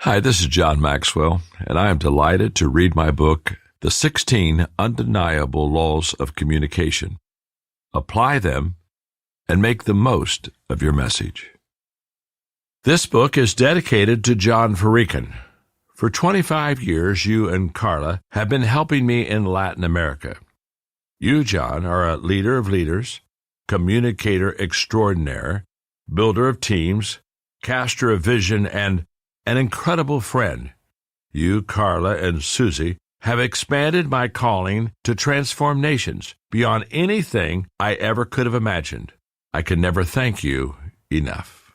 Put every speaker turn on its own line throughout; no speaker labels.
Hi, this is John Maxwell, and I am delighted to read my book, The 16 Undeniable Laws of Communication. Apply them and make the most of your message. This book is dedicated to John Farrican. For 25 years, you and Carla have been helping me in Latin America. You, John, are a leader of leaders, communicator extraordinaire, builder of teams, caster of vision, and an incredible friend. You, Carla, and Susie have expanded my calling to transform nations beyond anything I ever could have imagined. I can never thank you enough.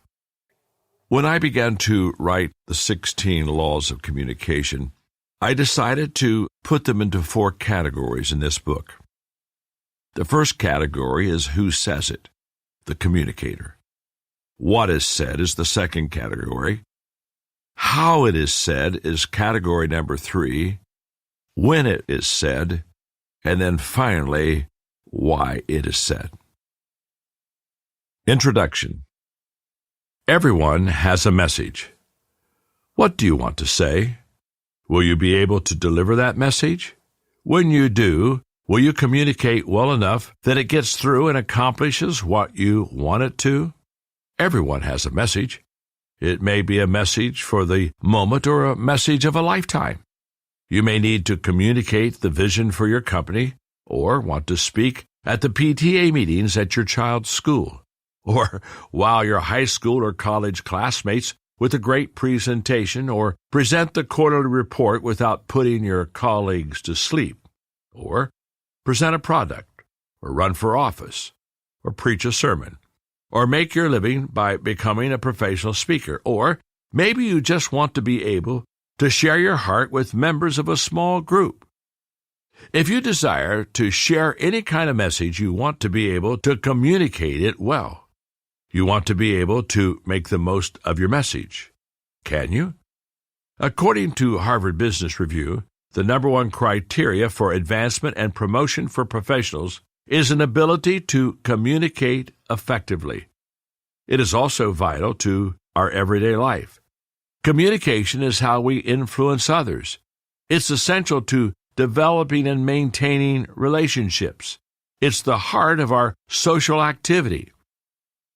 When I began to write the 16 laws of communication, I decided to put them into 4 categories in this book. The first category is who says it, the communicator. What is said is the second category. How it is said is category number 3. When it is said, and then finally, why it is said. Introduction. Everyone has a message. What do you want to say? Will you be able to deliver that message? When you do, will you communicate well enough that it gets through and accomplishes what you want it to? Everyone has a message. It may be a message for the moment or a message of a lifetime. You may need to communicate the vision for your company or want to speak at the PTA meetings at your child's school or wow your high school or college classmates with a great presentation or present the quarterly report without putting your colleagues to sleep or present a product or run for office or preach a sermon, or make your living by becoming a professional speaker, or maybe you just want to be able to share your heart with members of a small group. If you desire to share any kind of message, you want to be able to communicate it well. You want to be able to make the most of your message. Can you? According to Harvard Business Review, the number 1 criteria for advancement and promotion for professionals is an ability to communicate effectively. It is also vital to our everyday life. Communication is how we influence others. It's essential to developing and maintaining relationships. It's the heart of our social activity.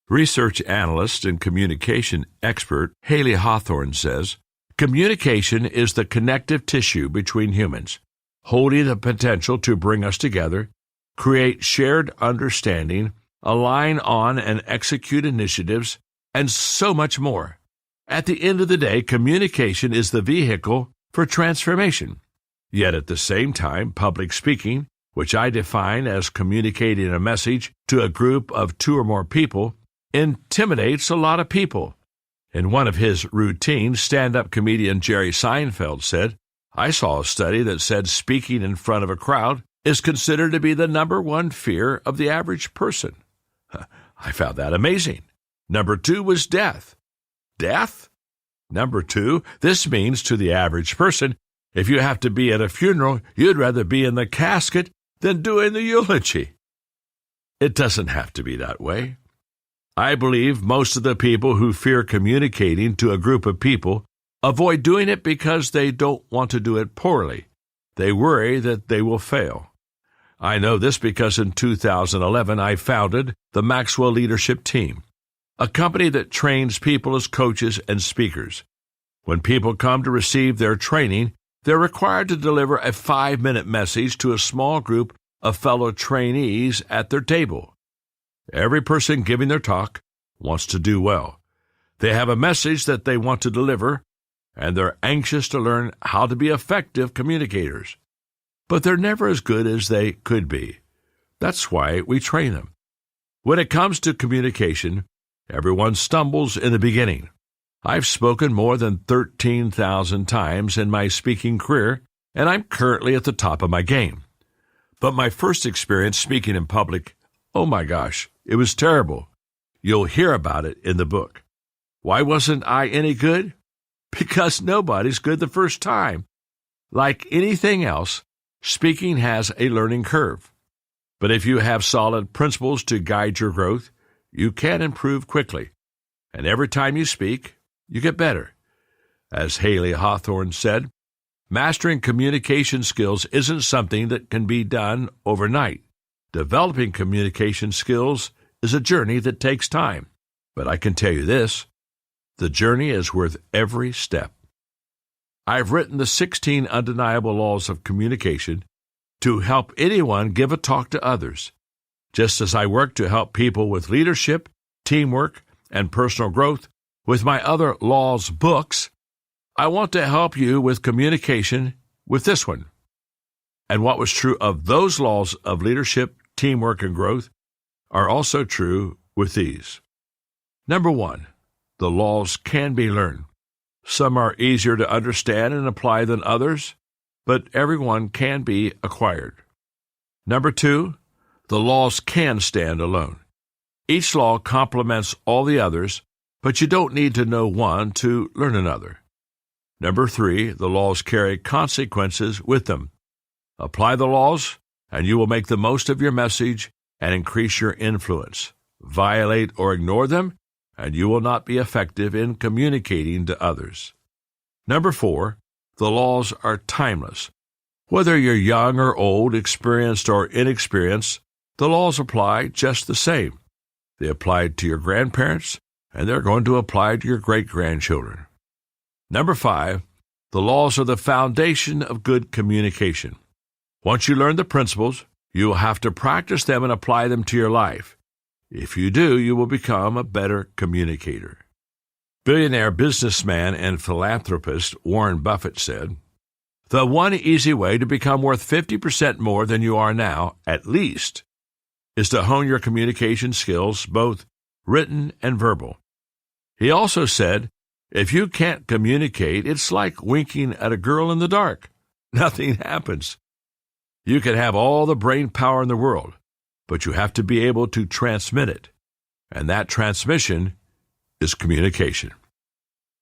Research analyst and communication expert Haley Hawthorne says, communication is the connective tissue between humans, holding the potential to bring us together, create shared understanding, align on and execute initiatives, and so much more. At the end of the day, communication is the vehicle for transformation. Yet at the same time, public speaking, which I define as communicating a message to a group of 2 or more people, intimidates a lot of people. In one of his routines, stand-up comedian Jerry Seinfeld said, "I saw a study that said speaking in front of a crowd is considered to be the number 1 fear of the average person." I found that amazing. Number 2 was death. Death? Number 2, this means to the average person, if you have to be at a funeral, you'd rather be in the casket than doing the eulogy. It doesn't have to be that way. I believe most of the people who fear communicating to a group of people avoid doing it because they don't want to do it poorly. They worry that they will fail. I know this because in 2011 I founded the Maxwell Leadership Team, a company that trains people as coaches and speakers. When people come to receive their training, they're required to deliver a 5-minute message to a small group of fellow trainees at their table. Every person giving their talk wants to do well. They have a message that they want to deliver, and they're anxious to learn how to be effective communicators. But they're never as good as they could be. That's why we train them. When it comes to communication, everyone stumbles in the beginning. I've spoken more than 13,000 times in my speaking career, and I'm currently at the top of my game. But my first experience speaking in public, oh my gosh, it was terrible. You'll hear about it in the book. Why wasn't I any good? Because nobody's good the first time. Like anything else, speaking has a learning curve. But if you have solid principles to guide your growth, you can improve quickly. And every time you speak, you get better. As Haley Hawthorne said, mastering communication skills isn't something that can be done overnight. Developing communication skills is a journey that takes time. But I can tell you this, the journey is worth every step. I've written the 16 undeniable laws of communication to help anyone give a talk to others. Just as I work to help people with leadership, teamwork, and personal growth with my other laws books, I want to help you with communication with this one. And what was true of those laws of leadership, teamwork, and growth are also true with these. Number 1, the laws can be learned. Some are easier to understand and apply than others, but everyone can be acquired. Number 2, the laws can stand alone. Each law complements all the others, but you don't need to know one to learn another. Number 3, the laws carry consequences with them. Apply the laws, and you will make the most of your message and increase your influence. Violate or ignore them, and you will not be effective in communicating to others. Number 4, the laws are timeless. Whether you're young or old, experienced or inexperienced, the laws apply just the same. They applied to your grandparents, and they're going to apply to your great-grandchildren. Number 5, the laws are the foundation of good communication. Once you learn the principles, you will have to practice them and apply them to your life. If you do, you will become a better communicator. Billionaire businessman and philanthropist Warren Buffett said, "The one easy way to become worth 50% more than you are now, at least, is to hone your communication skills, both written and verbal." He also said, "If you can't communicate, it's like winking at a girl in the dark. Nothing happens. You can have all the brain power in the world, but you have to be able to transmit it. And that transmission is communication."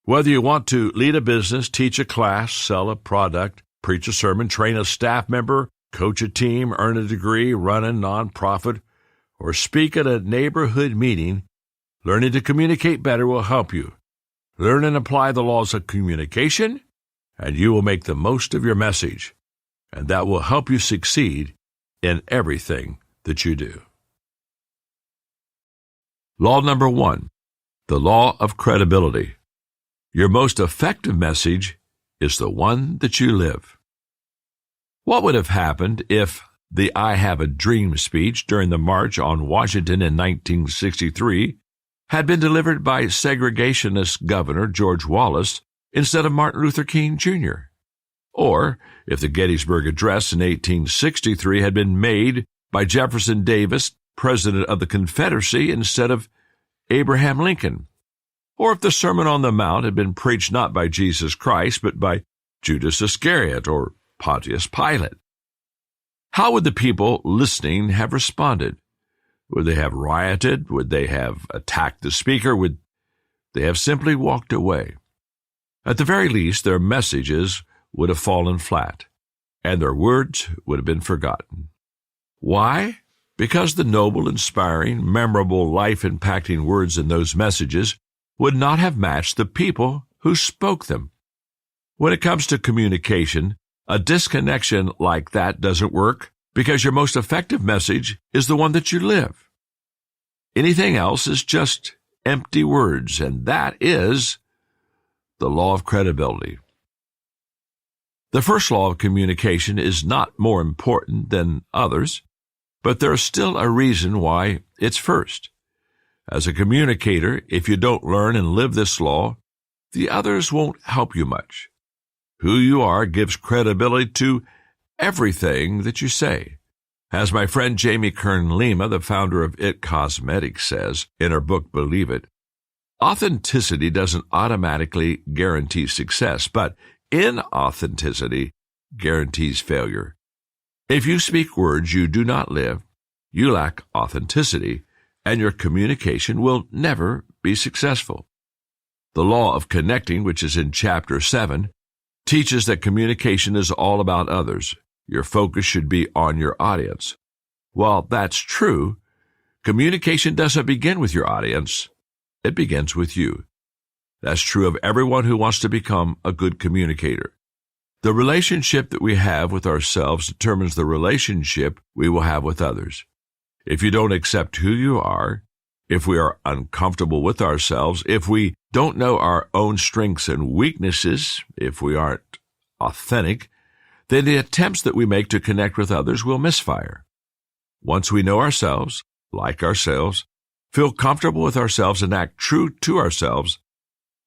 Whether you want to lead a business, teach a class, sell a product, preach a sermon, train a staff member, coach a team, earn a degree, run a nonprofit, or speak at a neighborhood meeting, learning to communicate better will help you. Learn and apply the laws of communication, and you will make the most of your message, and that will help you succeed in everything that you do. Law number 1, the law of credibility. Your most effective message is the one that you live. What would have happened if the "I Have a Dream" speech during the March on Washington in 1963 had been delivered by segregationist Governor George Wallace instead of Martin Luther King Jr.? Or if the Gettysburg Address in 1863 had been made by Jefferson Davis, President of the Confederacy, instead of Abraham Lincoln? Or if the Sermon on the Mount had been preached not by Jesus Christ, but by Judas Iscariot or Pontius Pilate? How would the people listening have responded? Would they have rioted? Would they have attacked the speaker? Would they have simply walked away? At the very least, their messages would have fallen flat, and their words would have been forgotten. Why? Because the noble, inspiring, memorable, life-impacting words in those messages would not have matched the people who spoke them. When it comes to communication, a disconnection like that doesn't work because your most effective message is the one that you live. Anything else is just empty words, and that is the law of credibility. The first law of communication is not more important than others, but there is still a reason why it's first. As a communicator, if you don't learn and live this law, the others won't help you much. Who you are gives credibility to everything that you say. As my friend Jamie Kern Lima, the founder of IT Cosmetics, says in her book Believe It, authenticity doesn't automatically guarantee success, but inauthenticity guarantees failure. If you speak words you do not live, you lack authenticity, and your communication will never be successful. The law of connecting, which is in Chapter 7, teaches that communication is all about others. Your focus should be on your audience. While that's true, communication doesn't begin with your audience. It begins with you. That's true of everyone who wants to become a good communicator. The relationship that we have with ourselves determines the relationship we will have with others. If you don't accept who you are, if we are uncomfortable with ourselves, if we don't know our own strengths and weaknesses, if we aren't authentic, then the attempts that we make to connect with others will misfire. Once we know ourselves, like ourselves, feel comfortable with ourselves, and act true to ourselves,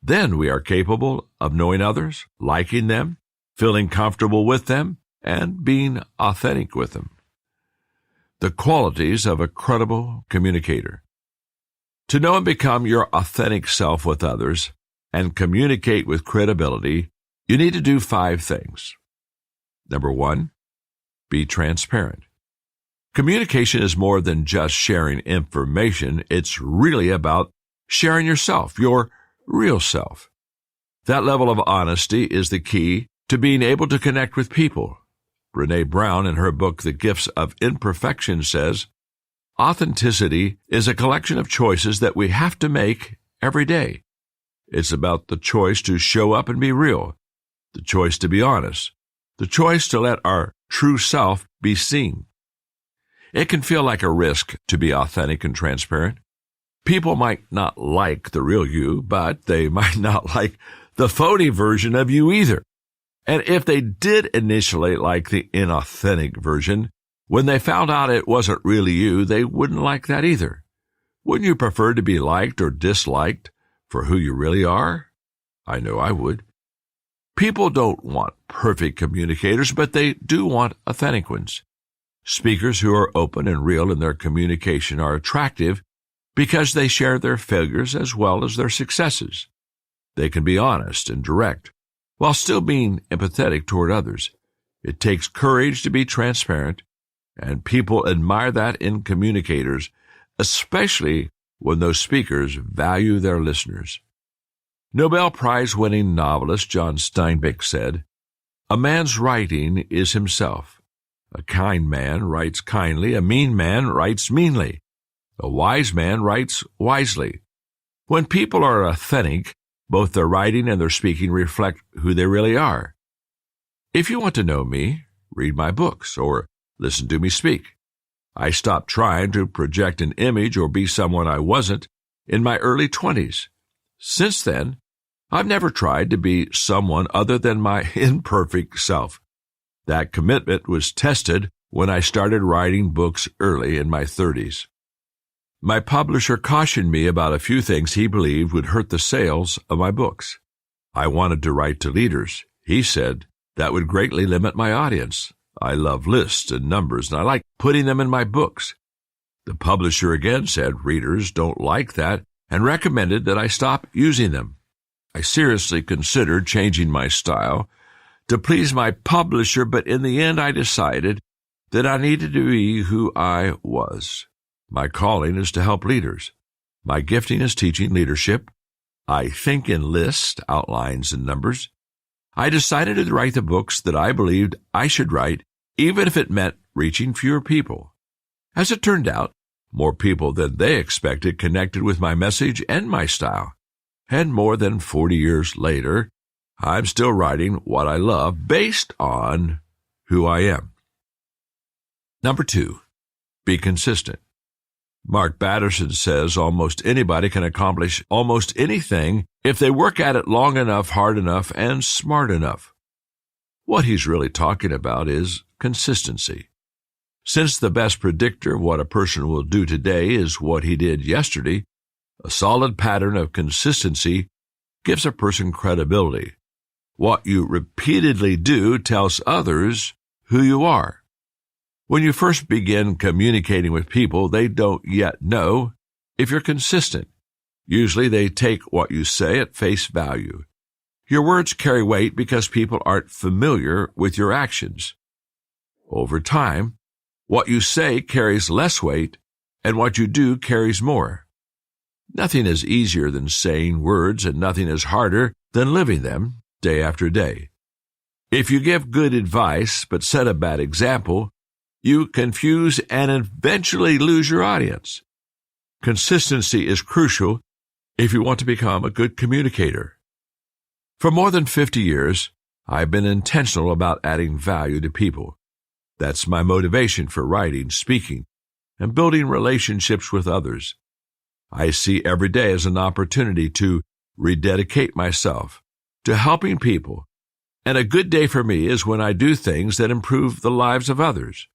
then we are capable of knowing others, liking them, feeling comfortable with them, and being authentic with them. The qualities of a credible communicator. To know and become your authentic self with others and communicate with credibility, you need to do 5 things. Number 1, be transparent. Communication is more than just sharing information. It's really about sharing yourself, your real self. That level of honesty is the key to being able to connect with people. Brené Brown, in her book, The Gifts of Imperfection, says, authenticity is a collection of choices that we have to make every day. It's about the choice to show up and be real, the choice to be honest, the choice to let our true self be seen. It can feel like a risk to be authentic and transparent. People might not like the real you, but they might not like the phony version of you either. And if they did initially like the inauthentic version, when they found out it wasn't really you, they wouldn't like that either. Wouldn't you prefer to be liked or disliked for who you really are? I know I would. People don't want perfect communicators, but they do want authentic ones. Speakers who are open and real in their communication are attractive because they share their failures as well as their successes. They can be honest and direct while still being empathetic toward others. It takes courage to be transparent, and people admire that in communicators, especially when those speakers value their listeners. Nobel Prize-winning novelist John Steinbeck said, "A man's writing is himself. A kind man writes kindly, a mean man writes meanly. A wise man writes wisely." When people are authentic, both their writing and their speaking reflect who they really are. If you want to know me, read my books or listen to me speak. I stopped trying to project an image or be someone I wasn't in my early 20s. Since then, I've never tried to be someone other than my imperfect self. That commitment was tested when I started writing books early in my 30s. My publisher cautioned me about a few things he believed would hurt the sales of my books. I wanted to write to leaders. He said that would greatly limit my audience. I love lists and numbers, and I like putting them in my books. The publisher again said readers don't like that and recommended that I stop using them. I seriously considered changing my style to please my publisher, but in the end I decided that I needed to be who I was. My calling is to help leaders. My gifting is teaching leadership. I think in lists, outlines, and numbers. I decided to write the books that I believed I should write, even if it meant reaching fewer people. As it turned out, more people than they expected connected with my message and my style. And more than 40 years later, I'm still writing what I love based on who I am. Number 2, be consistent. Mark Batterson says almost anybody can accomplish almost anything if they work at it long enough, hard enough, and smart enough. What he's really talking about is consistency. Since the best predictor of what a person will do today is what he did yesterday, a solid pattern of consistency gives a person credibility. What you repeatedly do tells others who you are. When you first begin communicating with people, they don't yet know if you're consistent. Usually they take what you say at face value. Your words carry weight because people aren't familiar with your actions. Over time, what you say carries less weight, and what you do carries more. Nothing is easier than saying words, and nothing is harder than living them day after day. If you give good advice but set a bad example, you confuse and eventually lose your audience. Consistency is crucial if you want to become a good communicator. For more than 50 years, I've been intentional about adding value to people. That's my motivation for writing, speaking, and building relationships with others. I see every day as an opportunity to rededicate myself to helping people, and a good day for me is when I do things that improve the lives of others.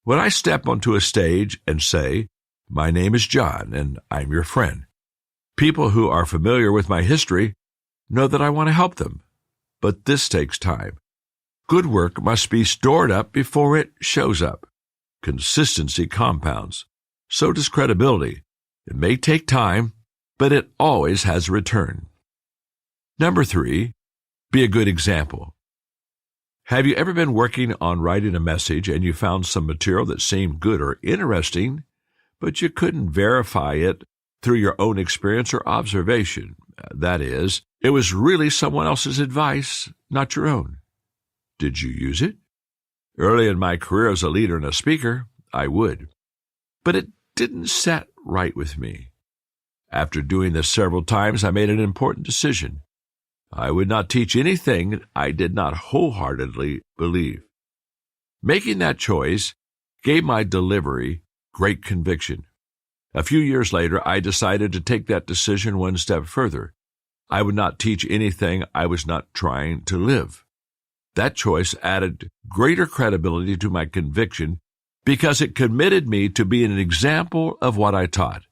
When I step onto a stage and say, "My name is John, and I'm your friend," people who are familiar with my history know that I want to help them. But this takes time. Good work must be stored up before it shows up. Consistency compounds. So does credibility. It may take time, but it always has a return. Number 3, be a good example. Have you ever been working on writing a message and you found some material that seemed good or interesting, but you couldn't verify it through your own experience or observation? That is, it was really someone else's advice, not your own. Did you use it? Early in my career as a leader and a speaker, I would. But it didn't set right with me. After doing this several times, I made an important decision. I would not teach anything I did not wholeheartedly believe. Making that choice gave my delivery great conviction. A few years later, I decided to take that decision one step further. I would not teach anything I was not trying to live. That choice added greater credibility to my conviction because it committed me to be an example of what I taught.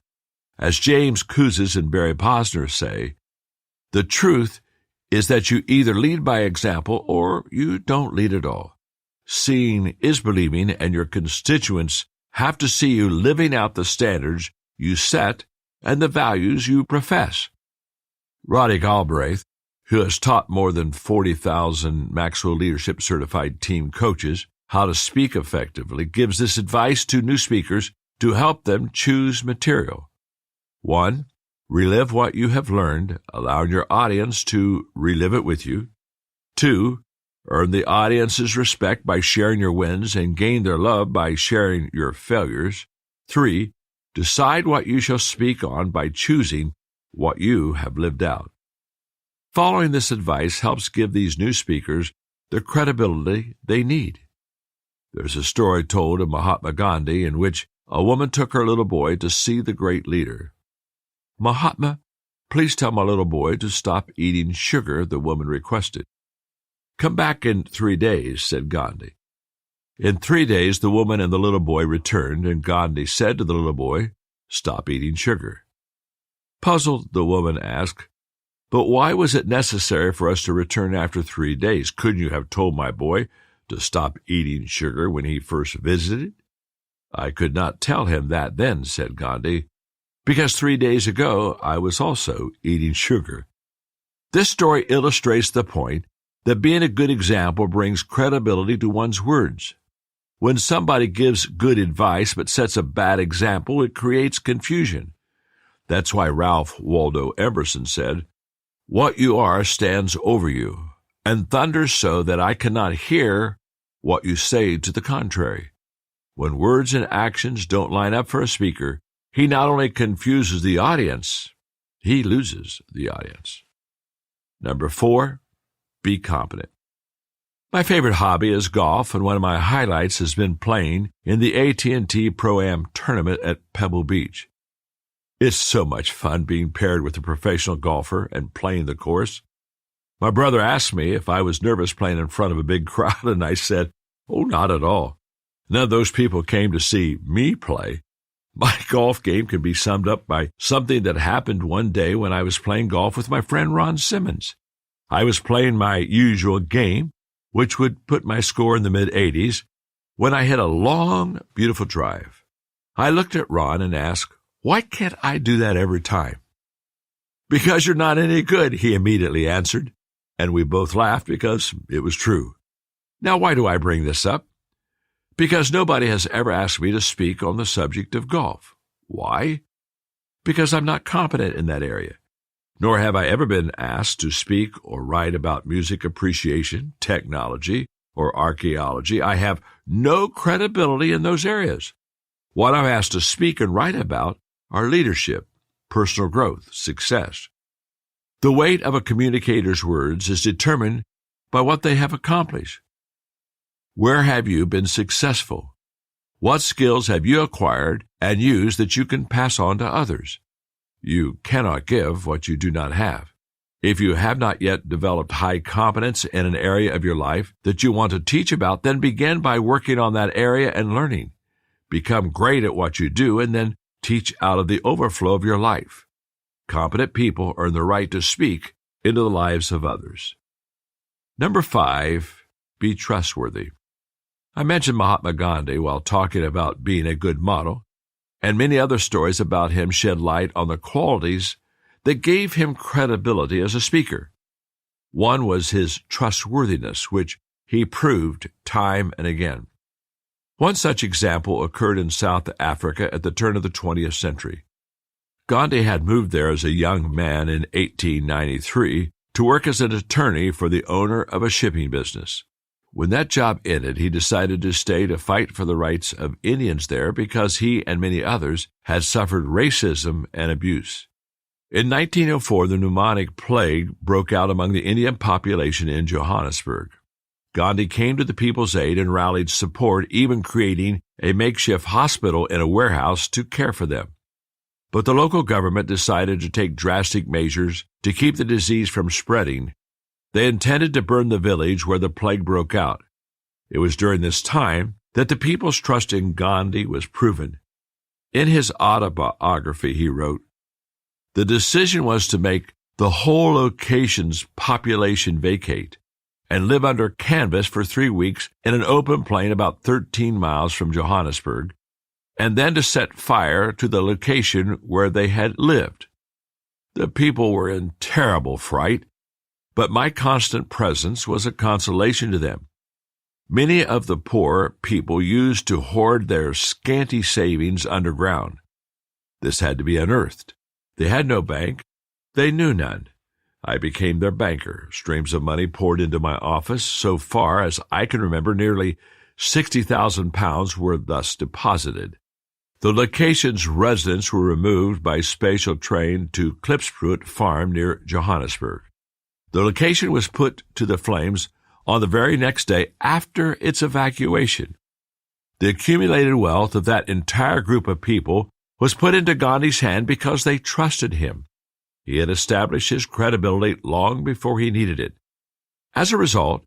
As James Kouzes and Barry Posner say, the truth is that you either lead by example or you don't lead at all. Seeing is believing, and your constituents have to see you living out the standards you set and the values you profess. Roddy Galbraith, who has taught more than 40,000 Maxwell Leadership Certified Team coaches how to speak effectively, gives this advice to new speakers to help them choose material. 1. Relive what you have learned, allowing your audience to relive it with you. 2. Earn the audience's respect by sharing your wins and gain their love by sharing your failures. 3. Decide what you shall speak on by choosing what you have lived out. Following this advice helps give these new speakers the credibility they need. There's a story told of Mahatma Gandhi in which a woman took her little boy to see the great leader. "Mahatma, please tell my little boy to stop eating sugar," the woman requested. "Come back in 3 days," said Gandhi. In 3 days, the woman and the little boy returned, and Gandhi said to the little boy, "Stop eating sugar." Puzzled, the woman asked, "But why was it necessary for us to return after 3 days? Couldn't you have told my boy to stop eating sugar when he first visited?" "I could not tell him that then," said Gandhi, "because 3 days ago I was also eating sugar." This story illustrates the point that being a good example brings credibility to one's words. When somebody gives good advice but sets a bad example, it creates confusion. That's why Ralph Waldo Emerson said, "What you are stands over you, and thunders so that I cannot hear what you say to the contrary." When words and actions don't line up for a speaker, he not only confuses the audience, he loses the audience. Number 4, be competent. My favorite hobby is golf, and one of my highlights has been playing in the AT&T Pro-Am tournament at Pebble Beach. It's so much fun being paired with a professional golfer and playing the course. My brother asked me if I was nervous playing in front of a big crowd, and I said, "Oh, not at all. None of those people came to see me play." My golf game can be summed up by something that happened one day when I was playing golf with my friend Ron Simmons. I was playing my usual game, which would put my score in the mid-80s, when I hit a long, beautiful drive. I looked at Ron and asked, "Why can't I do that every time?" "Because you're not any good," he immediately answered, and we both laughed because it was true. Now, why do I bring this up? Because nobody has ever asked me to speak on the subject of golf. Why? Because I'm not competent in that area. Nor have I ever been asked to speak or write about music appreciation, technology, or archaeology. I have no credibility in those areas. What I'm asked to speak and write about are leadership, personal growth, success. The weight of a communicator's words is determined by what they have accomplished. Where have you been successful? What skills have you acquired and used that you can pass on to others? You cannot give what you do not have. If you have not yet developed high competence in an area of your life that you want to teach about, then begin by working on that area and learning. Become great at what you do and then teach out of the overflow of your life. Competent people earn the right to speak into the lives of others. Number 5, be trustworthy. I mentioned Mahatma Gandhi while talking about being a good model, and many other stories about him shed light on the qualities that gave him credibility as a speaker. One was his trustworthiness, which he proved time and again. One such example occurred in South Africa at the turn of the 20th century. Gandhi had moved there as a young man in 1893 to work as an attorney for the owner of a shipping business. When that job ended, he decided to stay to fight for the rights of Indians there because he and many others had suffered racism and abuse. In 1904, the pneumonic plague broke out among the Indian population in Johannesburg. Gandhi came to the people's aid and rallied support, even creating a makeshift hospital in a warehouse to care for them. But the local government decided to take drastic measures to keep the disease from spreading. They intended to burn the village where the plague broke out. It was during this time that the people's trust in Gandhi was proven. In his autobiography, he wrote, "The decision was to make the whole location's population vacate and live under canvas for 3 weeks in an open plain about 13 miles from Johannesburg, and then to set fire to the location where they had lived. The people were in terrible fright, but my constant presence was a consolation to them. Many of the poor people used to hoard their scanty savings underground. This had to be unearthed. They had no bank. They knew none. I became their banker. Streams of money poured into my office. So far as I can remember, nearly 60,000 pounds were thus deposited. The location's residents were removed by special train to Klipsproot Farm near Johannesburg. The location was put to the flames on the very next day after its evacuation. The accumulated wealth of that entire group of people was put into Gandhi's hand because they trusted him. He had established his credibility long before he needed it. As a result,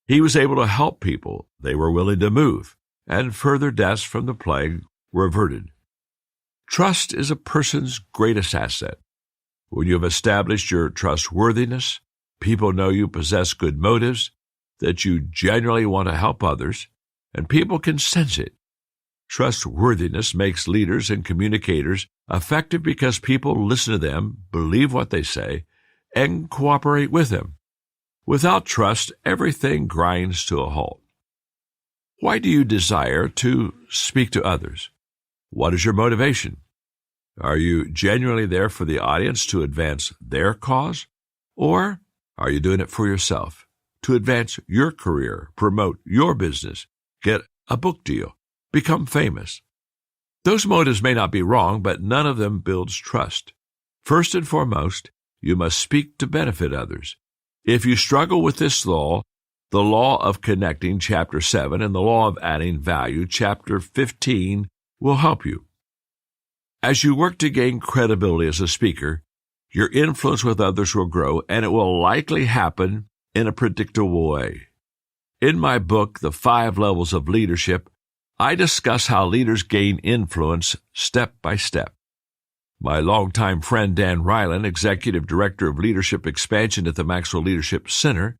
he was able to help people. They were willing to move, and further deaths from the plague were averted. Trust is a person's greatest asset. When you have established your trustworthiness, people know you possess good motives, that you genuinely want to help others, and people can sense it. Trustworthiness makes leaders and communicators effective because people listen to them, believe what they say, and cooperate with them. Without trust, everything grinds to a halt. Why do you desire to speak to others? What is your motivation? Are you genuinely there for the audience to advance their cause? Or are you doing it for yourself, to advance your career, promote your business, get a book deal, become famous? Those motives may not be wrong, but none of them builds trust. First and foremost, you must speak to benefit others. If you struggle with this law, the law of connecting, Chapter 7, and the law of adding value, Chapter 15, will help you. As you work to gain credibility as a speaker, your influence with others will grow, and it will likely happen in a predictable way. In my book, The 5 Levels of Leadership, I discuss how leaders gain influence step by step. My longtime friend Dan Ryland, Executive Director of Leadership Expansion at the Maxwell Leadership Center,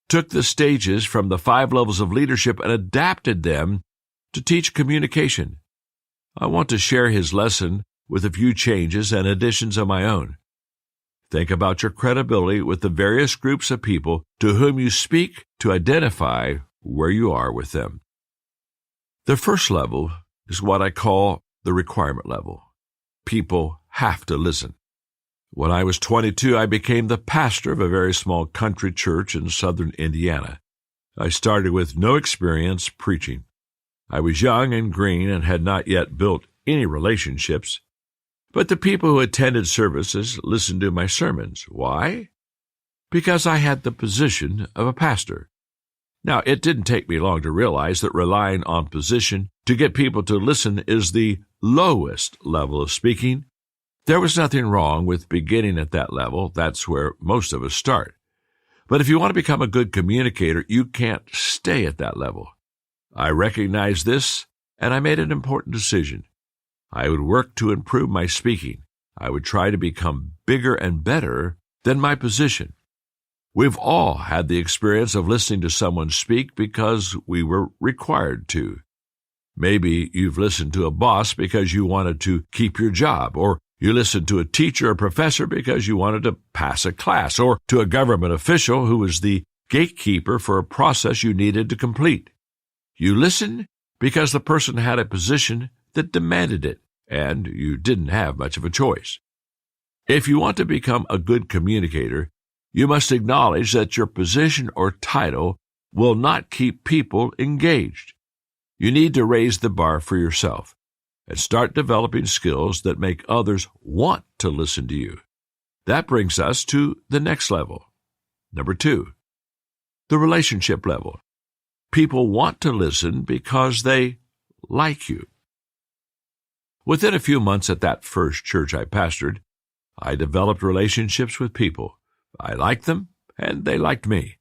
took the stages from the 5 levels of leadership and adapted them to teach communication. I want to share his lesson with a few changes and additions of my own. Think about your credibility with the various groups of people to whom you speak to identify where you are with them. The first level is what I call the requirement level. People have to listen. When I was 22, I became the pastor of a very small country church in southern Indiana. I started with no experience preaching. I was young and green and had not yet built any relationships. But the people who attended services listened to my sermons. Why? Because I had the position of a pastor. Now, it didn't take me long to realize that relying on position to get people to listen is the lowest level of speaking. There was nothing wrong with beginning at that level. That's where most of us start. But if you want to become a good communicator, you can't stay at that level. I recognized this, and I made an important decision. I would work to improve my speaking. I would try to become bigger and better than my position. We've all had the experience of listening to someone speak because we were required to. Maybe you've listened to a boss because you wanted to keep your job, or you listened to a teacher or professor because you wanted to pass a class, or to a government official who was the gatekeeper for a process you needed to complete. You listened because the person had a position that demanded it, and you didn't have much of a choice. If you want to become a good communicator, you must acknowledge that your position or title will not keep people engaged. You need to raise the bar for yourself and start developing skills that make others want to listen to you. That brings us to the next level. Number 2, the relationship level. People want to listen because they like you. Within a few months at that first church I pastored, I developed relationships with people. I liked them, and they liked me.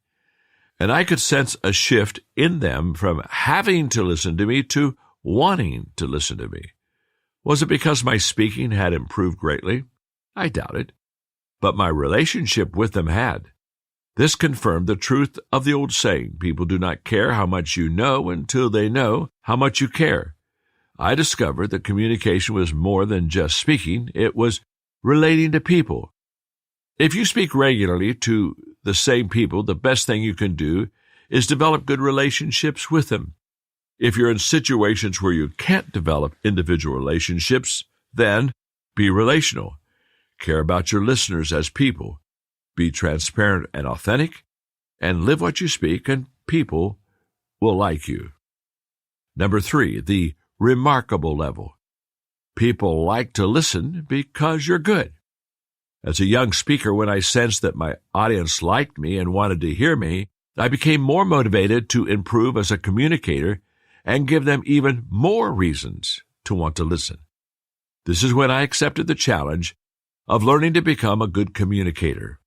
And I could sense a shift in them from having to listen to me to wanting to listen to me. Was it because my speaking had improved greatly? I doubt it. But my relationship with them had. This confirmed the truth of the old saying, people do not care how much you know until they know how much you care. I discovered that communication was more than just speaking. It was relating to people. If you speak regularly to the same people, the best thing you can do is develop good relationships with them. If you're in situations where you can't develop individual relationships, then be relational. Care about your listeners as people. Be transparent and authentic, and live what you speak, and people will like you. Number 3, the remarkable level. People like to listen because you're good. As a young speaker, when I sensed that my audience liked me and wanted to hear me, I became more motivated to improve as a communicator and give them even more reasons to want to listen. This is when I accepted the challenge of learning to become a good communicator.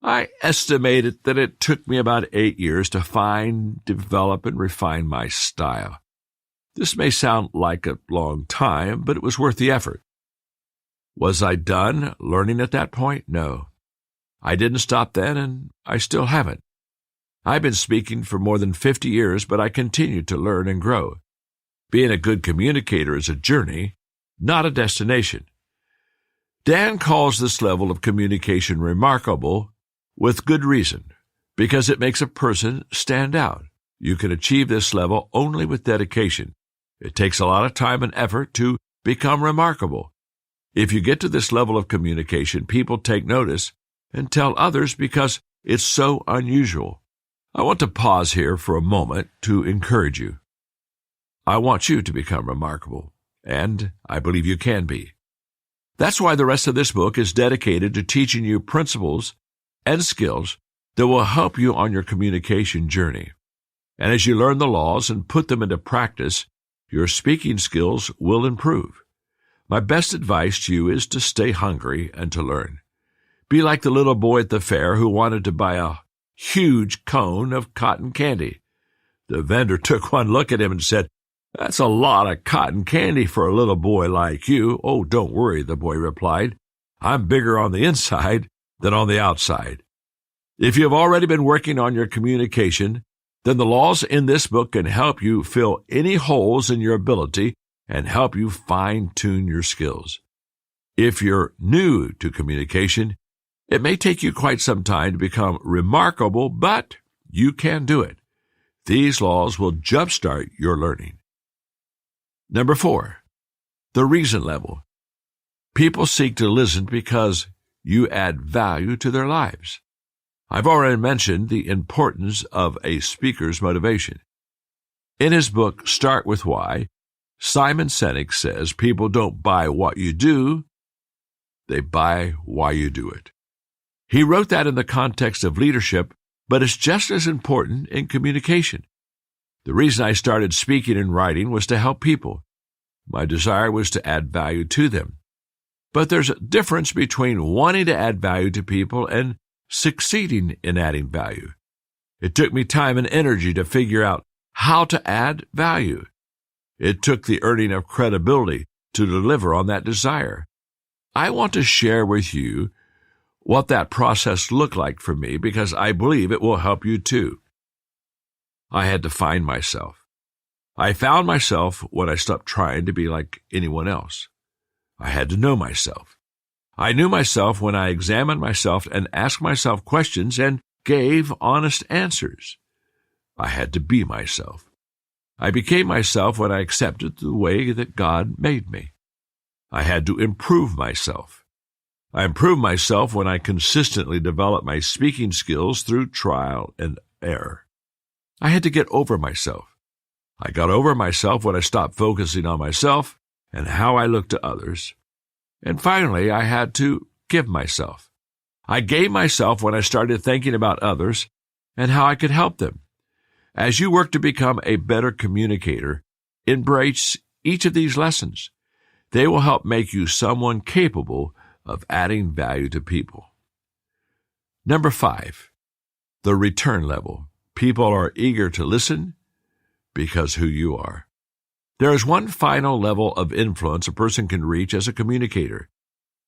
I estimated that it took me about 8 years to find, develop, and refine my style. This may sound like a long time, but it was worth the effort. Was I done learning at that point? No. I didn't stop then, and I still haven't. I've been speaking for more than 50 years, but I continue to learn and grow. Being a good communicator is a journey, not a destination. Dan calls this level of communication remarkable with good reason, because it makes a person stand out. You can achieve this level only with dedication. It takes a lot of time and effort to become remarkable. If you get to this level of communication, people take notice and tell others because it's so unusual. I want to pause here for a moment to encourage you. I want you to become remarkable, and I believe you can be. That's why the rest of this book is dedicated to teaching you principles and skills that will help you on your communication journey. And as you learn the laws and put them into practice, your speaking skills will improve. My best advice to you is to stay hungry and to learn. Be like the little boy at the fair who wanted to buy a huge cone of cotton candy. The vendor took one look at him and said, "That's a lot of cotton candy for a little boy like you." "Oh, don't worry," the boy replied. "I'm bigger on the inside than on the outside." If you have already been working on your communication, then the laws in this book can help you fill any holes in your ability and help you fine-tune your skills. If you're new to communication, it may take you quite some time to become remarkable, but you can do it. These laws will jumpstart your learning. Number 4, the reason level. People seek to listen because you add value to their lives. I've already mentioned the importance of a speaker's motivation. In his book, Start With Why, Simon Sinek says people don't buy what you do, They buy why you do it. He wrote that in the context of leadership, but it's just as important in communication. The reason I started speaking and writing was to help people. My desire was to add value to them. But there's a difference between wanting to add value to people and succeeding in adding value. It took me time and energy to figure out how to add value. It took the earning of credibility to deliver on that desire. I want to share with you what that process looked like for me because I believe it will help you too. I had to find myself. I found myself when I stopped trying to be like anyone else. I had to know myself. I knew myself when I examined myself and asked myself questions and gave honest answers. I had to be myself. I became myself when I accepted the way that God made me. I had to improve myself. I improved myself when I consistently developed my speaking skills through trial and error. I had to get over myself. I got over myself when I stopped focusing on myself and how I looked to others. And finally, I had to give myself. I gave myself when I started thinking about others and how I could help them. As you work to become a better communicator, embrace each of these lessons. They will help make you someone capable of adding value to people. Number 5, the return level. People are eager to listen because who you are. There is one final level of influence a person can reach as a communicator.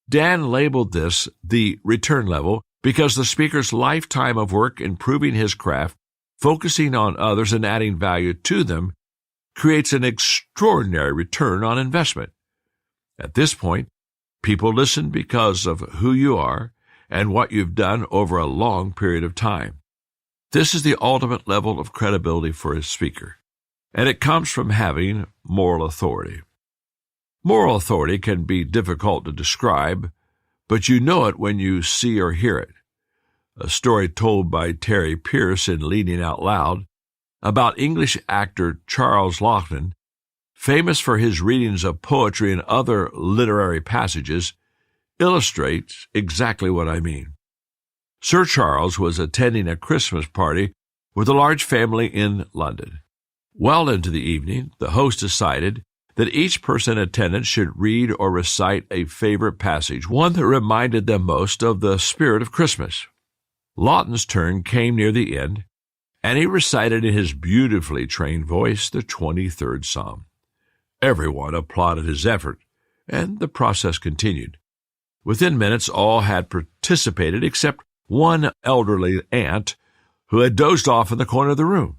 Dan labeled this the return level because the speaker's lifetime of work improving his craft, focusing on others and adding value to them, creates an extraordinary return on investment. At this point, people listen because of who you are and what you've done over a long period of time. This is the ultimate level of credibility for a speaker, and it comes from having moral authority. Moral authority can be difficult to describe, but you know it when you see or hear it. A story told by Terry Pierce in Leading Out Loud about English actor Charles Laughton, famous for his readings of poetry and other literary passages, illustrates exactly what I mean. Sir Charles was attending a Christmas party with a large family in London. Well into the evening, the host decided that each person in attendance should read or recite a favorite passage, one that reminded them most of the spirit of Christmas. Lawton's turn came near the end, and he recited in his beautifully trained voice the 23rd Psalm. Everyone applauded his effort, and the process continued. Within minutes, all had participated except one elderly aunt who had dozed off in the corner of the room.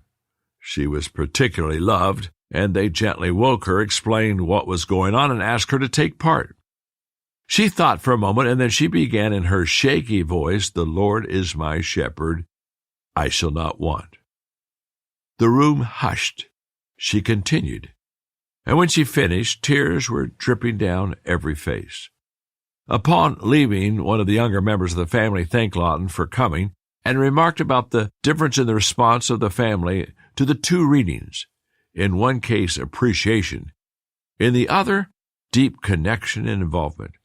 She was particularly loved, and they gently woke her, explained what was going on, and asked her to take part. She thought for a moment, and then she began in her shaky voice, "The Lord is my shepherd, I shall not want." The room hushed. She continued, and when she finished, tears were dripping down every face. Upon leaving, one of the younger members of the family thanked Lawton for coming and remarked about the difference in the response of the family to the two readings. In one case, appreciation. In the other, deep connection and involvement.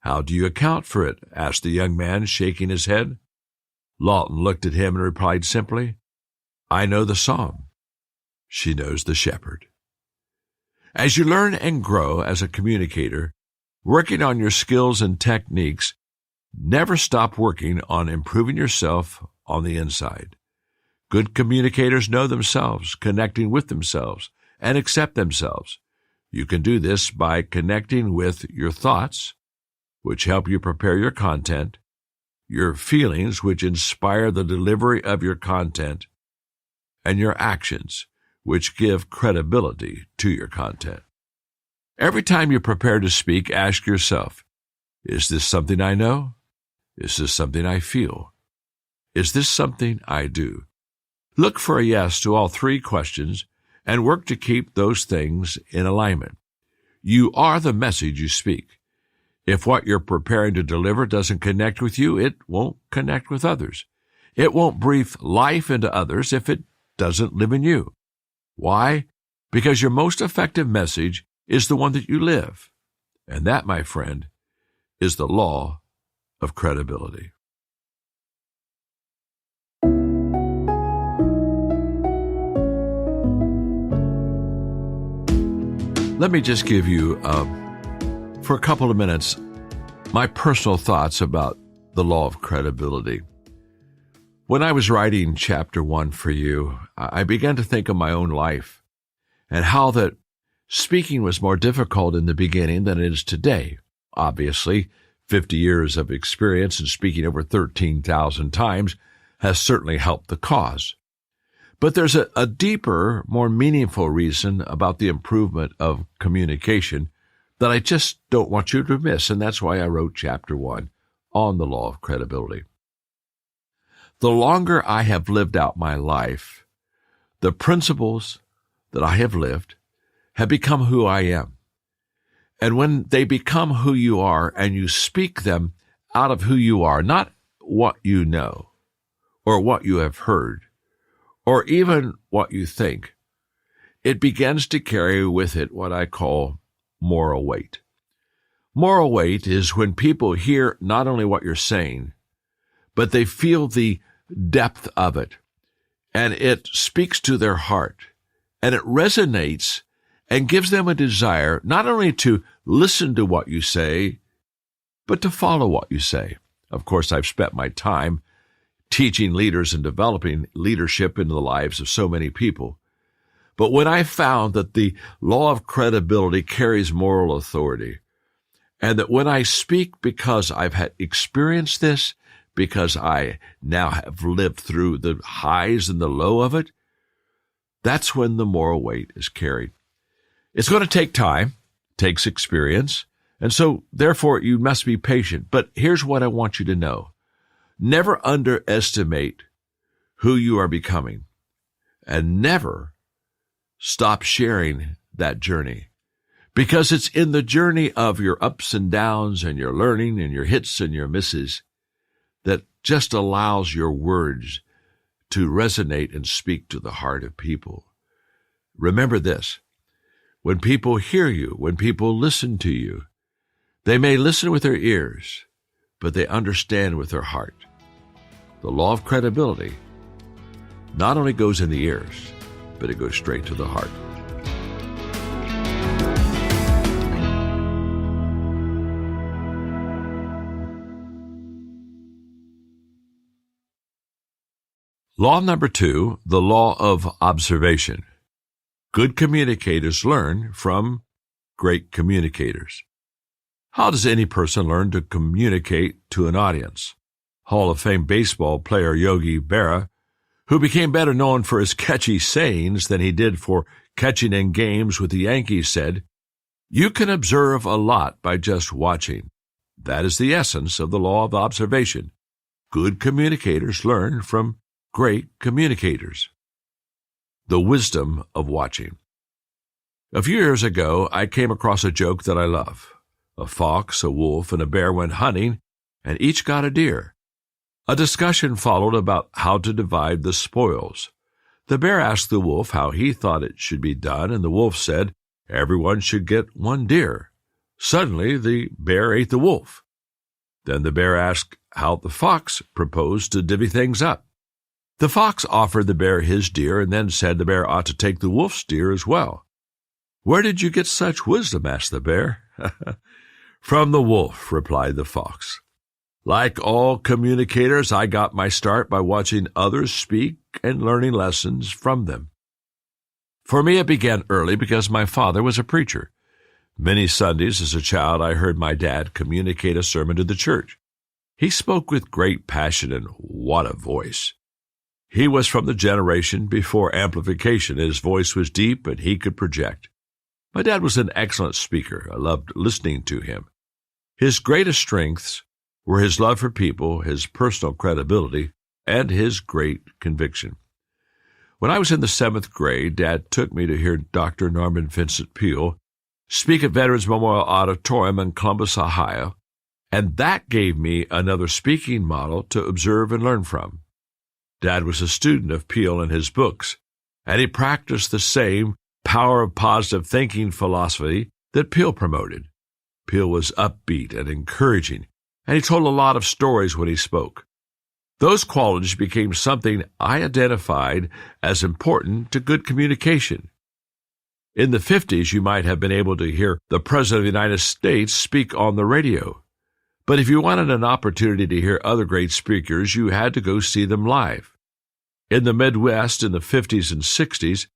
"How do you account for it?" asked the young man, shaking his head. Lawton looked at him and replied simply, "I know the psalm. She knows the shepherd." As you learn and grow as a communicator, working on your skills and techniques, never stop working on improving yourself on the inside. Good communicators know themselves, connecting with themselves, and accept themselves. You can do this by connecting with your thoughts, which help you prepare your content, your feelings, which inspire the delivery of your content, and your actions, which give credibility to your content. Every time you prepare to speak, ask yourself, is this something I know? Is this something I feel? Is this something I do? Look for a yes to all three questions and work to keep those things in alignment. You are the message you speak. If what you're preparing to deliver doesn't connect with you, it won't connect with others. It won't breathe life into others if it doesn't live in you. Why? Because your most effective message is the one that you live. And that, my friend, is the law of credibility. Let me just give you, for a couple of minutes, my personal thoughts about the law of credibility. When I was writing chapter 1 for you, I began to think of my own life and how that speaking was more difficult in the beginning than it is today. Obviously, 50 years of experience and speaking over 13,000 times has certainly helped the cause. But there's a deeper, more meaningful reason about the improvement of communication that I just don't want you to miss, and that's why I wrote chapter 1 on the law of credibility. The longer I have lived out my life, the principles that I have lived have become who I am. And when they become who you are and you speak them out of who you are, not what you know or what you have heard, or even what you think, it begins to carry with it what I call moral weight. Moral weight is when people hear not only what you're saying, but they feel the depth of it, and it speaks to their heart, and it resonates and gives them a desire not only to listen to what you say, but to follow what you say. Of course, I've spent my time teaching leaders and developing leadership in the lives of so many people. But when I found that the law of credibility carries moral authority, and that when I speak because I've had experienced this, because I now have lived through the highs and the low of it, that's when the moral weight is carried. It's going to take time, takes experience, and so therefore you must be patient. But here's what I want you to know. Never underestimate who you are becoming, and never stop sharing that journey, because it's in the journey of your ups and downs and your learning and your hits and your misses that just allows your words to resonate and speak to the heart of people. Remember this, when people hear you, when people listen to you, they may listen with their ears, but they understand with their heart. The law of credibility not only goes in the ears, but it goes straight to the heart. Law number 2, the law of observation. Good communicators learn from great communicators. How does any person learn to communicate to an audience? Hall of Fame baseball player Yogi Berra, who became better known for his catchy sayings than he did for catching in games with the Yankees, said, "You can observe a lot by just watching. That is the essence of the law of observation. Good communicators learn from great communicators." The wisdom of watching. A few years ago, I came across a joke that I love. A fox, a wolf, and a bear went hunting, and each got a deer. A discussion followed about how to divide the spoils. The bear asked the wolf how he thought it should be done, and the wolf said, "Everyone should get one deer." Suddenly, the bear ate the wolf. Then the bear asked how the fox proposed to divvy things up. The fox offered the bear his deer and then said the bear ought to take the wolf's deer as well. "Where did you get such wisdom?" asked the bear. "From the wolf," replied the fox. "Like all communicators, I got my start by watching others speak and learning lessons from them." For me, it began early because my father was a preacher. Many Sundays as a child, I heard my dad communicate a sermon to the church. He spoke with great passion, and what a voice! He was from the generation before amplification. His voice was deep, and he could project. My dad was an excellent speaker. I loved listening to him. His greatest strengths were his love for people, his personal credibility, and his great conviction. When I was in the 7th grade, Dad took me to hear Dr. Norman Vincent Peale speak at Veterans Memorial Auditorium in Columbus, Ohio, and that gave me another speaking model to observe and learn from. Dad was a student of Peale and his books, and he practiced the same power of positive thinking philosophy that Peale promoted. Peale was upbeat and encouraging, and he told a lot of stories when he spoke. Those qualities became something I identified as important to good communication. In the 50s, you might have been able to hear the President of the United States speak on the radio. But if you wanted an opportunity to hear other great speakers, you had to go see them live. In the Midwest in the 50s and 60s,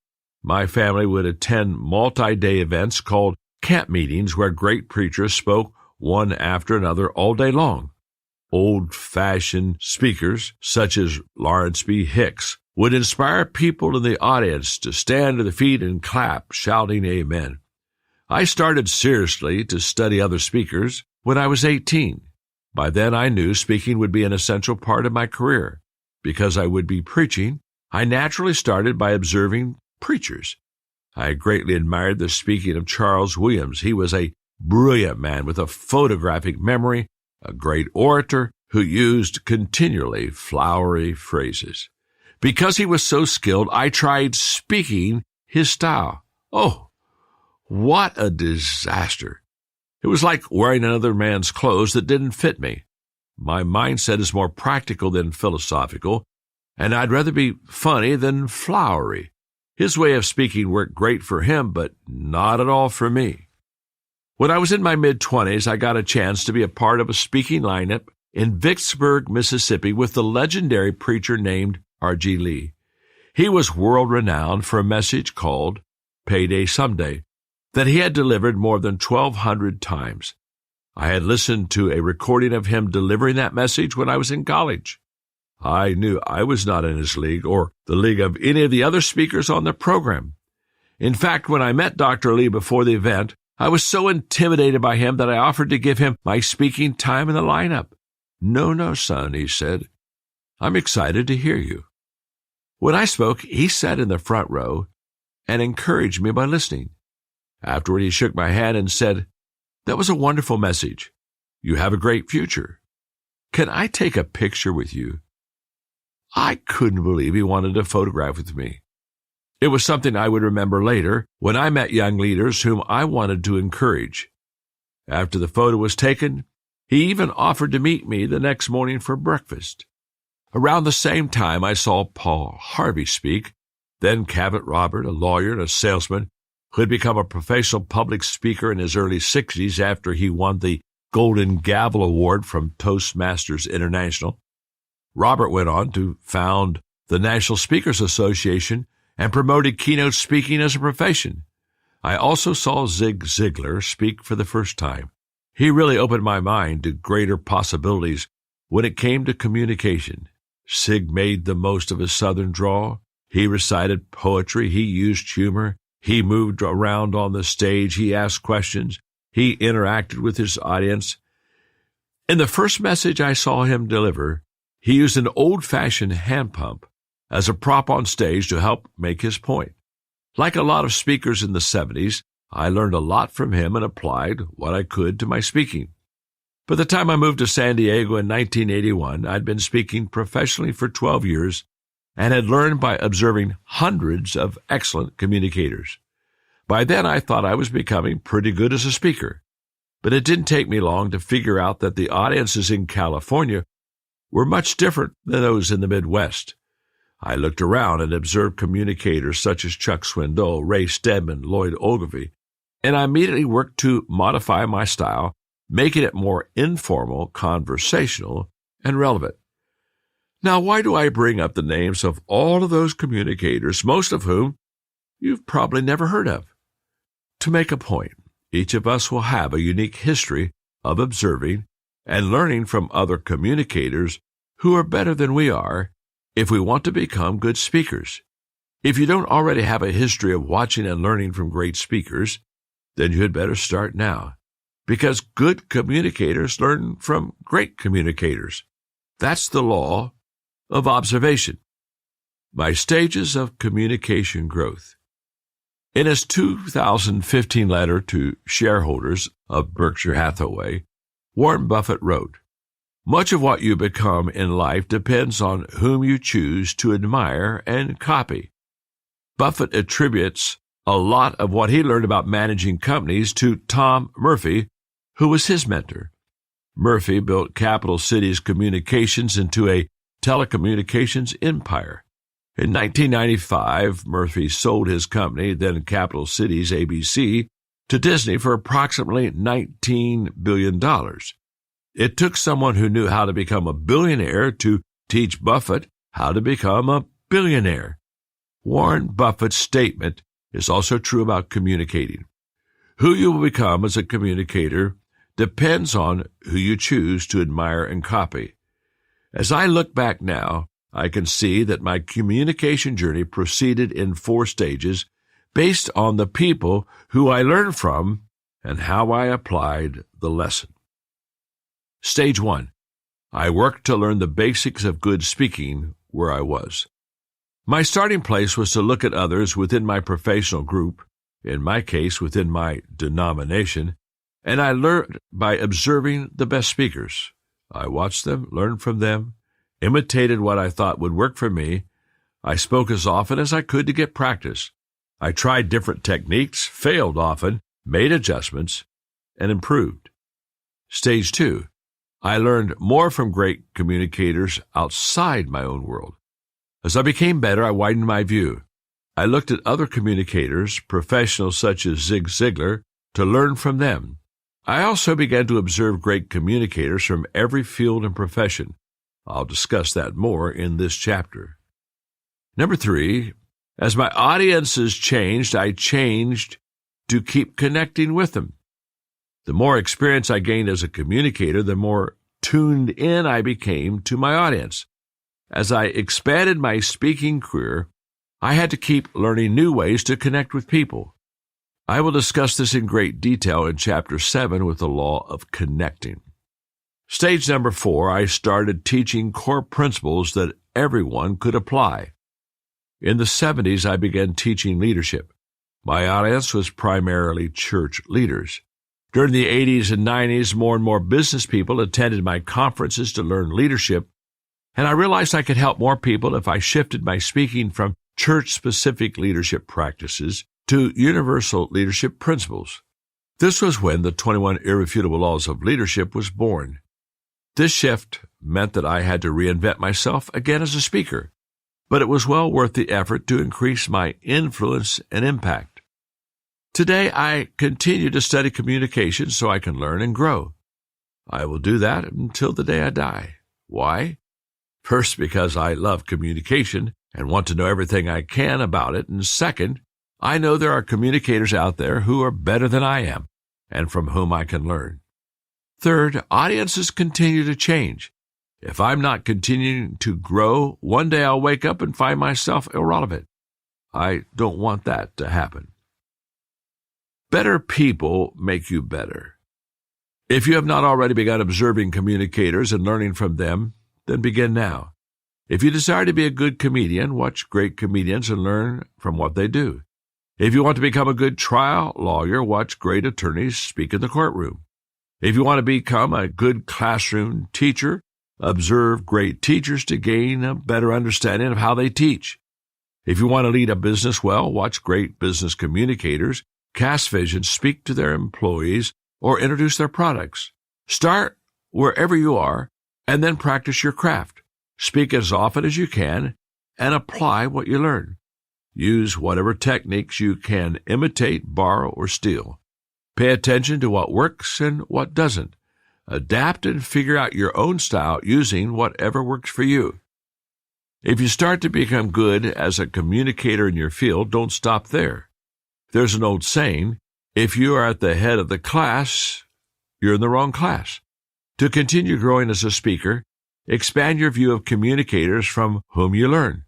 my family would attend multi-day events called camp meetings where great preachers spoke one after another all day long. Old-fashioned speakers, such as Lawrence B. Hicks, would inspire people in the audience to stand to their feet and clap, shouting amen. I started seriously to study other speakers when I was 18. By then I knew speaking would be an essential part of my career. Because I would be preaching, I naturally started by observing preachers. I greatly admired the speaking of Charles Williams. He was a brilliant man with a photographic memory, a great orator who used continually flowery phrases. Because he was so skilled, I tried speaking his style. Oh, what a disaster! It was like wearing another man's clothes that didn't fit me. My mindset is more practical than philosophical, and I'd rather be funny than flowery. His way of speaking worked great for him, but not at all for me. When I was in my mid-20s, I got a chance to be a part of a speaking lineup in Vicksburg, Mississippi, with the legendary preacher named R.G. Lee. He was world-renowned for a message called Payday Someday that he had delivered more than 1,200 times. I had listened to a recording of him delivering that message when I was in college. I knew I was not in his league or the league of any of the other speakers on the program. In fact, when I met Dr. Lee before the event, I was so intimidated by him that I offered to give him my speaking time in the lineup. No, son, he said. I'm excited to hear you. When I spoke, he sat in the front row and encouraged me by listening. Afterward, he shook my hand and said, "That was a wonderful message. You have a great future. Can I take a picture with you?" I couldn't believe he wanted a photograph with me. It was something I would remember later when I met young leaders whom I wanted to encourage. After the photo was taken, he even offered to meet me the next morning for breakfast. Around the same time, I saw Paul Harvey speak, then Cabot Robert, a lawyer and a salesman, who had become a professional public speaker in his early 60s after he won the Golden Gavel Award from Toastmasters International. Robert went on to found the National Speakers Association and promoted keynote speaking as a profession. I also saw Zig Ziglar speak for the first time. He really opened my mind to greater possibilities when it came to communication. Zig made the most of his southern drawl. He recited poetry. He used humor. He moved around on the stage. He asked questions. He interacted with his audience. In the first message I saw him deliver, he used an old-fashioned hand pump as a prop on stage to help make his point. Like a lot of speakers in the 70s, I learned a lot from him and applied what I could to my speaking. By the time I moved to San Diego in 1981, I'd been speaking professionally for 12 years and had learned by observing hundreds of excellent communicators. By then, I thought I was becoming pretty good as a speaker, but it didn't take me long to figure out that the audiences in California were much different than those in the Midwest. I looked around and observed communicators such as Chuck Swindoll, Ray Stedman, Lloyd Ogilvy, and I immediately worked to modify my style, making it more informal, conversational, and relevant. Now, why do I bring up the names of all of those communicators, most of whom you've probably never heard of? To make a point, each of us will have a unique history of observing and learning from other communicators who are better than we are if we want to become good speakers. If you don't already have a history of watching and learning from great speakers, then you had better start now, because good communicators learn from great communicators. That's the law of observation. My stages of communication growth. In his 2015 letter to shareholders of Berkshire Hathaway, Warren Buffett wrote, "Much of what you become in life depends on whom you choose to admire and copy." Buffett attributes a lot of what he learned about managing companies to Tom Murphy, Who was his mentor? Murphy built Capital Cities Communications into a telecommunications empire. In 1995, Murphy sold his company, then Capital Cities ABC, to Disney for approximately $19 billion. It took someone who knew how to become a billionaire to teach Buffett how to become a billionaire. Warren Buffett's statement is also true about communicating. Who you will become as a communicator depends on who you choose to admire and copy. As I look back now, I can see that my communication journey proceeded in 4 stages based on the people who I learned from and how I applied the lesson. Stage 1. I worked to learn the basics of good speaking where I was. My starting place was to look at others within my professional group, in my case within my denomination, and I learned by observing the best speakers. I watched them, learned from them, imitated what I thought would work for me. I spoke as often as I could to get practice. I tried different techniques, failed often, made adjustments, and improved. Stage 2. I learned more from great communicators outside my own world. As I became better, I widened my view. I looked at other communicators, professionals such as Zig Ziglar, to learn from them. I also began to observe great communicators from every field and profession. I'll discuss that more in this chapter. Number 3, as my audiences changed, I changed to keep connecting with them. The more experience I gained as a communicator, the more tuned in I became to my audience. As I expanded my speaking career, I had to keep learning new ways to connect with people. I will discuss this in great detail in Chapter 7 with the law of connecting. Stage number 4, I started teaching core principles that everyone could apply. In the 70s, I began teaching leadership. My audience was primarily church leaders. During the 80s and 90s, more and more business people attended my conferences to learn leadership, and I realized I could help more people if I shifted my speaking from church-specific leadership practices to universal leadership principles. This was when the 21 Irrefutable Laws of Leadership was born. This shift meant that I had to reinvent myself again as a speaker, but it was well worth the effort to increase my influence and impact. Today, I continue to study communication so I can learn and grow. I will do that until the day I die. Why? First, because I love communication and want to know everything I can about it, and second, I know there are communicators out there who are better than I am and from whom I can learn. Third, audiences continue to change. If I'm not continuing to grow, one day I'll wake up and find myself irrelevant. I don't want that to happen. Better people make you better. If you have not already begun observing communicators and learning from them, then begin now. If you desire to be a good comedian, watch great comedians and learn from what they do. If you want to become a good trial lawyer, watch great attorneys speak in the courtroom. If you want to become a good classroom teacher, observe great teachers to gain a better understanding of how they teach. If you want to lead a business well, watch great business communicators cast vision, speak to their employees, or introduce their products. Start wherever you are, and then practice your craft. Speak as often as you can, and apply what you learn. Use whatever techniques you can imitate, borrow, or steal. Pay attention to what works and what doesn't. Adapt and figure out your own style using whatever works for you. If you start to become good as a communicator in your field, don't stop there. There's an old saying, if you are at the head of the class, you're in the wrong class. To continue growing as a speaker, expand your view of communicators from whom you learn.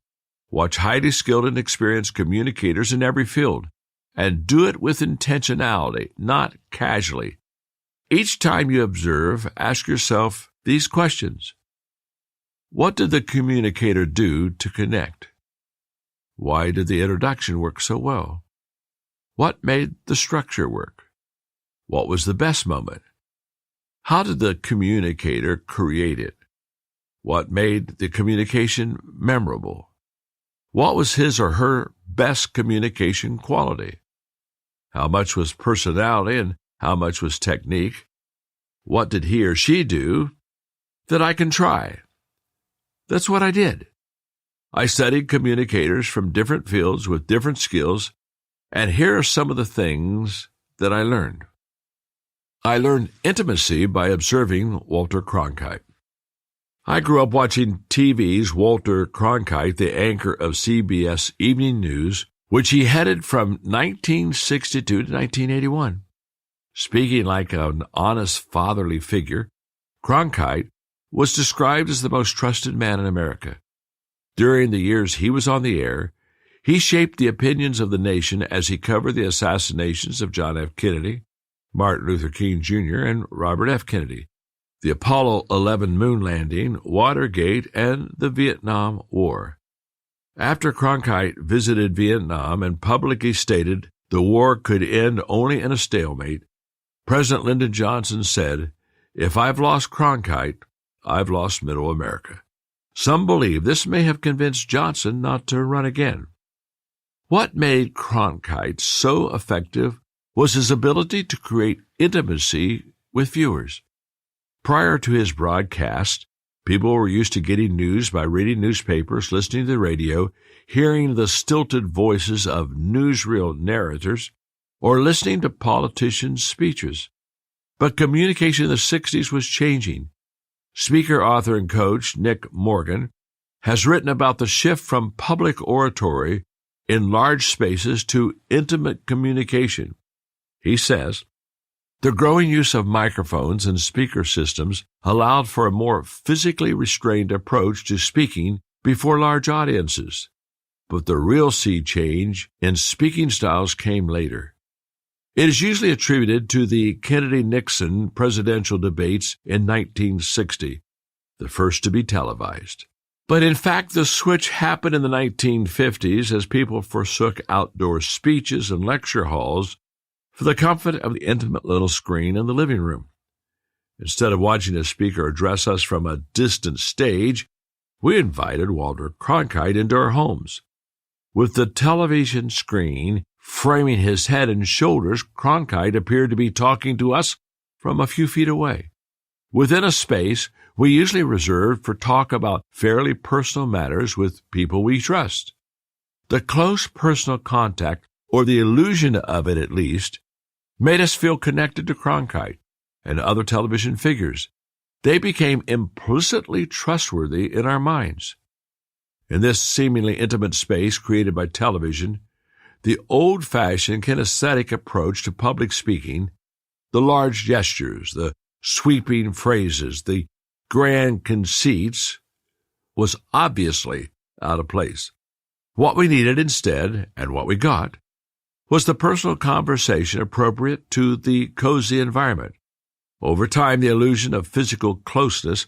Watch highly skilled and experienced communicators in every field, and do it with intentionality, not casually. Each time you observe, ask yourself these questions. What did the communicator do to connect? Why did the introduction work so well? What made the structure work? What was the best moment? How did the communicator create it? What made the communication memorable? What was his or her best communication quality? How much was personality and how much was technique? what did he or she do that I can try? That's what I did. I studied communicators from different fields with different skills, and here are some of the things that I learned. I learned intimacy by observing Walter Cronkite. I grew up watching TV's Walter Cronkite, the anchor of CBS Evening News, which he headed from 1962 to 1981. Speaking like an honest fatherly figure, Cronkite was described as the most trusted man in America. During the years he was on the air, he shaped the opinions of the nation as he covered the assassinations of John F. Kennedy, Martin Luther King Jr., and Robert F. Kennedy, the Apollo 11 moon landing, Watergate, and the Vietnam War. After Cronkite visited Vietnam and publicly stated the war could end only in a stalemate, President Lyndon Johnson said, "If I've lost Cronkite, I've lost Middle America." Some believe this may have convinced Johnson not to run again. What made Cronkite so effective was his ability to create intimacy with viewers. Prior to his broadcast, people were used to getting news by reading newspapers, listening to the radio, hearing the stilted voices of newsreel narrators, or listening to politicians' speeches. But communication in the 60s was changing. Speaker, author, and coach Nick Morgan has written about the shift from public oratory in large spaces to intimate communication. He says, "The growing use of microphones and speaker systems allowed for a more physically restrained approach to speaking before large audiences. But the real sea change in speaking styles came later. It is usually attributed to the Kennedy-Nixon presidential debates in 1960, the first to be televised. But in fact, the switch happened in the 1950s as people forsook outdoor speeches and lecture halls for the comfort of the intimate little screen in the living room. Instead of watching a speaker address us from a distant stage, we invited Walter Cronkite into our homes. With the television screen framing his head and shoulders, Cronkite appeared to be talking to us from a few feet away. Within a space we usually reserved for talk about fairly personal matters with people we trust. The close personal contact, or the illusion of it at least, made us feel connected to Cronkite and other television figures. They became implicitly trustworthy in our minds. In this seemingly intimate space created by television, the old-fashioned kinesthetic approach to public speaking, the large gestures, the sweeping phrases, the grand conceits, was obviously out of place. What we needed instead, and what we got, was the personal conversation appropriate to the cozy environment. Over time, the illusion of physical closeness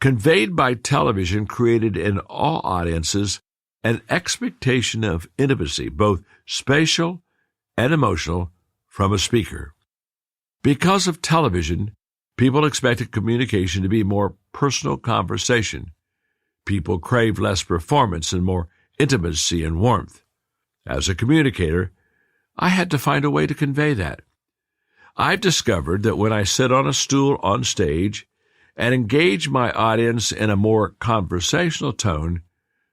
conveyed by television created in all audiences an expectation of intimacy, both spatial and emotional, from a speaker. Because of television, people expected communication to be more personal conversation. People craved less performance and more intimacy and warmth. As a communicator, I had to find a way to convey that. I've discovered that when I sit on a stool on stage and engage my audience in a more conversational tone,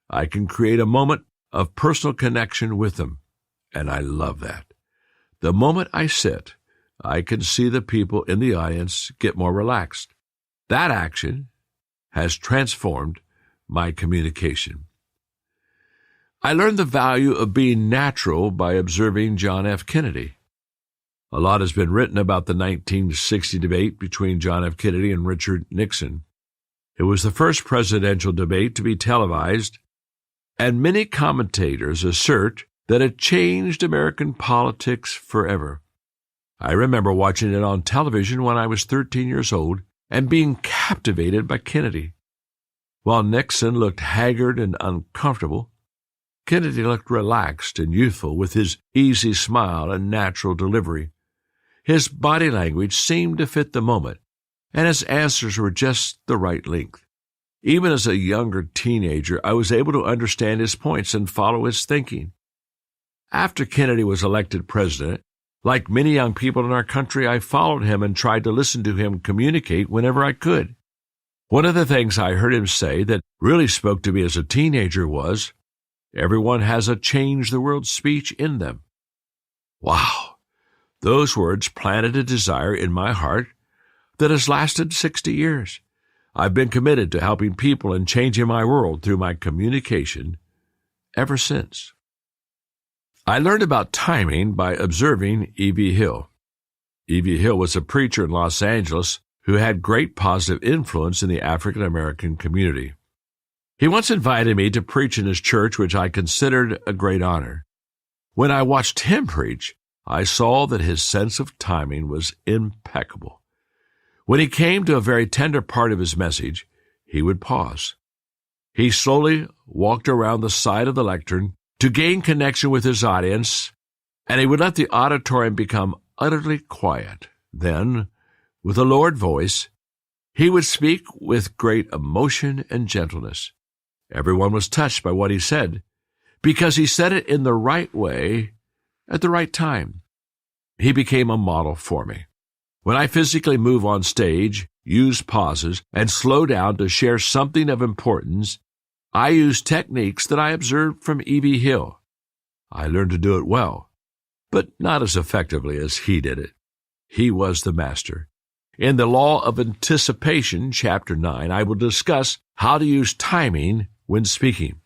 I can create a moment of personal connection with them, and I love that. The moment I sit, I can see the people in the audience get more relaxed. That action has transformed my communication. I learned the value of being natural by observing John F. Kennedy. A lot has been written about the 1960 debate between John F. Kennedy and Richard Nixon. It was the first presidential debate to be televised, and many commentators assert that it changed American politics forever. I remember watching it on television when I was 13 years old and being captivated by Kennedy. While Nixon looked haggard and uncomfortable, Kennedy looked relaxed and youthful with his easy smile and natural delivery. His body language seemed to fit the moment, and his answers were just the right length. Even as a younger teenager, I was able to understand his points and follow his thinking. After Kennedy was elected president, Like many young people in our country, I followed him and tried to listen to him communicate whenever I could. One of the things I heard him say that really spoke to me as a teenager was, "Everyone has a change the world speech in them." Wow! Those words planted a desire in my heart that has lasted 60 years. I've been committed to helping people and changing my world through my communication ever since. I learned about timing by observing E.V. Hill. E.V. Hill was a preacher in Los Angeles who had great positive influence in the African American community. He once invited me to preach in his church, which I considered a great honor. When I watched him preach, I saw that his sense of timing was impeccable. When he came to a very tender part of his message, he would pause. He slowly walked around the side of the lectern to gain connection with his audience, and he would let the auditorium become utterly quiet. Then, with a lowered voice, he would speak with great emotion and gentleness. Everyone was touched by what he said, because he said it in the right way at the right time. He became a model for me. When I physically move on stage, use pauses, and slow down to share something of importance, I use techniques that I observed from E.V. Hill. I learned to do it well, but not as effectively as he did it. He was the master. In the Law of Anticipation, Chapter 9, I will discuss how to use timing when speaking.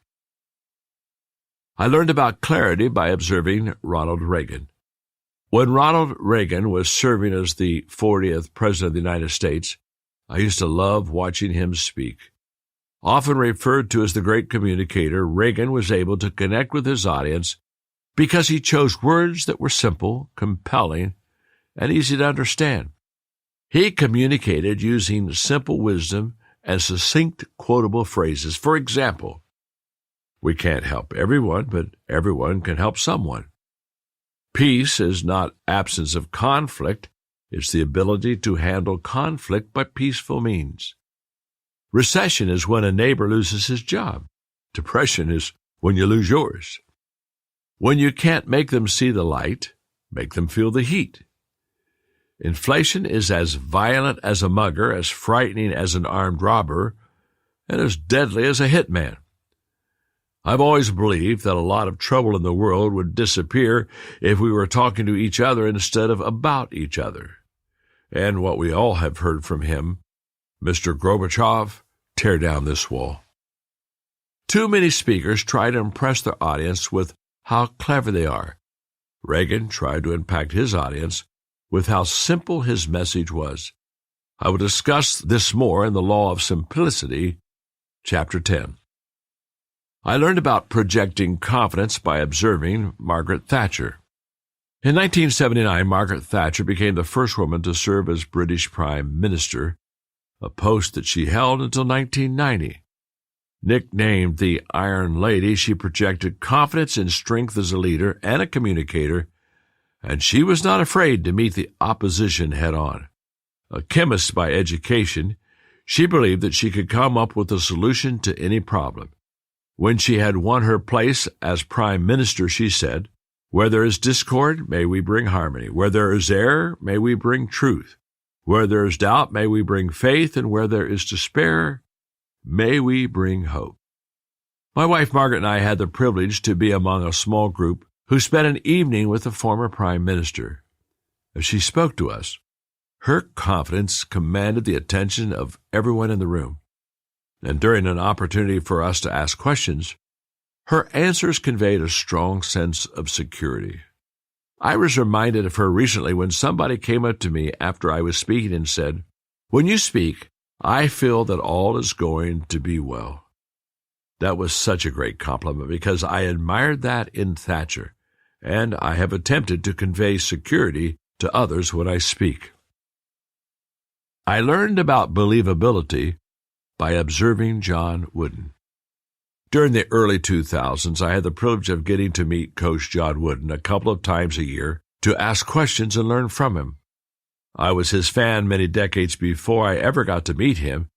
I learned about clarity by observing Ronald Reagan. When Ronald Reagan was serving as the 40th President of the United States, I used to love watching him speak. Often referred to as the great communicator, Reagan was able to connect with his audience because he chose words that were simple, compelling, and easy to understand. He communicated using simple wisdom and succinct, quotable phrases. For example, "We can't help everyone, but everyone can help someone." Peace is not absence of conflict, it's the ability to handle conflict by peaceful means. Recession is when a neighbor loses his job. Depression is when you lose yours. When you can't make them see the light, make them feel the heat. Inflation is as violent as a mugger, as frightening as an armed robber, and as deadly as a hitman. I've always believed that a lot of trouble in the world would disappear if we were talking to each other instead of about each other. And what we all have heard from him, "Mr. Gorbachev, tear down this wall." Too many speakers try to impress their audience with how clever they are. Reagan tried to impact his audience with how simple his message was. I will discuss this more in the Law of Simplicity, Chapter 10. I learned about projecting confidence by observing Margaret Thatcher. In 1979, Margaret Thatcher became the first woman to serve as British Prime Minister, a post that she held until 1990. Nicknamed the Iron Lady, she projected confidence and strength as a leader and a communicator, and she was not afraid to meet the opposition head-on. A chemist by education, she believed that she could come up with a solution to any problem. When she had won her place as Prime Minister, she said, "Where there is discord, may we bring harmony. Where there is error, may we bring truth. Where there is doubt, may we bring faith. And where there is despair, may we bring hope." My wife Margaret and I had the privilege to be among a small group who spent an evening with the former Prime Minister. As she spoke to us, her confidence commanded the attention of everyone in the room. And during an opportunity for us to ask questions, her answers conveyed a strong sense of security. I was reminded of her recently when somebody came up to me after I was speaking and said, "When you speak, I feel that all is going to be well." That was such a great compliment because I admired that in Thatcher, and I have attempted to convey security to others when I speak. I learned about believability by observing John Wooden. During the early 2000s, I had the privilege of getting to meet Coach John Wooden a couple of times a year to ask questions and learn from him. I was his fan many decades before I ever got to meet him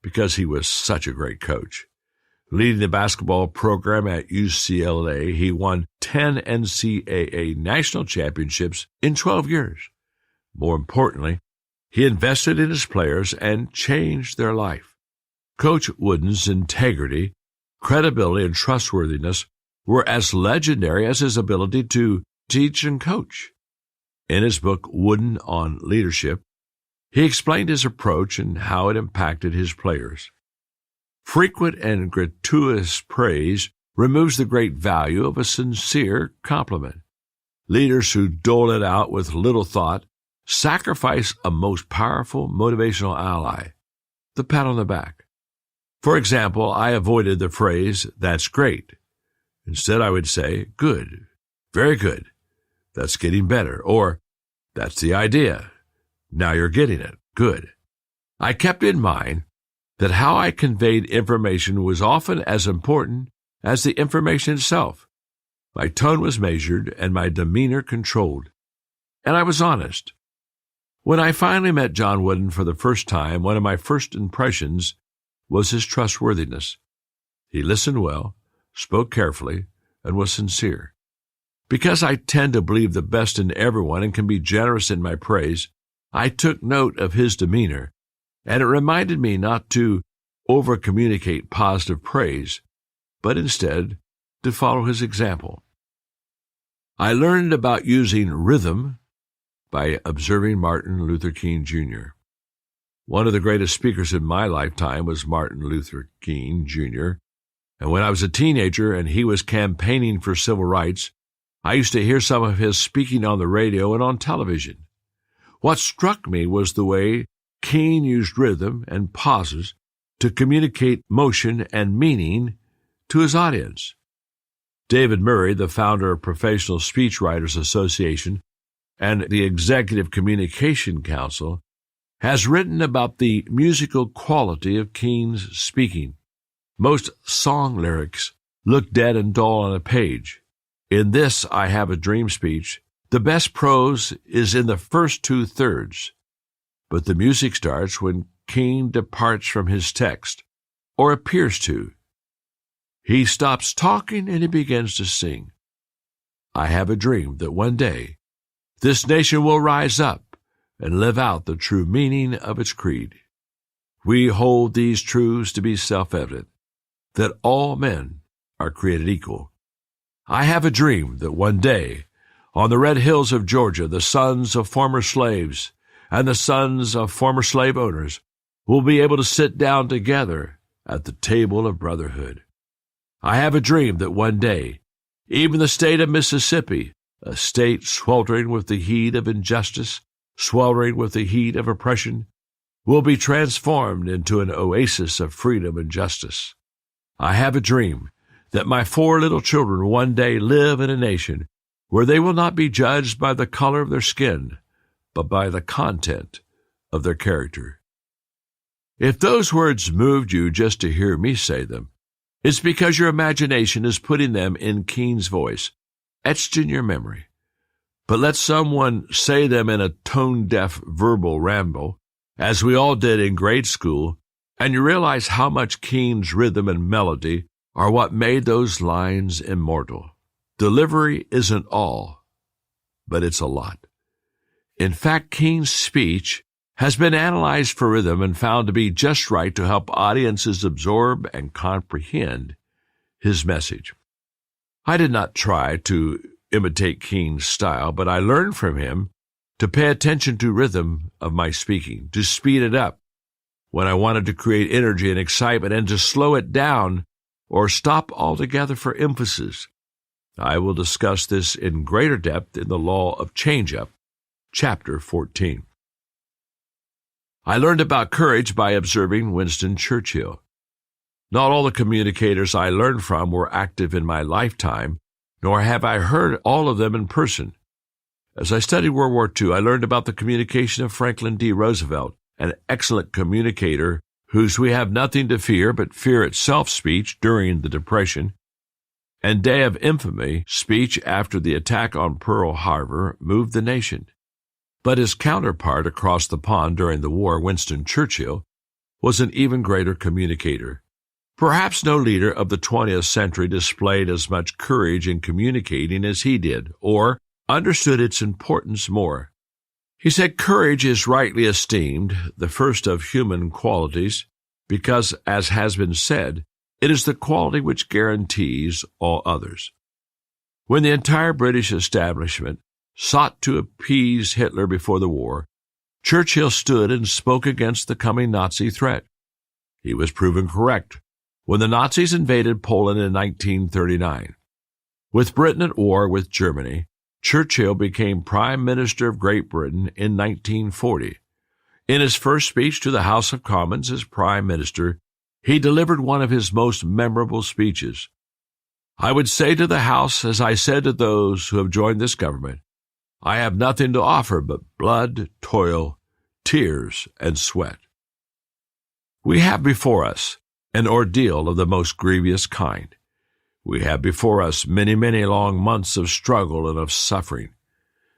because he was such a great coach. Leading the basketball program at UCLA, he won 10 NCAA national championships in 12 years. More importantly, he invested in his players and changed their life. Coach Wooden's integrity, credibility, and trustworthiness were as legendary as his ability to teach and coach. In his book, Wooden on Leadership, he explained his approach and how it impacted his players. Frequent and gratuitous praise removes the great value of a sincere compliment. Leaders who dole it out with little thought sacrifice a most powerful motivational ally, the pat on the back. For example, I avoided the phrase, "That's great." Instead, I would say, "Good, very good, that's getting better," or "That's the idea, now you're getting it, good." I kept in mind that how I conveyed information was often as important as the information itself. My tone was measured and my demeanor controlled, and I was honest. When I finally met John Wooden for the first time, one of my first impressions was his trustworthiness. He listened well, spoke carefully, and was sincere. Because I tend to believe the best in everyone and can be generous in my praise, I took note of his demeanor, and it reminded me not to over-communicate positive praise, but instead to follow his example. I learned about using rhythm by observing Martin Luther King Jr. One of the greatest speakers in my lifetime was Martin Luther King Jr., and when I was a teenager and he was campaigning for civil rights, I used to hear some of his speaking on the radio and on television. What struck me was the way King used rhythm and pauses to communicate motion and meaning to his audience. David Murray, the founder of Professional Speechwriters Association and the Executive Communication Council, has written about the musical quality of King's speaking. Most song lyrics look dead and dull on a page. In this I Have a Dream speech, the best prose is in the first 2/3, but the music starts when King departs from his text, or appears to. He stops talking and he begins to sing. I have a dream that one day this nation will rise up and live out the true meaning of its creed. We hold these truths to be self-evident, that all men are created equal. I have a dream that one day, on the red hills of Georgia, the sons of former slaves and the sons of former slave owners will be able to sit down together at the table of brotherhood. I have a dream that one day, even the state of Mississippi, a state sweltering with the heat of injustice, sweltering with the heat of oppression, will be transformed into an oasis of freedom and justice. I have a dream that my 4 little children one day live in a nation where they will not be judged by the color of their skin, but by the content of their character. If those words moved you just to hear me say them, it's because your imagination is putting them in King's voice, etched in your memory. But let someone say them in a tone-deaf verbal ramble, as we all did in grade school, and you realize how much King's rhythm and melody are what made those lines immortal. Delivery isn't all, but it's a lot. In fact, King's speech has been analyzed for rhythm and found to be just right to help audiences absorb and comprehend his message. I did not try to imitate King's style, but I learned from him to pay attention to rhythm of my speaking, to speed it up when I wanted to create energy and excitement, and to slow it down or stop altogether for emphasis. I will discuss this in greater depth in the Law of Change-Up, Chapter 14. I learned about courage by observing Winston Churchill. Not all the communicators I learned from were active in my lifetime, nor have I heard all of them in person. As I studied World War II, I learned about the communication of Franklin D. Roosevelt, an excellent communicator whose "we have nothing to fear but fear itself" speech during the Depression, and Day of Infamy speech after the attack on Pearl Harbor moved the nation. But his counterpart across the pond during the war, Winston Churchill, was an even greater communicator. Perhaps no leader of the 20th century displayed as much courage in communicating as he did, or understood its importance more. He said courage is rightly esteemed the first of human qualities because, as has been said, it is the quality which guarantees all others. When the entire British establishment sought to appease Hitler before the war, Churchill stood and spoke against the coming Nazi threat. He was proven correct when the Nazis invaded Poland in 1939. With Britain at war with Germany, Churchill became Prime Minister of Great Britain in 1940. In his first speech to the House of Commons as Prime Minister, he delivered one of his most memorable speeches. "I would say to the House, as I said to those who have joined this government, I have nothing to offer but blood, toil, tears, and sweat." We have before us an ordeal of the most grievous kind. We have before us many, many long months of struggle and of suffering.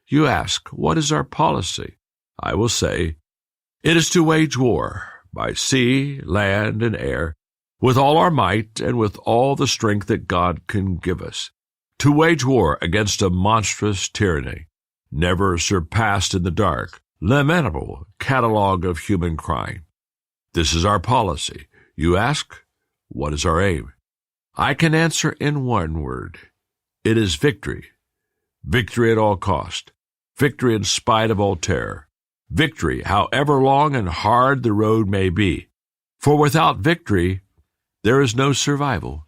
You ask, what is our policy? I will say, it is to wage war by sea, land, and air, with all our might and with all the strength that God can give us, to wage war against a monstrous tyranny, never surpassed in the dark, lamentable catalogue of human crime. This is our policy. You ask, what is our aim? I can answer in one word. It is victory. Victory at all cost. Victory in spite of all terror. Victory, however long and hard the road may be. For without victory, there is no survival.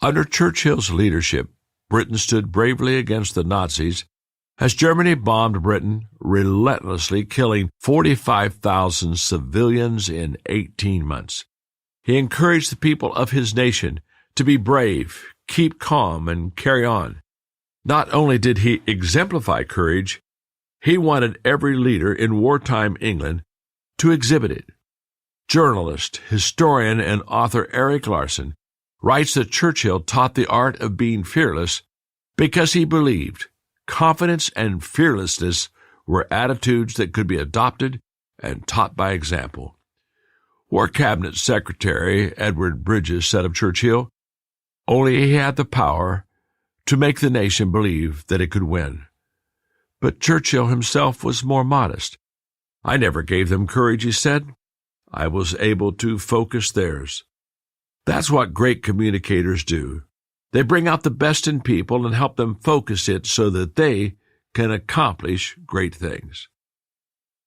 Under Churchill's leadership, Britain stood bravely against the Nazis as Germany bombed Britain, relentlessly killing 45,000 civilians in 18 months. He encouraged the people of his nation to be brave, keep calm, and carry on. Not only did he exemplify courage, he wanted every leader in wartime England to exhibit it. Journalist, historian, and author Erik Larson writes that Churchill taught the art of being fearless because he believed confidence and fearlessness were attitudes that could be adopted and taught by example. War Cabinet Secretary Edward Bridges said of Churchill, only he had the power to make the nation believe that it could win. But Churchill himself was more modest. I never gave them courage, he said. I was able to focus theirs. That's what great communicators do. They bring out the best in people and help them focus it so that they can accomplish great things.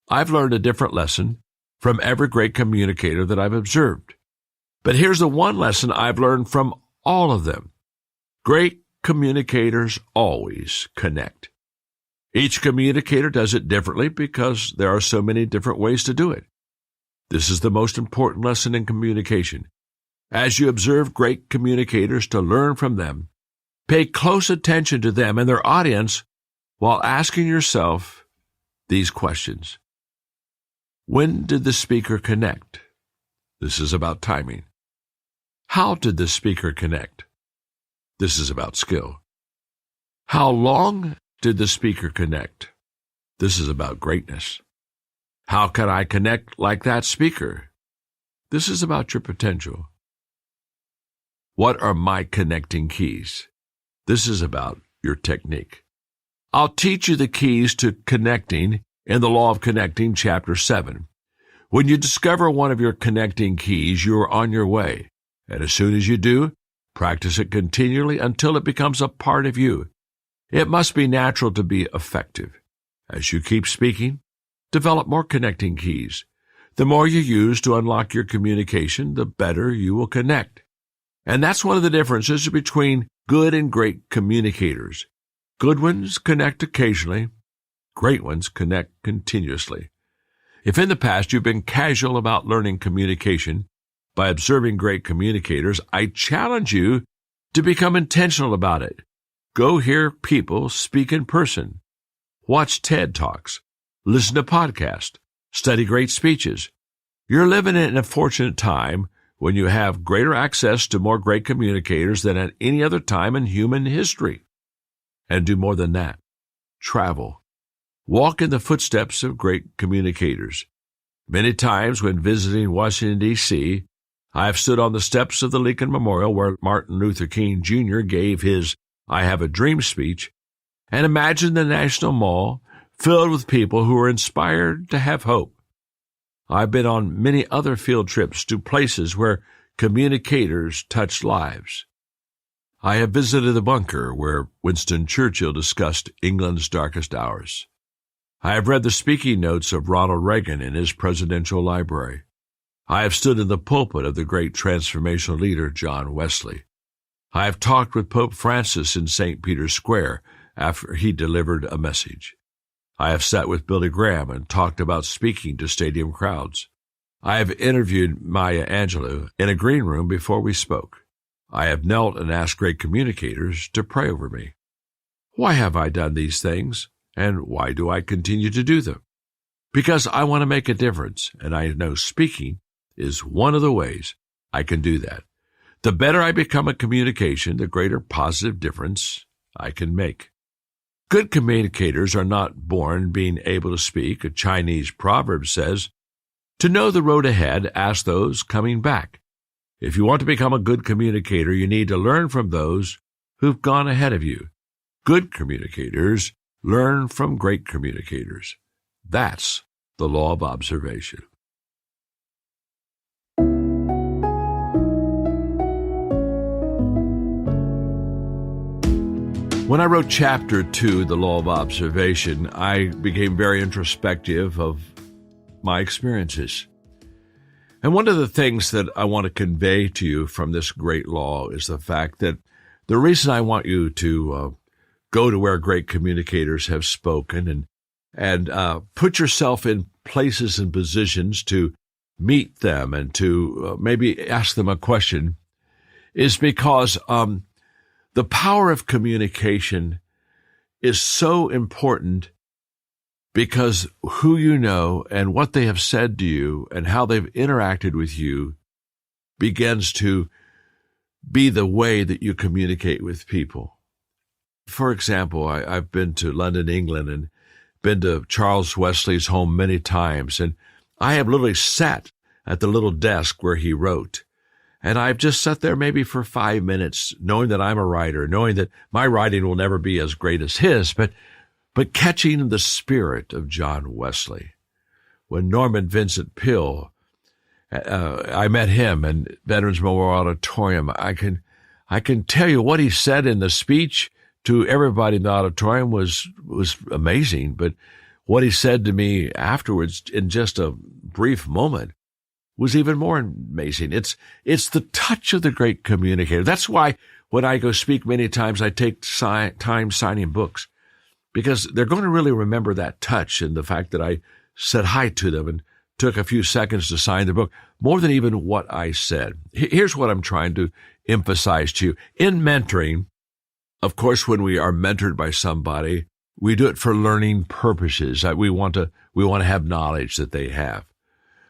I've learned a different lesson from every great communicator that I've observed. But here's the one lesson I've learned from all of them. Great communicators always connect. Each communicator does it differently because there are so many different ways to do it. This is the most important lesson in communication. As you observe great communicators to learn from them, pay close attention to them and their audience while asking yourself these questions. When did the speaker connect? This is about timing. How did the speaker connect? This is about skill. How long did the speaker connect? This is about greatness. How can I connect like that speaker? This is about your potential. What are my connecting keys? This is about your technique. I'll teach you the keys to connecting in the Law of Connecting, Chapter 7. When you discover one of your connecting keys, you are on your way. And as soon as you do, practice it continually until it becomes a part of you. It must be natural to be effective. As you keep speaking, develop more connecting keys. The more you use to unlock your communication, the better you will connect. And that's one of the differences between good and great communicators. Good ones connect occasionally. Great ones connect continuously. If in the past you've been casual about learning communication by observing great communicators, I challenge you to become intentional about it. Go hear people speak in person. Watch TED Talks. Listen to podcasts. Study great speeches. You're living in a fortunate time when you have greater access to more great communicators than at any other time in human history. And do more than that. Travel. Walk in the footsteps of great communicators. Many times when visiting Washington, D.C., I have stood on the steps of the Lincoln Memorial where Martin Luther King Jr. gave his I Have a Dream speech and imagined the National Mall filled with people who were inspired to have hope. I've been on many other field trips to places where communicators touch lives. I have visited the bunker where Winston Churchill discussed England's darkest hours. I have read the speaking notes of Ronald Reagan in his presidential library. I have stood in the pulpit of the great transformational leader John Wesley. I have talked with Pope Francis in St. Peter's Square after he delivered a message. I have sat with Billy Graham and talked about speaking to stadium crowds. I have interviewed Maya Angelou in a green room before we spoke. I have knelt and asked great communicators to pray over me. Why have I done these things, and why do I continue to do them? Because I want to make a difference, and I know speaking is one of the ways I can do that. The better I become at communication, the greater positive difference I can make. Good communicators are not born being able to speak. A Chinese proverb says, "To know the road ahead, ask those coming back." If you want to become a good communicator, you need to learn from those who've gone ahead of you. Good communicators learn from great communicators. That's the law of observation. When I wrote Chapter 2, The Law of Observation, I became very introspective of my experiences. And one of the things that I want to convey to you from this great law is the fact that the reason I want you to go to where great communicators have spoken and put yourself in places and positions to meet them and to maybe ask them a question is because the power of communication is so important, because who you know and what they have said to you and how they've interacted with you begins to be the way that you communicate with people. For example, I've been to London, England, and been to Charles Wesley's home many times, and I have literally sat at the little desk where he wrote. And I've just sat there maybe for 5 minutes, knowing that I'm a writer, knowing that my writing will never be as great as his, but catching the spirit of John Wesley. When Norman Vincent Peale, I met him in Veterans Memorial Auditorium, I can tell you what he said in the speech to everybody in the auditorium was amazing, but what he said to me afterwards in just a brief moment was even more amazing. It's the touch of the great communicator. That's why when I go speak many times, I take time signing books, because they're going to really remember that touch and the fact that I said hi to them and took a few seconds to sign the book, more than even what I said. Here's what I'm trying to emphasize to you. In mentoring, of course, when we are mentored by somebody, we do it for learning purposes. We want to have knowledge that they have.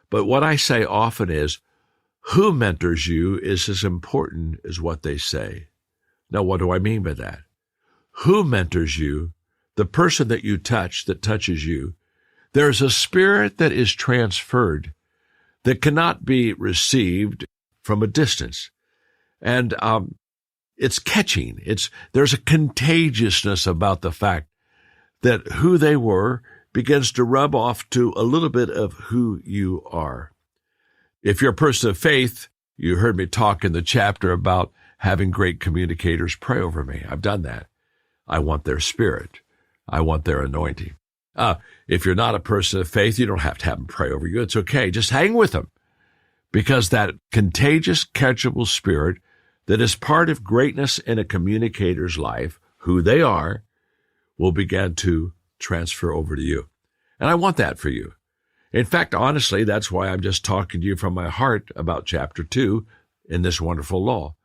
But what I say often is, who mentors you is as important as what they say. Now, what do I mean by that? Who mentors you, the person that you touch, that touches you, there's a spirit that is transferred that cannot be received from a distance. And it's catching. There's a contagiousness about the fact that who they were begins to rub off to a little bit of who you are. If you're a person of faith, you heard me talk in the chapter about having great communicators pray over me. I've done that. I want their spirit. I want their anointing. If you're not a person of faith, you don't have to have them pray over you. It's okay. Just hang with them, because that contagious, catchable spirit that is part of greatness in a communicator's life, who they are, will begin to transfer over to you. And I want that for you. In fact, honestly, that's why I'm just talking to you from my heart about Chapter 2 in this wonderful law.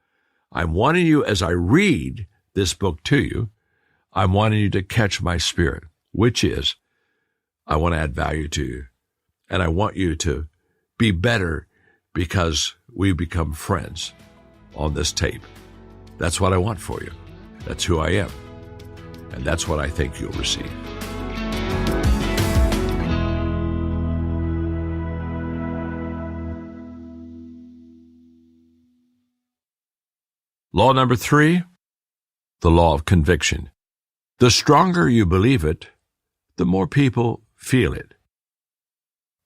I'm wanting you, as I read this book to you, I'm wanting you to catch my spirit, which is, I want to add value to you. And I want you to be better because we become friends on this tape. That's what I want for you. That's who I am. And that's what I think you'll receive. Law number 3, the law of conviction. The stronger you believe it, the more people feel it.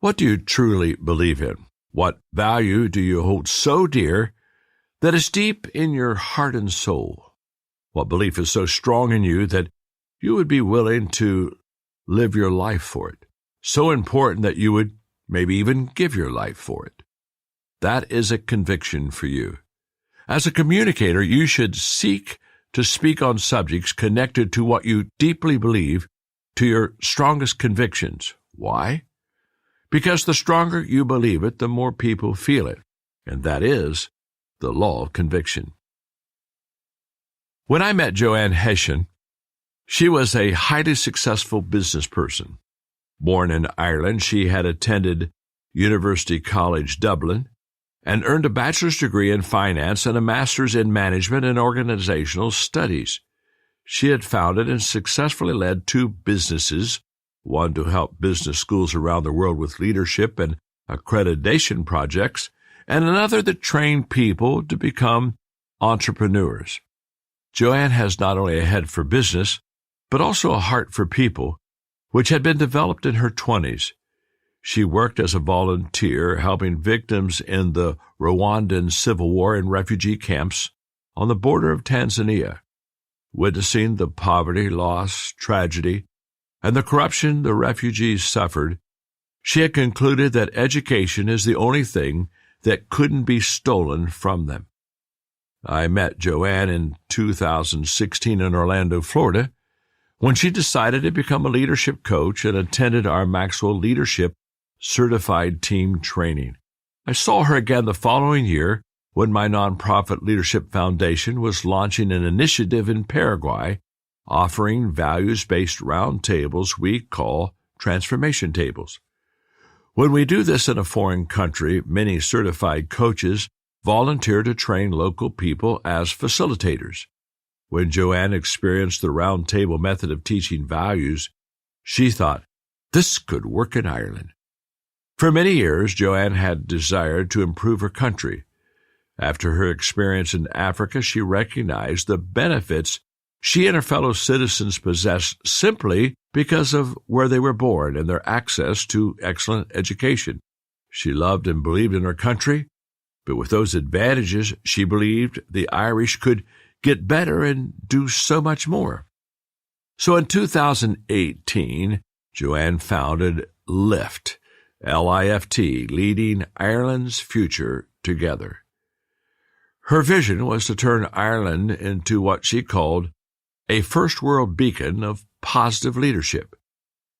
What do you truly believe in? What value do you hold so dear that is deep in your heart and soul? What belief is so strong in you that you would be willing to live your life for it? So important that you would maybe even give your life for it. That is a conviction for you. As a communicator, you should seek to speak on subjects connected to what you deeply believe, to your strongest convictions. Why? Because the stronger you believe it, the more people feel it. And that is the law of conviction. When I met Joanne Hession, she was a highly successful business person. Born in Ireland, she had attended University College Dublin and earned a bachelor's degree in finance and a master's in management and organizational studies. She had founded and successfully led 2 businesses, one to help business schools around the world with leadership and accreditation projects, and another that trained people to become entrepreneurs. Joanne has not only a head for business, but also a heart for people, which had been developed in her 20s. She worked as a volunteer, helping victims in the Rwandan civil war in refugee camps on the border of Tanzania, witnessing the poverty, loss, tragedy, and the corruption the refugees suffered. She had concluded that education is the only thing that couldn't be stolen from them. I met Joanne in 2016 in Orlando, Florida, when she decided to become a leadership coach and attended our Maxwell Leadership Certified Team Training. I saw her again the following year when my nonprofit Leadership Foundation was launching an initiative in Paraguay offering values-based roundtables we call transformation tables. When we do this in a foreign country, many certified coaches volunteer to train local people as facilitators. When Joanne experienced the roundtable method of teaching values, she thought, this could work in Ireland. For many years, Joanne had desired to improve her country. After her experience in Africa, she recognized the benefits she and her fellow citizens possessed simply because of where they were born and their access to excellent education. She loved and believed in her country, but with those advantages, she believed the Irish could get better and do so much more. So in 2018, Joanne founded LIFT, L-I-F-T, Leading Ireland's Future Together. Her vision was to turn Ireland into what she called a first-world beacon of positive leadership.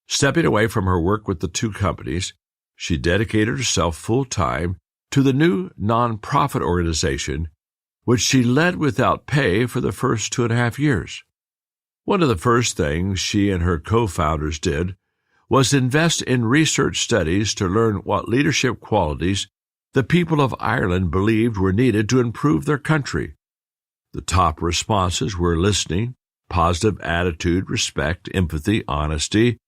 Stepping away from her work with the 2 companies, she dedicated herself full-time to the new nonprofit organization, which she led without pay for the first 2.5 years. One of the first things she and her co-founders did was invest in research studies to learn what leadership qualities the people of Ireland believed were needed to improve their country. The top responses were listening, positive attitude, respect, empathy, honesty,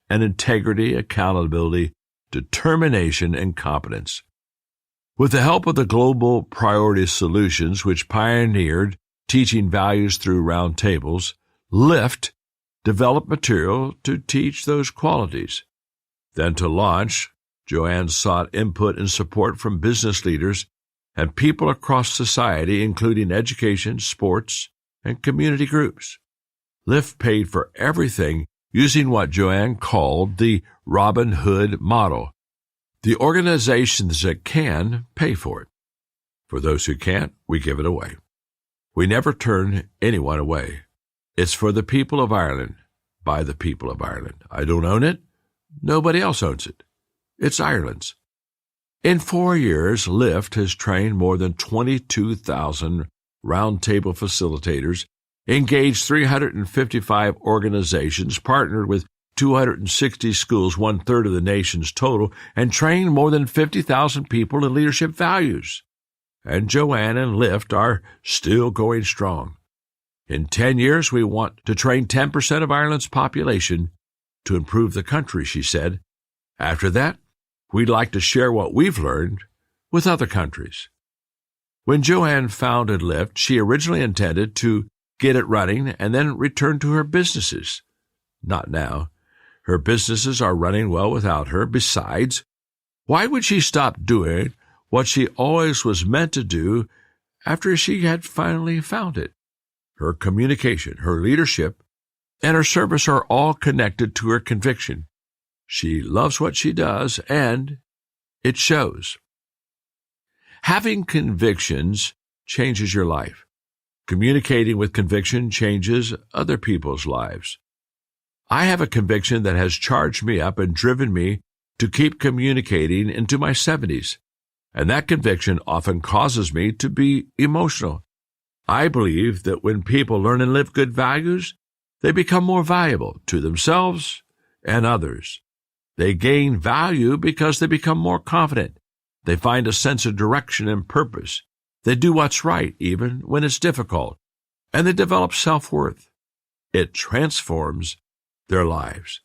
and integrity, accountability, determination, and competence. With the help of the Global Priority Solutions, which pioneered teaching values through roundtables, LIFT developed material to teach those qualities. Then to launch, Joanne sought input and support from business leaders and people across society, including education, sports, and community groups. LIFT paid for everything using what Joanne called the Robin Hood model. The organizations that can pay for it. For those who can't, we give it away. We never turn anyone away. It's for the people of Ireland, by the people of Ireland. I don't own it. Nobody else owns it. It's Ireland's. In 4 years, LIFT has trained more than 22,000 roundtable facilitators, engaged 355 organizations, partnered with 260 schools, 1/3 of the nation's total, and trained more than 50,000 people in leadership values. And Joanne and LIFT are still going strong. In 10 years, we want to train 10% of Ireland's population to improve the country, she said. After that, we'd like to share what we've learned with other countries. When Joanne founded Lyft, she originally intended to get it running and then return to her businesses. Not now. Her businesses are running well without her. Besides, why would she stop doing what she always was meant to do after she had finally found it? Her communication, her leadership, and her service are all connected to her conviction. She loves what she does, and it shows. Having convictions changes your life. Communicating with conviction changes other people's lives. I have a conviction that has charged me up and driven me to keep communicating into my 70s, and that conviction often causes me to be emotional. I believe that when people learn and live good values, they become more valuable to themselves and others. They gain value because they become more confident. They find a sense of direction and purpose. They do what's right even when it's difficult, and they develop self-worth. It transforms their lives.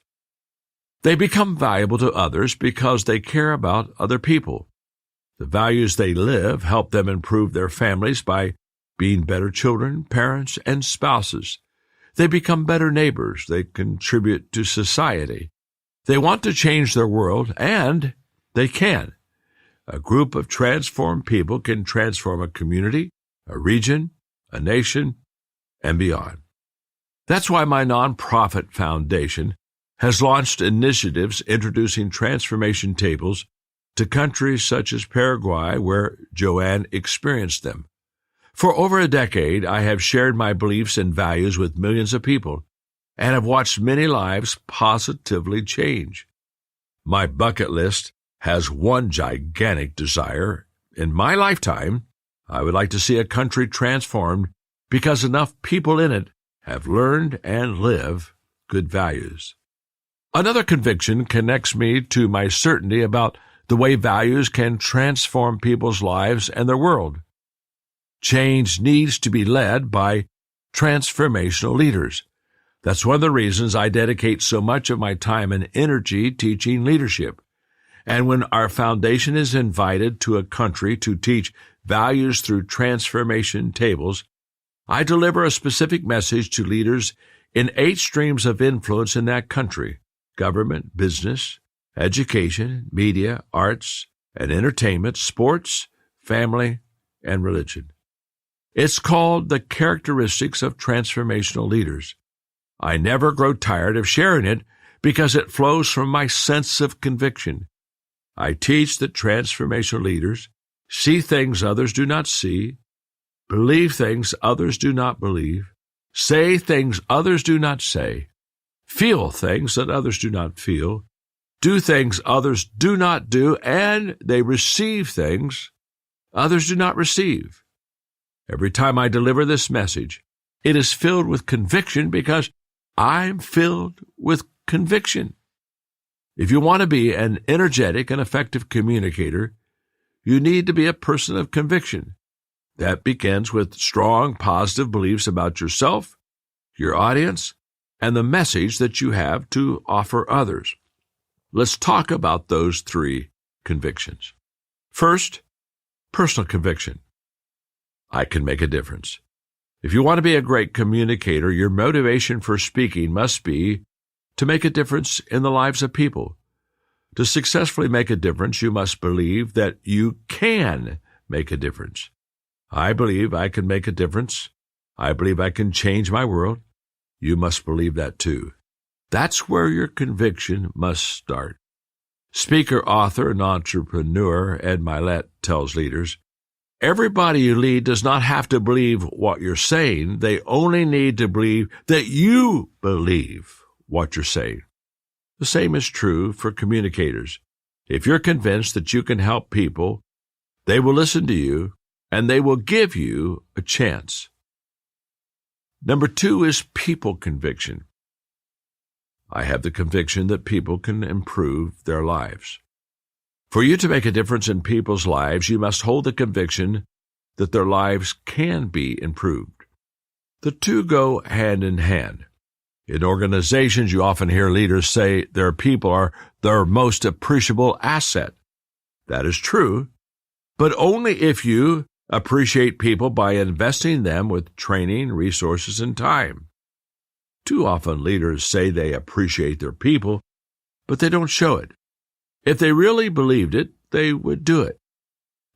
They become valuable to others because they care about other people. The values they live help them improve their families by being better children, parents, and spouses. They become better neighbors. They contribute to society. They want to change their world, and they can. A group of transformed people can transform a community, a region, a nation, and beyond. That's why my nonprofit foundation has launched initiatives introducing transformation tables to countries such as Paraguay, where Joanne experienced them. For over a decade, I have shared my beliefs and values with millions of people and have watched many lives positively change. My bucket list has one gigantic desire. In my lifetime, I would like to see a country transformed because enough people in it have learned and live good values. Another conviction connects me to my certainty about the way values can transform people's lives and their world. Change needs to be led by transformational leaders. That's one of the reasons I dedicate so much of my time and energy teaching leadership. And when our foundation is invited to a country to teach values through transformation tables, I deliver a specific message to leaders in 8 streams of influence in that country: government, business, education, media, arts, and entertainment, sports, family, and religion. It's called The Characteristics of Transformational Leaders. I never grow tired of sharing it because it flows from my sense of conviction. I teach that transformational leaders see things others do not see, believe things others do not believe, say things others do not say, feel things that others do not feel, do things others do not do, and they receive things others do not receive. Every time I deliver this message, it is filled with conviction because I'm filled with conviction. If you want to be an energetic and effective communicator, you need to be a person of conviction. That begins with strong, positive beliefs about yourself, your audience, and the message that you have to offer others. Let's talk about those 3 convictions. First, personal conviction. I can make a difference. If you want to be a great communicator, your motivation for speaking must be to make a difference in the lives of people. To successfully make a difference, you must believe that you can make a difference. I believe I can make a difference. I believe I can change my world. You must believe that too. That's where your conviction must start. Speaker, author, and entrepreneur Ed Milet tells leaders, everybody you lead does not have to believe what you're saying. They only need to believe that you believe what you're saying. The same is true for communicators. If you're convinced that you can help people, they will listen to you, and they will give you a chance. Number 2 is people conviction. I have the conviction that people can improve their lives. For you to make a difference in people's lives, you must hold the conviction that their lives can be improved. The 2 go hand in hand. In organizations, you often hear leaders say their people are their most appreciable asset. That is true, but only if you Appreciate people by investing them with training, resources, and time. Too often leaders say they appreciate their people, but they don't show it. If they really believed it, they would do it.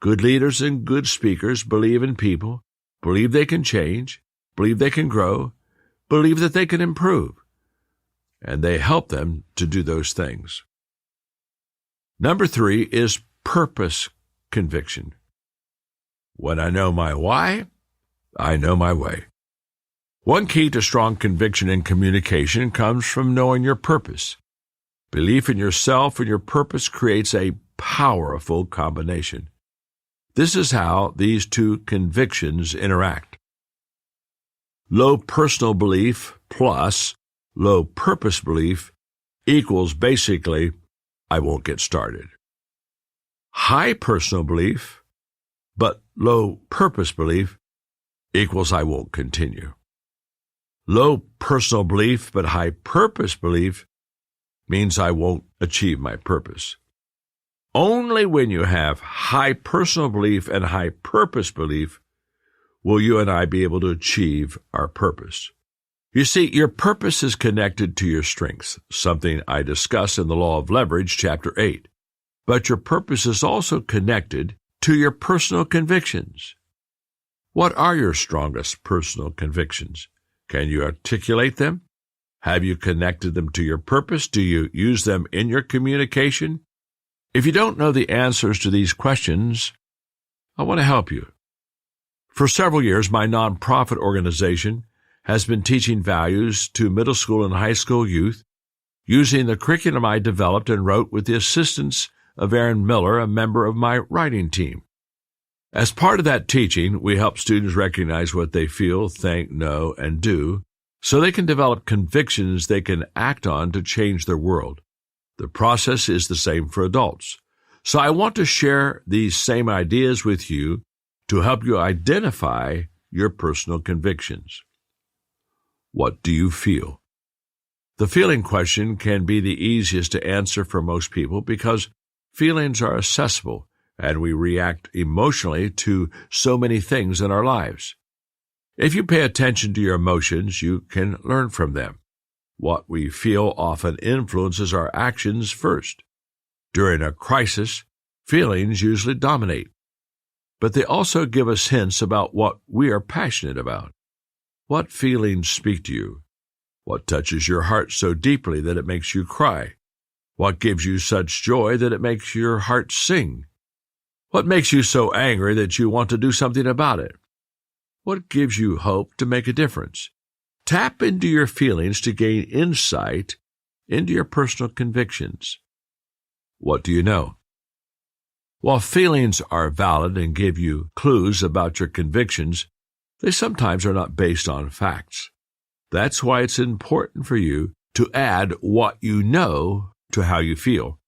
Good leaders and good speakers believe in people, believe they can change, believe they can grow, believe that they can improve, and they help them to do those things. Number 3 is purpose conviction. When I know my why, I know my way. One key to strong conviction in communication comes from knowing your purpose. Belief in yourself and your purpose creates a powerful combination. This is how these two convictions interact. Low personal belief plus low purpose belief equals basically, I won't get started. High personal belief, but low purpose belief equals I won't continue. Low personal belief, but high purpose belief means I won't achieve my purpose. Only when you have high personal belief and high purpose belief will you and I be able to achieve our purpose. You see, your purpose is connected to your strengths, something I discuss in the Law of Leverage, Chapter 8. But your purpose is also connected to your personal convictions. What are your strongest personal convictions? Can you articulate them? Have you connected them to your purpose? Do you use them in your communication? If you don't know the answers to these questions, I want to help you. For several years, my nonprofit organization has been teaching values to middle school and high school youth using the curriculum I developed and wrote with the assistance of Aaron Miller, a member of my writing team. As part of that teaching, we help students recognize what they feel, think, know, and do so they can develop convictions they can act on to change their world. The process is the same for adults. So I want to share these same ideas with you to help you identify your personal convictions. What do you feel? The feeling question can be the easiest to answer for most people because feelings are accessible and we react emotionally to so many things in our lives. If you pay attention to your emotions, you can learn from them. What we feel often influences our actions first. During a crisis, feelings usually dominate, but they also give us hints about what we are passionate about. What feelings speak to you? What touches your heart so deeply that it makes you cry? What gives you such joy that it makes your heart sing? What makes you so angry that you want to do something about it? What gives you hope to make a difference? Tap into your feelings to gain insight into your personal convictions. What do you know? While feelings are valid and give you clues about your convictions, they sometimes are not based on facts. That's why it's important for you to add what you know to how you feel.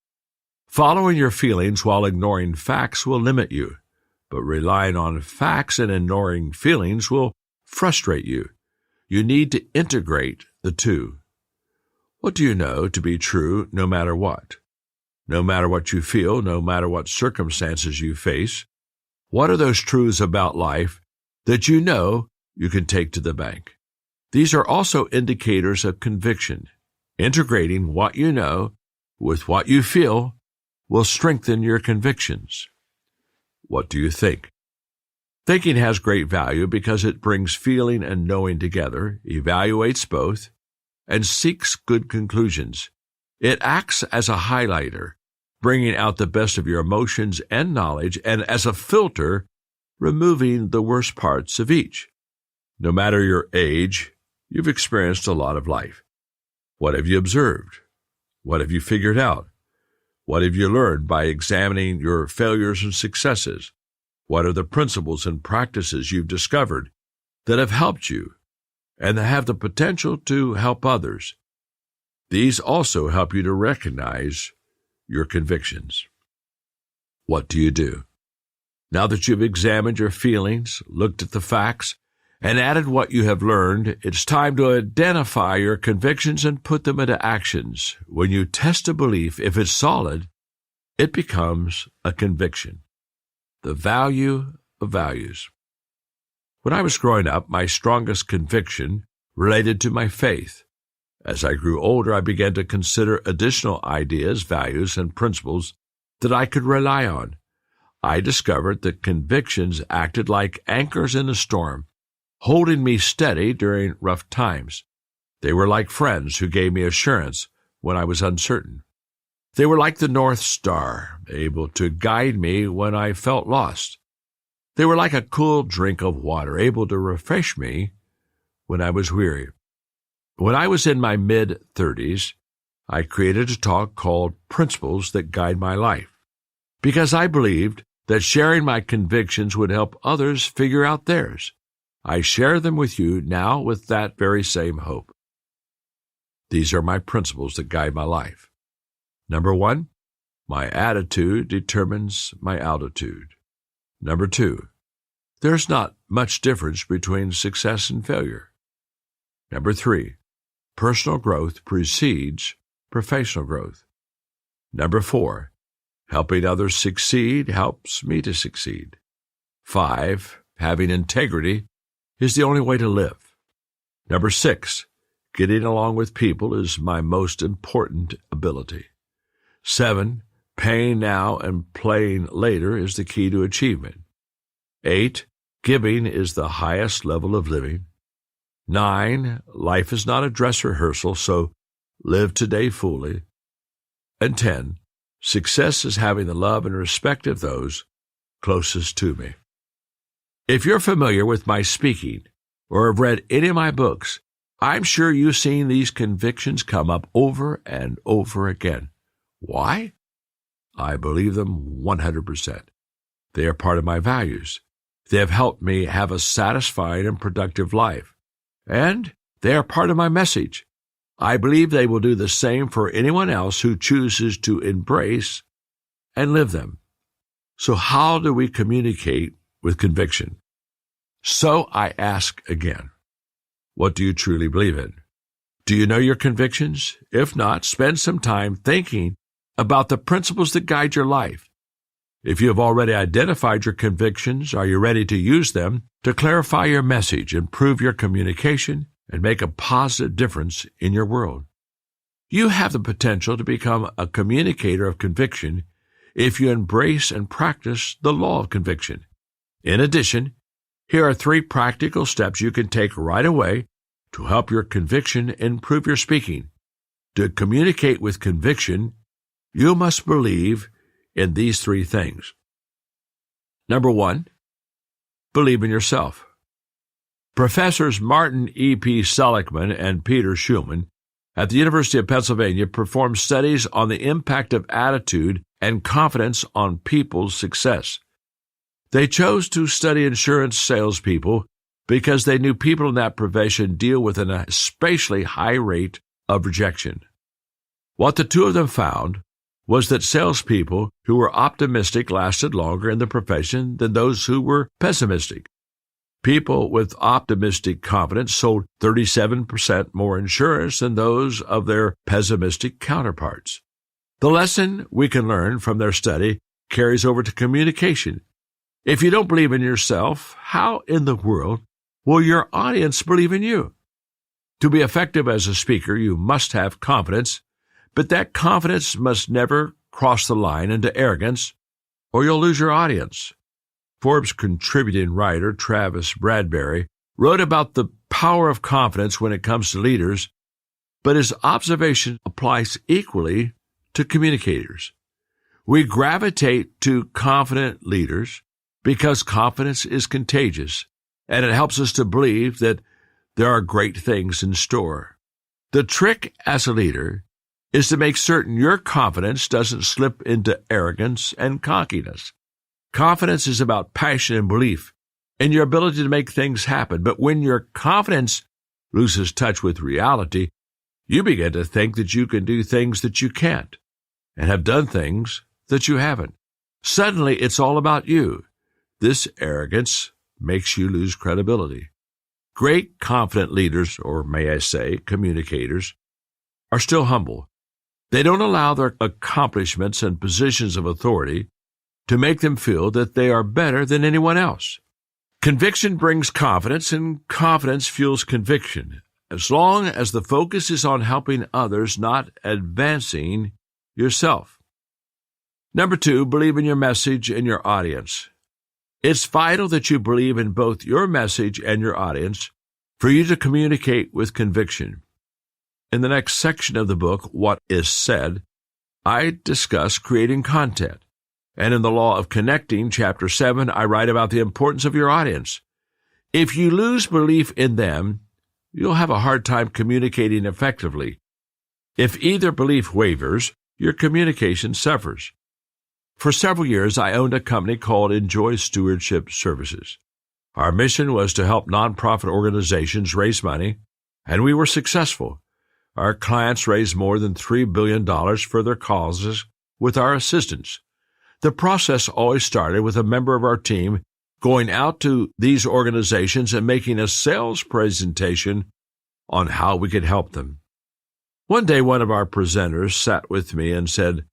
Following your feelings while ignoring facts will limit you, but relying on facts and ignoring feelings will frustrate you. You need to integrate the two. What do you know to be true no matter what? No matter what you feel, no matter what circumstances you face, what are those truths about life that you know you can take to the bank? These are also indicators of conviction. Integrating what you know with what you feel will strengthen your convictions. What do you think? Thinking has great value because it brings feeling and knowing together, evaluates both, and seeks good conclusions. It acts as a highlighter, bringing out the best of your emotions and knowledge, and as a filter, removing the worst parts of each. No matter your age, you've experienced a lot of life. What have you observed? What have you figured out? What have you learned by examining your failures and successes? What are the principles and practices you've discovered that have helped you and that have the potential to help others? These also help you to recognize your convictions. What do you do? Now that you've examined your feelings, looked at the facts, and added what you have learned, it's time to identify your convictions and put them into actions. When you test a belief, if it's solid, it becomes a conviction. The value of values. When I was growing up, my strongest conviction related to my faith. As I grew older, I began to consider additional ideas, values, and principles that I could rely on. I discovered that convictions acted like anchors in a storm, holding me steady during rough times. They were like friends who gave me assurance when I was uncertain. They were like the North Star, able to guide me when I felt lost. They were like a cool drink of water, able to refresh me when I was weary. When I was in my mid-30s, I created a talk called Principles That Guide My Life, because I believed that sharing my convictions would help others figure out theirs. I share them with you now with that very same hope. These are my principles that guide my life. Number 1, my attitude determines my altitude. Number 2, there's not much difference between success and failure. Number 3, personal growth precedes professional growth. Number 4, helping others succeed helps me to succeed. 5, having integrity is the only way to live. Number 6, getting along with people is my most important ability. 7, paying now and playing later is the key to achievement. 8, giving is the highest level of living. 9, life is not a dress rehearsal, so live today fully. And 10, success is having the love and respect of those closest to me. If you're familiar with my speaking or have read any of my books, I'm sure you've seen these convictions come up over and over again. Why? I believe them 100%. They are part of my values. They have helped me have a satisfying and productive life. And they are part of my message. I believe they will do the same for anyone else who chooses to embrace and live them. So how do we communicate with conviction? So I ask again, what do you truly believe in? Do you know your convictions? If not, spend some time thinking about the principles that guide your life. If you have already identified your convictions, are you ready to use them to clarify your message, improve your communication, and make a positive difference in your world? You have the potential to become a communicator of conviction if you embrace and practice the law of conviction. In addition, here are 3 practical steps you can take right away to help your conviction improve your speaking. To communicate with conviction, you must believe in these 3 things. Number 1, believe in yourself. Professors Martin E.P. Seligman and Peter Schulman at the University of Pennsylvania performed studies on the impact of attitude and confidence on people's success. They chose to study insurance salespeople because they knew people in that profession deal with an especially high rate of rejection. What the 2 of them found was that salespeople who were optimistic lasted longer in the profession than those who were pessimistic. People with optimistic confidence sold 37% more insurance than those of their pessimistic counterparts. The lesson we can learn from their study carries over to communication. If you don't believe in yourself, how in the world will your audience believe in you? To be effective as a speaker, you must have confidence, but that confidence must never cross the line into arrogance, or you'll lose your audience. Forbes contributing writer Travis Bradberry wrote about the power of confidence when it comes to leaders, but his observation applies equally to communicators. We gravitate to confident leaders because confidence is contagious, and it helps us to believe that there are great things in store. The trick as a leader is to make certain your confidence doesn't slip into arrogance and cockiness. Confidence is about passion and belief in your ability to make things happen, but when your confidence loses touch with reality, you begin to think that you can do things that you can't and have done things that you haven't. Suddenly, it's all about you. This arrogance makes you lose credibility. Great confident leaders, or may I say communicators, are still humble. They don't allow their accomplishments and positions of authority to make them feel that they are better than anyone else. Conviction brings confidence, and confidence fuels conviction, as long as the focus is on helping others, not advancing yourself. Number 2, believe in your message and your audience. It's vital that you believe in both your message and your audience for you to communicate with conviction. In the next section of the book, What is Said, I discuss creating content. And in the Law of Connecting, Chapter 7, I write about the importance of your audience. If you lose belief in them, you'll have a hard time communicating effectively. If either belief wavers, your communication suffers. For several years, I owned a company called Enjoy Stewardship Services. Our mission was to help nonprofit organizations raise money, and we were successful. Our clients raised more than $3 billion for their causes with our assistance. The process always started with a member of our team going out to these organizations and making a sales presentation on how we could help them. One day, one of our presenters sat with me and said,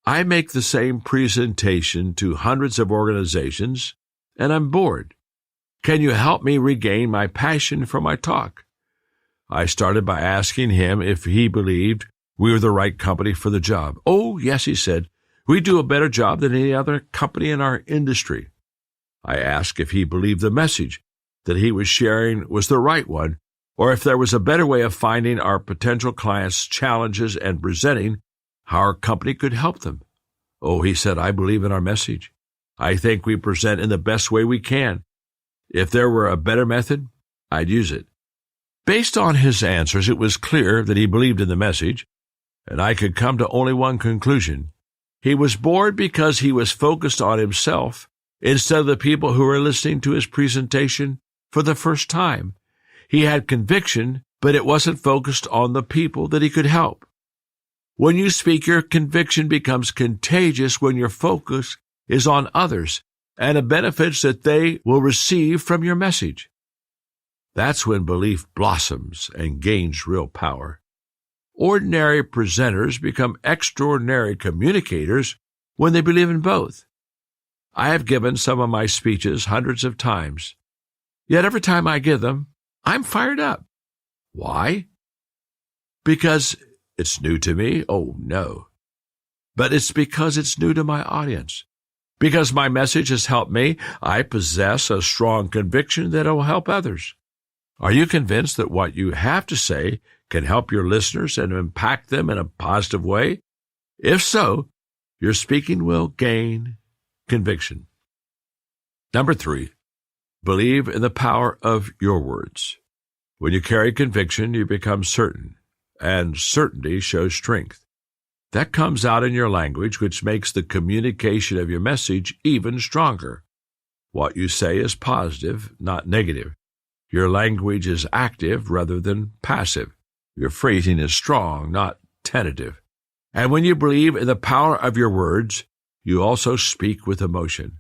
"I make the same presentation to hundreds of organizations, and I'm bored. Can you help me regain my passion for my talk?" I started by asking him if he believed we were the right company for the job. "Oh, yes," he said. "We do a better job than any other company in our industry." I asked if he believed the message that he was sharing was the right one, or if there was a better way of finding our potential clients' challenges and presenting how our company could help them. "Oh," he said, "I believe in our message. I think we present in the best way we can. If there were a better method, I'd use it." Based on his answers, it was clear that he believed in the message, and I could come to only one conclusion. He was bored because he was focused on himself instead of the people who were listening to his presentation for the first time. He had conviction, but it wasn't focused on the people that he could help. When you speak, your conviction becomes contagious when your focus is on others and the benefits that they will receive from your message. That's when belief blossoms and gains real power. Ordinary presenters become extraordinary communicators when they believe in both. I have given some of my speeches hundreds of times, yet every time I give them, I'm fired up. Why? Because it's new to me? Oh, no. But it's because it's new to my audience. Because my message has helped me, I possess a strong conviction that it will help others. Are you convinced that what you have to say can help your listeners and impact them in a positive way? If so, your speaking will gain conviction. Number 3, believe in the power of your words. When you carry conviction, you become certain, and certainty shows strength. That comes out in your language, which makes the communication of your message even stronger. What you say is positive, not negative. Your language is active rather than passive. Your phrasing is strong, not tentative. And when you believe in the power of your words, you also speak with emotion.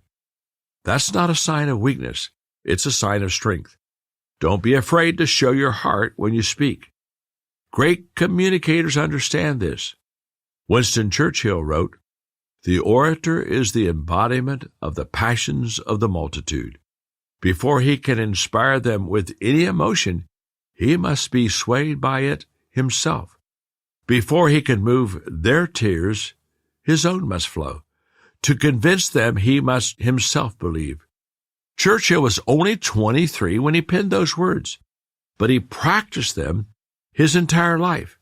That's not a sign of weakness. It's a sign of strength. Don't be afraid to show your heart when you speak. Great communicators understand this. Winston Churchill wrote, "The orator is the embodiment of the passions of the multitude. Before he can inspire them with any emotion, he must be swayed by it himself. Before he can move their tears, his own must flow. To convince them, he must himself believe." Churchill was only 23 when he penned those words, but he practiced them his entire life.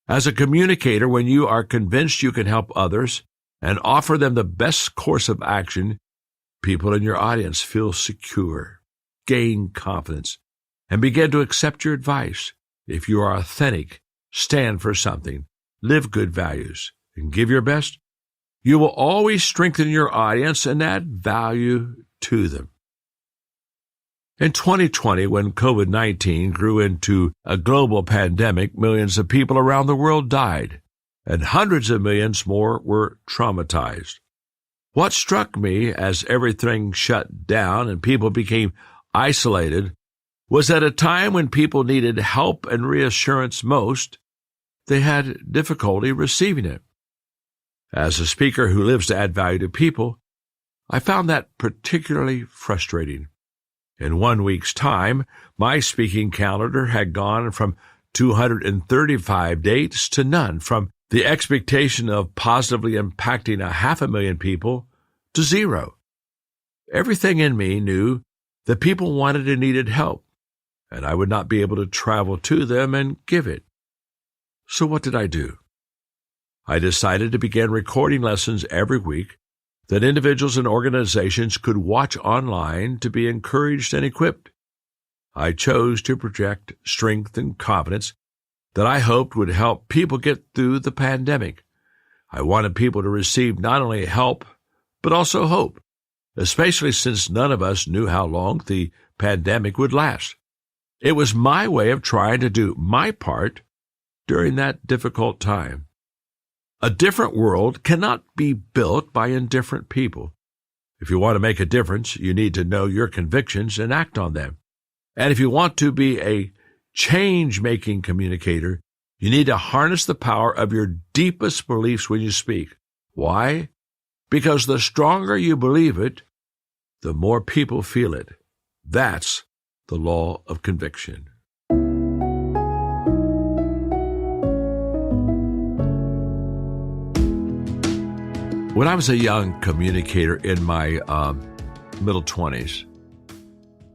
As a communicator, when you are convinced you can help others and offer them the best course of action, people in your audience feel secure, gain confidence, and begin to accept your advice. If you are authentic, stand for something, live good values, and give your best, you will always strengthen your audience and add value to them. In 2020, when COVID-19 grew into a global pandemic, millions of people around the world died, and hundreds of millions more were traumatized. What struck me as everything shut down and people became isolated was at a time when people needed help and reassurance most, they had difficulty receiving it. As a speaker who lives to add value to people, I found that particularly frustrating. In 1 week's time, my speaking calendar had gone from 235 dates to none, from the expectation of positively impacting 500,000 people to 0. Everything in me knew that people wanted and needed help, and I would not be able to travel to them and give it. So what did I do? I decided to begin recording lessons every week that individuals and organizations could watch online to be encouraged and equipped. I chose to project strength and confidence that I hoped would help people get through the pandemic. I wanted people to receive not only help, but also hope, especially since none of us knew how long the pandemic would last. It was my way of trying to do my part during that difficult time. A different world cannot be built by indifferent people. If you want to make a difference, you need to know your convictions and act on them. And if you want to be a change-making communicator, you need to harness the power of your deepest beliefs when you speak. Why? Because the stronger you believe it, the more people feel it. That's the law of conviction. When I was a young communicator in my middle 20s,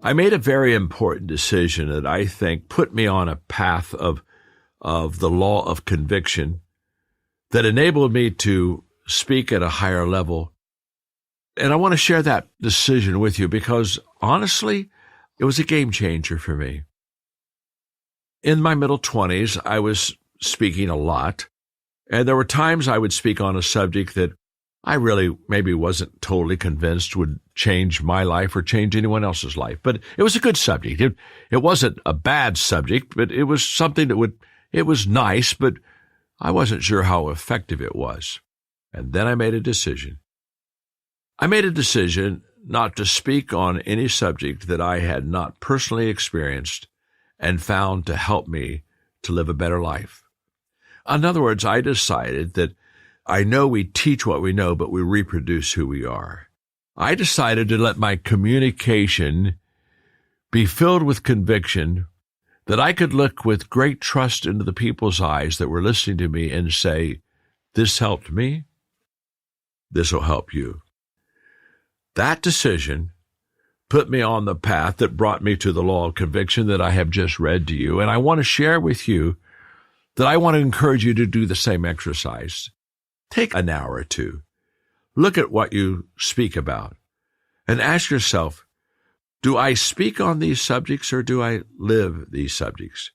I made a very important decision that I think put me on a path of the law of conviction that enabled me to speak at a higher level. And I want to share that decision with you because, honestly, it was a game changer for me. In my middle 20s, I was speaking a lot, and there were times I would speak on a subject that I really maybe wasn't totally convinced would change my life or change anyone else's life. But it was a good subject. It wasn't a bad subject, but it was something it was nice, but I wasn't sure how effective it was. And then I made a decision. I made a decision not to speak on any subject that I had not personally experienced and found to help me to live a better life. In other words, I decided that I know we teach what we know, but we reproduce who we are. I decided to let my communication be filled with conviction that I could look with great trust into the people's eyes that were listening to me and say, this helped me, this will help you. That decision put me on the path that brought me to the law of conviction that I have just read to you, and I want to share with you that I want to encourage you to do the same exercise. Take an hour or two. Look at what you speak about and ask yourself, do I speak on these subjects or do I live these subjects?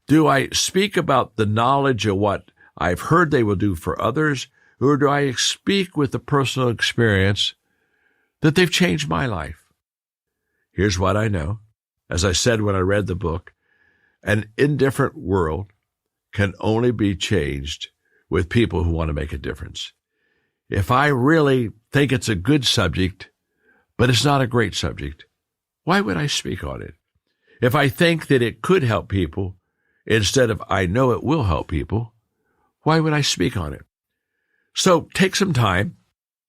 Do I speak about the knowledge of what I've heard they will do for others, or do I speak with the personal experience that they've changed my life? Here's what I know. As I said when I read the book, an indifferent world can only be changed with people who want to make a difference. If I really think it's a good subject, but it's not a great subject, why would I speak on it? If I think that it could help people, instead of I know it will help people, why would I speak on it? So take some time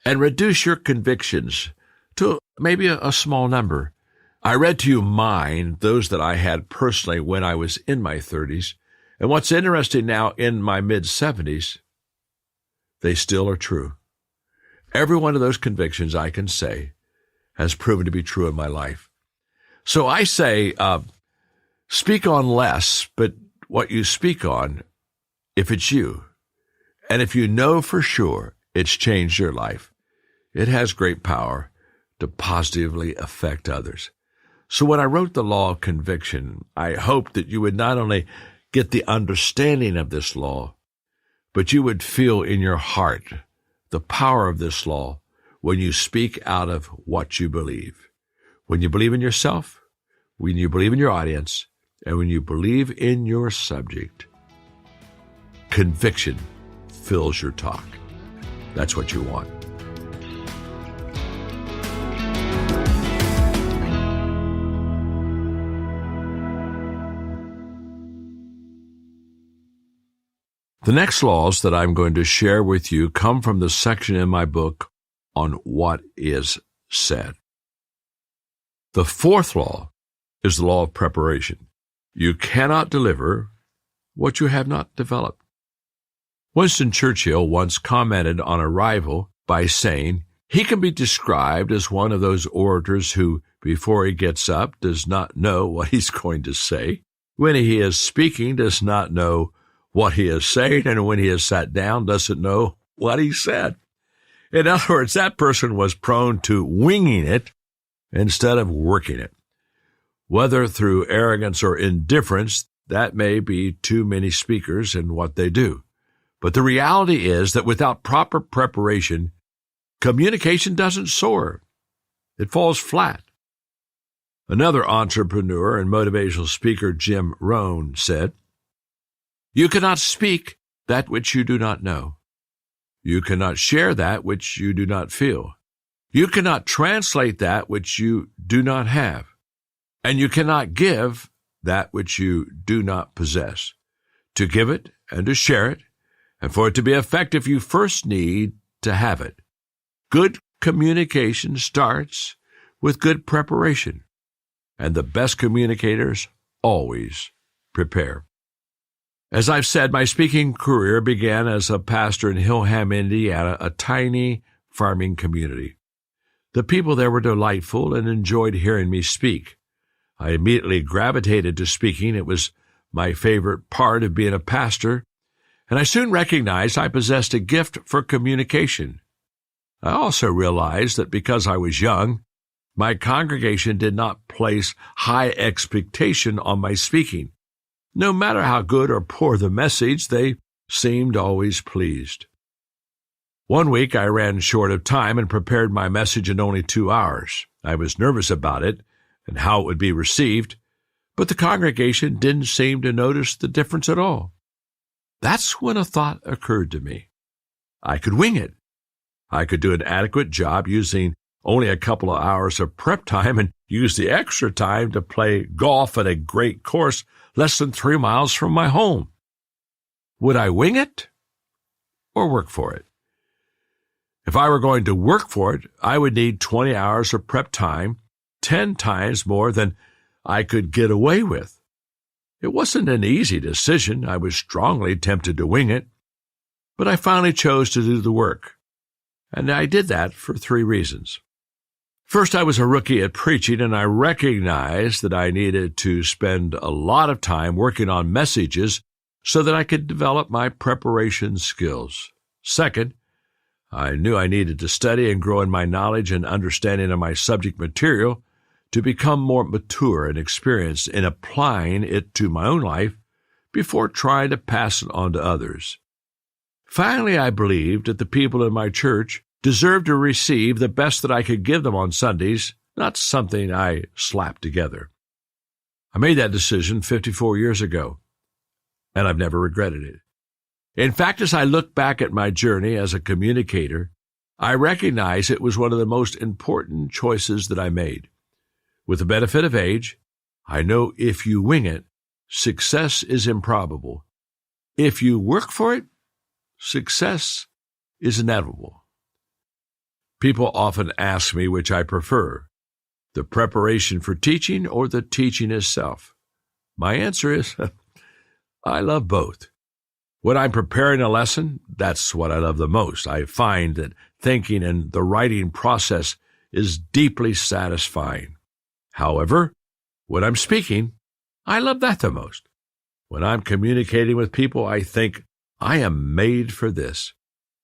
and reduce your convictions to maybe a small number. I read to you mine, those that I had personally when I was in my 30s. And what's interesting now, in my mid-70s, they still are true. Every one of those convictions, I can say, has proven to be true in my life. So I say, speak on less, but what you speak on, if it's you, and if you know for sure it's changed your life, it has great power to positively affect others. So when I wrote the law of conviction, I hoped that you would not only get the understanding of this law, but you would feel in your heart the power of this law when you speak out of what you believe. When you believe in yourself, when you believe in your audience, and when you believe in your subject, conviction fills your talk. That's what you want. The next laws that I'm going to share with you come from the section in my book, on what is said. The fourth law is the law of preparation. You cannot deliver what you have not developed. Winston Churchill once commented on a rival by saying, "He can be described as one of those orators who, before he gets up, does not know what he's going to say. When he is speaking, does not know what he is saying, and when he is sat down, doesn't know what he said." In other words, that person was prone to winging it instead of working it. Whether through arrogance or indifference, that may be too many speakers in what they do. But the reality is that without proper preparation, communication doesn't soar. It falls flat. Another entrepreneur and motivational speaker, Jim Rohn, said, "You cannot speak that which you do not know. You cannot share that which you do not feel. You cannot translate that which you do not have. And you cannot give that which you do not possess. To give it and to share it, and for it to be effective, you first need to have it. Good communication starts with good preparation, and the best communicators always prepare." As I've said, my speaking career began as a pastor in Hillham, Indiana, a tiny farming community. The people there were delightful and enjoyed hearing me speak. I immediately gravitated to speaking. It was my favorite part of being a pastor, and I soon recognized I possessed a gift for communication. I also realized that because I was young, my congregation did not place high expectation on my speaking. No matter how good or poor the message, they seemed always pleased. One week I ran short of time and prepared my message in only 2 hours. I was nervous about it and how it would be received, but the congregation didn't seem to notice the difference at all. That's when a thought occurred to me. I could wing it. I could do an adequate job using only a couple of hours of prep time and use the extra time to play golf at a great course less than 3 miles from my home. Would I wing it or work for it? If I were going to work for it, I would need 20 hours of prep time, 10 times more than I could get away with. It wasn't an easy decision. I was strongly tempted to wing it, but I finally chose to do the work, and I did that for 3 reasons. First, I was a rookie at preaching, and I recognized that I needed to spend a lot of time working on messages so that I could develop my preparation skills. Second, I knew I needed to study and grow in my knowledge and understanding of my subject material to become more mature and experienced in applying it to my own life before trying to pass it on to others. Finally, I believed that the people in my church deserved to receive the best that I could give them on Sundays, not something I slapped together. I made that decision 54 years ago, and I've never regretted it. In fact, as I look back at my journey as a communicator, I recognize it was one of the most important choices that I made. With the benefit of age, I know if you wing it, success is improbable. If you work for it, success is inevitable. People often ask me which I prefer, the preparation for teaching or the teaching itself. My answer is, I love both. When I'm preparing a lesson, that's what I love the most. I find that thinking and the writing process is deeply satisfying. However, when I'm speaking, I love that the most. When I'm communicating with people, I think, I am made for this.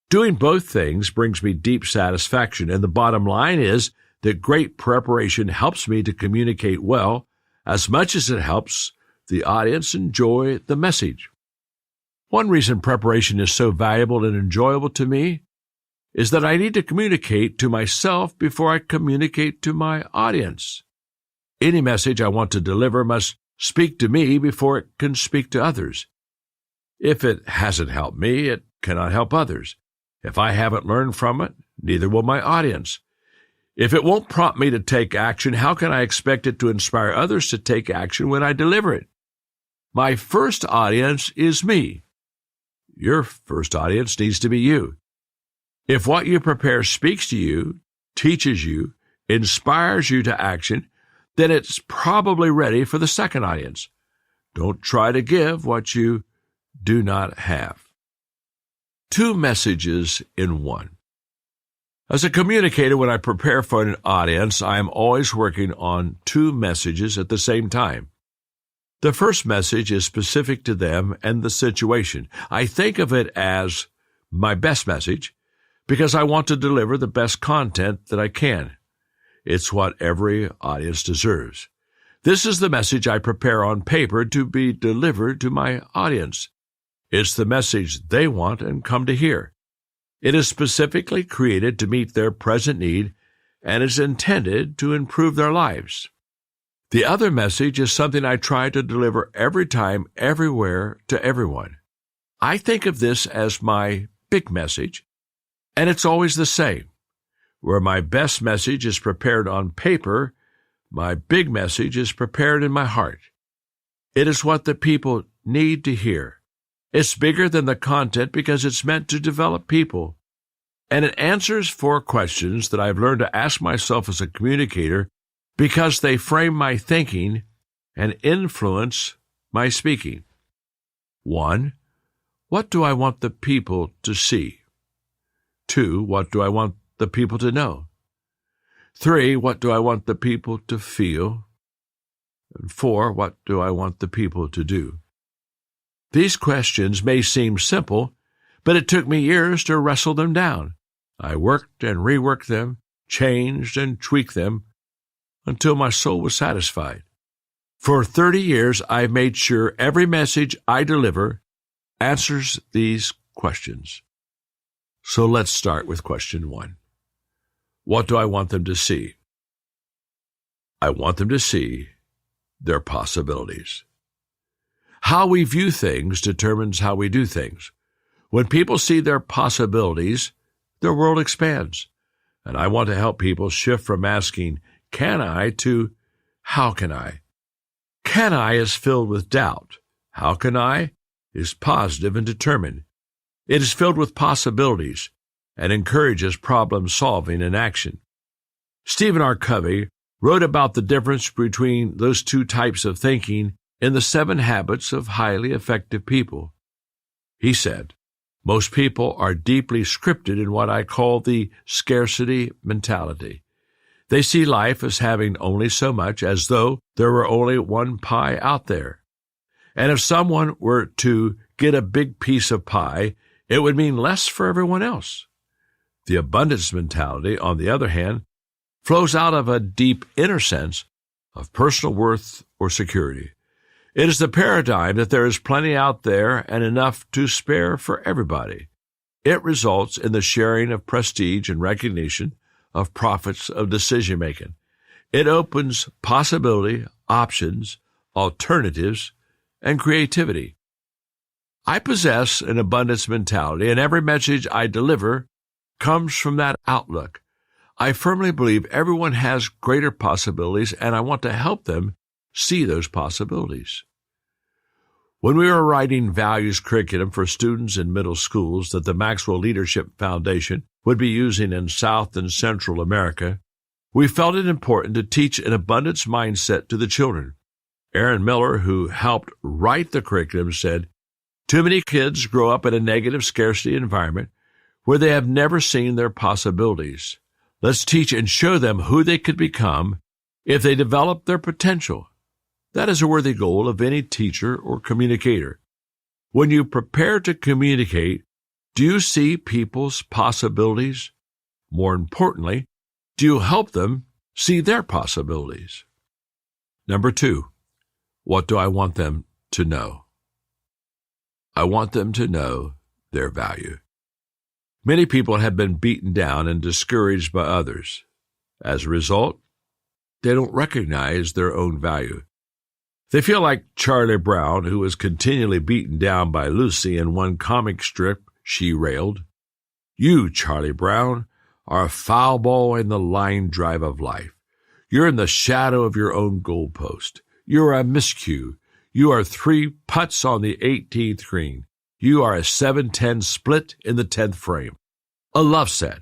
Doing both things brings me deep satisfaction, and the bottom line is that great preparation helps me to communicate well as much as it helps the audience enjoy the message. One reason preparation is so valuable and enjoyable to me is that I need to communicate to myself before I communicate to my audience. Any message I want to deliver must speak to me before it can speak to others. If it hasn't helped me, it cannot help others. If I haven't learned from it, neither will my audience. If it won't prompt me to take action, how can I expect it to inspire others to take action when I deliver it? My first audience is me. Your first audience needs to be you. If what you prepare speaks to you, teaches you, inspires you to action, then it's probably ready for the second audience. Don't try to give what you do not have. 2 messages in one. As a communicator, when I prepare for an audience, I am always working on 2 messages at the same time. The first message is specific to them and the situation. I think of it as my best message because I want to deliver the best content that I can. It's what every audience deserves. This is the message I prepare on paper to be delivered to my audience. It's the message they want and come to hear. It is specifically created to meet their present need and is intended to improve their lives. The other message is something I try to deliver every time, everywhere, to everyone. I think of this as my big message, and it's always the same. Where my best message is prepared on paper, my big message is prepared in my heart. It is what the people need to hear. It's bigger than the content because it's meant to develop people. And it answers 4 questions that I've learned to ask myself as a communicator because they frame my thinking and influence my speaking. 1, what do I want the people to see? 2, what do I want the people to know? 3, what do I want the people to feel? And 4, what do I want the people to do? These questions may seem simple, but it took me years to wrestle them down. I worked and reworked them, changed and tweaked them, until my soul was satisfied. For 30 years, I've made sure every message I deliver answers these questions. So let's start with question 1. What do I want them to see? I want them to see their possibilities. How we view things determines how we do things. When people see their possibilities, their world expands. And I want to help people shift from asking, can I, to how can I? Can I is filled with doubt. How can I is positive and determined. It is filled with possibilities and encourages problem solving and action. Stephen R. Covey wrote about the difference between those 2 types of thinking in the 7 Habits of Highly Effective People. He said, most people are deeply scripted in what I call the scarcity mentality. They see life as having only so much, as though there were only one pie out there. And if someone were to get a big piece of pie, it would mean less for everyone else. The abundance mentality, on the other hand, flows out of a deep inner sense of personal worth or security. It is the paradigm that there is plenty out there and enough to spare for everybody. It results in the sharing of prestige and recognition, of profits, of decision-making. It opens possibility, options, alternatives, and creativity. I possess an abundance mentality, and every message I deliver comes from that outlook. I firmly believe everyone has greater possibilities, and I want to help them see those possibilities. When we were writing values curriculum for students in middle schools that the Maxwell Leadership Foundation would be using in South and Central America, we felt it important to teach an abundance mindset to the children. Aaron Miller, who helped write the curriculum, said, too many kids grow up in a negative scarcity environment where they have never seen their possibilities. Let's teach and show them who they could become if they develop their potential. That is a worthy goal of any teacher or communicator. When you prepare to communicate, do you see people's possibilities? More importantly, do you help them see their possibilities? Number 2, what do I want them to know? I want them to know their value. Many people have been beaten down and discouraged by others. As a result, they don't recognize their own value. They feel like Charlie Brown, who was continually beaten down by Lucy in one comic strip. She railed, "You, Charlie Brown, are a foul ball in the line drive of life. You're in the shadow of your own goalpost. You're a miscue. You are 3 putts on the 18th green. You are a 7-10 split in the 10th frame." A love set.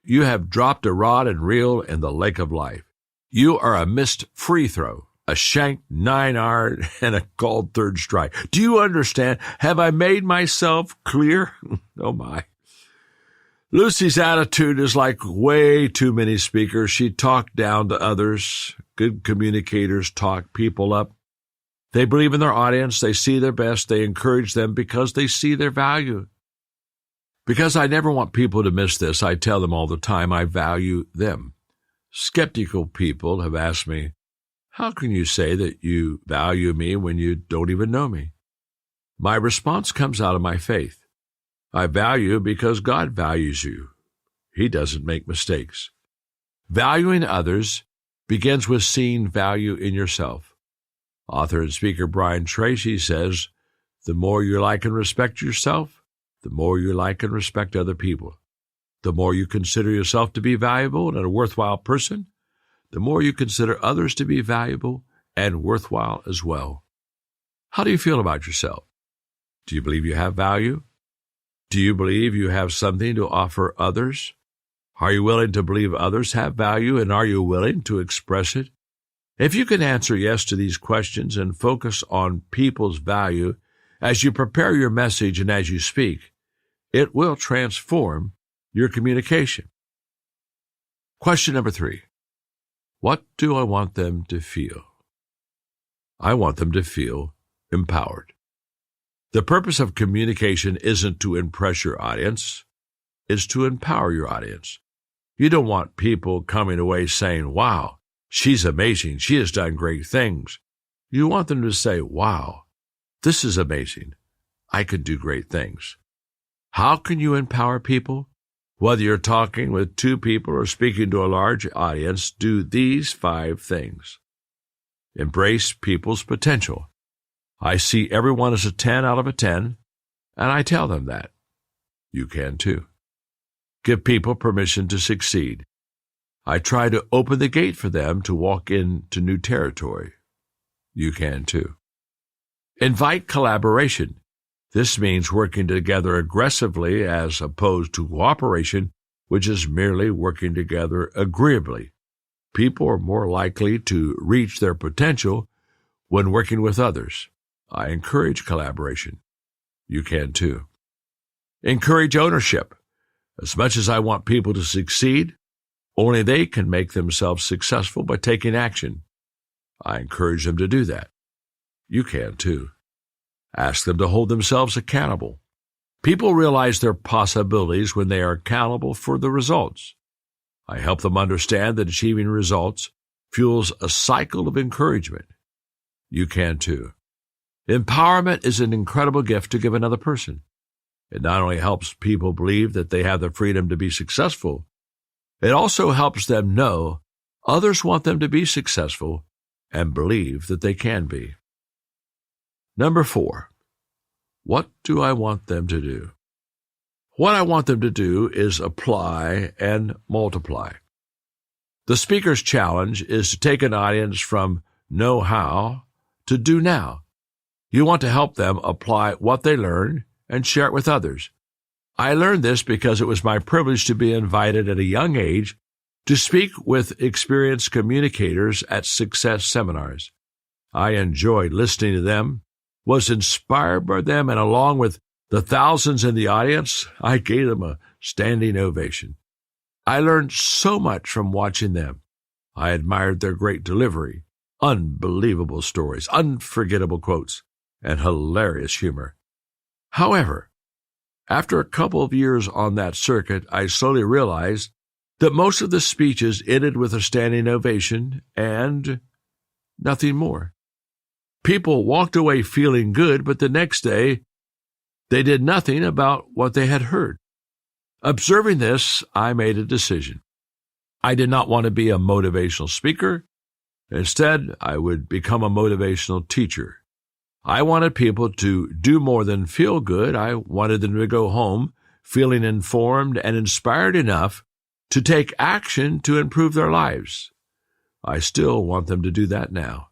You have dropped a rod and reel in the lake of life. You are a missed free throw, a shanked 9-iron, and a called third strike. Do you understand? Have I made myself clear? Oh, my. Lucy's attitude is like way too many speakers. She talked down to others. Good communicators talk people up. They believe in their audience. They see their best. They encourage them because they see their value. Because I never want people to miss this, I tell them all the time I value them. Skeptical people have asked me, how can you say that you value me when you don't even know me? My response comes out of my faith. I value you because God values you. He doesn't make mistakes. Valuing others begins with seeing value in yourself. Author and speaker Brian Tracy says, the more you like and respect yourself, the more you like and respect other people. The more you consider yourself to be valuable and a worthwhile person, the more you consider others to be valuable and worthwhile as well. How do you feel about yourself? Do you believe you have value? Do you believe you have something to offer others? Are you willing to believe others have value, and are you willing to express it? If you can answer yes to these questions and focus on people's value as you prepare your message and as you speak, it will transform your communication. Question number 3. What do I want them to feel? I want them to feel empowered. The purpose of communication isn't to impress your audience, it's to empower your audience. You don't want people coming away saying, wow, she's amazing, she has done great things. You want them to say, wow, this is amazing, I could do great things. How can you empower people? Whether you're talking with 2 people or speaking to a large audience, do these 5 things. Embrace people's potential. I see everyone as a 10 out of a 10, and I tell them that. You can too. Give people permission to succeed. I try to open the gate for them to walk into new territory. You can too. Invite collaboration. This means working together aggressively as opposed to cooperation, which is merely working together agreeably. People are more likely to reach their potential when working with others. I encourage collaboration. You can too. Encourage ownership. As much as I want people to succeed, only they can make themselves successful by taking action. I encourage them to do that. You can too. Ask them to hold themselves accountable. People realize their possibilities when they are accountable for the results. I help them understand that achieving results fuels a cycle of encouragement. You can too. Empowerment is an incredible gift to give another person. It not only helps people believe that they have the freedom to be successful, it also helps them know others want them to be successful and believe that they can be. Number 4, what do I want them to do? What I want them to do is apply and multiply. The speaker's challenge is to take an audience from know how to do now. You want to help them apply what they learn and share it with others. I learned this because it was my privilege to be invited at a young age to speak with experienced communicators at success seminars. I enjoyed listening to them, was inspired by them, and along with the thousands in the audience, I gave them a standing ovation. I learned so much from watching them. I admired their great delivery, unbelievable stories, unforgettable quotes, and hilarious humor. However, after a couple of years on that circuit, I slowly realized that most of the speeches ended with a standing ovation and nothing more. People walked away feeling good, but the next day, they did nothing about what they had heard. Observing this, I made a decision. I did not want to be a motivational speaker. Instead, I would become a motivational teacher. I wanted people to do more than feel good. I wanted them to go home feeling informed and inspired enough to take action to improve their lives. I still want them to do that now.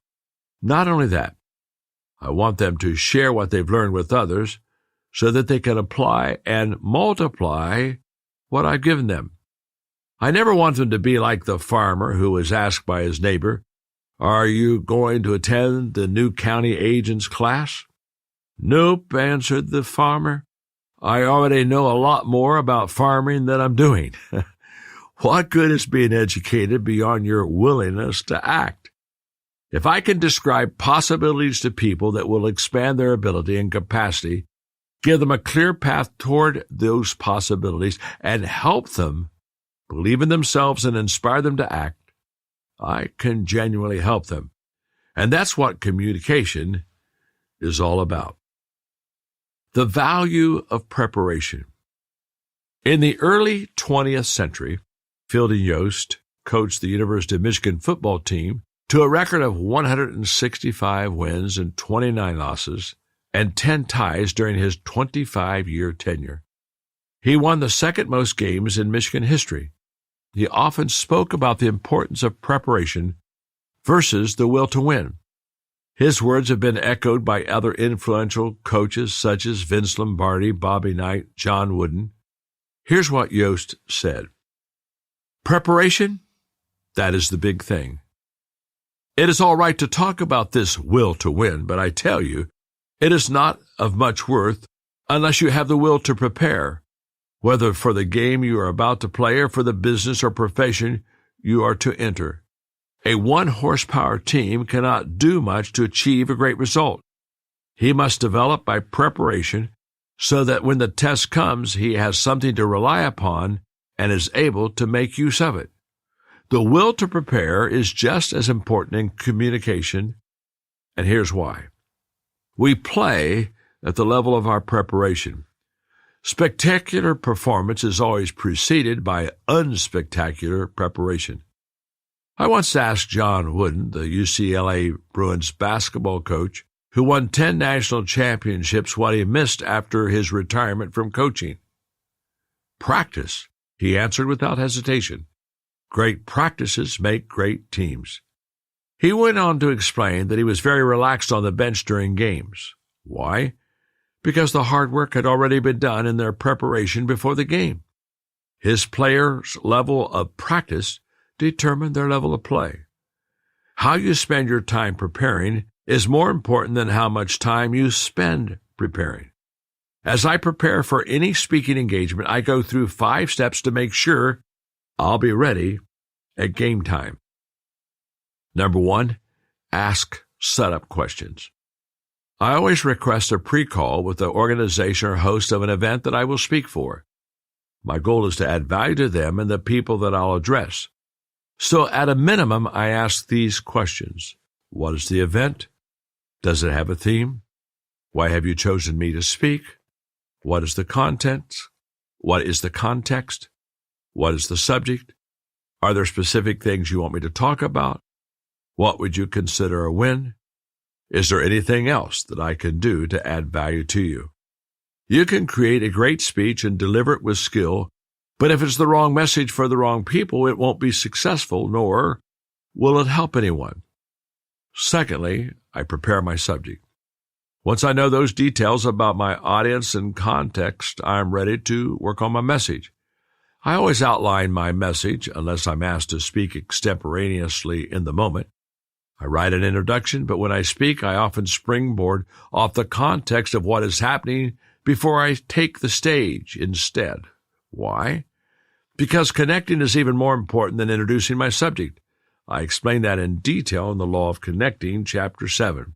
Not only that, I want them to share what they've learned with others so that they can apply and multiply what I've given them. I never want them to be like the farmer who was asked by his neighbor, "Are you going to attend the new county agent's class?" "Nope," answered the farmer. "I already know a lot more about farming than I'm doing." What good is being educated beyond your willingness to act? If I can describe possibilities to people that will expand their ability and capacity, give them a clear path toward those possibilities, and help them believe in themselves and inspire them to act, I can genuinely help them. And that's what communication is all about. The value of preparation. In the early 20th century, Fielding Yost coached the University of Michigan football team to a record of 165 wins and 29 losses and 10 ties during his 25-year tenure. He won the second most games in Michigan history. He often spoke about the importance of preparation versus the will to win. His words have been echoed by other influential coaches such as Vince Lombardi, Bobby Knight, John Wooden. Here's what Yost said. Preparation, that is the big thing. It is all right to talk about this will to win, but I tell you, it is not of much worth unless you have the will to prepare, whether for the game you are about to play or for the business or profession you are to enter. A one-horsepower team cannot do much to achieve a great result. He must develop by preparation so that when the test comes, he has something to rely upon and is able to make use of it. The will to prepare is just as important in communication, and here's why. We play at the level of our preparation. Spectacular performance is always preceded by unspectacular preparation. I once asked John Wooden, the UCLA Bruins basketball coach, who won 10 national championships, what he missed after his retirement from coaching. Practice, he answered without hesitation. Great practices make great teams. He went on to explain that he was very relaxed on the bench during games. Why? Because the hard work had already been done in their preparation before the game. His players' level of practice determined their level of play. How you spend your time preparing is more important than how much time you spend preparing. As I prepare for any speaking engagement, I go through 5 steps to make sure I'll be ready at game time. Number 1, ask setup questions. I always request a pre-call with the organization or host of an event that I will speak for. My goal is to add value to them and the people that I'll address. So at a minimum, I ask these questions. What is the event? Does it have a theme? Why have you chosen me to speak? What is the content? What is the context? What is the subject? Are there specific things you want me to talk about? What would you consider a win? Is there anything else that I can do to add value to you? You can create a great speech and deliver it with skill, but if it's the wrong message for the wrong people, it won't be successful, nor will it help anyone. Secondly, I prepare my subject. Once I know those details about my audience and context, I'm ready to work on my message. I always outline my message unless I'm asked to speak extemporaneously in the moment. I write an introduction, but when I speak, I often springboard off the context of what is happening before I take the stage instead. Why? Because connecting is even more important than introducing my subject. I explain that in detail in the Law of Connecting, Chapter 7.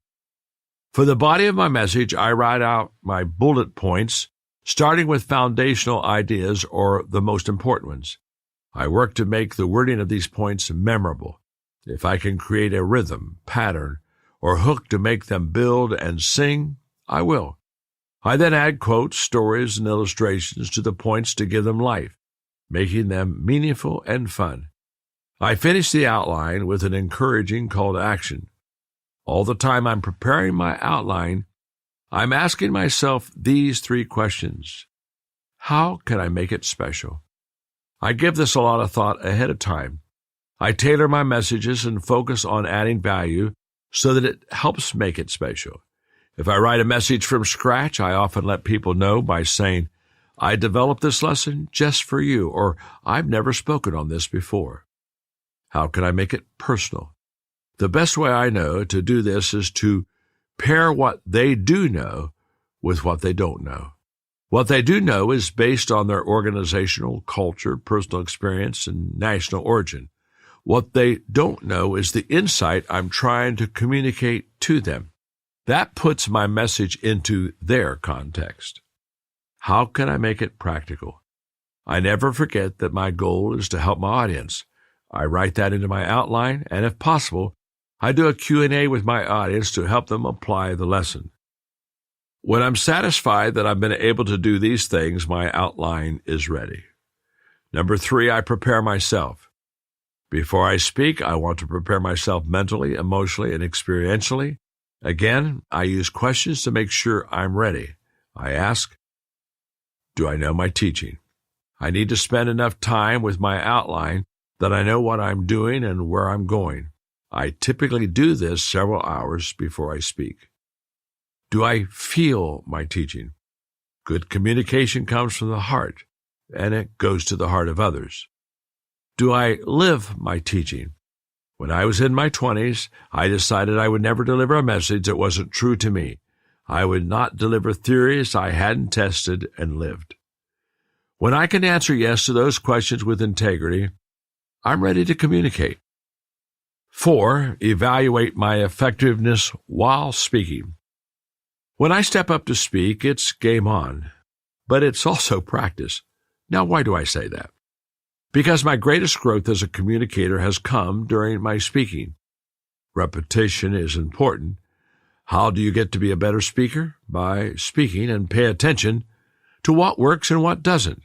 For the body of my message, I write out my bullet points, starting with foundational ideas or the most important ones. I work to make the wording of these points memorable. If I can create a rhythm, pattern, or hook to make them build and sing, I will. I then add quotes, stories, and illustrations to the points to give them life, making them meaningful and fun. I finish the outline with an encouraging call to action. All the time I'm preparing my outline, I'm asking myself these 3 questions. How can I make it special? I give this a lot of thought ahead of time. I tailor my messages and focus on adding value so that it helps make it special. If I write a message from scratch, I often let people know by saying, I developed this lesson just for you, or I've never spoken on this before. How can I make it personal? The best way I know to do this is to pair what they do know with what they don't know. What they do know is based on their organizational, culture, personal experience, and national origin. What they don't know is the insight I'm trying to communicate to them. That puts my message into their context. How can I make it practical? I never forget that my goal is to help my audience. I write that into my outline, and if possible, I do a Q&A with my audience to help them apply the lesson. When I'm satisfied that I've been able to do these things, my outline is ready. Number 3, I prepare myself. Before I speak, I want to prepare myself mentally, emotionally, and experientially. Again, I use questions to make sure I'm ready. I ask, do I know my teaching? I need to spend enough time with my outline that I know what I'm doing and where I'm going. I typically do this several hours before I speak. Do I feel my teaching? Good communication comes from the heart, and it goes to the heart of others. Do I live my teaching? When I was in my 20s, I decided I would never deliver a message that wasn't true to me. I would not deliver theories I hadn't tested and lived. When I can answer yes to those questions with integrity, I'm ready to communicate. 4, evaluate my effectiveness while speaking. When I step up to speak, it's game on, but it's also practice. Now, why do I say that? Because my greatest growth as a communicator has come during my speaking. Repetition is important. How do you get to be a better speaker? By speaking and pay attention to what works and what doesn't.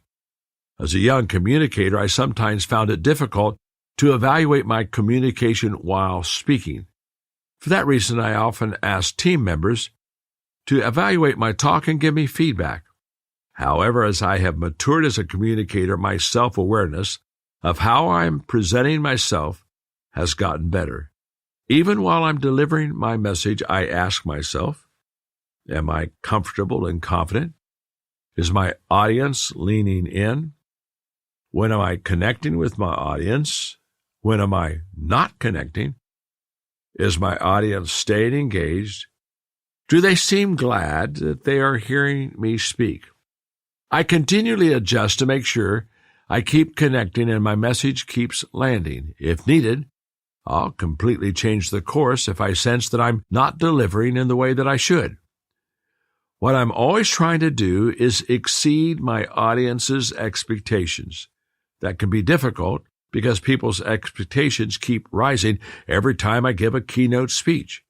As a young communicator, I sometimes found it difficult to evaluate my communication while speaking. For that reason, I often ask team members to evaluate my talk and give me feedback. However, as I have matured as a communicator, my self-awareness of how I'm presenting myself has gotten better. Even while I'm delivering my message, I ask myself, am I comfortable and confident? Is my audience leaning in? When am I connecting with my audience? When am I not connecting? Is my audience staying engaged? Do they seem glad that they are hearing me speak? I continually adjust to make sure I keep connecting and my message keeps landing. If needed, I'll completely change the course if I sense that I'm not delivering in the way that I should. What I'm always trying to do is exceed my audience's expectations. That can be difficult because people's expectations keep rising every time I give a keynote speech.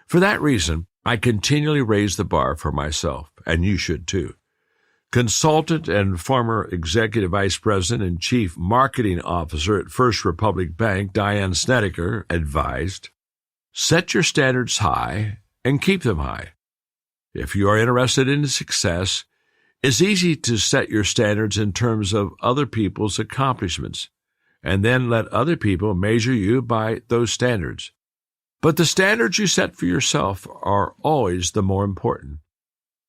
For that reason, I continually raise the bar for myself, and you should too. Consultant and former Executive Vice President and Chief Marketing Officer at First Republic Bank, Diane Snedeker, advised, set your standards high and keep them high. If you are interested in success, it's easy to set your standards in terms of other people's accomplishments, and then let other people measure you by those standards. But the standards you set for yourself are always the more important.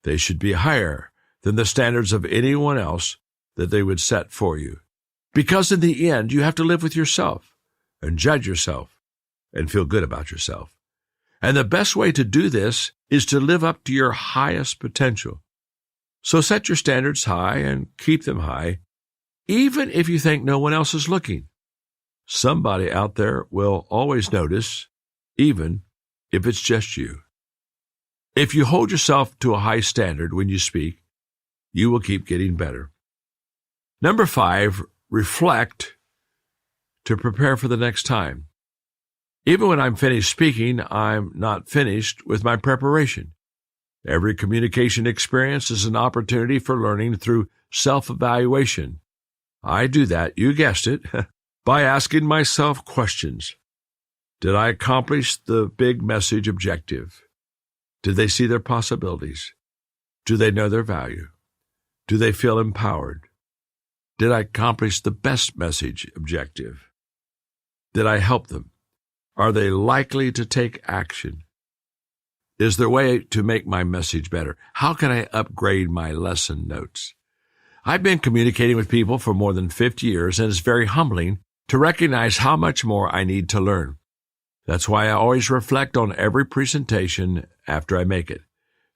They should be higher than the standards of anyone else that they would set for you. Because in the end, you have to live with yourself and judge yourself and feel good about yourself. And the best way to do this is to live up to your highest potential. So set your standards high and keep them high, even if you think no one else is looking. Somebody out there will always notice, even if it's just you. If you hold yourself to a high standard when you speak, you will keep getting better. Number 5, reflect to prepare for the next time. Even when I'm finished speaking, I'm not finished with my preparation. Every communication experience is an opportunity for learning through self-evaluation. I do that, you guessed it, by asking myself questions. Did I accomplish the big message objective? Did they see their possibilities? Do they know their value? Do they feel empowered? Did I accomplish the best message objective? Did I help them? Are they likely to take action? Is there a way to make my message better? How can I upgrade my lesson notes? I've been communicating with people for more than 50 years, and it's very humbling to recognize how much more I need to learn. That's why I always reflect on every presentation after I make it,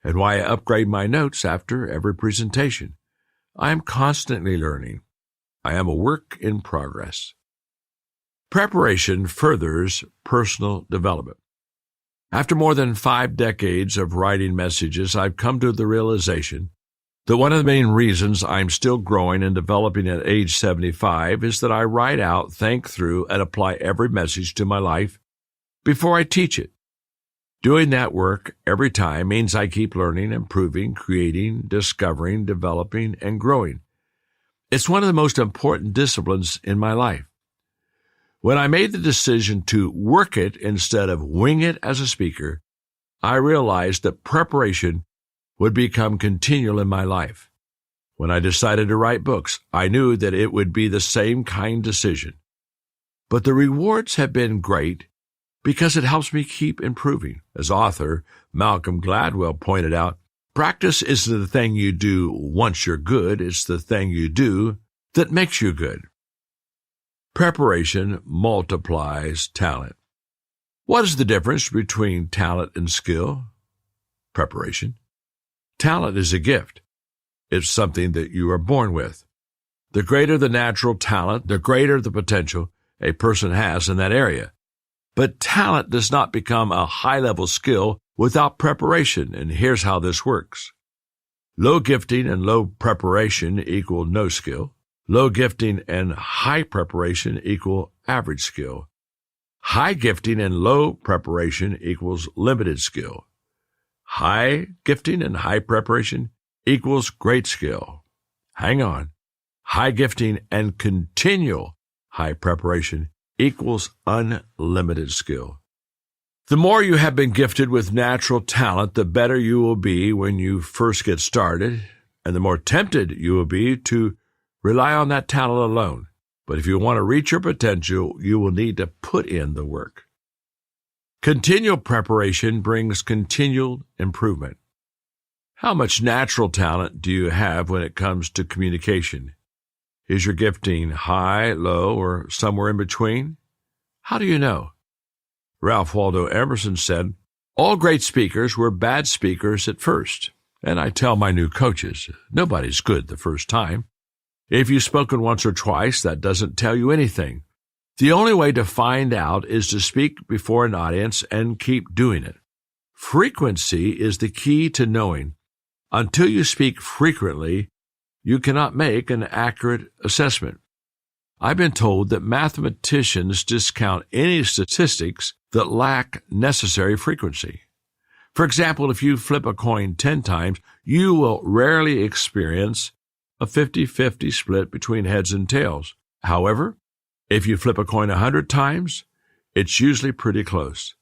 and why I upgrade my notes after every presentation. I am constantly learning. I am a work in progress. Preparation furthers personal development. After more than 5 decades of writing messages, I've come to the realization that one of the main reasons I'm still growing and developing at age 75 is that I write out, think through, and apply every message to my life before I teach it. Doing that work every time means I keep learning, improving, creating, discovering, developing, and growing. It's one of the most important disciplines in my life. When I made the decision to work it instead of wing it as a speaker, I realized that preparation would become continual in my life. When I decided to write books, I knew that it would be the same kind decision. But the rewards have been great because it helps me keep improving. As author Malcolm Gladwell pointed out, practice isn't the thing you do once you're good, it's the thing you do that makes you good. Preparation multiplies talent. What is the difference between talent and skill? Preparation. Talent is a gift. It's something that you are born with. The greater the natural talent, the greater the potential a person has in that area. But talent does not become a high-level skill without preparation, and here's how this works. Low gifting and low preparation equal no skill. Low gifting and high preparation equal average skill. High gifting and low preparation equals limited skill. High gifting and high preparation equals great skill. Hang on. High gifting and continual high preparation equals unlimited skill. The more you have been gifted with natural talent, the better you will be when you first get started, and the more tempted you will be to rely on that talent alone. But if you want to reach your potential, you will need to put in the work. Continual preparation brings continual improvement. How much natural talent do you have when it comes to communication? Is your gifting high, low, or somewhere in between? How do you know? Ralph Waldo Emerson said, "All great speakers were bad speakers at first." And I tell my new coaches, nobody's good the first time. If you've spoken once or twice, that doesn't tell you anything. The only way to find out is to speak before an audience and keep doing it. Frequency is the key to knowing. Until you speak frequently, you cannot make an accurate assessment. I've been told that mathematicians discount any statistics that lack necessary frequency. For example, if you flip a coin 10 times, you will rarely experience a 50-50 split between heads and tails. However, if you flip a coin 100 times, it's usually pretty close.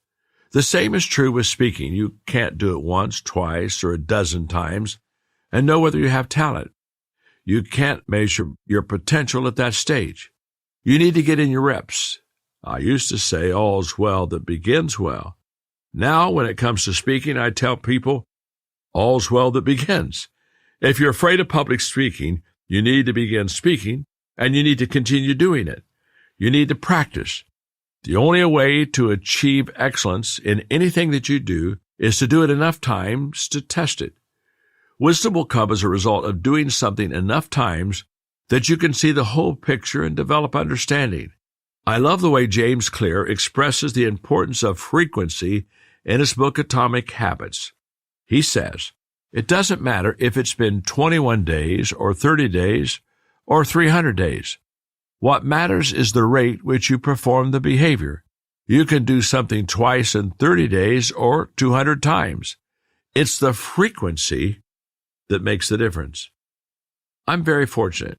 The same is true with speaking. You can't do it once, twice, or a dozen times and know whether you have talent. You can't measure your potential at that stage. You need to get in your reps. I used to say, all's well that begins well. Now, when it comes to speaking, I tell people, all's well that begins. If you're afraid of public speaking, you need to begin speaking, and you need to continue doing it. You need to practice. The only way to achieve excellence in anything that you do is to do it enough times to test it. Wisdom will come as a result of doing something enough times that you can see the whole picture and develop understanding. I love the way James Clear expresses the importance of frequency in his book Atomic Habits. He says, "It doesn't matter if it's been 21 days or 30 days or 300 days. What matters is the rate which you perform the behavior. You can do something twice in 30 days or 200 times. It's the frequency that makes the difference." I'm very fortunate.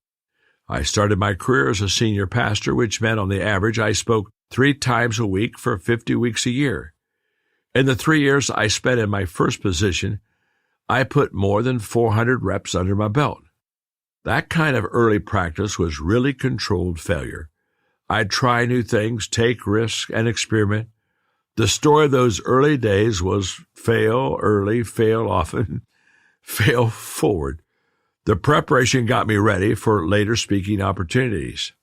I started my career as a senior pastor, which meant on the average I spoke 3 times a week for 50 weeks a year. In the 3 years I spent in my first position, I put more than 400 reps under my belt. That kind of early practice was really controlled failure. I'd try new things, take risks, and experiment. The story of those early days was fail early, fail often, fail forward. The preparation got me ready for later speaking opportunities.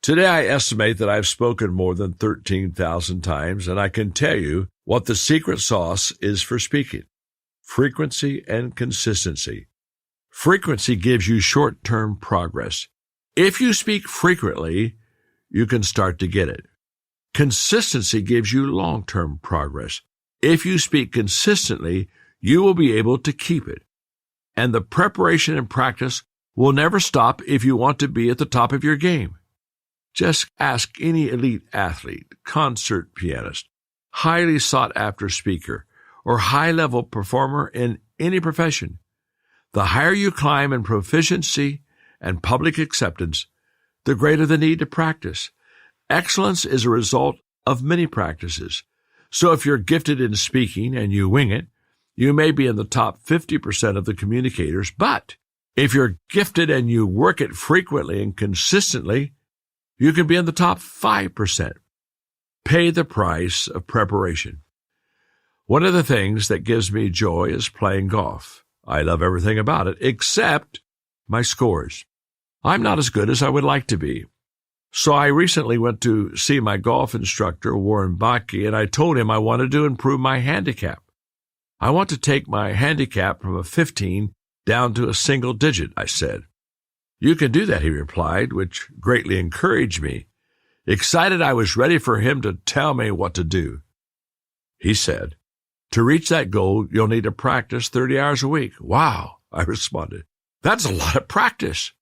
Today, I estimate that I've spoken more than 13,000 times, and I can tell you what the secret sauce is for speaking: frequency and consistency. Frequency gives you short-term progress. If you speak frequently, you can start to get it. Consistency gives you long-term progress. If you speak consistently, you will be able to keep it. And the preparation and practice will never stop if you want to be at the top of your game. Just ask any elite athlete, concert pianist, highly sought-after speaker, or high-level performer in any profession. The higher you climb in proficiency and public acceptance, the greater the need to practice. Excellence is a result of many practices. So if you're gifted in speaking and you wing it, you may be in the top 50% of the communicators, but if you're gifted and you work it frequently and consistently, you can be in the top 5%. Pay the price of preparation. One of the things that gives me joy is playing golf. I love everything about it except my scores. I'm not as good as I would like to be. So I recently went to see my golf instructor, Warren Bakke, and I told him I wanted to improve my handicap. I want to take my handicap from a 15 down to a single digit, I said. You can do that, he replied, which greatly encouraged me. Excited, I was ready for him to tell me what to do. He said, to reach that goal, you'll need to practice 30 hours a week. Wow, I responded. That's a lot of practice.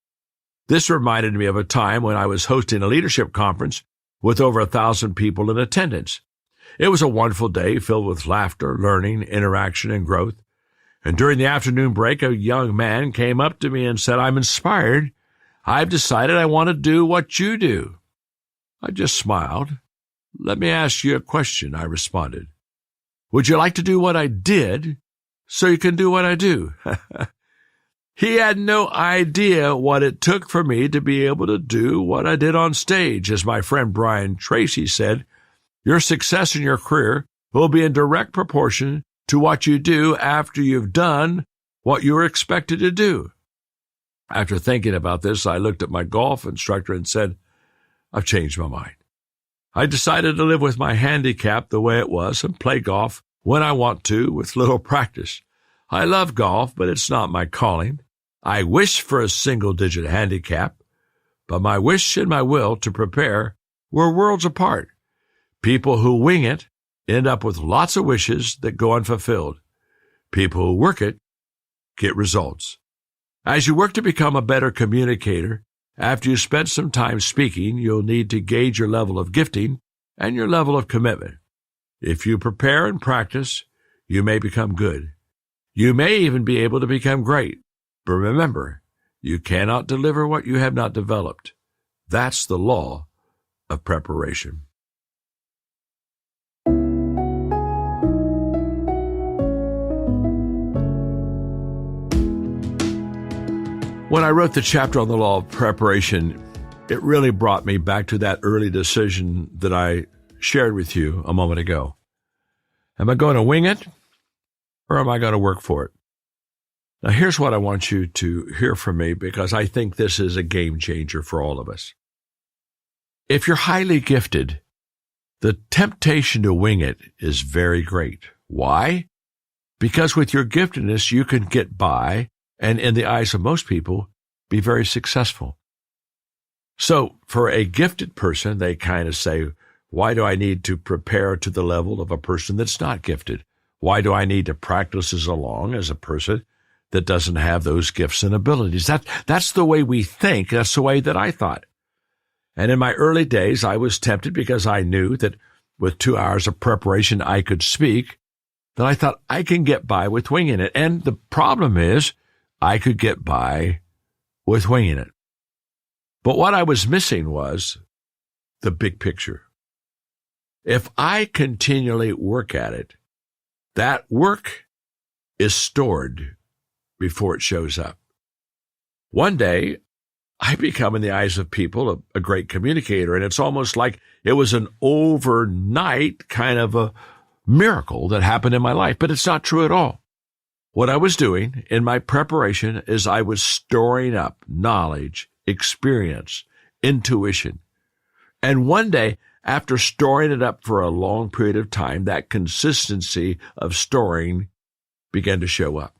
This reminded me of a time when I was hosting a leadership conference with over 1,000 people in attendance. It was a wonderful day filled with laughter, learning, interaction, and growth. And during the afternoon break, a young man came up to me and said, I'm inspired. I've decided I want to do what you do. I just smiled. Let me ask you a question, I responded. Would you like to do what I did so you can do what I do? He had no idea what it took for me to be able to do what I did on stage. As my friend Brian Tracy said, your success in your career will be in direct proportion to what you do after you've done what you were expected to do. After thinking about this, I looked at my golf instructor and said, I've changed my mind. I decided to live with my handicap the way it was and play golf when I want to with little practice. I love golf, but it's not my calling. I wish for a single-digit handicap, but my wish and my will to prepare were worlds apart. People who wing it end up with lots of wishes that go unfulfilled. People who work it get results. As you work to become a better communicator, after you spend some time speaking, you'll need to gauge your level of gifting and your level of commitment. If you prepare and practice, you may become good. You may even be able to become great. But remember, you cannot deliver what you have not developed. That's the law of preparation. When I wrote the chapter on the law of preparation, it really brought me back to that early decision that I shared with you a moment ago. Am I going to wing it, or am I going to work for it? Now, here's what I want you to hear from me, because I think this is a game changer for all of us. If you're highly gifted, the temptation to wing it is very great. Why? Because with your giftedness, you can get by and, in the eyes of most people, be very successful. So for a gifted person, they kind of say, why do I need to prepare to the level of a person that's not gifted? Why do I need to practice as along as a person that doesn't have those gifts and abilities? That's the way we think. That's the way that I thought. And in my early days, I was tempted because I knew that with 2 hours of preparation, I could speak, that I thought I can get by with winging it. And the problem is, I could get by with winging it. But what I was missing was the big picture. If I continually work at it, that work is stored before it shows up. One day, I become, in the eyes of people, a great communicator, and it's almost like it was an overnight kind of a miracle that happened in my life, but it's not true at all. What I was doing in my preparation is I was storing up knowledge, experience, intuition. And one day, after storing it up for a long period of time, that consistency of storing began to show up.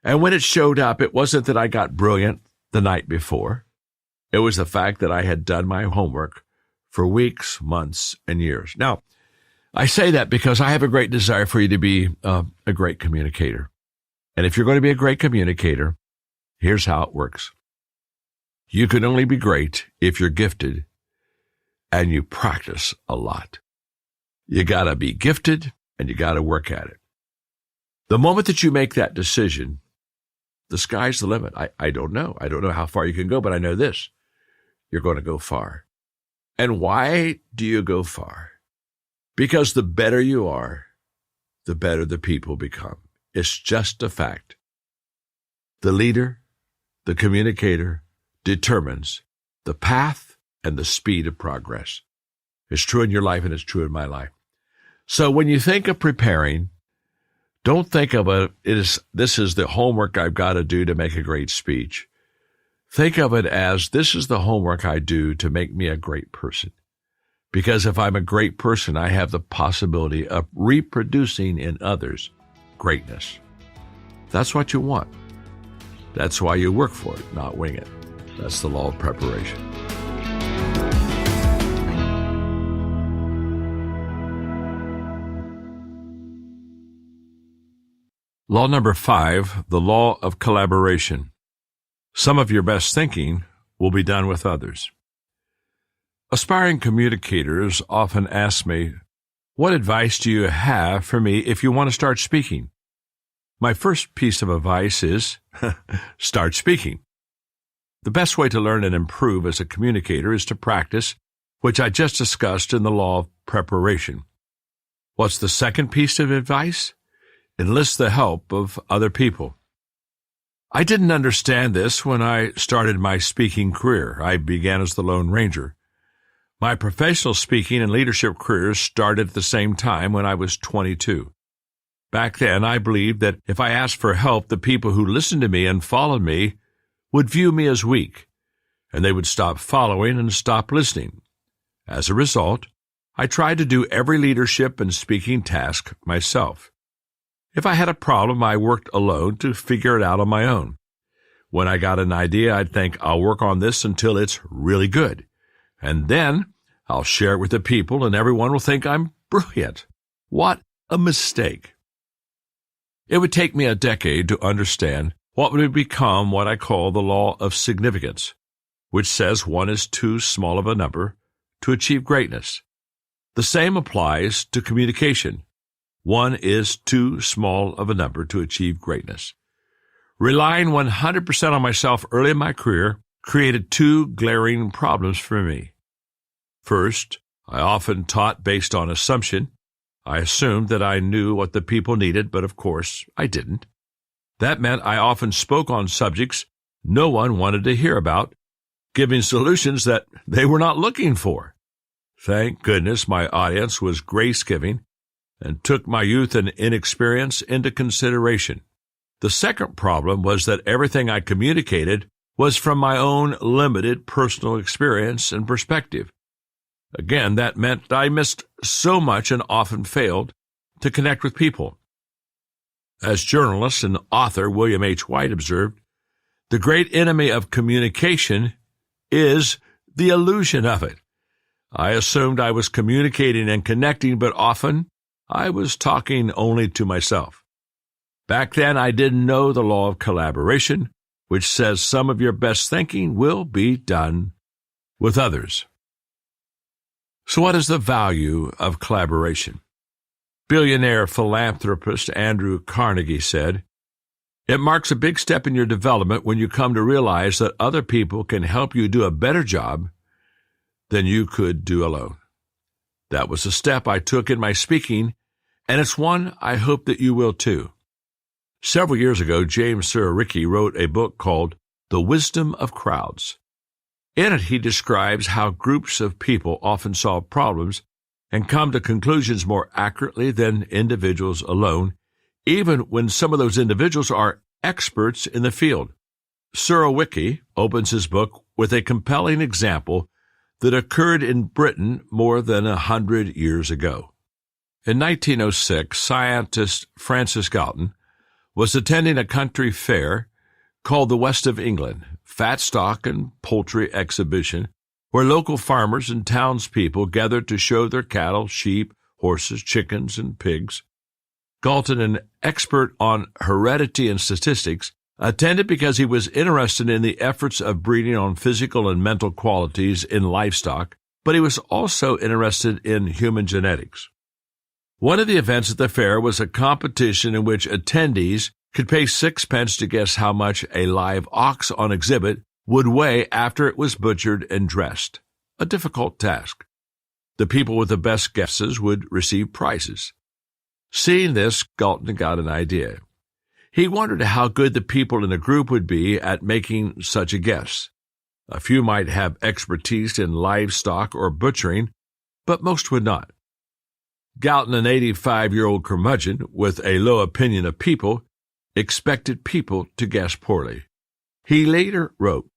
And when it showed up, it wasn't that I got brilliant the night before. It was the fact that I had done my homework for weeks, months, and years. Now, I say that because I have a great desire for you to be a great communicator. And if you're going to be a great communicator, here's how it works. You can only be great if you're gifted and you practice a lot. You got to be gifted and you got to work at it. The moment that you make that decision, the sky's the limit. I don't know. I don't know how far you can go, but I know this. You're going to go far. And why do you go far? Because the better you are, the better the people become. It's just a fact. The leader, the communicator, determines the path and the speed of progress. It's true in your life and it's true in my life. So when you think of preparing, don't think of this is the homework I've got to do to make a great speech. Think of it as this is the homework I do to make me a great person. Because if I'm a great person, I have the possibility of reproducing in others greatness. That's what you want. That's why you work for it, not wing it. That's the law of preparation. Law number 5, the law of collaboration. Some of your best thinking will be done with others. Aspiring communicators often ask me, what advice do you have for me if you want to start speaking? My first piece of advice is, start speaking. The best way to learn and improve as a communicator is to practice, which I just discussed in the law of preparation. What's the second piece of advice? Enlist the help of other people. I didn't understand this when I started my speaking career. I began as the Lone Ranger. My professional speaking and leadership careers started at the same time when I was 22. Back then, I believed that if I asked for help, the people who listened to me and followed me would view me as weak, and they would stop following and stop listening. As a result, I tried to do every leadership and speaking task myself. If I had a problem, I worked alone to figure it out on my own. When I got an idea, I'd think, I'll work on this until it's really good. And then I'll share it with the people, and everyone will think I'm brilliant. What a mistake. It would take me a decade to understand what would become what I call the law of significance, which says one is too small of a number to achieve greatness. The same applies to communication. One is too small of a number to achieve greatness. Relying 100% on myself early in my career created two glaring problems for me. First, I often taught based on assumption. I assumed that I knew what the people needed, but of course I didn't. That meant I often spoke on subjects no one wanted to hear about, giving solutions that they were not looking for. Thank goodness my audience was grace-giving and took my youth and inexperience into consideration. The second problem was that everything I communicated was from my own limited personal experience and perspective. Again, that meant I missed so much and often failed to connect with people. As journalist and author William H. White observed, the great enemy of communication is the illusion of it. I assumed I was communicating and connecting, but often I was talking only to myself. Back then, I didn't know the law of collaboration, which says some of your best thinking will be done with others. So what is the value of collaboration? Billionaire philanthropist Andrew Carnegie said, "It marks a big step in your development when you come to realize that other people can help you do a better job than you could do alone." That was a step I took in my speaking, and it's one I hope that you will too. Several years ago, James Surowiecki wrote a book called The Wisdom of Crowds. In it, he describes how groups of people often solve problems and come to conclusions more accurately than individuals alone even when some of those individuals are experts in the field. Surowiecki opens his book with a compelling example that occurred in Britain more than 100 years ago. In 1906, scientist Francis Galton was attending a country fair called the West of England, fat stock and poultry exhibition, where local farmers and townspeople gathered to show their cattle, sheep, horses, chickens, and pigs. Galton, an expert on heredity and statistics, attended because he was interested in the efforts of breeding on physical and mental qualities in livestock, but he was also interested in human genetics. One of the events at the fair was a competition in which attendees could pay 6 pence to guess how much a live ox on exhibit would weigh after it was butchered and dressed. A difficult task. The people with the best guesses would receive prizes. Seeing this, Galton got an idea. He wondered how good the people in the group would be at making such a guess. A few might have expertise in livestock or butchering, but most would not. Galton, an 85-year-old curmudgeon with a low opinion of people, expected people to guess poorly. He later wrote,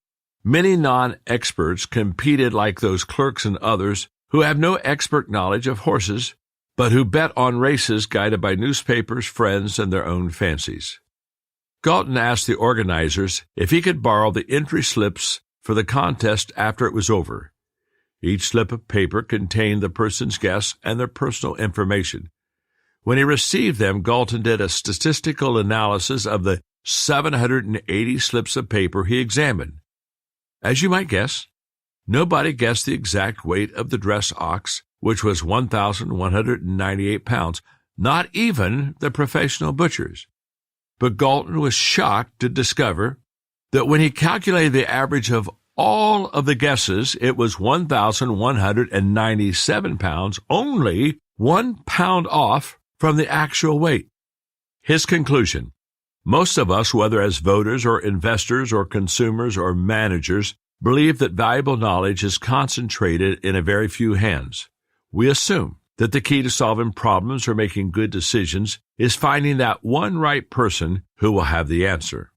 "Many non-experts competed like those clerks and others who have no expert knowledge of horses, but who bet on races guided by newspapers, friends, and their own fancies." Galton asked the organizers if he could borrow the entry slips for the contest after it was over. Each slip of paper contained the person's guess and their personal information. When he received them, Galton did a statistical analysis of the 780 slips of paper he examined. As you might guess, nobody guessed the exact weight of the dress ox, which was 1,198 pounds, not even the professional butchers. But Galton was shocked to discover that when he calculated the average of all of the guesses, it was 1,197 pounds, only 1 pound off from the actual weight. His conclusion: most of us, whether as voters or investors or consumers or managers, believe that valuable knowledge is concentrated in a very few hands. We assume that the key to solving problems or making good decisions is finding that one right person who will have the answer.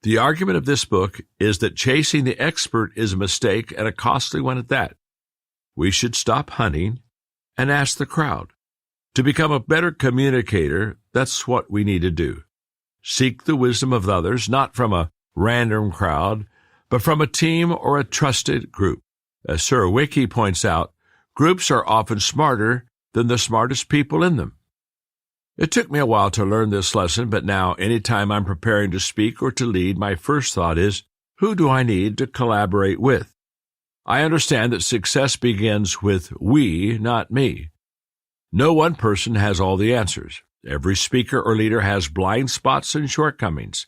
The argument of this book is that chasing the expert is a mistake, and a costly one at that. We should stop hunting and ask the crowd. To become a better communicator, that's what we need to do. Seek the wisdom of others, not from a random crowd, but from a team or a trusted group. As Surowiecki points out, groups are often smarter than the smartest people in them. It took me a while to learn this lesson, but now, anytime I'm preparing to speak or to lead, my first thought is, who do I need to collaborate with? I understand that success begins with we, not me. No one person has all the answers. Every speaker or leader has blind spots and shortcomings.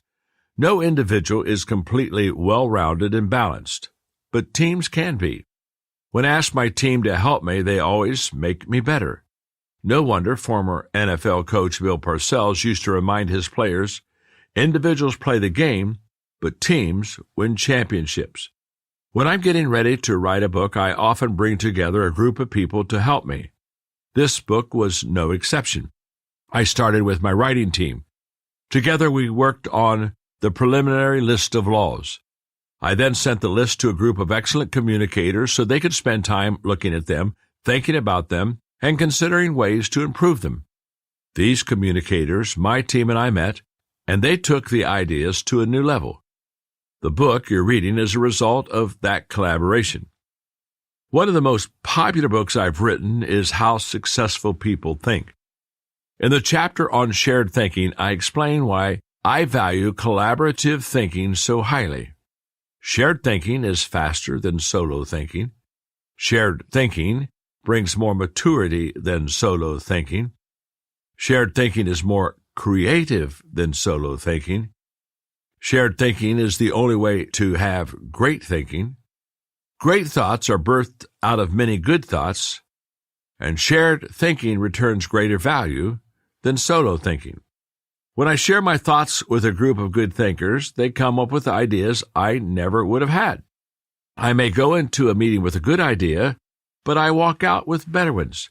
No individual is completely well-rounded and balanced, but teams can be. When I ask my team to help me, they always make me better. No wonder former NFL coach Bill Parcells used to remind his players, individuals play the game, but teams win championships. When I'm getting ready to write a book, I often bring together a group of people to help me. This book was no exception. I started with my writing team. Together we worked on the preliminary list of laws. I then sent the list to a group of excellent communicators so they could spend time looking at them, thinking about them, and considering ways to improve them. These communicators, my team and I met, and they took the ideas to a new level. The book you're reading is a result of that collaboration. One of the most popular books I've written is How Successful People Think. In the chapter on shared thinking, I explain why I value collaborative thinking so highly. Shared thinking is faster than solo thinking. Shared thinking brings more maturity than solo thinking. Shared thinking is more creative than solo thinking. Shared thinking is the only way to have great thinking. Great thoughts are birthed out of many good thoughts, and shared thinking returns greater value than solo thinking. When I share my thoughts with a group of good thinkers, they come up with ideas I never would have had. I may go into a meeting with a good idea, but I walk out with better ones.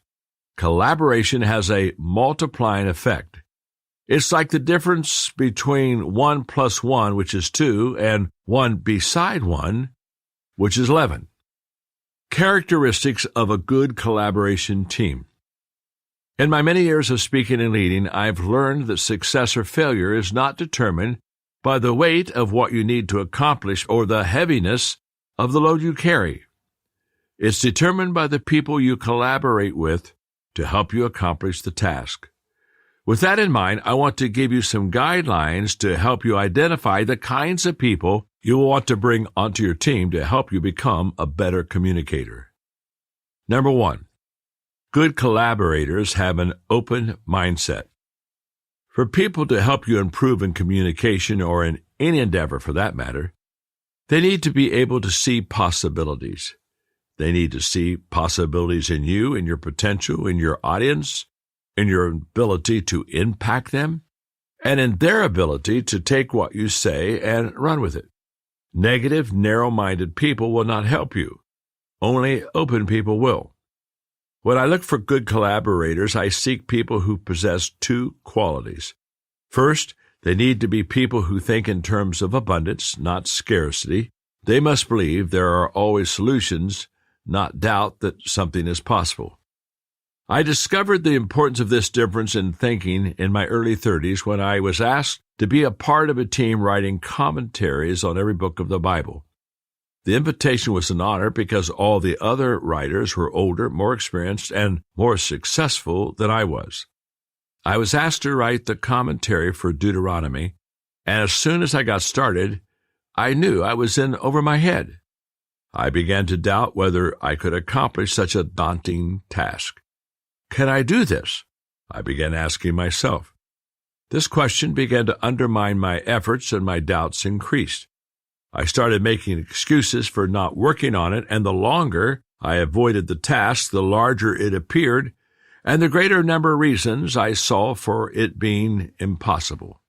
Collaboration has a multiplying effect. It's like the difference between 1 plus 1, which is 2, and 1 beside 1, which is 11. Characteristics of a good collaboration team. In my many years of speaking and leading, I've learned that success or failure is not determined by the weight of what you need to accomplish or the heaviness of the load you carry. It's determined by the people you collaborate with to help you accomplish the task. With that in mind, I want to give you some guidelines to help you identify the kinds of people you will want to bring onto your team to help you become a better communicator. Number 1, good collaborators have an open mindset. For people to help you improve in communication or in any endeavor for that matter, they need to be able to see possibilities. They need to see possibilities in you, in your potential, in your audience, in your ability to impact them, and in their ability to take what you say and run with it. Negative, narrow-minded people will not help you. Only open people will. When I look for good collaborators, I seek people who possess 2 qualities. First, they need to be people who think in terms of abundance, not scarcity. They must believe there are always solutions, not doubt that something is possible. I discovered the importance of this difference in thinking in my early 30s when I was asked to be a part of a team writing commentaries on every book of the Bible. The invitation was an honor because all the other writers were older, more experienced, and more successful than I was. I was asked to write the commentary for Deuteronomy, and as soon as I got started, I knew I was in over my head. I began to doubt whether I could accomplish such a daunting task. Can I do this? I began asking myself. This question began to undermine my efforts, and my doubts increased. I started making excuses for not working on it, and the longer I avoided the task, the larger it appeared, and the greater number of reasons I saw for it being impossible.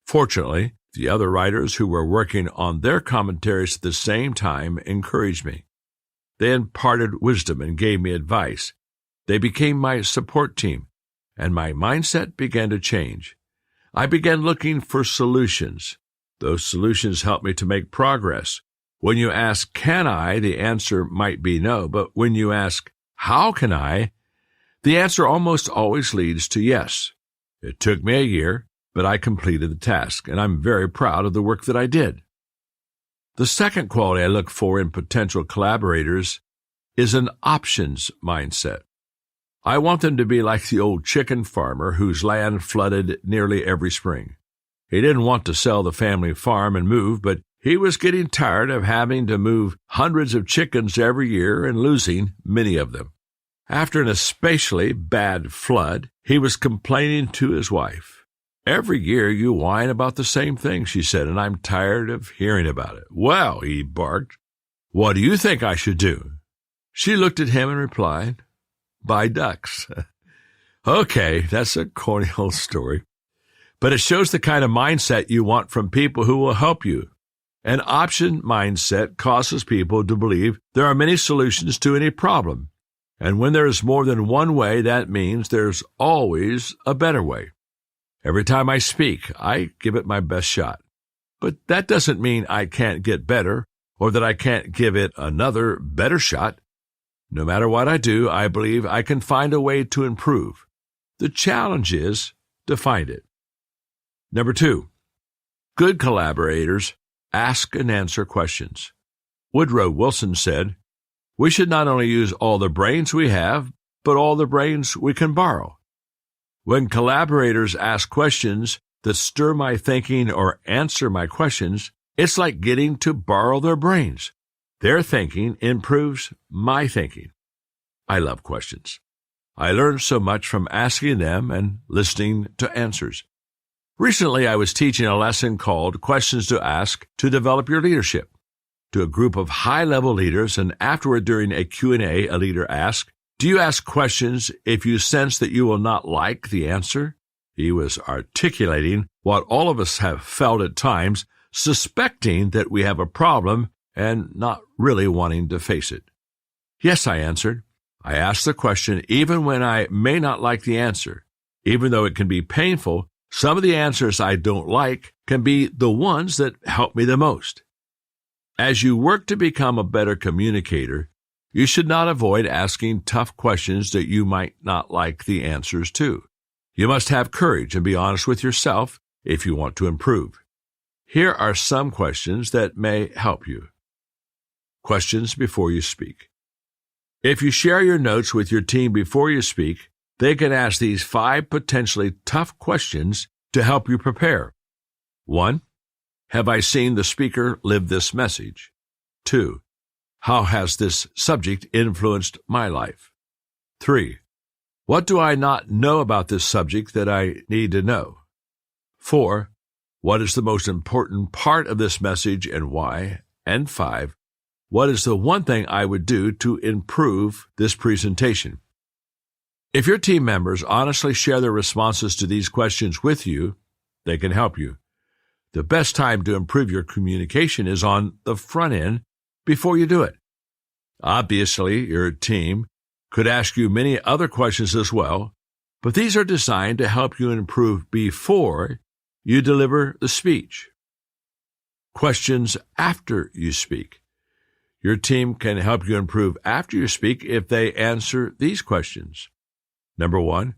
Fortunately, the other writers who were working on their commentaries at the same time encouraged me. They imparted wisdom and gave me advice. They became my support team, and my mindset began to change. I began looking for solutions. Those solutions helped me to make progress. When you ask, can I, the answer might be no, but when you ask, how can I, the answer almost always leads to yes. It took me a year, but I completed the task, and I'm very proud of the work that I did. The second quality I look for in potential collaborators is an options mindset. I want them to be like the old chicken farmer whose land flooded nearly every spring. He didn't want to sell the family farm and move, but he was getting tired of having to move hundreds of chickens every year and losing many of them. After an especially bad flood, he was complaining to his wife. Every year you whine about the same thing, she said, and I'm tired of hearing about it. Well, he barked, what do you think I should do? She looked at him and replied, buy ducks. Okay, that's a corny old story. But it shows the kind of mindset you want from people who will help you. An option mindset causes people to believe there are many solutions to any problem. And when there is more than one way, that means there's always a better way. Every time I speak, I give it my best shot. But that doesn't mean I can't get better or that I can't give it another better shot. No matter what I do, I believe I can find a way to improve. The challenge is to find it. Number 2, good collaborators ask and answer questions. Woodrow Wilson said, we should not only use all the brains we have, but all the brains we can borrow. When collaborators ask questions that stir my thinking or answer my questions, it's like getting to borrow their brains. Their thinking improves my thinking. I love questions. I learn so much from asking them and listening to answers. Recently, I was teaching a lesson called Questions to Ask to Develop Your Leadership to a group of high-level leaders, and afterward during a Q&A, a leader asked, do you ask questions if you sense that you will not like the answer? He was articulating what all of us have felt at times, suspecting that we have a problem and not really wanting to face it. Yes, I answered. I ask the question even when I may not like the answer. Even though it can be painful, Some of the answers I don't like can be the ones that help me the most. As you work to become a better communicator, you should not avoid asking tough questions that you might not like the answers to. You must have courage and be honest with yourself if you want to improve. Here are some questions that may help you. Questions before you speak. If you share your notes with your team before you speak, they can ask these 5 potentially tough questions to help you prepare. 1. Have I seen the speaker live this message? 2. How has this subject influenced my life? 3. What do I not know about this subject that I need to know? 4. What is the most important part of this message and why? And 5. What is the one thing I would do to improve this presentation? If your team members honestly share their responses to these questions with you, they can help you. The best time to improve your communication is on the front end before you do it. Obviously, your team could ask you many other questions as well, but these are designed to help you improve before you deliver the speech. Questions after you speak. Your team can help you improve after you speak if they answer these questions. Number 1,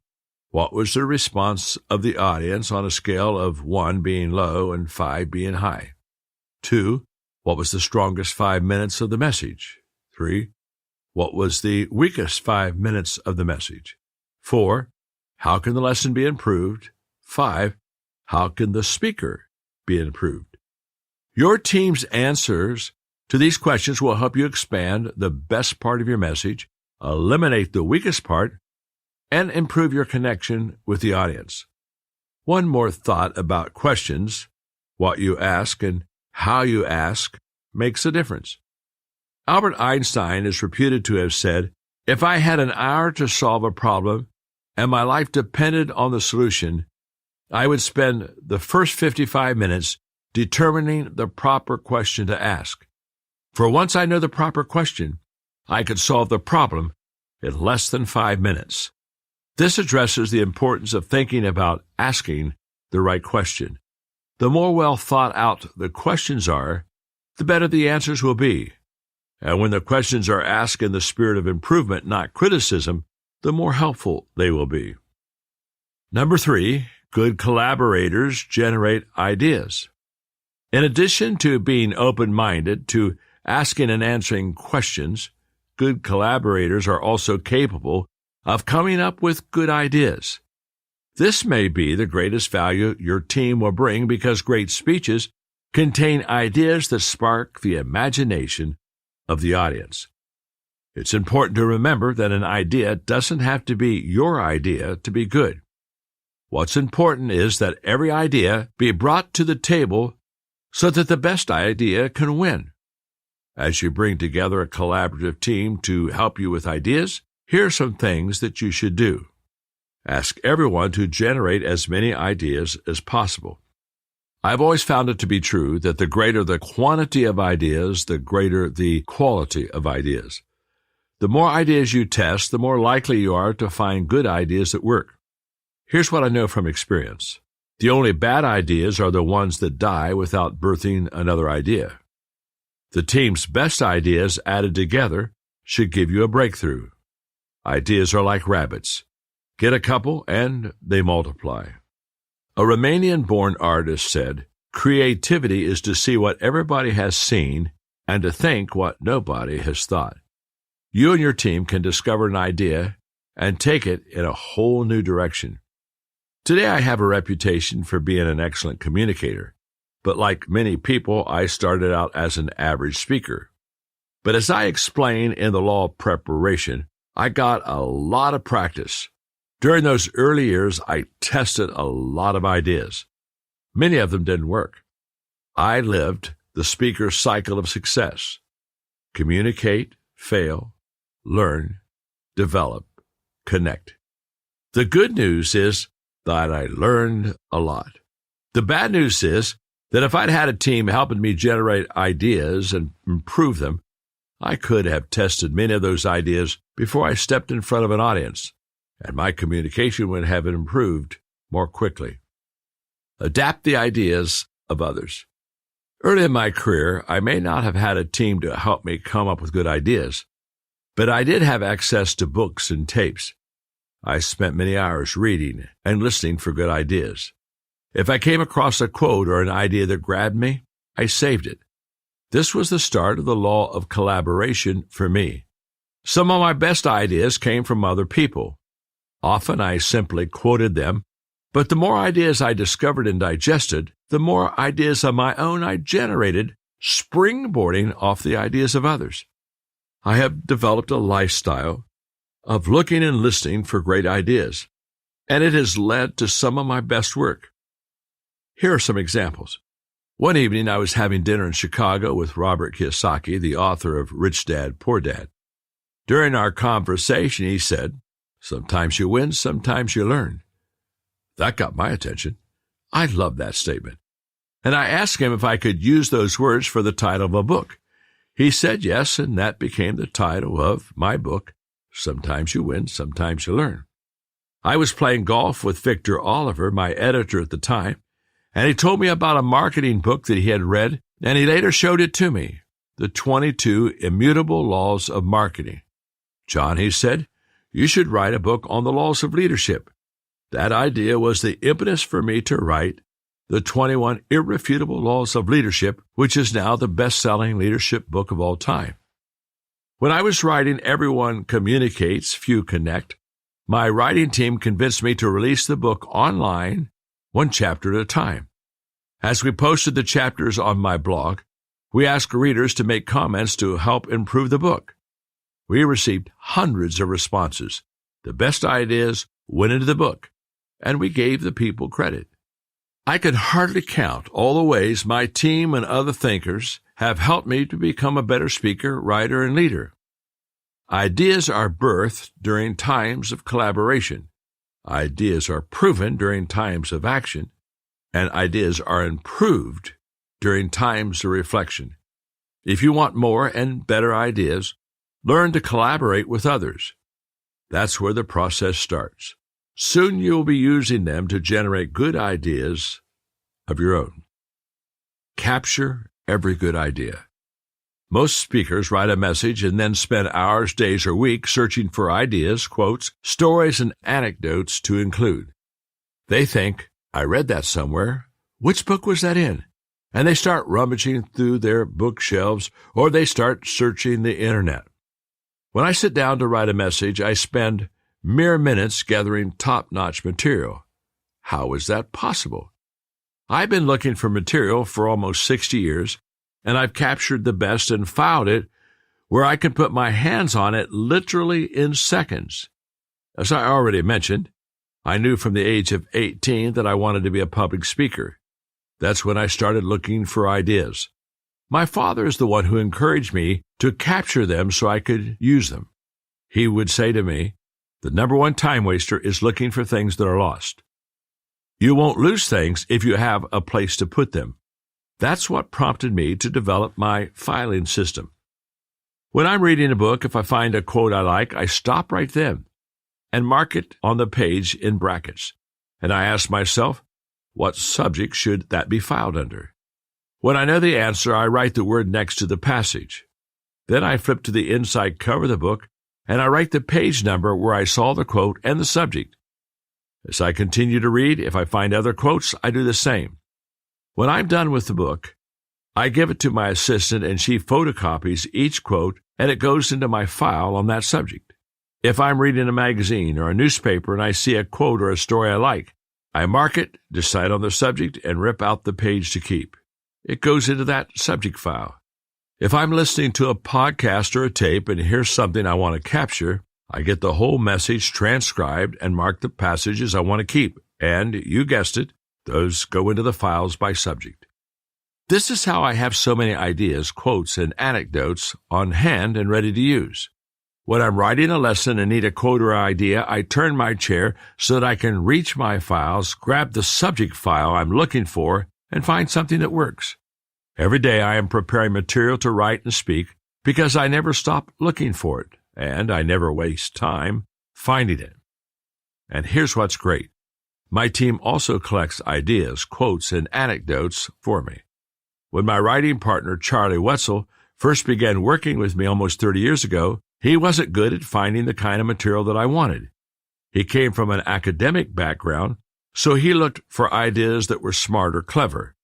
what was the response of the audience on a scale of 1 being low and 5 being high? 2, what was the strongest 5 minutes of the message? 3, what was the weakest 5 minutes of the message? 4, how can the lesson be improved? 5, how can the speaker be improved? Your team's answers to these questions will help you expand the best part of your message, eliminate the weakest part, and improve your connection with the audience. One more thought about questions: what you ask and how you ask makes a difference. Albert Einstein is reputed to have said, "If I had an hour to solve a problem and my life depended on the solution, I would spend the first 55 minutes determining the proper question to ask. For once I know the proper question, I could solve the problem in less than 5 minutes." This addresses the importance of thinking about asking the right question. The more well thought out the questions are, the better the answers will be. And when the questions are asked in the spirit of improvement, not criticism, the more helpful they will be. Number 3, good collaborators generate ideas. In addition to being open-minded to asking and answering questions, good collaborators are also capable of coming up with good ideas. This may be the greatest value your team will bring because great speeches contain ideas that spark the imagination of the audience. It's important to remember that an idea doesn't have to be your idea to be good. What's important is that every idea be brought to the table so that the best idea can win. As you bring together a collaborative team to help you with ideas, here are some things that you should do. Ask everyone to generate as many ideas as possible. I've always found it to be true that the greater the quantity of ideas, the greater the quality of ideas. The more ideas you test, the more likely you are to find good ideas that work. Here's what I know from experience. The only bad ideas are the ones that die without birthing another idea. The team's best ideas added together should give you a breakthrough. Ideas are like rabbits. Get a couple and they multiply. A Romanian-born artist said, "Creativity is to see what everybody has seen and to think what nobody has thought." You and your team can discover an idea and take it in a whole new direction. Today I have a reputation for being an excellent communicator, but like many people, I started out as an average speaker. But as I explain in the law of preparation, I got a lot of practice. During those early years, I tested a lot of ideas. Many of them didn't work. I lived the speaker's cycle of success. Communicate, fail, learn, develop, connect. The good news is that I learned a lot. The bad news is that if I'd had a team helping me generate ideas and improve them, I could have tested many of those ideas before I stepped in front of an audience, and my communication would have improved more quickly. Adapt the ideas of others. Early in my career, I may not have had a team to help me come up with good ideas, but I did have access to books and tapes. I spent many hours reading and listening for good ideas. If I came across a quote or an idea that grabbed me, I saved it. This was the start of the law of collaboration for me. Some of my best ideas came from other people. Often I simply quoted them, but the more ideas I discovered and digested, the more ideas of my own I generated, springboarding off the ideas of others. I have developed a lifestyle of looking and listening for great ideas, and it has led to some of my best work. Here are some examples. One evening I was having dinner in Chicago with Robert Kiyosaki, the author of Rich Dad, Poor Dad. During our conversation, he said, "Sometimes you win, sometimes you learn." That got my attention. I love that statement. And I asked him if I could use those words for the title of a book. He said yes, and that became the title of my book, Sometimes You Win, Sometimes You Learn. I was playing golf with Victor Oliver, my editor at the time, and he told me about a marketing book that he had read, and he later showed it to me, The 22 Immutable Laws of Marketing. "John," he said, "you should write a book on the laws of leadership." That idea was the impetus for me to write The 21 Irrefutable Laws of Leadership, which is now the best-selling leadership book of all time. When I was writing Everyone Communicates, Few Connect, my writing team convinced me to release the book online, one chapter at a time. As we posted the chapters on my blog, we asked readers to make comments to help improve the book. We received hundreds of responses. The best ideas went into the book, and we gave the people credit. I could hardly count all the ways my team and other thinkers have helped me to become a better speaker, writer, and leader. Ideas are birthed during times of collaboration. Ideas are proven during times of action, and ideas are improved during times of reflection. If you want more and better ideas, learn to collaborate with others. That's where the process starts. Soon you'll be using them to generate good ideas of your own. Capture every good idea. Most speakers write a message and then spend hours, days, or weeks searching for ideas, quotes, stories, and anecdotes to include. They think, "I read that somewhere. Which book was that in?" And they start rummaging through their bookshelves, or they start searching the internet. When I sit down to write a message, I spend mere minutes gathering top-notch material. How is that possible? I've been looking for material for almost 60 years, and I've captured the best and filed it where I can put my hands on it literally in seconds. As I already mentioned, I knew from the age of 18 that I wanted to be a public speaker. That's when I started looking for ideas. My father is the one who encouraged me to capture them so I could use them. He would say to me, "The number one time waster is looking for things that are lost. You won't lose things if you have a place to put them." That's what prompted me to develop my filing system. When I'm reading a book, if I find a quote I like, I stop right then and mark it on the page in brackets. And I ask myself, what subject should that be filed under? When I know the answer, I write the word next to the passage. Then I flip to the inside cover of the book, and I write the page number where I saw the quote and the subject. As I continue to read, if I find other quotes, I do the same. When I'm done with the book, I give it to my assistant, and she photocopies each quote, and it goes into my file on that subject. If I'm reading a magazine or a newspaper and I see a quote or a story I like, I mark it, decide on the subject, and rip out the page to keep. It goes into that subject file. If I'm listening to a podcast or a tape and hear something I want to capture, I get the whole message transcribed and mark the passages I want to keep. And, you guessed it, those go into the files by subject. This is how I have so many ideas, quotes, and anecdotes on hand and ready to use. When I'm writing a lesson and need a quote or idea, I turn my chair so that I can reach my files, grab the subject file I'm looking for, and find something that works. Every day I am preparing material to write and speak because I never stop looking for it, and I never waste time finding it. And here's what's great. My team also collects ideas, quotes, and anecdotes for me. When my writing partner, Charlie Wetzel, first began working with me almost 30 years ago, he wasn't good at finding the kind of material that I wanted. He came from an academic background, so he looked for ideas that were smart or clever.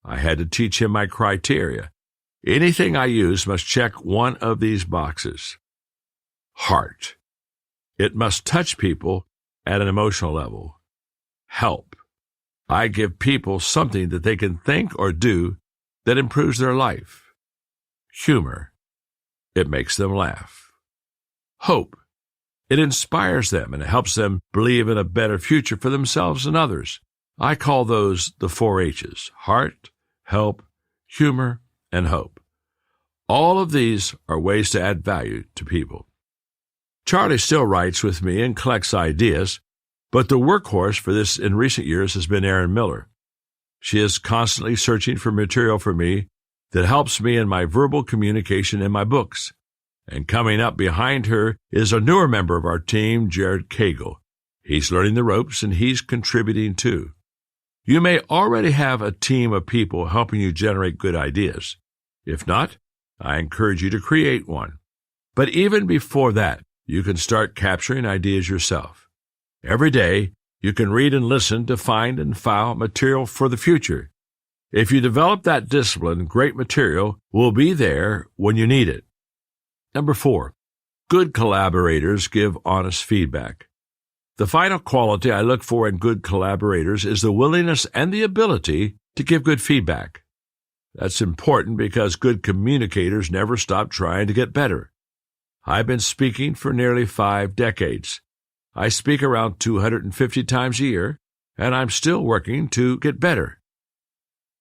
I had to teach him my criteria. Anything I use must check one of these boxes. Heart. It must touch people at an emotional level. Help. I give people something that they can think or do that improves their life. Humor. It makes them laugh. Hope. It inspires them and helps them believe in a better future for themselves and others. I call those the 4 H's: heart, help, humor, and hope. All of these are ways to add value to people. Charlie still writes with me and collects ideas, but the workhorse for this in recent years has been Erin Miller. She is constantly searching for material for me that helps me in my verbal communication in my books. And coming up behind her is a newer member of our team, Jared Cagle. He's learning the ropes and he's contributing too. You may already have a team of people helping you generate good ideas. If not, I encourage you to create one. But even before that, you can start capturing ideas yourself. Every day, you can read and listen to find and file material for the future. If you develop that discipline, great material will be there when you need it. Number 4, good collaborators give honest feedback. The final quality I look for in good collaborators is the willingness and the ability to give good feedback. That's important because good communicators never stop trying to get better. I've been speaking for nearly 5 decades. I speak around 250 times a year, and I'm still working to get better.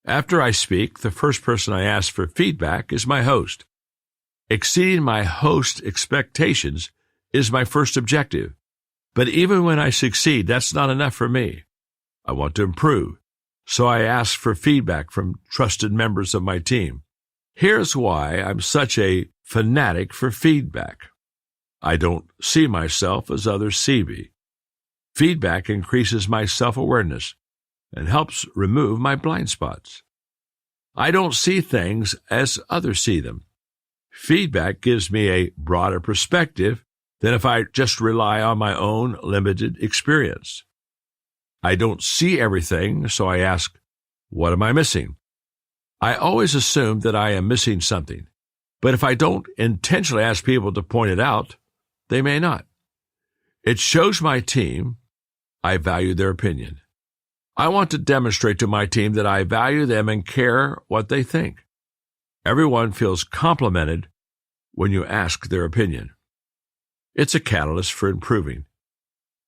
After I speak, the first person I ask for feedback is my host. Exceeding my host's expectations is my first objective. But even when I succeed, that's not enough for me. I want to improve, so I ask for feedback from trusted members of my team. Here's why I'm such a fanatic for feedback. I don't see myself as others see me. Feedback increases my self-awareness and helps remove my blind spots. I don't see things as others see them. Feedback gives me a broader perspective than if I just rely on my own limited experience. I don't see everything, so I ask, what am I missing? I always assume that I am missing something, but if I don't intentionally ask people to point it out, they may not. It shows my team I value their opinion. I want to demonstrate to my team that I value them and care what they think. Everyone feels complimented when you ask their opinion. It's a catalyst for improving.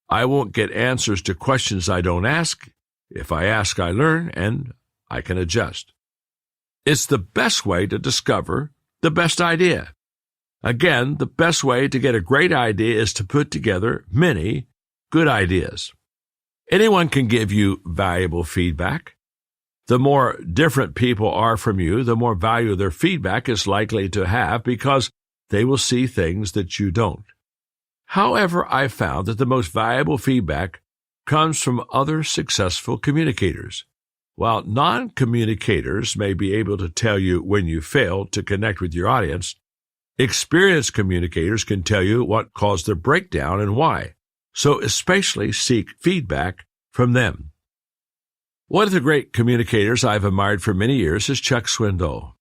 I won't get answers to questions I don't ask. If I ask, I learn, and I can adjust. It's the best way to discover the best idea. Again, the best way to get a great idea is to put together many good ideas. Anyone can give you valuable feedback. The more different people are from you, the more value their feedback is likely to have because they will see things that you don't. However, I've found that the most valuable feedback comes from other successful communicators. While non-communicators may be able to tell you when you failed to connect with your audience, experienced communicators can tell you what caused the breakdown and why. So especially seek feedback from them. One of the great communicators I've admired for many years is Chuck Swindoll.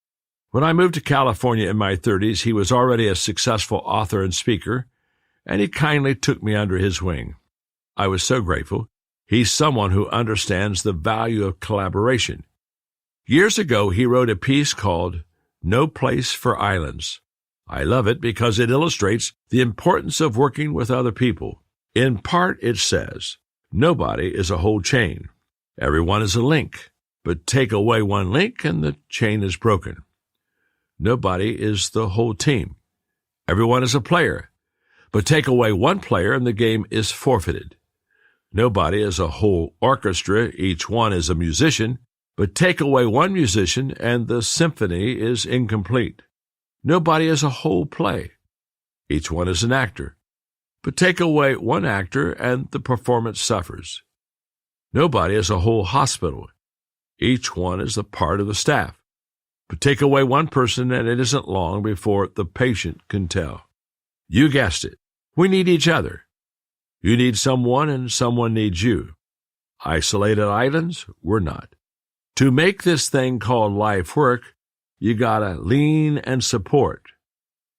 When I moved to California in my 30s, he was already a successful author and speaker, and he kindly took me under his wing. I was so grateful. He's someone who understands the value of collaboration. Years ago, he wrote a piece called No Place for Islands. I love it because it illustrates the importance of working with other people. In part, it says, nobody is a whole chain. Everyone is a link, but take away one link and the chain is broken. Nobody is the whole team. Everyone is a player, but take away one player and the game is forfeited. Nobody is a whole orchestra, each one is a musician, but take away one musician and the symphony is incomplete. Nobody is a whole play. Each one is an actor, but take away one actor and the performance suffers. Nobody is a whole hospital. Each one is a part of the staff. But take away one person and it isn't long before the patient can tell. You guessed it. We need each other. You need someone and someone needs you. Isolated islands? We're not. To make this thing called life work, you gotta lean and support,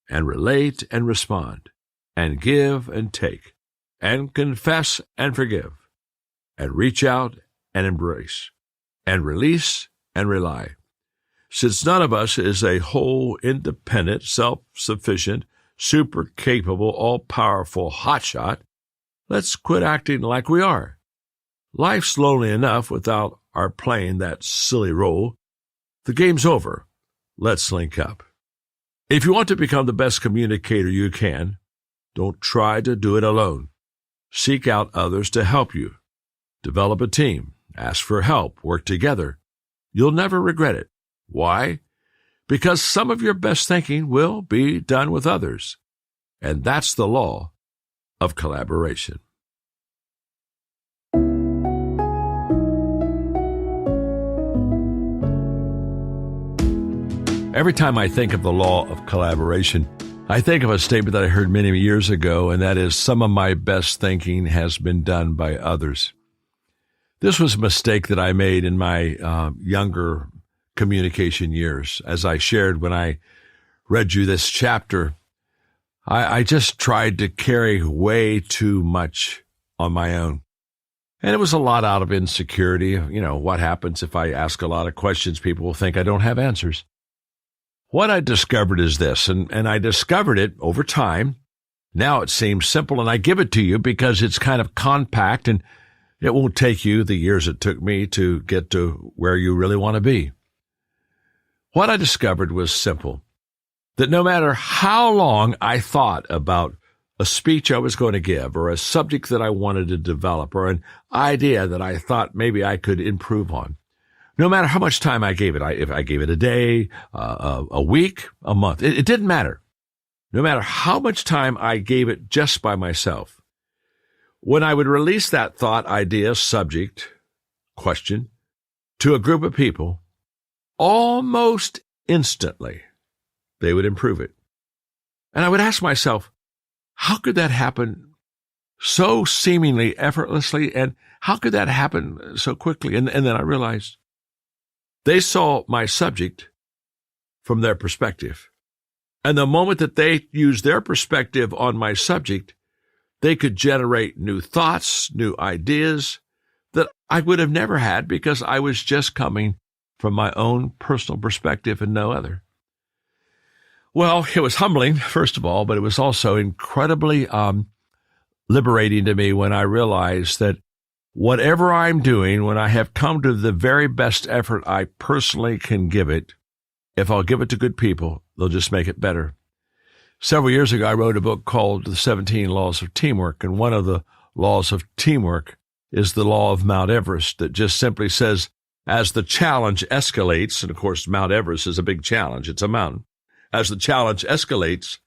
and relate and respond, and give and take, and confess and forgive, and reach out and embrace, and release and rely. Since none of us is a whole, independent, self-sufficient, super capable, all-powerful hotshot, let's quit acting like we are. Life's lonely enough without our playing that silly role. The game's over. Let's link up. If you want to become the best communicator you can, don't try to do it alone. Seek out others to help you. Develop a team. Ask for help. Work together. You'll never regret it. Why? Because some of your best thinking will be done with others. And that's the law of collaboration. Every time I think of the law of collaboration, I think of a statement that I heard many years ago, and that is, some of my best thinking has been done by others. This was a mistake that I made in my younger communication years. As I shared when I read you this chapter, I just tried to carry way too much on my own. And it was a lot out of insecurity. You know, what happens if I ask a lot of questions? People will think I don't have answers. What I discovered is this, and I discovered it over time. Now it seems simple, and I give it to you because it's kind of compact, and it won't take you the years it took me to get to where you really want to be. What I discovered was simple, that no matter how long I thought about a speech I was going to give, or a subject that I wanted to develop, or an idea that I thought maybe I could improve on, no matter how much time I gave it, if I gave it a day, a week, a month, it didn't matter. No matter how much time I gave it just by myself, when I would release that thought, idea, subject, question to a group of people, almost instantly, they would improve it. And I would ask myself, how could that happen so seemingly effortlessly, and how could that happen so quickly? And then I realized, they saw my subject from their perspective. And the moment that they used their perspective on my subject, they could generate new thoughts, new ideas that I would have never had because I was just coming from my own personal perspective and no other. Well, it was humbling, first of all, but it was also incredibly liberating to me when I realized that whatever I'm doing, when I have come to the very best effort I personally can give it, if I'll give it to good people, they'll just make it better. Several years ago, I wrote a book called The 17 Laws of Teamwork, and one of the laws of teamwork is the law of Mount Everest that just simply says, as the challenge escalates, and of course Mount Everest is a big challenge, it's a mountain, as the challenge escalates,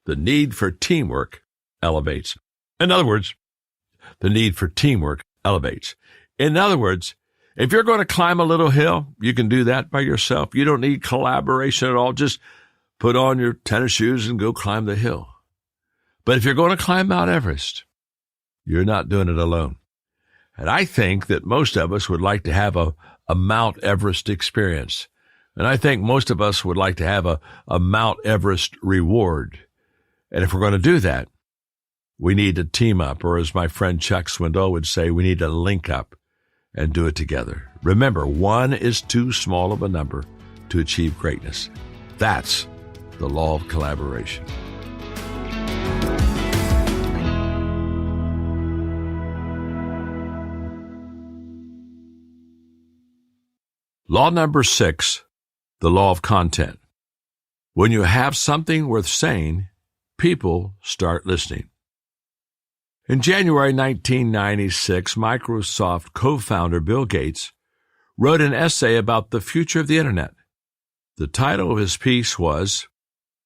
the need for teamwork elevates. In other words, the need for teamwork elevates. In other words, if you're going to climb a little hill, you can do that by yourself. You don't need collaboration at all. Just put on your tennis shoes and go climb the hill. But if you're going to climb Mount Everest, you're not doing it alone. And I think that most of us would like to have a Mount Everest experience. And I think most of us would like to have a Mount Everest reward. And if we're going to do that, we need to team up, or as my friend Chuck Swindoll would say, we need to link up and do it together. Remember, one is too small of a number to achieve greatness. That's the law of collaboration. Law number 6, the law of content. When you have something worth saying, people start listening. In January 1996, Microsoft co-founder Bill Gates wrote an essay about the future of the Internet. The title of his piece was,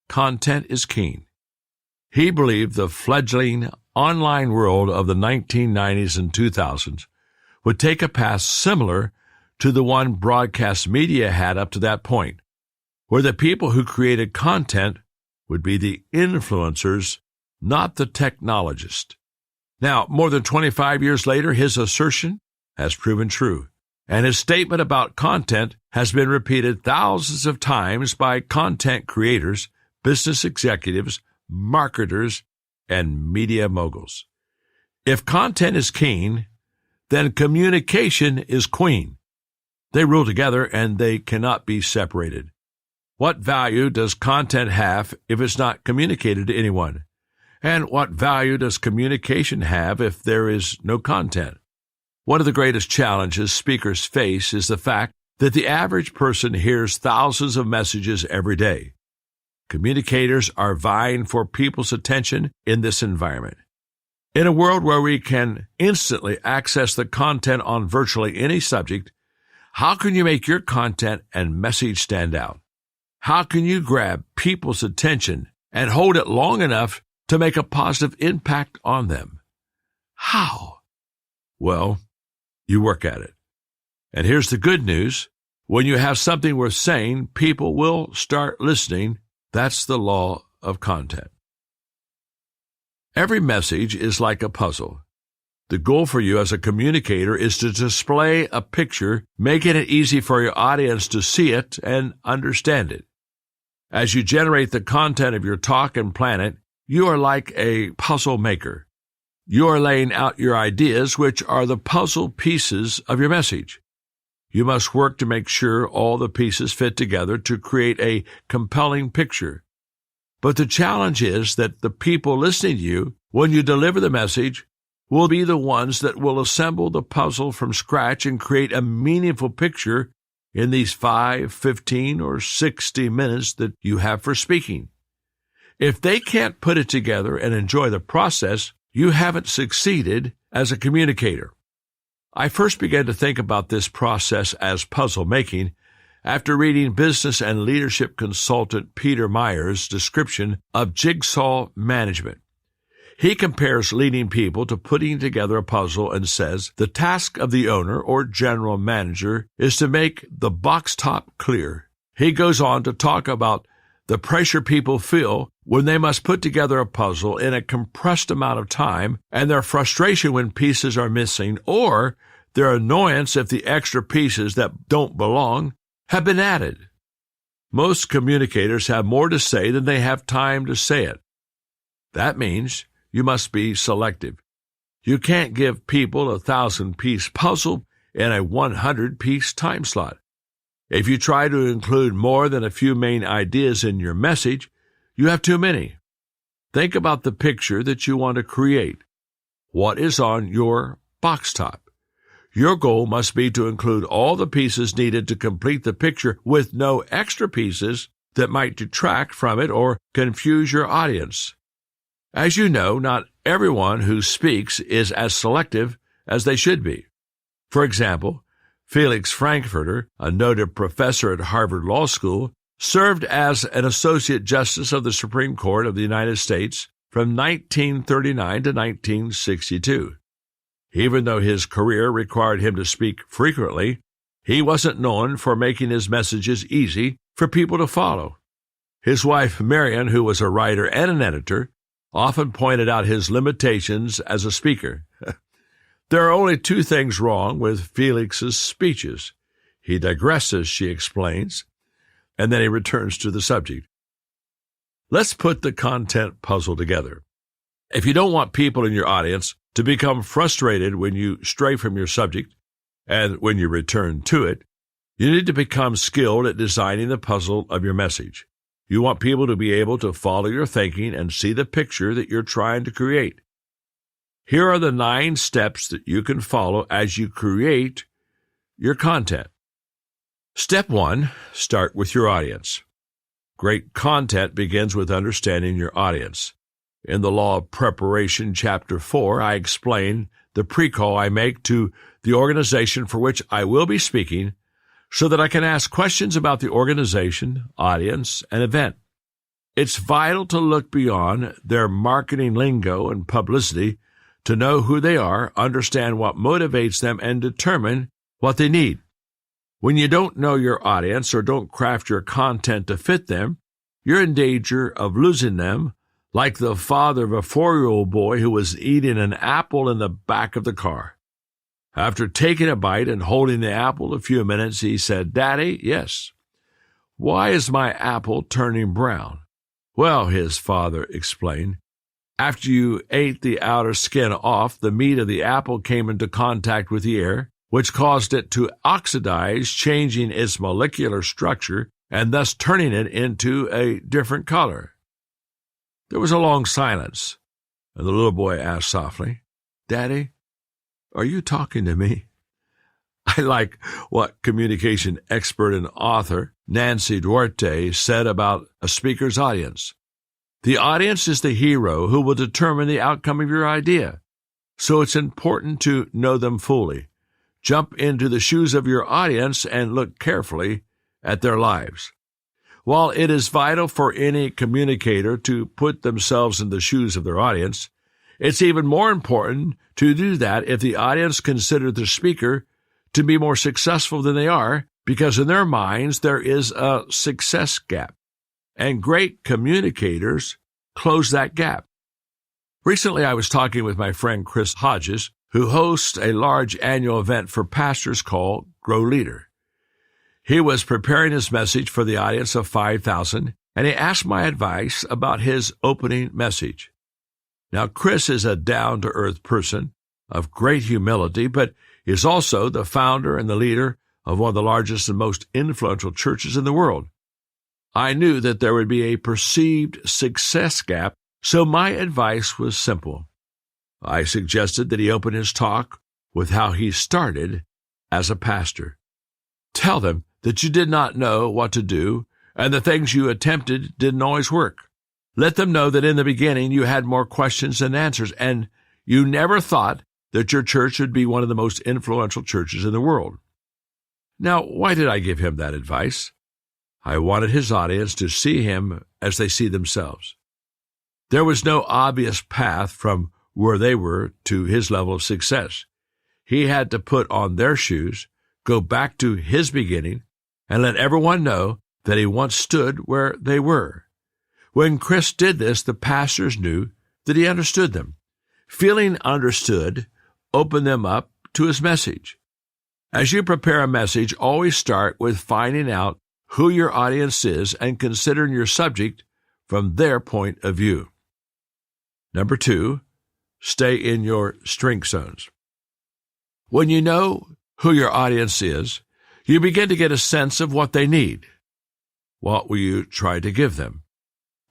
Content is King. He believed the fledgling online world of the 1990s and 2000s would take a path similar to the one broadcast media had up to that point, where the people who created content would be the influencers, not the technologists. Now, more than 25 years later, his assertion has proven true, and his statement about content has been repeated thousands of times by content creators, business executives, marketers, and media moguls. If content is king, then communication is queen. They rule together, and they cannot be separated. What value does content have if it's not communicated to anyone? And what value does communication have if there is no content? One of the greatest challenges speakers face is the fact that the average person hears thousands of messages every day. Communicators are vying for people's attention in this environment. In a world where we can instantly access the content on virtually any subject, how can you make your content and message stand out? How can you grab people's attention and hold it long enough to make a positive impact on them? How? Well, you work at it. And here's the good news. When you have something worth saying, people will start listening. That's the law of content. Every message is like a puzzle. The goal for you as a communicator is to display a picture, making it easy for your audience to see it and understand it. As you generate the content of your talk and plan it, you are like a puzzle maker. You are laying out your ideas, which are the puzzle pieces of your message. You must work to make sure all the pieces fit together to create a compelling picture. But the challenge is that the people listening to you, when you deliver the message, will be the ones that will assemble the puzzle from scratch and create a meaningful picture in these 5, 15, or 60 minutes that you have for speaking. If they can't put it together and enjoy the process, you haven't succeeded as a communicator. I first began to think about this process as puzzle making after reading business and leadership consultant Peter Meyer's description of jigsaw management. He compares leading people to putting together a puzzle and says the task of the owner or general manager is to make the box top clear. He goes on to talk about the pressure people feel when they must put together a puzzle in a compressed amount of time, and their frustration when pieces are missing, or their annoyance if the extra pieces that don't belong have been added. Most communicators have more to say than they have time to say it. That means you must be selective. You can't give people a 1,000-piece puzzle in a 100-piece time slot. If you try to include more than a few main ideas in your message, you have too many. Think about the picture that you want to create. What is on your box top? Your goal must be to include all the pieces needed to complete the picture with no extra pieces that might detract from it or confuse your audience. As you know, not everyone who speaks is as selective as they should be. For example, Felix Frankfurter, a noted professor at Harvard Law School, served as an Associate Justice of the Supreme Court of the United States from 1939 to 1962. Even though his career required him to speak frequently, he wasn't known for making his messages easy for people to follow. His wife, Marion, who was a writer and an editor, often pointed out his limitations as a speaker. There are only two things wrong with Felix's speeches. He digresses, she explains, and then he returns to the subject. Let's put the content puzzle together. If you don't want people in your audience to become frustrated when you stray from your subject and when you return to it, you need to become skilled at designing the puzzle of your message. You want people to be able to follow your thinking and see the picture that you're trying to create. Here are the 9 steps that you can follow as you create your content. Step 1, start with your audience. Great content begins with understanding your audience. In the Law of Preparation, Chapter 4, I explain the pre-call I make to the organization for which I will be speaking so that I can ask questions about the organization, audience, and event. It's vital to look beyond their marketing lingo and publicity to know who they are, understand what motivates them, and determine what they need. When you don't know your audience or don't craft your content to fit them, you're in danger of losing them, like the father of a 4-year-old boy who was eating an apple in the back of the car. After taking a bite and holding the apple a few minutes, he said, "Daddy, yes. Why is my apple turning brown?" "Well," his father explained, "after you ate the outer skin off, the meat of the apple came into contact with the air, which caused it to oxidize, changing its molecular structure and thus turning it into a different color." There was a long silence, and the little boy asked softly, "Daddy, are you talking to me?" I like what communication expert and author Nancy Duarte said about a speaker's audience. The audience is the hero who will determine the outcome of your idea, so it's important to know them fully. Jump into the shoes of your audience and look carefully at their lives. While it is vital for any communicator to put themselves in the shoes of their audience, it's even more important to do that if the audience considers the speaker to be more successful than they are, because in their minds there is a success gap, and great communicators close that gap. Recently, I was talking with my friend Chris Hodges, who hosts a large annual event for pastors called Grow Leader. He was preparing his message for the audience of 5,000, and he asked my advice about his opening message. Now, Chris is a down-to-earth person of great humility, but is also the founder and the leader of one of the largest and most influential churches in the world. I knew that there would be a perceived success gap, so my advice was simple. I suggested that he open his talk with how he started as a pastor. Tell them that you did not know what to do, and the things you attempted didn't always work. Let them know that in the beginning you had more questions than answers, and you never thought that your church would be one of the most influential churches in the world. Now, why did I give him that advice? I wanted his audience to see him as they see themselves. There was no obvious path from where they were to his level of success. He had to put on their shoes, go back to his beginning, and let everyone know that he once stood where they were. When Chris did this, the pastors knew that he understood them. Feeling understood opened them up to his message. As you prepare a message, always start with finding out who your audience is and considering your subject from their point of view. Number 2, stay in your strength zones. When you know who your audience is, you begin to get a sense of what they need. What will you try to give them?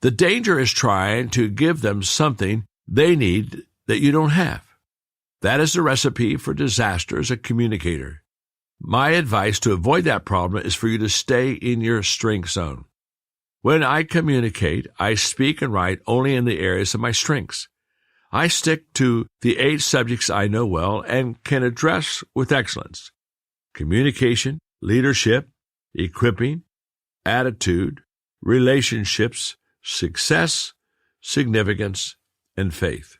The danger is trying to give them something they need that you don't have. That is the recipe for disaster as a communicator. My advice to avoid that problem is for you to stay in your strength zone. When I communicate, I speak and write only in the areas of my strengths. I stick to the 8 subjects I know well and can address with excellence: communication, leadership, equipping, attitude, relationships, success, significance, and faith.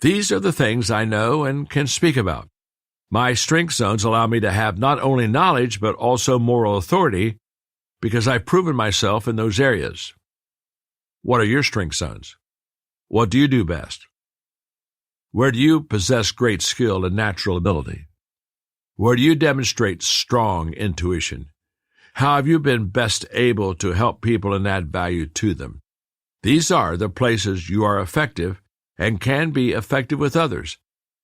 These are the things I know and can speak about. My strength zones allow me to have not only knowledge but also moral authority because I've proven myself in those areas. What are your strength zones? What do you do best? Where do you possess great skill and natural ability? Where do you demonstrate strong intuition? How have you been best able to help people and add value to them? These are the places you are effective and can be effective with others.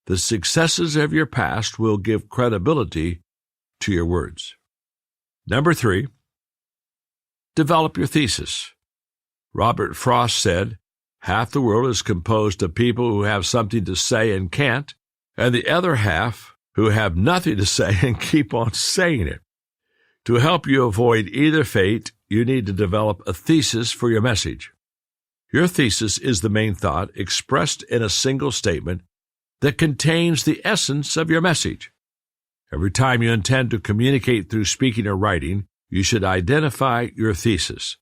The successes of your past will give credibility to your words. Number 3, develop your thesis. Robert Frost said, "Half the world is composed of people who have something to say and can't, and the other half who have nothing to say and keep on saying it." To help you avoid either fate, you need to develop a thesis for your message. Your thesis is the main thought expressed in a single statement that contains the essence of your message. Every time you intend to communicate through speaking or writing, you should identify your thesis.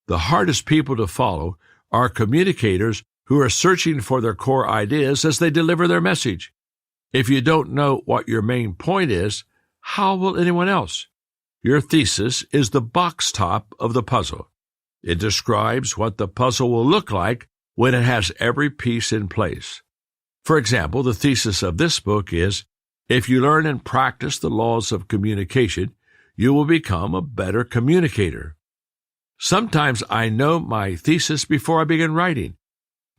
The hardest people to follow are communicators who are searching for their core ideas as they deliver their message. If you don't know what your main point is, how will anyone else? Your thesis is the box top of the puzzle. It describes what the puzzle will look like when it has every piece in place. For example, the thesis of this book is, if you learn and practice the laws of communication, you will become a better communicator. Sometimes I know my thesis before I begin writing.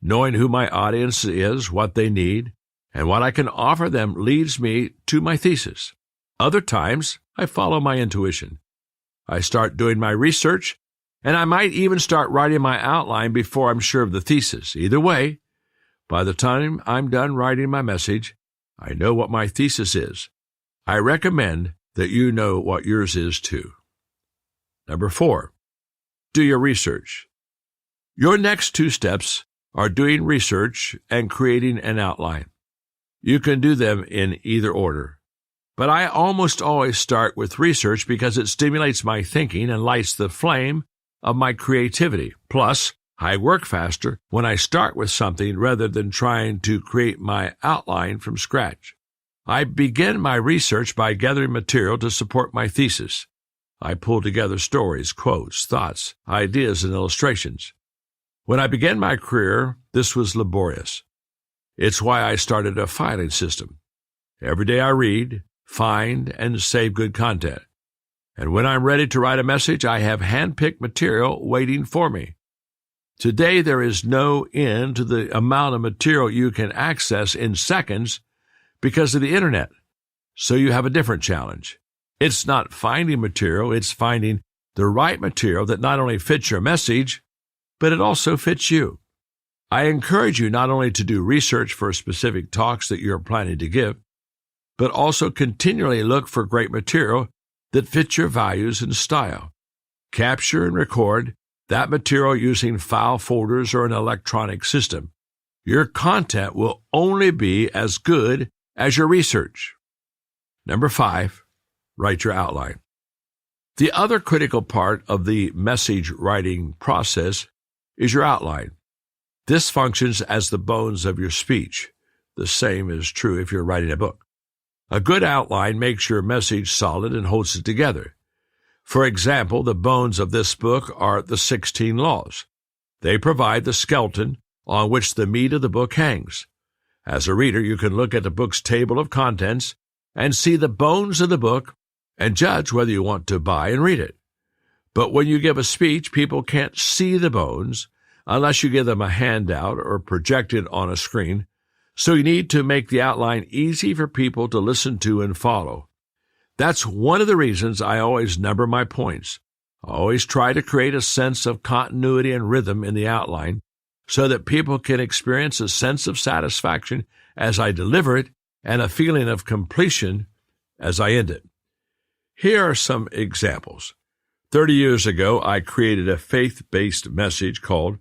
Knowing who my audience is, what they need, and what I can offer them leads me to my thesis. Other times, I follow my intuition. I start doing my research, and I might even start writing my outline before I'm sure of the thesis. Either way, by the time I'm done writing my message, I know what my thesis is. I recommend that you know what yours is too. Number 4, do your research. Your next 2 steps are doing research and creating an outline. You can do them in either order, but I almost always start with research because it stimulates my thinking and lights the flame of my creativity. Plus, I work faster when I start with something rather than trying to create my outline from scratch. I begin my research by gathering material to support my thesis. I pull together stories, quotes, thoughts, ideas, and illustrations. When I began my career, this was laborious. It's why I started a filing system. Every day I read, find, and save good content. And when I'm ready to write a message, I have hand-picked material waiting for me. Today, there is no end to the amount of material you can access in seconds because of the Internet. So you have a different challenge. It's not finding material, it's finding the right material that not only fits your message, but it also fits you. I encourage you not only to do research for specific talks that you're planning to give, but also continually look for great material that fits your values and style. Capture and record that material using file folders or an electronic system. Your content will only be as good as your research. Number 5, write your outline. The other critical part of the message writing process is your outline. This functions as the bones of your speech. The same is true if you're writing a book. A good outline makes your message solid and holds it together. For example, the bones of this book are the 16 laws. They provide the skeleton on which the meat of the book hangs. As a reader, you can look at the book's table of contents and see the bones of the book and judge whether you want to buy and read it. But when you give a speech, people can't see the bones unless you give them a handout or project it on a screen, so you need to make the outline easy for people to listen to and follow. That's one of the reasons I always number my points. I always try to create a sense of continuity and rhythm in the outline so that people can experience a sense of satisfaction as I deliver it and a feeling of completion as I end it. Here are some examples. 30 years ago, I created a faith-based message called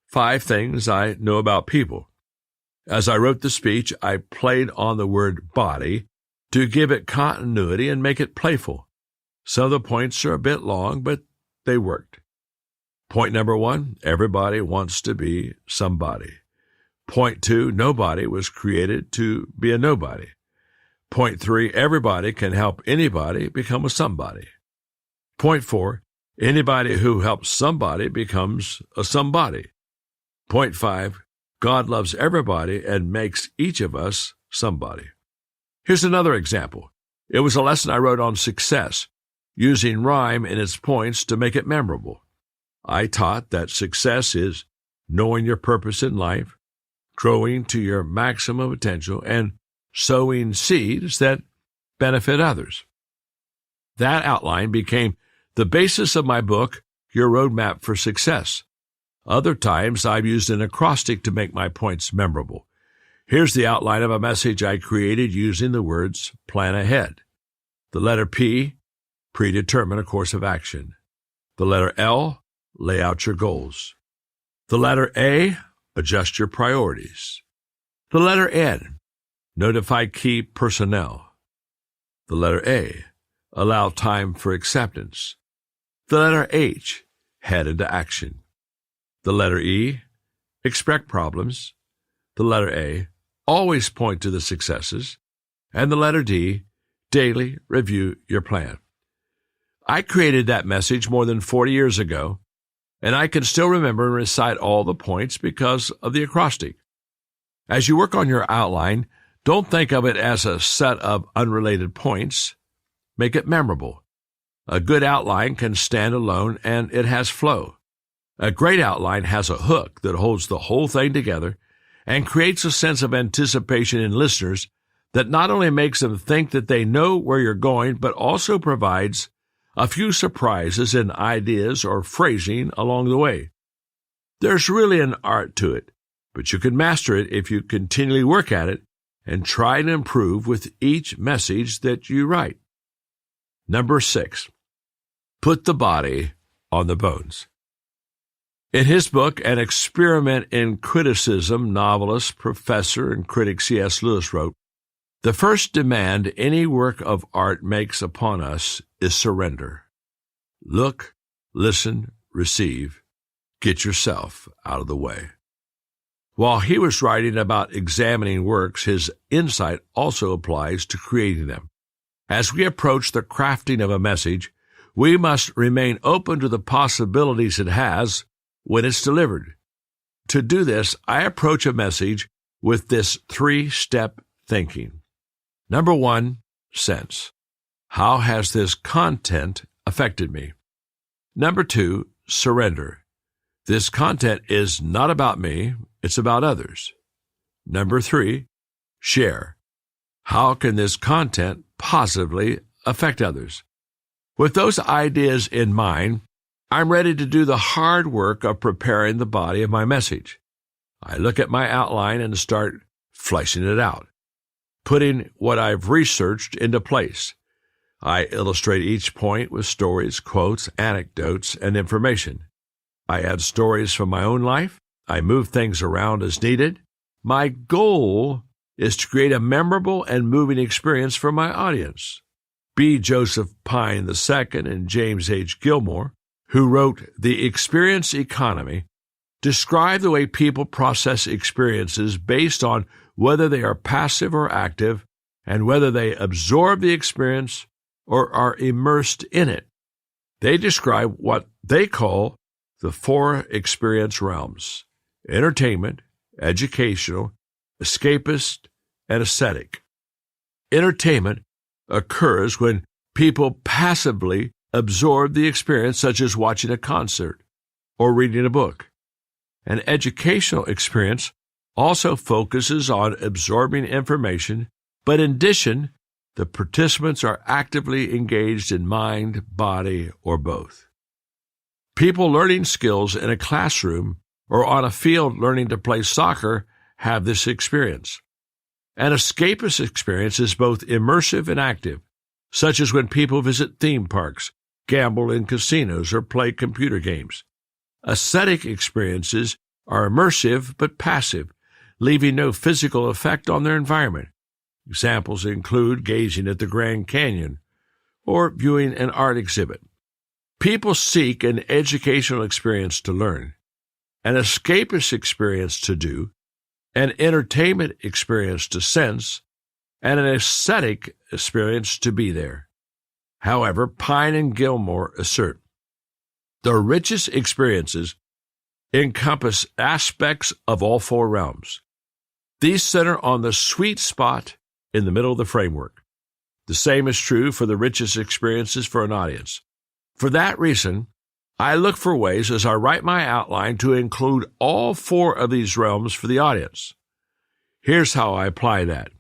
5 Things I Know About People. As I wrote the speech, I played on the word body to give it continuity and make it playful. Some of the points are a bit long, but they worked. Point number 1, everybody wants to be somebody. Point 2, nobody was created to be a nobody. Point 3, everybody can help anybody become a somebody. Point 4, anybody who helps somebody becomes a somebody. Point 5, God loves everybody and makes each of us somebody. Here's another example. It was a lesson I wrote on success, using rhyme in its points to make it memorable. I taught that success is knowing your purpose in life, growing to your maximum potential, and sowing seeds that benefit others. That outline became the basis of my book, Your Roadmap for Success. Other times, I've used an acrostic to make my points memorable. Here's the outline of a message I created using the words plan ahead. The letter P, predetermine a course of action. The letter L, lay out your goals. The letter A, adjust your priorities. The letter N, notify key personnel. The letter A, allow time for acceptance. The letter H, head into action. The letter E, expect problems. The letter A, always point to the successes. And the letter D, daily review your plan. I created that message more than 40 years ago, and I can still remember and recite all the points because of the acrostic. As you work on your outline, don't think of it as a set of unrelated points. Make it memorable. A good outline can stand alone, and it has flow. A great outline has a hook that holds the whole thing together and creates a sense of anticipation in listeners that not only makes them think that they know where you're going, but also provides a few surprises in ideas or phrasing along the way. There's really an art to it, but you can master it if you continually work at it and try to improve with each message that you write. Number 6, put the body on the bones. In his book, An Experiment in Criticism, novelist, professor, and critic C.S. Lewis wrote, "The first demand any work of art makes upon us is surrender. Look, listen, receive. Get yourself out of the way." While he was writing about examining works, his insight also applies to creating them. As we approach the crafting of a message, we must remain open to the possibilities it has when it's delivered. To do this, I approach a message with this 3-step thinking. Number 1, sense. How has this content affected me? Number 2, surrender. This content is not about me, it's about others. Number 3, share. How can this content positively affect others? With those ideas in mind, I'm ready to do the hard work of preparing the body of my message. I look at my outline and start fleshing it out, putting what I've researched into place. I illustrate each point with stories, quotes, anecdotes, and information. I add stories from my own life. I move things around as needed. My goal is to create a memorable and moving experience for my audience. B. Joseph Pine II and James H. Gilmore, who wrote The Experience Economy, describe the way people process experiences based on whether they are passive or active and whether they absorb the experience or are immersed in it. They describe what they call the 4 experience realms: entertainment, educational, escapist, and aesthetic. Entertainment occurs when people passively absorb the experience, such as watching a concert or reading a book. An educational experience also focuses on absorbing information, but in addition, the participants are actively engaged in mind, body, or both. People learning skills in a classroom or on a field learning to play soccer have this experience. An escapist experience is both immersive and active, such as when people visit theme parks, gamble in casinos, or play computer games. Aesthetic experiences are immersive but passive, leaving no physical effect on their environment. Examples include gazing at the Grand Canyon or viewing an art exhibit. People seek an educational experience to learn, an escapist experience to do, an entertainment experience to sense, and an aesthetic experience to be there. However, Pine and Gilmore assert the richest experiences encompass aspects of all 4 realms. These center on the sweet spot in the middle of the framework. The same is true for the richest experiences for an audience. For that reason, I look for ways as I write my outline to include all 4 of these realms for the audience. Here's how I apply that.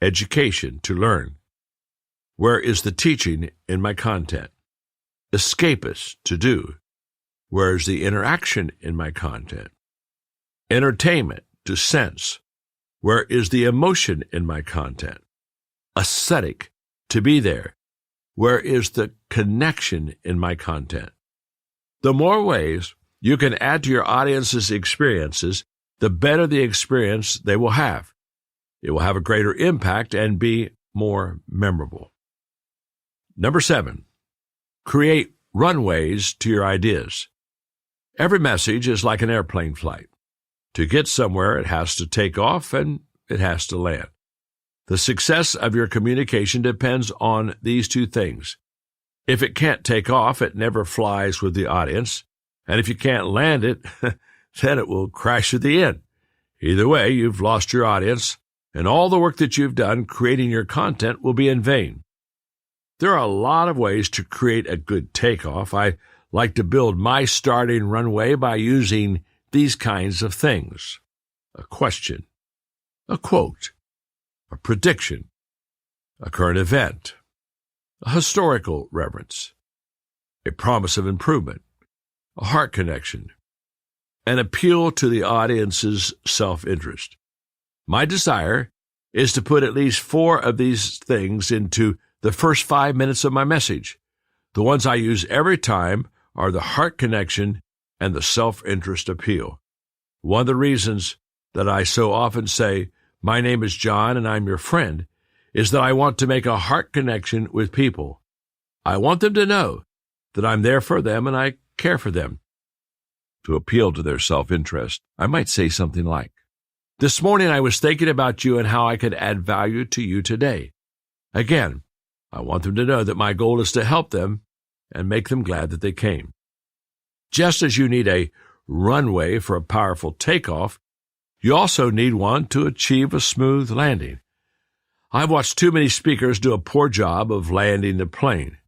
Education, to learn. Where is the teaching in my content? Escapist, to do. Where is the interaction in my content? Entertainment, to sense. Where is the emotion in my content? Aesthetic, to be there. Where is the connection in my content? The more ways you can add to your audience's experiences, the better the experience they will have. It will have a greater impact and be more memorable. Number 7, create runways to your ideas. Every message is like an airplane flight. To get somewhere, it has to take off and it has to land. The success of your communication depends on these two things. If it can't take off, it never flies with the audience. And if you can't land it, then it will crash at the end. Either way, you've lost your audience, and all the work that you've done creating your content will be in vain. There are a lot of ways to create a good takeoff. I like to build my starting runway by using these kinds of things: a question, a quote, a prediction, a current event, a historical reference, a promise of improvement, a heart connection, an appeal to the audience's self-interest. My desire is to put at least 4 of these things into the first 5 minutes of my message. The ones I use every time are the heart connection and the self-interest appeal. One of the reasons that I so often say, "My name is John and I'm your friend," is that I want to make a heart connection with people. I want them to know that I'm there for them and I care for them. To appeal to their self-interest, I might say something like, "This morning I was thinking about you and how I could add value to you today." Again, I want them to know that my goal is to help them and make them glad that they came. Just as you need a runway for a powerful takeoff, you also need one to achieve a smooth landing. I've watched too many speakers do a poor job of landing the plane.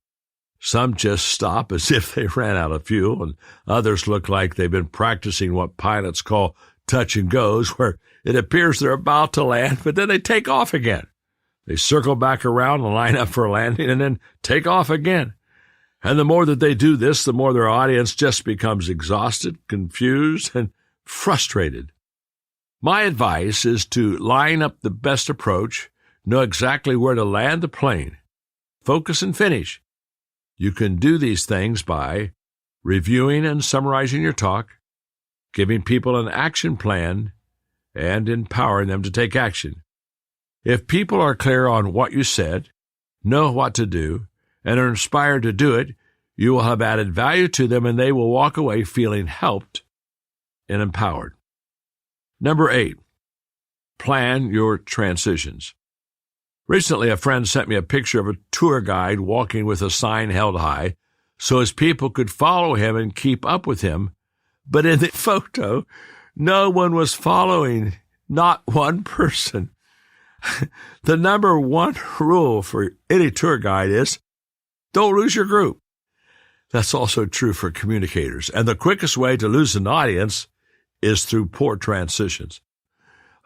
Some just stop as if they ran out of fuel, and others look like they've been practicing what pilots call touch and goes, where it appears they're about to land, but then they take off again. They circle back around and line up for a landing and then take off again. And the more that they do this, the more their audience just becomes exhausted, confused, and frustrated. My advice is to line up the best approach, know exactly where to land the plane, focus and finish. You can do these things by reviewing and summarizing your talk, giving people an action plan, and empowering them to take action. If people are clear on what you said, know what to do, and are inspired to do it, you will have added value to them and they will walk away feeling helped and empowered. Number 8, plan your transitions. Recently, a friend sent me a picture of a tour guide walking with a sign held high so his people could follow him and keep up with him. But in the photo, no one was following, not one person. The number 1 rule for any tour guide is don't lose your group. That's also true for communicators. And the quickest way to lose an audience is through poor transitions.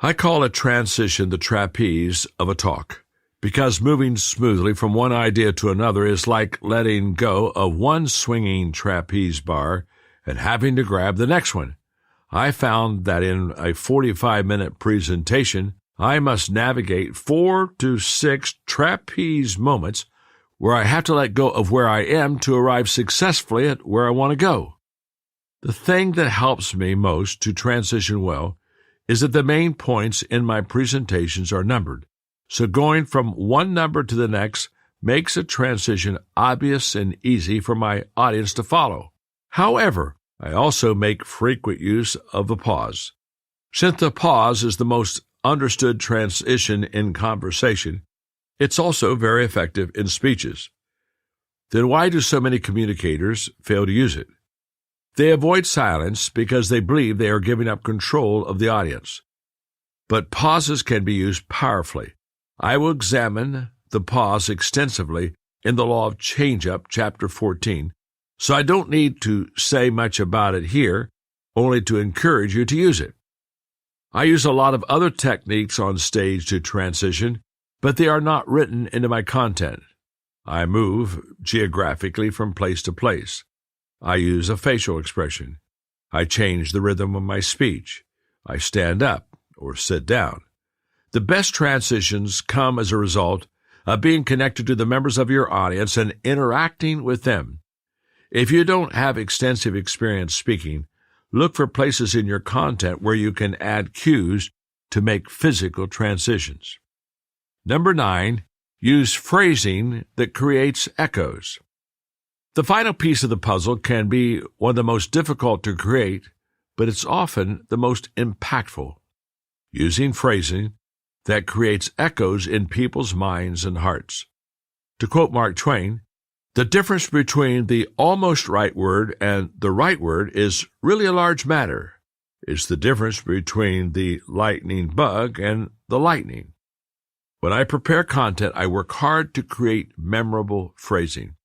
I call a transition the trapeze of a talk, because moving smoothly from one idea to another is like letting go of one swinging trapeze bar and having to grab the next one. I found that in a 45-minute presentation, I must navigate 4 to 6 trapeze moments where I have to let go of where I am to arrive successfully at where I want to go. The thing that helps me most to transition well is that the main points in my presentations are numbered. So going from one number to the next makes a transition obvious and easy for my audience to follow. However, I also make frequent use of the pause. Since the pause is the most understood transition in conversation, it's also very effective in speeches. Then why do so many communicators fail to use it? They avoid silence because they believe they are giving up control of the audience. But pauses can be used powerfully. I will examine the pause extensively in the Law of Change-Up, Chapter 14, so I don't need to say much about it here, only to encourage you to use it. I use a lot of other techniques on stage to transition, but they are not written into my content. I move geographically from place to place. I use a facial expression. I change the rhythm of my speech. I stand up or sit down. The best transitions come as a result of being connected to the members of your audience and interacting with them. If you don't have extensive experience speaking, look for places in your content where you can add cues to make physical transitions. Number 9, use phrasing that creates echoes. The final piece of the puzzle can be one of the most difficult to create, but it's often the most impactful, using phrasing that creates echoes in people's minds and hearts. To quote Mark Twain, "The difference between the almost right word and the right word is really a large matter. It's the difference between the lightning bug and the lightning." When I prepare content, I work hard to create memorable phrasing.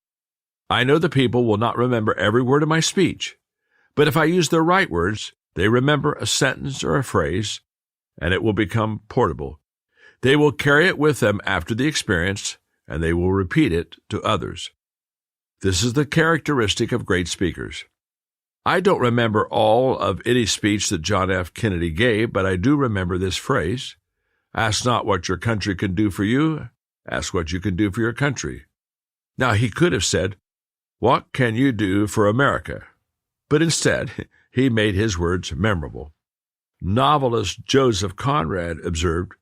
I know the people will not remember every word of my speech, but if I use the right words, they remember a sentence or a phrase, and it will become portable. They will carry it with them after the experience, and they will repeat it to others. This is the characteristic of great speakers. I don't remember all of any speech that John F. Kennedy gave, but I do remember this phrase: "Ask not what your country can do for you, ask what you can do for your country." Now, he could have said, "What can you do for America?" But instead, he made his words memorable. Novelist Joseph Conrad observed,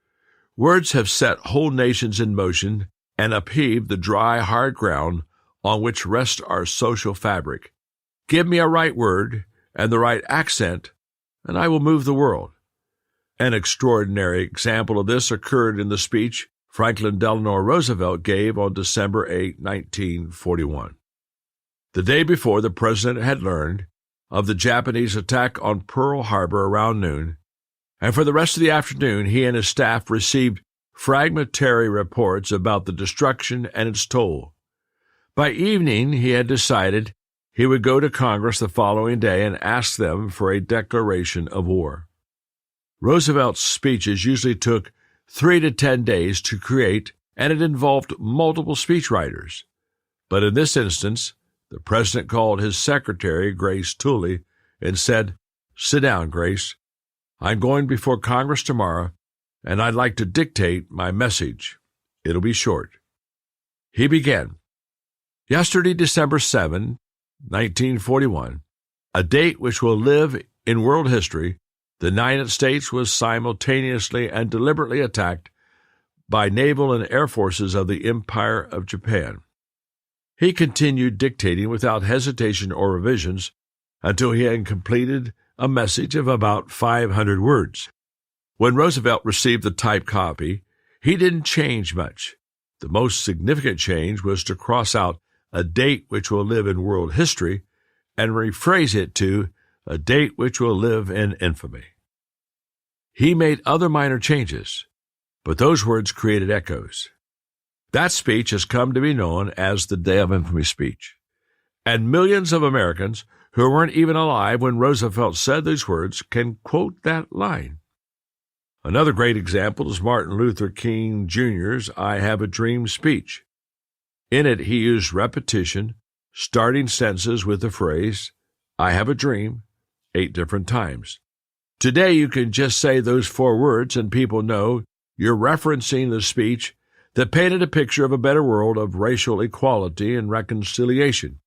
"Words have set whole nations in motion and upheaved the dry, hard ground on which rests our social fabric. Give me a right word and the right accent, and I will move the world." An extraordinary example of this occurred in the speech Franklin Delano Roosevelt gave on December 8, 1941. The day before, the president had learned of the Japanese attack on Pearl Harbor around noon, and for the rest of the afternoon he and his staff received fragmentary reports about the destruction and its toll. By evening, he had decided he would go to Congress the following day and ask them for a declaration of war. Roosevelt's speeches usually took 3 to 10 days to create, and it involved multiple speechwriters. But in this instance, the president called his secretary, Grace Tooley, and said, "Sit down, Grace. I'm going before Congress tomorrow, and I'd like to dictate my message. It'll be short." He began, "Yesterday, December 7, 1941, a date which will live in world history, the United States was simultaneously and deliberately attacked by naval and air forces of the Empire of Japan." He continued dictating without hesitation or revisions until he had completed a message of about 500 words. When Roosevelt received the typed copy, he didn't change much. The most significant change was to cross out "a date which will live in world history" and rephrase it to "a date which will live in infamy." He made other minor changes, but those words created echoes. That speech has come to be known as the Day of Infamy speech, and millions of Americans who weren't even alive when Roosevelt said these words can quote that line. Another great example is Martin Luther King Jr.'s "I Have a Dream" speech. In it, he used repetition, starting sentences with the phrase, "I have a dream," 8 different times. Today, you can just say those 4 words and people know you're referencing the speech that painted a picture of a better world of racial equality and reconciliation.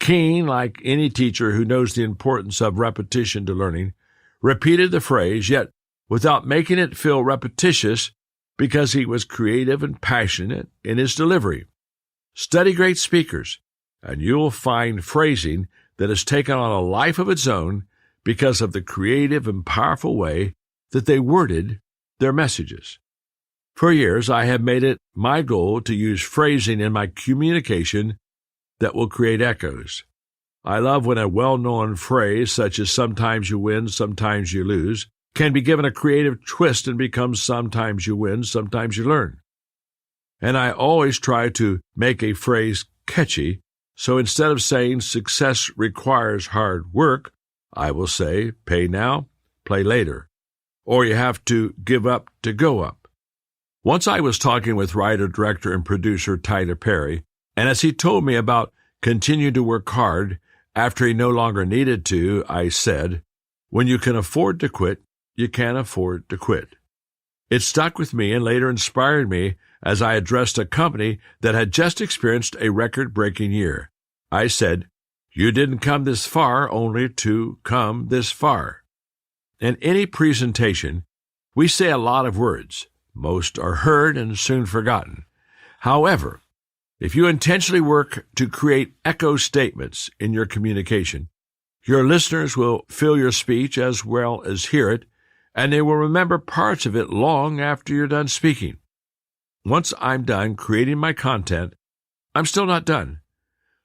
King, like any teacher who knows the importance of repetition to learning, repeated the phrase, yet without making it feel repetitious, because he was creative and passionate in his delivery. Study great speakers, and you'll find phrasing that has taken on a life of its own because of the creative and powerful way that they worded their messages. For years, I have made it my goal to use phrasing in my communication that will create echoes. I love when a well-known phrase, such as "sometimes you win, sometimes you lose," can be given a creative twist and becomes "sometimes you win, sometimes you learn." And I always try to make a phrase catchy, so instead of saying "success requires hard work," I will say "pay now, play later," or "you have to give up to go up." Once I was talking with writer, director, and producer Tyler Perry, and as he told me about continuing to work hard after he no longer needed to, I said, "When you can afford to quit, you can't afford to quit." It stuck with me and later inspired me as I addressed a company that had just experienced a record-breaking year. I said, "You didn't come this far only to come this far." In any presentation, we say a lot of words. Most are heard and soon forgotten. However, if you intentionally work to create echo statements in your communication, Your listeners will feel your speech as well as hear it, and they will remember parts of it long after you're done speaking. Once I'm done creating my content, I'm still not done.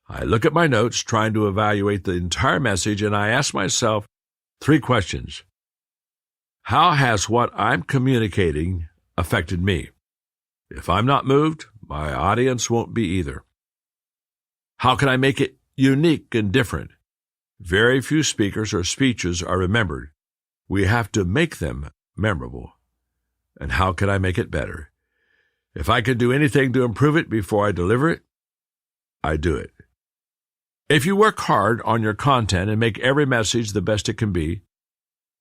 I look at my notes, trying to evaluate the entire message, and I ask myself 3 questions. How has what I'm communicating affected me? If I'm not moved, my audience won't be either. How can I make it unique and different? Very few speakers or speeches are remembered. We have to make them memorable. And how can I make it better? If I can do anything to improve it before I deliver it, I do it. If you work hard on your content and make every message the best it can be,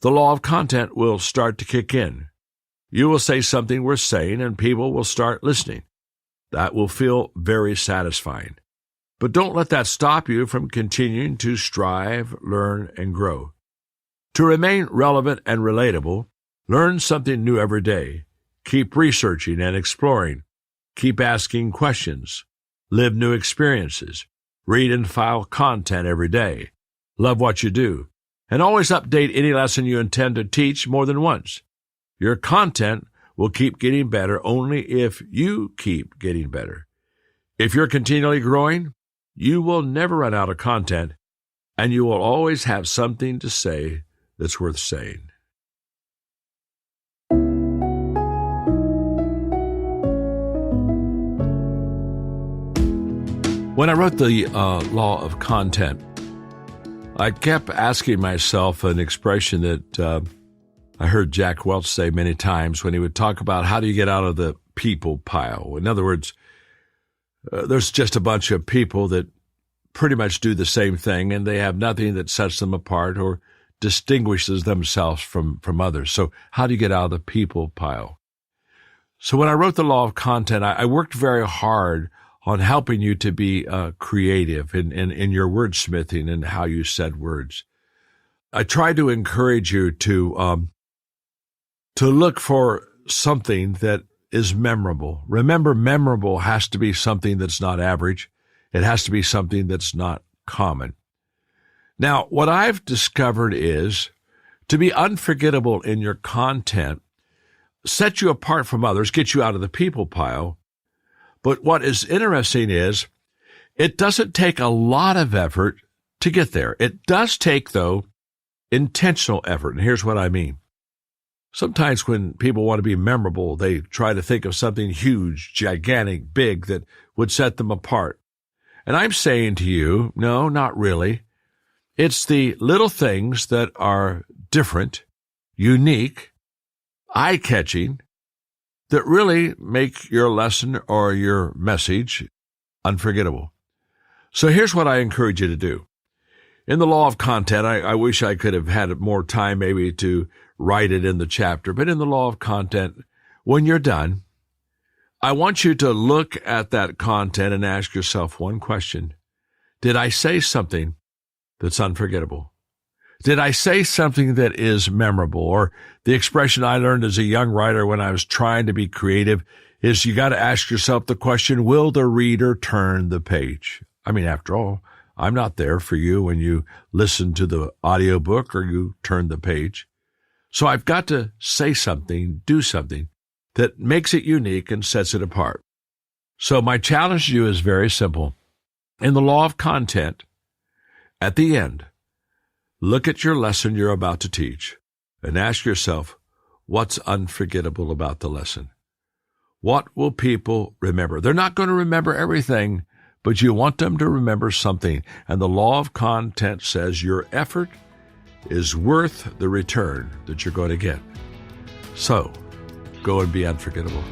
the law of content will start to kick in. You will say something worth saying, and people will start listening. That will feel very satisfying. But don't let that stop you from continuing to strive, learn, and grow. To remain relevant and relatable, learn something new every day. Keep researching and exploring. Keep asking questions. Live new experiences. Read and file content every day. Love what you do. And always update any lesson you intend to teach more than once. Your content will keep getting better only if you keep getting better. If you're continually growing, you will never run out of content, and you will always have something to say that's worth saying. When I wrote the law of content, I kept asking myself an expression that I heard Jack Welch say many times when he would talk about how do you get out of the people pile. In other words, there's just a bunch of people that pretty much do the same thing, and they have nothing that sets them apart or distinguishes themselves from others. So how do you get out of the people pile? So when I wrote the law of content, I worked very hard on helping you to be creative in your wordsmithing and how you said words. I tried to encourage you to look for something that is memorable. Remember, memorable has to be something that's not average. It has to be something that's not common. Now, what I've discovered is to be unforgettable in your content, set you apart from others, get you out of the people pile. But what is interesting is it doesn't take a lot of effort to get there. It does take, though, intentional effort. And here's what I mean. Sometimes when people want to be memorable, they try to think of something huge, gigantic, big that would set them apart. And I'm saying to you, no, not really. It's the little things that are different, unique, eye-catching, that really make your lesson or your message unforgettable. So here's what I encourage you to do. In the law of content, I wish I could have had more time maybe to write it in the chapter, but in the law of content, when you're done, I want you to look at that content and ask yourself one question. Did I say something that's unforgettable? Did I say something that is memorable? Or the expression I learned as a young writer when I was trying to be creative is you got to ask yourself the question, will the reader turn the page? I mean, after all, I'm not there for you when you listen to the audiobook or you turn the page. So I've got to say something, do something that makes it unique and sets it apart. So my challenge to you is very simple. In the law of content, at the end, look at your lesson you're about to teach and ask yourself, what's unforgettable about the lesson? What will people remember? They're not going to remember everything, but you want them to remember something. And the law of content says your effort is worth the return that you're going to get. So, go and be unforgettable.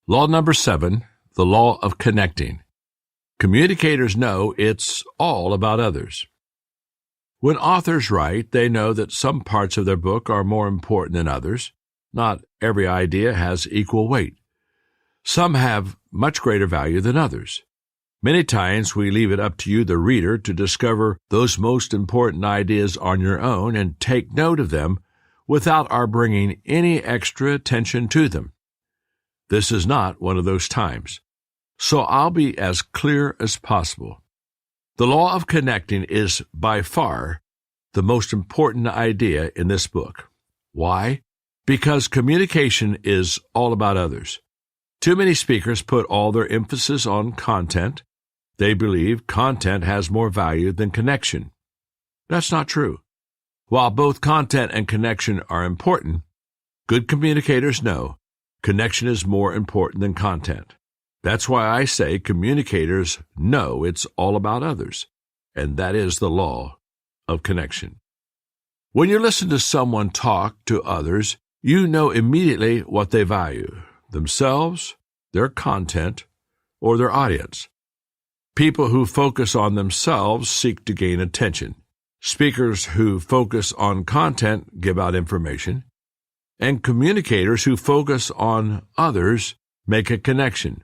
Law number 7, the law of connecting. Communicators know it's all about others. When authors write, they know that some parts of their book are more important than others. Not every idea has equal weight. Some have much greater value than others. Many times we leave it up to you, the reader, to discover those most important ideas on your own and take note of them without our bringing any extra attention to them. This is not one of those times. So I'll be as clear as possible. The law of connecting is by far the most important idea in this book. Why? Because communication is all about others. Too many speakers put all their emphasis on content. They believe content has more value than connection. That's not true. While both content and connection are important, good communicators know connection is more important than content. That's why I say communicators know it's all about others, and that is the law of connection. When you listen to someone talk to others, you know immediately what they value, themselves, their content, or their audience. People who focus on themselves seek to gain attention. Speakers who focus on content give out information, and communicators who focus on others make a connection.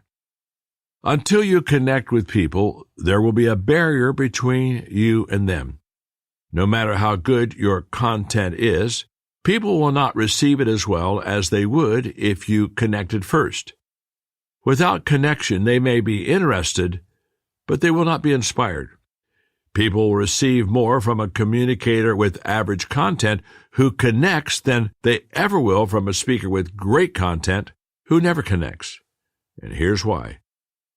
Until you connect with people, there will be a barrier between you and them. No matter how good your content is, people will not receive it as well as they would if you connected first. Without connection, they may be interested, but they will not be inspired. People will receive more from a communicator with average content who connects than they ever will from a speaker with great content who never connects. And here's why.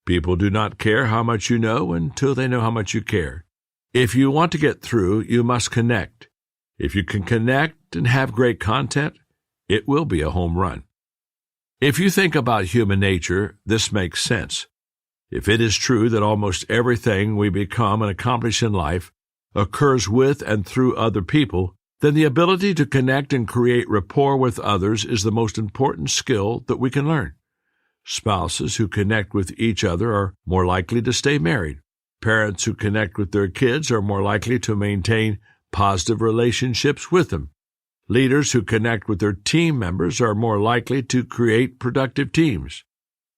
People do not care how much you know until they know how much you care. If you want to get through, you must connect. If you can connect and have great content, it will be a home run. If you think about human nature, this makes sense. If it is true that almost everything we become and accomplish in life occurs with and through other people, then the ability to connect and create rapport with others is the most important skill that we can learn. Spouses who connect with each other are more likely to stay married. Parents who connect with their kids are more likely to maintain positive relationships with them. Leaders who connect with their team members are more likely to create productive teams.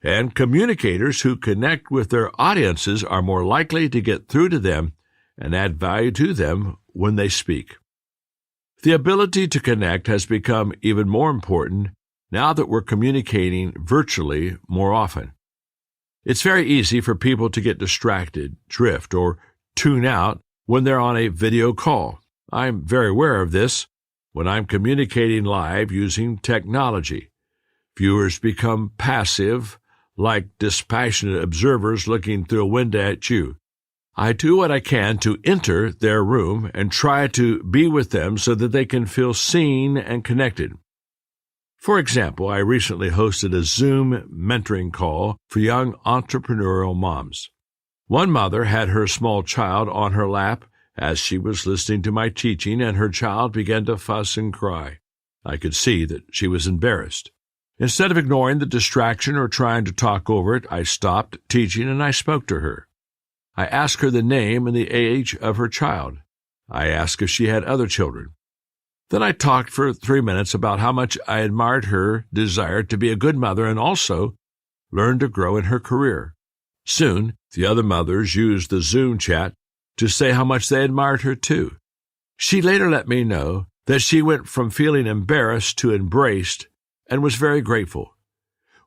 And communicators who connect with their audiences are more likely to get through to them and add value to them when they speak. The ability to connect has become even more important now that we're communicating virtually more often. It's very easy for people to get distracted, drift, or tune out when they're on a video call. I'm very aware of this when I'm communicating live using technology. Viewers become passive, like dispassionate observers looking through a window at you. I do what I can to enter their room and try to be with them so that they can feel seen and connected. For example, I recently hosted a Zoom mentoring call for young entrepreneurial moms. One mother had her small child on her lap as she was listening to my teaching, and her child began to fuss and cry. I could see that she was embarrassed. Instead of ignoring the distraction or trying to talk over it, I stopped teaching and I spoke to her. I asked her the name and the age of her child. I asked if she had other children. Then I talked for 3 minutes about how much I admired her desire to be a good mother and also learn to grow in her career. Soon, the other mothers used the Zoom chat to say how much they admired her too. She later let me know that she went from feeling embarrassed to embraced and was very grateful.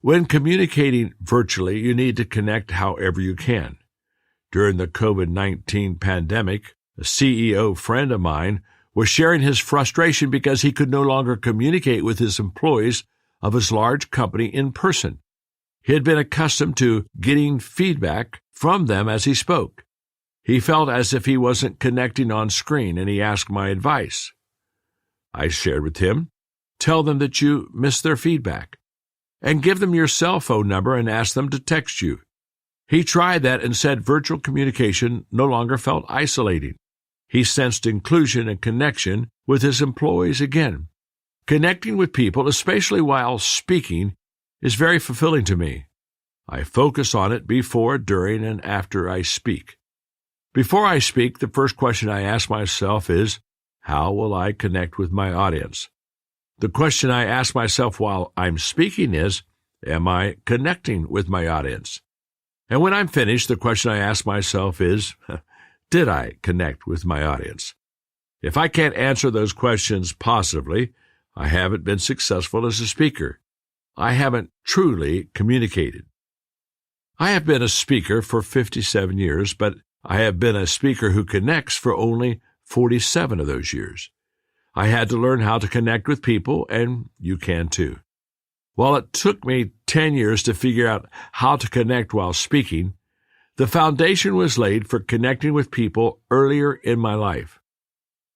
When communicating virtually, you need to connect however you can. During the COVID-19 pandemic, a CEO friend of mine was sharing his frustration because he could no longer communicate with his employees of his large company in person. He had been accustomed to getting feedback from them as he spoke. He felt as if he wasn't connecting on screen, and he asked my advice. I shared with him, tell them that you missed their feedback, and give them your cell phone number and ask them to text you. He tried that and said virtual communication no longer felt isolating. He sensed inclusion and connection with his employees again. Connecting with people, especially while speaking, is very fulfilling to me. I focus on it before, during, and after I speak. Before I speak, the first question I ask myself is, how will I connect with my audience? The question I ask myself while I'm speaking is, am I connecting with my audience? And when I'm finished, the question I ask myself is, did I connect with my audience? If I can't answer those questions positively, I haven't been successful as a speaker. I haven't truly communicated. I have been a speaker for 57 years, but I have been a speaker who connects for only 47 of those years. I had to learn how to connect with people, and you can too. While it took me 10 years to figure out how to connect while speaking, the foundation was laid for connecting with people earlier in my life.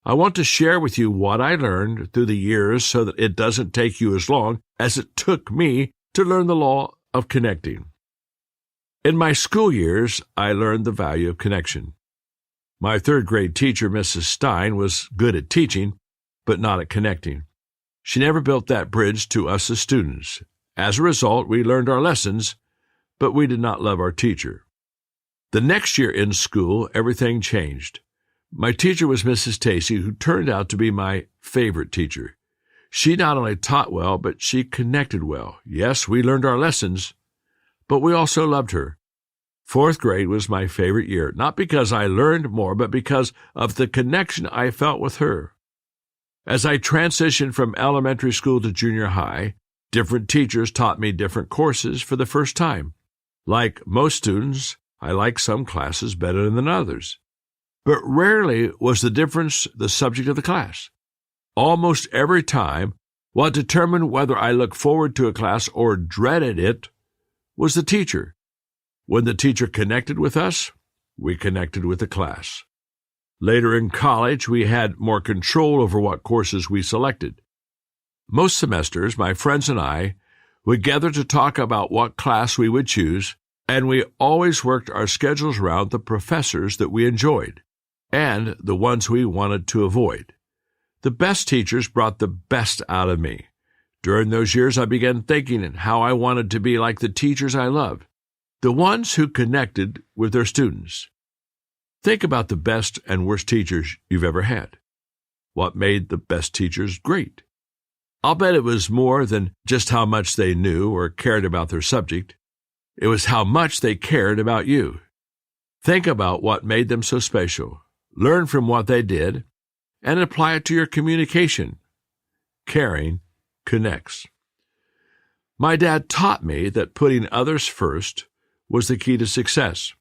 I want to share with you what I learned through the years so that it doesn't take you as long as it took me to learn the law of connecting. In my school years, I learned the value of connection. My third-grade teacher, Mrs. Stein, was good at teaching, but not at connecting. She never built that bridge to us as students. As a result, we learned our lessons, but we did not love our teacher. The next year in school, everything changed. My teacher was Mrs. Tacey, who turned out to be my favorite teacher. She not only taught well, but she connected well. Yes, we learned our lessons, but we also loved her. Fourth grade was my favorite year, not because I learned more, but because of the connection I felt with her. As I transitioned from elementary school to junior high, different teachers taught me different courses for the first time. Like most students, I liked some classes better than others. But rarely was the difference the subject of the class. Almost every time, what determined whether I looked forward to a class or dreaded it was the teacher. When the teacher connected with us, we connected with the class. Later in college, we had more control over what courses we selected. Most semesters, my friends and I would gather to talk about what class we would choose, and we always worked our schedules around the professors that we enjoyed and the ones we wanted to avoid. The best teachers brought the best out of me. During those years, I began thinking how I wanted to be like the teachers I loved, the ones who connected with their students. Think about the best and worst teachers you've ever had. What made the best teachers great? I'll bet it was more than just how much they knew or cared about their subject. It was how much they cared about you. Think about what made them so special. Learn from what they did and apply it to your communication. Caring connects. My dad taught me that putting others first was the key to success.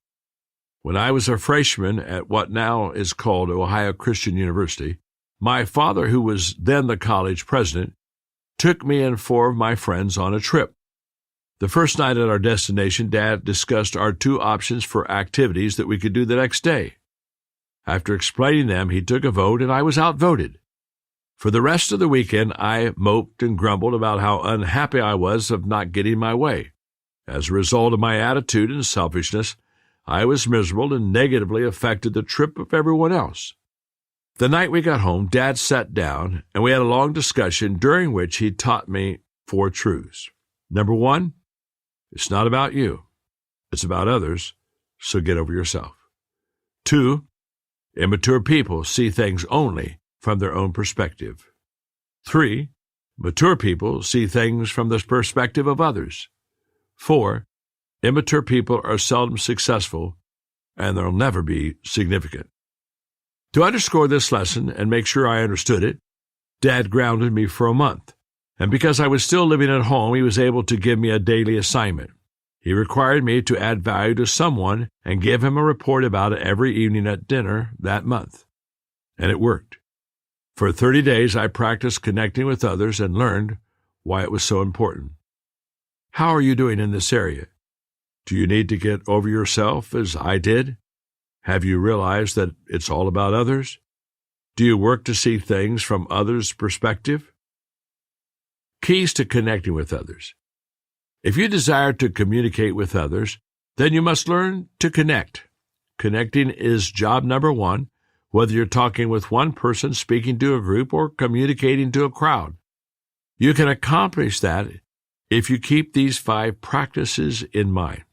When I was a freshman at what now is called Ohio Christian University, my father, who was then the college president, took me and four of my friends on a trip. The first night at our destination, Dad discussed our two options for activities that we could do the next day. After explaining them, he took a vote, and I was outvoted. For the rest of the weekend, I moped and grumbled about how unhappy I was of not getting my way. As a result of my attitude and selfishness, I was miserable and negatively affected the trip of everyone else. The night we got home, Dad sat down, and we had a long discussion during which he taught me 4 truths. Number 1, it's not about you. It's about others, so get over yourself. 2, immature people see things only from their own perspective. 3, mature people see things from the perspective of others. 4, immature people are seldom successful, and they'll never be significant. To underscore this lesson and make sure I understood it, Dad grounded me for a month, and because I was still living at home, he was able to give me a daily assignment. He required me to add value to someone and give him a report about it every evening at dinner that month. And it worked. For 30 days, I practiced connecting with others and learned why it was so important. How are you doing in this area? Do you need to get over yourself as I did? Have you realized that it's all about others? Do you work to see things from others' perspective? Keys to connecting with others. If you desire to communicate with others, then you must learn to connect. Connecting is job number 1, whether you're talking with one person, speaking to a group, or communicating to a crowd. You can accomplish that if you keep these 5 practices in mind.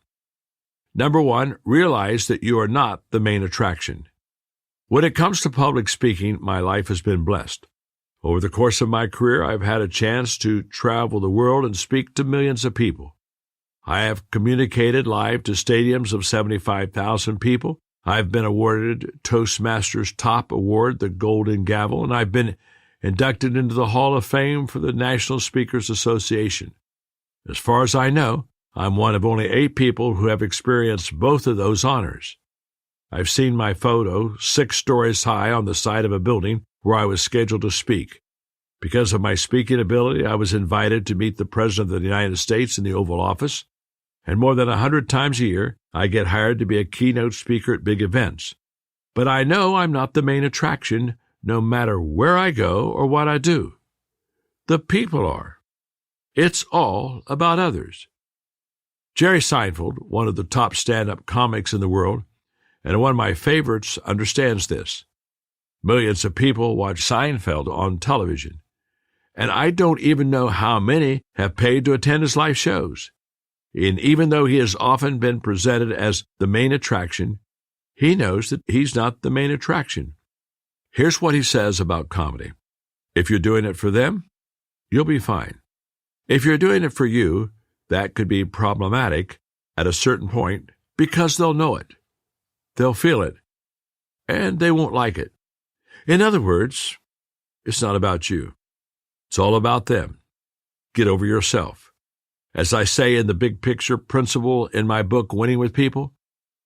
Number 1, realize that you are not the main attraction. When it comes to public speaking, my life has been blessed. Over the course of my career, I've had a chance to travel the world and speak to millions of people. I have communicated live to stadiums of 75,000 people. I've been awarded Toastmasters Top Award, the Golden Gavel, and I've been inducted into the Hall of Fame for the National Speakers Association. As far as I know, I'm one of only 8 people who have experienced both of those honors. I've seen my photo 6 stories high on the side of a building where I was scheduled to speak. Because of my speaking ability, I was invited to meet the President of the United States in the Oval Office, and more than 100 times a year, I get hired to be a keynote speaker at big events. But I know I'm not the main attraction, no matter where I go or what I do. The people are. It's all about others. Jerry Seinfeld, one of the top stand-up comics in the world, and one of my favorites, understands this. Millions of people watch Seinfeld on television, and I don't even know how many have paid to attend his live shows. And even though he has often been presented as the main attraction, he knows that he's not the main attraction. Here's what he says about comedy. If you're doing it for them, you'll be fine. If you're doing it for you, that could be problematic at a certain point because they'll know it. They'll feel it, and they won't like it. In other words, it's not about you. It's all about them. Get over yourself. As I say in the big picture principle in my book, Winning with People,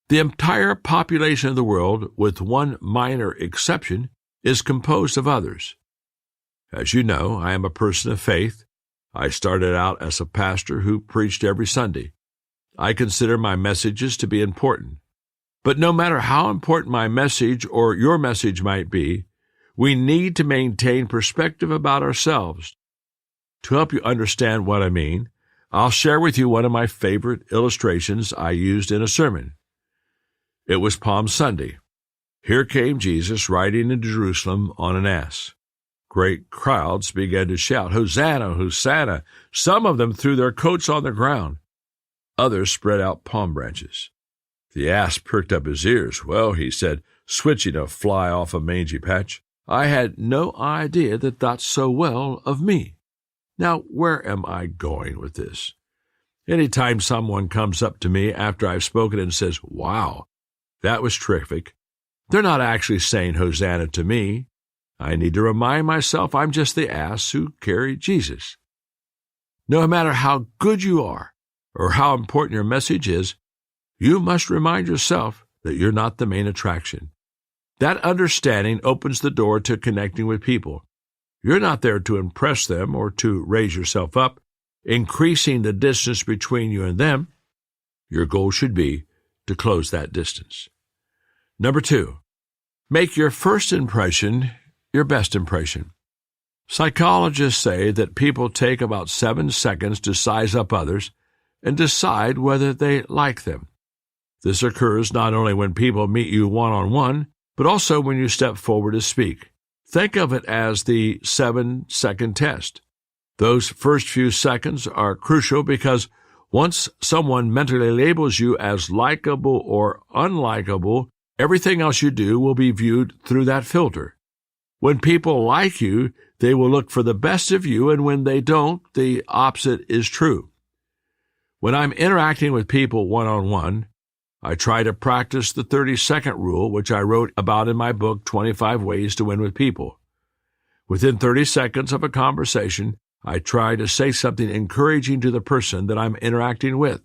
the entire population of the world, with one minor exception, is composed of others. As you know, I am a person of faith. I started out as a pastor who preached every Sunday. I consider my messages to be important. But no matter how important my message or your message might be, we need to maintain perspective about ourselves. To help you understand what I mean, I'll share with you one of my favorite illustrations I used in a sermon. It was Palm Sunday. Here came Jesus riding into Jerusalem on an ass. Great crowds began to shout, "Hosanna, Hosanna!" Some of them threw their coats on the ground. Others spread out palm branches. The ass perked up his ears. "Well," he said, switching a fly off a mangy patch, "I had no idea that thought so well of me." Now, where am I going with this? Any time someone comes up to me after I've spoken and says, "Wow, that was terrific," they're not actually saying Hosanna to me. I need to remind myself I'm just the ass who carried Jesus. No matter how good you are or how important your message is, you must remind yourself that you're not the main attraction. That understanding opens the door to connecting with people. You're not there to impress them or to raise yourself up, increasing the distance between you and them. Your goal should be to close that distance. Number 2, make your first impression your best impression. Psychologists say that people take about 7 seconds to size up others and decide whether they like them. This occurs not only when people meet you one-on-one, but also when you step forward to speak. Think of it as the 7-second test. Those first few seconds are crucial because once someone mentally labels you as likable or unlikable, everything else you do will be viewed through that filter. When people like you, they will look for the best of you, and when they don't, the opposite is true. When I'm interacting with people one-on-one, I try to practice the 30-second rule, which I wrote about in my book, 25 Ways to Win with People. Within 30 seconds of a conversation, I try to say something encouraging to the person that I'm interacting with.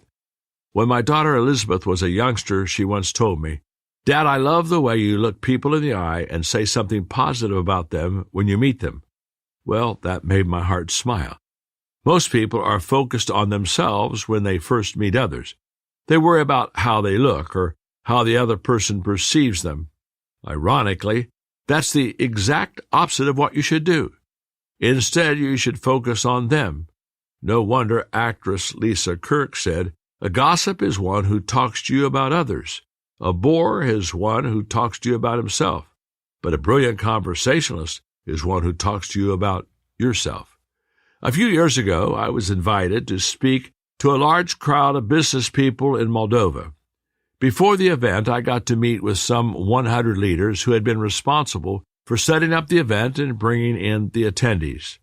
When my daughter Elizabeth was a youngster, she once told me, "Dad, I love the way you look people in the eye and say something positive about them when you meet them." Well, that made my heart smile. Most people are focused on themselves when they first meet others. They worry about how they look or how the other person perceives them. Ironically, that's the exact opposite of what you should do. Instead, you should focus on them. No wonder actress Lisa Kirk said, "A gossip is one who talks to you about others. A bore is one who talks to you about himself. But a brilliant conversationalist is one who talks to you about yourself." A few years ago, I was invited to speak to a large crowd of business people in Moldova. Before the event, I got to meet with some 100 leaders who had been responsible for setting up the event and bringing in the attendees.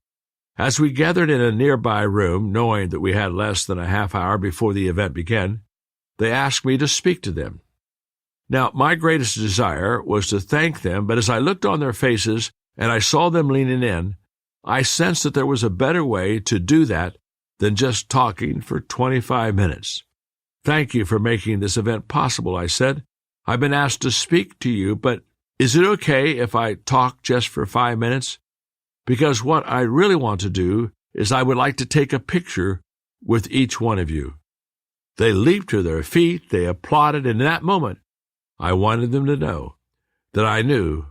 As we gathered in a nearby room, knowing that we had less than a half hour before the event began, they asked me to speak to them. Now, my greatest desire was to thank them, but as I looked on their faces and I saw them leaning in, I sensed that there was a better way to do that than just talking for 25 minutes. Thank you for making this event possible, I said. I've been asked to speak to you, but is it okay if I talk just for 5 minutes? Because what I really want to do is I would like to take a picture with each one of you. They leaped to their feet, they applauded, and in that moment, I wanted them to know that I knew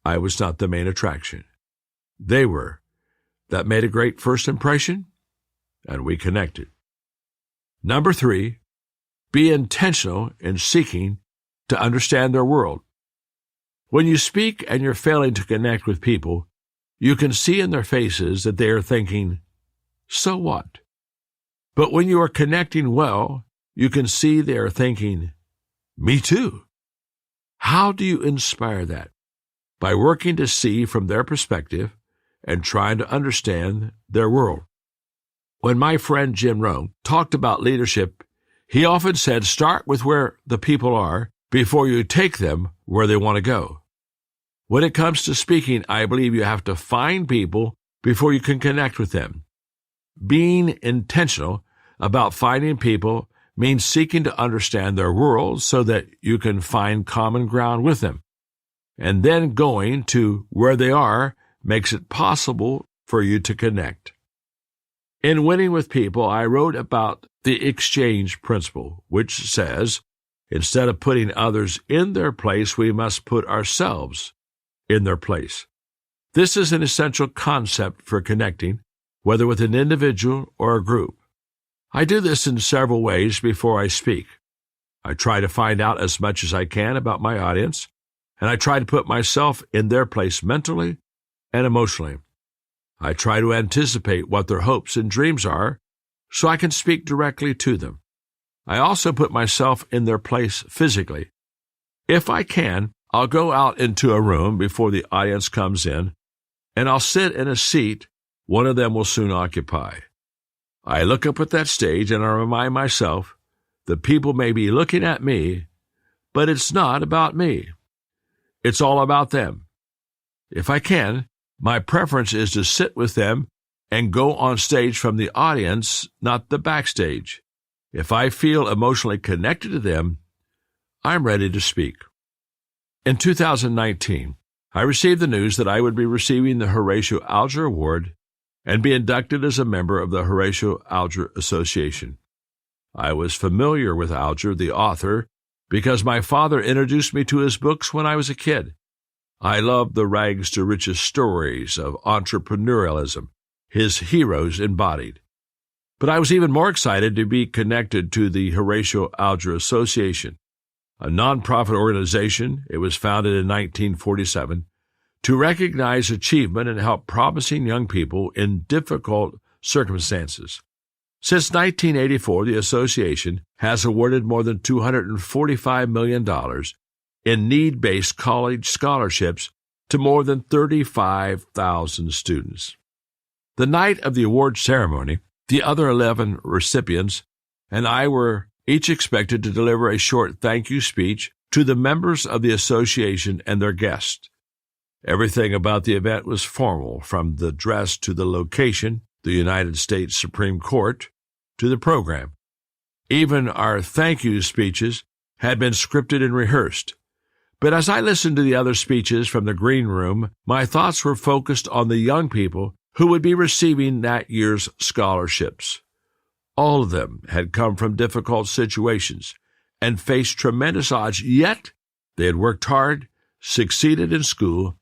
I was not the main attraction. They were. That made a great first impression, and we connected. Number 3, be intentional in seeking to understand their world. When you speak and you're failing to connect with people, you can see in their faces that they are thinking, so what? But when you are connecting well, you can see they are thinking, me too. How do you inspire that? By working to see from their perspective and trying to understand their world. When my friend Jim Rohn talked about leadership, he often said, start with where the people are before you take them where they want to go. When it comes to speaking, I believe you have to find people before you can connect with them. Being intentional about finding people means seeking to understand their world so that you can find common ground with them. And then going to where they are makes it possible for you to connect. In Winning with People, I wrote about the exchange principle, which says, instead of putting others in their place, we must put ourselves in their place. This is an essential concept for connecting, whether with an individual or a group. I do this in several ways before I speak. I try to find out as much as I can about my audience, and I try to put myself in their place mentally and emotionally. I try to anticipate what their hopes and dreams are so I can speak directly to them. I also put myself in their place physically. If I can, I'll go out into a room before the audience comes in, and I'll sit in a seat one of them will soon occupy. I look up at that stage and I remind myself that people may be looking at me, but it's not about me. It's all about them. If I can, my preference is to sit with them and go on stage from the audience, not the backstage. If I feel emotionally connected to them, I'm ready to speak. In 2019, I received the news that I would be receiving the Horatio Alger Award and be inducted as a member of the Horatio Alger Association. I was familiar with Alger, the author, because my father introduced me to his books when I was a kid. I loved the rags to riches stories of entrepreneurialism, his heroes embodied. But I was even more excited to be connected to the Horatio Alger Association, a nonprofit organization. It was founded in 1947 to recognize achievement and help promising young people in difficult circumstances. Since 1984, the association has awarded more than $245 million in need-based college scholarships to more than 35,000 students. The night of the award ceremony, the other 11 recipients and I were each expected to deliver a short thank you speech to the members of the association and their guests. Everything about the event was formal, from the dress to the location, the United States Supreme Court, to the program. Even our thank you speeches had been scripted and rehearsed. But as I listened to the other speeches from the green room, my thoughts were focused on the young people who would be receiving that year's scholarships. All of them had come from difficult situations and faced tremendous odds, yet they had worked hard, succeeded in school,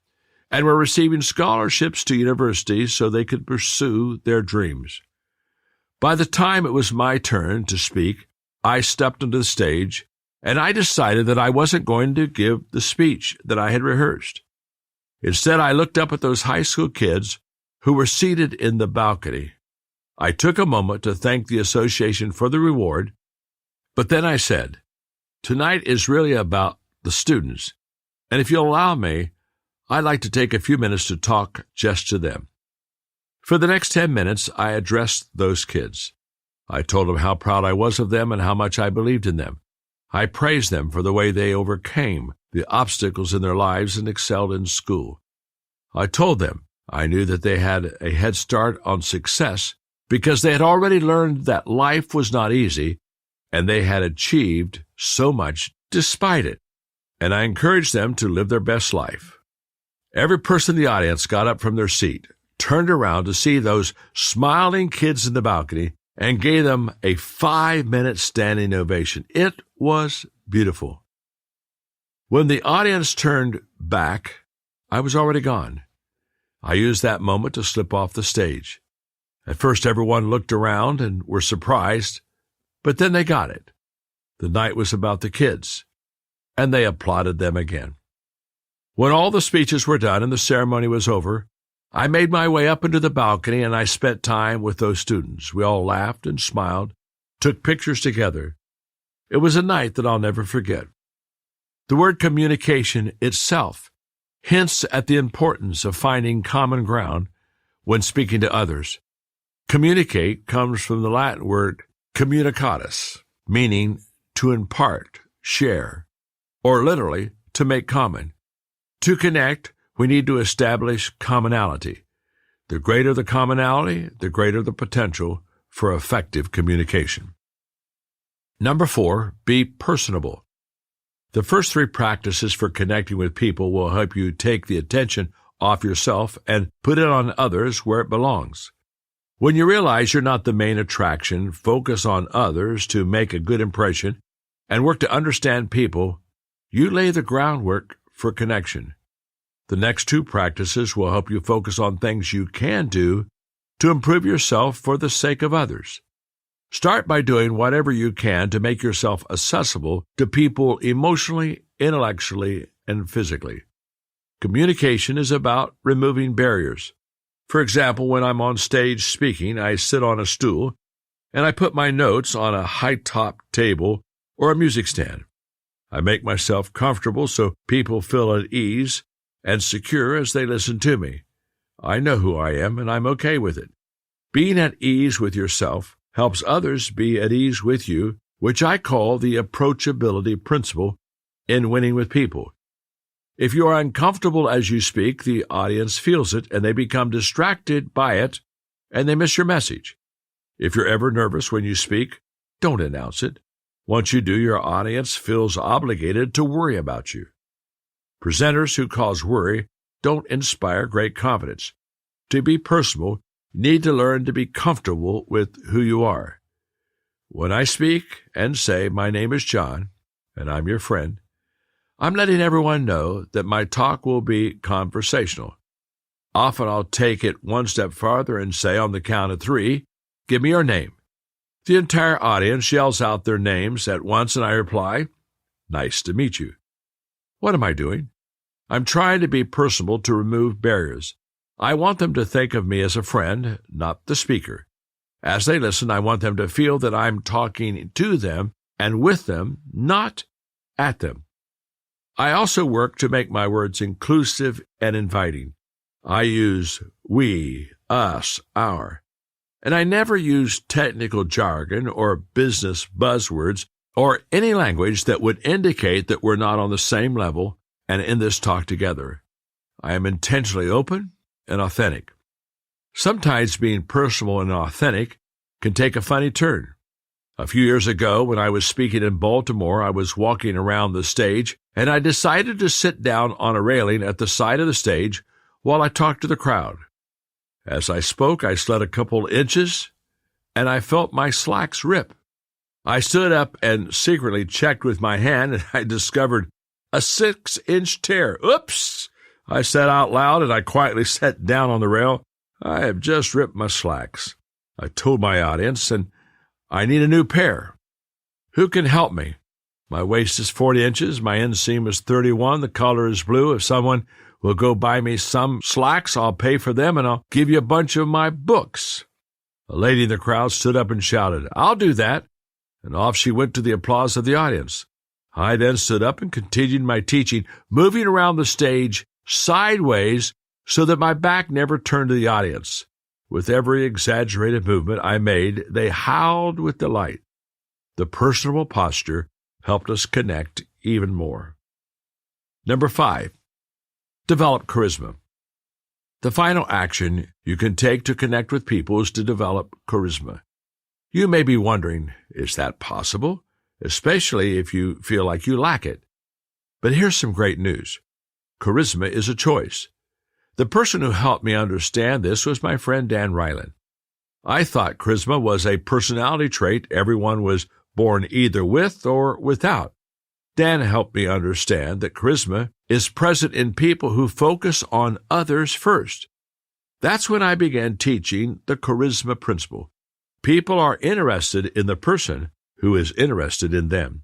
and were receiving scholarships to universities so they could pursue their dreams. By the time it was my turn to speak, I stepped onto the stage, and I decided that I wasn't going to give the speech that I had rehearsed. Instead, I looked up at those high school kids who were seated in the balcony. I took a moment to thank the association for the reward, but then I said, tonight is really about the students, and if you'll allow me, I'd like to take a few minutes to talk just to them. For the next 10 minutes, I addressed those kids. I told them how proud I was of them and how much I believed in them. I praised them for the way they overcame the obstacles in their lives and excelled in school. I told them I knew that they had a head start on success because they had already learned that life was not easy, and they had achieved so much despite it. And I encouraged them to live their best life. Every person in the audience got up from their seat, turned around to see those smiling kids in the balcony, and gave them a 5-minute standing ovation. It was beautiful. When the audience turned back, I was already gone. I used that moment to slip off the stage. At first, everyone looked around and were surprised, but then they got it. The night was about the kids, and they applauded them again. When all the speeches were done and the ceremony was over, I made my way up into the balcony and I spent time with those students. We all laughed and smiled, took pictures together. It was a night that I'll never forget. The word communication itself hints at the importance of finding common ground when speaking to others. Communicate comes from the Latin word communicatus, meaning to impart, share, or literally to make common. To connect, we need to establish commonality. The greater the commonality, the greater the potential for effective communication. Number 4, be personable. The first 3 practices for connecting with people will help you take the attention off yourself and put it on others where it belongs. When you realize you're not the main attraction, focus on others to make a good impression and work to understand people, you lay the groundwork for connection. The next 2 practices will help you focus on things you can do to improve yourself for the sake of others. Start by doing whatever you can to make yourself accessible to people emotionally, intellectually, and physically. Communication is about removing barriers. For example, when I'm on stage speaking, I sit on a stool and I put my notes on a high-top table or a music stand. I make myself comfortable so people feel at ease and secure as they listen to me. I know who I am, and I'm okay with it. Being at ease with yourself helps others be at ease with you, which I call the approachability principle in winning with people. If you are uncomfortable as you speak, the audience feels it, and they become distracted by it, and they miss your message. If you're ever nervous when you speak, don't announce it. Once you do, your audience feels obligated to worry about you. Presenters who cause worry don't inspire great confidence. To be personal, you need to learn to be comfortable with who you are. When I speak and say, "My name is John, and I'm your friend," I'm letting everyone know that my talk will be conversational. Often I'll take it one step farther and say, on the count of 3, "Give me your name." The entire audience yells out their names at once, and I reply, "Nice to meet you." What am I doing? I'm trying to be personable to remove barriers. I want them to think of me as a friend, not the speaker. As they listen, I want them to feel that I'm talking to them and with them, not at them. I also work to make my words inclusive and inviting. I use we, us, our, and I never use technical jargon or business buzzwords or any language that would indicate that we're not on the same level and in this talk together. I am intentionally open and authentic. Sometimes being personal and authentic can take a funny turn. A few years ago, when I was speaking in Baltimore, I was walking around the stage, and I decided to sit down on a railing at the side of the stage while I talked to the crowd. As I spoke, I slid a couple inches, and I felt my slacks rip. I stood up and secretly checked with my hand, and I discovered a 6-inch tear. "Oops!" I said out loud, and I quietly sat down on the rail. "I have just ripped my slacks." I told my audience, and I need a new pair. Who can help me? My waist is 40 inches, my inseam is 31, the color is blue. If someone will go buy me some slacks, I'll pay for them, and I'll give you a bunch of my books. A lady in the crowd stood up and shouted, "I'll do that," and off she went to the applause of the audience. I then stood up and continued my teaching, moving around the stage sideways so that my back never turned to the audience. With every exaggerated movement I made, they howled with delight. The personable posture helped us connect even more. Number 5, develop charisma. The final action you can take to connect with people is to develop charisma. You may be wondering, is that possible? Especially if you feel like you lack it. But here's some great news. Charisma is a choice. The person who helped me understand this was my friend Dan Ryland. I thought charisma was a personality trait everyone was born either with or without. Dan helped me understand that charisma is present in people who focus on others first. That's when I began teaching the charisma principle. People are interested in the person who is interested in them.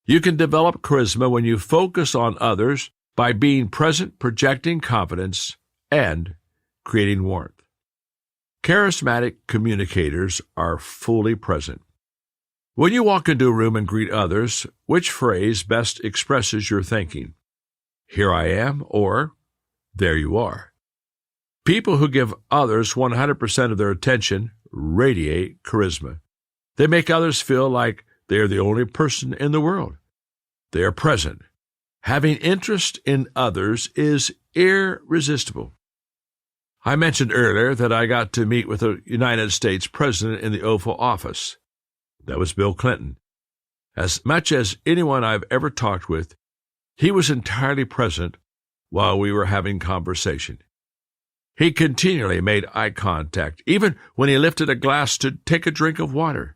You can develop charisma when you focus on others by being present, projecting confidence, and creating warmth. Charismatic communicators are fully present. When you walk into a room and greet others, which phrase best expresses your thinking? Here I am, or there you are. People who give others 100% of their attention radiate charisma. They make others feel like they are the only person in the world. They are present. Having interest in others is irresistible. I mentioned earlier that I got to meet with a United States president in the Oval Office. That was Bill Clinton. As much as anyone I've ever talked with, he was entirely present while we were having conversation. He continually made eye contact, even when he lifted a glass to take a drink of water.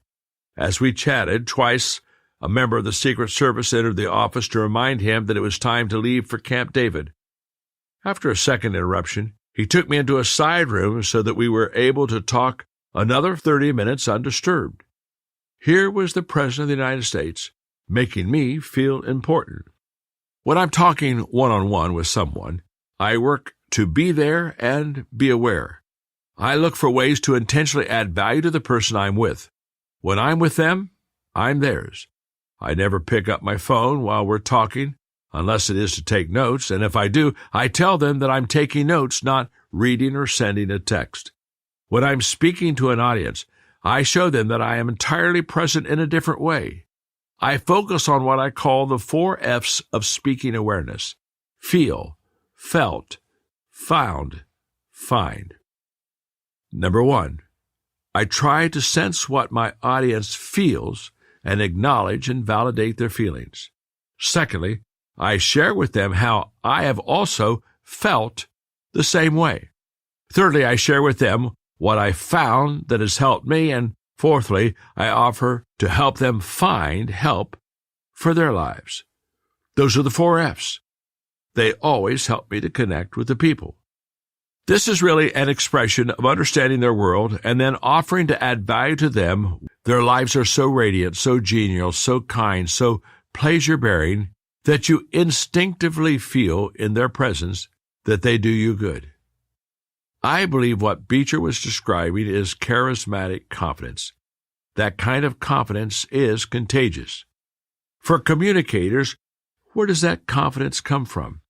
As we chatted, twice a member of the Secret Service entered the office to remind him that it was time to leave for Camp David. After a second interruption, he took me into a side room so that we were able to talk another 30 minutes undisturbed. Here was the President of the United States making me feel important. When I'm talking one-on-one with someone, I work to be there and be aware. I look for ways to intentionally add value to the person I'm with. When I'm with them, I'm theirs. I never pick up my phone while we're talking, unless it is to take notes, and if I do, I tell them that I'm taking notes, not reading or sending a text. When I'm speaking to an audience, I show them that I am entirely present in a different way. I focus on what I call the 4 F's of speaking awareness: feel, felt, found, find. Number 1, I try to sense what my audience feels and acknowledge and validate their feelings. Secondly, I share with them how I have also felt the same way. Thirdly, I share with them what I found that has helped me, and fourthly, I offer to help them find help for their lives. Those are the 4 F's. They always help me to connect with the people. This is really an expression of understanding their world and then offering to add value to them. Their lives are so radiant, so genial, so kind, so pleasure-bearing that you instinctively feel in their presence that they do you good. I believe what Beecher was describing is charismatic confidence. That kind of confidence is contagious. For communicators, where does that confidence come from?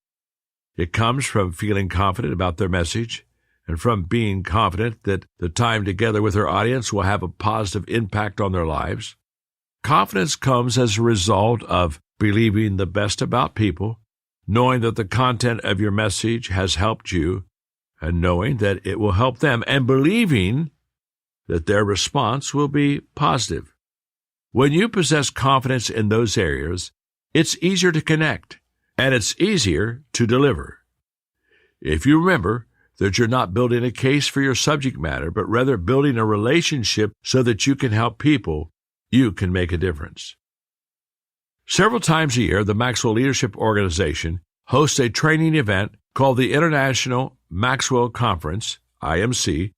It comes from feeling confident about their message and from being confident that the time together with their audience will have a positive impact on their lives. Confidence comes as a result of believing the best about people, knowing that the content of your message has helped you, and knowing that it will help them, and believing that their response will be positive. When you possess confidence in those areas, it's easier to connect, and it's easier to deliver. If you remember that you're not building a case for your subject matter, but rather building a relationship so that you can help people, you can make a difference. Several times a year, the Maxwell Leadership Organization hosts a training event called the International Maxwell Conference, IMC,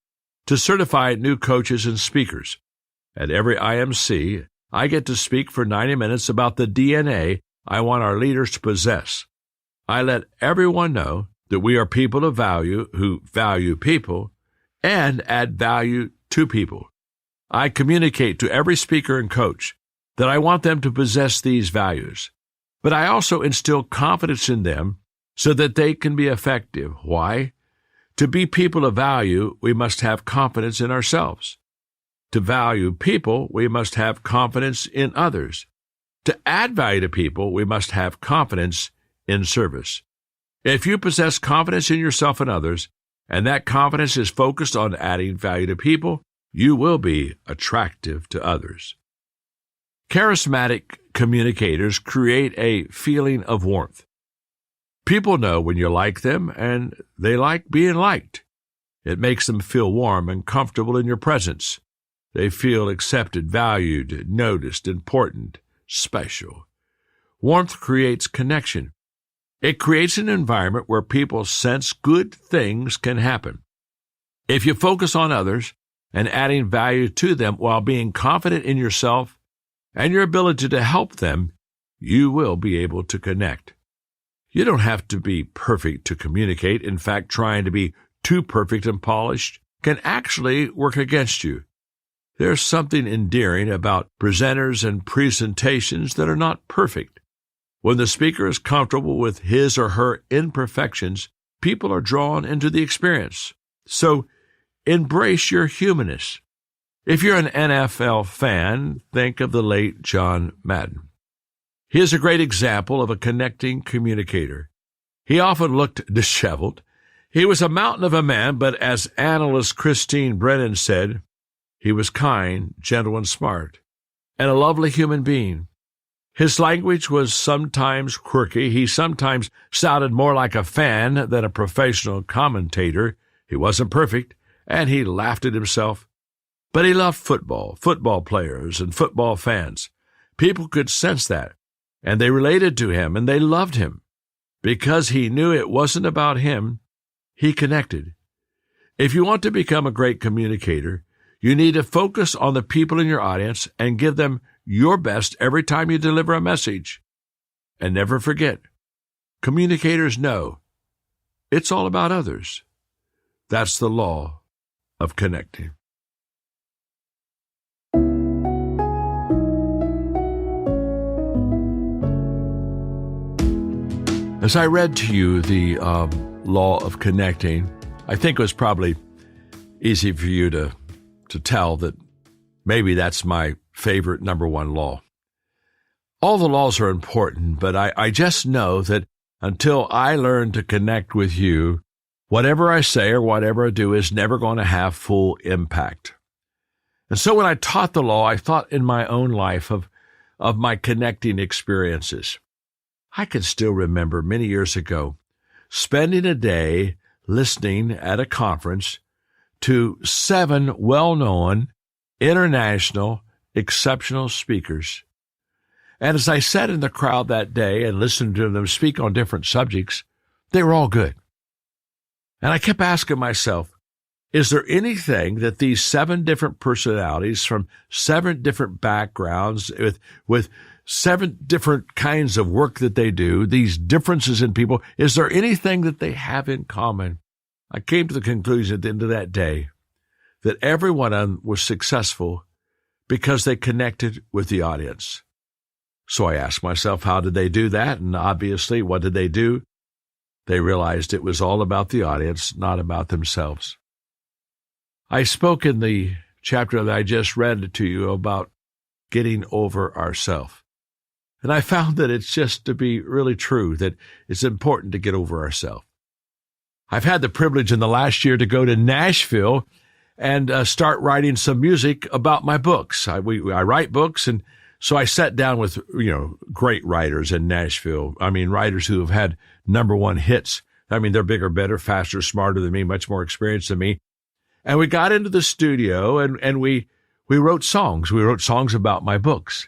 to certify new coaches and speakers. At every IMC, I get to speak for 90 minutes about the DNA I want our leaders to possess. I let everyone know that we are people of value who value people and add value to people. I communicate to every speaker and coach that I want them to possess these values, but I also instill confidence in them so that they can be effective. Why? To be people of value, we must have confidence in ourselves. To value people, we must have confidence in others. To add value to people, we must have confidence in service. If you possess confidence in yourself and others, and that confidence is focused on adding value to people, you will be attractive to others. Charismatic communicators create a feeling of warmth. People know when you like them, and they like being liked. It makes them feel warm and comfortable in your presence. They feel accepted, valued, noticed, important, special. Warmth creates connection. It creates an environment where people sense good things can happen. If you focus on others and adding value to them while being confident in yourself and your ability to help them, you will be able to connect. You don't have to be perfect to communicate. In fact, trying to be too perfect and polished can actually work against you. There's something endearing about presenters and presentations that are not perfect. When the speaker is comfortable with his or her imperfections, people are drawn into the experience. So embrace your humanness. If you're an NFL fan, think of the late John Madden. He is a great example of a connecting communicator. He often looked disheveled. He was a mountain of a man, but as analyst Christine Brennan said, he was kind, gentle, and smart, and a lovely human being. His language was sometimes quirky. He sometimes sounded more like a fan than a professional commentator. He wasn't perfect, and he laughed at himself. But he loved football, football players, and football fans. People could sense that, and they related to him, and they loved him. Because he knew it wasn't about him, he connected. If you want to become a great communicator, you need to focus on the people in your audience and give them your best every time you deliver a message. And never forget, communicators know it's all about others. That's the law of connecting. As I read to you the law of connecting, I think it was probably easy for you to tell that maybe that's my favorite number one law. All the laws are important, but I just know that until I learn to connect with you, whatever I say or whatever I do is never going to have full impact. And so when I taught the law, I thought in my own life of my connecting experiences. I can still remember many years ago spending a day listening at a conference to 7 well-known, international, exceptional speakers. And as I sat in the crowd that day and listened to them speak on different subjects, they were all good. And I kept asking myself, is there anything that these 7 different personalities from 7 different backgrounds with 7 different kinds of work that they do, these differences in people, is there anything that they have in common? I came to the conclusion at the end of that day that every one of them was successful because they connected with the audience. So I asked myself, how did they do that? And obviously, what did they do? They realized it was all about the audience, not about themselves. I spoke in the chapter that I just read to you about getting over ourselves. And I found that it's just to be really true that it's important to get over ourselves. I've had the privilege in the last year to go to Nashville and start writing some music about my books. I write books, and so I sat down with great writers in Nashville. I mean, writers who have had number one hits. I mean, they're bigger, better, faster, smarter than me, much more experienced than me. And we got into the studio and we wrote songs. We wrote songs about my books.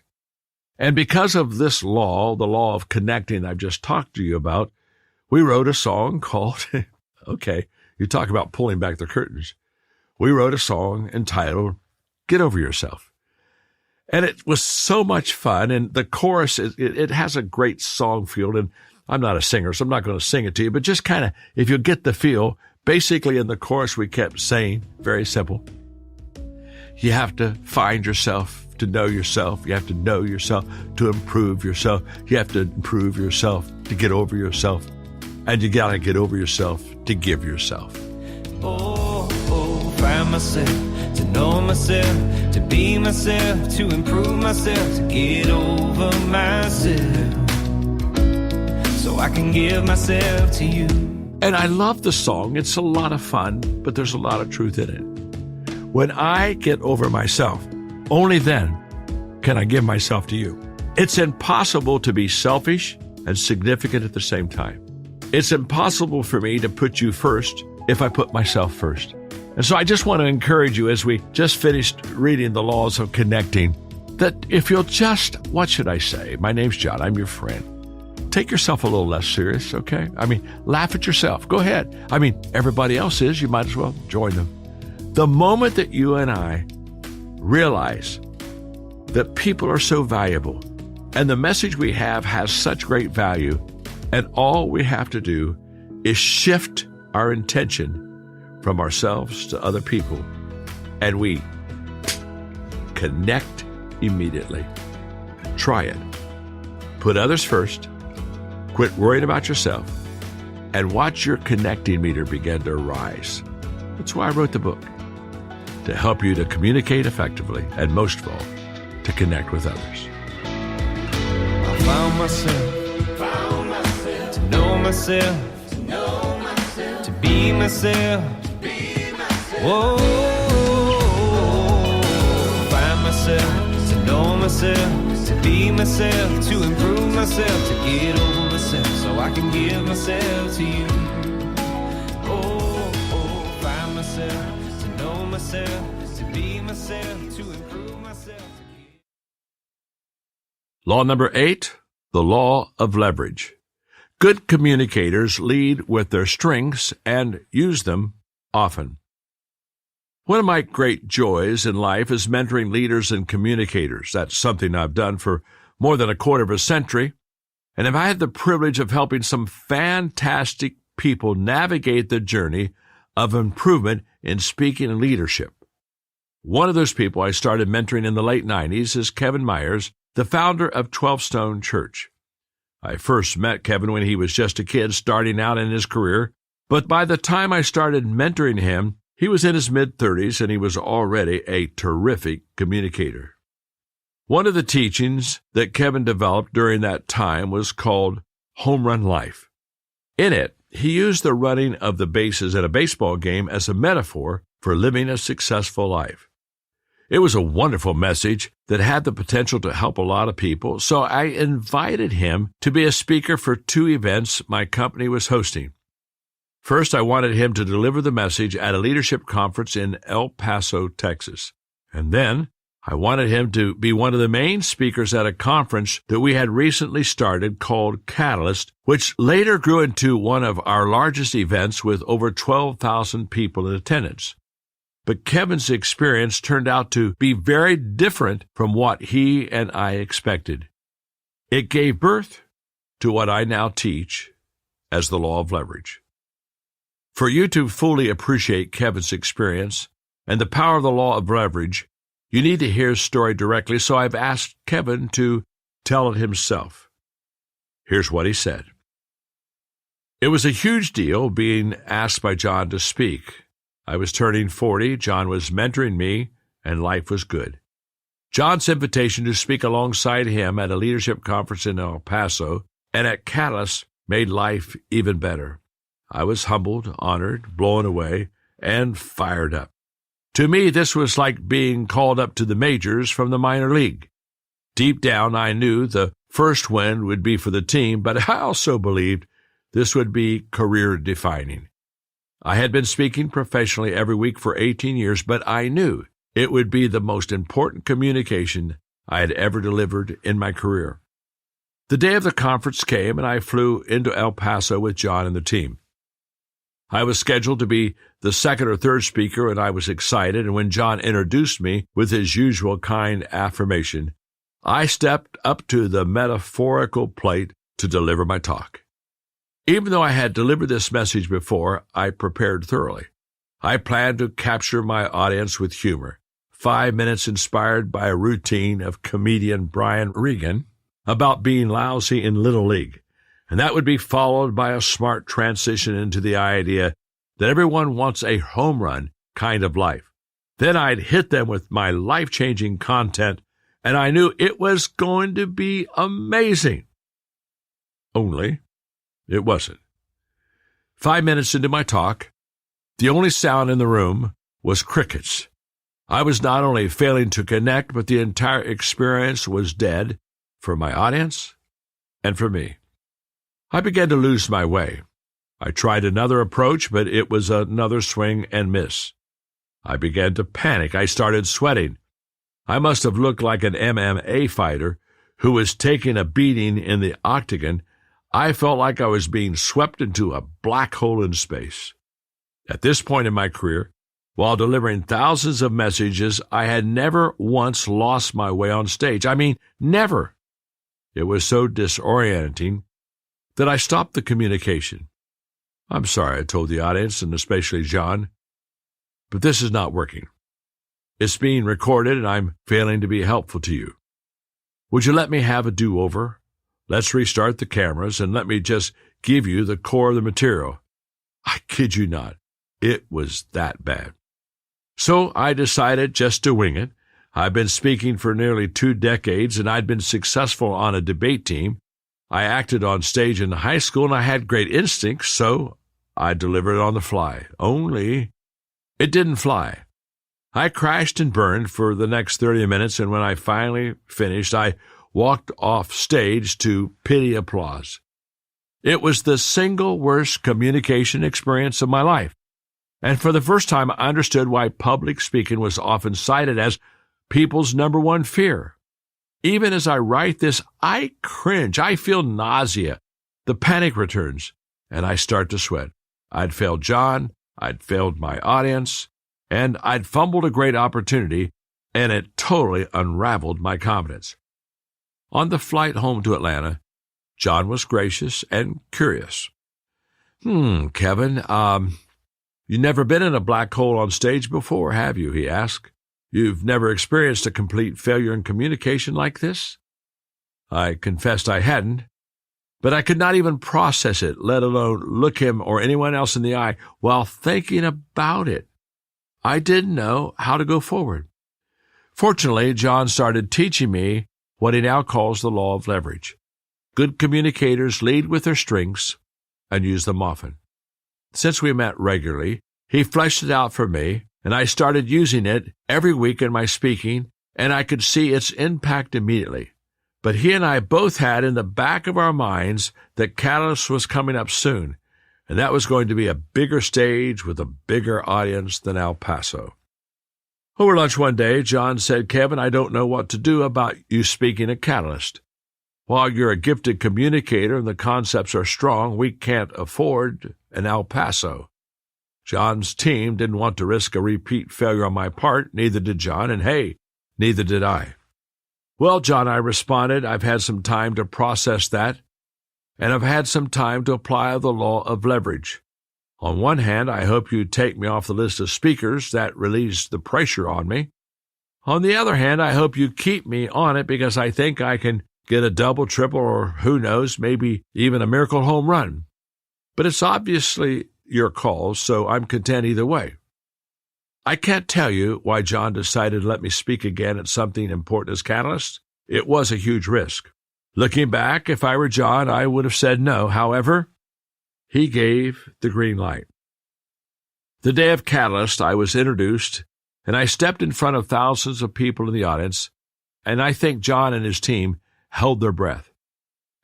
And because of this law, the law of connecting I've just talked to you about, we wrote a song called, okay, you talk about pulling back the curtains. We wrote a song entitled, Get Over Yourself. And it was so much fun. And the chorus, it has a great song feel. And I'm not a singer, so I'm not going to sing it to you, but just kind of, if you get the feel, basically in the chorus we kept saying, very simple, you have to find yourself to know yourself. You have to know yourself to improve yourself. You have to improve yourself to get over yourself. And you got to get over yourself to give yourself.
Find myself, to know myself, to be myself, to improve myself, to get over myself, so I can give myself to you.
And I love the song. It's a lot of fun, but there's a lot of truth in it. When I get over myself, only then can I give myself to you. It's impossible to be selfish and significant at the same time. It's impossible for me to put you first if I put myself first. And so I just want to encourage you, as we just finished reading the laws of connecting, that if you'll just, what should I say? My name's John. I'm your friend. Take yourself a little less serious, okay? Laugh at yourself. Go ahead. Everybody else is. You might as well join them. The moment that you and I realize that people are so valuable and the message we have has such great value, and all we have to do is shift our intention from ourselves to other people, and we connect immediately. Try it. Put others first. Quit worrying about yourself, and watch your connecting meter begin to rise. That's why I wrote the book, to help you to communicate effectively, and most of all, to connect with others.
I found myself, to know myself, to be myself. Whoa, find myself, to know myself, to be myself, to improve myself, to get over myself, so I can give myself to you. Oh, find myself, to know myself, to be myself, to improve myself.
Law number 8, the law of leverage. Good communicators lead with their strengths and use them often. One of my great joys in life is mentoring leaders and communicators. That's something I've done for more than a quarter of a century, and I've had the privilege of helping some fantastic people navigate the journey of improvement in speaking and leadership. One of those people I started mentoring in the late 90s is Kevin Myers, the founder of 12 Stone Church. I first met Kevin when he was just a kid starting out in his career, but by the time I started mentoring him, he was in his mid-30s and he was already a terrific communicator. One of the teachings that Kevin developed during that time was called Home Run Life. In it, he used the running of the bases at a baseball game as a metaphor for living a successful life. It was a wonderful message that had the potential to help a lot of people, so I invited him to be a speaker for 2 events my company was hosting. First, I wanted him to deliver the message at a leadership conference in El Paso, Texas. And then, I wanted him to be one of the main speakers at a conference that we had recently started called Catalyst, which later grew into one of our largest events with over 12,000 people in attendance. But Kevin's experience turned out to be very different from what he and I expected. It gave birth to what I now teach as the law of leverage. For you to fully appreciate Kevin's experience and the power of the law of leverage, you need to hear his story directly, so I've asked Kevin to tell it himself. Here's what he said. It was a huge deal being asked by John to speak. I was turning 40, John was mentoring me, and life was good. John's invitation to speak alongside him at a leadership conference in El Paso and at Catalyst made life even better. I was humbled, honored, blown away, and fired up. To me, this was like being called up to the majors from the minor league. Deep down, I knew the first win would be for the team, but I also believed this would be career-defining. I had been speaking professionally every week for 18 years, but I knew it would be the most important communication I had ever delivered in my career. The day of the conference came, and I flew into El Paso with John and the team. I was scheduled to be the second or third speaker, and I was excited, and when John introduced me with his usual kind affirmation, I stepped up to the metaphorical plate to deliver my talk. Even though I had delivered this message before, I prepared thoroughly. I planned to capture my audience with humor, 5 minutes inspired by a routine of comedian Brian Regan about being lousy in Little League, and that would be followed by a smart transition into the idea that everyone wants a home run kind of life. Then I'd hit them with my life-changing content, and I knew it was going to be amazing. Only it wasn't. 5 minutes into my talk, the only sound in the room was crickets. I was not only failing to connect, but the entire experience was dead for my audience and for me. I began to lose my way. I tried another approach, but it was another swing and miss. I began to panic. I started sweating. I must have looked like an MMA fighter who was taking a beating in the octagon. I felt like I was being swept into a black hole in space. At this point in my career, while delivering thousands of messages, I had never once lost my way on stage. I mean, never. It was so disorienting that I stopped the communication. I'm sorry, I told the audience, and especially John, but this is not working. It's being recorded, and I'm failing to be helpful to you. Would you let me have a do-over? Let's restart the cameras, and let me just give you the core of the material. I kid you not. It was that bad. So I decided just to wing it. I've been speaking for nearly 2 decades, and I'd been successful on a debate team. I acted on stage in high school, and I had great instincts, so I delivered on the fly. Only it didn't fly. I crashed and burned for the next 30 minutes, and when I finally finished, I walked off stage to pity applause. It was the single worst communication experience of my life. And for the first time, I understood why public speaking was often cited as people's number one fear. Even as I write this, I cringe. I feel nausea. The panic returns, and I start to sweat. I'd failed John, I'd failed my audience, and I'd fumbled a great opportunity, and it totally unraveled my confidence. On the flight home to Atlanta, John was gracious and curious. Kevin, you've never been in a black hole on stage before, have you? He asked. You've never experienced a complete failure in communication like this? I confessed I hadn't, but I could not even process it, let alone look him or anyone else in the eye while thinking about it. I didn't know how to go forward. Fortunately, John started teaching me what he now calls the law of leverage. Good communicators lead with their strengths and use them often. Since we met regularly, he fleshed it out for me, and I started using it every week in my speaking, and I could see its impact immediately. But he and I both had in the back of our minds that Catalyst was coming up soon, and that was going to be a bigger stage with a bigger audience than El Paso. Over lunch one day, John said, Kevin, I don't know what to do about you speaking at Catalyst. While you're a gifted communicator and the concepts are strong, we can't afford an El Paso. John's team didn't want to risk a repeat failure on my part, neither did John, and hey, neither did I. Well, John, I responded, I've had some time to process that, and I've had some time to apply the law of leverage. On one hand, I hope you take me off the list of speakers. That relieves the pressure on me. On the other hand, I hope you keep me on it because I think I can get a double, triple, or who knows, maybe even a miracle home run. But it's obviously your call, so I'm content either way. I can't tell you why John decided to let me speak again at something important as Catalyst. It was a huge risk. Looking back, if I were John, I would have said no. However, he gave the green light. The day of Catalyst, I was introduced, and I stepped in front of thousands of people in the audience, and I think John and his team held their breath.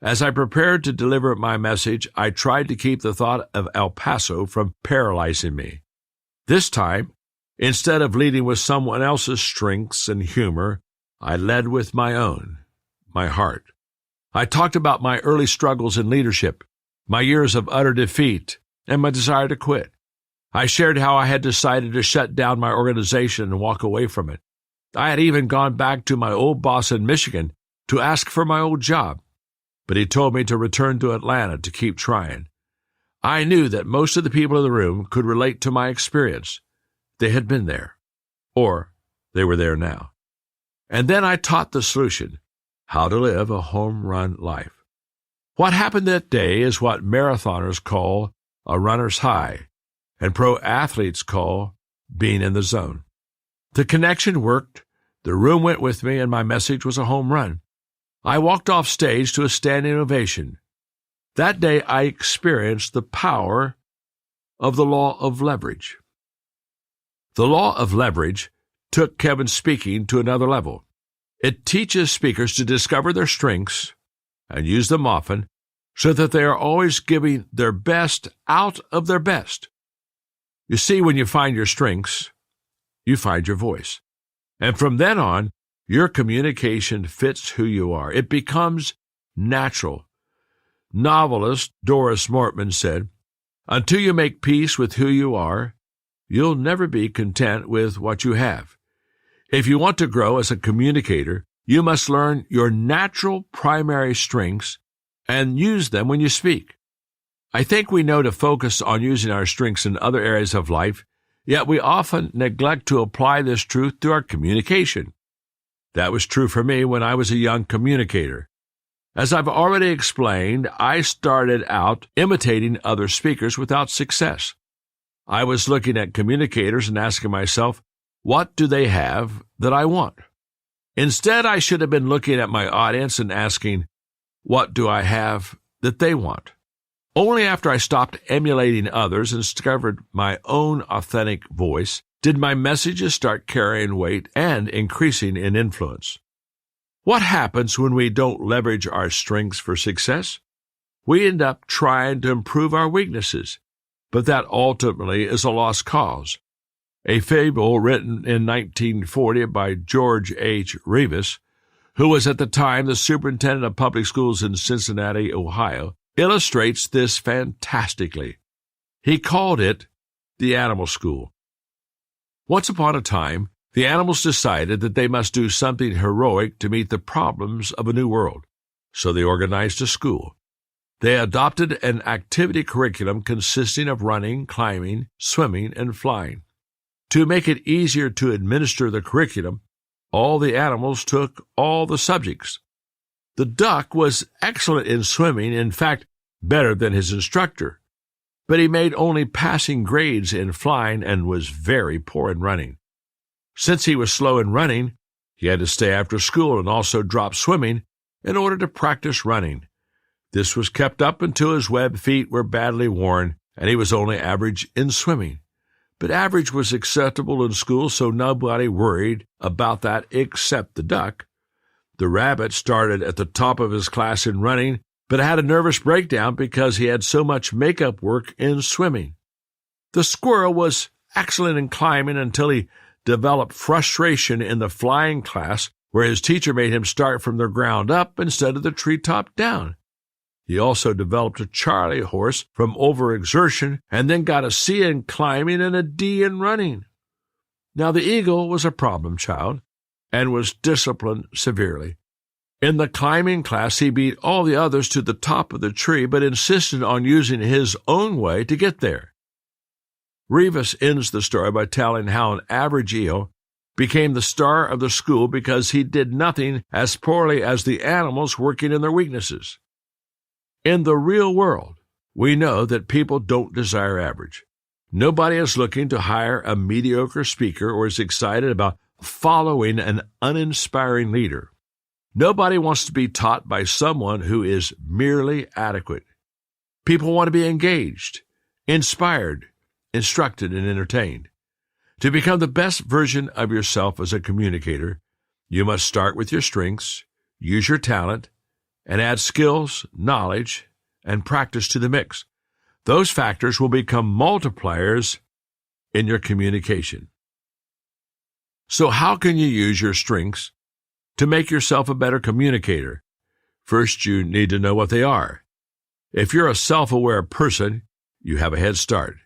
As I prepared to deliver my message, I tried to keep the thought of El Paso from paralyzing me. This time, instead of leading with someone else's strengths and humor, I led with my own, my heart. I talked about my early struggles in leadership, my years of utter defeat, and my desire to quit. I shared how I had decided to shut down my organization and walk away from it. I had even gone back to my old boss in Michigan to ask for my old job, but he told me to return to Atlanta to keep trying. I knew that most of the people in the room could relate to my experience. They had been there, or they were there now. And then I taught the solution, how to live a home run life. What happened that day is what marathoners call a runner's high, and pro athletes call being in the zone. The connection worked, the room went with me, and my message was a home run. I walked off stage to a standing ovation. That day I experienced the power of the law of leverage. The law of leverage took Kevin's speaking to another level. It teaches speakers to discover their strengths and use them often so that they are always giving their best out of their best. You see, when you find your strengths, you find your voice. And from then on, your communication fits who you are. It becomes natural. Novelist Doris Mortman said, "Until you make peace with who you are, you'll never be content with what you have. If you want to grow as a communicator, you must learn your natural primary strengths and use them when you speak." I think we know to focus on using our strengths in other areas of life, yet we often neglect to apply this truth to our communication. That was true for me when I was a young communicator. As I've already explained, I started out imitating other speakers without success. I was looking at communicators and asking myself, what do they have that I want? Instead, I should have been looking at my audience and asking, what do I have that they want? Only after I stopped emulating others and discovered my own authentic voice did my messages start carrying weight and increasing in influence. What happens when we don't leverage our strengths for success? We end up trying to improve our weaknesses, but that ultimately is a lost cause. A fable written in 1940 by George H. Revis, who was at the time the superintendent of public schools in Cincinnati, Ohio, illustrates this fantastically. He called it the animal school. Once upon a time, the animals decided that they must do something heroic to meet the problems of a new world, so they organized a school. They adopted an activity curriculum consisting of running, climbing, swimming, and flying. To make it easier to administer the curriculum, all the animals took all the subjects. The duck was excellent in swimming, in fact, better than his instructor, but he made only passing grades in flying and was very poor in running. Since he was slow in running, he had to stay after school and also drop swimming in order to practice running. This was kept up until his webbed feet were badly worn and he was only average in swimming. But average was acceptable in school, so nobody worried about that except the duck. The rabbit started at the top of his class in running, but had a nervous breakdown because he had so much makeup work in swimming. The squirrel was excellent in climbing until he developed frustration in the flying class, where his teacher made him start from the ground up instead of the treetop down. He also developed a Charlie horse from overexertion and then got a C in climbing and a D in running. Now the eagle was a problem child and was disciplined severely. In the climbing class, he beat all the others to the top of the tree, but insisted on using his own way to get there. Revis ends the story by telling how an average eel became the star of the school because he did nothing as poorly as the animals working in their weaknesses. In the real world, we know that people don't desire average. Nobody is looking to hire a mediocre speaker or is excited about following an uninspiring leader. Nobody wants to be taught by someone who is merely adequate. People want to be engaged, inspired, instructed, and entertained. To become the best version of yourself as a communicator, you must start with your strengths, use your talent, and add skills, knowledge, and practice to the mix. Those factors will become multipliers in your communication. So how can you use your strengths to make yourself a better communicator? First, you need to know what they are. If you're a self-aware person, you have a head start.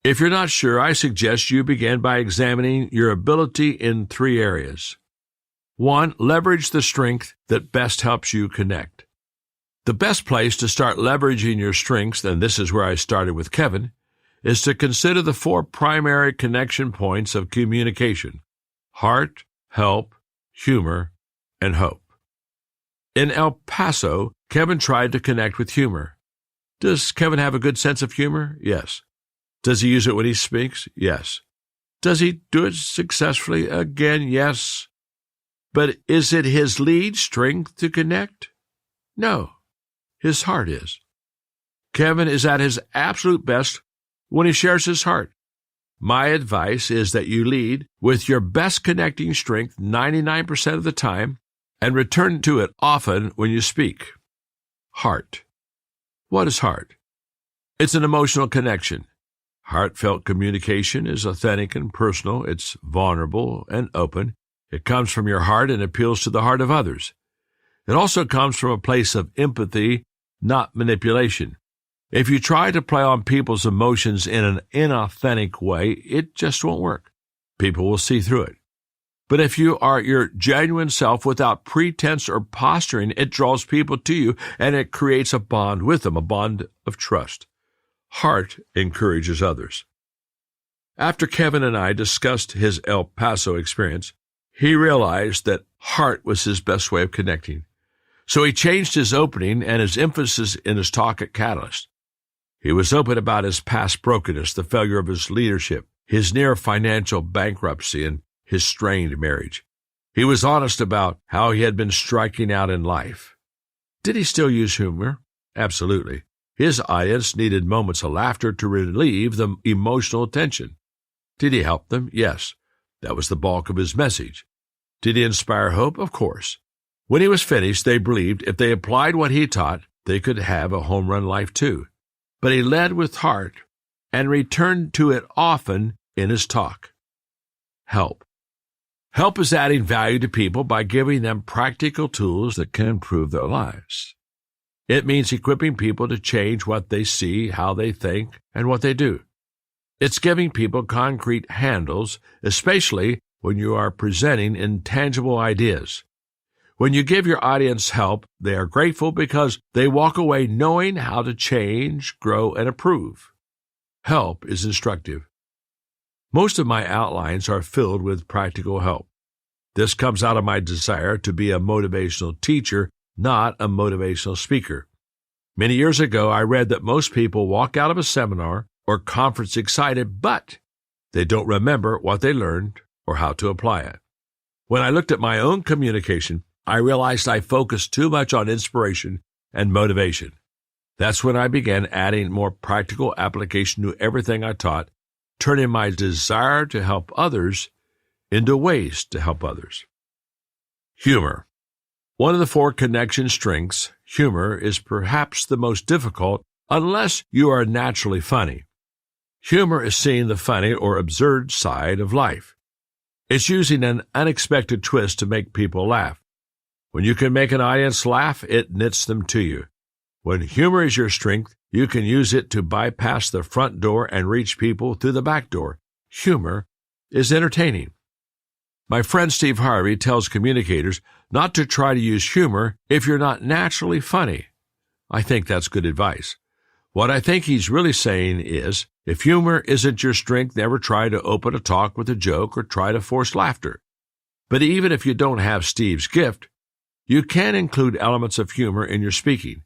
If you're not sure, I suggest you begin by examining your ability in 3 areas. 1, leverage the strength that best helps you connect. The best place to start leveraging your strengths, and this is where I started with Kevin, is to consider the 4 primary connection points of communication: heart, help, humor, and hope. In El Paso, Kevin tried to connect with humor. Does Kevin have a good sense of humor? Yes. Does he use it when he speaks? Yes. Does he do it successfully? Again, yes. But is it his lead strength to connect? No. His heart is. Kevin is at his absolute best when he shares his heart. My advice is that you lead with your best connecting strength 99% of the time and return to it often when you speak. Heart. What is heart? It's an emotional connection. Heartfelt communication is authentic and personal. It's vulnerable and open. It comes from your heart and appeals to the heart of others. It also comes from a place of empathy, not manipulation. If you try to play on people's emotions in an inauthentic way, it just won't work. People will see through it. But if you are your genuine self without pretense or posturing, it draws people to you and it creates a bond with them, a bond of trust. Heart encourages others. After Kevin and I discussed his El Paso experience, he realized that heart was his best way of connecting. So he changed his opening and his emphasis in his talk at Catalyst. He was open about his past brokenness, the failure of his leadership, his near financial bankruptcy, and his strained marriage. He was honest about how he had been striking out in life. Did he still use humor? Absolutely. His audience needed moments of laughter to relieve the emotional tension. Did he help them? Yes. That was the bulk of his message. Did he inspire hope? Of course. When he was finished, they believed if they applied what he taught, they could have a home run life too. But he led with heart and returned to it often in his talk. Help. Help is adding value to people by giving them practical tools that can improve their lives. It means equipping people to change what they see, how they think, and what they do. It's giving people concrete handles, especially when you are presenting intangible ideas. When you give your audience help, they are grateful because they walk away knowing how to change, grow, and improve. Help is instructive. Most of my outlines are filled with practical help. This comes out of my desire to be a motivational teacher, not a motivational speaker. Many years ago, I read that most people walk out of a seminar or conference excited, but they don't remember what they learned or how to apply it. When I looked at my own communication, I realized I focused too much on inspiration and motivation. That's when I began adding more practical application to everything I taught, turning my desire to help others into ways to help others. Humor. One of the 4 connection strengths, humor, is perhaps the most difficult unless you are naturally funny. Humor is seeing the funny or absurd side of life. It's using an unexpected twist to make people laugh. When you can make an audience laugh, it knits them to you. When humor is your strength, you can use it to bypass the front door and reach people through the back door. Humor is entertaining. My friend Steve Harvey tells communicators not to try to use humor if you're not naturally funny. I think that's good advice. What I think he's really saying is, if humor isn't your strength, never try to open a talk with a joke or try to force laughter. But even if you don't have Steve's gift, you can include elements of humor in your speaking.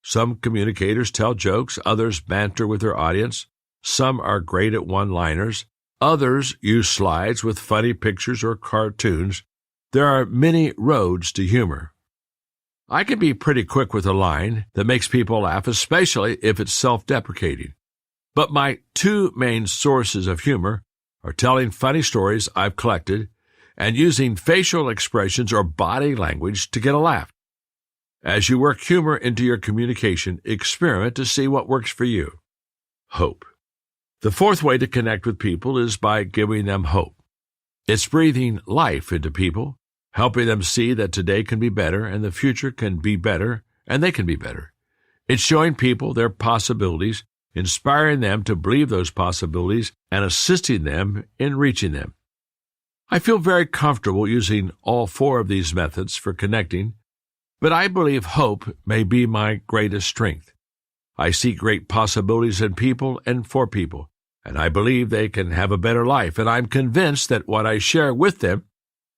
Some communicators tell jokes, others banter with their audience. Some are great at one-liners. Others use slides with funny pictures or cartoons. There are many roads to humor. I can be pretty quick with a line that makes people laugh, especially if it's self-deprecating. But my 2 main sources of humor are telling funny stories I've collected and using facial expressions or body language to get a laugh. As you work humor into your communication, experiment to see what works for you. Hope. The 4th way to connect with people is by giving them hope. It's breathing life into people, helping them see that today can be better and the future can be better and they can be better. It's showing people their possibilities, inspiring them to believe those possibilities, and assisting them in reaching them. I feel very comfortable using all 4 of these methods for connecting, but I believe hope may be my greatest strength. I see great possibilities in people and for people, and I believe they can have a better life, and I'm convinced that what I share with them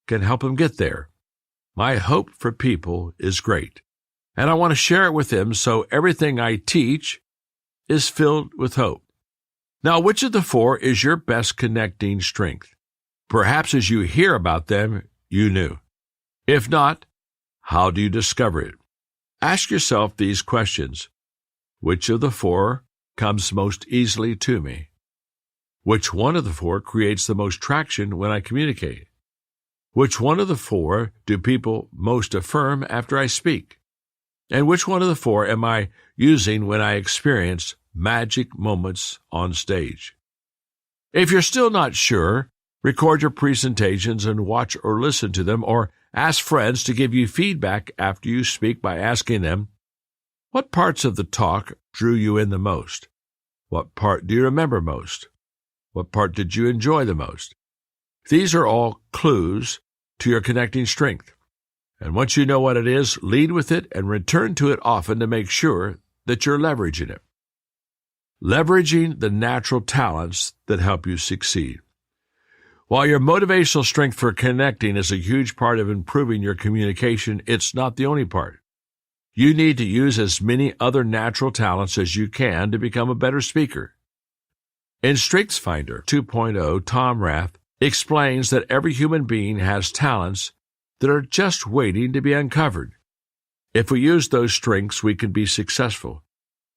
can help them get there. My hope for people is great, and I want to share it with them so everything I teach is filled with hope. Now, which of the 4 is your best connecting strength? Perhaps as you hear about them, you knew. If not, how do you discover it? Ask yourself these questions. Which of the 4 comes most easily to me? Which one of the four creates the most traction when I communicate? Which one of the four do people most affirm after I speak? And which one of the four am I using when I experience magic moments on stage? If you're still not sure, record your presentations and watch or listen to them, or ask friends to give you feedback after you speak by asking them, what parts of the talk drew you in the most? What part do you remember most? What part did you enjoy the most? These are all clues to your connecting strength. And once you know what it is, lead with it and return to it often to make sure that you're leveraging it. Leveraging the natural talents that help you succeed. While your motivational strength for connecting is a huge part of improving your communication, it's not the only part. You need to use as many other natural talents as you can to become a better speaker. In StrengthsFinder 2.0, Tom Rath explains that every human being has talents that are just waiting to be uncovered. If we use those strengths, we can be successful.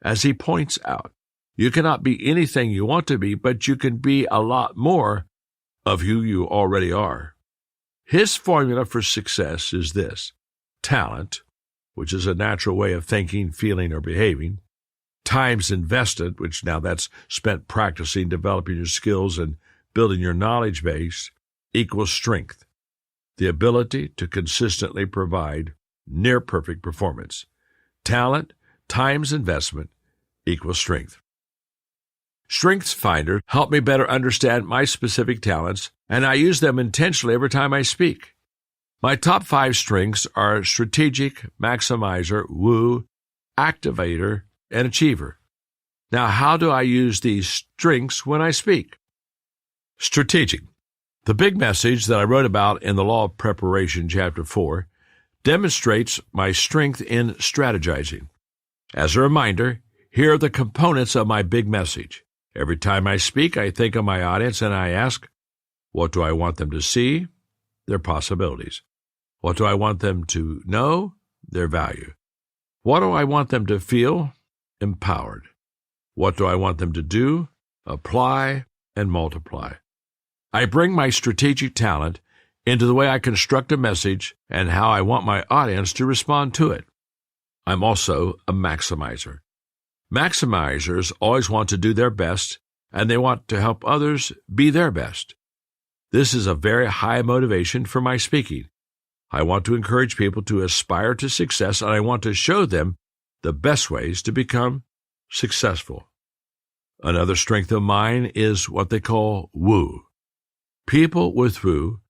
As he points out, you cannot be anything you want to be, but you can be a lot more of who you already are. His formula for success is this: talent, which is a natural way of thinking, feeling, or behaving; times invested, which now that's spent practicing, developing your skills, and building your knowledge base, equals strength, the ability to consistently provide near-perfect performance. Talent times investment equals strength. StrengthsFinder helped me better understand my specific talents, and I use them intentionally every time I speak. My top 5 strengths are strategic, maximizer, woo, activator, and achiever. Now, how do I use these strengths when I speak? Strategic. The big message that I wrote about in the Law of Preparation, Chapter 4, demonstrates my strength in strategizing. As a reminder, here are the components of my big message. Every time I speak, I think of my audience and I ask, what do I want them to see? Their possibilities. What do I want them to know? Their value. What do I want them to feel? Empowered. What do I want them to do? Apply and multiply. I bring my strategic talent into the way I construct a message and how I want my audience to respond to it. I'm also a maximizer. Maximizers always want to do their best, and they want to help others be their best. This is a very high motivation for my speaking. I want to encourage people to aspire to success, and I want to show them the best ways to become successful. Another strength of mine is what they call woo. People with woo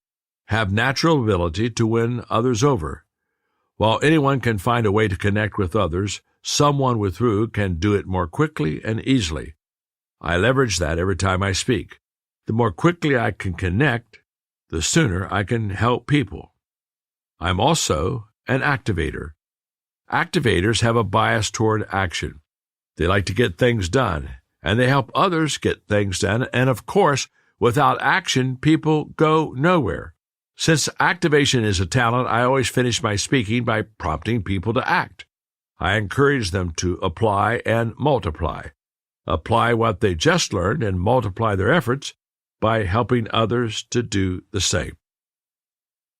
have natural ability to win others over. While anyone can find a way to connect with others, someone with woo can do it more quickly and easily. I leverage that every time I speak. The more quickly I can connect, the sooner I can help people. I'm also an activator. Activators have a bias toward action. They like to get things done, and they help others get things done, and of course, without action, people go nowhere. Since activation is a talent, I always finish my speaking by prompting people to act. I encourage them to apply and multiply. Apply what they just learned and multiply their efforts by helping others to do the same.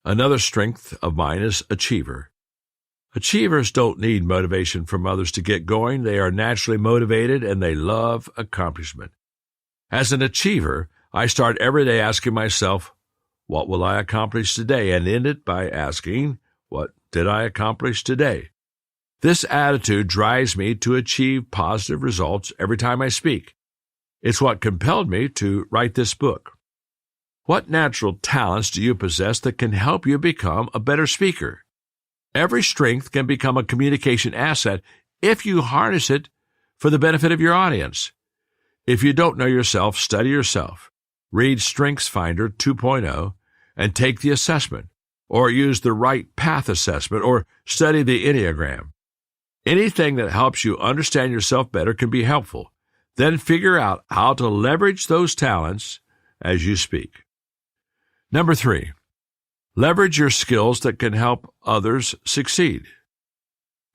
Another strength of mine is achiever. Achievers don't need motivation from others to get going. They are naturally motivated and they love accomplishment. As an achiever, I start every day asking myself, what will I accomplish today? And end it by asking, what did I accomplish today? This attitude drives me to achieve positive results every time I speak. It's what compelled me to write this book. What natural talents do you possess that can help you become a better speaker? Every strength can become a communication asset if you harness it for the benefit of your audience. If you don't know yourself, study yourself. Read StrengthsFinder 2.0 and take the assessment, or use the right path assessment, or study the Enneagram. Anything that helps you understand yourself better can be helpful. Then figure out how to leverage those talents as you speak. Number 3, leverage your skills that can help others succeed.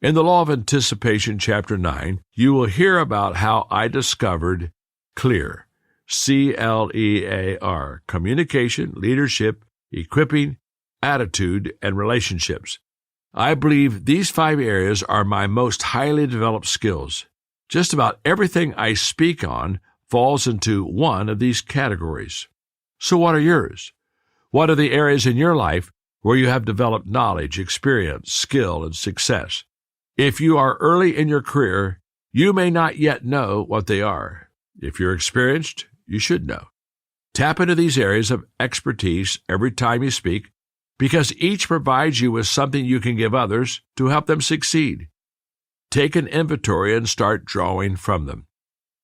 In the Law of Anticipation, Chapter 9, you will hear about how I discovered CLEAR, C-L-E-A-R, communication, leadership, equipping, attitude, and relationships. I believe these 5 areas are my most highly developed skills. Just about everything I speak on falls into one of these categories. So what are yours? What are the areas in your life where you have developed knowledge, experience, skill, and success? If you are early in your career, you may not yet know what they are. If you're experienced, you should know. Tap into these areas of expertise every time you speak, because each provides you with something you can give others to help them succeed. Take an inventory and start drawing from them.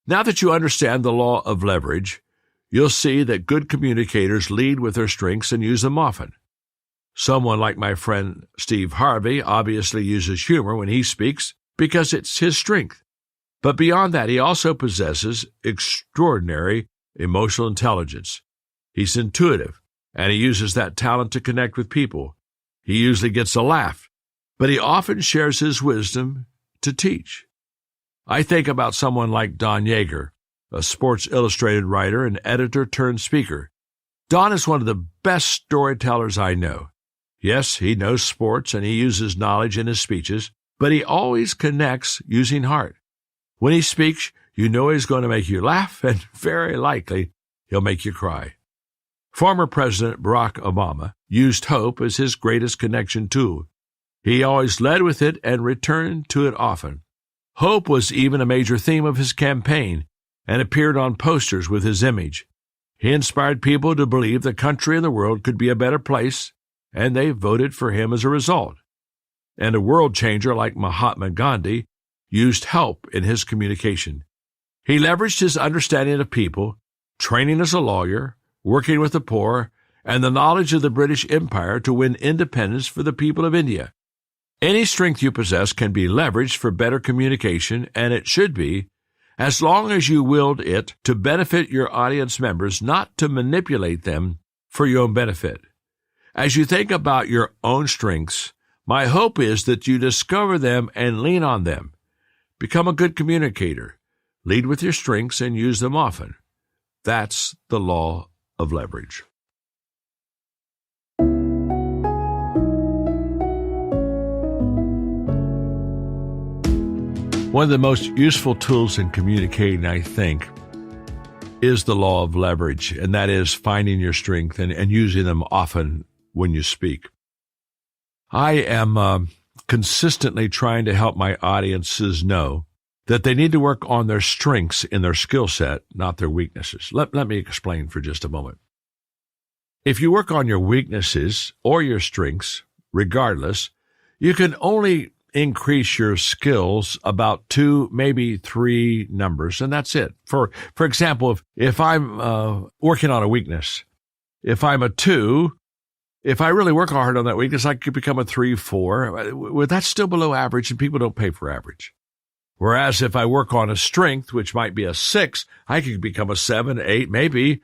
Now that you understand the law of leverage, you'll see that good communicators lead with their strengths and use them often. Someone like my friend Steve Harvey obviously uses humor when he speaks because it's his strength. But beyond that, he also possesses extraordinary emotional intelligence. He's intuitive, and he uses that talent to connect with people. He usually gets a laugh, but he often shares his wisdom to teach. I think about someone like Don Yeager, a Sports Illustrated writer and editor turned speaker. Don is one of the best storytellers I know. Yes, he knows sports and he uses knowledge in his speeches, but he always connects using heart. When he speaks, you know he's going to make you laugh, and very likely he'll make you cry. Former President Barack Obama used hope as his greatest connection tool. He always led with it and returned to it often. Hope was even a major theme of his campaign and appeared on posters with his image. He inspired people to believe the country and the world could be a better place, and they voted for him as a result. And a world changer like Mahatma Gandhi used help in his communication. He leveraged his understanding of people, training as a lawyer, working with the poor, and the knowledge of the British Empire to win independence for the people of India. Any strength you possess can be leveraged for better communication, and it should be, as long as you wield it to benefit your audience members, not to manipulate them for your own benefit. As you think about your own strengths, my hope is that you discover them and lean on them. Become a good communicator. Lead with your strengths and use them often. That's the law of leverage. One of the most useful tools in communicating, I think, is the law of leverage, and that is finding your strength and using them often when you speak. I am consistently trying to help my audiences know that they need to work on their strengths in their skill set, not their weaknesses. Let me explain for just a moment. If you work on your weaknesses or your strengths, regardless, you can only increase your skills about 2, maybe 3 numbers, and that's it. For example, if I'm working on a weakness, if I'm a 2, if I really work hard on that weakness, I could become a 3, 4. Well, that's still below average, and people don't pay for average. Whereas if I work on a strength, which might be a 6, I could become a 7, 8, maybe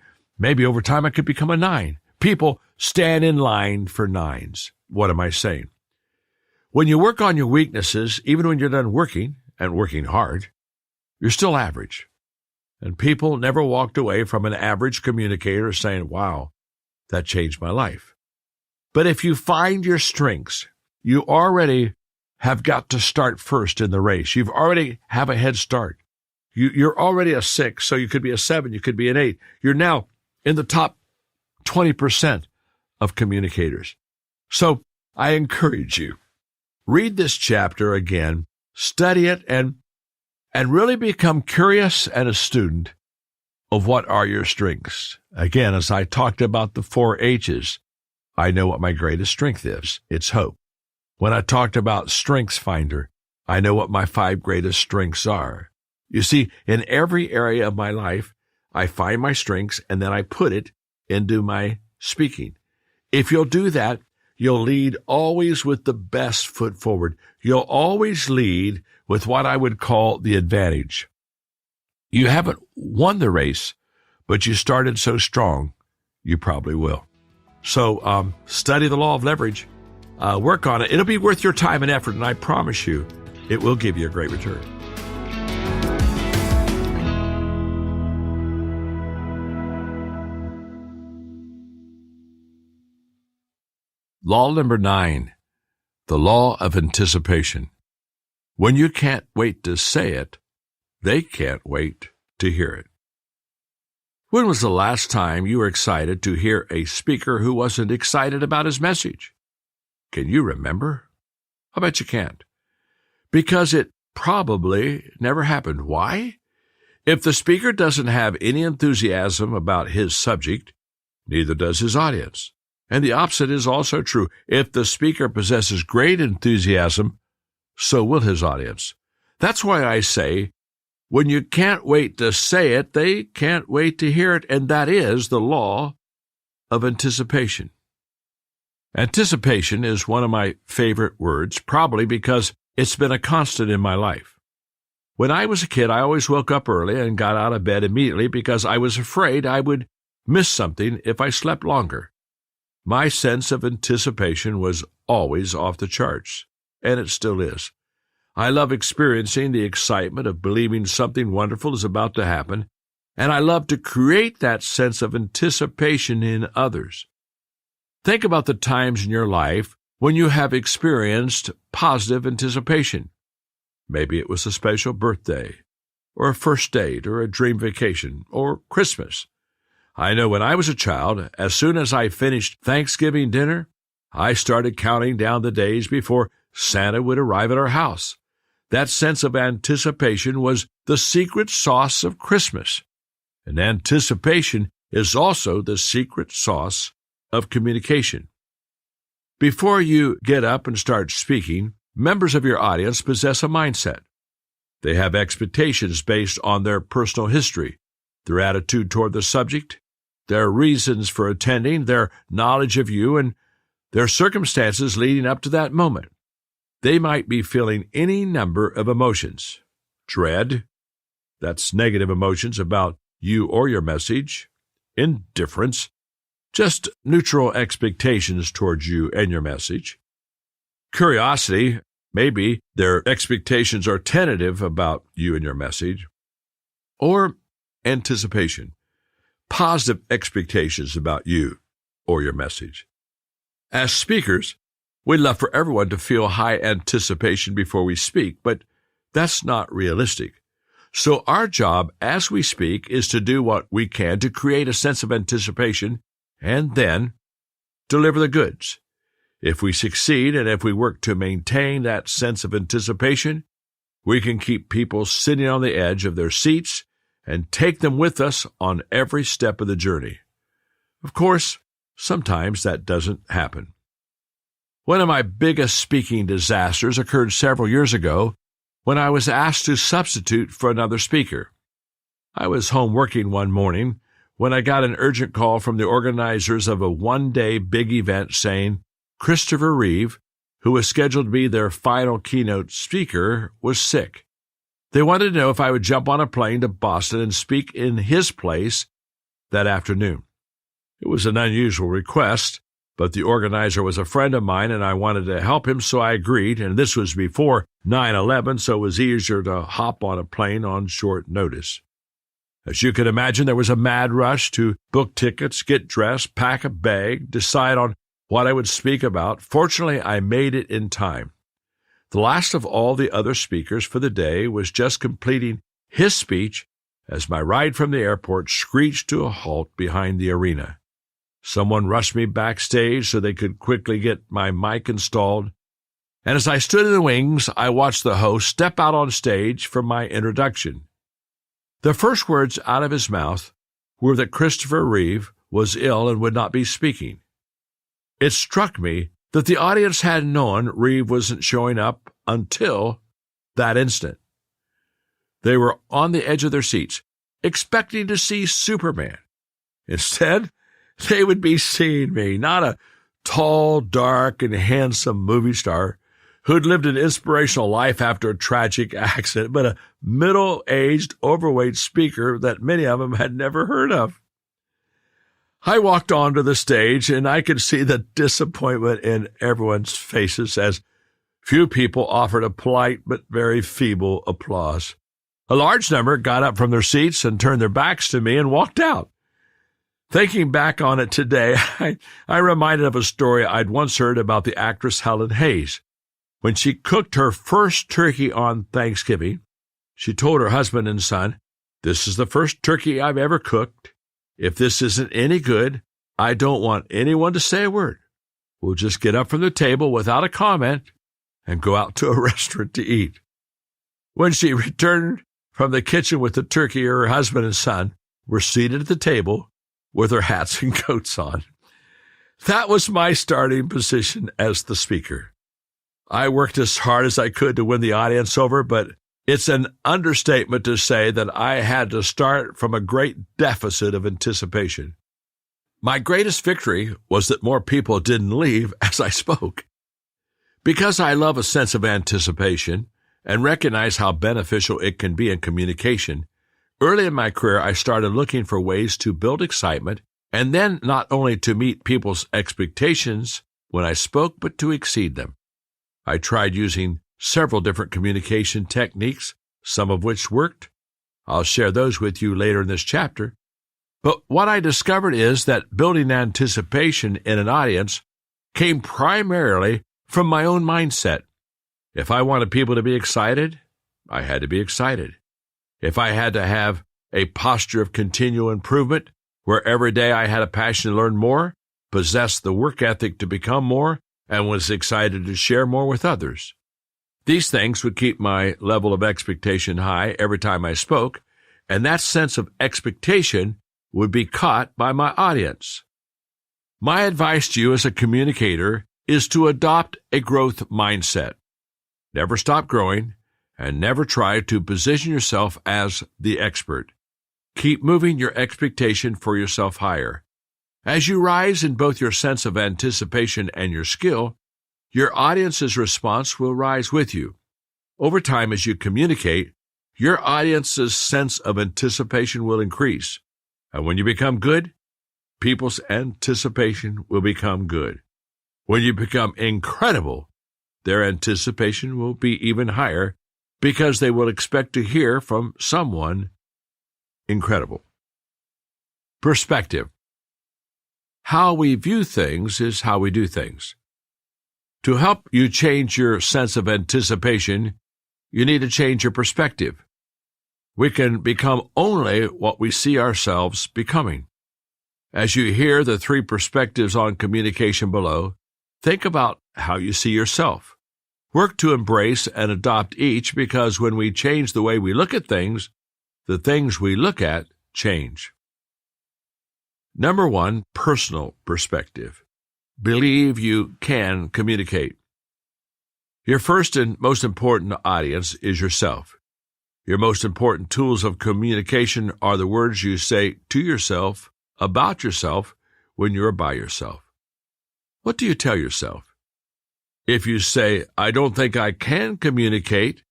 over time I could become a 9. People stand in line for 9s. What am I saying? When you work on your weaknesses, even when you're done working, and working hard, you're still average. And people never walked away from an average communicator saying, wow, that changed my life. But if you find your strengths, you already have got to start first in the race. You've already have a head start. You're already a 6, so you could be a 7, you could be an 8. You're now in the top 20% of communicators. So I encourage you, read this chapter again, study it, and really become curious and a student of what are your strengths. Again, as I talked about the 4 H's, I know what my greatest strength is. It's hope. When I talked about Strengths Finder, I know what my 5 greatest strengths are. You see, in every area of my life, I find my strengths and then I put it into my speaking. If you'll do that, you'll lead always with the best foot forward. You'll always lead with what I would call the advantage. You haven't won the race, but you started so strong, you probably will. So study the law of leverage. Work on it. It'll be worth your time and effort, and I promise you, It will give you a great return. Law number 9, the law of anticipation. When you can't wait to say it, they can't wait to hear it. When was the last time you were excited to hear a speaker who wasn't excited about his message? Can you remember? I bet you can't. Because it probably never happened. Why? If the speaker doesn't have any enthusiasm about his subject, neither does his audience. And the opposite is also true. If the speaker possesses great enthusiasm, so will his audience. That's why I say, when you can't wait to say it, they can't wait to hear it, and that is the law of anticipation. Anticipation is one of my favorite words, probably because it's been a constant in my life. When I was a kid, I always woke up early and got out of bed immediately because I was afraid I would miss something if I slept longer. My sense of anticipation was always off the charts, and it still is. I love experiencing the excitement of believing something wonderful is about to happen, and I love to create that sense of anticipation in others. Think about the times in your life when you have experienced positive anticipation. Maybe it was a special birthday, or a first date, or a dream vacation, or Christmas. I know when I was a child, as soon as I finished Thanksgiving dinner, I started counting down the days before Santa would arrive at our house. That sense of anticipation was the secret sauce of Christmas. And anticipation is also the secret sauce of communication. Before you get up and start speaking, members of your audience possess a mindset. They have expectations based on their personal history, their attitude toward the subject, their reasons for attending, their knowledge of you, and their circumstances leading up to that moment. They might be feeling any number of emotions. Dread, that's negative emotions about you or your message. Indifference, just neutral expectations towards you and your message. Curiosity, maybe their expectations are tentative about you and your message. Or anticipation, positive expectations about you or your message. As speakers, we'd love for everyone to feel high anticipation before we speak, but that's not realistic. So our job as we speak is to do what we can to create a sense of anticipation and then deliver the goods. If we succeed and if we work to maintain that sense of anticipation, we can keep people sitting on the edge of their seats and take them with us on every step of the journey. Of course, sometimes that doesn't happen. One of my biggest speaking disasters occurred several years ago when I was asked to substitute for another speaker. I was home working one morning when I got an urgent call from the organizers of a one-day big event saying Christopher Reeve, who was scheduled to be their final keynote speaker, was sick. They wanted to know if I would jump on a plane to Boston and speak in his place that afternoon. It was an unusual request, but the organizer was a friend of mine and I wanted to help him, so I agreed, and this was before 9/11, so it was easier to hop on a plane on short notice. As you can imagine, there was a mad rush to book tickets, get dressed, pack a bag, decide on what I would speak about. Fortunately, I made it in time. The last of all the other speakers for the day was just completing his speech as my ride from the airport screeched to a halt behind the arena. Someone rushed me backstage so they could quickly get my mic installed, and as I stood in the wings, I watched the host step out on stage for my introduction. The first words out of his mouth were that Christopher Reeve was ill and would not be speaking. It struck me that the audience hadn't known Reeve wasn't showing up until that instant. They were on the edge of their seats, expecting to see Superman. Instead, they would be seeing me, not a tall, dark, and handsome movie star who'd lived an inspirational life after a tragic accident, but a middle-aged, overweight speaker that many of them had never heard of. I walked onto the stage, and I could see the disappointment in everyone's faces as Few people offered a polite but very feeble applause. A large number got up from their seats and turned their backs to me and walked out. Thinking back on it today, I reminded of a story I'd once heard about the actress Helen Hayes. When she cooked her first turkey on Thanksgiving, she told her husband and son, "This is the first turkey I've ever cooked. If this isn't any good, I don't want anyone to say a word. We'll just get up from the table without a comment and go out to a restaurant to eat." When she returned from the kitchen with the turkey, her husband and son were seated at the table with their hats and coats on. That was my starting position as the speaker. I worked as hard as I could to win the audience over, but it's an understatement to say that I had to start from a great deficit of anticipation. My greatest victory was that more people didn't leave as I spoke. Because I love a sense of anticipation and recognize how beneficial it can be in communication, early in my career I started looking for ways to build excitement and then not only to meet people's expectations when I spoke, but to exceed them. I tried using several different communication techniques, some of which worked. I'll share those with you later in this chapter. But what I discovered is that building anticipation in an audience came primarily from my own mindset. If I wanted people to be excited, I had to be excited. If I had to have a posture of continual improvement, where every day I had a passion to learn more, possessed the work ethic to become more, and was excited to share more with others. These things would keep my level of expectation high every time I spoke, and that sense of expectation would be caught by my audience. My advice to you as a communicator is to adopt a growth mindset. Never stop growing, and never try to position yourself as the expert. Keep moving your expectation for yourself higher. As you rise in both your sense of anticipation and your skill, your audience's response will rise with you. Over time, as you communicate, your audience's sense of anticipation will increase. And when you become good, people's anticipation will become good. When you become incredible, their anticipation will be even higher because they will expect to hear from someone incredible. Perspective. How we view things is how we do things. To help you change your sense of anticipation, you need to change your perspective. We can become only what we see ourselves becoming. As you hear the 3 perspectives on communication below, think about how you see yourself. Work to embrace and adopt each, because when we change the way we look at things, the things we look at change. Number 1, personal perspective. Believe you can communicate. Your first and most important audience is yourself. Your most important tools of communication are the words you say to yourself about yourself when you're by yourself. What do you tell yourself? If you say, "I don't think I can communicate,"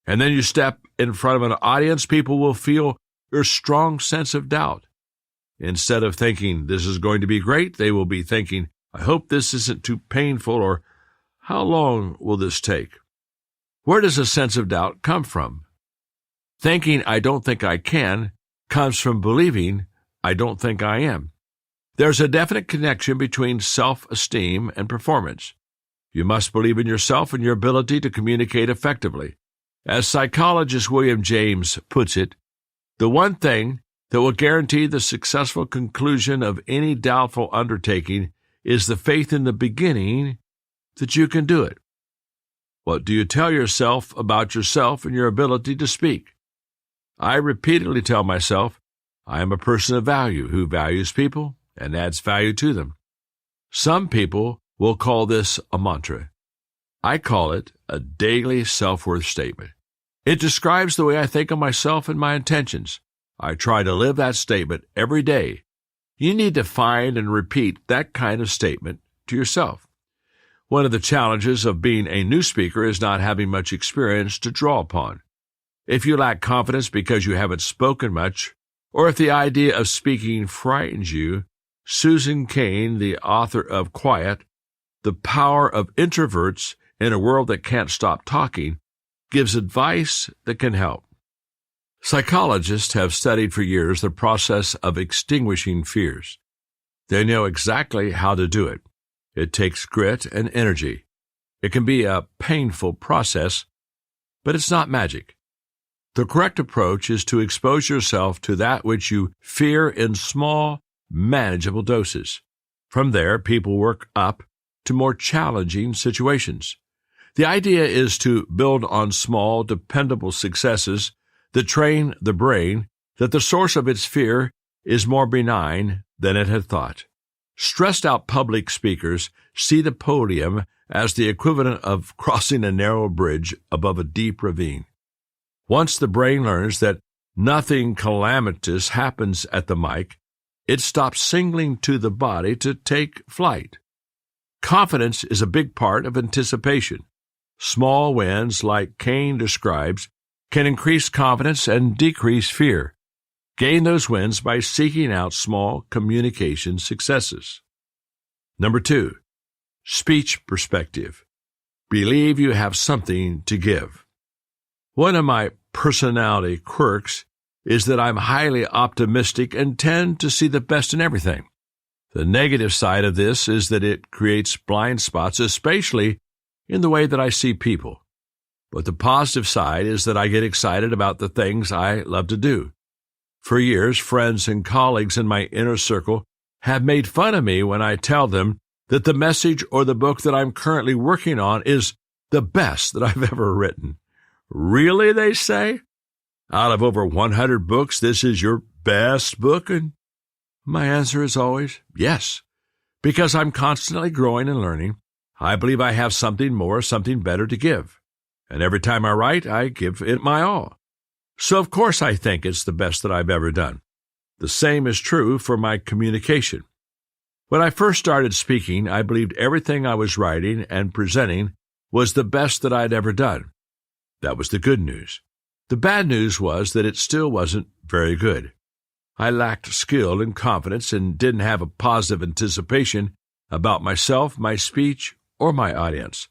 and then you step in front of an audience, people will feel your strong sense of doubt. Instead of thinking, "This is going to be great," they will be thinking, "I hope this isn't too painful," or "How long will this take?" Where does a sense of doubt come from? Thinking, "I don't think I can," comes from believing, "I don't think I am." There's a definite connection between self-esteem and performance. You must believe in yourself and your ability to communicate effectively. As psychologist William James puts it, the one thing that will guarantee the successful conclusion of any doubtful undertaking is the faith in the beginning that you can do it. What do you tell yourself about yourself and your ability to speak? I repeatedly tell myself, I am a person of value who values people and adds value to them. Some people will call this a mantra. I call it a daily self-worth statement. It describes the way I think of myself and my intentions. I try to live that statement every day. You need to find and repeat that kind of statement to yourself. One of the challenges of being a new speaker is not having much experience to draw upon. If you lack confidence because you haven't spoken much, or if the idea of speaking frightens you, Susan Cain, the author of Quiet, The Power of Introverts, in a world that can't stop talking, gives advice that can help. Psychologists have studied for years the process of extinguishing fears. They know exactly how to do it. It takes grit and energy. It can be a painful process, but it's not magic. The correct approach is to expose yourself to that which you fear in small, manageable doses. From there, people work up to more challenging situations. The idea is to build on small, dependable successes that train the brain that the source of its fear is more benign than it had thought. Stressed-out public speakers see the podium as the equivalent of crossing a narrow bridge above a deep ravine. Once the brain learns that nothing calamitous happens at the mic, it stops signaling to the body to take flight. Confidence is a big part of anticipation. Small wins, like Cain describes, can increase confidence and decrease fear. Gain those wins by seeking out small communication successes. Number 2, speech perspective. Believe you have something to give. One of my personality quirks is that I'm highly optimistic and tend to see the best in everything. The negative side of this is that it creates blind spots, especially in the way that I see people. But the positive side is that I get excited about the things I love to do. For years, friends and colleagues in my inner circle have made fun of me when I tell them that the message or the book that I'm currently working on is the best that I've ever written. Really, they say? Out of over 100 books, this is your best book? And my answer is always yes, because I'm constantly growing and learning. I believe I have something more, something better to give. And every time I write, I give it my all. So of course I think it's the best that I've ever done. The same is true for my communication. When I first started speaking, I believed everything I was writing and presenting was the best that I'd ever done. That was the good news. The bad news was that it still wasn't very good. I lacked skill and confidence and didn't have a positive anticipation about myself, my speech, or my audience.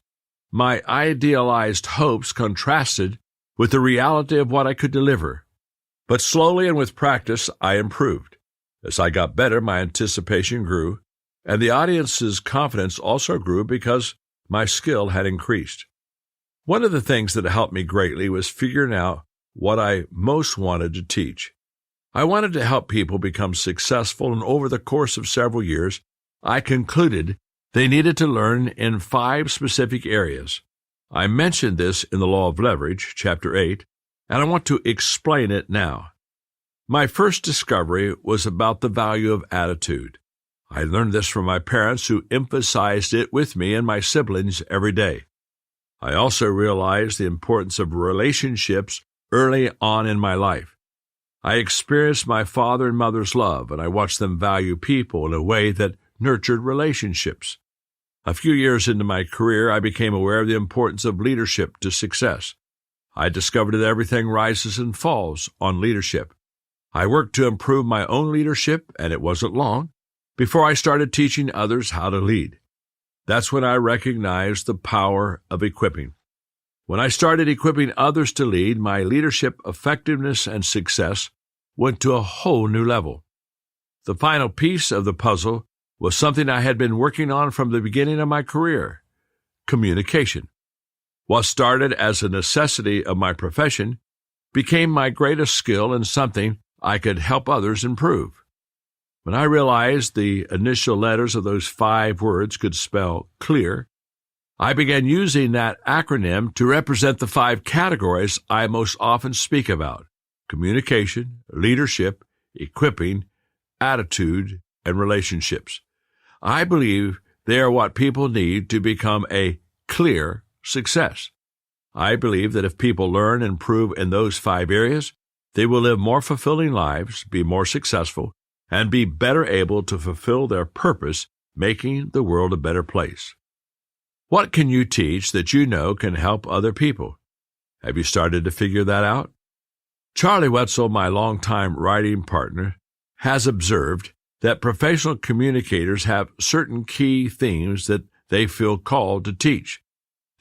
My idealized hopes contrasted with the reality of what I could deliver. But slowly and with practice, I improved. As I got better, my anticipation grew, and the audience's confidence also grew because my skill had increased. One of the things that helped me greatly was figuring out what I most wanted to teach. I wanted to help people become successful, and over the course of several years, I concluded they needed to learn in 5 specific areas. I mentioned this in the Law of Leverage, Chapter 8, and I want to explain it now. My first discovery was about the value of attitude. I learned this from my parents, who emphasized it with me and my siblings every day. I also realized the importance of relationships early on in my life. I experienced my father and mother's love, and I watched them value people in a way that nurtured relationships. A few years into my career, I became aware of the importance of leadership to success. I discovered that everything rises and falls on leadership. I worked to improve my own leadership, and it wasn't long before I started teaching others how to lead. That's when I recognized the power of equipping. When I started equipping others to lead, my leadership effectiveness and success went to a whole new level. The final piece of the puzzle was something I had been working on from the beginning of my career: communication. What started as a necessity of my profession became my greatest skill and something I could help others improve. When I realized the initial letters of those 5 words could spell clear, I began using that acronym to represent the 5 categories I most often speak about: communication, leadership, equipping, attitude, and relationships. I believe they are what people need to become a clear success. I believe that if people learn and improve in those 5 areas, they will live more fulfilling lives, be more successful, and be better able to fulfill their purpose, making the world a better place. What can you teach that you know can help other people? Have you started to figure that out? Charlie Wetzel, my longtime writing partner, has observed that professional communicators have certain key themes that they feel called to teach.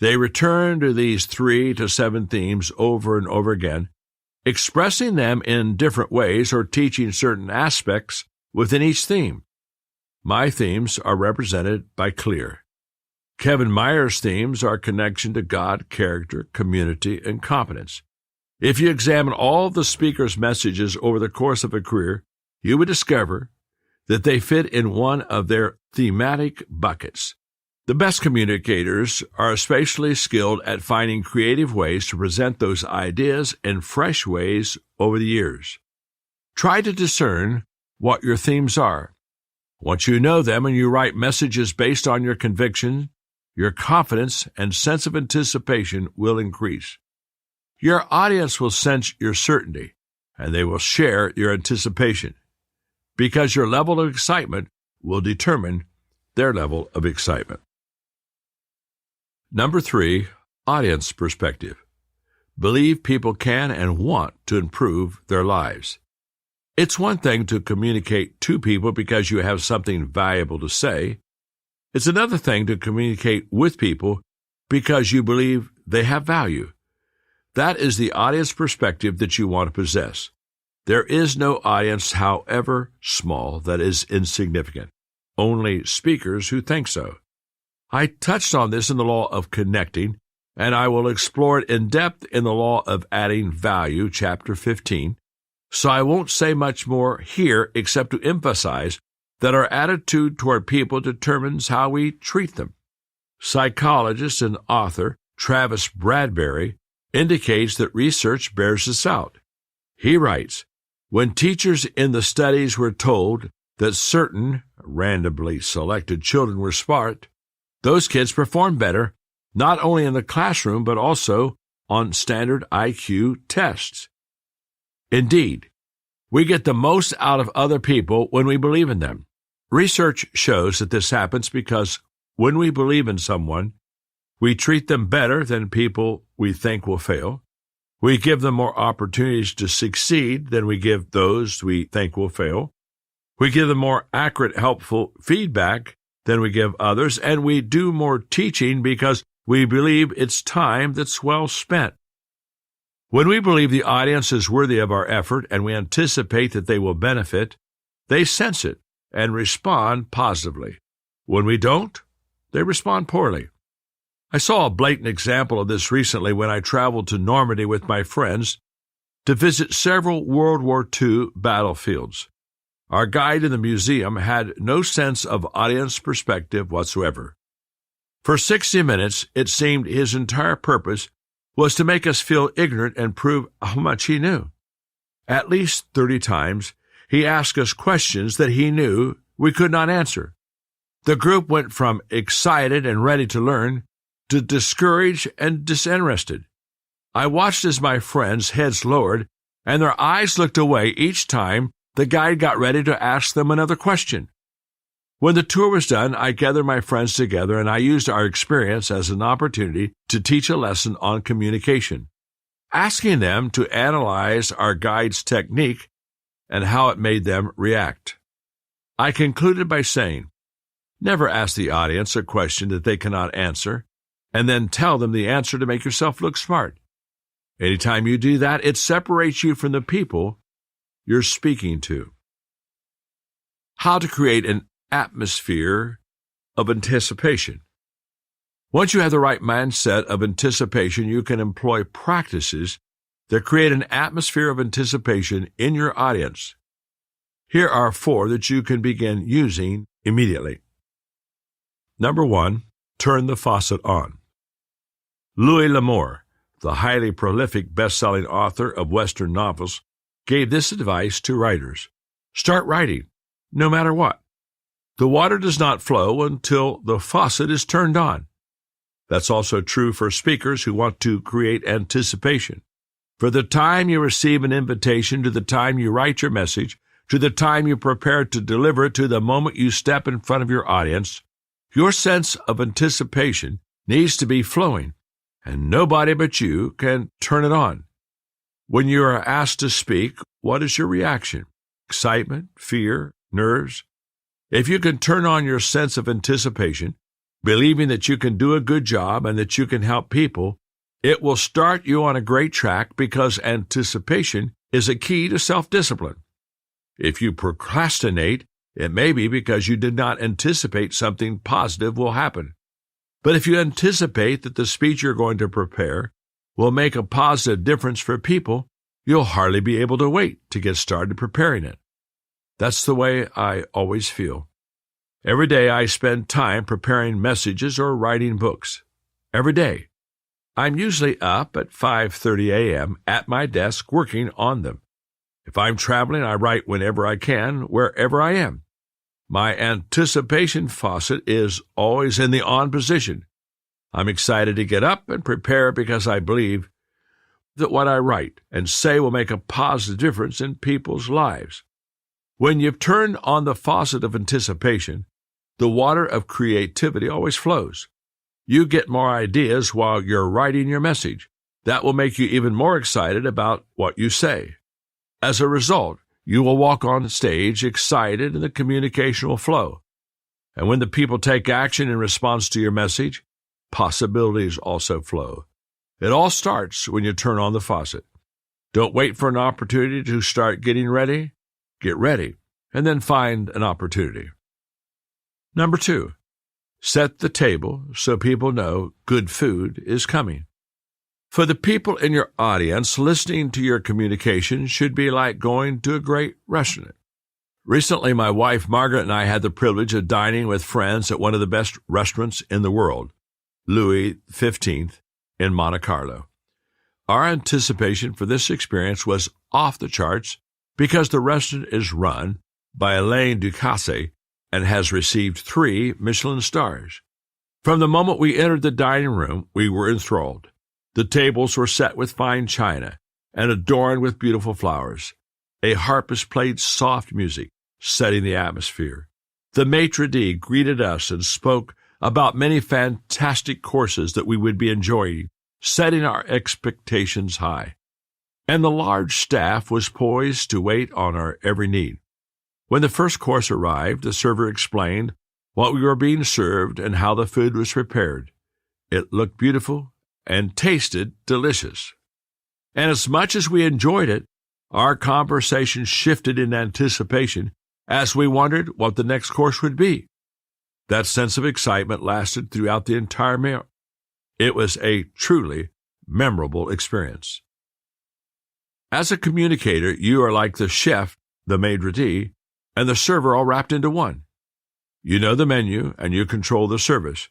They return to these 3 to 7 themes over and over again, expressing them in different ways or teaching certain aspects within each theme. My themes are represented by clear. Kevin Meyer's themes are connection to God, character, community, and competence. If you examine all the speaker's messages over the course of a career, you would discover that they fit in one of their thematic buckets. The best communicators are especially skilled at finding creative ways to present those ideas in fresh ways over the years. Try to discern what your themes are. Once you know them and you write messages based on your conviction, your confidence and sense of anticipation will increase. Your audience will sense your certainty, and they will share your anticipation, because your level of excitement will determine their level of excitement. Number 3, audience perspective. Believe people can and want to improve their lives. It's one thing to communicate to people because you have something valuable to say. It's another thing to communicate with people because you believe they have value. That is the audience perspective that you want to possess. There is no audience, however small, that is insignificant. Only speakers who think so. I touched on this in the law of connecting, and I will explore it in depth in the law of adding value, chapter 15, so I won't say much more here except to emphasize that our attitude toward people determines how we treat them. Psychologist and author Travis Bradberry indicates that research bears this out. He writes, when teachers in the studies were told that certain randomly selected children were smart, those kids performed better, not only in the classroom, but also on standard IQ tests. Indeed, we get the most out of other people when we believe in them. Research shows that this happens because when we believe in someone, we treat them better than people we think will fail. We give them more opportunities to succeed than we give those we think will fail. We give them more accurate, helpful feedback than we give others, and we do more teaching because we believe it's time that's well spent. When we believe the audience is worthy of our effort and we anticipate that they will benefit, they sense it and respond positively. When we don't, they respond poorly. I saw a blatant example of this recently when I traveled to Normandy with my friends to visit several World War II battlefields. Our guide in the museum had no sense of audience perspective whatsoever. For 60 minutes, it seemed his entire purpose was to make us feel ignorant and prove how much he knew. At least 30 times, he asked us questions that he knew we could not answer. The group went from excited and ready to learn to discouraged and disinterested. I watched as my friends' heads lowered and their eyes looked away each time the guide got ready to ask them another question. When the tour was done, I gathered my friends together and I used our experience as an opportunity to teach a lesson on communication, asking them to analyze our guide's technique and how it made them react. I concluded by saying, never ask the audience a question that they cannot answer, and then tell them the answer to make yourself look smart. Anytime you do that, it separates you from the people you're speaking to. How to create an atmosphere of anticipation. Once you have the right mindset of anticipation, you can employ practices that create an atmosphere of anticipation in your audience. Here are 4 that you can begin using immediately. Number 1, turn the faucet on. Louis L'Amour, the highly prolific best-selling author of Western novels, gave this advice to writers. Start writing, no matter what. The water does not flow until the faucet is turned on. That's also true for speakers who want to create anticipation. For the time you receive an invitation, to the time you write your message, to the time you prepare to deliver it, to the moment you step in front of your audience, your sense of anticipation needs to be flowing, and nobody but you can turn it on. When you are asked to speak, what is your reaction? Excitement, fear, nerves? If you can turn on your sense of anticipation, believing that you can do a good job and that you can help people, it will start you on a great track because anticipation is a key to self-discipline. If you procrastinate, it may be because you did not anticipate something positive will happen. But if you anticipate that the speech you're going to prepare will make a positive difference for people, you'll hardly be able to wait to get started preparing it. That's the way I always feel. Every day I spend time preparing messages or writing books. Every day. I'm usually up at 5:30 a.m. at my desk working on them. If I'm traveling, I write whenever I can, wherever I am. My anticipation faucet is always in the on position. I'm excited to get up and prepare because I believe that what I write and say will make a positive difference in people's lives. When you've turned on the faucet of anticipation, the water of creativity always flows. You get more ideas while you're writing your message. That will make you even more excited about what you say. As a result, you will walk on stage excited and the communication will flow. And when the people take action in response to your message, possibilities also flow. It all starts when you turn on the faucet. Don't wait for an opportunity to start getting ready. Get ready, and then find an opportunity. Number 2, set the table so people know good food is coming. For the people in your audience, listening to your communication should be like going to a great restaurant. Recently, my wife Margaret and I had the privilege of dining with friends at one of the best restaurants in the world, Louis XV in Monte Carlo. Our anticipation for this experience was off the charts because the restaurant is run by Alain Ducasse and has received 3 Michelin stars. From the moment we entered the dining room, we were enthralled. The tables were set with fine china and adorned with beautiful flowers. A harpist played soft music, setting the atmosphere. The maitre d' greeted us and spoke about many fantastic courses that we would be enjoying, setting our expectations high. And the large staff was poised to wait on our every need. When the first course arrived, the server explained what we were being served and how the food was prepared. It looked beautiful and tasted delicious. And as much as we enjoyed it, our conversation shifted in anticipation as we wondered what the next course would be. That sense of excitement lasted throughout the entire meal. It was a truly memorable experience. As a communicator, you are like the chef, the maitre d', and the server all wrapped into one. You know the menu, and you control the service.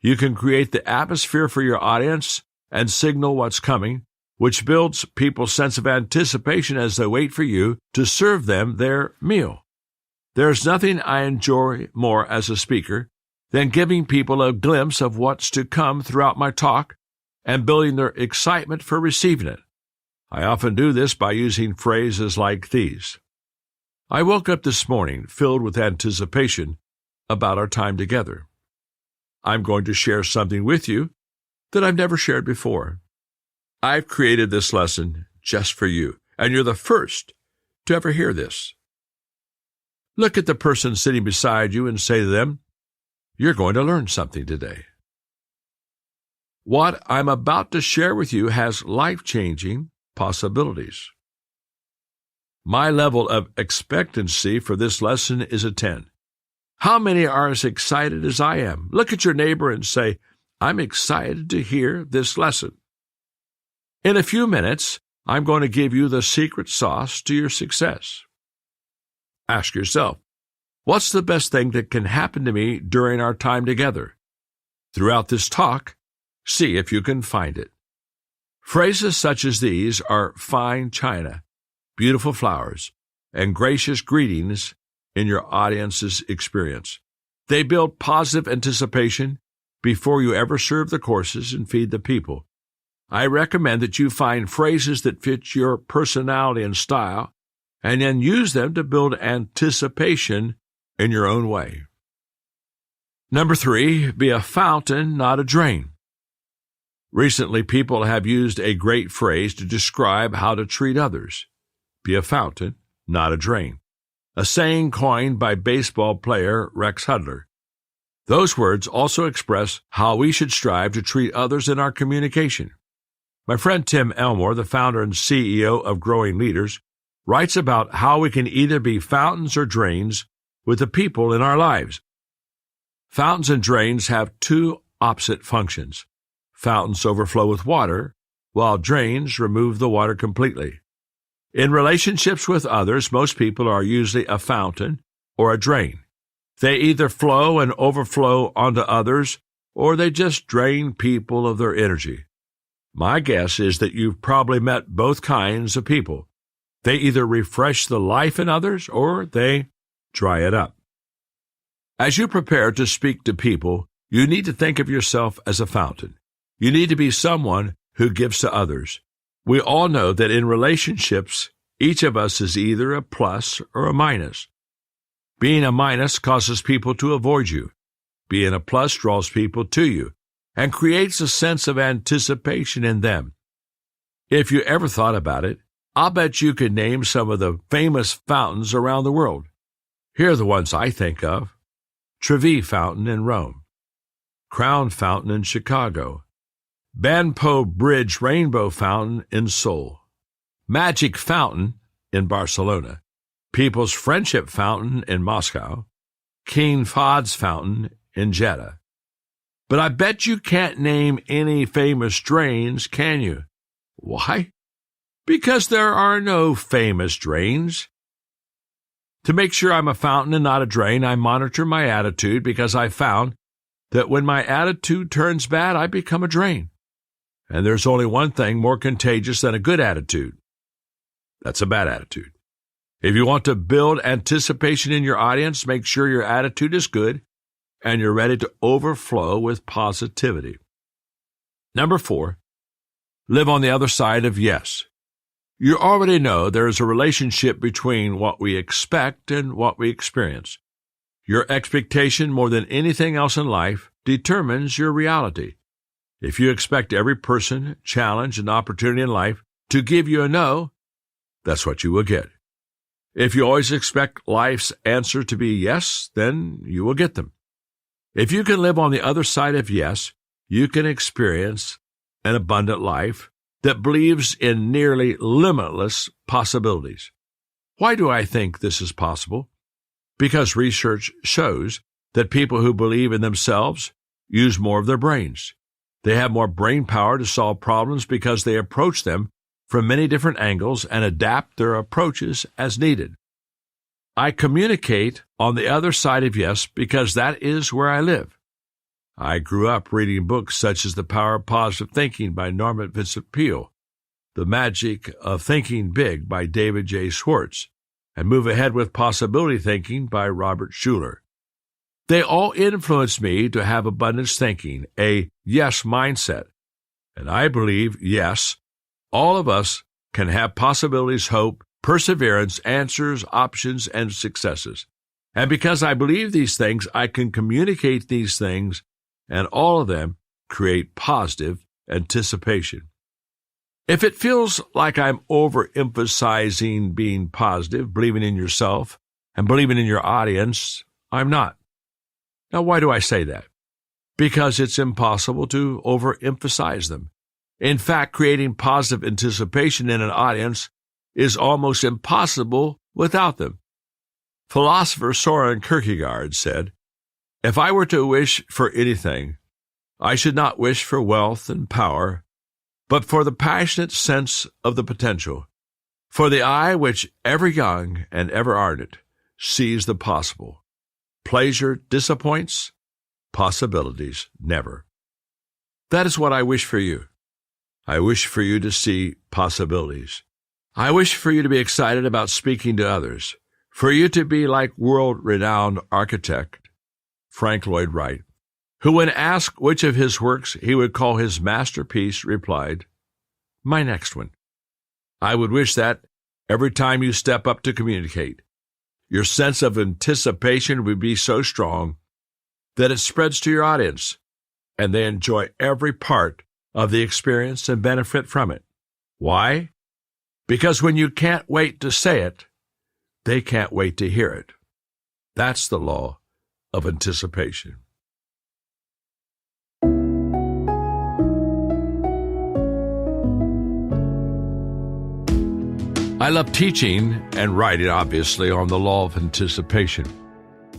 You can create the atmosphere for your audience and signal what's coming, which builds people's sense of anticipation as they wait for you to serve them their meal. There's nothing I enjoy more as a speaker than giving people a glimpse of what's to come throughout my talk and building their excitement for receiving it. I often do this by using phrases like these. I woke up this morning filled with anticipation about our time together. I'm going to share something with you that I've never shared before. I've created this lesson just for you, and you're the first to ever hear this. Look at the person sitting beside you and say to them, you're going to learn something today. What I'm about to share with you has life-changing possibilities. My level of expectancy for this lesson is a 10. How many are as excited as I am? Look at your neighbor and say, I'm excited to hear this lesson. In a few minutes, I'm going to give you the secret sauce to your success. Ask yourself, what's the best thing that can happen to me during our time together? Throughout this talk, see if you can find it. Phrases such as these are fine china, beautiful flowers, and gracious greetings in your audience's experience. They build positive anticipation before you ever serve the courses and feed the people. I recommend that you find phrases that fit your personality and style, and then use them to build anticipation in your own way. Number 3, be a fountain, not a drain. Recently, people have used a great phrase to describe how to treat others. Be a fountain, not a drain. A saying coined by baseball player Rex Hudler. Those words also express how we should strive to treat others in our communication. My friend Tim Elmore, the founder and CEO of Growing Leaders, writes about how we can either be fountains or drains with the people in our lives. Fountains and drains have two opposite functions. Fountains overflow with water, while drains remove the water completely. In relationships with others, most people are usually a fountain or a drain. They either flow and overflow onto others, or they just drain people of their energy. My guess is that you've probably met both kinds of people. They either refresh the life in others, or they dry it up. As you prepare to speak to people, you need to think of yourself as a fountain. You need to be someone who gives to others. We all know that in relationships, each of us is either a plus or a minus. Being a minus causes people to avoid you. Being a plus draws people to you and creates a sense of anticipation in them. If you ever thought about it, I'll bet you could name some of the famous fountains around the world. Here are the ones I think of. Trevi Fountain in Rome, Crown Fountain in Chicago, Banpo Bridge Rainbow Fountain in Seoul, Magic Fountain in Barcelona, People's Friendship Fountain in Moscow, King Fahd's Fountain in Jeddah. But I bet you can't name any famous drains, can you? Why? Because there are no famous drains. To make sure I'm a fountain and not a drain, I monitor my attitude because I found that when my attitude turns bad, I become a drain. And there's only one thing more contagious than a good attitude. That's a bad attitude. If you want to build anticipation in your audience, make sure your attitude is good and you're ready to overflow with positivity. Number 4, live on the other side of yes. You already know there is a relationship between what we expect and what we experience. Your expectation, more than anything else in life, determines your reality. If you expect every person, challenge, and opportunity in life to give you a no, that's what you will get. If you always expect life's answer to be yes, then you will get them. If you can live on the other side of yes, you can experience an abundant life that believes in nearly limitless possibilities. Why do I think this is possible? Because research shows that people who believe in themselves use more of their brains. They have more brain power to solve problems because they approach them from many different angles and adapt their approaches as needed. I communicate on the other side of yes because that is where I live. I grew up reading books such as The Power of Positive Thinking by Norman Vincent Peale, The Magic of Thinking Big by David J. Schwartz, and Move Ahead with Possibility Thinking by Robert Schuller. They all influenced me to have abundance thinking, a yes mindset. And I believe, yes, all of us can have possibilities, hope, perseverance, answers, options, and successes. And because I believe these things, I can communicate these things, and all of them create positive anticipation. If it feels like I'm overemphasizing being positive, believing in yourself, and believing in your audience, I'm not. Now, why do I say that? Because it's impossible to overemphasize them. In fact, creating positive anticipation in an audience is almost impossible without them. Philosopher Soren Kierkegaard said, "If I were to wish for anything, I should not wish for wealth and power, but for the passionate sense of the potential, for the eye which ever young and ever ardent sees the possible. Pleasure disappoints, possibilities never." That is what I wish for you. I wish for you to see possibilities. I wish for you to be excited about speaking to others, for you to be like world-renowned architect Frank Lloyd Wright, who, when asked which of his works he would call his masterpiece, replied, "My next one." I would wish that every time you step up to communicate, your sense of anticipation would be so strong that it spreads to your audience, and they enjoy every part of the experience and benefit from it. Why? Because when you can't wait to say it, they can't wait to hear it. That's the law of anticipation. I love teaching and writing, obviously, on the law of anticipation.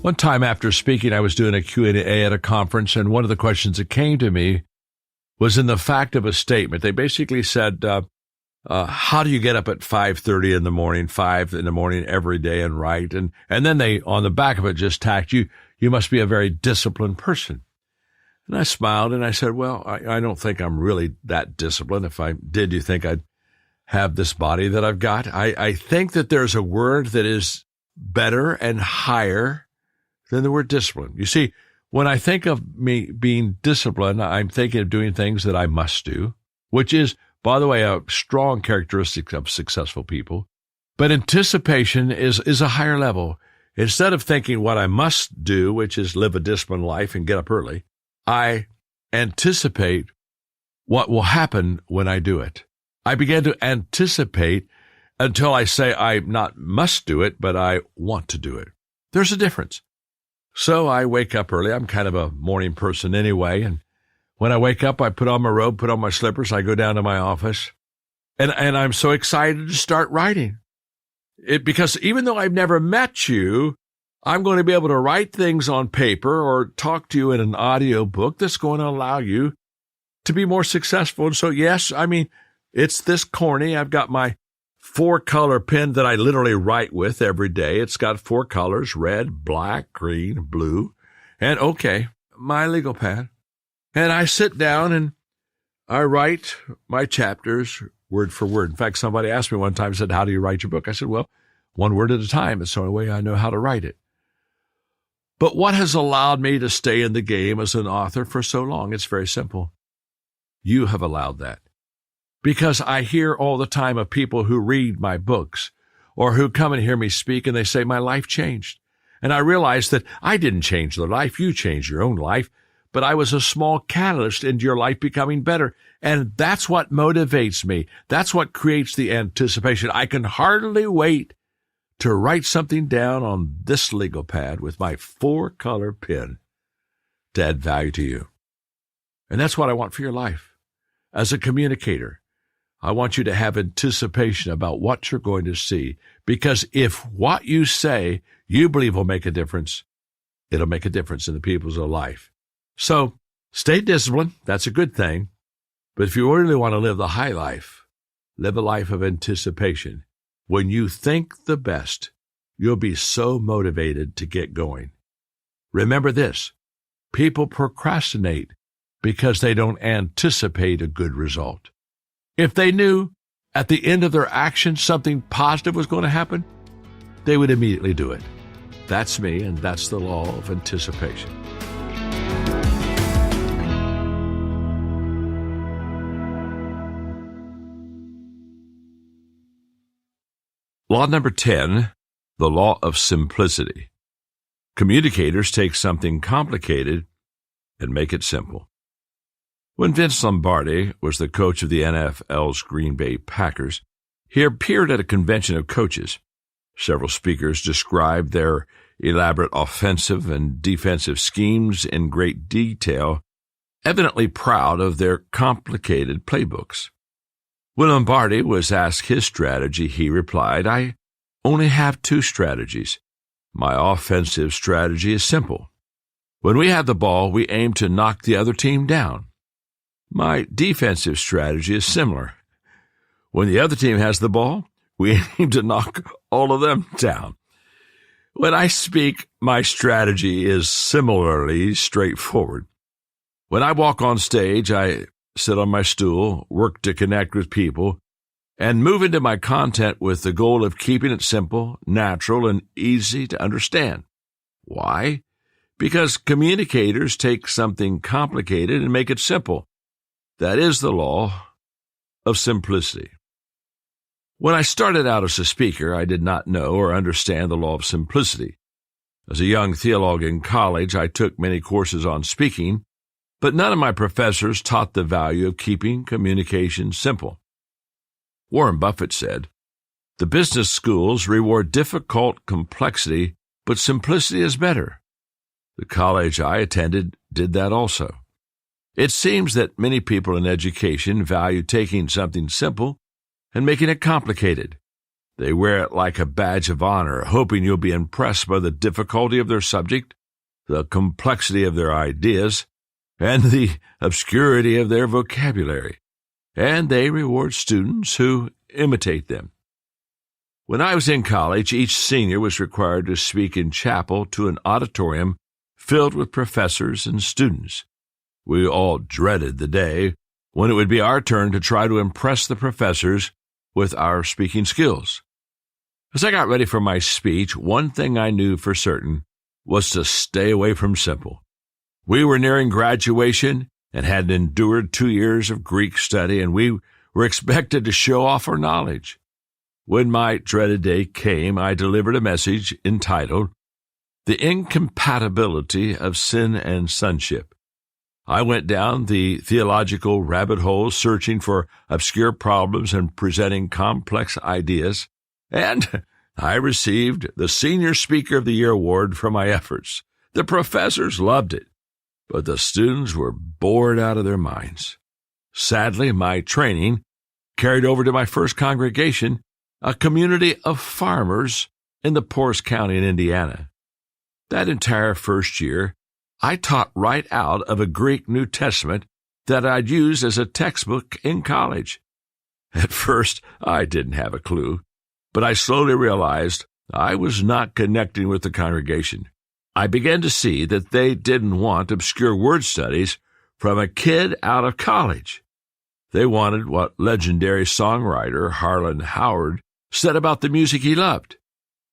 One time after speaking, I was doing a Q&A at a conference, and one of the questions that came to me was in the fact of a statement. They basically said, how do you get up at 5:30 in the morning, 5 in the morning every day and write? And then they, on the back of it, just tacked, you must be a very disciplined person. And I smiled and I said, well, I don't think I'm really that disciplined. If I did, you think I'd have this body that I've got? I think that there's a word that is better and higher than the word discipline. You see, when I think of me being disciplined, I'm thinking of doing things that I must do, which is, by the way, a strong characteristic of successful people. But anticipation is a higher level. Instead of thinking what I must do, which is live a disciplined life and get up early, I anticipate what will happen when I do it. I begin to anticipate until I say I not must do it, but I want to do it. There's a difference. So I wake up early. I'm kind of a morning person anyway, and when I wake up, I put on my robe, put on my slippers, I go down to my office, and I'm so excited to start writing. Because even though I've never met you, I'm going to be able to write things on paper or talk to you in an audiobook that's going to allow you to be more successful. And so, yes, I mean, it's this corny. I've got my 4-color pen that I literally write with every day. It's got 4 colors, red, black, green, blue, and okay, my legal pad. And I sit down and I write my chapters word for word. In fact, somebody asked me one time, said, how do you write your book? I said, well, one word at a time. It's the only way I know how to write it. But what has allowed me to stay in the game as an author for so long? It's very simple. You have allowed that. Because I hear all the time of people who read my books or who come and hear me speak and they say, my life changed. And I realize that I didn't change their life. You changed your own life. But I was a small catalyst into your life becoming better. And that's what motivates me. That's what creates the anticipation. I can hardly wait to write something down on this legal pad with my 4-color pen to add value to you. And that's what I want for your life. As a communicator, I want you to have anticipation about what you're going to see. Because if what you say you believe will make a difference, it'll make a difference in the people's life. So stay disciplined. That's a good thing. But if you really want to live the high life, live a life of anticipation. When you think the best, you'll be so motivated to get going. Remember this, people procrastinate because they don't anticipate a good result. If they knew at the end of their action something positive was going to happen, they would immediately do it. That's me, and that's the law of anticipation. Law number 10, the law of simplicity. Communicators take something complicated and make it simple. When Vince Lombardi was the coach of the NFL's Green Bay Packers, he appeared at a convention of coaches. Several speakers described their elaborate offensive and defensive schemes in great detail, evidently proud of their complicated playbooks. When Lombardi was asked his strategy, he replied, I only have 2 strategies. My offensive strategy is simple. When we have the ball, we aim to knock the other team down. My defensive strategy is similar. When the other team has the ball, we aim to knock all of them down. When I speak, my strategy is similarly straightforward. When I walk on stage, I sit on my stool, work to connect with people, and move into my content with the goal of keeping it simple, natural, and easy to understand. Why? Because communicators take something complicated and make it simple. That is the law of simplicity. When I started out as a speaker, I did not know or understand the law of simplicity. As a young theologue in college, I took many courses on speaking, but none of my professors taught the value of keeping communication simple. Warren Buffett said, "The business schools reward difficult complexity, but simplicity is better." The college I attended did that also. It seems that many people in education value taking something simple and making it complicated. They wear it like a badge of honor, hoping you'll be impressed by the difficulty of their subject, the complexity of their ideas, and the obscurity of their vocabulary. And they reward students who imitate them. When I was in college, each senior was required to speak in chapel to an auditorium filled with professors and students. We all dreaded the day when it would be our turn to try to impress the professors with our speaking skills. As I got ready for my speech, one thing I knew for certain was to stay away from simple. We were nearing graduation and had endured 2 years of Greek study, and we were expected to show off our knowledge. When my dreaded day came, I delivered a message entitled, "The Incompatibility of Sin and Sonship." I went down the theological rabbit hole searching for obscure problems and presenting complex ideas, and I received the Senior Speaker of the Year award for my efforts. The professors loved it, but the students were bored out of their minds. Sadly, my training carried over to my first congregation, a community of farmers in the poorest county in Indiana. That entire first year, I taught right out of a Greek New Testament that I'd used as a textbook in college. At first, I didn't have a clue, but I slowly realized I was not connecting with the congregation. I began to see that they didn't want obscure word studies from a kid out of college. They wanted what legendary songwriter Harlan Howard said about the music he loved.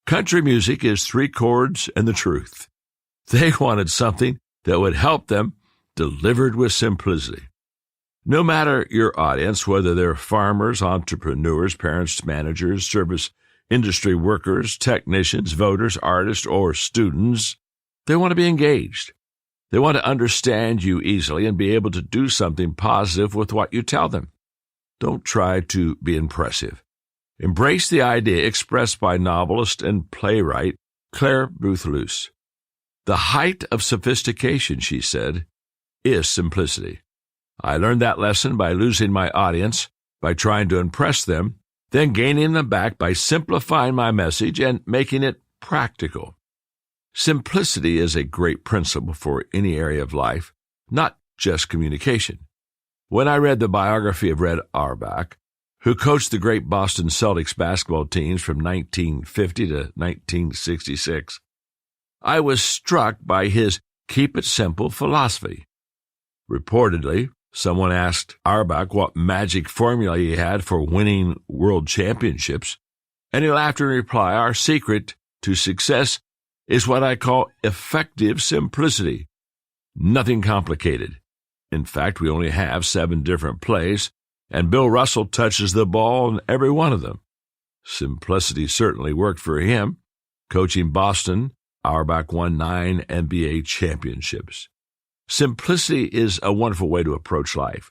Country music is 3 chords and the truth. They wanted something that would help them, delivered with simplicity. No matter your audience, whether they're farmers, entrepreneurs, parents, managers, service industry workers, technicians, voters, artists, or students, they want to be engaged. They want to understand you easily and be able to do something positive with what you tell them. Don't try to be impressive. Embrace the idea expressed by novelist and playwright Claire Boothe-Luce. The height of sophistication, she said, is simplicity. I learned that lesson by losing my audience, by trying to impress them, then gaining them back by simplifying my message and making it practical. Simplicity is a great principle for any area of life, not just communication. When I read the biography of Red Auerbach, who coached the great Boston Celtics basketball teams from 1950 to 1966, I was struck by his keep-it-simple philosophy. Reportedly, someone asked Auerbach what magic formula he had for winning world championships, and he laughed in reply, "Our secret to success is what I call effective simplicity. Nothing complicated. In fact, we only have 7 different plays, and Bill Russell touches the ball in every one of them." Simplicity certainly worked for him. Coaching Boston, Auerbach won 9 NBA championships. Simplicity is a wonderful way to approach life.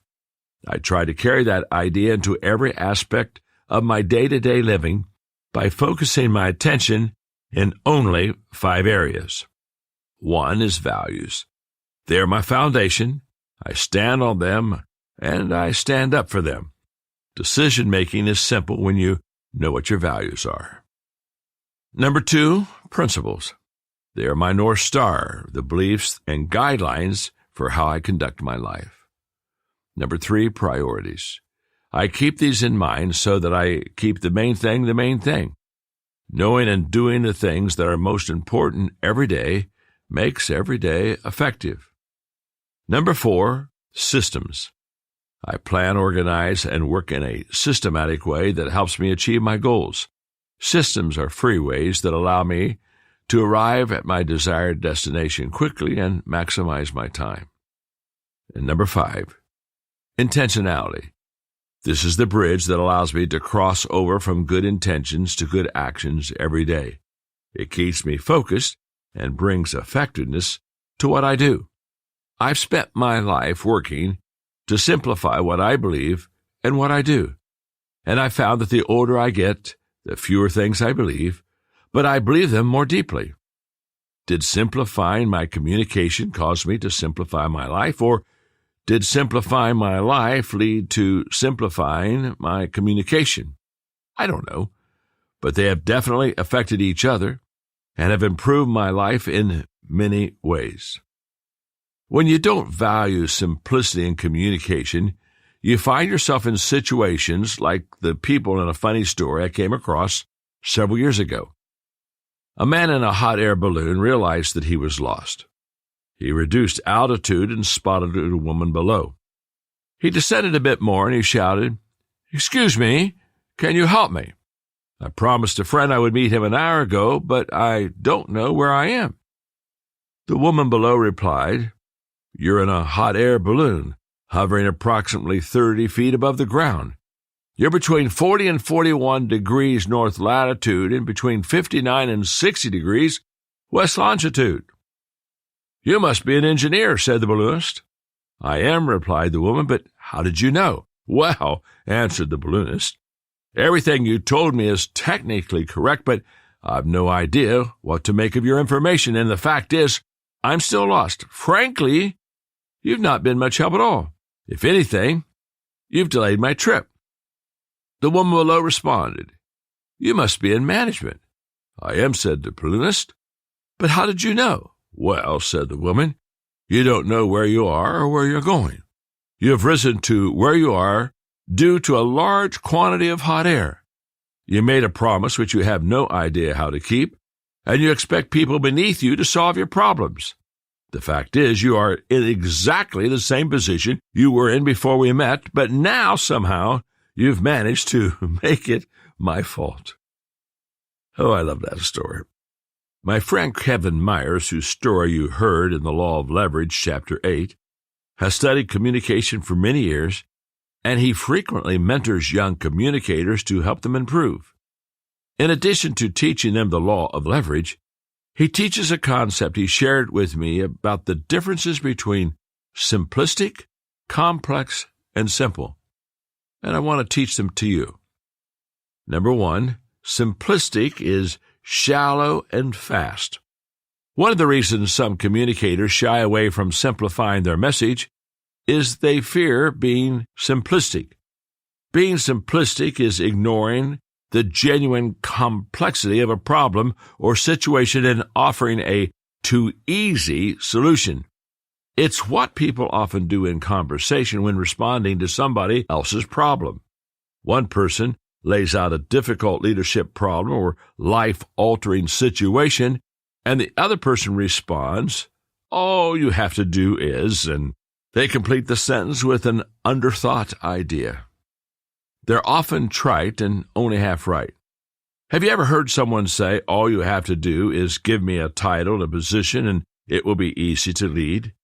I try to carry that idea into every aspect of my day-to-day living by focusing my attention in only 5 areas. 1 is values. They are my foundation. I stand on them, and I stand up for them. Decision-making is simple when you know what your values are. Number 2, principles. They are my North Star, the beliefs and guidelines for how I conduct my life. Number 3, priorities. I keep these in mind so that I keep the main thing the main thing. Knowing and doing the things that are most important every day makes every day effective. Number 4, systems. I plan, organize, and work in a systematic way that helps me achieve my goals. Systems are free ways that allow me to arrive at my desired destination quickly and maximize my time. And number 5, intentionality. This is the bridge that allows me to cross over from good intentions to good actions every day. It keeps me focused and brings effectiveness to what I do. I've spent my life working to simplify what I believe and what I do. And I found that the older I get, the fewer things I believe, but I believe them more deeply. Did simplifying my communication cause me to simplify my life, or did simplifying my life lead to simplifying my communication? I don't know, but they have definitely affected each other and have improved my life in many ways. When you don't value simplicity in communication, you find yourself in situations like the people in a funny story I came across several years ago. A man in a hot air balloon realized that he was lost. He reduced altitude and spotted a woman below. He descended a bit more and he shouted, "Excuse me, can you help me? I promised a friend I would meet him an hour ago, but I don't know where I am." The woman below replied, "You're in a hot air balloon, hovering approximately 30 feet above the ground. You're between 40 and 41 degrees north latitude and between 59 and 60 degrees west longitude." "You must be an engineer," said the balloonist. "I am," replied the woman, "but how did you know?" "Well," answered the balloonist, "everything you told me is technically correct, but I've no idea what to make of your information, and the fact is, I'm still lost. Frankly, you've not been much help at all. If anything, you've delayed my trip." The woman below responded, "You must be in management." "I am," said the balloonist. "But how did you know?" "Well," said the woman, "you don't know where you are or where you're going. You have risen to where you are due to a large quantity of hot air. You made a promise which you have no idea how to keep, and you expect people beneath you to solve your problems. The fact is, you are in exactly the same position you were in before we met, but now, somehow, you've managed to make it my fault." Oh, I love that story. My friend Kevin Myers, whose story you heard in The Law of Leverage, Chapter 8, has studied communication for many years, and he frequently mentors young communicators to help them improve. In addition to teaching them the law of leverage, he teaches a concept he shared with me about the differences between simplistic, complex, and simple, and I want to teach them to you. Number 1, simplistic is shallow and fast. One of the reasons some communicators shy away from simplifying their message is they fear being simplistic. Being simplistic is ignoring the genuine complexity of a problem or situation and offering a too easy solution. It's what people often do in conversation when responding to somebody else's problem. One person lays out a difficult leadership problem or life-altering situation, and the other person responds, "All you have to do is," and they complete the sentence with an underthought idea. They're often trite and only half right. Have you ever heard someone say, "All you have to do is give me a title and a position and it will be easy to lead"?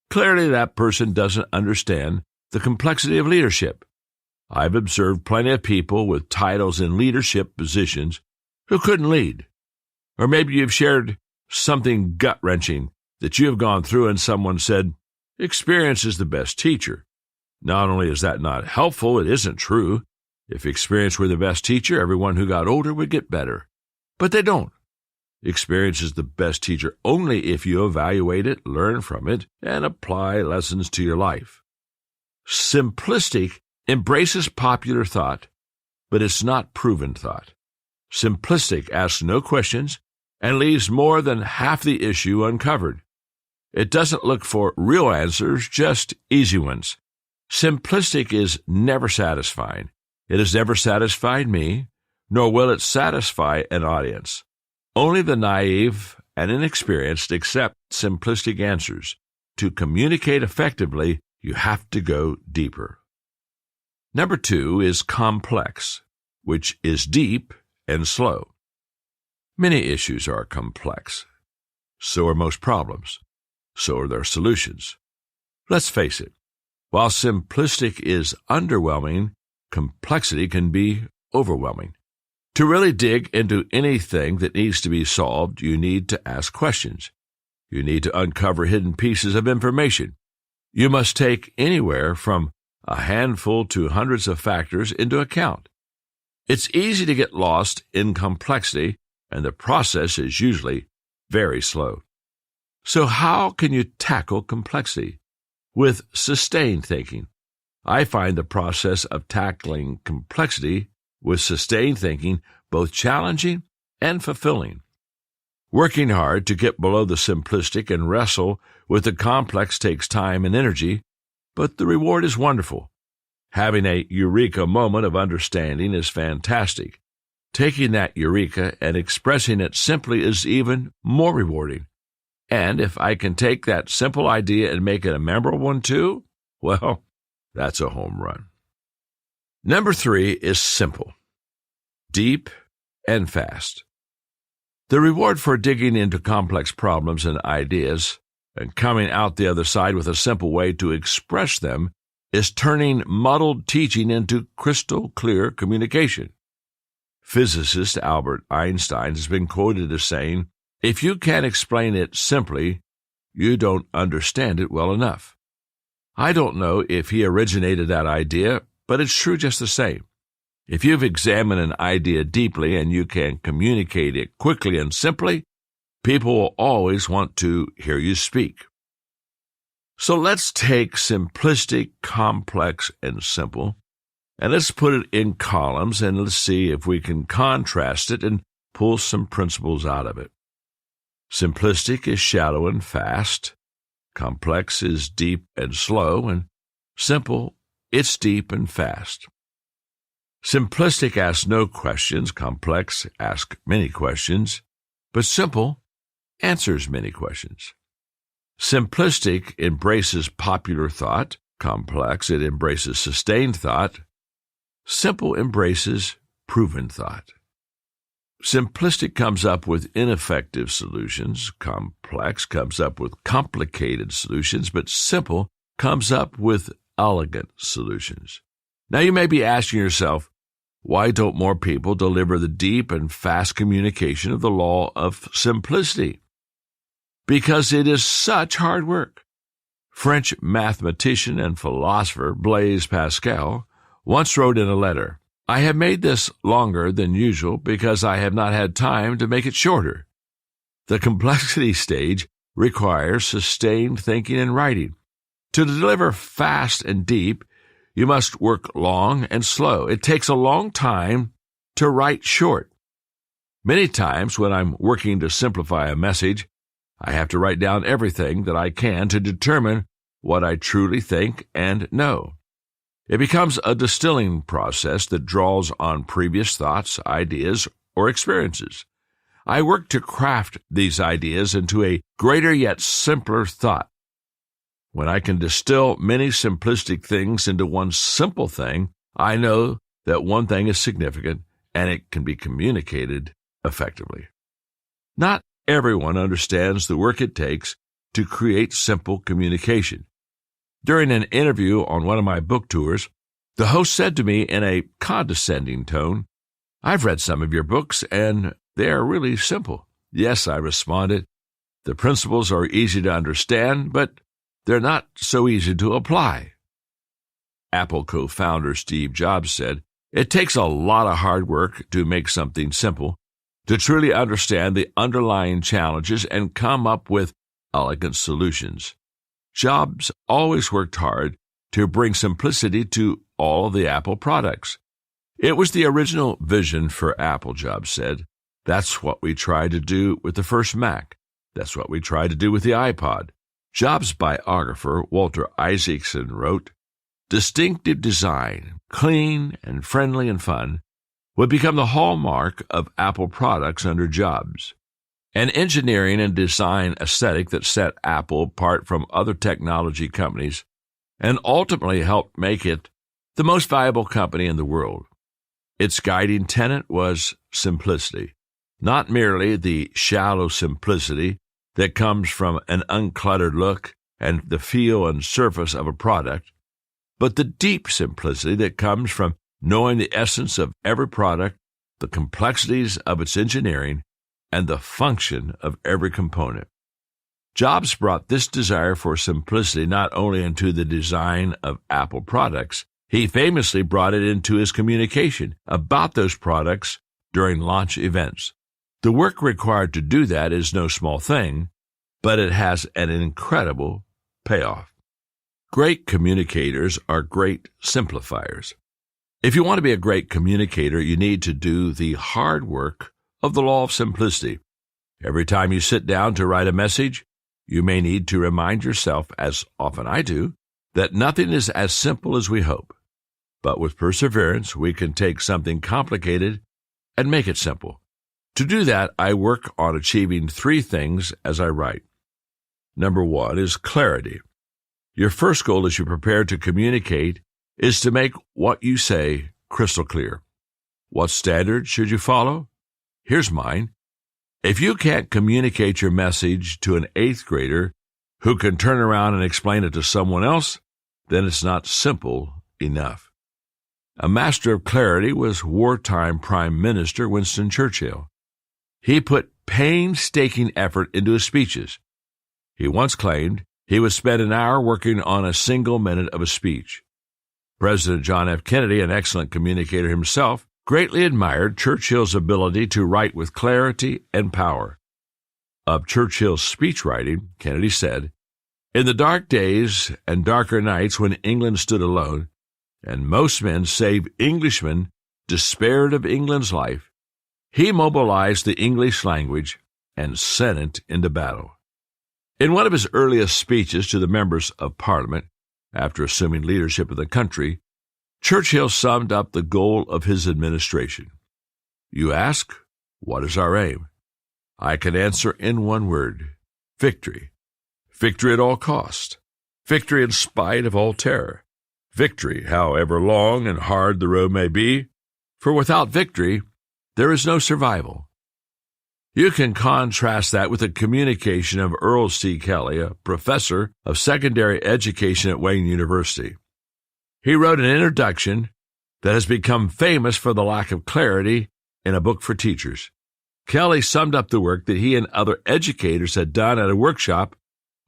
Clearly, that person doesn't understand the complexity of leadership. I've observed plenty of people with titles in leadership positions who couldn't lead. Or maybe you've shared something gut-wrenching that you have gone through and someone said, "Experience is the best teacher." Not only is that not helpful, it isn't true. If experience were the best teacher, everyone who got older would get better. But they don't. Experience is the best teacher only if you evaluate it, learn from it, and apply lessons to your life. Simplistic embraces popular thought, but it's not proven thought. Simplistic asks no questions and leaves more than half the issue uncovered. It doesn't look for real answers, just easy ones. Simplistic is never satisfying. It has never satisfied me, nor will it satisfy an audience. Only the naive and inexperienced accept simplistic answers. To communicate effectively, you have to go deeper. Number 2 is complex, which is deep and slow. Many issues are complex. So are most problems. So are their solutions. Let's face it, while simplistic is underwhelming, complexity can be overwhelming. To really dig into anything that needs to be solved, you need to ask questions. You need to uncover hidden pieces of information. You must take anywhere from a handful to hundreds of factors into account. It's easy to get lost in complexity, and the process is usually very slow. So how can you tackle complexity? With sustained thinking. I find the process of tackling complexity with sustained thinking both challenging and fulfilling. Working hard to get below the simplistic and wrestle with the complex takes time and energy, but the reward is wonderful. Having a eureka moment of understanding is fantastic. Taking that eureka and expressing it simply is even more rewarding. And if I can take that simple idea and make it a memorable one too, well, that's a home run. Number 3 is simple, deep, and fast. The reward for digging into complex problems and ideas and coming out the other side with a simple way to express them is turning muddled teaching into crystal clear communication. Physicist Albert Einstein has been quoted as saying, "If you can't explain it simply, you don't understand it well enough." I don't know if he originated that idea, but it's true just the same. If you've examined an idea deeply and you can communicate it quickly and simply, people will always want to hear you speak. So let's take simplistic, complex, and simple, and let's put it in columns, and let's see if we can contrast it and pull some principles out of it. Simplistic is shallow and fast. Complex is deep and slow, and simple, it's deep and fast. Simplistic asks no questions, complex asks many questions, but simple answers many questions. Simplistic embraces popular thought, complex it embraces sustained thought, simple embraces proven thought. Simplistic comes up with ineffective solutions, complex comes up with complicated solutions, but simple comes up with elegant solutions. Now you may be asking yourself, why don't more people deliver the deep and fast communication of the law of simplicity? Because it is such hard work. French mathematician and philosopher Blaise Pascal once wrote in a letter, "I have made this longer than usual because I have not had time to make it shorter." The complexity stage requires sustained thinking and writing. To deliver fast and deep, you must work long and slow. It takes a long time to write short. Many times when I'm working to simplify a message, I have to write down everything that I can to determine what I truly think and know. It becomes a distilling process that draws on previous thoughts, ideas, or experiences. I work to craft these ideas into a greater yet simpler thought. When I can distill many simplistic things into one simple thing, I know that one thing is significant and it can be communicated effectively. Not everyone understands the work it takes to create simple communication. During an interview on one of my book tours, the host said to me in a condescending tone, "I've read some of your books, and they are really simple." "Yes," I responded, "the principles are easy to understand, but they're not so easy to apply." Apple co-founder Steve Jobs said, "It takes a lot of hard work to make something simple, to truly understand the underlying challenges and come up with elegant solutions." Jobs always worked hard to bring simplicity to all of the Apple products. It was the original vision for Apple, Jobs said. That's what we tried to do with the first Mac. That's what we tried to do with the iPod. Jobs' biographer, Walter Isaacson, wrote, "Distinctive design, clean and friendly and fun, would become the hallmark of Apple products under Jobs. An engineering and design aesthetic that set Apple apart from other technology companies and ultimately helped make it the most valuable company in the world. Its guiding tenet was simplicity, not merely the shallow simplicity that comes from an uncluttered look and the feel and surface of a product, but the deep simplicity that comes from knowing the essence of every product, the complexities of its engineering, and the function of every component." Jobs brought this desire for simplicity not only into the design of Apple products, he famously brought it into his communication about those products during launch events. The work required to do that is no small thing, but it has an incredible payoff. Great communicators are great simplifiers. If you want to be a great communicator, you need to do the hard work of the law of simplicity. Every time you sit down to write a message, you may need to remind yourself, as often I do, that nothing is as simple as we hope. But with perseverance, we can take something complicated and make it simple. To do that, I work on achieving 3 things as I write. Number 1 is clarity. Your first goal as you prepare to communicate is to make what you say crystal clear. What standard should you follow? Here's mine. If you can't communicate your message to an 8th grader who can turn around and explain it to someone else, then it's not simple enough. A master of clarity was wartime Prime Minister Winston Churchill. He put painstaking effort into his speeches. He once claimed he would spend an hour working on a single minute of a speech. President John F. Kennedy, an excellent communicator himself, greatly admired Churchill's ability to write with clarity and power. Of Churchill's speech writing, Kennedy said, "In the dark days and darker nights when England stood alone, and most men, save Englishmen, despaired of England's life, he mobilized the English language and sent it into battle." In one of his earliest speeches to the members of Parliament, after assuming leadership of the country, Churchill summed up the goal of his administration. You ask, what is our aim? I can answer in one word: victory. Victory at all cost. Victory in spite of all terror. Victory, however long and hard the road may be, for without victory, there is no survival. You can contrast that with the communication of Earl C. Kelly, a professor of secondary education at Wayne University. He wrote an introduction that has become famous for the lack of clarity in a book for teachers. Kelly summed up the work that he and other educators had done at a workshop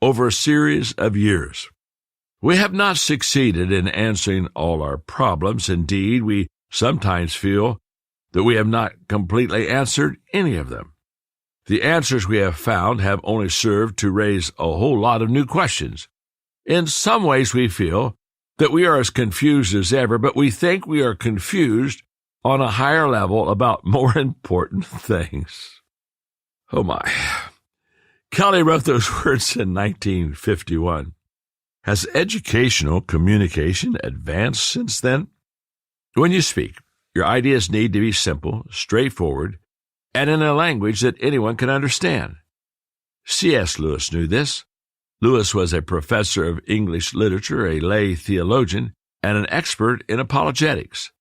over a series of years. We have not succeeded in answering all our problems. Indeed, we sometimes feel that we have not completely answered any of them. The answers we have found have only served to raise a whole lot of new questions. In some ways, we feel that we are as confused as ever, but we think we are confused on a higher level about more important things. Oh my. Kelly wrote those words in 1951. Has educational communication advanced since then? When you speak, your ideas need to be simple, straightforward, and in a language that anyone can understand. C.S. Lewis knew this. Lewis was a professor of English literature, a lay theologian, and an expert in apologetics.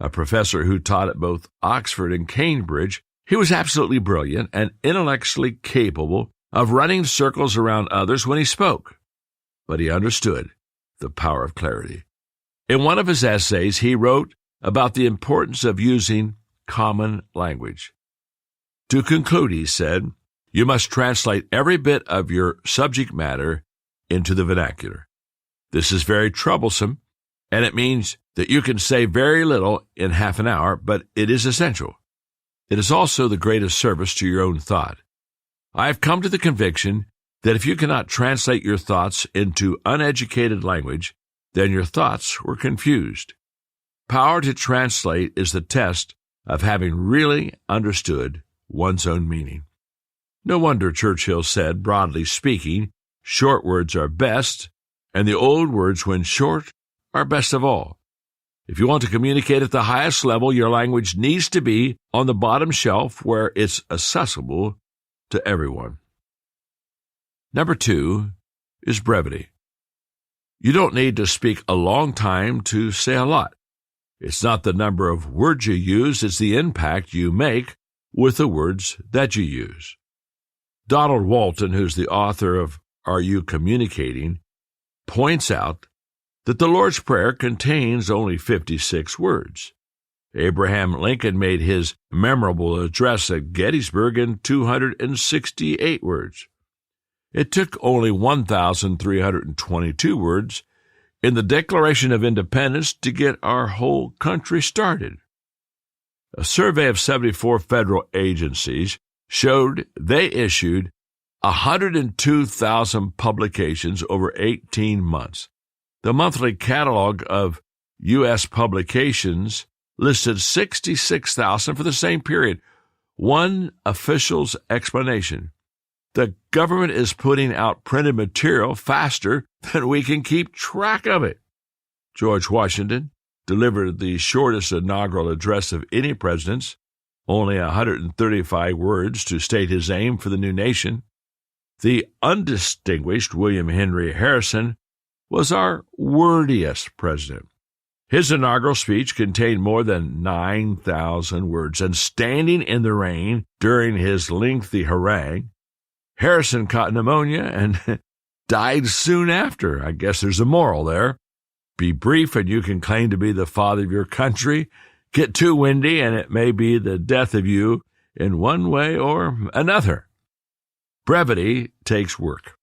A professor who taught at both Oxford and Cambridge, he was absolutely brilliant and intellectually capable of running circles around others when he spoke. But he understood the power of clarity. In one of his essays, he wrote about the importance of using common language. To conclude, he said, you must translate every bit of your subject matter into the vernacular. This is very troublesome, and it means that you can say very little in half an hour, but it is essential. It is also the greatest service to your own thought. I have come to the conviction that if you cannot translate your thoughts into uneducated language, then your thoughts were confused. Power to translate is the test of having really understood one's own meaning. No wonder Churchill said, broadly speaking, short words are best, and the old words, when short, are best of all. If you want to communicate at the highest level, your language needs to be on the bottom shelf where it's accessible to everyone. Number 2 is brevity. You don't need to speak a long time to say a lot. It's not the number of words you use, it's the impact you make with the words that you use. Donald Walton, who's the author of Are You Communicating?, points out that the Lord's Prayer contains only 56 words. Abraham Lincoln made his memorable address at Gettysburg in 268 words. It took only 1,322 words in the Declaration of Independence to get our whole country started. A survey of 74 federal agencies showed they issued 102,000 publications over 18 months. The monthly catalog of U.S. publications listed 66,000 for the same period. One official's explanation: the government is putting out printed material faster than we can keep track of it. George Washington delivered the shortest inaugural address of any president's, only 135 words to state his aim for the new nation. The undistinguished William Henry Harrison was our wordiest president. His inaugural speech contained more than 9,000 words, and standing in the rain during his lengthy harangue, Harrison caught pneumonia and died soon after. I guess there's a moral there. Be brief and you can claim to be the father of your country. Get too windy and it may be the death of you in one way or another. Brevity takes work.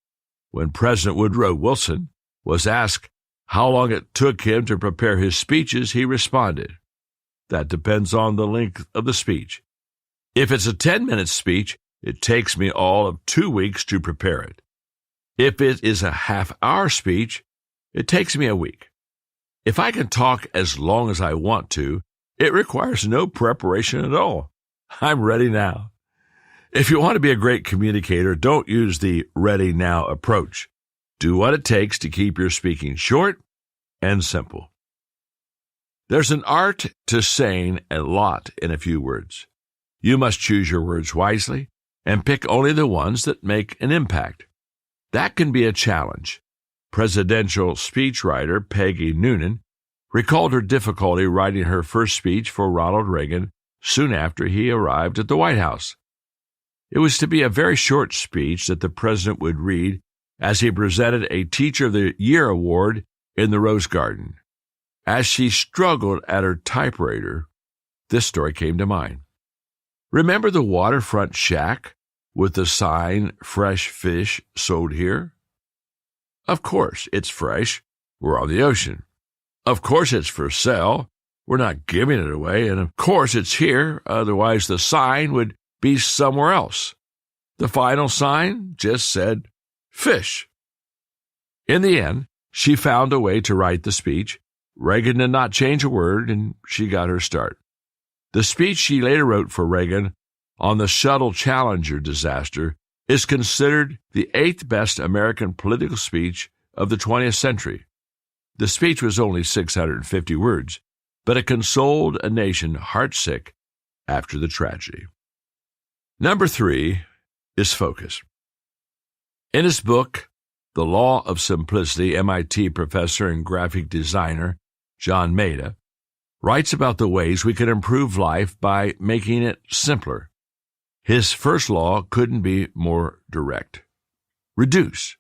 When President Woodrow Wilson was asked how long it took him to prepare his speeches, he responded, "That depends on the length of the speech. If it's a 10-minute speech, it takes me all of 2 weeks to prepare it. If it is a half-hour speech, it takes me a week. If I can talk as long as I want to, it requires no preparation at all. I'm ready now." If you want to be a great communicator, don't use the ready now approach. Do what it takes to keep your speaking short and simple. There's an art to saying a lot in a few words. You must choose your words wisely and pick only the ones that make an impact. That can be a challenge. Presidential speechwriter Peggy Noonan recalled her difficulty writing her first speech for Ronald Reagan soon after he arrived at the White House. It was to be a very short speech that the president would read as he presented a Teacher of the Year award in the Rose Garden. As she struggled at her typewriter, this story came to mind. Remember the waterfront shack with the sign, "Fresh fish sold here"? Of course it's fresh. We're on the ocean. Of course it's for sale. We're not giving it away. And of course it's here. Otherwise the sign would be somewhere else. The final sign just said fish. In the end, she found a way to write the speech. Reagan did not change a word, and she got her start. The speech she later wrote for Reagan on the Shuttle Challenger disaster is considered the 8th best American political speech of the 20th century. The speech was only 650 words, but it consoled a nation heartsick after the tragedy. Number 3 is focus. In his book, The Law of Simplicity, MIT professor and graphic designer John Maeda writes about the ways we can improve life by making it simpler. His first law couldn't be more direct. Reduce.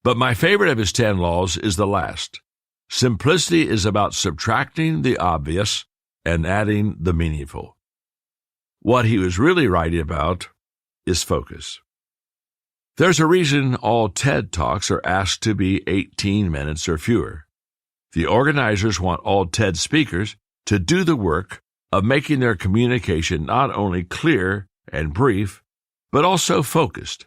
But my favorite of his 10 laws is the last. Simplicity is about subtracting the obvious and adding the meaningful. What he was really writing about is focus. There's a reason all TED Talks are asked to be 18 minutes or fewer. The organizers want all TED speakers to do the work of making their communication not only clear and brief, but also focused.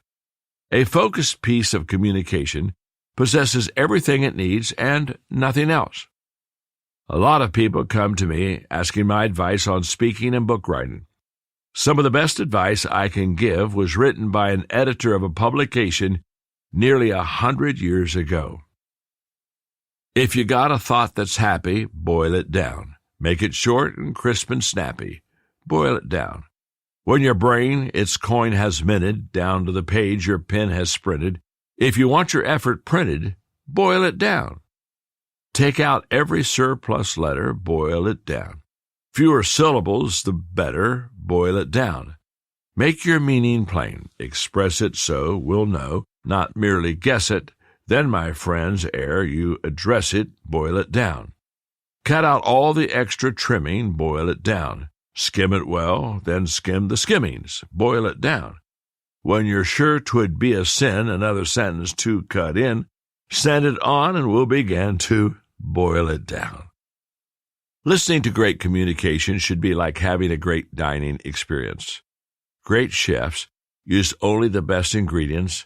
A focused piece of communication possesses everything it needs and nothing else. A lot of people come to me asking my advice on speaking and book writing. Some of the best advice I can give was written by an editor of a publication nearly 100 years ago. If you got a thought that's happy, boil it down. Make it short and crisp and snappy. Boil it down. When your brain, its coin has minted down to the page your pen has sprinted, if you want your effort printed, boil it down. Take out every surplus letter, boil it down. Fewer syllables, the better, boil it down. Make your meaning plain. Express it so we'll know, not merely guess it. Then, my friends, ere you address it, boil it down. Cut out all the extra trimming, boil it down. Skim it well, then skim the skimmings, boil it down. When you're sure 'twould be a sin another sentence to cut in, send it on and we'll begin to boil it down. Listening to great communication should be like having a great dining experience. Great chefs use only the best ingredients,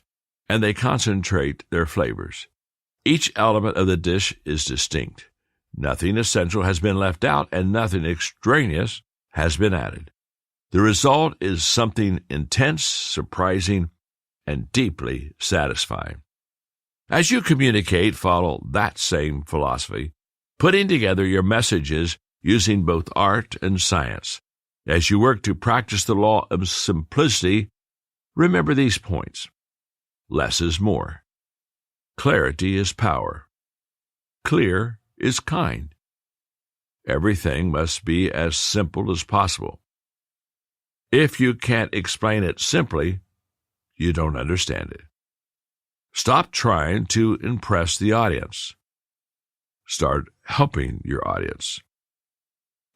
and they concentrate their flavors. Each element of the dish is distinct. Nothing essential has been left out, and nothing extraneous has been added. The result is something intense, surprising, and deeply satisfying. As you communicate, follow that same philosophy, putting together your messages using both art and science. As you work to practice the law of simplicity, remember these points. Less is more. Clarity is power. Clear is kind. Everything must be as simple as possible. If you can't explain it simply, you don't understand it. Stop trying to impress the audience. Start helping your audience.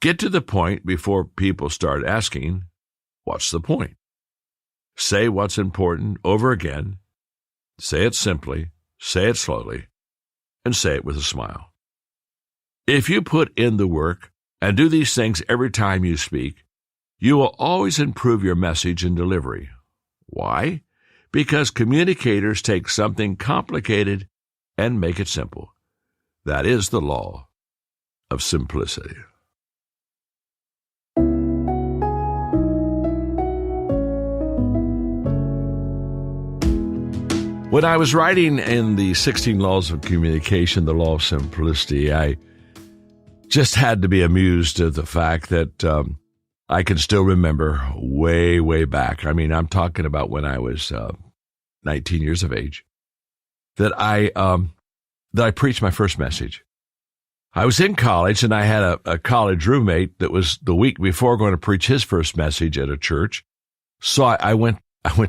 Get to the point before people start asking, what's the point? Say what's important over again. Say it simply, say it slowly, and say it with a smile. If you put in the work and do these things every time you speak, you will always improve your message and delivery. Why? Because communicators take something complicated and make it simple. That is the law of simplicity. When I was writing in the 16 Laws of Communication, the law of simplicity, I just had to be amused at the fact that I can still remember way, way back. I mean, I'm talking about when I was 19 years of age, that I preached my first message. I was in college, and I had a college roommate that was the week before going to preach his first message at a church. So I went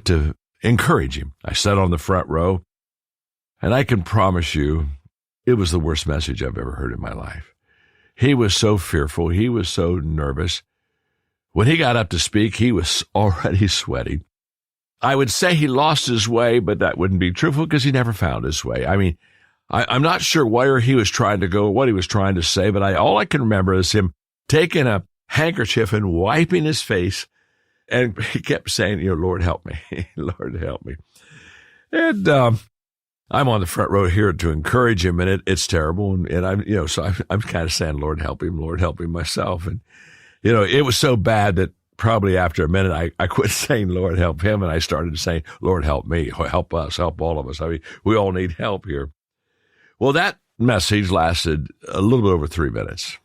to encourage him. I sat on the front row, and I can promise you it was the worst message I've ever heard in my life. He was so fearful. He was so nervous. When he got up to speak, he was already sweating. I would say he lost his way, but that wouldn't be truthful because he never found his way. I mean, I'm not sure where he was trying to go, what he was trying to say, but all I can remember is him taking a handkerchief and wiping his face. And he kept saying, Lord, help me. Lord, help me. And I'm on the front row here to encourage him, and it's terrible. And I'm kind of saying, Lord, help him myself. And, it was so bad that probably after a minute, I quit saying, Lord, help him. And I started saying, Lord, help me, help us, help all of us. I mean, we all need help here. Well, that message lasted a little bit over 3 minutes.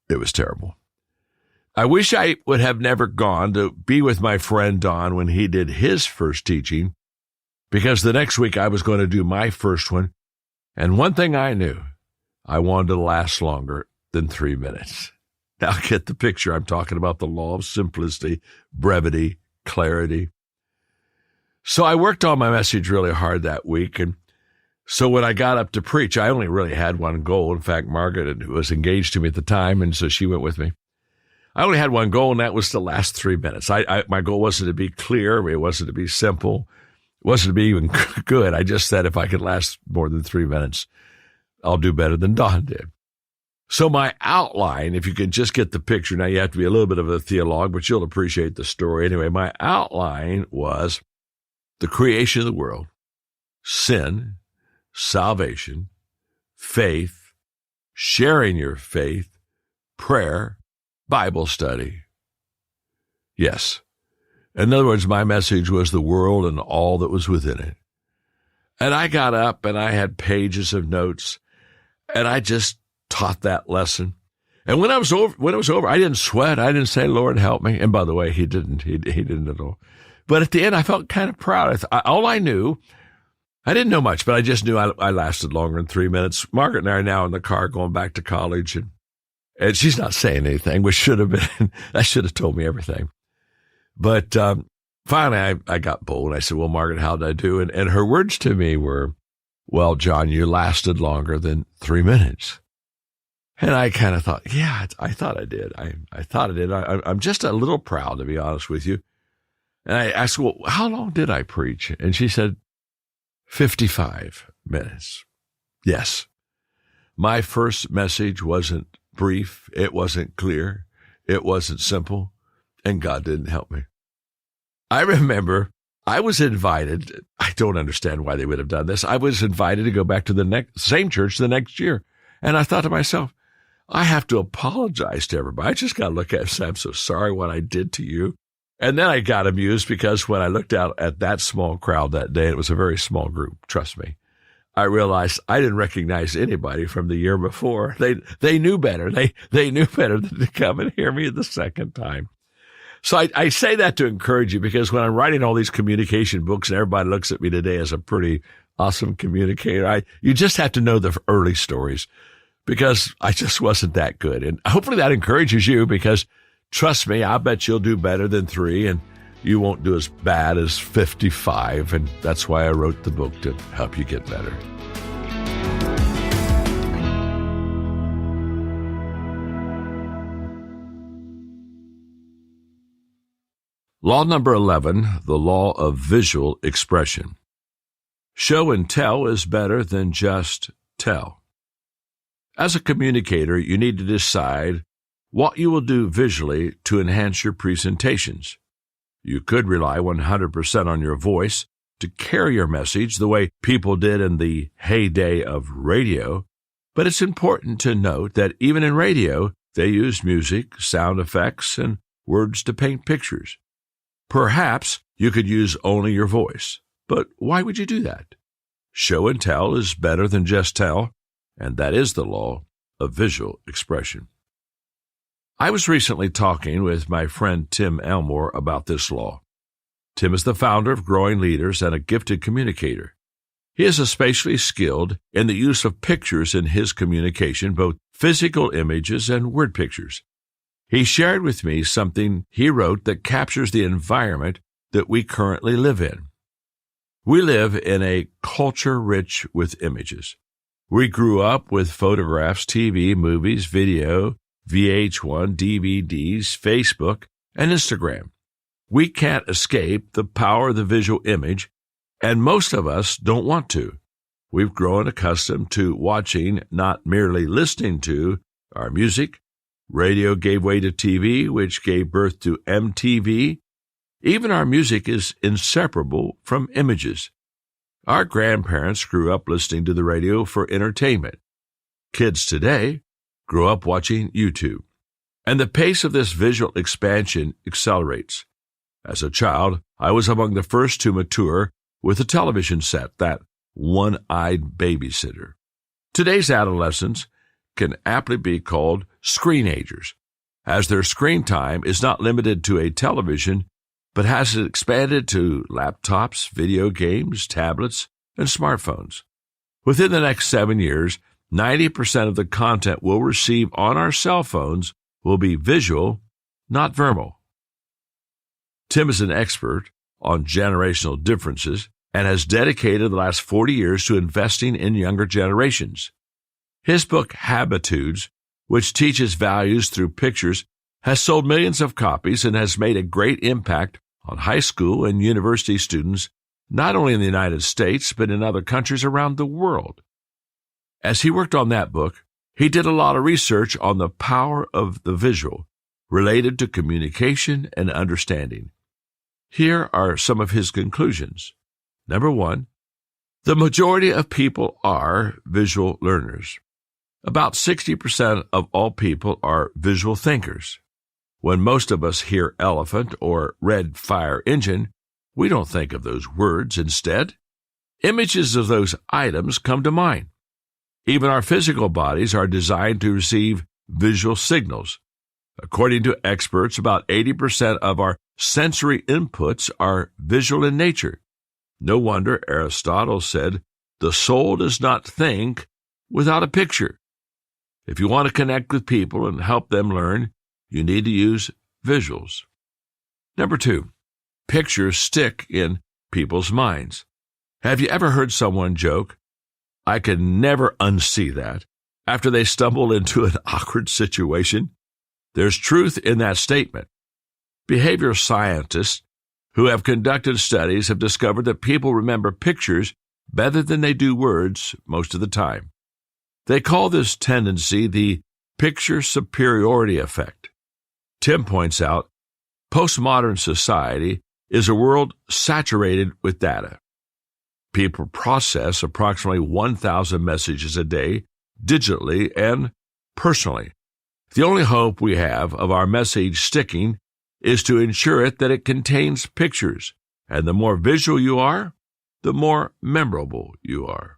It was terrible. I wish I would have never gone to be with my friend Don when he did his first teaching, because the next week I was going to do my first one. And one thing I knew, I wanted to last longer than 3 minutes. Now get the picture. I'm talking about the law of simplicity, brevity, clarity. So I worked on my message really hard that week. And so when I got up to preach, I only really had one goal. In fact, Margaret was engaged to me at the time, and so she went with me. I only had one goal, and that was to last 3 minutes. My goal wasn't to be clear. It wasn't to be simple. It wasn't to be even good. I just said if I could last more than 3 minutes, I'll do better than Don did. So my outline, if you could just get the picture, now you have to be a little bit of a theologue, but you'll appreciate the story. Anyway, my outline was the creation of the world, sin, salvation, faith, sharing your faith, prayer, Bible study. Yes. In other words, my message was the world and all that was within it. And I got up and I had pages of notes, and I just taught that lesson. And when it was over, I didn't sweat. I didn't say, Lord, help me. And by the way, he didn't at all. But at the end, I felt kind of proud. All I knew, I didn't know much, but I just knew I lasted longer than 3 minutes. Margaret and I are now in the car going back to college, and she's not saying anything, which should have been, that should have told me everything. But finally, I got bold. I said, well, Margaret, how did I do? And her words to me were, well, John, you lasted longer than 3 minutes. And I kind of thought, yeah, I thought I did. I thought I did. I'm just a little proud, to be honest with you. And I asked, well, how long did I preach? And she said, 55 minutes. Yes. My first message wasn't brief. It wasn't clear. It wasn't simple. And God didn't help me. I remember I was invited. I don't understand why they would have done this. I was invited to go back to the same church the next year. And I thought to myself, I have to apologize to everybody. I just got to look at it and say, I'm so sorry what I did to you. And then I got amused because when I looked out at that small crowd that day, it was a very small group, trust me, I realized I didn't recognize anybody from the year before. They knew better. They knew better than to come and hear me the second time. So I say that to encourage you, because when I'm writing all these communication books and everybody looks at me today as a pretty awesome communicator, you just have to know the early stories, because I just wasn't that good. And hopefully that encourages you, because trust me, I bet you'll do better than 3 and you won't do as bad as 55. And that's why I wrote the book, to help you get better. Law number 11, the law of visual expression. Show and tell is better than just tell. As a communicator, you need to decide what you will do visually to enhance your presentations. You could rely 100% on your voice to carry your message the way people did in the heyday of radio, but it's important to note that even in radio, they used music, sound effects, and words to paint pictures. Perhaps you could use only your voice, but why would you do that? Show and tell is better than just tell, and that is the law of visual expression. I was recently talking with my friend Tim Elmore about this law. Tim is the founder of Growing Leaders and a gifted communicator. He is especially skilled in the use of pictures in his communication, both physical images and word pictures. He shared with me something he wrote that captures the environment that we currently live in. We live in a culture rich with images. We grew up with photographs, TV, movies, video, VH1, DVDs, Facebook, and Instagram. We can't escape the power of the visual image, and most of us don't want to. We've grown accustomed to watching, not merely listening to, our music. Radio gave way to TV, which gave birth to MTV. Even our music is inseparable from images. Our grandparents grew up listening to the radio for entertainment. Kids today grew up watching YouTube. And the pace of this visual expansion accelerates. As a child, I was among the first to mature with a television set, that one-eyed babysitter. Today's adolescents can aptly be called screenagers, as their screen time is not limited to a television, but has expanded to laptops, video games, tablets, and smartphones. Within the next 7 years, 90% of the content we'll receive on our cell phones will be visual, not verbal. Tim is an expert on generational differences and has dedicated the last 40 years to investing in younger generations. His book, Habitudes, which teaches values through pictures, has sold millions of copies and has made a great impact on high school and university students, not only in the United States, but in other countries around the world. As he worked on that book, he did a lot of research on the power of the visual related to communication and understanding. Here are some of his conclusions. Number 1, the majority of people are visual learners. About 60% of all people are visual thinkers. When most of us hear elephant or red fire engine, we don't think of those words. Instead, images of those items come to mind. Even our physical bodies are designed to receive visual signals. According to experts, about 80% of our sensory inputs are visual in nature. No wonder Aristotle said, "The soul does not think without a picture." If you want to connect with people and help them learn, you need to use visuals. Number 2, pictures stick in people's minds. Have you ever heard someone joke, "I can never unsee that," after they stumble into an awkward situation? There's truth in that statement. Behavioral scientists who have conducted studies have discovered that people remember pictures better than they do words most of the time. They call this tendency the picture superiority effect. Tim points out, postmodern society is a world saturated with data. People process approximately 1,000 messages a day digitally and personally. The only hope we have of our message sticking is to ensure that it contains pictures, and the more visual you are, the more memorable you are.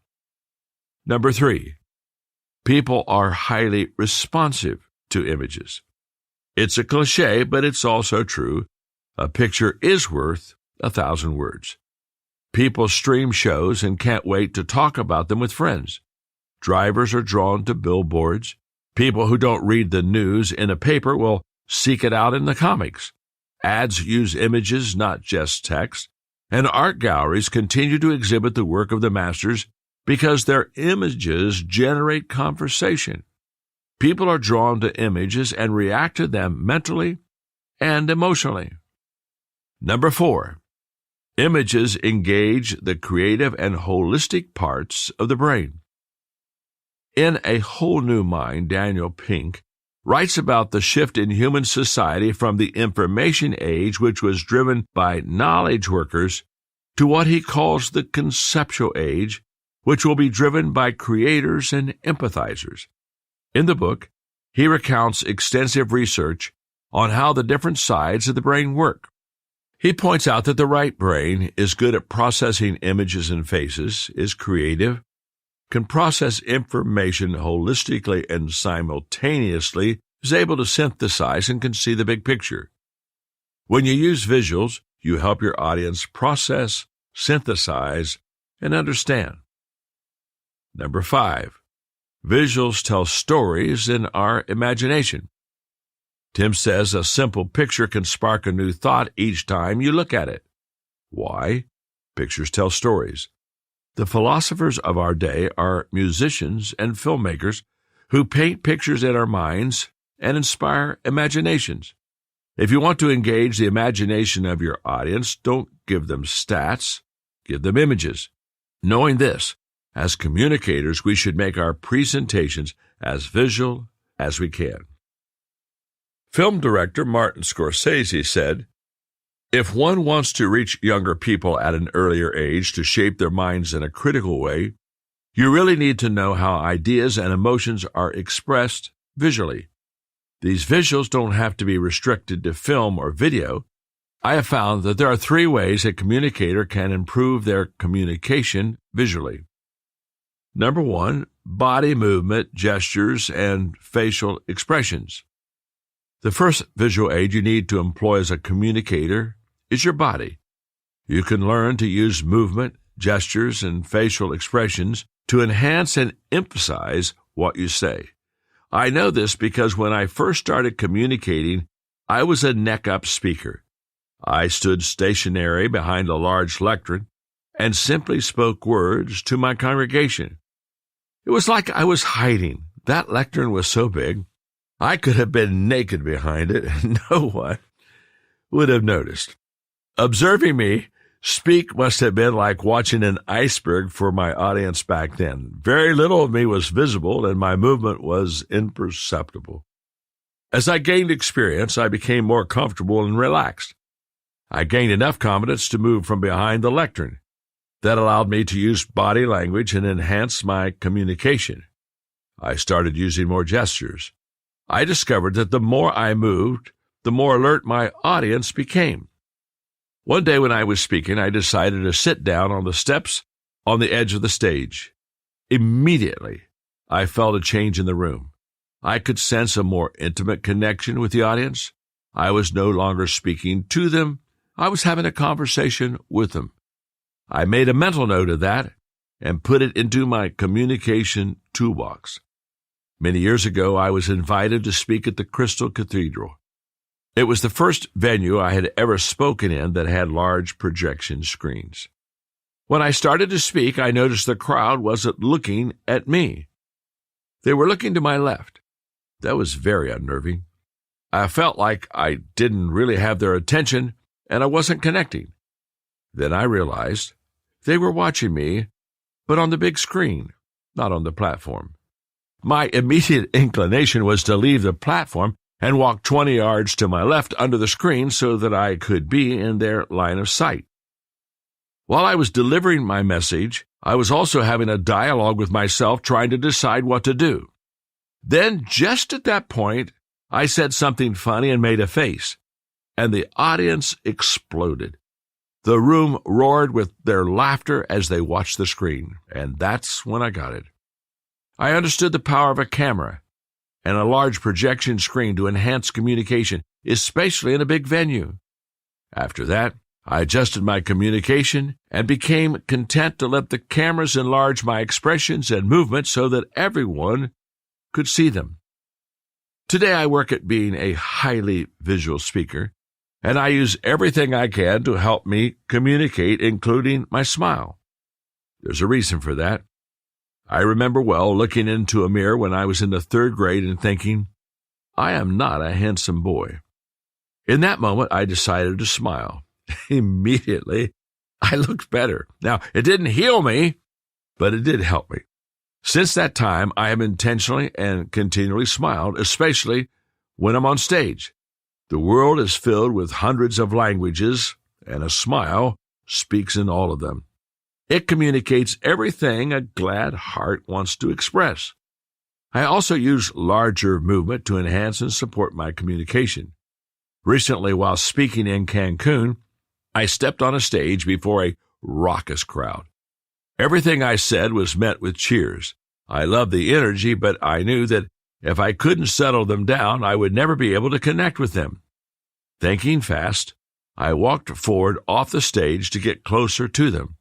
Number 3, people are highly responsive to images. It's a cliché, but it's also true. A picture is worth 1,000 words. People stream shows and can't wait to talk about them with friends. Drivers are drawn to billboards. People who don't read the news in a paper will seek it out in the comics. Ads use images, not just text. And art galleries continue to exhibit the work of the masters because their images generate conversation. People are drawn to images and react to them mentally and emotionally. Number 4, images engage the creative and holistic parts of the brain. In A Whole New Mind, Daniel Pink writes about the shift in human society from the information age, which was driven by knowledge workers, to what he calls the conceptual age, which will be driven by creators and empathizers. In the book, he recounts extensive research on how the different sides of the brain work. He points out that the right brain is good at processing images and faces, is creative, can process information holistically and simultaneously, is able to synthesize and can see the big picture. When you use visuals, you help your audience process, synthesize, and understand. Number 5, visuals tell stories in our imagination. Tim says a simple picture can spark a new thought each time you look at it. Why? Pictures tell stories. The philosophers of our day are musicians and filmmakers who paint pictures in our minds and inspire imaginations. If you want to engage the imagination of your audience, don't give them stats, give them images. Knowing this, as communicators, we should make our presentations as visual as we can. Film director Martin Scorsese said, "If one wants to reach younger people at an earlier age to shape their minds in a critical way, you really need to know how ideas and emotions are expressed visually. These visuals don't have to be restricted to film or video. I have found that there are 3 ways a communicator can improve their communication visually. Number 1, body movement, gestures, and facial expressions. The first visual aid you need to employ as a communicator is your body. You can learn to use movement, gestures, and facial expressions to enhance and emphasize what you say. I know this because when I first started communicating, I was a neck-up speaker. I stood stationary behind a large lectern and simply spoke words to my congregation. It was like I was hiding. That lectern was so big, I could have been naked behind it, and no one would have noticed. Observing me speak must have been like watching an iceberg for my audience back then. Very little of me was visible, and my movement was imperceptible. As I gained experience, I became more comfortable and relaxed. I gained enough confidence to move from behind the lectern. That allowed me to use body language and enhance my communication. I started using more gestures. I discovered that the more I moved, the more alert my audience became. One day when I was speaking, I decided to sit down on the steps on the edge of the stage. Immediately, I felt a change in the room. I could sense a more intimate connection with the audience. I was no longer speaking to them. I was having a conversation with them. I made a mental note of that and put it into my communication toolbox. Many years ago, I was invited to speak at the Crystal Cathedral. It was the first venue I had ever spoken in that had large projection screens. When I started to speak, I noticed the crowd wasn't looking at me. They were looking to my left. That was very unnerving. I felt like I didn't really have their attention and I wasn't connecting. Then I realized they were watching me, but on the big screen, not on the platform. My immediate inclination was to leave the platform and walk 20 yards to my left under the screen so that I could be in their line of sight. While I was delivering my message, I was also having a dialogue with myself, trying to decide what to do. Then, just at that point, I said something funny and made a face, and the audience exploded. The room roared with their laughter as they watched the screen, and that's when I got it. I understood the power of a camera and a large projection screen to enhance communication, especially in a big venue. After that, I adjusted my communication and became content to let the cameras enlarge my expressions and movements so that everyone could see them. Today I work at being a highly visual speaker, and I use everything I can to help me communicate, including my smile. There's a reason for that. I remember well looking into a mirror when I was in the 3rd grade and thinking, I am not a handsome boy. In that moment, I decided to smile. Immediately, I looked better. Now, it didn't heal me, but it did help me. Since that time, I have intentionally and continually smiled, especially when I'm on stage. The world is filled with hundreds of languages, and a smile speaks in all of them. It communicates everything a glad heart wants to express. I also use larger movement to enhance and support my communication. Recently, while speaking in Cancun, I stepped on a stage before a raucous crowd. Everything I said was met with cheers. I loved the energy, but I knew that if I couldn't settle them down, I would never be able to connect with them. Thinking fast, I walked forward off the stage to get closer to them.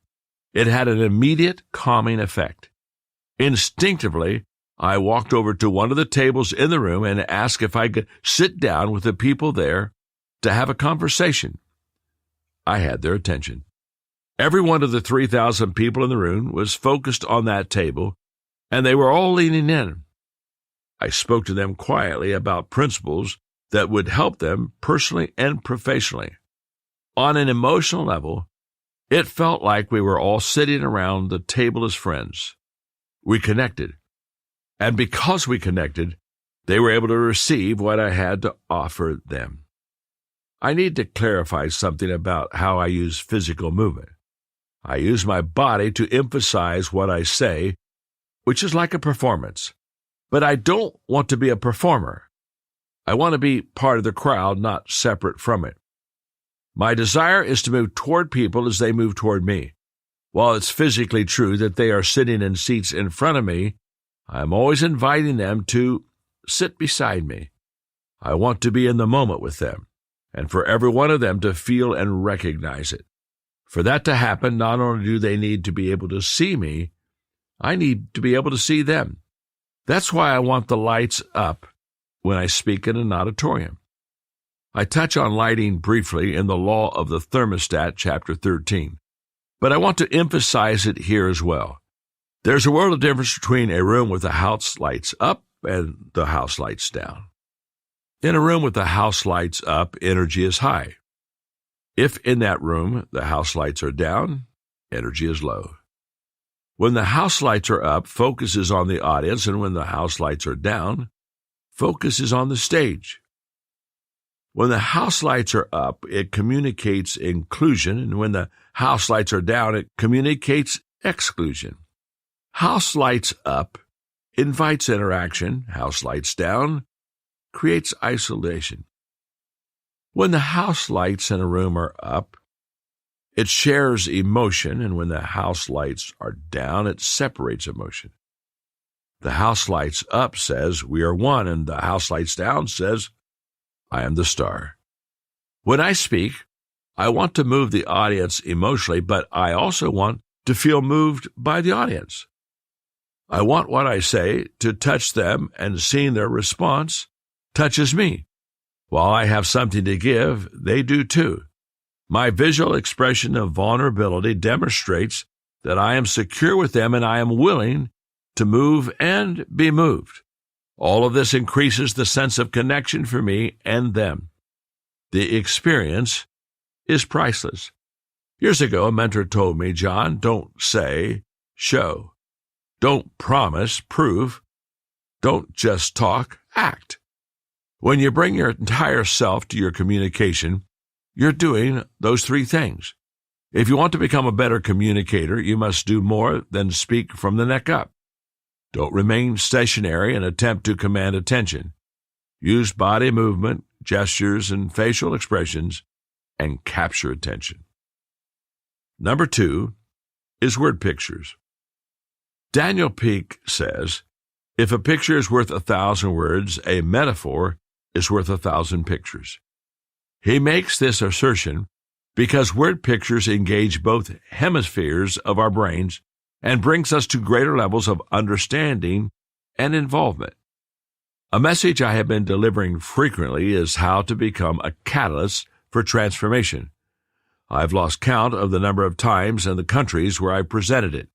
It had an immediate calming effect. Instinctively, I walked over to one of the tables in the room and asked if I could sit down with the people there to have a conversation. I had their attention. Every one of the 3,000 people in the room was focused on that table, and they were all leaning in. I spoke to them quietly about principles that would help them personally and professionally. On an emotional level, it felt like we were all sitting around the table as friends. We connected. And because we connected, they were able to receive what I had to offer them. I need to clarify something about how I use physical movement. I use my body to emphasize what I say, which is like a performance. But I don't want to be a performer. I want to be part of the crowd, not separate from it. My desire is to move toward people as they move toward me. While it's physically true that they are sitting in seats in front of me, I'm always inviting them to sit beside me. I want to be in the moment with them, and for every one of them to feel and recognize it. For that to happen, not only do they need to be able to see me, I need to be able to see them. That's why I want the lights up when I speak in an auditorium. I touch on lighting briefly in the Law of the Thermostat, chapter 13, but I want to emphasize it here as well. There's a world of difference between a room with the house lights up and the house lights down. In a room with the house lights up, energy is high. If in that room the house lights are down, energy is low. When the house lights are up, focus is on the audience, and when the house lights are down, focus is on the stage. When the house lights are up, it communicates inclusion, and when the house lights are down, it communicates exclusion. House lights up invites interaction. House lights down creates isolation. When the house lights in a room are up, it shares emotion, and when the house lights are down, it separates emotion. The house lights up says, we are one, and the house lights down says, I am the star. When I speak, I want to move the audience emotionally, but I also want to feel moved by the audience. I want what I say to touch them, and seeing their response touches me. While I have something to give, they do too. My visual expression of vulnerability demonstrates that I am secure with them and I am willing to move and be moved. All of this increases the sense of connection for me and them. The experience is priceless. Years ago, a mentor told me, John, don't say, show. Don't promise, prove. Don't just talk, act. When you bring your entire self to your communication, you're doing those three things. If you want to become a better communicator, you must do more than speak from the neck up. Don't remain stationary and attempt to command attention. Use body movement, gestures, and facial expressions and capture attention. Number 2 is word pictures. Daniel Peake says, if a picture is worth 1,000 words, a metaphor is worth 1,000 pictures. He makes this assertion because word pictures engage both hemispheres of our brains and brings us to greater levels of understanding and involvement. A message I have been delivering frequently is how to become a catalyst for transformation. I've lost count of the number of times and the countries where I presented it.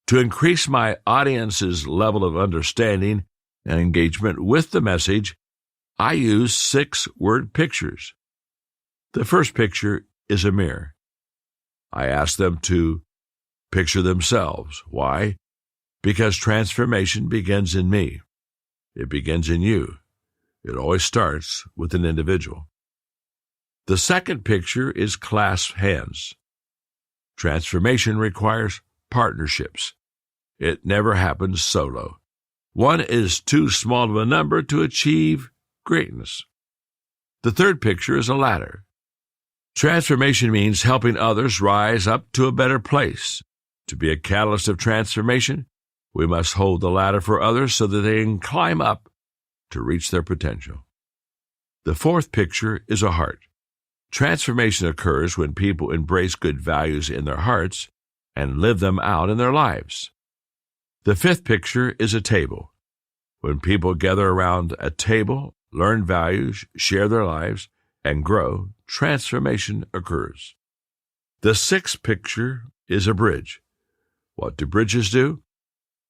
To increase my audience's level of understanding and engagement with the message, I use 6 word pictures. The first picture is a mirror. I ask them to picture themselves. Why? Because transformation begins in me. It begins in you. It always starts with an individual. The second picture is clasped hands. Transformation requires partnerships. It never happens solo. One is too small of a number to achieve greatness. The third picture is a ladder. Transformation means helping others rise up to a better place. To be a catalyst of transformation, we must hold the ladder for others so that they can climb up to reach their potential. The fourth picture is a heart. Transformation occurs when people embrace good values in their hearts and live them out in their lives. The fifth picture is a table. When people gather around a table, learn values, share their lives, and grow, transformation occurs. The sixth picture is a bridge. What do bridges do?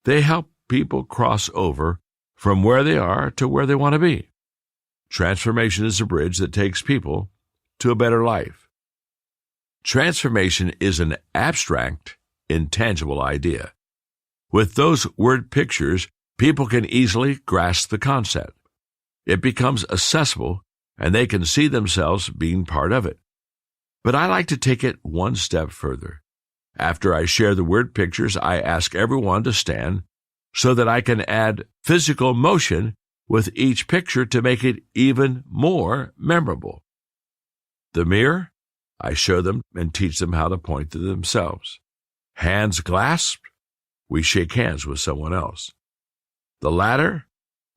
They help people cross over from where they are to where they want to be. Transformation is a bridge that takes people to a better life. Transformation is an abstract, intangible idea. With those word pictures, people can easily grasp the concept. It becomes accessible, and they can see themselves being part of it. But I like to take it one step further. After I share the word pictures, I ask everyone to stand so that I can add physical motion with each picture to make it even more memorable. The mirror, I show them and teach them how to point to themselves. Hands clasped, we shake hands with someone else. The ladder,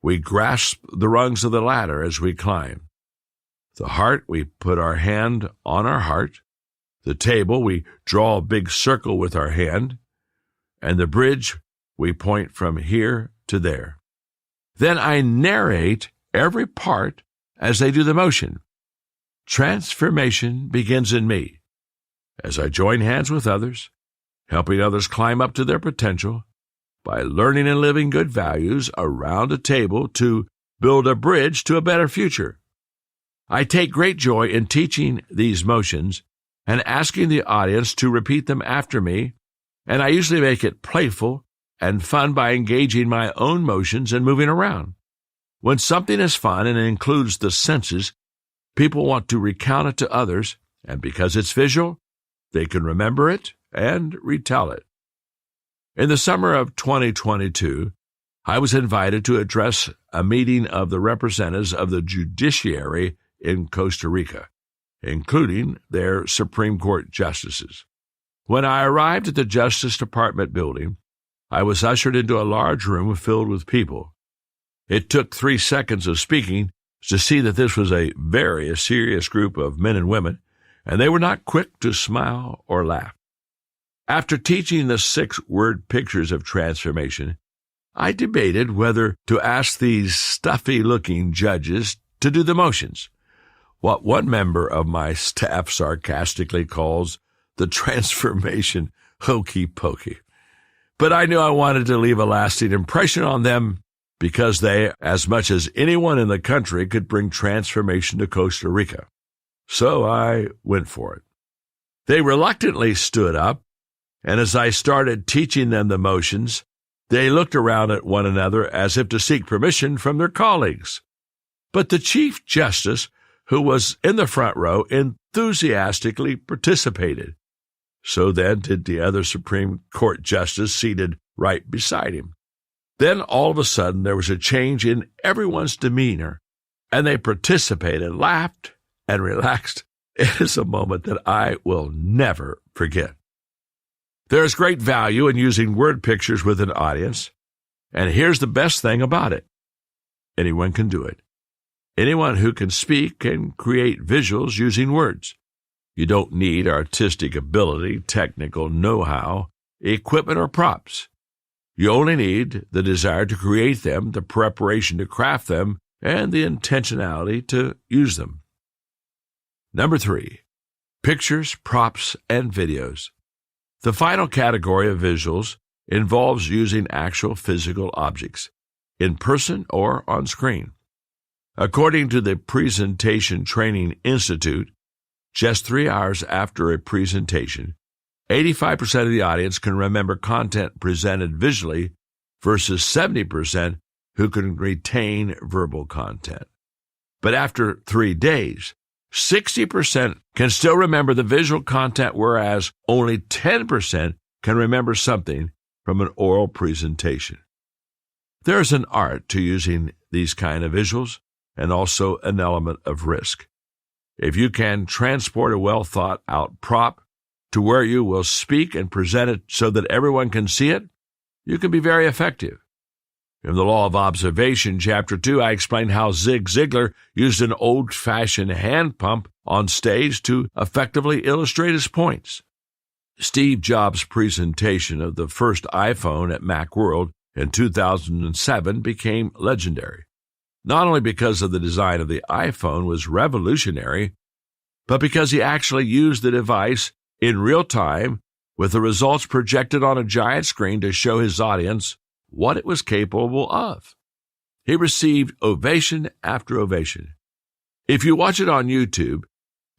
we grasp the rungs of the ladder as we climb. The heart, we put our hand on our heart. The table, we draw a big circle with our hand. And the bridge, we point from here to there. Then I narrate every part as they do the motion. Transformation begins in me. As I join hands with others, helping others climb up to their potential, by learning and living good values around a table to build a bridge to a better future. I take great joy in teaching these motions and asking the audience to repeat them after me, and I usually make it playful and fun by engaging my own motions and moving around. When something is fun and includes the senses, people want to recount it to others, and because it's visual, they can remember it and retell it. In the summer of 2022, I was invited to address a meeting of the representatives of the judiciary in Costa Rica, including their Supreme Court justices. When I arrived at the Justice Department building, I was ushered into a large room filled with people. It took 3 seconds of speaking to see that this was a very serious group of men and women, and they were not quick to smile or laugh. After teaching the 6 word pictures of transformation, I debated whether to ask these stuffy-looking judges to do the motions, what one member of my staff sarcastically calls the transformation hokey-pokey. But I knew I wanted to leave a lasting impression on them because they, as much as anyone in the country, could bring transformation to Costa Rica. So I went for it. They reluctantly stood up, and as I started teaching them the motions, they looked around at one another as if to seek permission from their colleagues. But the Chief Justice, who was in the front row, enthusiastically participated. So then did the other Supreme Court justice seated right beside him. Then all of a sudden there was a change in everyone's demeanor, and they participated, laughed, and relaxed. It is a moment that I will never forget. There is great value in using word pictures with an audience, and here's the best thing about it. Anyone can do it. Anyone who can speak can create visuals using words. You don't need artistic ability, technical know-how, equipment, or props. You only need the desire to create them, the preparation to craft them, and the intentionality to use them. Number 3, pictures, props, and videos. The final category of visuals involves using actual physical objects, in person or on screen. According to the Presentation Training Institute, just 3 hours after a presentation, 85% of the audience can remember content presented visually versus 70% who can retain verbal content. But after 3 days, 60% can still remember the visual content, whereas only 10% can remember something from an oral presentation. There's an art to using these kind of visuals and also an element of risk. If you can transport a well-thought-out prop to where you will speak and present it so that everyone can see it, you can be very effective. In The Law of Observation, Chapter 2, I explained how Zig Ziglar used an old-fashioned hand pump on stage to effectively illustrate his points. Steve Jobs' presentation of the first iPhone at Macworld in 2007 became legendary, not only because of the design of the iPhone was revolutionary, but because he actually used the device in real time with the results projected on a giant screen to show his audience what it was capable of. He received ovation after ovation. If you watch it on YouTube,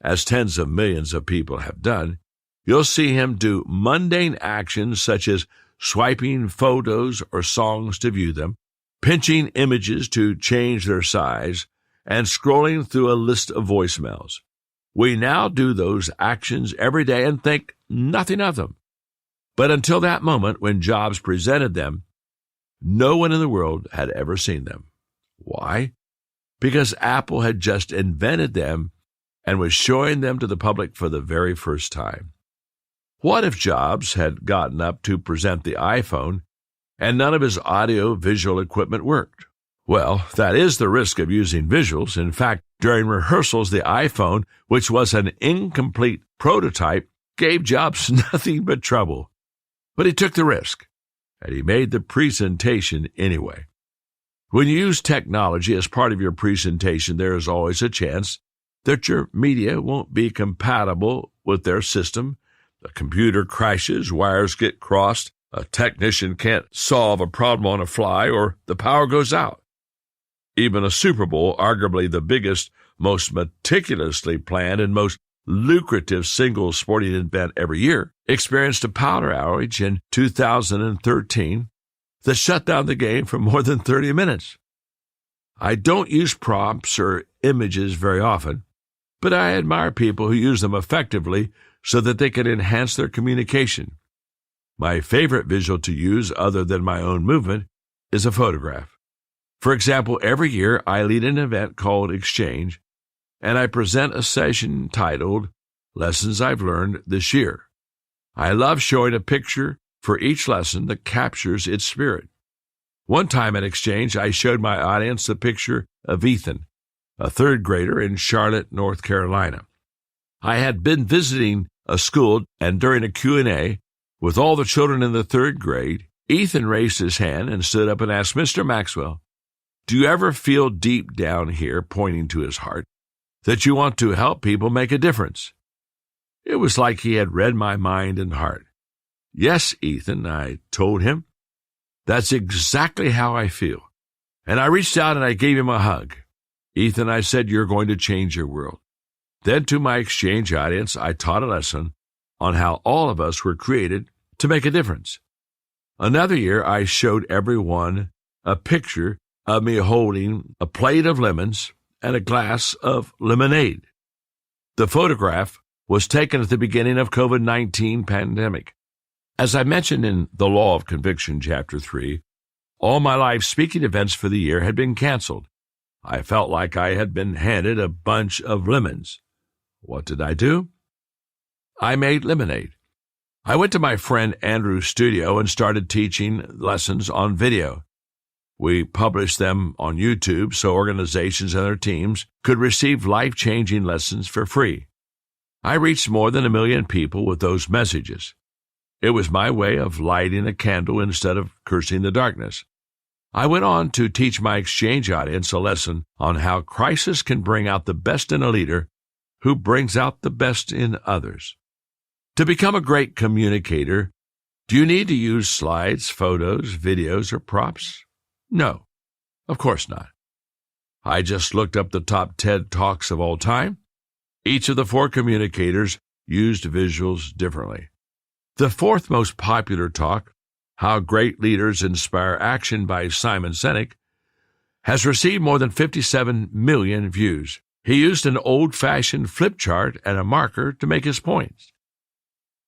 as tens of millions of people have done, you'll see him do mundane actions such as swiping photos or songs to view them, pinching images to change their size, and scrolling through a list of voicemails. We now do those actions every day and think nothing of them. But until that moment when Jobs presented them, no one in the world had ever seen them. Why? Because Apple had just invented them and was showing them to the public for the very first time. What if Jobs had gotten up to present the iPhone and none of his audio-visual equipment worked? Well, that is the risk of using visuals. In fact, during rehearsals, the iPhone, which was an incomplete prototype, gave Jobs nothing but trouble. But he took the risk, and he made the presentation anyway. When you use technology as part of your presentation, there is always a chance that your media won't be compatible with their system. The computer crashes, wires get crossed, a technician can't solve a problem on a fly, or the power goes out. Even a Super Bowl, arguably the biggest, most meticulously planned, and most lucrative single sporting event every year, experienced a power outage in 2013 that shut down the game for more than 30 minutes. I don't use prompts or images very often, but I admire people who use them effectively so that they can enhance their communication. My favorite visual to use, other than my own movement, is a photograph. For example, every year I lead an event called Exchange, and I present a session titled Lessons I've Learned This Year. I love showing a picture for each lesson that captures its spirit. One time at Exchange, I showed my audience the picture of Ethan, a third grader in Charlotte, North Carolina. I had been visiting a school, and during a Q&A with all the children in the third grade, Ethan raised his hand and stood up and asked, "Mr. Maxwell, do you ever feel deep down here," pointing to his heart, "that you want to help people make a difference?" It was like he had read my mind and heart. "Yes, Ethan," I told him. "That's exactly how I feel." And I reached out and I gave him a hug. "Ethan," I said, "you're going to change your world." Then to my Exchange audience, I taught a lesson on how all of us were created to make a difference. Another year, I showed everyone a picture of me holding a plate of lemons and a glass of lemonade. The photograph was taken at the beginning of COVID-19 pandemic. As I mentioned in The Law of Conviction, Chapter 3, all my live speaking events for the year had been canceled. I felt like I had been handed a bunch of lemons. What did I do? I made lemonade. I went to my friend Andrew's studio and started teaching lessons on video. We published them on YouTube so organizations and their teams could receive life-changing lessons for free. I reached more than 1 million people with those messages. It was my way of lighting a candle instead of cursing the darkness. I went on to teach my exchange audience a lesson on how crisis can bring out the best in a leader who brings out the best in others. To become a great communicator, do you need to use slides, photos, videos, or props? No, of course not. I just looked up the top TED Talks of all time. Each of the 4 communicators used visuals differently. The 4th most popular talk, How Great Leaders Inspire Action by Simon Sinek, has received more than 57 million views. He used an old-fashioned flip chart and a marker to make his points.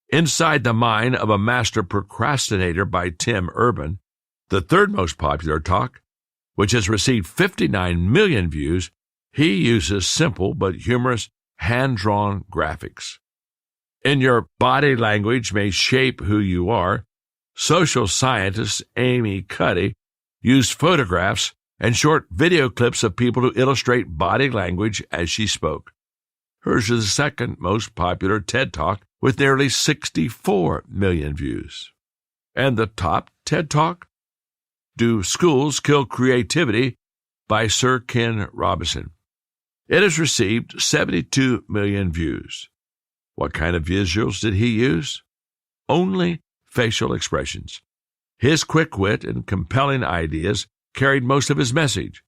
Inside the Mind of a Master Procrastinator by Tim Urban, the 3rd most popular talk, which has received 59 million views, he uses simple but humorous hand-drawn graphics. In Your Body Language May Shape Who You Are, social scientist Amy Cuddy used photographs and short video clips of people to illustrate body language as she spoke. Hers is the 2nd most popular TED Talk with nearly 64 million views. And the top TED Talk? Do Schools Kill Creativity by Sir Ken Robinson. It has received 72 million views. What kind of visuals did he use? Only facial expressions. His quick wit and compelling ideas carried most of his message.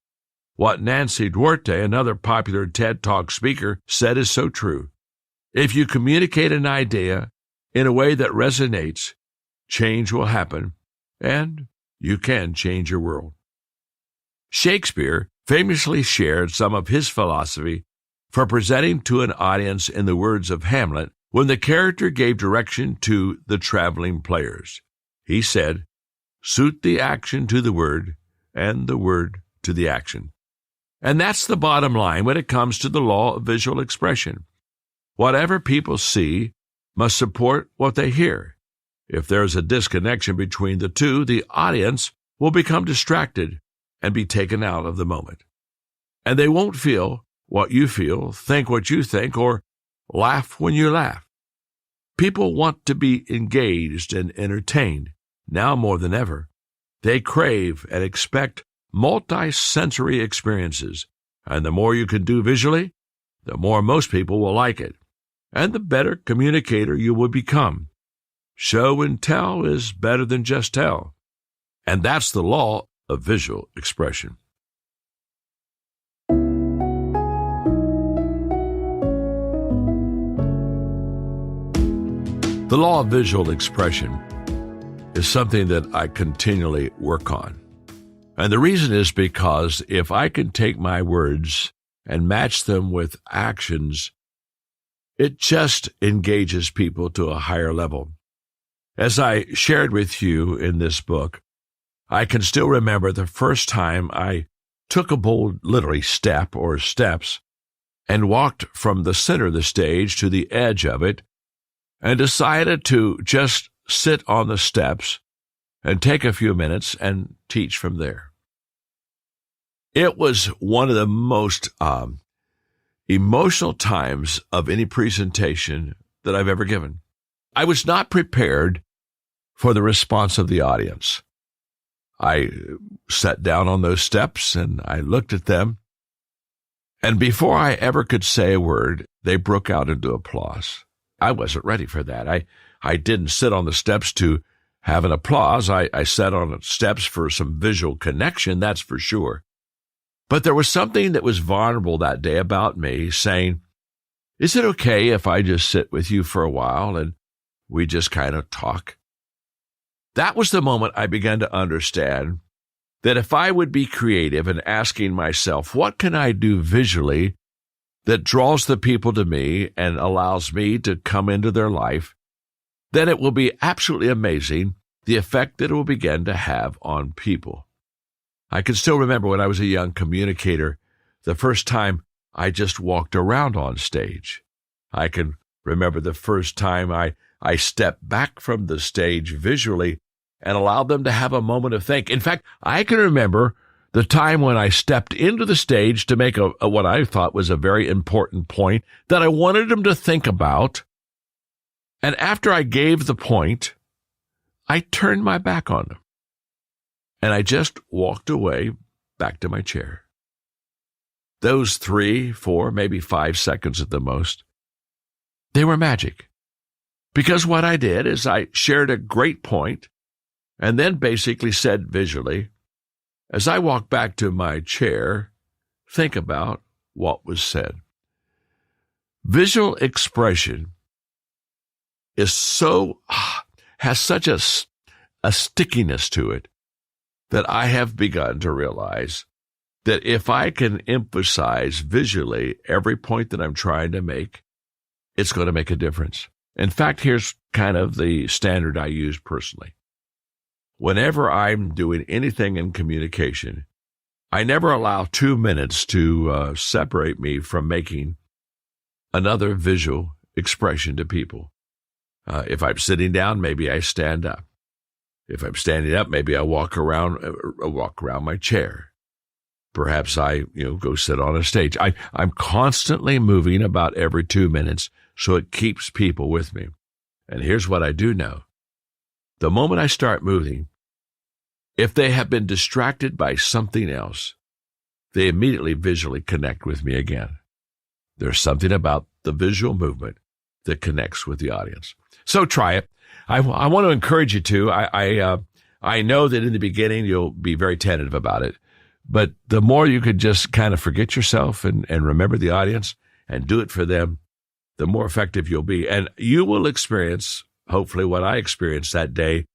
What Nancy Duarte, another popular TED Talk speaker, said is so true. If you communicate an idea in a way that resonates, change will happen, and you can change your world. Shakespeare famously shared some of his philosophy for presenting to an audience in the words of Hamlet when the character gave direction to the traveling players. He said, "Suit the action to the word, and the word to the action." And that's the bottom line when it comes to the law of visual expression. Whatever people see must support what they hear. If there is a disconnection between the two, the audience will become distracted and be taken out of the moment. And they won't feel what you feel, think what you think, or laugh when you laugh. People want to be engaged and entertained, now more than ever. They crave and expect multi-sensory experiences, and the more you can do visually, the more most people will like it, and the better communicator you will become. Show and tell is better than just tell, and that's the law of visual expression. The law of visual expression is something that I continually work on. And the reason is because if I can take my words and match them with actions, it just engages people to a higher level. As I shared with you in this book, I can still remember the first time I took a bold, literally step or steps, and walked from the center of the stage to the edge of it, and decided to just sit on the steps and take a few minutes and teach from there. It was one of the most emotional times of any presentation that I've ever given. I was not prepared for the response of the audience. I sat down on those steps and I looked at them, and before I ever could say a word, they broke out into applause. I wasn't ready for that. I didn't sit on the steps to have an applause. I sat on the steps for some visual connection, that's for sure. But there was something that was vulnerable that day about me, saying, "Is it okay if I just sit with you for a while and we just kind of talk?" That was the moment I began to understand that if I would be creative in asking myself, what can I do visually that draws the people to me and allows me to come into their life, then it will be absolutely amazing the effect that it will begin to have on people. I can still remember when I was a young communicator, the first time I just walked around on stage. I can remember the first time I stepped back from the stage visually and allowed them to have a moment of think. In fact, I can remember the time when I stepped into the stage to make what I thought was a very important point that I wanted them to think about. And after I gave the point, I turned my back on them. And I just walked away back to my chair. Those 3, 4, maybe 5 seconds at the most, they were magic. Because what I did is I shared a great point and then basically said visually, as I walk back to my chair, think about what was said. Visual expression has such a stickiness to it that I have begun to realize that if I can emphasize visually every point that I'm trying to make, it's going to make a difference. In fact, here's kind of the standard I use personally. Whenever I'm doing anything in communication, I never allow 2 minutes to separate me from making another visual expression to people. If I'm sitting down, maybe I stand up. If I'm standing up, maybe I walk around my chair. Perhaps I go sit on a stage. I'm constantly moving about every 2 minutes, so it keeps people with me. And here's what I do know. The moment I start moving, if they have been distracted by something else, they immediately visually connect with me again. There's something about the visual movement that connects with the audience. So try it. I want to encourage you to. I know that in the beginning you'll be very tentative about it, but the more you could just kind of forget yourself and remember the audience and do it for them, the more effective you'll be. And you will experience, hopefully, what I experienced that day,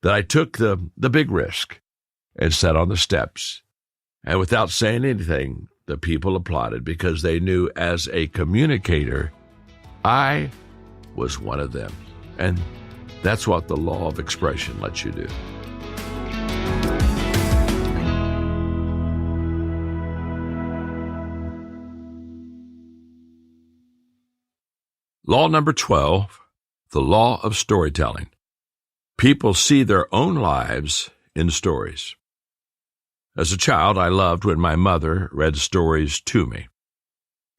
that I took the big risk and sat on the steps. And without saying anything, the people applauded because they knew as a communicator, I was one of them. And that's what the law of expression lets you do. Law number 12, the law of storytelling. People see their own lives in stories. As a child, I loved when my mother read stories to me.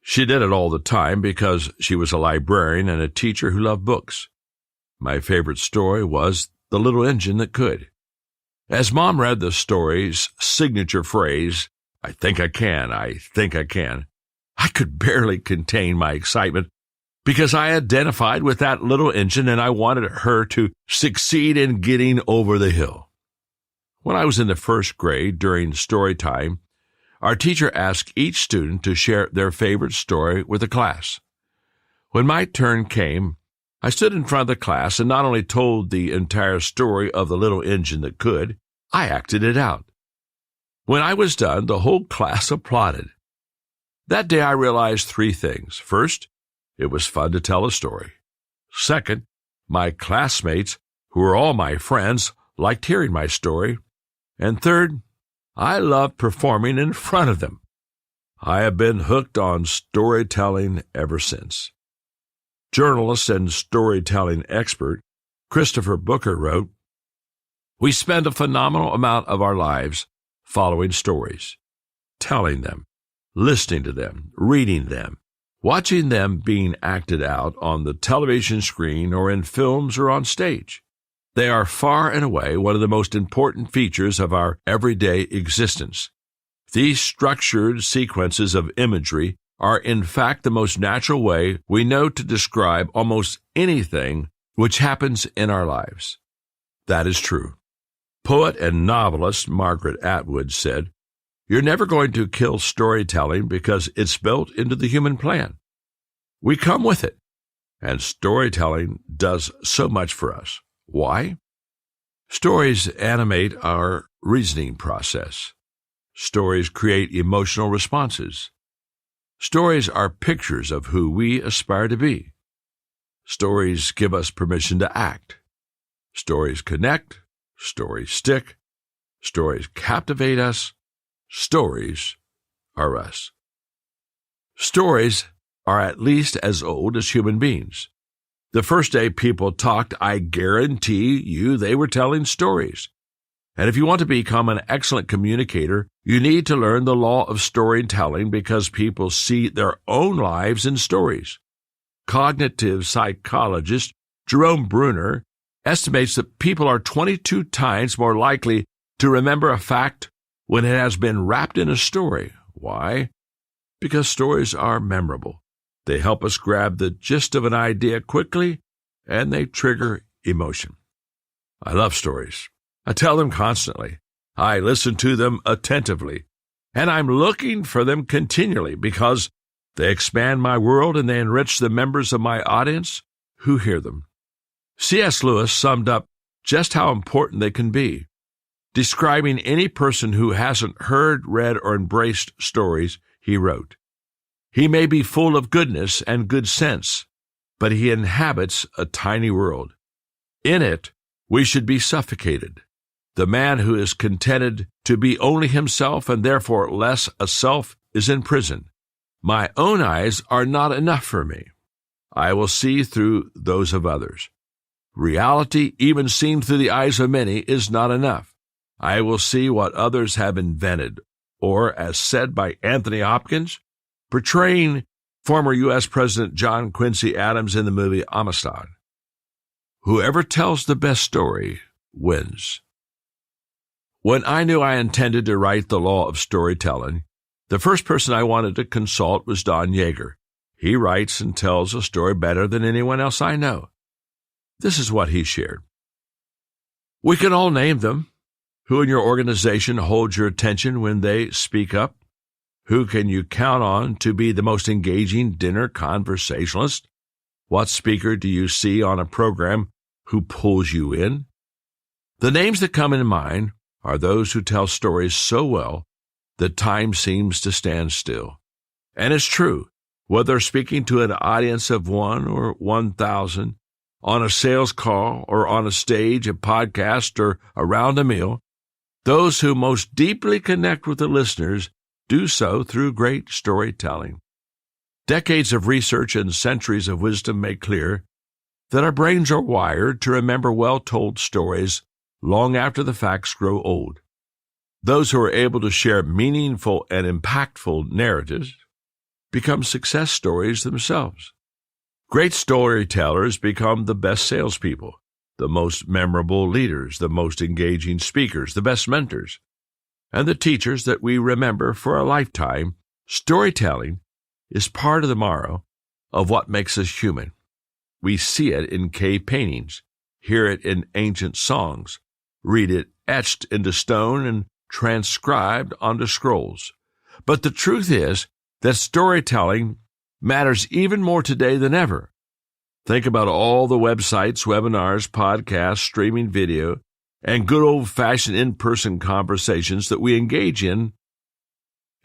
She did it all the time because she was a librarian and a teacher who loved books. My favorite story was The Little Engine That Could. As Mom read the story's signature phrase, I think I can, I could barely contain my excitement because I identified with that little engine and I wanted her to succeed in getting over the hill. When I was in the first grade during story time, our teacher asked each student to share their favorite story with the class. When my turn came, I stood in front of the class and not only told the entire story of the little engine that could, I acted it out. When I was done, the whole class applauded. That day I realized 3 things. First, it was fun to tell a story. Second, my classmates, who were all my friends, liked hearing my story. And third, I loved performing in front of them. I have been hooked on storytelling ever since. Journalist and storytelling expert Christopher Booker wrote, "We spend a phenomenal amount of our lives following stories, telling them, listening to them, reading them, watching them being acted out on the television screen or in films or on stage. They are far and away one of the most important features of our everyday existence. These structured sequences of imagery are in fact the most natural way we know to describe almost anything which happens in our lives." That is true. Poet and novelist Margaret Atwood said, "You're never going to kill storytelling because it's built into the human plan. We come with it, and storytelling does so much for us. Why? Stories animate our reasoning process. Stories create emotional responses. Stories are pictures of who we aspire to be. Stories give us permission to act. Stories connect. Stories stick. Stories captivate us. Stories are us. Stories are at least as old as human beings. The first day people talked, I guarantee you they were telling stories. And if you want to become an excellent communicator, you need to learn the law of storytelling because people see their own lives in stories. Cognitive psychologist Jerome Bruner estimates that people are 22 times more likely to remember a fact when it has been wrapped in a story. Why? Because stories are memorable. They help us grab the gist of an idea quickly, and they trigger emotion. I love stories. I tell them constantly. I listen to them attentively, and I'm looking for them continually because they expand my world and they enrich the members of my audience who hear them. C.S. Lewis summed up just how important they can be. Describing any person who hasn't heard, read, or embraced stories, he wrote, "He may be full of goodness and good sense, but he inhabits a tiny world. In it, we should be suffocated. The man who is contented to be only himself and therefore less a self is in prison. My own eyes are not enough for me. I will see through those of others. Reality, even seen through the eyes of many, is not enough. I will see what others have invented," or, as said by Anthony Hopkins, portraying former U.S. President John Quincy Adams in the movie Amistad, "Whoever tells the best story wins." When I knew I intended to write The Law of Storytelling, the first person I wanted to consult was Don Yeager. He writes and tells a story better than anyone else I know. This is what he shared. We can all name them. Who in your organization holds your attention when they speak up? Who can you count on to be the most engaging dinner conversationalist? What speaker do you see on a program who pulls you in? The names that come in mind are those who tell stories so well that time seems to stand still. And it's true, whether speaking to an audience of 1 or 1,000, on a sales call or on a stage, a podcast, or around a meal, those who most deeply connect with the listeners do so through great storytelling. Decades of research and centuries of wisdom make clear that our brains are wired to remember well-told stories long after the facts grow old. Those who are able to share meaningful and impactful narratives become success stories themselves. Great storytellers become the best salespeople, the most memorable leaders, the most engaging speakers, the best mentors, and the teachers that we remember for a lifetime. Storytelling is part of the marrow of what makes us human. We see it in cave paintings, hear it in ancient songs, read it etched into stone and transcribed onto scrolls. But the truth is that storytelling matters even more today than ever. Think about all the websites, webinars, podcasts, streaming video, and good old-fashioned in-person conversations that we engage in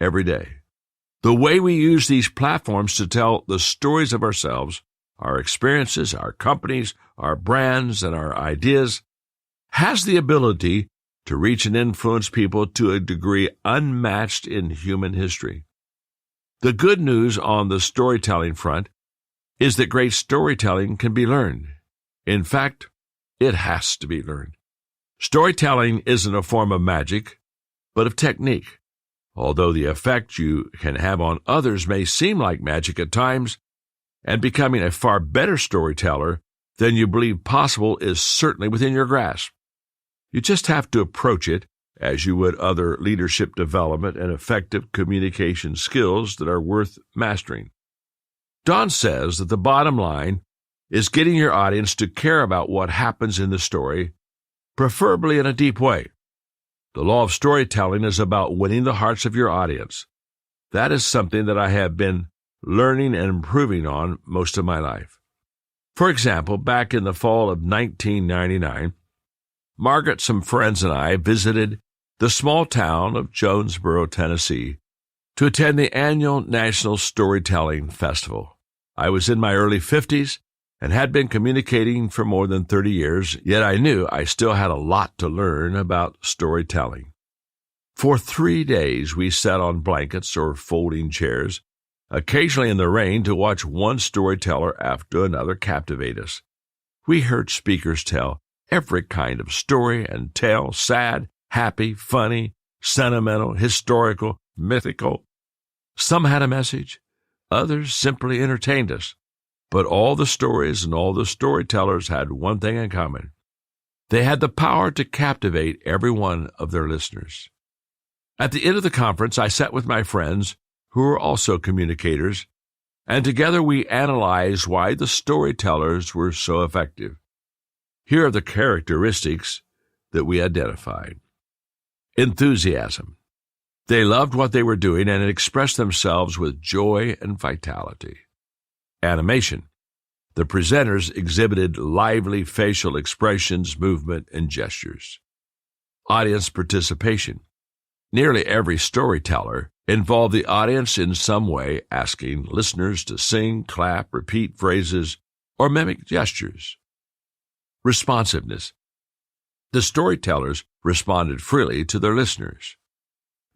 every day. The way we use these platforms to tell the stories of ourselves, our experiences, our companies, our brands, and our ideas has the ability to reach and influence people to a degree unmatched in human history. The good news on the storytelling front is that great storytelling can be learned. In fact, it has to be learned. Storytelling isn't a form of magic, but of technique. Although the effect you can have on others may seem like magic at times, and becoming a far better storyteller than you believe possible is certainly within your grasp. You just have to approach it as you would other leadership development and effective communication skills that are worth mastering. Don says that the bottom line is getting your audience to care about what happens in the story, preferably in a deep way. The law of storytelling is about winning the hearts of your audience. That is something that I have been learning and improving on most of my life. For example, back in the fall of 1999, Margaret, some friends, and I visited the small town of Jonesboro, Tennessee, to attend the annual National Storytelling Festival. I was in my early 50s and had been communicating for more than 30 years, yet I knew I still had a lot to learn about storytelling. For 3 days, we sat on blankets or folding chairs, occasionally in the rain, to watch one storyteller after another captivate us. We heard speakers tell every kind of story and tale: sad, happy, funny, sentimental, historical, mythical. Some had a message, others simply entertained us. But all the stories and all the storytellers had one thing in common. They had the power to captivate every one of their listeners. At the end of the conference, I sat with my friends, who were also communicators, and together we analyzed why the storytellers were so effective. Here are the characteristics that we identified. Enthusiasm. They loved what they were doing and expressed themselves with joy and vitality. Animation. The presenters exhibited lively facial expressions, movement, and gestures. Audience participation. Nearly every storyteller involved the audience in some way, asking listeners to sing, clap, repeat phrases, or mimic gestures. Responsiveness. The storytellers responded freely to their listeners.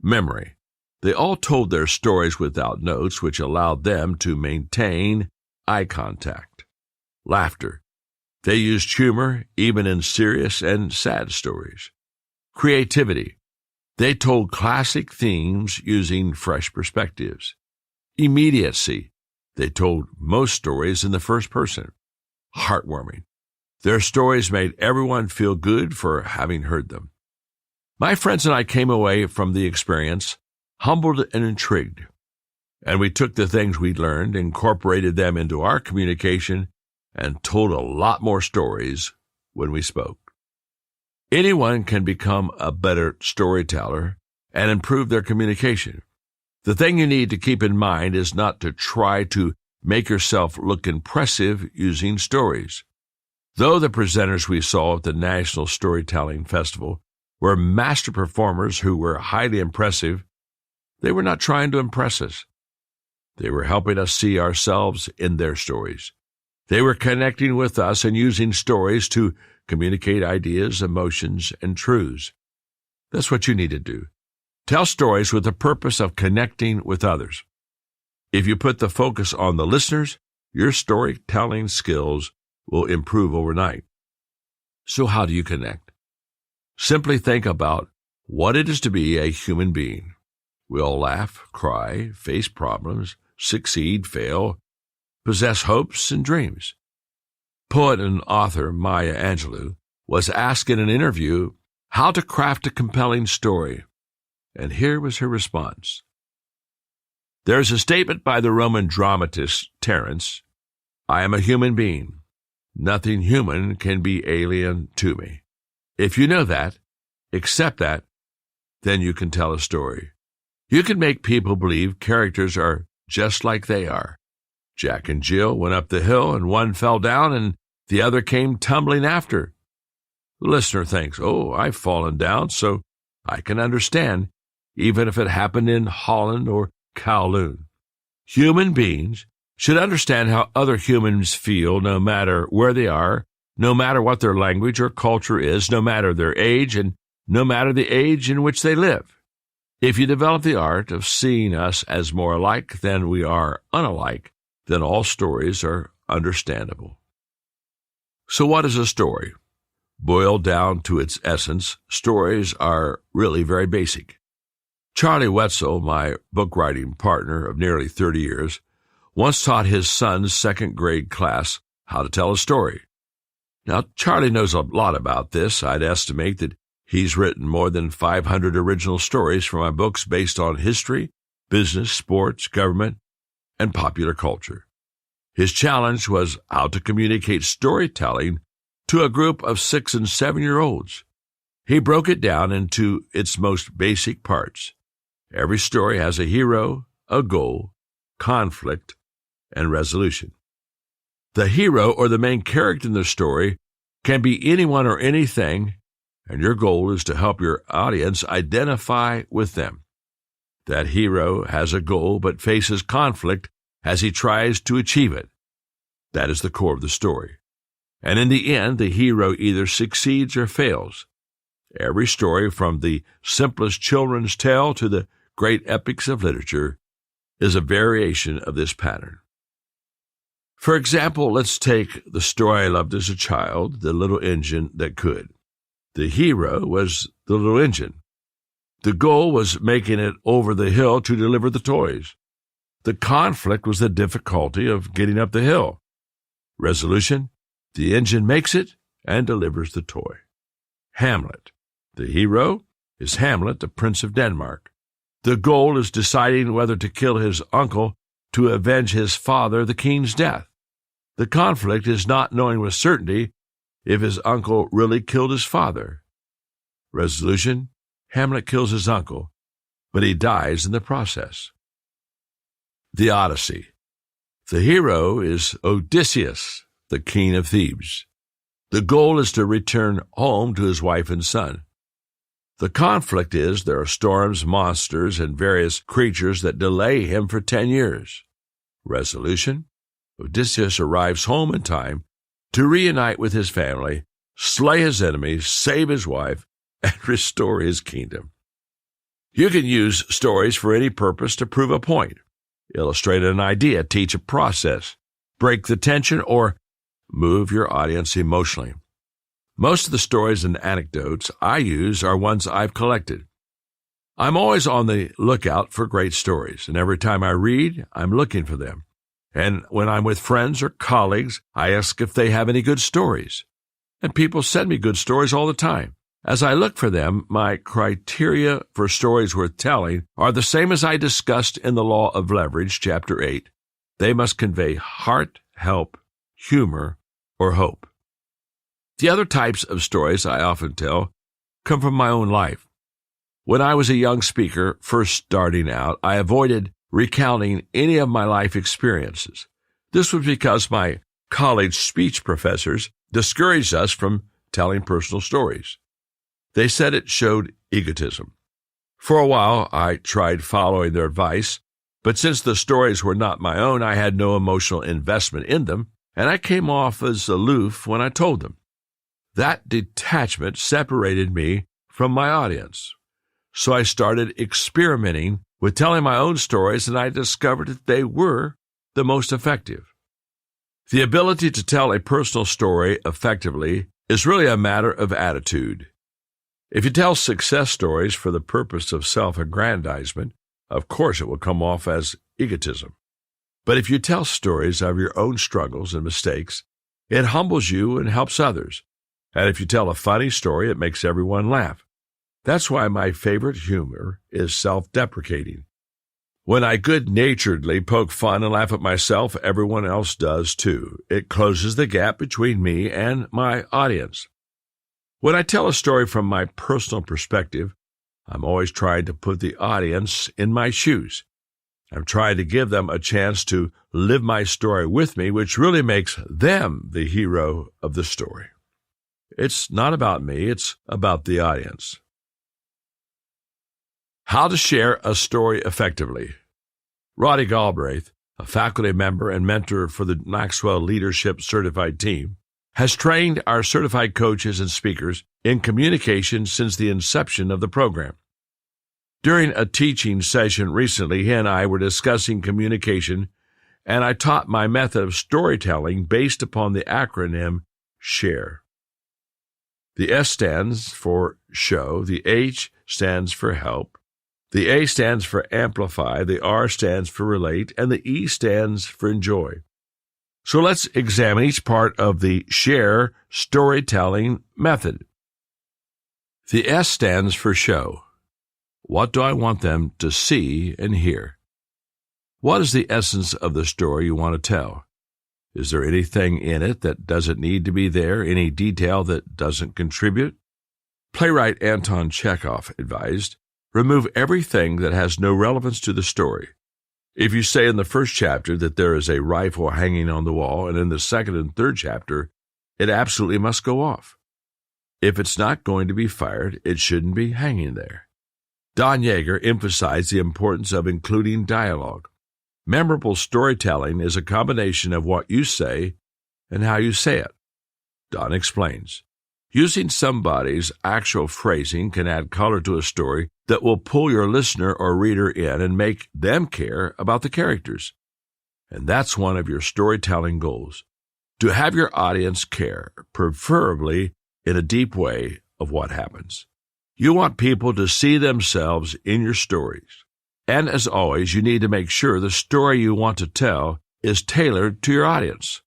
Memory. They all told their stories without notes, which allowed them to maintain eye contact. Laughter. They used humor even in serious and sad stories. Creativity. They told classic themes using fresh perspectives. Immediacy. They told most stories in the first person. Heartwarming. Their stories made everyone feel good for having heard them. My friends and I came away from the experience humbled and intrigued, and we took the things we learned, incorporated them into our communication, and told a lot more stories when we spoke. Anyone can become a better storyteller and improve their communication. The thing you need to keep in mind is not to try to make yourself look impressive using stories. Though the presenters we saw at the National Storytelling Festival were master performers who were highly impressive, they were not trying to impress us. They were helping us see ourselves in their stories. They were connecting with us and using stories to communicate ideas, emotions, and truths. That's what you need to do. Tell stories with the purpose of connecting with others. If you put the focus on the listeners, your storytelling skills will improve overnight. So how do you connect? Simply think about what it is to be a human being. We all laugh, cry, face problems, succeed, fail, possess hopes and dreams. Poet and author Maya Angelou was asked in an interview how to craft a compelling story, and here was her response. There is a statement by the Roman dramatist Terence, "I am a human being. Nothing human can be alien to me. If you know that, accept that, then you can tell a story. You can make people believe characters are just like they are. Jack and Jill went up the hill, and one fell down, and the other came tumbling after. The listener thinks, oh, I've fallen down, so I can understand, even if it happened in Holland or Kowloon. Human beings should understand how other humans feel, no matter where they are, no matter what their language or culture is, no matter their age, and no matter the age in which they live. If you develop the art of seeing us as more alike than we are unalike, then all stories are understandable." So what is a story? Boiled down to its essence, stories are really very basic. Charlie Wetzel, my book-writing partner of nearly 30 years, once taught his son's second-grade class how to tell a story. Now, Charlie knows a lot about this. I'd estimate that he's written more than 500 original stories for my books based on history, business, sports, government, and popular culture. His challenge was how to communicate storytelling to a group of 6- and 7-year-olds. He broke it down into its most basic parts. Every story has a hero, a goal, conflict, and resolution. The hero or the main character in the story can be anyone or anything, and your goal is to help your audience identify with them. That hero has a goal but faces conflict as he tries to achieve it. That is the core of the story. And in the end, the hero either succeeds or fails. Every story, from the simplest children's tale to the great epics of literature, is a variation of this pattern. For example, let's take the story I loved as a child, The Little Engine That Could. The hero was the little engine. The goal was making it over the hill to deliver the toys. The conflict was the difficulty of getting up the hill. Resolution: the engine makes it and delivers the toy. Hamlet. The hero is Hamlet, the Prince of Denmark. The goal is deciding whether to kill his uncle to avenge his father, the king's death. The conflict is not knowing with certainty if his uncle really killed his father. Resolution: Hamlet kills his uncle, but he dies in the process. The Odyssey. The hero is Odysseus, the king of Thebes. The goal is to return home to his wife and son. The conflict is there are storms, monsters, and various creatures that delay him for 10 years. Resolution: Odysseus arrives home in time to reunite with his family, slay his enemies, save his wife, and restore his kingdom. You can use stories for any purpose to prove a point, illustrate an idea, teach a process, break the tension, or move your audience emotionally. Most of the stories and anecdotes I use are ones I've collected. I'm always on the lookout for great stories, and every time I read, I'm looking for them. And when I'm with friends or colleagues, I ask if they have any good stories. And people send me good stories all the time. As I look for them, my criteria for stories worth telling are the same as I discussed in the Law of Leverage, Chapter 8. They must convey heart, help, humor, or hope. The other types of stories I often tell come from my own life. When I was a young speaker, first starting out, I avoided recounting any of my life experiences. This was because my college speech professors discouraged us from telling personal stories. They said it showed egotism. For a while, I tried following their advice, but since the stories were not my own, I had no emotional investment in them, and I came off as aloof when I told them. That detachment separated me from my audience. So I started experimenting with telling my own stories, and I discovered that they were the most effective. The ability to tell a personal story effectively is really a matter of attitude. If you tell success stories for the purpose of self-aggrandizement, of course it will come off as egotism. But if you tell stories of your own struggles and mistakes, it humbles you and helps others. And if you tell a funny story, it makes everyone laugh. That's why my favorite humor is self-deprecating. When I good-naturedly poke fun and laugh at myself, everyone else does too. It closes the gap between me and my audience. When I tell a story from my personal perspective, I'm always trying to put the audience in my shoes. I'm trying to give them a chance to live my story with me, which really makes them the hero of the story. It's not about me, it's about the audience. How to share a story effectively. Roddy Galbraith, a faculty member and mentor for the Maxwell Leadership Certified Team, has trained our certified coaches and speakers in communication since the inception of the program. During a teaching session recently, he and I were discussing communication, and I taught my method of storytelling based upon the acronym SHARE. The S stands for show, the H stands for help, the A stands for amplify, the R stands for relate, and the E stands for enjoy. So let's examine each part of the SHARE storytelling method. The S stands for show. What do I want them to see and hear? What is the essence of the story you want to tell? Is there anything in it that doesn't need to be there, any detail that doesn't contribute? Playwright Anton Chekhov advised, remove everything that has no relevance to the story. If you say in the first chapter that there is a rifle hanging on the wall, and in the second and third chapter, it absolutely must go off. If it's not going to be fired, it shouldn't be hanging there. Don Yeager emphasized the importance of including dialogue. Memorable storytelling is a combination of what you say and how you say it. Don explains, using somebody's actual phrasing can add color to a story that will pull your listener or reader in and make them care about the characters. And that's one of your storytelling goals, to have your audience care, preferably in a deep way, of what happens. You want people to see themselves in your stories. And as always, you need to make sure the story you want to tell is tailored to your audience.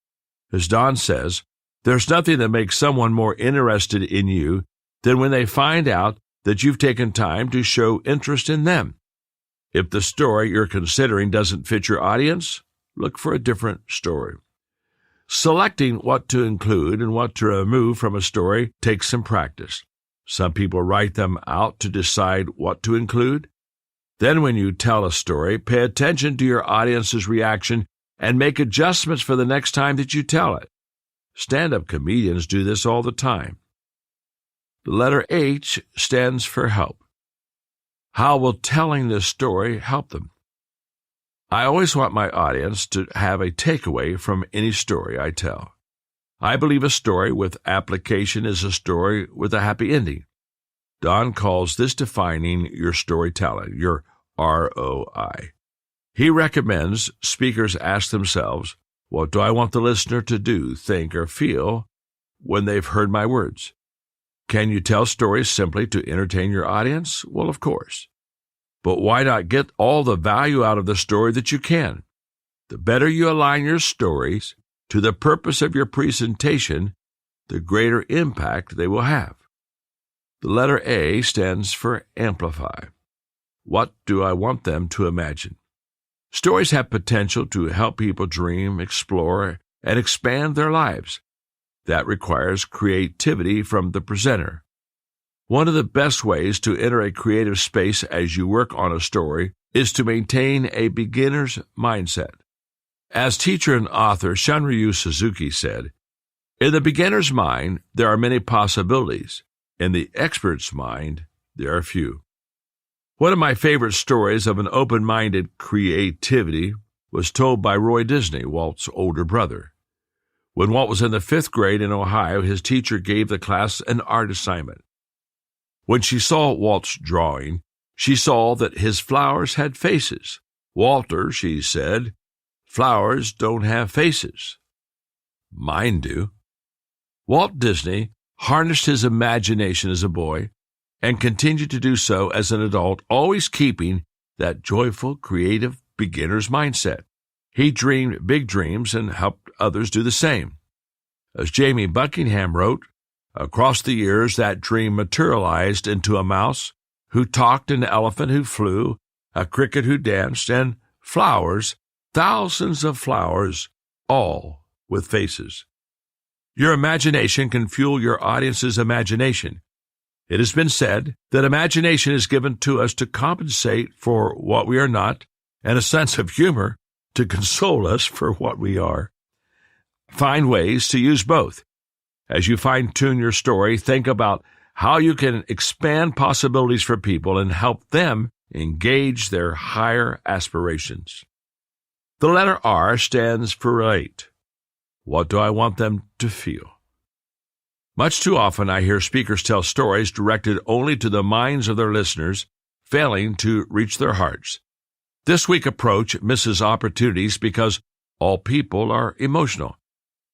As Don says, there's nothing that makes someone more interested in you than when they find out that you've taken time to show interest in them. If the story you're considering doesn't fit your audience, look for a different story. Selecting what to include and what to remove from a story takes some practice. Some people write them out to decide what to include. Then when you tell a story, pay attention to your audience's reaction and make adjustments for the next time that you tell it. Stand-up comedians do this all the time. The letter H stands for help. How will telling this story help them? I always want my audience to have a takeaway from any story I tell. I believe a story with application is a story with a happy ending. Don calls this defining your storytelling, your ROI. He recommends speakers ask themselves, what do I want the listener to do, think, or feel when they've heard my words? Can you tell stories simply to entertain your audience? Well, of course. But why not get all the value out of the story that you can? The better you align your stories to the purpose of your presentation, the greater impact they will have. The letter A stands for amplify. What do I want them to imagine? Stories have potential to help people dream, explore, and expand their lives. That requires creativity from the presenter. One of the best ways to enter a creative space as you work on a story is to maintain a beginner's mindset. As teacher and author Shunryu Suzuki said, in the beginner's mind, there are many possibilities. In the expert's mind, there are few. One of my favorite stories of an open-minded creativity was told by Roy Disney, Walt's older brother. When Walt was in the 5th grade in Ohio, his teacher gave the class an art assignment. When she saw Walt's drawing, she saw that his flowers had faces. Walter, she said, flowers don't have faces. Mine do. Walt Disney harnessed his imagination as a boy and continued to do so as an adult, always keeping that joyful, creative beginner's mindset. He dreamed big dreams and helped others do the same. As Jamie Buckingham wrote, across the years that dream materialized into a mouse who talked, an elephant who flew, a cricket who danced, and flowers, thousands of flowers, all with faces. Your imagination can fuel your audience's imagination. It has been said that imagination is given to us to compensate for what we are not, and a sense of humor to console us for what we are. Find ways to use both. As you fine-tune your story, think about how you can expand possibilities for people and help them engage their higher aspirations. The letter R stands for relate. What do I want them to feel? Much too often I hear speakers tell stories directed only to the minds of their listeners, failing to reach their hearts. This weak approach misses opportunities because all people are emotional.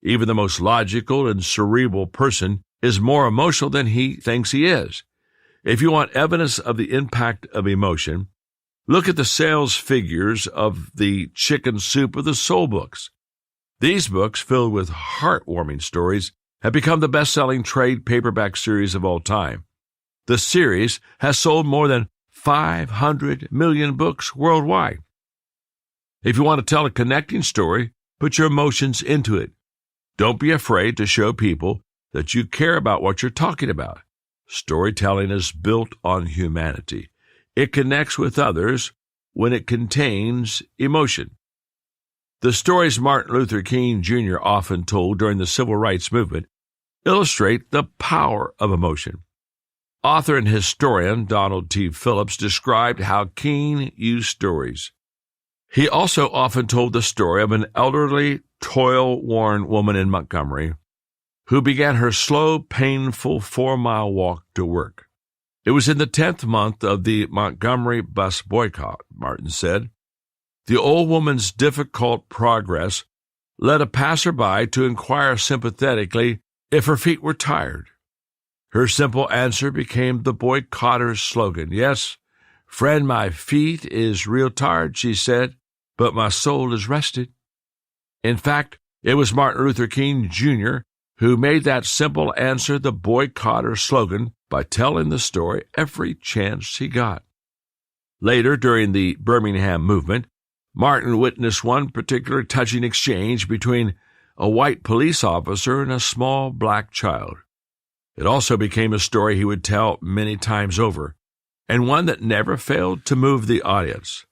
Even the most logical and cerebral person is more emotional than he thinks he is. If you want evidence of the impact of emotion, look at the sales figures of the Chicken Soup of the Soul books. These books, filled with heartwarming stories, have become the best-selling trade paperback series of all time. The series has sold more than 500 million books worldwide. If you want to tell a connecting story, put your emotions into it. Don't be afraid to show people that you care about what you're talking about. Storytelling is built on humanity. It connects with others when it contains emotion. The stories Martin Luther King Jr. often told during the Civil Rights Movement illustrate the power of emotion. Author and historian Donald T. Phillips described how Keene used stories. He also often told the story of an elderly, toil-worn woman in Montgomery who began her slow, painful 4-mile walk to work. It was in the 10th month of the Montgomery bus boycott, Martin said. The old woman's difficult progress led a passerby to inquire sympathetically if her feet were tired. Her simple answer became the boycotter's slogan. "Yes, friend, my feet is real tired," she said, "but my soul is rested." In fact, it was Martin Luther King, Jr., who made that simple answer the boycotter's slogan by telling the story every chance he got. Later, during the Birmingham movement, Martin witnessed one particular touching exchange between a white police officer and a small black child. It also became a story he would tell many times over, and one that never failed to move the audience.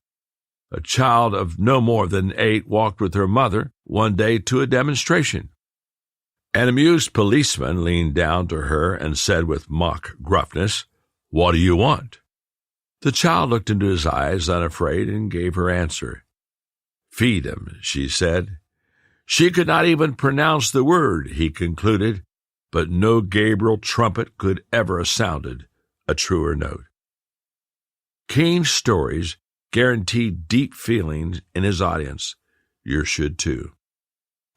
A child of no more than 8 walked with her mother one day to a demonstration. An amused policeman leaned down to her and said with mock gruffness, "What do you want?" The child looked into his eyes, unafraid, and gave her answer. "Feed him," she said. She could not even pronounce the word, he concluded, but no Gabriel trumpet could ever have sounded a truer note. Keene's stories guaranteed deep feelings in his audience. Yours should too.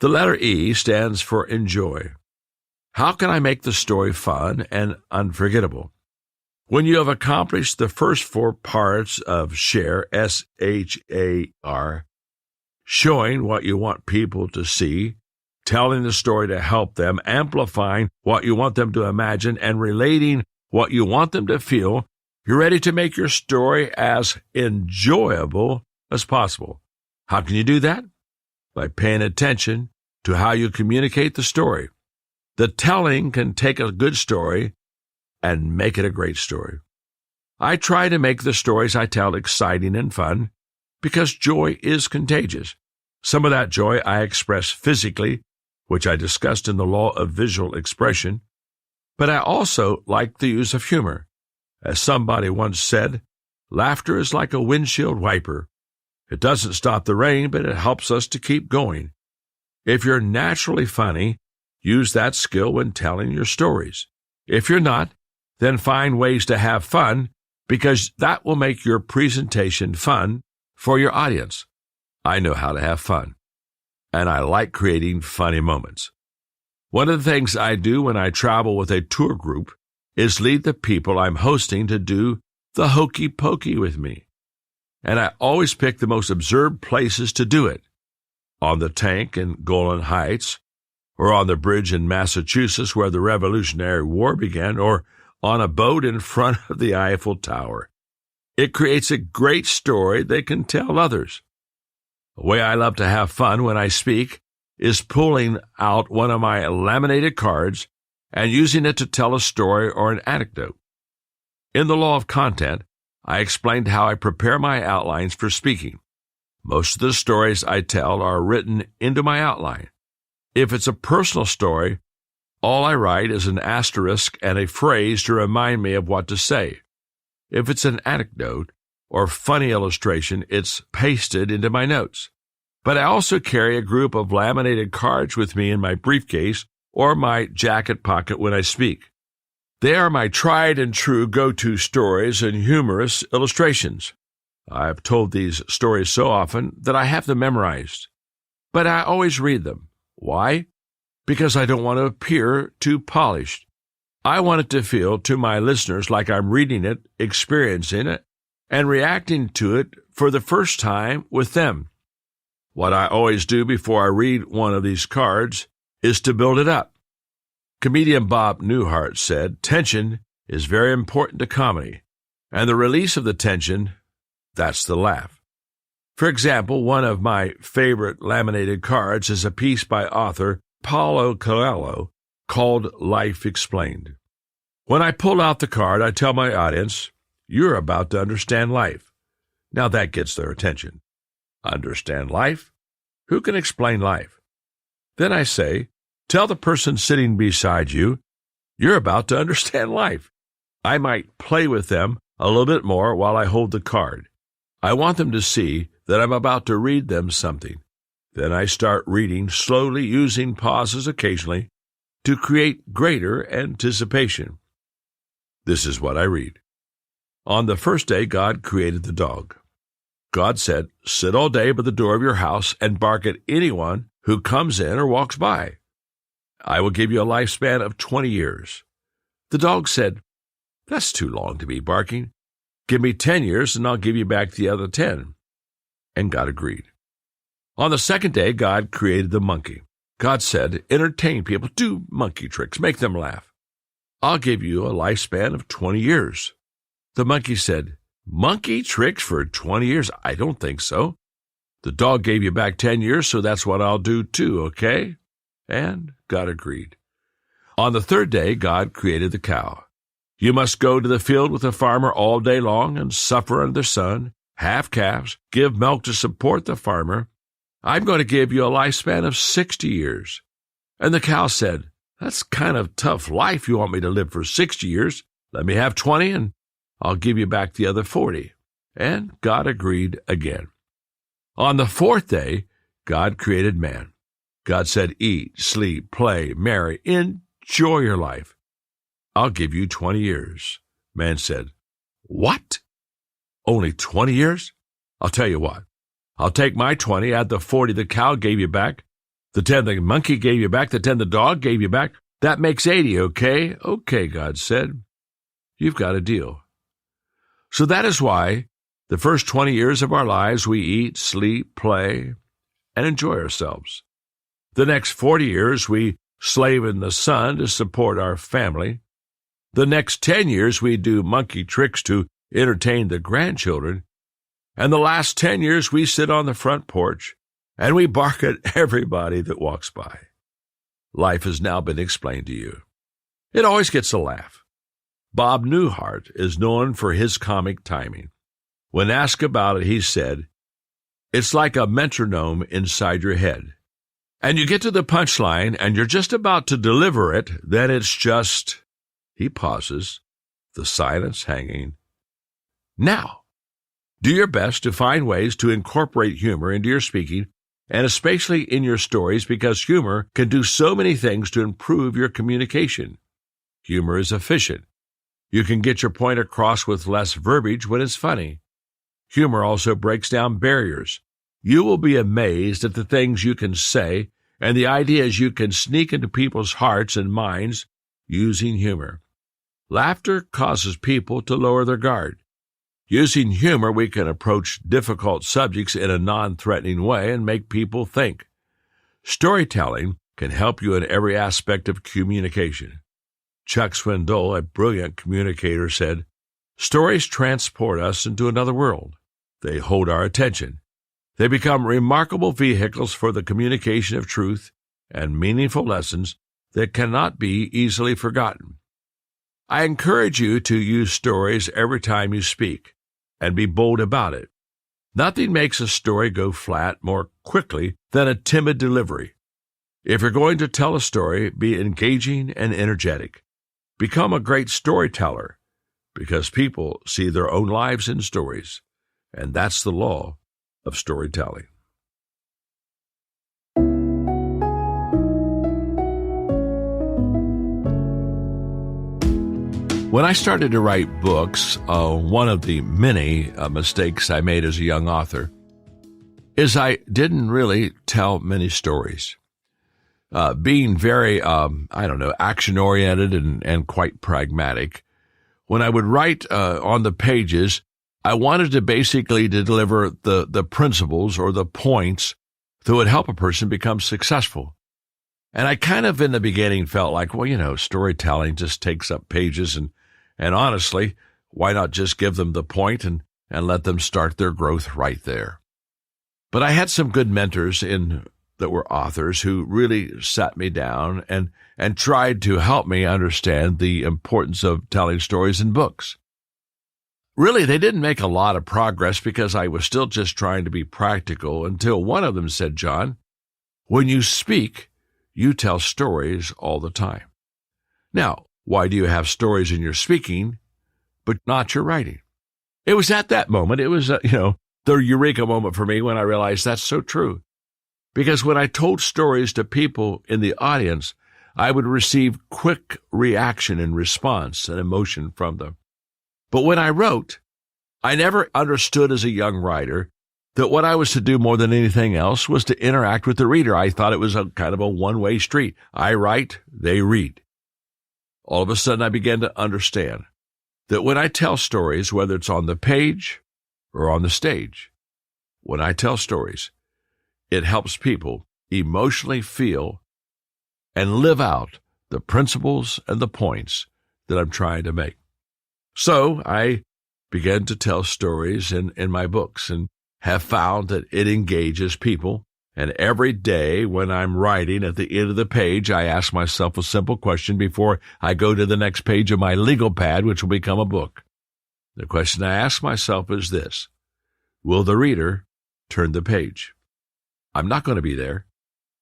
The letter E stands for enjoy. How can I make the story fun and unforgettable? When you have accomplished the first 4 parts of share, S-H-A-R, showing what you want people to see, telling the story to help them, amplifying what you want them to imagine, and relating what you want them to feel, you're ready to make your story as enjoyable as possible. How can you do that? By paying attention to how you communicate the story. The telling can take a good story and make it a great story. I try to make the stories I tell exciting and fun because joy is contagious. Some of that joy I express physically, which I discussed in the law of visual expression, but I also like the use of humor. As somebody once said, laughter is like a windshield wiper. It doesn't stop the rain, but it helps us to keep going. If you're naturally funny, use that skill when telling your stories. If you're not, then find ways to have fun, because that will make your presentation fun for your audience. I know how to have fun, and I like creating funny moments. One of the things I do when I travel with a tour group is lead the people I'm hosting to do the hokey pokey with me. And I always pick the most absurd places to do it. On the tank in Golan Heights, or on the bridge in Massachusetts where the Revolutionary War began, or on a boat in front of the Eiffel Tower. It creates a great story they can tell others. The way I love to have fun when I speak is pulling out one of my laminated cards and using it to tell a story or an anecdote. In the law of content, I explained how I prepare my outlines for speaking. Most of the stories I tell are written into my outline. If it's a personal story, all I write is an asterisk and a phrase to remind me of what to say. If it's an anecdote or funny illustration, it's pasted into my notes. But I also carry a group of laminated cards with me in my briefcase or my jacket pocket when I speak. They are my tried and true go-to stories and humorous illustrations. I've told these stories so often that I have them memorized. But I always read them. Why? Because I don't want to appear too polished. I want it to feel to my listeners like I'm reading it, experiencing it, and reacting to it for the first time with them. What I always do before I read one of these cards is to build it up. Comedian Bob Newhart said, "Tension is very important to comedy, and the release of the tension, that's the laugh." For example, one of my favorite laminated cards is a piece by author Paulo Coelho called Life Explained. When I pull out the card, I tell my audience, "You're about to understand life." Now that gets their attention. Understand life? Who can explain life? Then I say, tell the person sitting beside you, "You're about to understand life." I might play with them a little bit more while I hold the card. I want them to see that I'm about to read them something. Then I start reading slowly, using pauses occasionally to create greater anticipation. This is what I read. On the first day, God created the dog. God said, "Sit all day by the door of your house and bark at anyone who comes in or walks by. I will give you a lifespan of 20 years. The dog said, "That's too long to be barking. Give me 10 years and I'll give you back the other 10. And God agreed. On the second day, God created the monkey. God said, "Entertain people, do monkey tricks, make them laugh. I'll give you a lifespan of 20 years. The monkey said, "Monkey tricks for 20 years? I don't think so. The dog gave you back 10 years, so that's what I'll do too, okay?" And God agreed. On the third day, God created the cow. You must go to the field with the farmer all day long and suffer under the sun, have calves, give milk to support the farmer. I'm going to give you a lifespan of 60 years. And the cow said, "That's kind of tough life you want me to live for 60 years. Let me have 20 and I'll give you back the other 40. And God agreed again. On the fourth day, God created man. God said, "Eat, sleep, play, marry, enjoy your life. I'll give you 20 years. Man said, "What? Only 20 years? I'll tell you what. I'll take my 20, add the 40 the cow gave you back, the 10 the monkey gave you back, the 10 the dog gave you back. That makes 80, okay?" "Okay," God said. "You've got a deal." So that is why the first 20 years of our lives we eat, sleep, play, and enjoy ourselves. The next 40 years we slave in the sun to support our family. The next 10 years we do monkey tricks to entertain the grandchildren. And the last 10 years we sit on the front porch and we bark at everybody that walks by. Life has now been explained to you. It always gets a laugh. Bob Newhart is known for his comic timing. When asked about it, he said, "It's like a metronome inside your head. And you get to the punchline and you're just about to deliver it, then it's just..." He pauses, the silence hanging. Now, do your best to find ways to incorporate humor into your speaking, and especially in your stories, because humor can do so many things to improve your communication. Humor is efficient. You can get your point across with less verbiage when it's funny. Humor also breaks down barriers. You will be amazed at the things you can say and the ideas you can sneak into people's hearts and minds using humor. Laughter causes people to lower their guard. Using humor, we can approach difficult subjects in a non-threatening way and make people think. Storytelling can help you in every aspect of communication. Chuck Swindoll, a brilliant communicator, said, "Stories transport us into another world. They hold our attention. They become remarkable vehicles for the communication of truth and meaningful lessons that cannot be easily forgotten." I encourage you to use stories every time you speak, and be bold about it. Nothing makes a story go flat more quickly than a timid delivery. If you're going to tell a story, be engaging and energetic. Become a great storyteller, because people see their own lives in stories, and that's the law of storytelling. When I started to write books, one of the many mistakes I made as a young author is I didn't really tell many stories. Being very, action-oriented and quite pragmatic, when I would write on the pages, I wanted to basically deliver the principles or the points that would help a person become successful. And I kind of in the beginning felt like, storytelling just takes up pages, and honestly, why not just give them the point and let them start their growth right there? But I had some good mentors that were authors who really sat me down and tried to help me understand the importance of telling stories in books. Really, they didn't make a lot of progress because I was still just trying to be practical until one of them said, "John, when you speak, you tell stories all the time." Now, why do you have stories in your speaking but not your writing. It was at that moment, it was, the eureka moment for me when I realized that's so true. Because when I told stories to people in the audience, I would receive quick reaction and response and emotion from them. But when I wrote, I never understood as a young writer that what I was to do more than anything else was to interact with the reader. I thought it was a kind of a one-way street. I write, they read. All of a sudden, I began to understand that when I tell stories, whether it's on the page or on the stage, when I tell stories, it helps people emotionally feel and live out the principles and the points that I'm trying to make. So I began to tell stories in my books and have found that it engages people. And every day when I'm writing, at the end of the page, I ask myself a simple question before I go to the next page of my legal pad, which will become a book. The question I ask myself is this: will the reader turn the page? I'm not going to be there.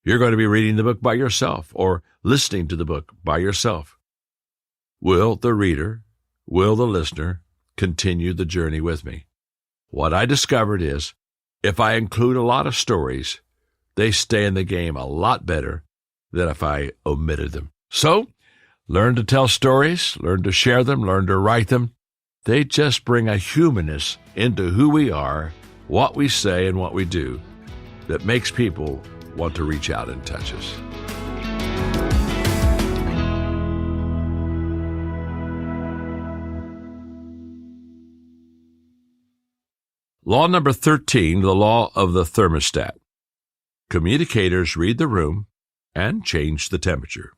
You're going to be reading the book by yourself or listening to the book by yourself. Will the reader, will the listener continue the journey with me? What I discovered is if I include a lot of stories, they stay in the game a lot better than if I omitted them. So, learn to tell stories, learn to share them, learn to write them. They just bring a humanness into who we are, what we say, and what we do that makes people want to reach out and touch us. Law number 13, the law of the thermostat. Communicators read the room and change the temperature.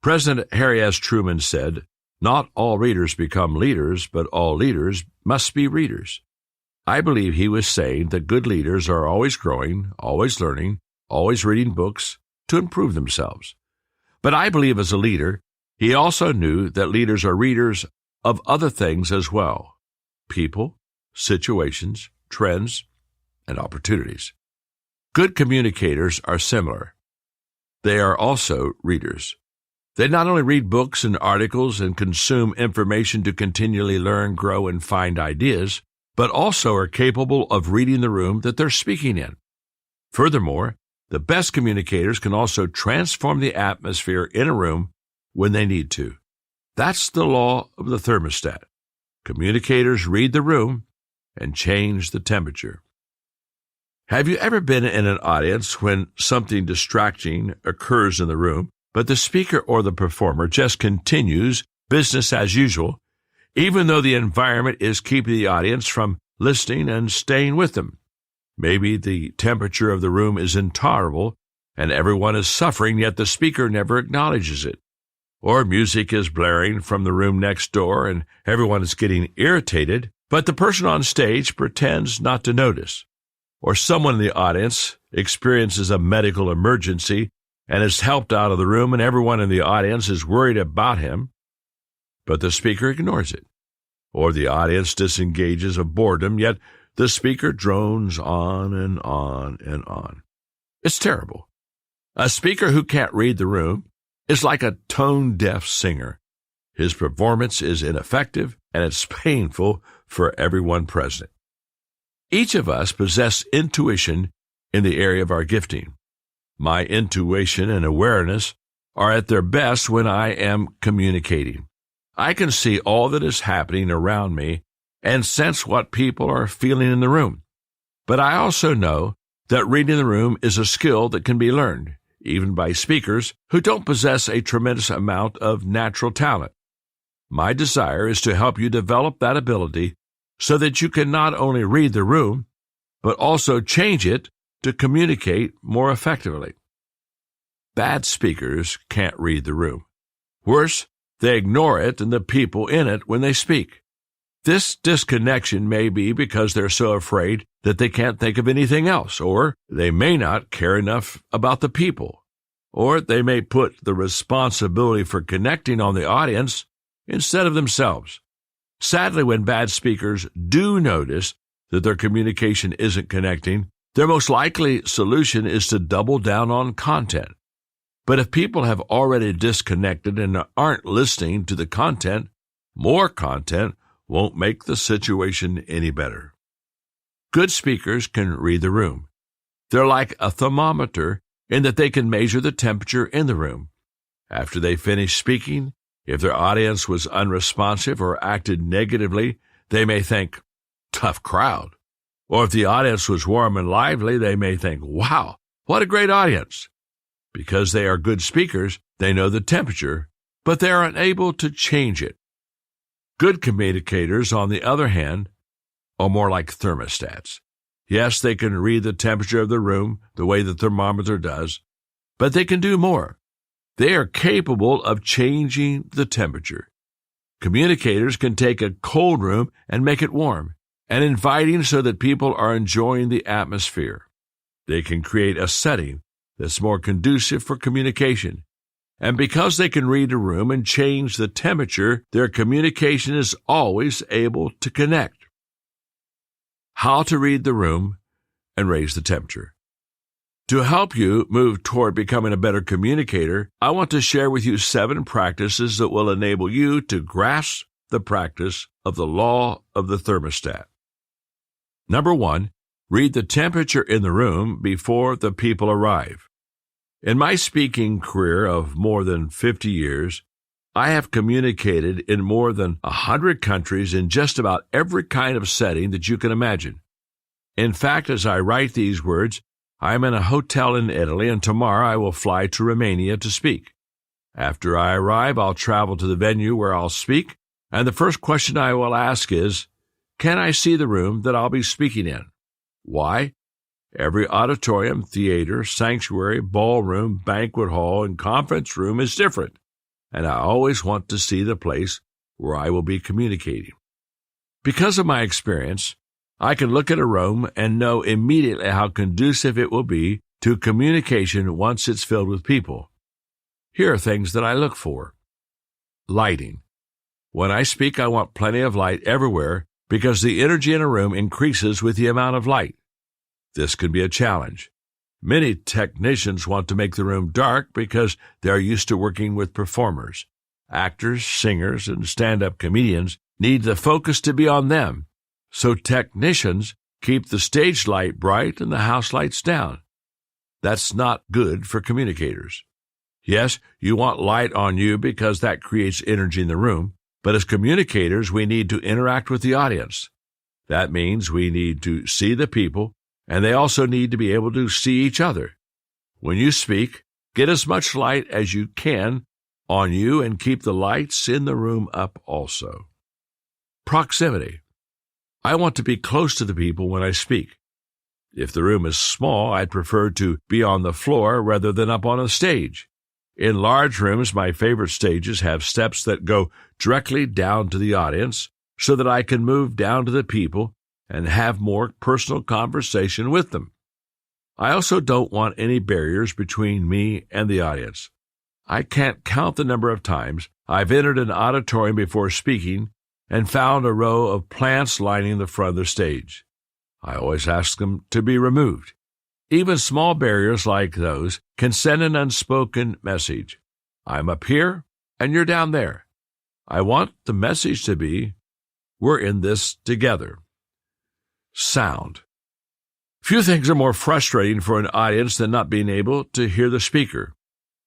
President Harry S. Truman said, "Not all readers become leaders, but all leaders must be readers." I believe he was saying that good leaders are always growing, always learning, always reading books to improve themselves. But I believe as a leader, he also knew that leaders are readers of other things as well: people, situations, trends, and opportunities. Good communicators are similar. They are also readers. They not only read books and articles and consume information to continually learn, grow, and find ideas, but also are capable of reading the room that they're speaking in. Furthermore, the best communicators can also transform the atmosphere in a room when they need to. That's the law of the thermostat. Communicators read the room and change the temperature. Have you ever been in an audience when something distracting occurs in the room, but the speaker or the performer just continues business as usual, even though the environment is keeping the audience from listening and staying with them? Maybe the temperature of the room is intolerable and everyone is suffering, yet the speaker never acknowledges it. Or music is blaring from the room next door and everyone is getting irritated, but the person on stage pretends not to notice. Or someone in the audience experiences a medical emergency and is helped out of the room and everyone in the audience is worried about him, but the speaker ignores it. Or the audience disengages of boredom, yet the speaker drones on and on and on. It's terrible. A speaker who can't read the room is like a tone-deaf singer. His performance is ineffective, and it's painful for everyone present. Each of us possess intuition in the area of our gifting. My intuition and awareness are at their best when I am communicating. I can see all that is happening around me and sense what people are feeling in the room. But I also know that reading the room is a skill that can be learned, even by speakers who don't possess a tremendous amount of natural talent. My desire is to help you develop that ability so that you can not only read the room, but also change it to communicate more effectively. Bad speakers can't read the room. Worse, they ignore it and the people in it when they speak. This disconnection may be because they're so afraid that they can't think of anything else, or they may not care enough about the people, or they may put the responsibility for connecting on the audience instead of themselves. Sadly, when bad speakers do notice that their communication isn't connecting, their most likely solution is to double down on content. But if people have already disconnected and aren't listening to the content, More content won't make the situation any better. Good speakers can read the room. They're like a thermometer in that they can measure the temperature in the room. After they finish speaking, if their audience was unresponsive or acted negatively, they may think, tough crowd. Or if the audience was warm and lively, they may think, wow, what a great audience. Because they are good speakers, they know the temperature, but they are unable to change it. Good communicators, on the other hand, are more like thermostats. Yes, they can read the temperature of the room the way the thermometer does, but they can do more. They are capable of changing the temperature. Communicators can take a cold room and make it warm and inviting so that people are enjoying the atmosphere. They can create a setting that's more conducive for communication. And because they can read a room and change the temperature, their communication is always able to connect. How to read the room and raise the temperature. To help you move toward becoming a better communicator, I want to share with you 7 practices that will enable you to grasp the practice of the law of the thermostat. Number 1, read the temperature in the room before the people arrive. In my speaking career of more than 50 years, I have communicated in more than 100 countries in just about every kind of setting that you can imagine. In fact, as I write these words, I am in a hotel in Italy, and tomorrow I will fly to Romania to speak. After I arrive, I'll travel to the venue where I'll speak, and the first question I will ask is, can I see the room that I'll be speaking in? Why? Every auditorium, theater, sanctuary, ballroom, banquet hall, and conference room is different, and I always want to see the place where I will be communicating. Because of my experience, I can look at a room and know immediately how conducive it will be to communication once it's filled with people. Here are things that I look for. Lighting. When I speak, I want plenty of light everywhere because the energy in a room increases with the amount of light. This can be a challenge. Many technicians want to make the room dark because they are used to working with performers. Actors, singers, and stand-up comedians need the focus to be on them. So technicians keep the stage light bright and the house lights down. That's not good for communicators. Yes, you want light on you because that creates energy in the room, but as communicators, we need to interact with the audience. That means we need to see the people, and they also need to be able to see each other. When you speak, get as much light as you can on you and keep the lights in the room up also. Proximity. I want to be close to the people when I speak. If the room is small, I'd prefer to be on the floor rather than up on a stage. In large rooms, my favorite stages have steps that go directly down to the audience so that I can move down to the people and have more personal conversation with them. I also don't want any barriers between me and the audience. I can't count the number of times I've entered an auditorium before speaking and found a row of plants lining the front of the stage. I always ask them to be removed. Even small barriers like those can send an unspoken message. I'm up here and you're down there. I want the message to be, we're in this together. Sound. Few things are more frustrating for an audience than not being able to hear the speaker.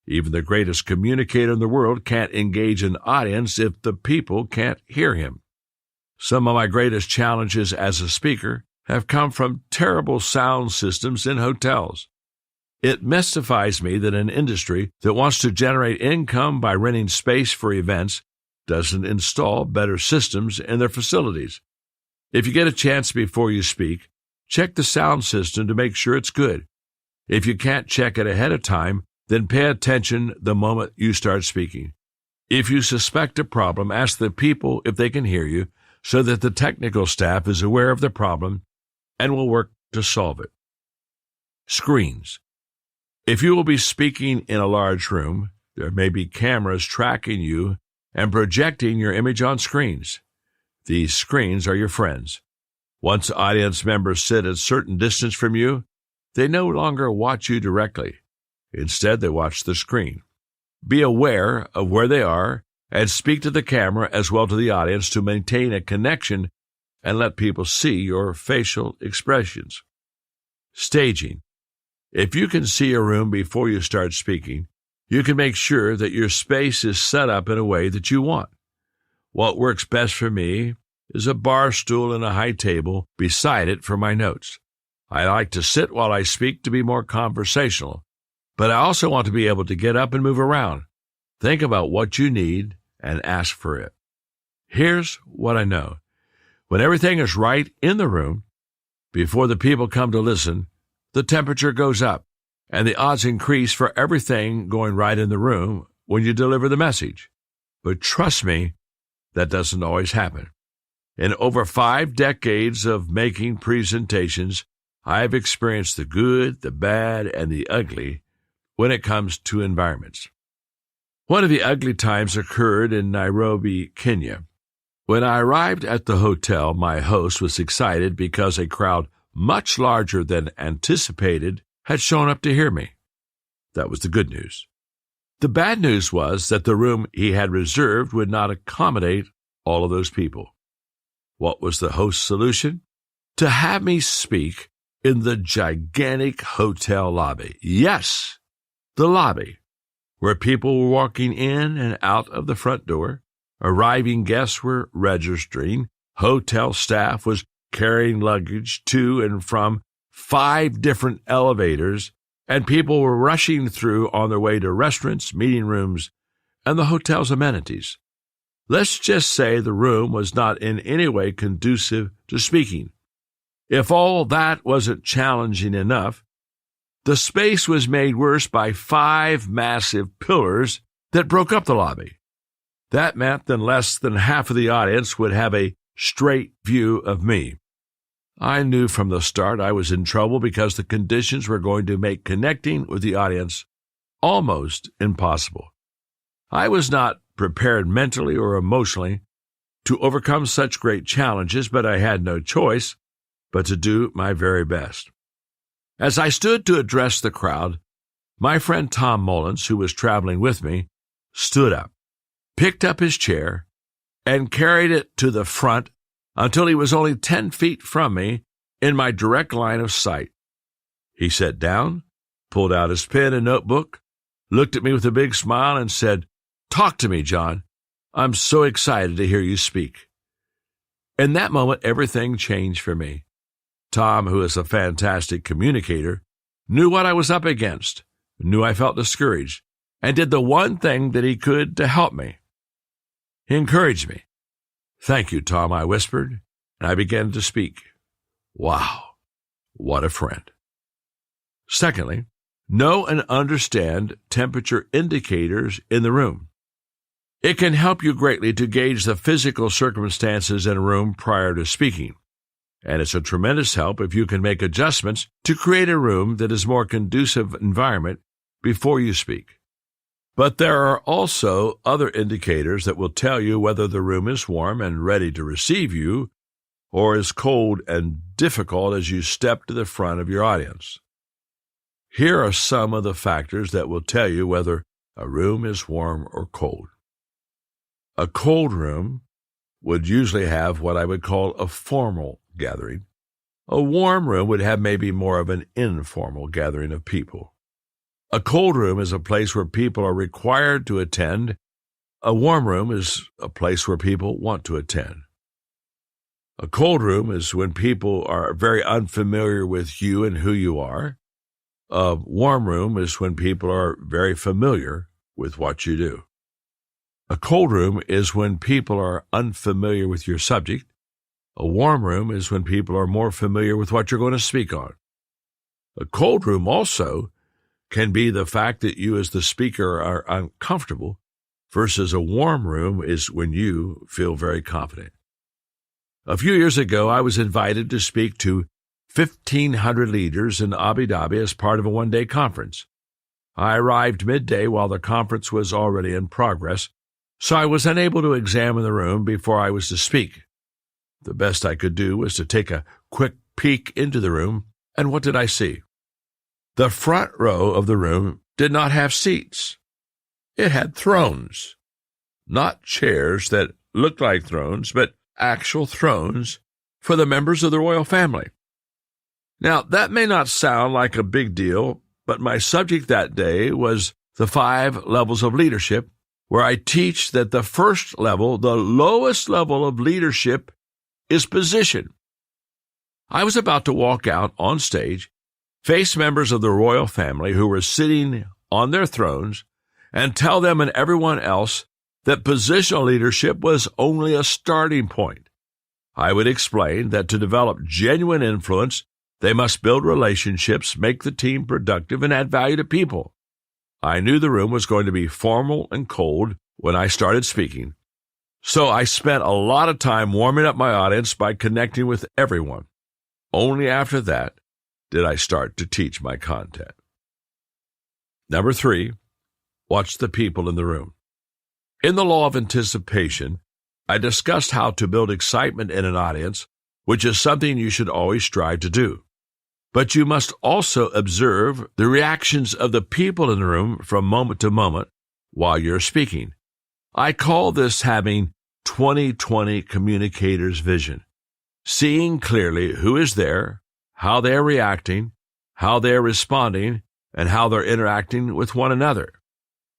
Even the greatest communicator in the world can't engage an audience if the people can't hear him. Some of my greatest challenges as a speaker have come from terrible sound systems in hotels. It mystifies me that an industry that wants to generate income by renting space for events doesn't install better systems in their facilities. If you get a chance before you speak, check the sound system to make sure it's good. If you can't check it ahead of time, then pay attention the moment you start speaking. If you suspect a problem, ask the people if they can hear you so that the technical staff is aware of the problem and will work to solve it. Screens. If you will be speaking in a large room, there may be cameras tracking you and projecting your image on screens. These screens are your friends. Once audience members sit at a certain distance from you, they no longer watch you directly. Instead, they watch the screen. Be aware of where they are and speak to the camera as well to the audience to maintain a connection and let people see your facial expressions. Staging. If you can see a room before you start speaking, you can make sure that your space is set up in a way that you want. What works best for me is a bar stool and a high table beside it for my notes. I like to sit while I speak to be more conversational, but I also want to be able to get up and move around. Think about what you need and ask for it. Here's what I know. When everything is right in the room, before the people come to listen, the temperature goes up, and the odds increase for everything going right in the room when you deliver the message. But trust me, that doesn't always happen. In over 5 decades of making presentations, I've experienced the good, the bad, and the ugly when it comes to environments. One of the ugly times occurred in Nairobi, Kenya. When I arrived at the hotel, my host was excited because a crowd much larger than anticipated had shown up to hear me. That was the good news. The bad news was that the room he had reserved would not accommodate all of those people. What was the host's solution? To have me speak in the gigantic hotel lobby. Yes, the lobby, where people were walking in and out of the front door, arriving guests were registering, hotel staff was carrying luggage to and from 5 different elevators, and people were rushing through on their way to restaurants, meeting rooms, and the hotel's amenities. Let's just say the room was not in any way conducive to speaking. If all that wasn't challenging enough, the space was made worse by 5 massive pillars that broke up the lobby. That meant that less than half of the audience would have a straight view of me. I knew from the start I was in trouble because the conditions were going to make connecting with the audience almost impossible. I was not prepared mentally or emotionally to overcome such great challenges, but I had no choice but to do my very best. As I stood to address the crowd, my friend Tom Mullins, who was traveling with me, stood up, picked up his chair, and carried it to the front until he was only 10 feet from me in my direct line of sight. He sat down, pulled out his pen and notebook, looked at me with a big smile, and said, "Talk to me, John. I'm so excited to hear you speak." In that moment, everything changed for me. Tom, who is a fantastic communicator, knew what I was up against, knew I felt discouraged, and did the one thing that he could to help me. He encouraged me. "Thank you, Tom," I whispered, and I began to speak. Wow, what a friend. Secondly, know and understand temperature indicators in the room. It can help you greatly to gauge the physical circumstances in a room prior to speaking, and it's a tremendous help if you can make adjustments to create a room that is more conducive environment before you speak. But there are also other indicators that will tell you whether the room is warm and ready to receive you or is cold and difficult as you step to the front of your audience. Here are some of the factors that will tell you whether a room is warm or cold. A cold room would usually have what I would call a formal gathering. A warm room would have maybe more of an informal gathering of people. A cold room is a place where people are required to attend. A warm room is a place where people want to attend. A cold room is when people are very unfamiliar with you and who you are. A warm room is when people are very familiar with what you do. A cold room is when people are unfamiliar with your subject. A warm room is when people are more familiar with what you're going to speak on. A cold room also can be the fact that you as the speaker are uncomfortable, versus a warm room is when you feel very confident. A few years ago, I was invited to speak to 1,500 leaders in Abu Dhabi as part of a one-day conference. I arrived midday while the conference was already in progress, so I was unable to examine the room before I was to speak. The best I could do was to take a quick peek into the room, and what did I see? The front row of the room did not have seats. It had thrones. not chairs that looked like thrones, but actual thrones for the members of the royal family. Now, that may not sound like a big deal, but my subject that day was the 5 levels of leadership, where I teach that the first level, the lowest level of leadership, is position. I was about to walk out on stage, face members of the royal family who were sitting on their thrones, and tell them and everyone else that positional leadership was only a starting point. I would explain that to develop genuine influence, they must build relationships, make the team productive, and add value to people. I knew the room was going to be formal and cold when I started speaking, so I spent a lot of time warming up my audience by connecting with everyone. Only after that did I start to teach my content. Number 3, watch the people in the room. In the law of anticipation, I discussed how to build excitement in an audience, which is something you should always strive to do. But you must also observe the reactions of the people in the room from moment to moment while you're speaking. I call this having 20/20 communicator's vision, seeing clearly who is there, how they're reacting, how they're responding, and how they're interacting with one another.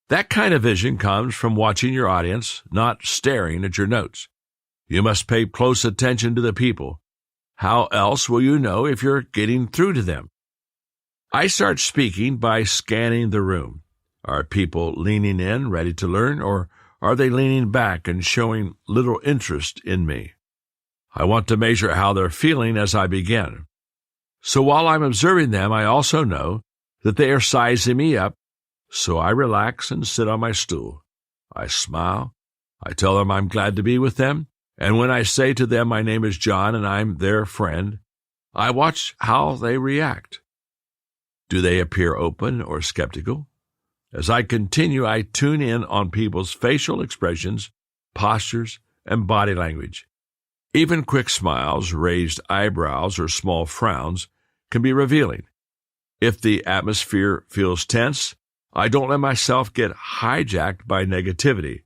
That kind of vision comes from watching your audience, not staring at your notes. You must pay close attention to the people. How else will you know if you're getting through to them? I start speaking by scanning the room. Are people leaning in, ready to learn, or are they leaning back and showing little interest in me? I want to measure how they're feeling as I begin. So while I'm observing them, I also know that they are sizing me up, so I relax and sit on my stool. I smile. I tell them I'm glad to be with them. And when I say to them, my name is John and I'm their friend, I watch how they react. Do they appear open or skeptical? As I continue, I tune in on people's facial expressions, postures, and body language. Even quick smiles, raised eyebrows, or small frowns can be revealing. If the atmosphere feels tense, I don't let myself get hijacked by negativity.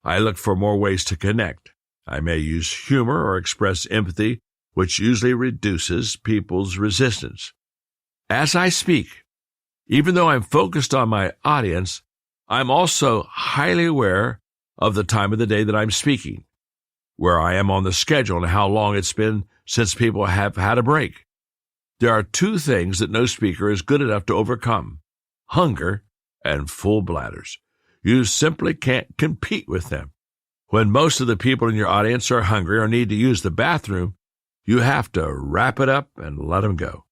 I look for more ways to connect. I may use humor or express empathy, which usually reduces people's resistance. As I speak, even though I'm focused on my audience, I'm also highly aware of the time of the day that I'm speaking, where I am on the schedule, and how long it's been since people have had a break. There are 2 things that no speaker is good enough to overcome: hunger and full bladders. You simply can't compete with them. When most of the people in your audience are hungry or need to use the bathroom, you have to wrap it up and let them go.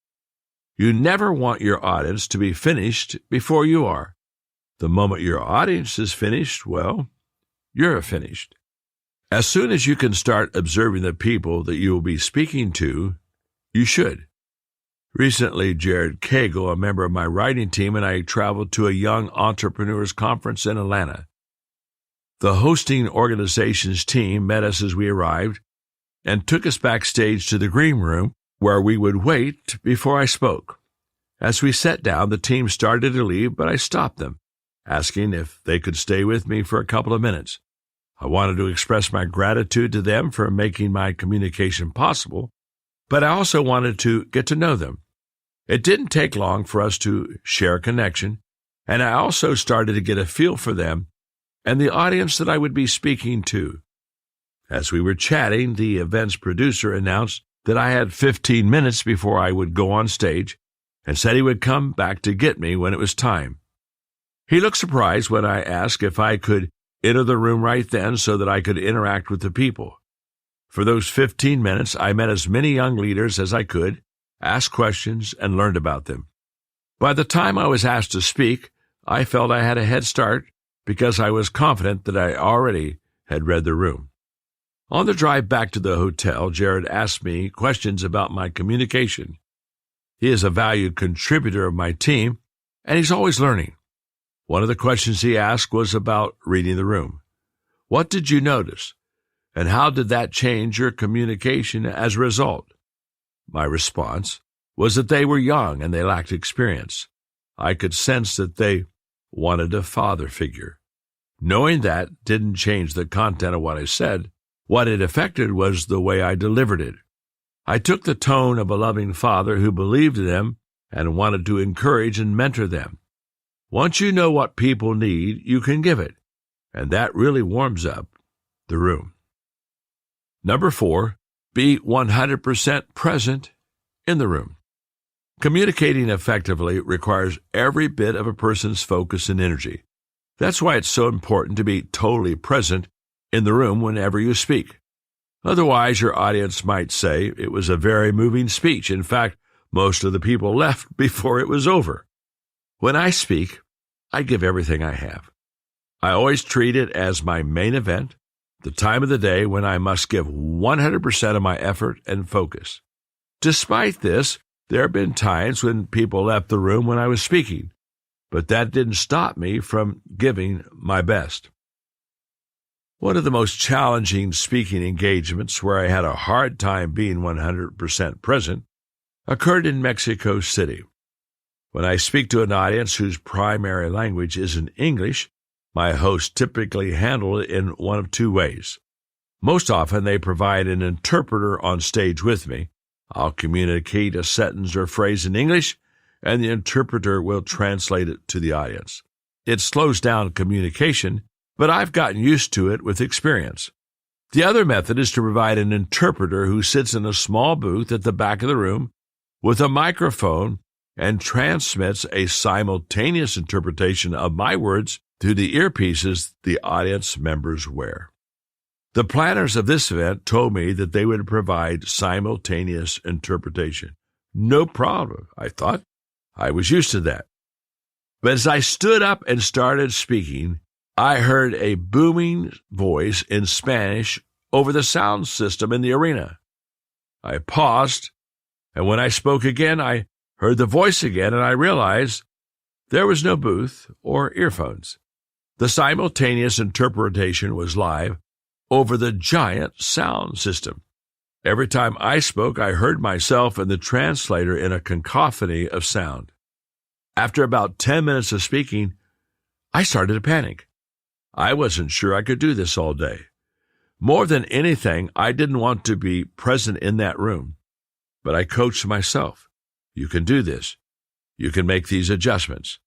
You never want your audience to be finished before you are. The moment your audience is finished, well, you're finished. As soon as you can start observing the people that you will be speaking to, you should. Recently, Jared Cagle, a member of my writing team, and I traveled to a young entrepreneurs conference in Atlanta. The hosting organization's team met us as we arrived and took us backstage to the green room where we would wait before I spoke. As we sat down, the team started to leave, but I stopped them, asking if they could stay with me for a couple of minutes. I wanted to express my gratitude to them for making my communication possible, but I also wanted to get to know them. It didn't take long for us to share a connection, and I also started to get a feel for them and the audience that I would be speaking to. As we were chatting, the event's producer announced that I had 15 minutes before I would go on stage and said he would come back to get me when it was time. He looked surprised when I asked if I could enter the room right then so that I could interact with the people. For those 15 minutes, I met as many young leaders as I could, asked questions, and learned about them. By the time I was asked to speak, I felt I had a head start because I was confident that I already had read the room. On the drive back to the hotel, Jared asked me questions about my communication. He is a valued contributor of my team, and he's always learning. One of the questions he asked was about reading the room. What did you notice, and how did that change your communication as a result? My response was that they were young and they lacked experience. I could sense that they wanted a father figure. Knowing that didn't change the content of what I said. What it affected was the way I delivered it. I took the tone of a loving father who believed in them and wanted to encourage and mentor them. Once you know what people need, you can give it, and that really warms up the room. Number 4, be 100% present in the room. Communicating effectively requires every bit of a person's focus and energy. That's why it's so important to be totally present in the room whenever you speak. Otherwise, your audience might say it was a very moving speech. In fact, most of the people left before it was over. When I speak, I give everything I have. I always treat it as my main event, the time of the day when I must give 100% of my effort and focus. Despite this, there have been times when people left the room when I was speaking, but that didn't stop me from giving my best. One of the most challenging speaking engagements where I had a hard time being 100% present occurred in Mexico City. When I speak to an audience whose primary language isn't English, my hosts typically handle it in one of two ways. Most often, they provide an interpreter on stage with me. I'll communicate a sentence or phrase in English, and the interpreter will translate it to the audience. It slows down communication, but I've gotten used to it with experience. The other method is to provide an interpreter who sits in a small booth at the back of the room with a microphone and transmits a simultaneous interpretation of my words through the earpieces the audience members wear. The planners of this event told me that they would provide simultaneous interpretation. No problem, I thought. I was used to that. But as I stood up and started speaking, I heard a booming voice in Spanish over the sound system in the arena. I paused, and when I spoke again, I heard the voice again, and I realized there was no booth or earphones. The simultaneous interpretation was live over the giant sound system. Every time I spoke, I heard myself and the translator in a cacophony of sound. After about 10 minutes of speaking, I started to panic. I wasn't sure I could do this all day. More than anything, I didn't want to be present in that room. But I coached myself. You can do this. You can make these adjustments.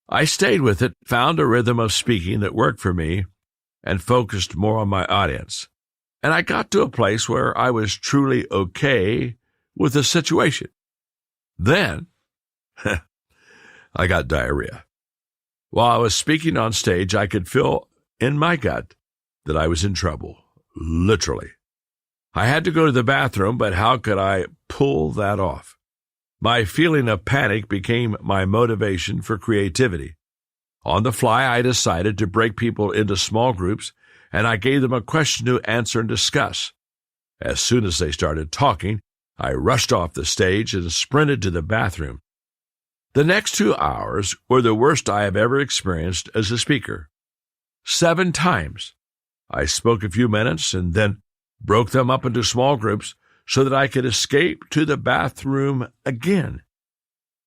I stayed with it, found a rhythm of speaking that worked for me, and focused more on my audience. And I got to a place where I was truly okay with the situation. Then, I got diarrhea. While I was speaking on stage, I could feel in my gut that I was in trouble, literally. I had to go to the bathroom, but how could I pull that off? My feeling of panic became my motivation for creativity. On the fly, I decided to break people into small groups, and I gave them a question to answer and discuss. As soon as they started talking, I rushed off the stage and sprinted to the bathroom. The next 2 hours were the worst I have ever experienced as a speaker. 7 times. I spoke a few minutes and then broke them up into small groups so that I could escape to the bathroom again.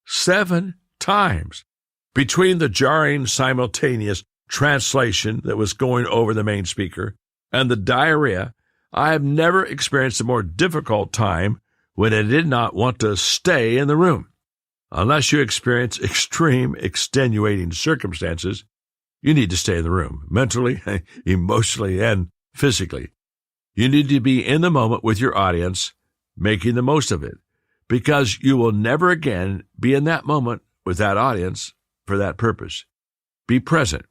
7 times. Between the jarring simultaneous translation that was going over the main speaker and the diarrhea, I have never experienced a more difficult time when I did not want to stay in the room. Unless you experience extreme extenuating circumstances, you need to stay in the room, mentally, emotionally, and physically. You need to be in the moment with your audience, making the most of it, because you will never again be in that moment with that audience for that purpose. Be present.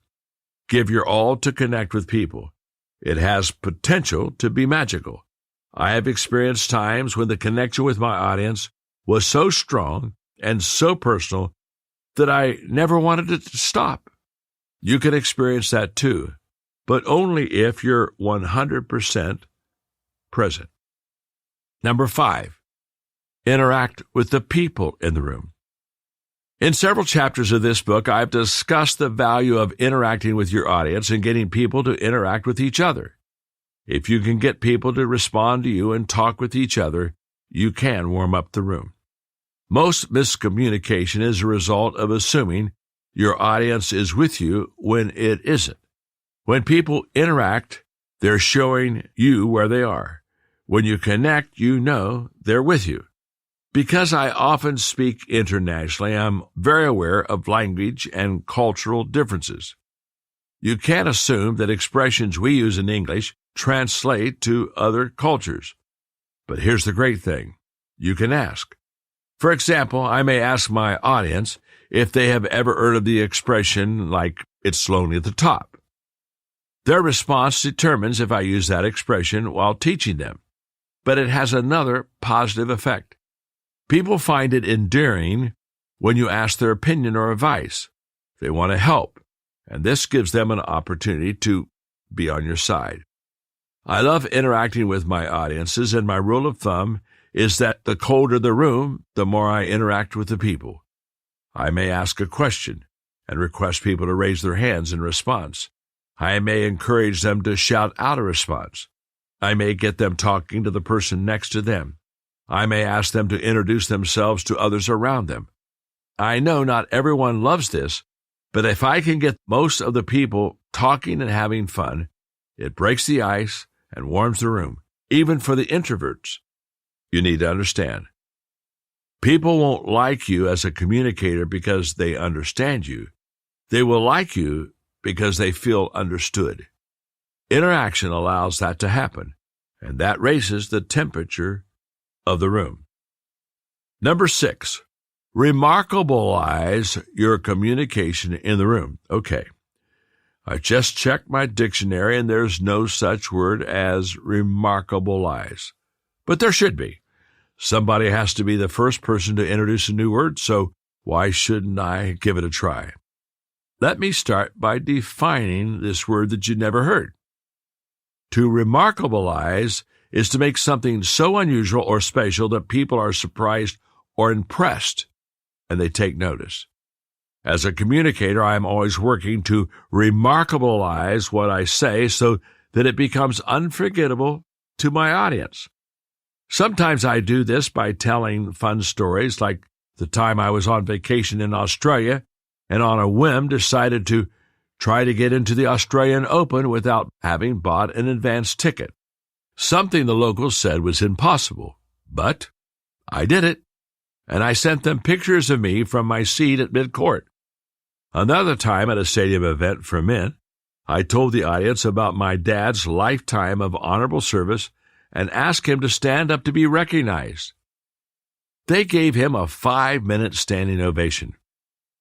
Give your all to connect with people. It has potential to be magical. I have experienced times when the connection with my audience was so strong and so personal that I never wanted it to stop. You can experience that too, but only if you're 100% present. Number 5, interact with the people in the room. In several chapters of this book, I've discussed the value of interacting with your audience and getting people to interact with each other. If you can get people to respond to you and talk with each other, you can warm up the room. Most miscommunication is a result of assuming your audience is with you when it isn't. When people interact, they're showing you where they are. When you connect, you know they're with you. Because I often speak internationally, I'm very aware of language and cultural differences. You can't assume that expressions we use in English translate to other cultures. But here's the great thing. You can ask. For example, I may ask my audience if they have ever heard of the expression like, "It's lonely at the top." Their response determines if I use that expression while teaching them. But it has another positive effect. People find it endearing when you ask their opinion or advice. They want to help, and this gives them an opportunity to be on your side. I love interacting with my audiences, and my rule of thumb is that the colder the room, the more I interact with the people. I may ask a question and request people to raise their hands in response. I may encourage them to shout out a response. I may get them talking to the person next to them. I may ask them to introduce themselves to others around them. I know not everyone loves this, but if I can get most of the people talking and having fun, it breaks the ice and warms the room, even for the introverts. You need to understand. People won't like you as a communicator because they understand you. They will like you because they feel understood. Interaction allows that to happen, and that raises the temperature of the room. Number 6, remarkabilize your communication in the room. Okay, I just checked my dictionary, and there's no such word as remarkabilize. But there should be. Somebody has to be the first person to introduce a new word, so why shouldn't I give it a try? Let me start by defining this word that you never heard. To remarkabilize is to make something so unusual or special that people are surprised or impressed, and they take notice. As a communicator, I am always working to remarkabilize what I say so that it becomes unforgettable to my audience. Sometimes I do this by telling fun stories, like the time I was on vacation in Australia and on a whim decided to try to get into the Australian Open without having bought an advance ticket. Something the locals said was impossible, but I did it, and I sent them pictures of me from my seat at mid-court. Another time at a stadium event for men, I told the audience about my dad's lifetime of honorable service and asked him to stand up to be recognized. They gave him a 5-minute standing ovation.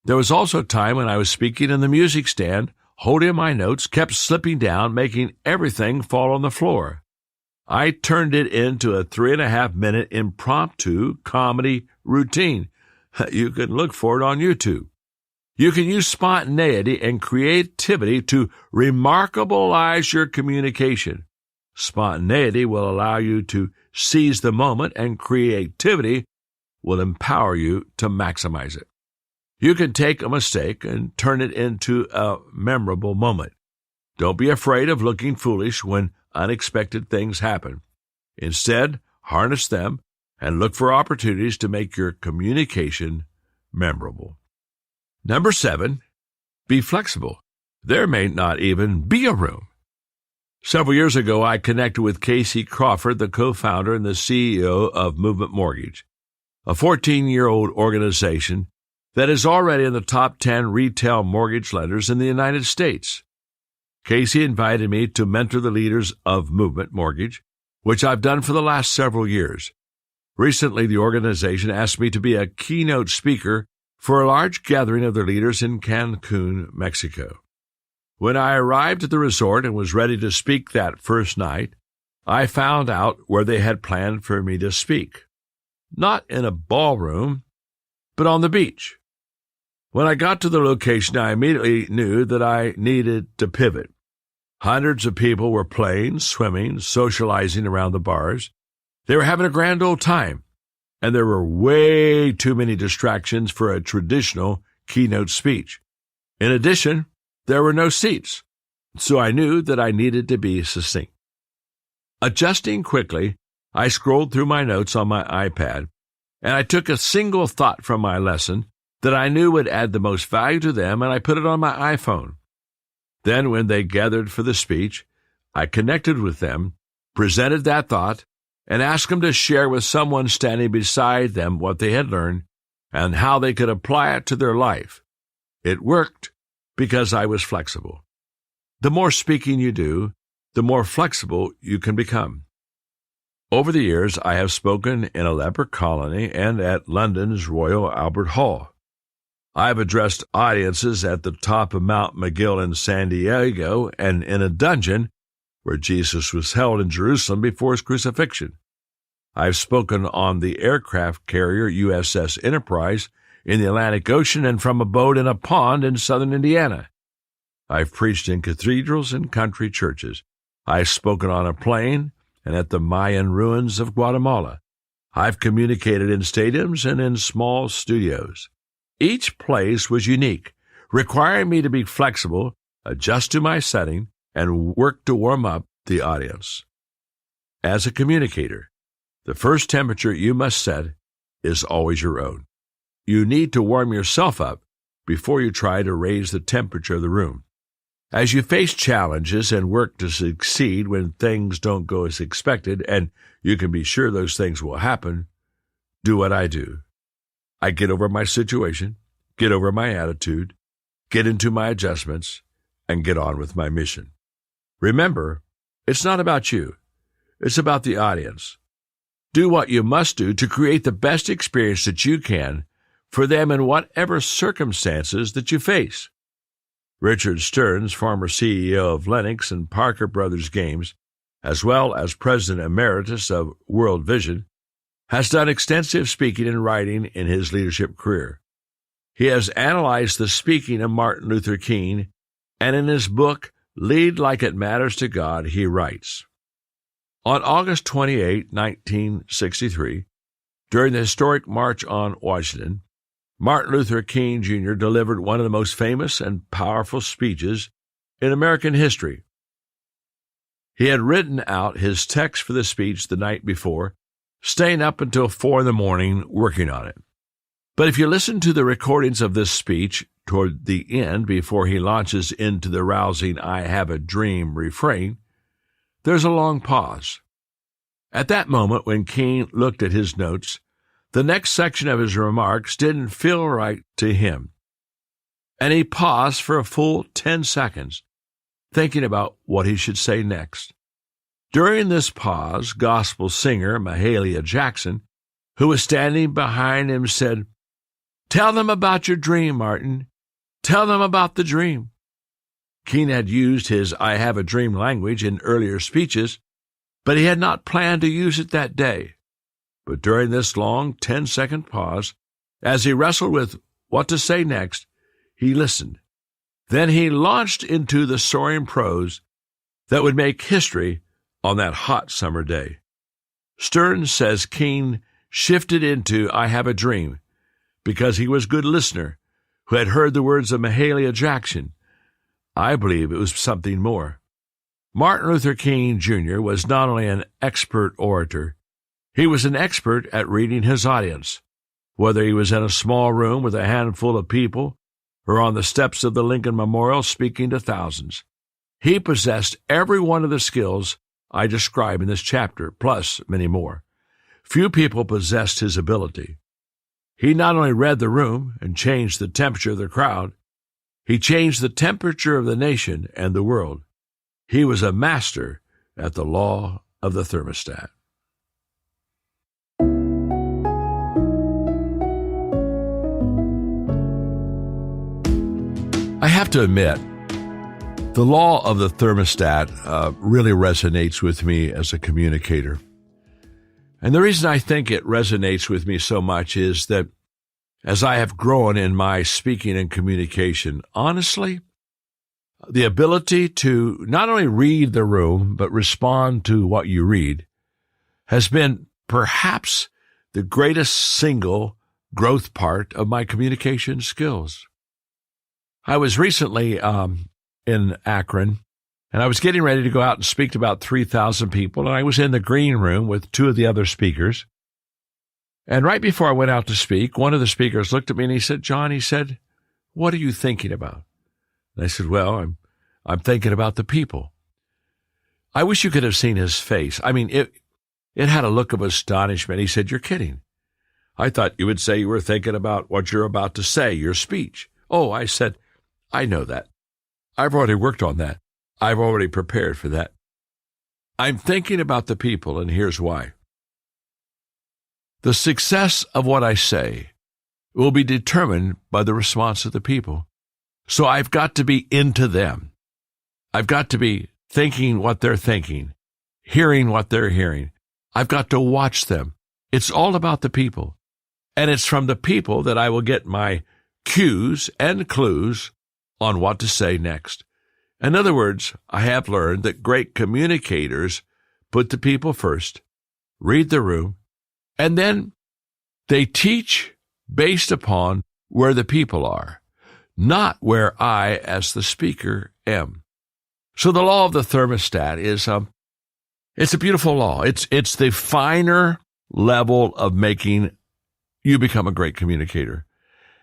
There was also a time when I was speaking in the music stand, holding my notes, kept slipping down, making everything fall on the floor. I turned it into a 3.5-minute impromptu comedy routine. You can look for it on YouTube. You can use spontaneity and creativity to remarkabilize your communication. Spontaneity will allow you to seize the moment, and creativity will empower you to maximize it. You can take a mistake and turn it into a memorable moment. Don't be afraid of looking foolish when unexpected things happen. Instead, harness them and look for opportunities to make your communication memorable. Number 7, be flexible. There may not even be a room. Several years ago, I connected with Casey Crawford, the co-founder and the CEO of Movement Mortgage, a 14-year-old organization that is already in the top 10 retail mortgage lenders in the United States. Casey invited me to mentor the leaders of Movement Mortgage, which I've done for the last several years. Recently, the organization asked me to be a keynote speaker for a large gathering of their leaders in Cancun, Mexico. When I arrived at the resort and was ready to speak that first night, I found out where they had planned for me to speak. Not in a ballroom, but on the beach. When I got to the location, I immediately knew that I needed to pivot. Hundreds of people were playing, swimming, socializing around the bars. They were having a grand old time, and there were way too many distractions for a traditional keynote speech. In addition, there were no seats, so I knew that I needed to be succinct. Adjusting quickly, I scrolled through my notes on my iPad, and I took a single thought from my lesson that I knew would add the most value to them, and I put it on my iPhone. Then, when they gathered for the speech, I connected with them, presented that thought, and asked them to share with someone standing beside them what they had learned and how they could apply it to their life. It worked because I was flexible. The more speaking you do, the more flexible you can become. Over the years, I have spoken in a leper colony and at London's Royal Albert Hall. I have addressed audiences at the top of Mount McGill in San Diego and in a dungeon where Jesus was held in Jerusalem before his crucifixion. I've spoken on the aircraft carrier USS Enterprise in the Atlantic Ocean and from a boat in a pond in southern Indiana. I've preached in cathedrals and country churches. I've spoken on a plane and at the Mayan ruins of Guatemala. I've communicated in stadiums and in small studios. Each place was unique, requiring me to be flexible, adjust to my setting, and work to warm up the audience. As a communicator, the first temperature you must set is always your own. You need to warm yourself up before you try to raise the temperature of the room. As you face challenges and work to succeed when things don't go as expected, and you can be sure those things will happen, do what I do. I get over my situation, get over my attitude, get into my adjustments, and get on with my mission. Remember, it's not about you. It's about the audience. Do what you must do to create the best experience that you can for them in whatever circumstances that you face. Richard Stearns, former CEO of Lennox and Parker Brothers Games, as well as President Emeritus of World Vision, has done extensive speaking and writing in his leadership career. He has analyzed the speaking of Martin Luther King, and in his book, Lead Like It Matters to God, he writes, on August 28, 1963, during the historic March on Washington, Martin Luther King Jr. delivered one of the most famous and powerful speeches in American history. He had written out his text for the speech the night before, staying up until 4 a.m. working on it. But if you listen to the recordings of this speech toward the end before he launches into the rousing "I have a dream" refrain, there's a long pause. At that moment, when King looked at his notes, the next section of his remarks didn't feel right to him, and he paused for a full 10 seconds, thinking about what he should say next. During this pause, gospel singer Mahalia Jackson, who was standing behind him, said, "Tell them about your dream, Martin. Tell them about the dream." King had used his "I have a dream" language in earlier speeches, but he had not planned to use it that day. But during this long 10-second pause, as he wrestled with what to say next, he listened. Then he launched into the soaring prose that would make history on that hot summer day. Stearns says King shifted into "I have a dream" because he was a good listener who had heard the words of Mahalia Jackson. I believe it was something more. Martin Luther King Jr. was not only an expert orator, he was an expert at reading his audience, whether he was in a small room with a handful of people or on the steps of the Lincoln Memorial speaking to thousands. He possessed every one of the skills I describe in this chapter, plus many more. Few people possessed his ability. He not only read the room and changed the temperature of the crowd, he changed the temperature of the nation and the world. He was a master at the law of the thermostat. I have to admit, the law of the thermostat really resonates with me as a communicator. And the reason I think it resonates with me so much is that as I have grown in my speaking and communication, honestly, the ability to not only read the room, but respond to what you read has been perhaps the greatest single growth part of my communication skills. I was recently in Akron, and I was getting ready to go out and speak to about 3,000 people, and I was in the green room with 2 of the other speakers. And right before I went out to speak, one of the speakers looked at me and he said, "John," he said, "what are you thinking about?" And I said, "Well, I'm thinking about the people. I wish you could have seen his face. I mean, it had a look of astonishment. He said, "You're kidding. I thought you would say you were thinking about what you're about to say, your speech." "Oh," I said, "I know that. I've already worked on that. I've already prepared for that. I'm thinking about the people, and here's why. The success of what I say will be determined by the response of the people. So I've got to be into them. I've got to be thinking what they're thinking, hearing what they're hearing. I've got to watch them. It's all about the people. And it's from the people that I will get my cues and clues on what to say next. In other words, I have learned that great communicators put the people first, read the room, and then they teach based upon where the people are, not where I, as the speaker, am. So the law of the thermostat is it's a beautiful law. It's the finer level of making you become a great communicator.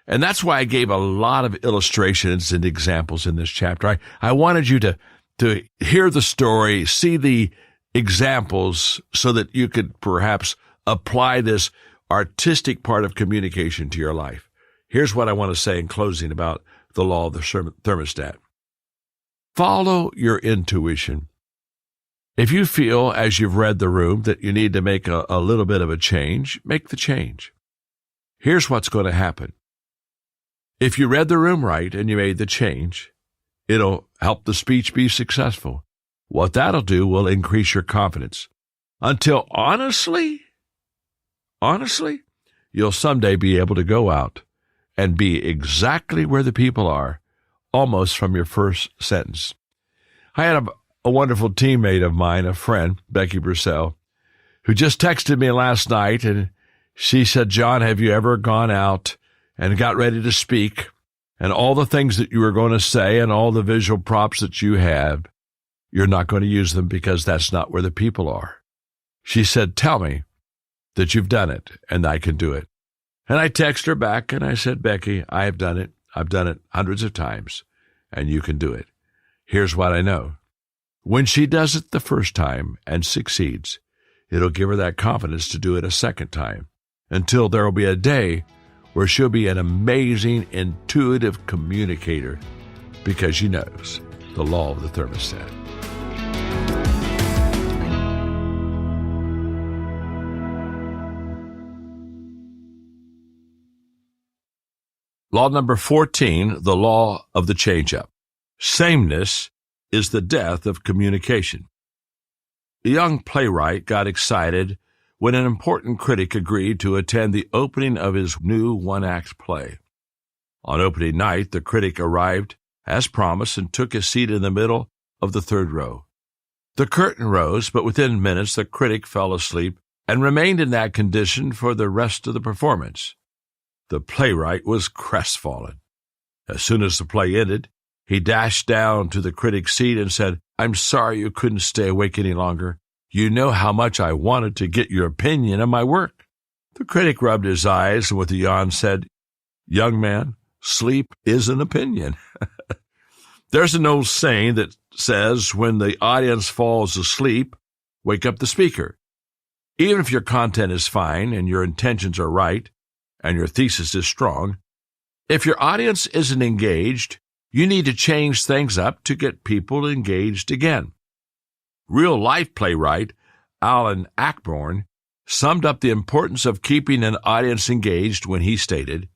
And that's why I gave a lot of illustrations and examples in this chapter. I wanted you to hear the story, see the examples, so that you could perhaps apply this artistic part of communication to your life. Here's what I want to say in closing about the law of the thermostat. Follow your intuition. If you feel, as you've read the room, that you need to make a little bit of a change, make the change. Here's what's going to happen. If you read the room right and you made the change, it'll help the speech be successful. What that'll do will increase your confidence until honestly, you'll someday be able to go out and be exactly where the people are, almost from your first sentence. I had a wonderful teammate of mine, a friend, Becky Brissell, who just texted me last night, and she said, "John, have you ever gone out and got ready to speak, and all the things that you were going to say and all the visual props that you have, you're not going to use them because that's not where the people are?" She said, "Tell me that you've done it and I can do it." And I texted her back and I said, "Becky, I have done it. I've done it hundreds of times, and you can do it. Here's what I know. When she does it the first time and succeeds, it'll give her that confidence to do it a second time, until there will be a day where she'll be an amazing, intuitive communicator because she knows the law of the thermostat." Law number 14, the law of the change-up. Sameness is the death of communication. A young playwright got excited when an important critic agreed to attend the opening of his new one-act play. On opening night, the critic arrived as promised and took his seat in the middle of the third row. The curtain rose, but within minutes the critic fell asleep and remained in that condition for the rest of the performance. The playwright was crestfallen. As soon as the play ended, he dashed down to the critic's seat and said, "I'm sorry you couldn't stay awake any longer. You know how much I wanted to get your opinion of my work." The critic rubbed his eyes and with a yawn said, "Young man, sleep is an opinion." There's an old saying that says, when the audience falls asleep, wake up the speaker. Even if your content is fine and your intentions are right and your thesis is strong, if your audience isn't engaged, you need to change things up to get people engaged again. Real-life playwright Alan Ayckbourn summed up the importance of keeping an audience engaged when he stated,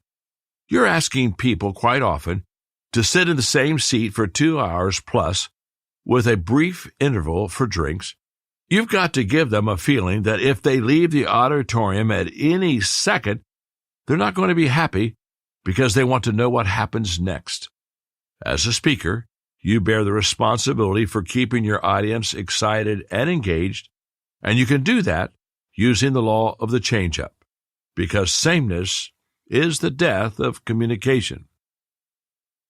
"You're asking people quite often to sit in the same seat for 2 hours plus with a brief interval for drinks. You've got to give them a feeling that if they leave the auditorium at any second, they're not going to be happy because they want to know what happens next. As a speaker, you bear the responsibility for keeping your audience excited and engaged, and you can do that using the law of the change-up, because sameness is the death of communication.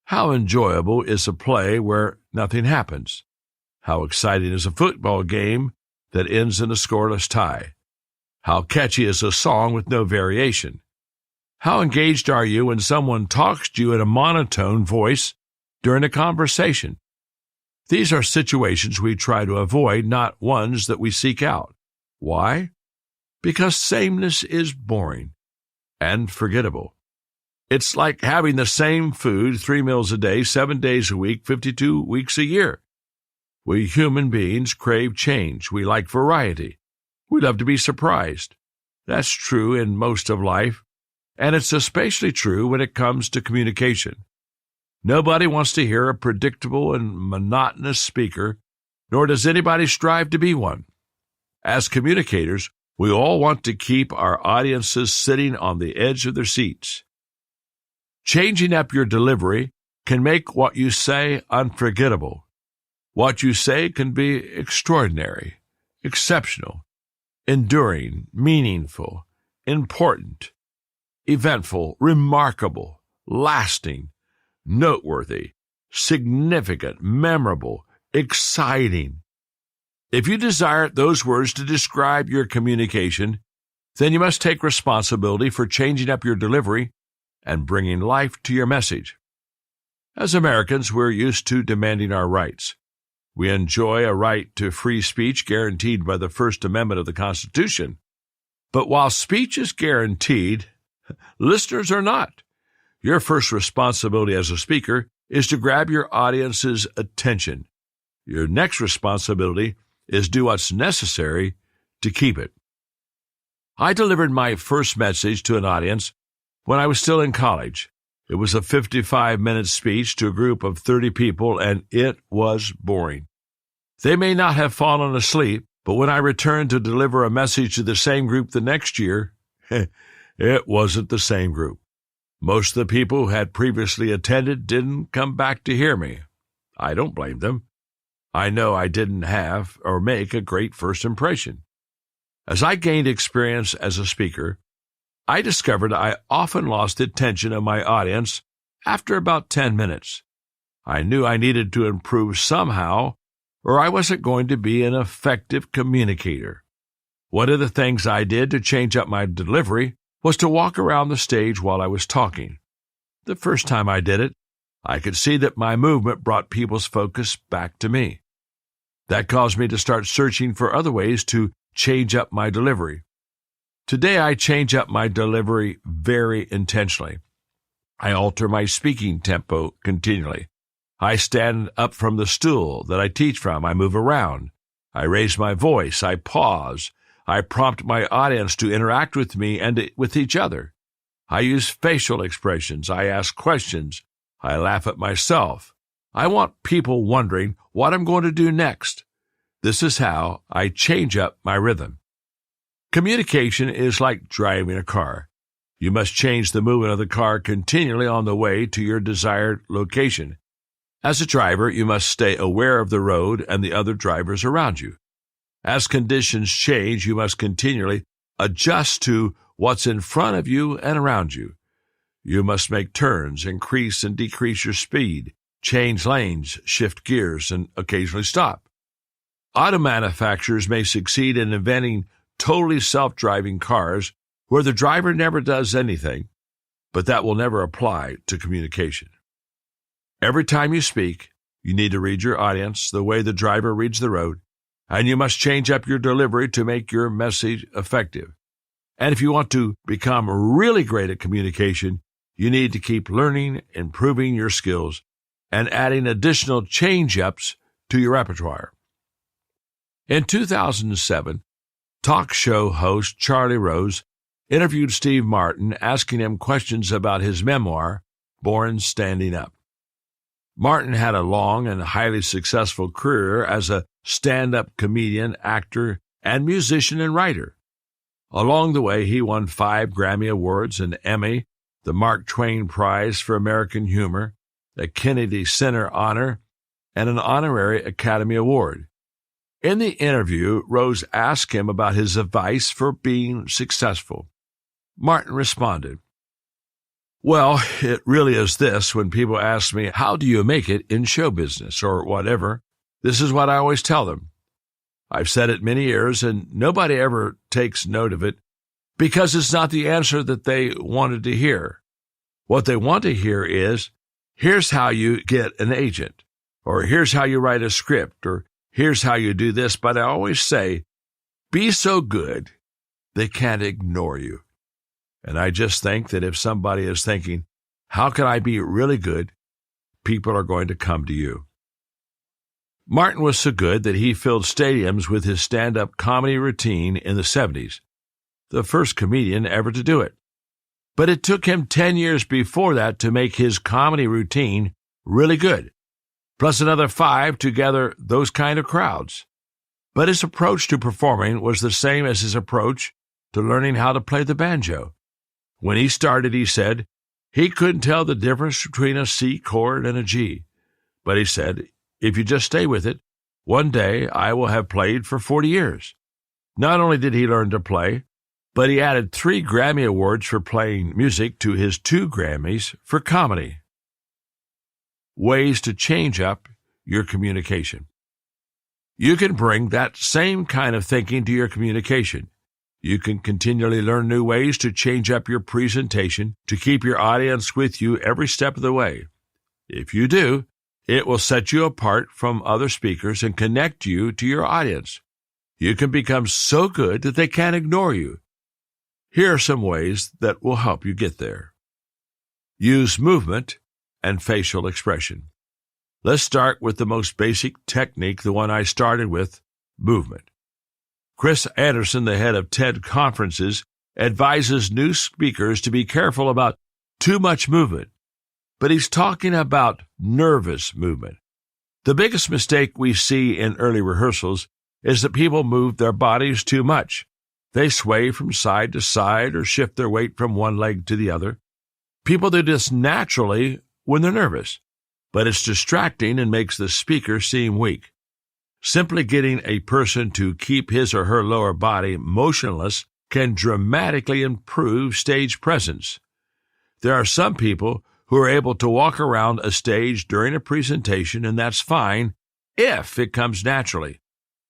How enjoyable is a play where nothing happens? How exciting is a football game that ends in a scoreless tie? How catchy is a song with no variation? How engaged are you when someone talks to you in a monotone voice during a conversation? These are situations we try to avoid, not ones that we seek out. Why? Because sameness is boring and forgettable. It's like having the same food 3 meals a day, 7 days a week, 52 weeks a year. We human beings crave change. We like variety. We love to be surprised. That's true in most of life, and it's especially true when it comes to communication. Nobody wants to hear a predictable and monotonous speaker, nor does anybody strive to be one. As communicators, we all want to keep our audiences sitting on the edge of their seats. Changing up your delivery can make what you say unforgettable. What you say can be extraordinary, exceptional, enduring, meaningful, important, eventful, remarkable, lasting, noteworthy, significant, memorable, exciting. If you desire those words to describe your communication, then you must take responsibility for changing up your delivery and bringing life to your message. As Americans, we're used to demanding our rights. We enjoy a right to free speech guaranteed by the First Amendment of the Constitution. But while speech is guaranteed, listeners are not. Your first responsibility as a speaker is to grab your audience's attention. Your next responsibility is do what's necessary to keep it. I delivered my first message to an audience when I was still in college. It was a 55-minute speech to a group of 30 people, and it was boring. They may not have fallen asleep, but when I returned to deliver a message to the same group the next year, it wasn't the same group. Most of the people who had previously attended didn't come back to hear me. I don't blame them. I know I didn't have or make a great first impression. As I gained experience as a speaker, I discovered I often lost the attention of my audience after about 10 minutes. I knew I needed to improve somehow, or I wasn't going to be an effective communicator. One of the things I did to change up my delivery was to walk around the stage while I was talking. The first time I did it, I could see that my movement brought people's focus back to me. That caused me to start searching for other ways to change up my delivery. Today, I change up my delivery very intentionally. I alter my speaking tempo continually. I stand up from the stool that I teach from. I move around. I raise my voice. I pause. I prompt my audience to interact with me and with each other. I use facial expressions. I ask questions. I laugh at myself. I want people wondering what I'm going to do next. This is how I change up my rhythm. Communication is like driving a car. You must change the movement of the car continually on the way to your desired location. As a driver, you must stay aware of the road and the other drivers around you. As conditions change, you must continually adjust to what's in front of you and around you. You must make turns, increase and decrease your speed, change lanes, shift gears, and occasionally stop. Auto manufacturers may succeed in inventing totally self-driving cars where the driver never does anything, but that will never apply to communication. Every time you speak, you need to read your audience the way the driver reads the road, and you must change up your delivery to make your message effective. And if you want to become really great at communication, you need to keep learning, improving your skills, and adding additional change-ups to your repertoire. In 2007, talk show host Charlie Rose interviewed Steve Martin, asking him questions about his memoir, Born Standing Up. Martin had a long and highly successful career as a stand-up comedian, actor, and musician and writer. Along the way, he won 5 Grammy Awards, an Emmy, the Mark Twain Prize for American Humor, a Kennedy Center Honor, and an Honorary Academy Award. In the interview, Rose asked him about his advice for being successful. Martin responded, "Well, it really is this. When people ask me, how do you make it in show business or whatever, this is what I always tell them. I've said it many years, and nobody ever takes note of it because it's not the answer that they wanted to hear. What they want to hear is, here's how you get an agent. or here's how you write a script, or here's how you do this, but I always say, be so good they can't ignore you. And I just think that if somebody is thinking, how can I be really good? People are going to come to you. Martin was so good that he filled stadiums with his stand-up comedy routine in the 70s, the first comedian ever to do it. But it took him 10 years before that to make his comedy routine really good, plus another 5 to gather those kind of crowds. But his approach to performing was the same as his approach to learning how to play the banjo. When he started, he said he couldn't tell the difference between a C chord and a G. But he said, if you just stay with it, one day I will have played for 40 years. Not only did he learn to play, but he added 3 Grammy Awards for playing music to his 2 Grammys for comedy. Ways to change up your communication. You can bring that same kind of thinking to your communication. You can continually learn new ways to change up your presentation to keep your audience with you every step of the way. If you do, it will set you apart from other speakers and connect you to your audience. You can become so good that they can't ignore you. Here are some ways that will help you get there. Use movement and facial expression. Let's start with the most basic technique, the one I started with, movement. Chris Anderson, the head of TED Conferences, advises new speakers to be careful about too much movement, but he's talking about nervous movement. The biggest mistake we see in early rehearsals is that people move their bodies too much. They sway from side to side or shift their weight from one leg to the other. People do this naturally when they're nervous, but it's distracting and makes the speaker seem weak. Simply getting a person to keep his or her lower body motionless can dramatically improve stage presence. There are some people who are able to walk around a stage during a presentation, and that's fine if it comes naturally.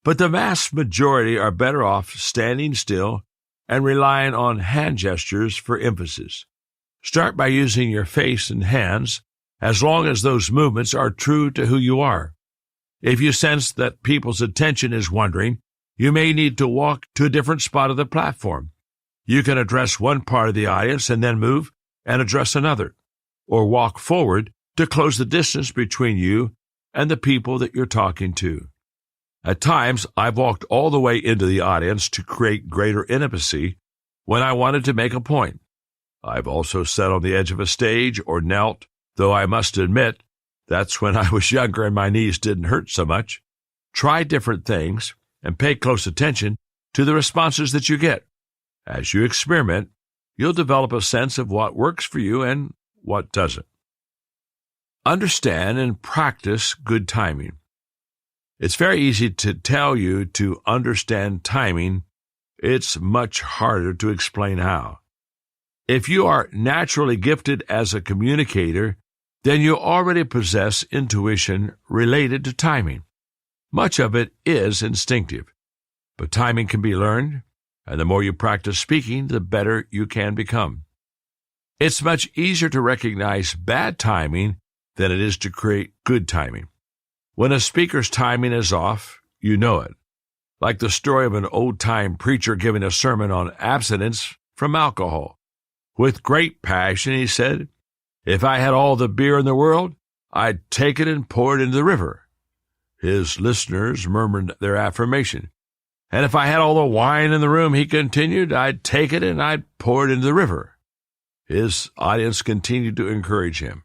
But the vast majority are better off standing still and relying on hand gestures for emphasis. Start by using your face and hands, as long as those movements are true to who you are. If you sense that people's attention is wandering, you may need to walk to a different spot of the platform. You can address one part of the audience and then move and address another, or walk forward to close the distance between you and the people that you're talking to. At times, I've walked all the way into the audience to create greater intimacy when I wanted to make a point. I've also sat on the edge of a stage or knelt, though I must admit that's when I was younger and my knees didn't hurt so much. Try different things and pay close attention to the responses that you get. As you experiment, you'll develop a sense of what works for you and what doesn't. Understand and practice good timing. It's very easy to tell you to understand timing. It's much harder to explain how. If you are naturally gifted as a communicator, then you already possess intuition related to timing. Much of it is instinctive, but timing can be learned, and the more you practice speaking, the better you can become. It's much easier to recognize bad timing than it is to create good timing. When a speaker's timing is off, you know it. Like the story of an old-time preacher giving a sermon on abstinence from alcohol. With great passion, he said, "If I had all the beer in the world, I'd take it and pour it into the river." His listeners murmured their affirmation. "And if I had all the wine in the room," he continued, "I'd take it and I'd pour it into the river." His audience continued to encourage him.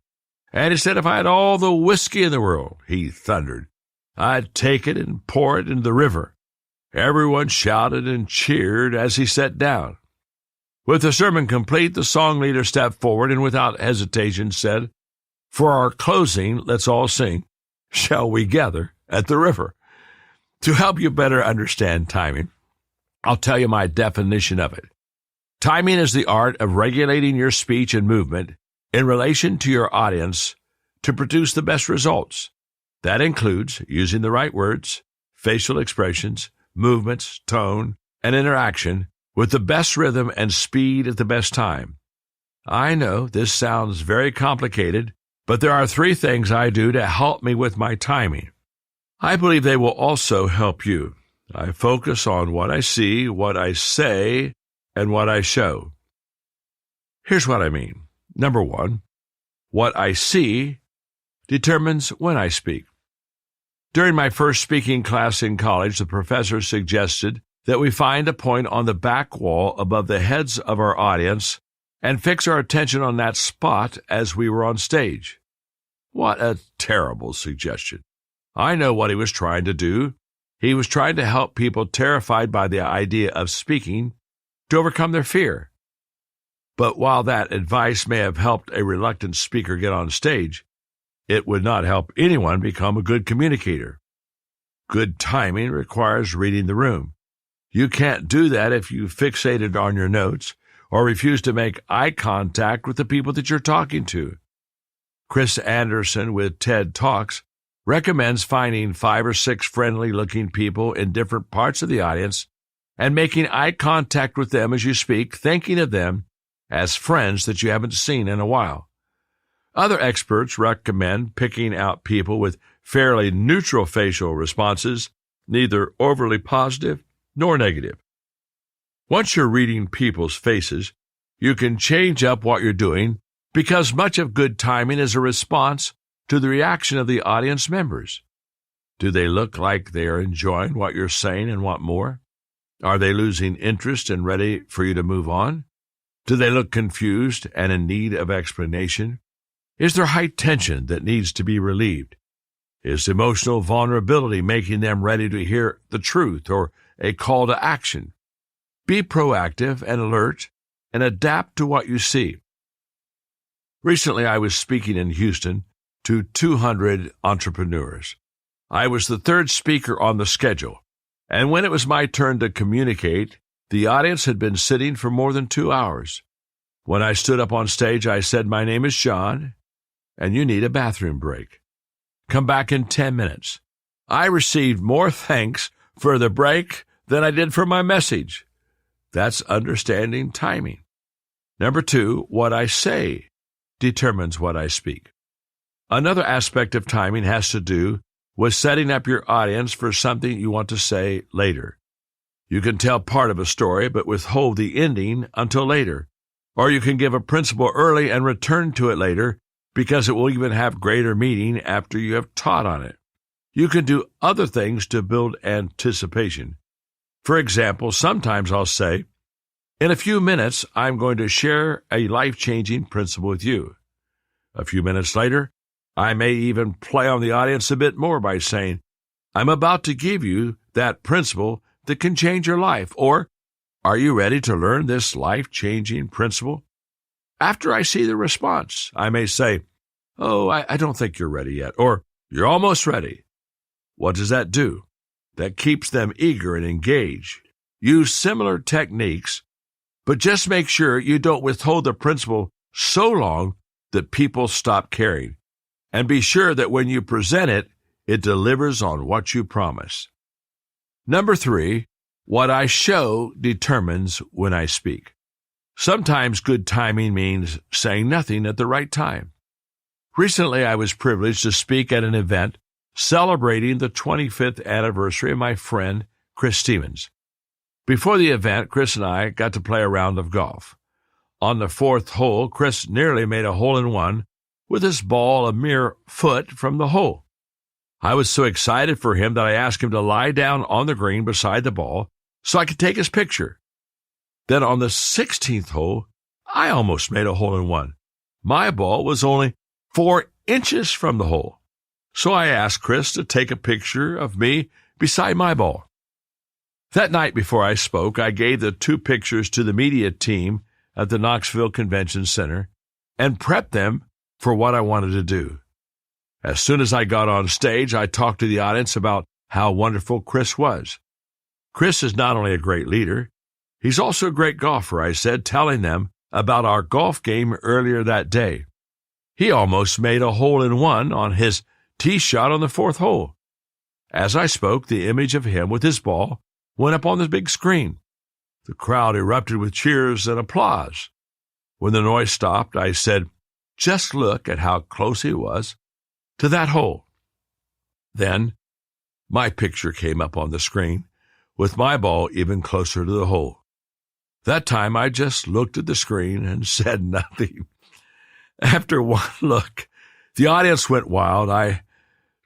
And he said, "If I had all the whiskey in the world," he thundered, "I'd take it and pour it into the river." Everyone shouted and cheered as he sat down. With the sermon complete, the song leader stepped forward and without hesitation said, "For our closing, let's all sing, 'Shall We Gather at the River?'" To help you better understand timing, I'll tell you my definition of it. Timing is the art of regulating your speech and movement in relation to your audience to produce the best results. That includes using the right words, facial expressions, movements, tone, and interaction with the best rhythm and speed at the best time. I know this sounds very complicated, But there are 3 things I do to help me with my timing. I believe they will also help you. I focus on what I see, what I say, and what I show. Here's what I mean. Number 1, what I see determines when I speak. During my first speaking class in college, the professor suggested that we find a point on the back wall above the heads of our audience and fix our attention on that spot as we were on stage. What a terrible suggestion. I know what he was trying to do. He was trying to help people terrified by the idea of speaking to overcome their fear. But while that advice may have helped a reluctant speaker get on stage, it would not help anyone become a good communicator. Good timing requires reading the room. You can't do that if you fixated on your notes or refuse to make eye contact with the people that you're talking to. Chris Anderson with TED Talks recommends finding 5 or 6 friendly-looking people in different parts of the audience and making eye contact with them as you speak, thinking of them as friends that you haven't seen in a while. Other experts recommend picking out people with fairly neutral facial responses, neither overly positive nor negative. Once you're reading people's faces, you can change up what you're doing because much of good timing is a response to the reaction of the audience members. Do they look like they are enjoying what you're saying and want more? Are they losing interest and ready for you to move on? Do they look confused and in need of explanation? Is there high tension that needs to be relieved? Is emotional vulnerability making them ready to hear the truth or a call to action? Be proactive and alert and adapt to what you see. Recently, I was speaking in Houston to 200 entrepreneurs. I was the 3rd speaker on the schedule, and when it was my turn to communicate, the audience had been sitting for more than 2 hours. When I stood up on stage, I said, "My name is John, and you need a bathroom break. Come back in 10 minutes. I received more thanks for the break than I did for my message. That's understanding timing. Number 2, what I say determines what I speak. Another aspect of timing has to do with setting up your audience for something you want to say later. You can tell part of a story but withhold the ending until later, or you can give a principle early and return to it later because it will even have greater meaning after you have taught on it. You can do other things to build anticipation. For example, sometimes I'll say, "In a few minutes, I'm going to share a life-changing principle with you." A few minutes later, I may even play on the audience a bit more by saying, "I'm about to give you that principle that can change your life," or, "Are you ready to learn this life-changing principle?" After I see the response, I may say, "Oh, I don't think you're ready yet," or, "You're almost ready." What does that do? That keeps them eager and engaged. Use similar techniques, but just make sure you don't withhold the principle so long that people stop caring. And be sure that when you present it, it delivers on what you promise. Number 3, what I show determines when I speak. Sometimes good timing means saying nothing at the right time. Recently, I was privileged to speak at an event celebrating the 25th anniversary of my friend Chris Stevens. Before the event, Chris and I got to play a round of golf. On the 4th hole, Chris nearly made a hole-in-one with his ball a mere foot from the hole. I was so excited for him that I asked him to lie down on the green beside the ball so I could take his picture. Then on the 16th hole, I almost made a hole-in-one. My ball was only 4 inches from the hole. So I asked Chris to take a picture of me beside my ball. That night before I spoke, I gave the 2 pictures to the media team at the Knoxville Convention Center and prepped them for what I wanted to do. As soon as I got on stage, I talked to the audience about how wonderful Chris was. Chris is not only a great leader, he's also a great golfer, I said, telling them about our golf game earlier that day. He almost made a hole-in-one on his tee shot on the 4th hole. As I spoke, the image of him with his ball went up on the big screen. The crowd erupted with cheers and applause. When the noise stopped, I said, Just look at how close he was to that hole. Then my picture came up on the screen, with my ball even closer to the hole. That time I just looked at the screen and said nothing. After one look, the audience went wild. I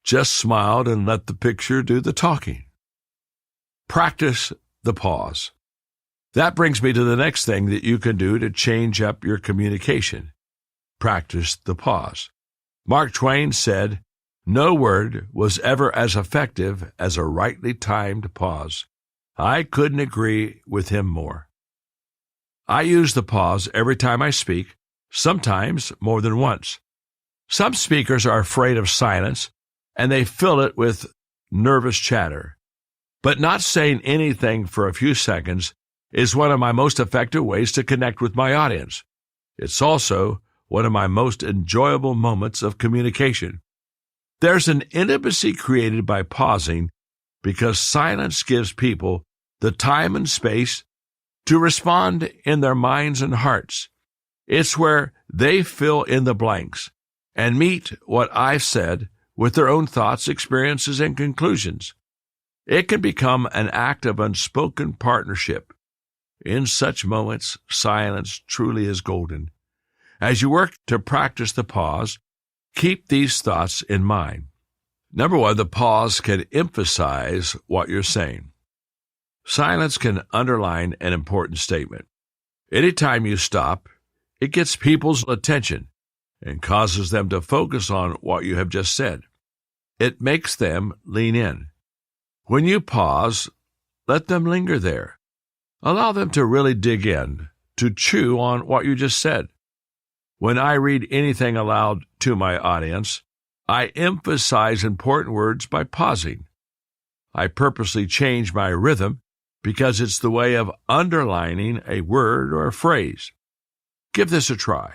just smiled and let the picture do the talking. Practice the pause. That brings me to the next thing that you can do to change up your communication. Practice the pause. Mark Twain said, "No word was ever as effective as a rightly timed pause." I couldn't agree with him more. I use the pause every time I speak, sometimes more than once. Some speakers are afraid of silence, and they fill it with nervous chatter. But not saying anything for a few seconds is one of my most effective ways to connect with my audience. It's also one of my most enjoyable moments of communication. There's an intimacy created by pausing because silence gives people the time and space to respond in their minds and hearts. It's where they fill in the blanks and meet what I've said with their own thoughts, experiences, and conclusions. It can become an act of unspoken partnership. In such moments, silence truly is golden. As you work to practice the pause, keep these thoughts in mind. Number one, the pause can emphasize what you're saying. Silence can underline an important statement. Anytime you stop, it gets people's attention and causes them to focus on what you have just said. It makes them lean in. When you pause, let them linger there. Allow them to really dig in, to chew on what you just said. When I read anything aloud to my audience, I emphasize important words by pausing. I purposely change my rhythm because it's the way of underlining a word or a phrase. Give this a try.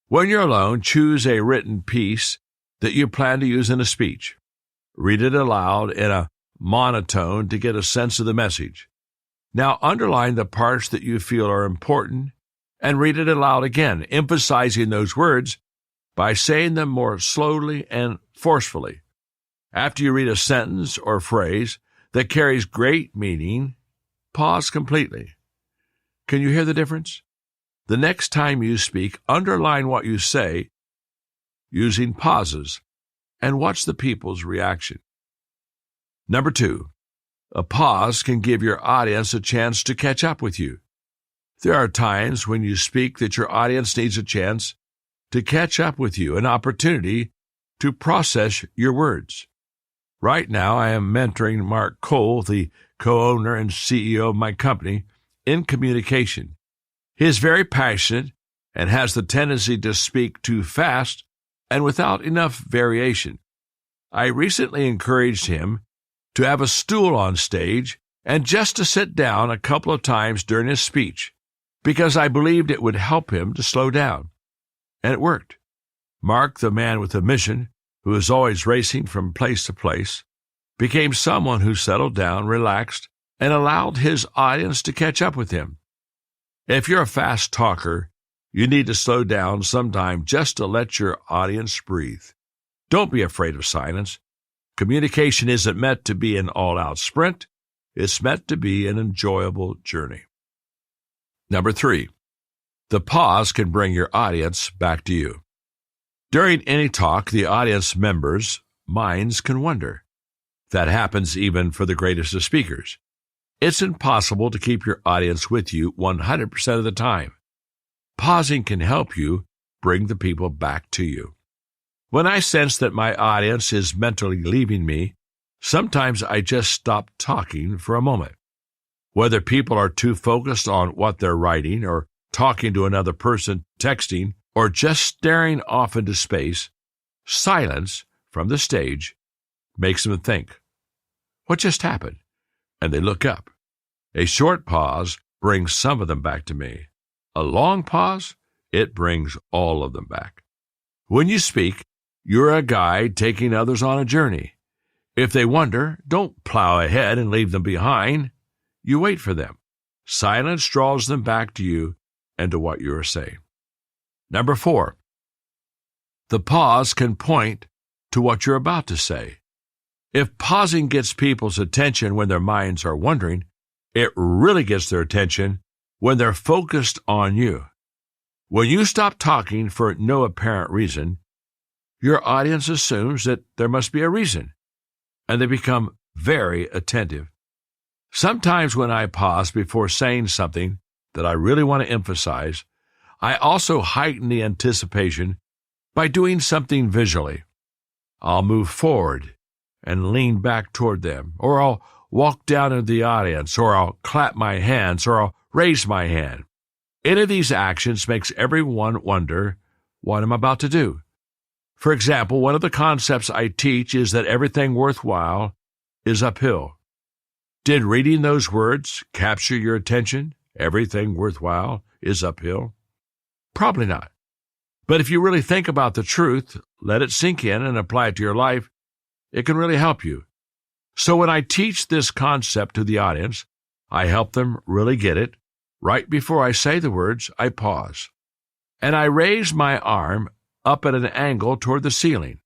When you're alone, choose a written piece that you plan to use in a speech. Read it aloud in a monotone to get a sense of the message. Now underline the parts that you feel are important and read it aloud again, emphasizing those words by saying them more slowly and forcefully. After you read a sentence or phrase that carries great meaning, pause completely. Can you hear the difference? The next time you speak, underline what you say using pauses and watch the people's reaction. Number two, a pause can give your audience a chance to catch up with you. There are times when you speak that your audience needs a chance to catch up with you, an opportunity to process your words. Right now, I am mentoring Mark Cole, the co-owner and CEO of my company, in communication. He is very passionate and has the tendency to speak too fast and without enough variation. I recently encouraged him to have a stool on stage and just to sit down a couple of times during his speech, because I believed it would help him to slow down. And it worked. Mark, the man with a mission, who is always racing from place to place, became someone who settled down, relaxed, and allowed his audience to catch up with him. If you're a fast talker, you need to slow down sometime just to let your audience breathe. Don't be afraid of silence. Communication isn't meant to be an all-out sprint. It's meant to be an enjoyable journey. Number three, the pause can bring your audience back to you. During any talk, the audience members' minds can wander. That happens even for the greatest of speakers. It's impossible to keep your audience with you 100% of the time. Pausing can help you bring the people back to you. When I sense that my audience is mentally leaving me, sometimes I just stop talking for a moment. Whether people are too focused on what they're writing or talking to another person, texting, or just staring off into space, silence from the stage makes them think, "What just happened?" And they look up. A short pause brings some of them back to me. A long pause, it brings all of them back. When you speak, you're a guide taking others on a journey. If they wonder, don't plow ahead and leave them behind. You wait for them. Silence draws them back to you and to what you are saying. Number four, The pause can point to what you're about to say. If pausing gets people's attention when their minds are wandering, it really gets their attention when they're focused on you. When you stop talking for no apparent reason, your audience assumes that there must be a reason, and they become very attentive. Sometimes when I pause before saying something that I really want to emphasize, I also heighten the anticipation by doing something visually. I'll move forward and lean back toward them, or I'll walk down into the audience, or I'll clap my hands, or I'll raise my hand. Any of these actions makes everyone wonder what I'm about to do. For example, one of the concepts I teach is that everything worthwhile is uphill. Did reading those words capture your attention? Everything worthwhile is uphill? Probably not. But if you really think about the truth, let it sink in and apply it to your life, it can really help you. So when I teach this concept to the audience, I help them really get it. Right before I say the words, I pause, and I raise my arm up at an angle toward the ceiling.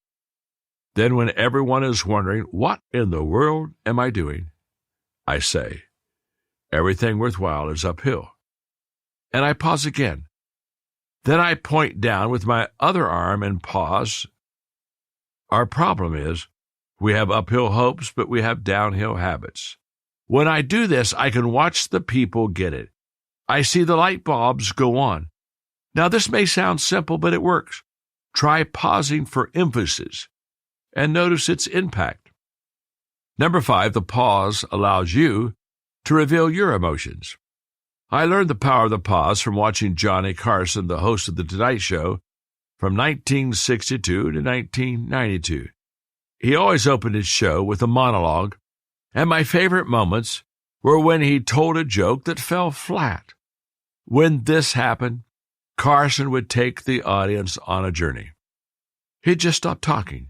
Then when everyone is wondering, what in the world am I doing? I say, everything worthwhile is uphill. And I pause again. Then I point down with my other arm and pause. Our problem is, we have uphill hopes, but we have downhill habits. When I do this, I can watch the people get it. I see the light bulbs go on. Now, this may sound simple, but it works. Try pausing for emphasis and notice its impact. Number 5, the pause allows you to reveal your emotions. I learned the power of the pause from watching Johnny Carson, the host of The Tonight Show, from 1962 to 1992. He always opened his show with a monologue, and my favorite moments were when he told a joke that fell flat. When this happened, Carson would take the audience on a journey. He'd just stop talking.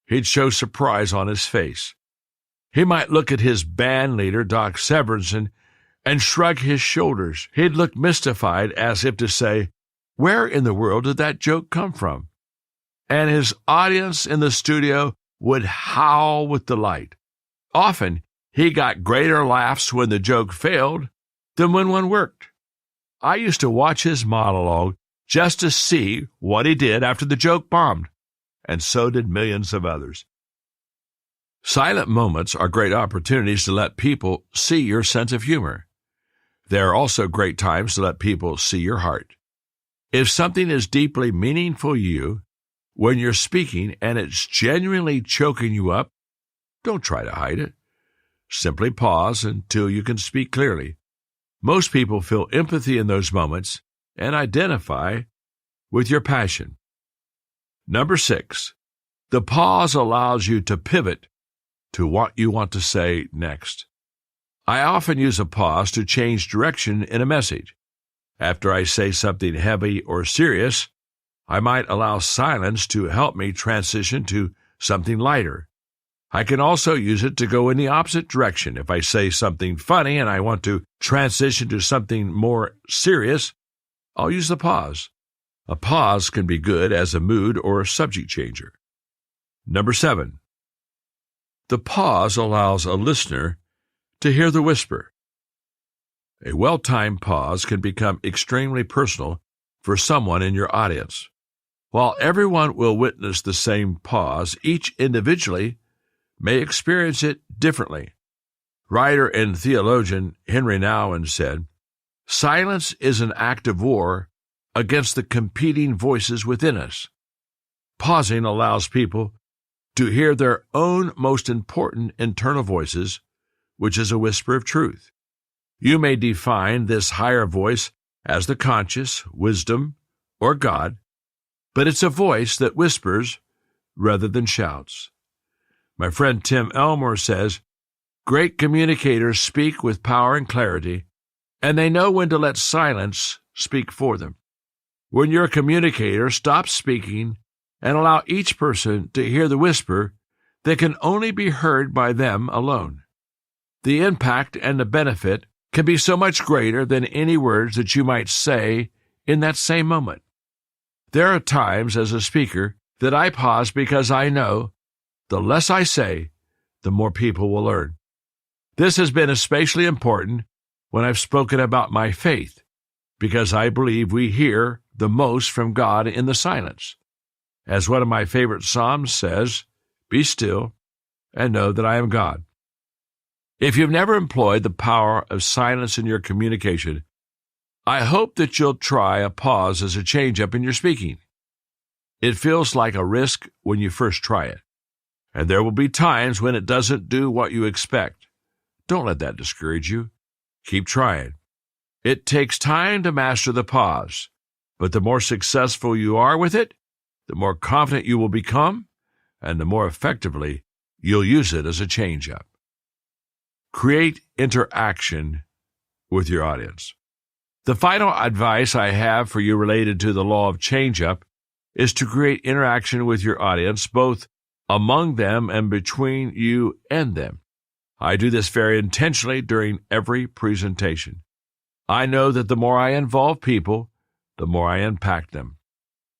He'd show surprise on his face. He might look at his band leader, Doc Severinsen, and shrug his shoulders. He'd look mystified as if to say, where in the world did that joke come from? And his audience in the studio would howl with delight. Often, he got greater laughs when the joke failed than when one worked. I used to watch his monologue just to see what he did after the joke bombed, and so did millions of others. Silent moments are great opportunities to let people see your sense of humor. They are also great times to let people see your heart. If something is deeply meaningful to you when you're speaking and it's genuinely choking you up, don't try to hide it. Simply pause until you can speak clearly. Most people feel empathy in those moments and identify with your passion. Number 6, the pause allows you to pivot to what you want to say next. I often use a pause to change direction in a message. After I say something heavy or serious, I might allow silence to help me transition to something lighter. I can also use it to go in the opposite direction. If I say something funny and I want to transition to something more serious, I'll use the pause. A pause can be good as a mood or subject changer. Number 7, the pause allows a listener to hear the whisper. A well-timed pause can become extremely personal for someone in your audience. While everyone will witness the same pause, each individually may experience it differently. Writer and theologian Henry Nouwen said, silence is an act of war against the competing voices within us. Pausing allows people to hear their own most important internal voices, which is a whisper of truth. You may define this higher voice as the conscious, wisdom, or God, but it's a voice that whispers rather than shouts. My friend Tim Elmore says, great communicators speak with power and clarity, and they know when to let silence speak for them. When you're a communicator, stop speaking and allow each person to hear the whisper that can only be heard by them alone. The impact and the benefit can be so much greater than any words that you might say in that same moment. There are times as a speaker that I pause because I know the less I say, the more people will learn. This has been especially important when I've spoken about my faith, because I believe we hear the most from God in the silence. As one of my favorite Psalms says, "Be still and know that I am God." If you've never employed the power of silence in your communication, I hope that you'll try a pause as a change-up in your speaking. It feels like a risk when you first try it, and there will be times when it doesn't do what you expect. Don't let that discourage you. Keep trying. It takes time to master the pause, but the more successful you are with it, the more confident you will become, and the more effectively you'll use it as a change-up. Create interaction with your audience. The final advice I have for you related to the law of change-up is to create interaction with your audience, both among them and between you and them. I do this very intentionally during every presentation. I know that the more I involve people, the more I impact them.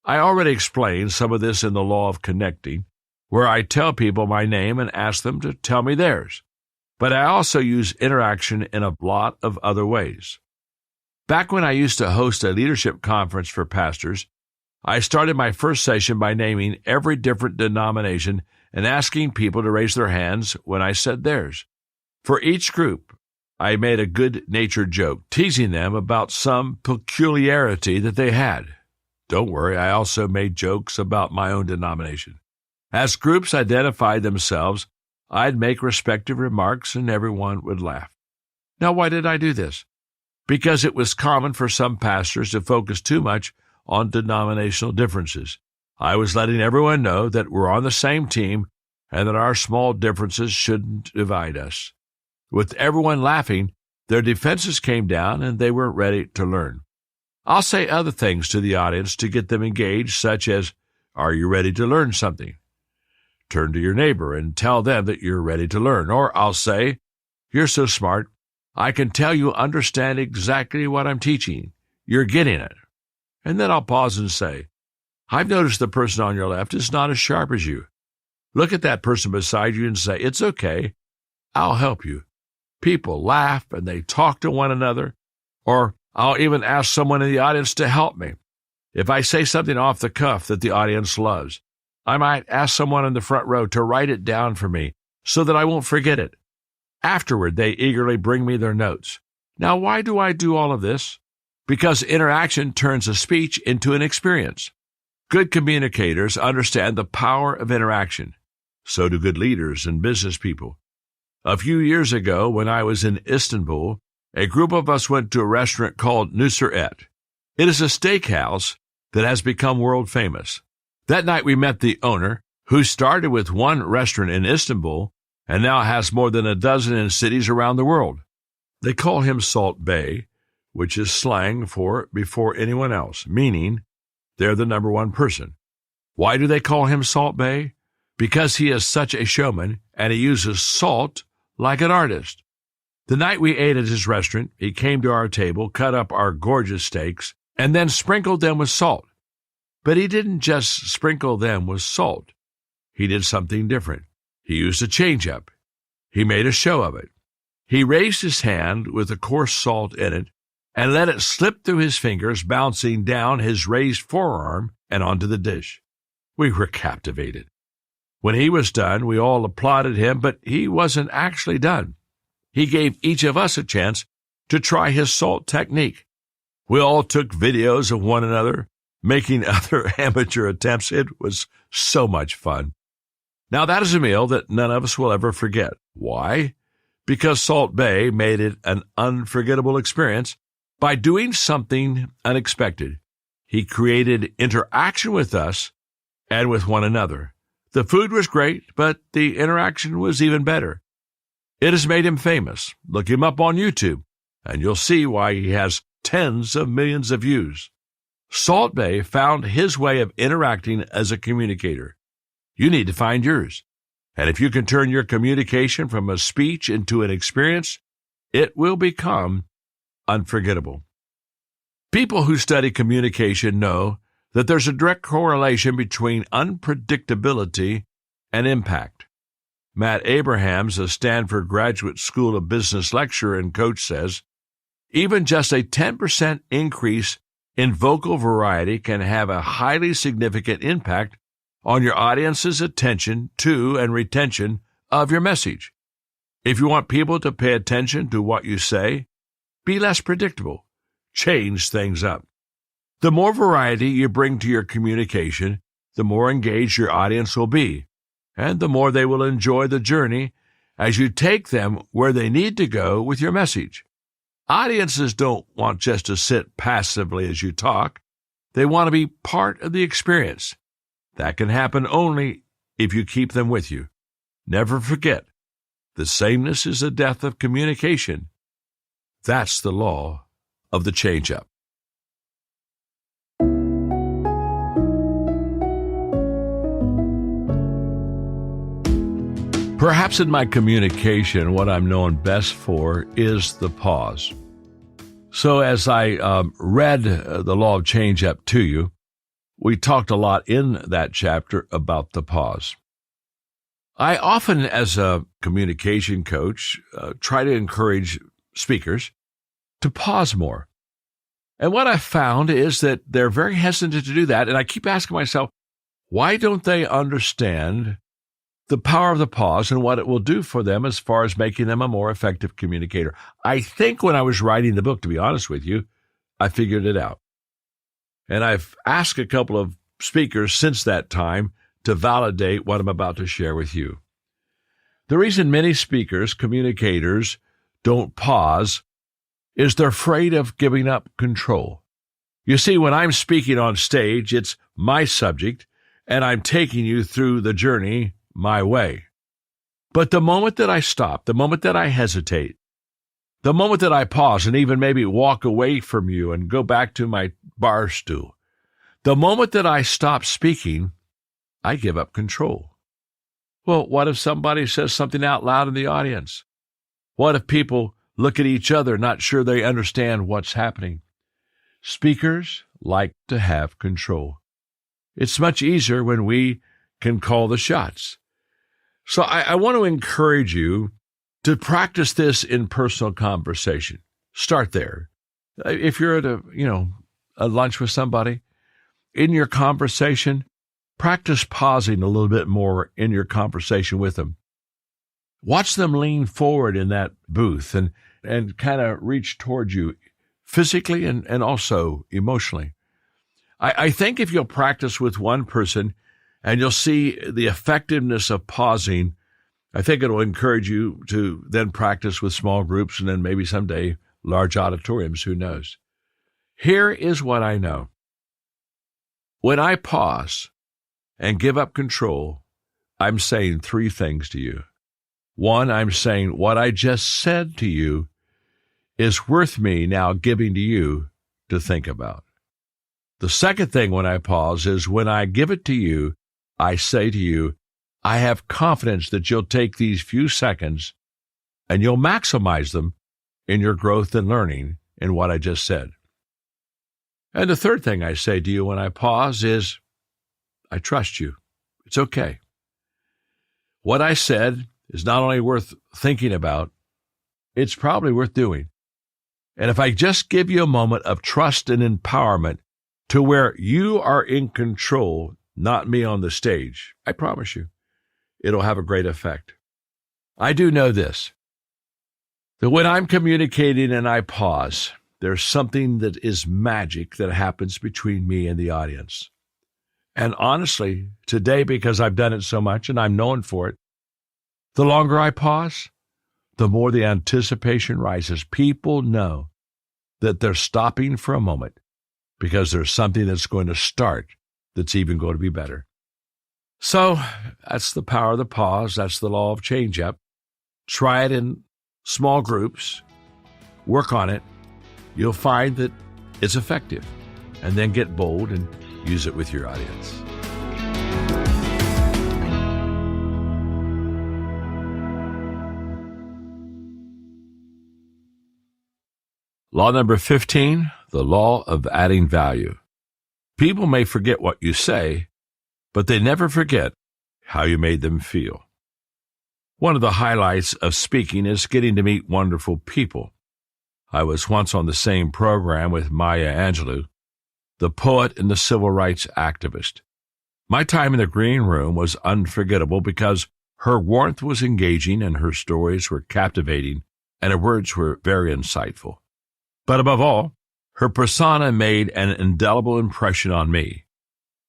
I already explained some of this in the law of connecting, where I tell people my name and ask them to tell me theirs. But I also use interaction in a lot of other ways. Back when I used to host a leadership conference for pastors, I started my first session by naming every different denomination and asking people to raise their hands when I said theirs. For each group, I made a good-natured joke, teasing them about some peculiarity that they had. Don't worry, I also made jokes about my own denomination. As groups identified themselves, I'd make respective remarks and everyone would laugh. Now, why did I do this? Because it was common for some pastors to focus too much on denominational differences. I was letting everyone know that we're on the same team and that our small differences shouldn't divide us. With everyone laughing, their defenses came down and they were ready to learn. I'll say other things to the audience to get them engaged, such as, "Are you ready to learn something?" Turn to your neighbor and tell them that you're ready to learn. Or I'll say, "You're so smart, I can tell you understand exactly what I'm teaching. You're getting it." And then I'll pause and say, "I've noticed the person on your left is not as sharp as you. Look at that person beside you and say, 'It's okay, I'll help you.'" People laugh and they talk to one another, or I'll even ask someone in the audience to help me. If I say something off the cuff that the audience loves, I might ask someone in the front row to write it down for me so that I won't forget it. Afterward, they eagerly bring me their notes. Now, why do I do all of this? Because interaction turns a speech into an experience. Good communicators understand the power of interaction. So do good leaders and business people. A few years ago, when I was in Istanbul, a group of us went to a restaurant called Nusret. It is a steakhouse that has become world famous. That night we met the owner, who started with one restaurant in Istanbul and now has more than a dozen in cities around the world. They call him Salt Bey, which is slang for before anyone else, meaning they're the number one person. Why do they call him Salt Bey? Because he is such a showman and he uses salt like an artist. The night we ate at his restaurant, he came to our table, cut up our gorgeous steaks, and then sprinkled them with salt. But he didn't just sprinkle them with salt. He did something different. He used a change-up. He made a show of it. He raised his hand with the coarse salt in it and let it slip through his fingers, bouncing down his raised forearm and onto the dish. We were captivated. When he was done, we all applauded him, but he wasn't actually done. He gave each of us a chance to try his salt technique. We all took videos of one another, making other amateur attempts. It was so much fun. Now, that is a meal that none of us will ever forget. Why? Because Salt Bey made it an unforgettable experience by doing something unexpected. He created interaction with us and with one another. The food was great, but the interaction was even better. It has made him famous. Look him up on YouTube, and you'll see why he has tens of millions of views. Salt Bey found his way of interacting as a communicator. You need to find yours. And if you can turn your communication from a speech into an experience, it will become unforgettable. People who study communication know that there's a direct correlation between unpredictability and impact. Matt Abrahams, a Stanford Graduate School of Business lecturer and coach, says, even just a 10% increase in vocal variety can have a highly significant impact on your audience's attention to and retention of your message. If you want people to pay attention to what you say, be less predictable. Change things up. The more variety you bring to your communication, the more engaged your audience will be, and the more they will enjoy the journey as you take them where they need to go with your message. Audiences don't want just to sit passively as you talk. They want to be part of the experience. That can happen only if you keep them with you. Never forget, the sameness is the death of communication. That's the law of the change-up. Perhaps in my communication, what I'm known best for is the pause. So as I read the law of change-up to you, we talked a lot in that chapter about the pause. I often, as a communication coach, try to encourage speakers to pause more. And what I found is that they're very hesitant to do that, and I keep asking myself, why don't they understand the power of the pause and what it will do for them as far as making them a more effective communicator? I think when I was writing the book, to be honest with you, I figured it out. And I've asked a couple of speakers since that time to validate what I'm about to share with you. The reason many speakers, communicators, don't pause is they're afraid of giving up control. You see, when I'm speaking on stage, it's my subject, and I'm taking you through the journey my way. But the moment that I stop, the moment that I hesitate, the moment that I pause and even maybe walk away from you and go back to my bar stool, the moment that I stop speaking, I give up control. Well, what if somebody says something out loud in the audience? What if people look at each other, not sure they understand what's happening? Speakers like to have control. It's much easier when we can call the shots. So I want to encourage you to practice this in personal conversation. Start there. If you're at a lunch with somebody, in your conversation, practice pausing a little bit more in your conversation with them. Watch them lean forward in that booth and kind of reach toward you physically and also emotionally. I think if you'll practice with one person and you'll see the effectiveness of pausing, I think it'll encourage you to then practice with small groups and then maybe someday large auditoriums, who knows. Here is what I know. When I pause and give up control, I'm saying three things to you. One, I'm saying what I just said to you is worth me now giving to you to think about. The second thing when I pause is when I give it to you, I say to you, I have confidence that you'll take these few seconds and you'll maximize them in your growth and learning in what I just said. And the third thing I say to you when I pause is, I trust you. It's okay. What I said is not only worth thinking about, it's probably worth doing. And if I just give you a moment of trust and empowerment to where you are in control, not me on the stage, I promise you, it'll have a great effect. I do know this, that when I'm communicating and I pause, there's something that is magic that happens between me and the audience. And honestly, today, because I've done it so much and I'm known for it, the longer I pause, the more the anticipation rises. People know that they're stopping for a moment because there's something that's going to start that's even going to be better. So that's the power of the pause. That's the law of change-up. Try it in small groups. Work on it. You'll find that it's effective. And then get bold and use it with your audience. Law number 15, the law of adding value. People may forget what you say, but they never forget how you made them feel. One of the highlights of speaking is getting to meet wonderful people. I was once on the same program with Maya Angelou, the poet and the civil rights activist. My time in the green room was unforgettable because her warmth was engaging and her stories were captivating and her words were very insightful. But above all, her persona made an indelible impression on me.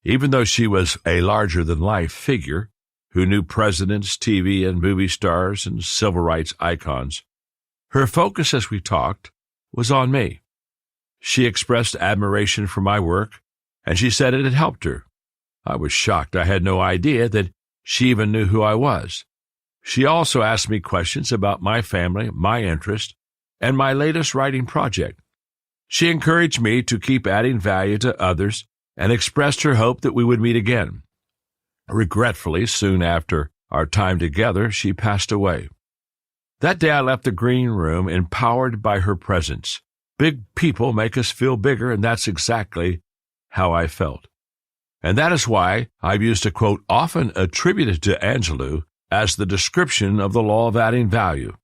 Even though she was a larger-than-life figure who knew presidents, TV and movie stars, and civil rights icons, her focus as we talked was on me. She expressed admiration for my work, and she said it had helped her. I was shocked. I had no idea that she even knew who I was. She also asked me questions about my family, my interest, and my latest writing project. She encouraged me to keep adding value to others and expressed her hope that we would meet again. Regretfully, soon after our time together, she passed away. That day I left the green room empowered by her presence. Big people make us feel bigger, and that's exactly how I felt. And that is why I've used a quote often attributed to Angelou as the description of the law of adding value.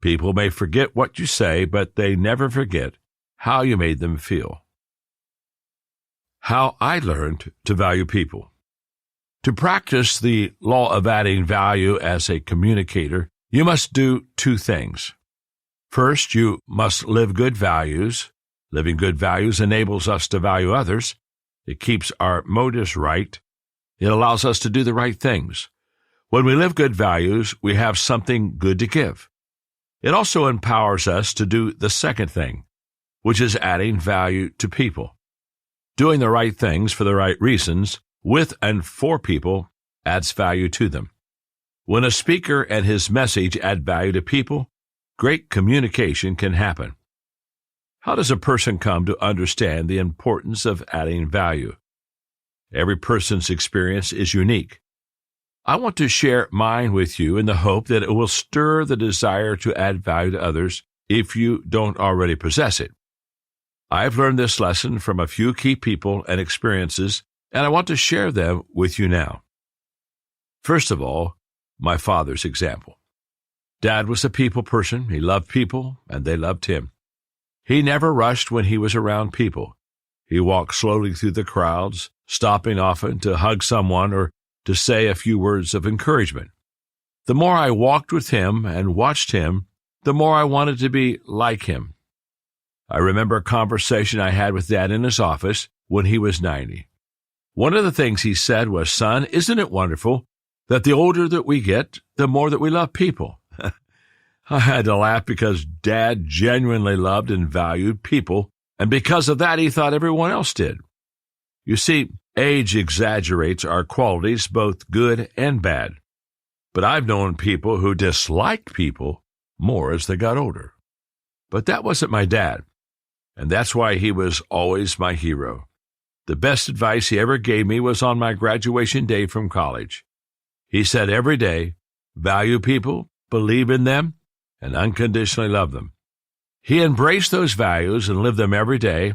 People may forget what you say, but they never forget how you made them feel. How I learned to value people. To practice the law of adding value as a communicator, you must do two things. First, you must live good values. Living good values enables us to value others. It keeps our motives right. It allows us to do the right things. When we live good values, we have something good to give. It also empowers us to do the second thing, which is adding value to people. Doing the right things for the right reasons, with and for people, adds value to them. When a speaker and his message add value to people, great communication can happen. How does a person come to understand the importance of adding value? Every person's experience is unique. I want to share mine with you in the hope that it will stir the desire to add value to others if you don't already possess it. I've learned this lesson from a few key people and experiences, and I want to share them with you now. First of all, my father's example. Dad was a people person. He loved people, and they loved him. He never rushed when he was around people. He walked slowly through the crowds, stopping often to hug someone or to say a few words of encouragement. The more I walked with him and watched him, the more I wanted to be like him. I remember a conversation I had with Dad in his office when he was 90. One of the things he said was, "Son, isn't it wonderful that the older that we get, the more that we love people?" I had to laugh because Dad genuinely loved and valued people, and because of that, he thought everyone else did. You see, age exaggerates our qualities, both good and bad. But I've known people who disliked people more as they got older. But that wasn't my dad, and that's why he was always my hero. The best advice he ever gave me was on my graduation day from college. He said every day, value people, believe in them, and unconditionally love them. He embraced those values and lived them every day,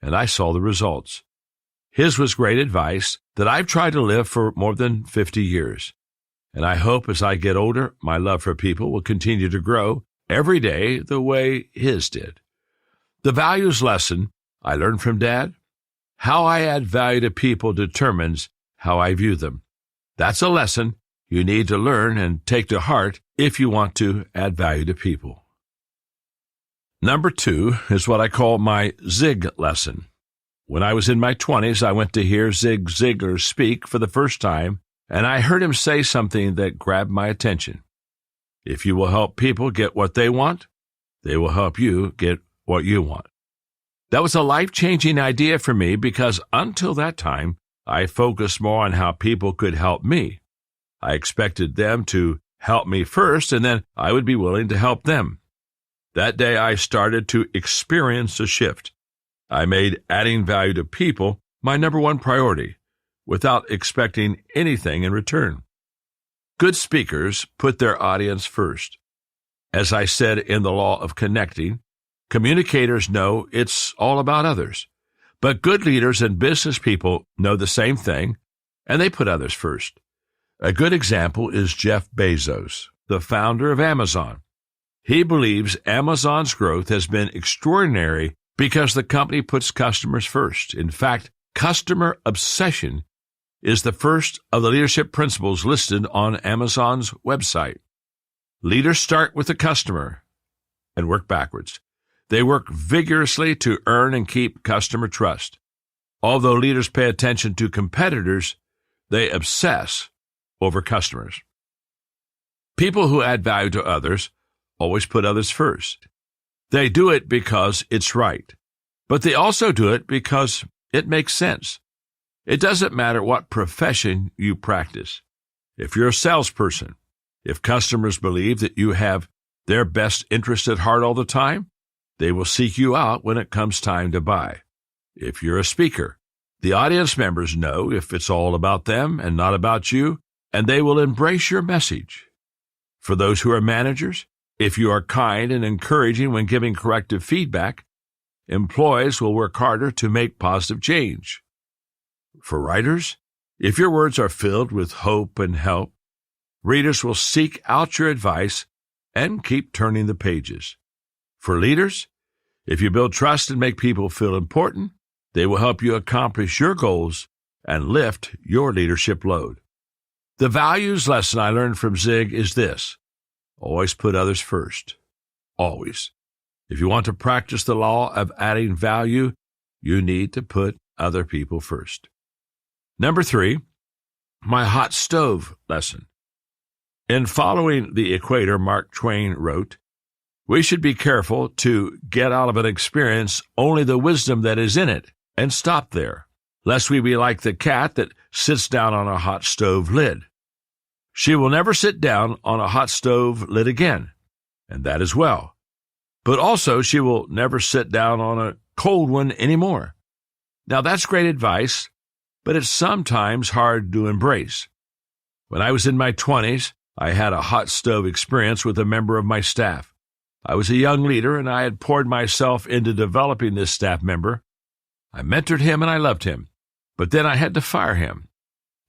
and I saw the results. His was great advice that I've tried to live for more than 50 years. And I hope as I get older, my love for people will continue to grow every day the way his did. The values lesson I learned from Dad: how I add value to people determines how I view them. That's a lesson you need to learn and take to heart if you want to add value to people. Number 2 is what I call my Zig lesson. When I was in my 20s, I went to hear Zig Ziglar speak for the first time, and I heard him say something that grabbed my attention. If you will help people get what they want, they will help you get what you want. That was a life-changing idea for me because until that time, I focused more on how people could help me. I expected them to help me first, and then I would be willing to help them. That day, I started to experience a shift. I made adding value to people my number one priority, without expecting anything in return. Good speakers put their audience first. As I said in the law of connecting, communicators know it's all about others. But good leaders and business people know the same thing, and they put others first. A good example is Jeff Bezos, the founder of Amazon. He believes Amazon's growth has been extraordinary because the company puts customers first. In fact, customer obsession is the first of the leadership principles listed on Amazon's website. Leaders start with the customer and work backwards. They work vigorously to earn and keep customer trust. Although leaders pay attention to competitors, they obsess over customers. People who add value to others always put others first. They do it because it's right, but they also do it because it makes sense. It doesn't matter what profession you practice. If you're a salesperson, if customers believe that you have their best interest at heart all the time, they will seek you out when it comes time to buy. If you're a speaker, the audience members know if it's all about them and not about you, and they will embrace your message. For those who are managers, if you are kind and encouraging when giving corrective feedback, employees will work harder to make positive change. For writers, if your words are filled with hope and help, readers will seek out your advice and keep turning the pages. For leaders, if you build trust and make people feel important, they will help you accomplish your goals and lift your leadership load. The values lesson I learned from Zig is this: always put others first. Always. If you want to practice the law of adding value, you need to put other people first. Number 3, my hot stove lesson. In Following the Equator, Mark Twain wrote, "We should be careful to get out of an experience only the wisdom that is in it and stop there, lest we be like the cat that sits down on a hot stove lid. She will never sit down on a hot stove lid again, and that is well. But also she will never sit down on a cold one anymore." Now that's great advice, but it's sometimes hard to embrace. When I was in my 20s, I had a hot stove experience with a member of my staff. I was a young leader, and I had poured myself into developing this staff member. I mentored him, and I loved him. But then I had to fire him.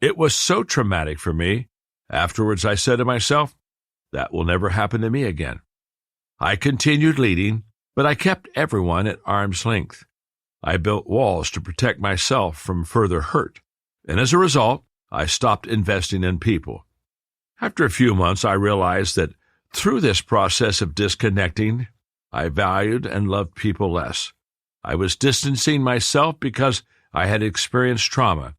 It was so traumatic for me. Afterwards, I said to myself, that will never happen to me again. I continued leading, but I kept everyone at arm's length. I built walls to protect myself from further hurt, and as a result, I stopped investing in people. After a few months, I realized that through this process of disconnecting, I valued and loved people less. I was distancing myself because I had experienced trauma.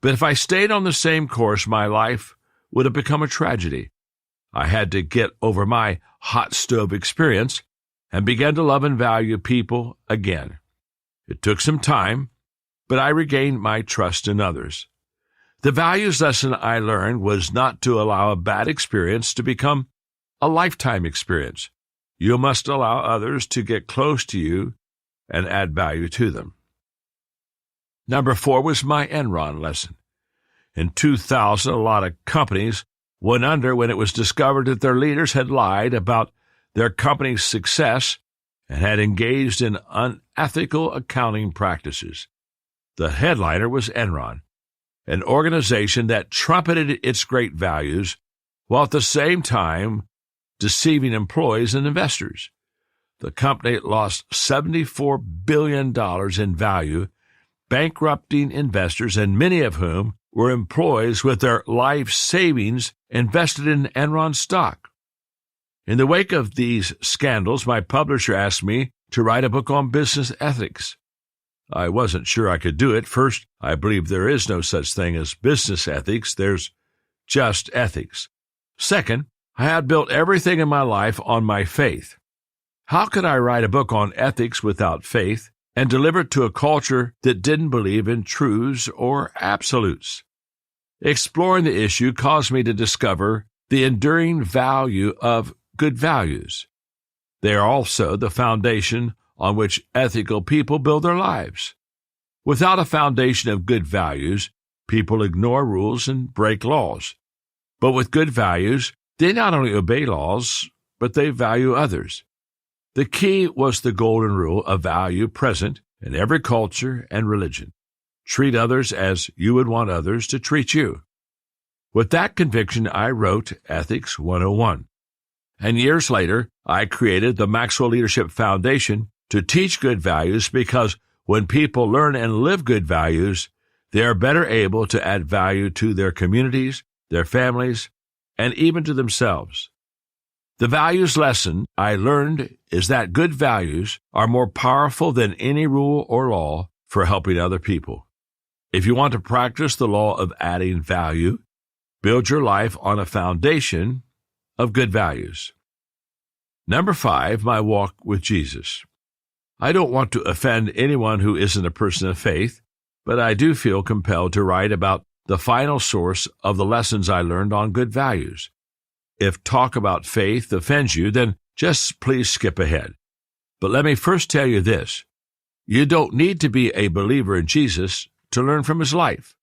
But if I stayed on the same course, my life would have become a tragedy. I had to get over my hot stove experience and began to love and value people again. It took some time, but I regained my trust in others. The values lesson I learned was not to allow a bad experience to become a lifetime experience. You must allow others to get close to you and add value to them. Number 4 was my Enron lesson. In 2000, a lot of companies went under when it was discovered that their leaders had lied about their company's success and had engaged in unethical accounting practices. The headliner was Enron, an organization that trumpeted its great values while at the same time deceiving employees and investors. The company lost $74 billion in value, bankrupting investors, and many of whom were employees with their life savings invested in Enron stock. In the wake of these scandals, my publisher asked me to write a book on business ethics. I wasn't sure I could do it. First, I believe there is no such thing as business ethics. There's just ethics. Second, I had built everything in my life on my faith. How could I write a book on ethics without faith and deliver it to a culture that didn't believe in truths or absolutes? Exploring the issue caused me to discover the enduring value of good values. They are also the foundation on which ethical people build their lives. Without a foundation of good values, people ignore rules and break laws. But with good values, they not only obey laws, but they value others. The key was the golden rule of value present in every culture and religion. Treat others as you would want others to treat you. With that conviction, I wrote Ethics 101. And years later, I created the Maxwell Leadership Foundation to teach good values, because when people learn and live good values, they are better able to add value to their communities, their families, and even to themselves. The values lesson I learned is that good values are more powerful than any rule or law for helping other people. If you want to practice the law of adding value, build your life on a foundation of good values. Number 5, my walk with Jesus. I don't want to offend anyone who isn't a person of faith, but I do feel compelled to write about the final source of the lessons I learned on good values. If talk about faith offends you, then just please skip ahead. But let me first tell you this. You don't need to be a believer in Jesus to learn from his life.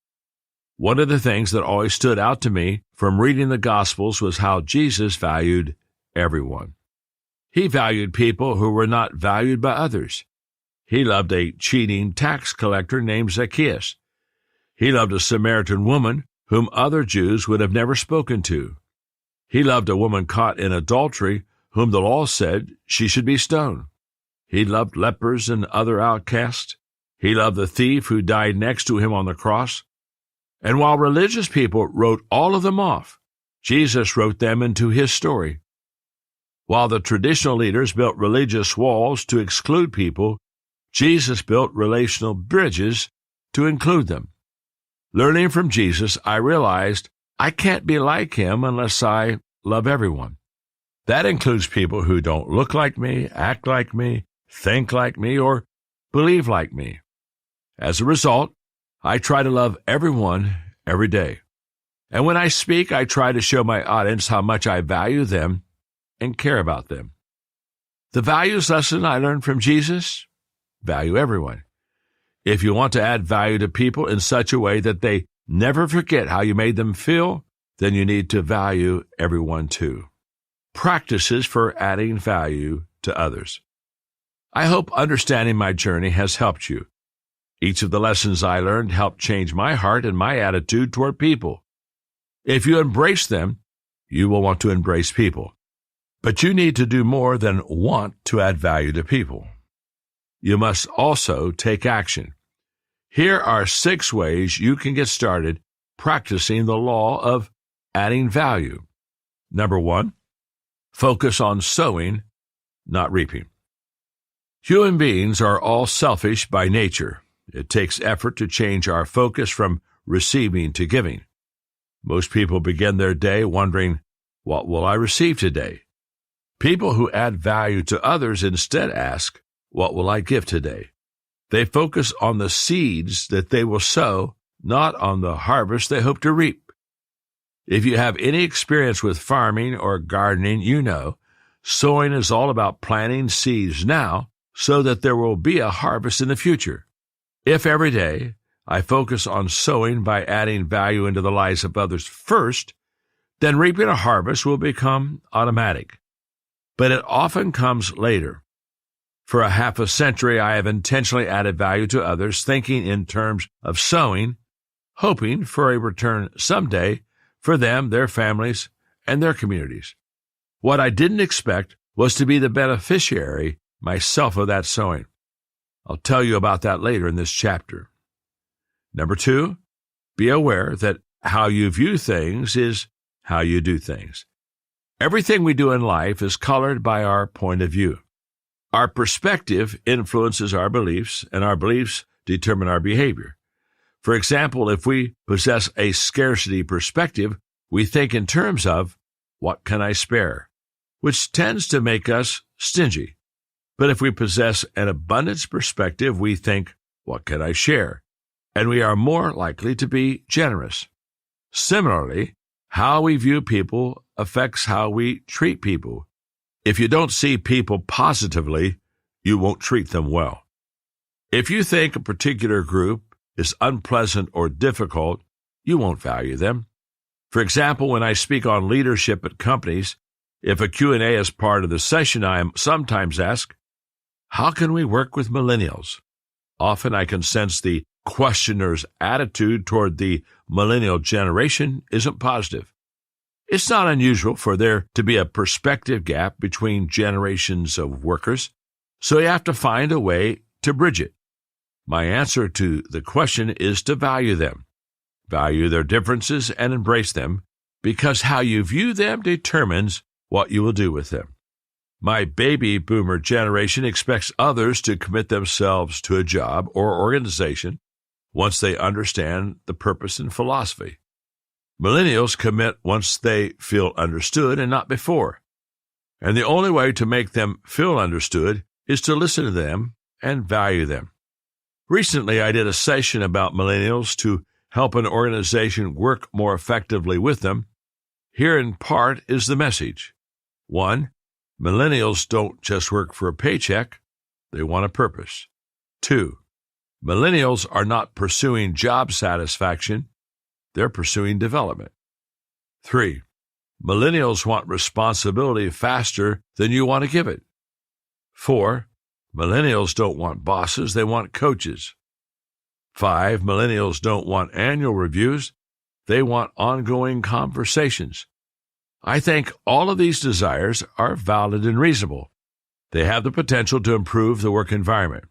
One of the things that always stood out to me from reading the Gospels was how Jesus valued everyone. He valued people who were not valued by others. He loved a cheating tax collector named Zacchaeus. He loved a Samaritan woman whom other Jews would have never spoken to. He loved a woman caught in adultery whom the law said she should be stoned. He loved lepers and other outcasts. He loved the thief who died next to him on the cross. And while religious people wrote all of them off, Jesus wrote them into his story. While the traditional leaders built religious walls to exclude people, Jesus built relational bridges to include them. Learning from Jesus, I realized I can't be like him unless I love everyone. That includes people who don't look like me, act like me, think like me, or believe like me. As a result, I try to love everyone every day. And when I speak, I try to show my audience how much I value them and care about them. The values lesson I learned from Jesus: value everyone. If you want to add value to people in such a way that they never forget how you made them feel, then you need to value everyone too. Practices for adding value to others. I hope understanding my journey has helped you. Each of the lessons I learned helped change my heart and my attitude toward people. If you embrace them, you will want to embrace people. But you need to do more than want to add value to people. You must also take action. Here are 6 ways you can get started practicing the law of adding value. Number 1, focus on sowing, not reaping. Human beings are all selfish by nature. It takes effort to change our focus from receiving to giving. Most people begin their day wondering, what will I receive today? People who add value to others instead ask, what will I give today? They focus on the seeds that they will sow, not on the harvest they hope to reap. If you have any experience with farming or gardening, you know sowing is all about planting seeds now so that there will be a harvest in the future. If every day I focus on sowing by adding value into the lives of others first, then reaping a harvest will become automatic. But it often comes later. For a half a century, I have intentionally added value to others, thinking in terms of sowing, hoping for a return someday for them, their families, and their communities. What I didn't expect was to be the beneficiary myself of that sowing. I'll tell you about that later in this chapter. Number 2, be aware that how you view things is how you do things. Everything we do in life is colored by our point of view. Our perspective influences our beliefs, and our beliefs determine our behavior. For example, if we possess a scarcity perspective, we think in terms of, what can I spare? Which tends to make us stingy. But if we possess an abundance perspective, we think, what can I share? And we are more likely to be generous. Similarly, how we view people affects how we treat people. If you don't see people positively, you won't treat them well. If you think a particular group is unpleasant or difficult, you won't value them. For example, when I speak on leadership at companies, if a Q&A is part of the session, I am sometimes asked, how can we work with millennials? Often I can sense the questioner's attitude toward the millennial generation isn't positive. It's not unusual for there to be a perspective gap between generations of workers, so you have to find a way to bridge it. My answer to the question is to value them. Value their differences and embrace them, because how you view them determines what you will do with them. My baby boomer generation expects others to commit themselves to a job or organization once they understand the purpose and philosophy. Millennials commit once they feel understood and not before. And the only way to make them feel understood is to listen to them and value them. Recently, I did a session about millennials to help an organization work more effectively with them. Here in part is the message. 1. Millennials don't just work for a paycheck, they want a purpose. 2. Millennials are not pursuing job satisfaction, they're pursuing development. 3. Millennials want responsibility faster than you want to give it. 4. Millennials don't want bosses, they want coaches. 5. Millennials don't want annual reviews, they want ongoing conversations. I think all of these desires are valid and reasonable. They have the potential to improve the work environment.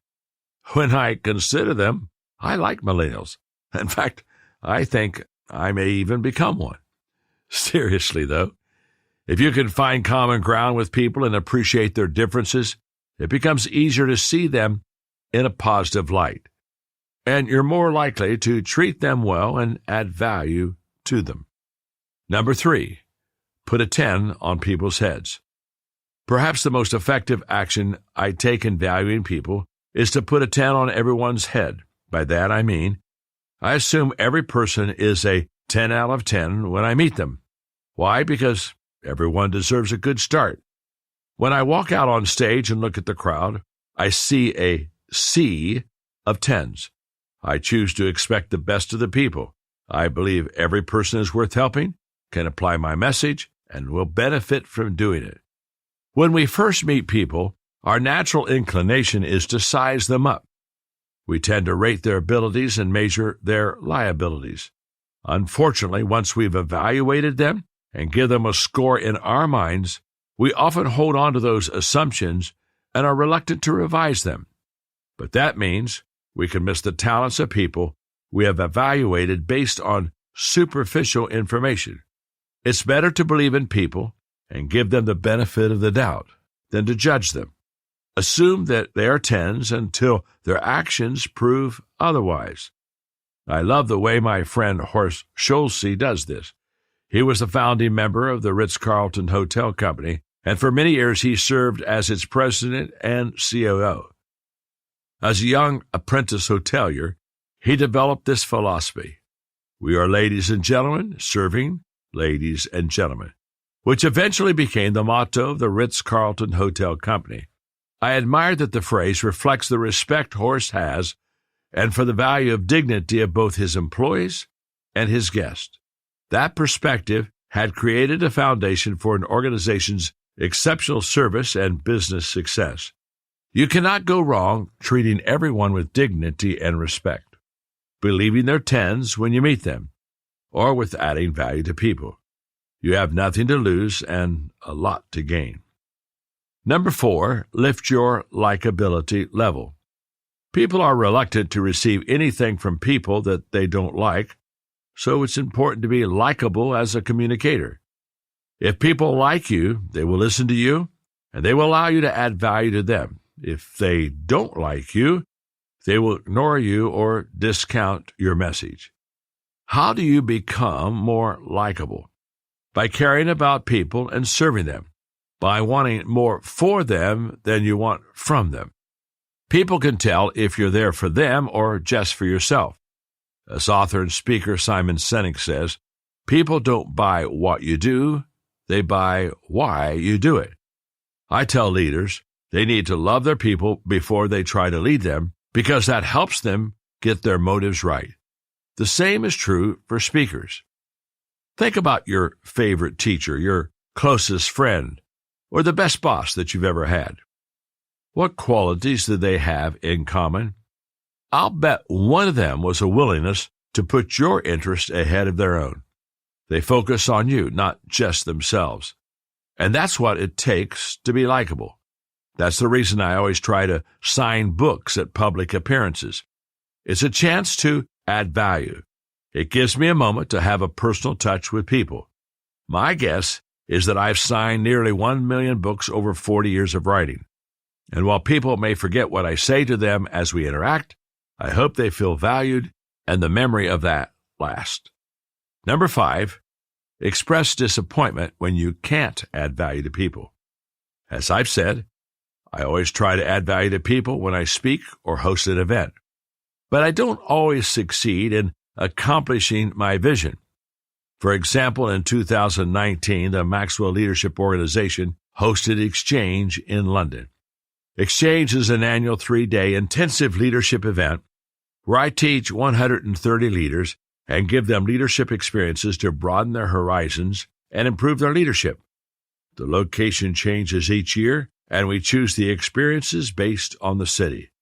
When I consider them, I like millennials. In fact, I think I may even become one. Seriously, though, if you can find common ground with people and appreciate their differences, it becomes easier to see them in a positive light. And you're more likely to treat them well and add value to them. Number 3, put a 10 on people's heads. Perhaps the most effective action I take in valuing people is to put a 10 on everyone's head. By that I mean, I assume every person is a 10 out of 10 when I meet them. Why? Because everyone deserves a good start. When I walk out on stage and look at the crowd, I see a sea of 10s. I choose to expect the best of the people. I believe every person is worth helping, can apply my message, and will benefit from doing it. When we first meet people, our natural inclination is to size them up. We tend to rate their abilities and measure their liabilities. Unfortunately, once we've evaluated them and give them a score in our minds, we often hold on to those assumptions and are reluctant to revise them. But that means we can miss the talents of people we have evaluated based on superficial information. It's better to believe in people and give them the benefit of the doubt than to judge them. Assume that they are 10s until their actions prove otherwise. I love the way my friend Horst Schulze does this. He was the founding member of the Ritz-Carlton Hotel Company, and for many years he served as its president and COO. As a young apprentice hotelier, he developed this philosophy. We are ladies and gentlemen serving ladies and gentlemen, which eventually became the motto of the Ritz-Carlton Hotel Company. I admire that the phrase reflects the respect Horst has and for the value of dignity of both his employees and his guests. That perspective had created a foundation for an organization's exceptional service and business success. You cannot go wrong treating everyone with dignity and respect, believing they're 10s when you meet them, or with adding value to people. You have nothing to lose and a lot to gain. Number 4, lift your likability level. People are reluctant to receive anything from people that they don't like, so it's important to be likable as a communicator. If people like you, they will listen to you, and they will allow you to add value to them. If they don't like you, they will ignore you or discount your message. How do you become more likable? By caring about people and serving them, by wanting more for them than you want from them. People can tell if you're there for them or just for yourself. As author and speaker Simon Sinek says, people don't buy what you do, they buy why you do it. I tell leaders they need to love their people before they try to lead them, because that helps them get their motives right. The same is true for speakers. Think about your favorite teacher, your closest friend, or the best boss that you've ever had. What qualities do they have in common? I'll bet one of them was a willingness to put your interest ahead of their own. They focus on you, not just themselves. And that's what it takes to be likable. That's the reason I always try to sign books at public appearances. It's a chance to add value. It gives me a moment to have a personal touch with people. My guess is that I've signed nearly 1 million books over 40 years of writing. And while people may forget what I say to them as we interact, I hope they feel valued and the memory of that lasts. Number 5, express disappointment when you can't add value to people. As I've said, I always try to add value to people when I speak or host an event. But I don't always succeed in accomplishing my vision. For example, in 2019, the Maxwell Leadership Organization hosted Exchange in London. Exchange is an annual 3-day intensive leadership event where I teach 130 leaders and give them leadership experiences to broaden their horizons and improve their leadership. The location changes each year, and we choose the experiences based on the city.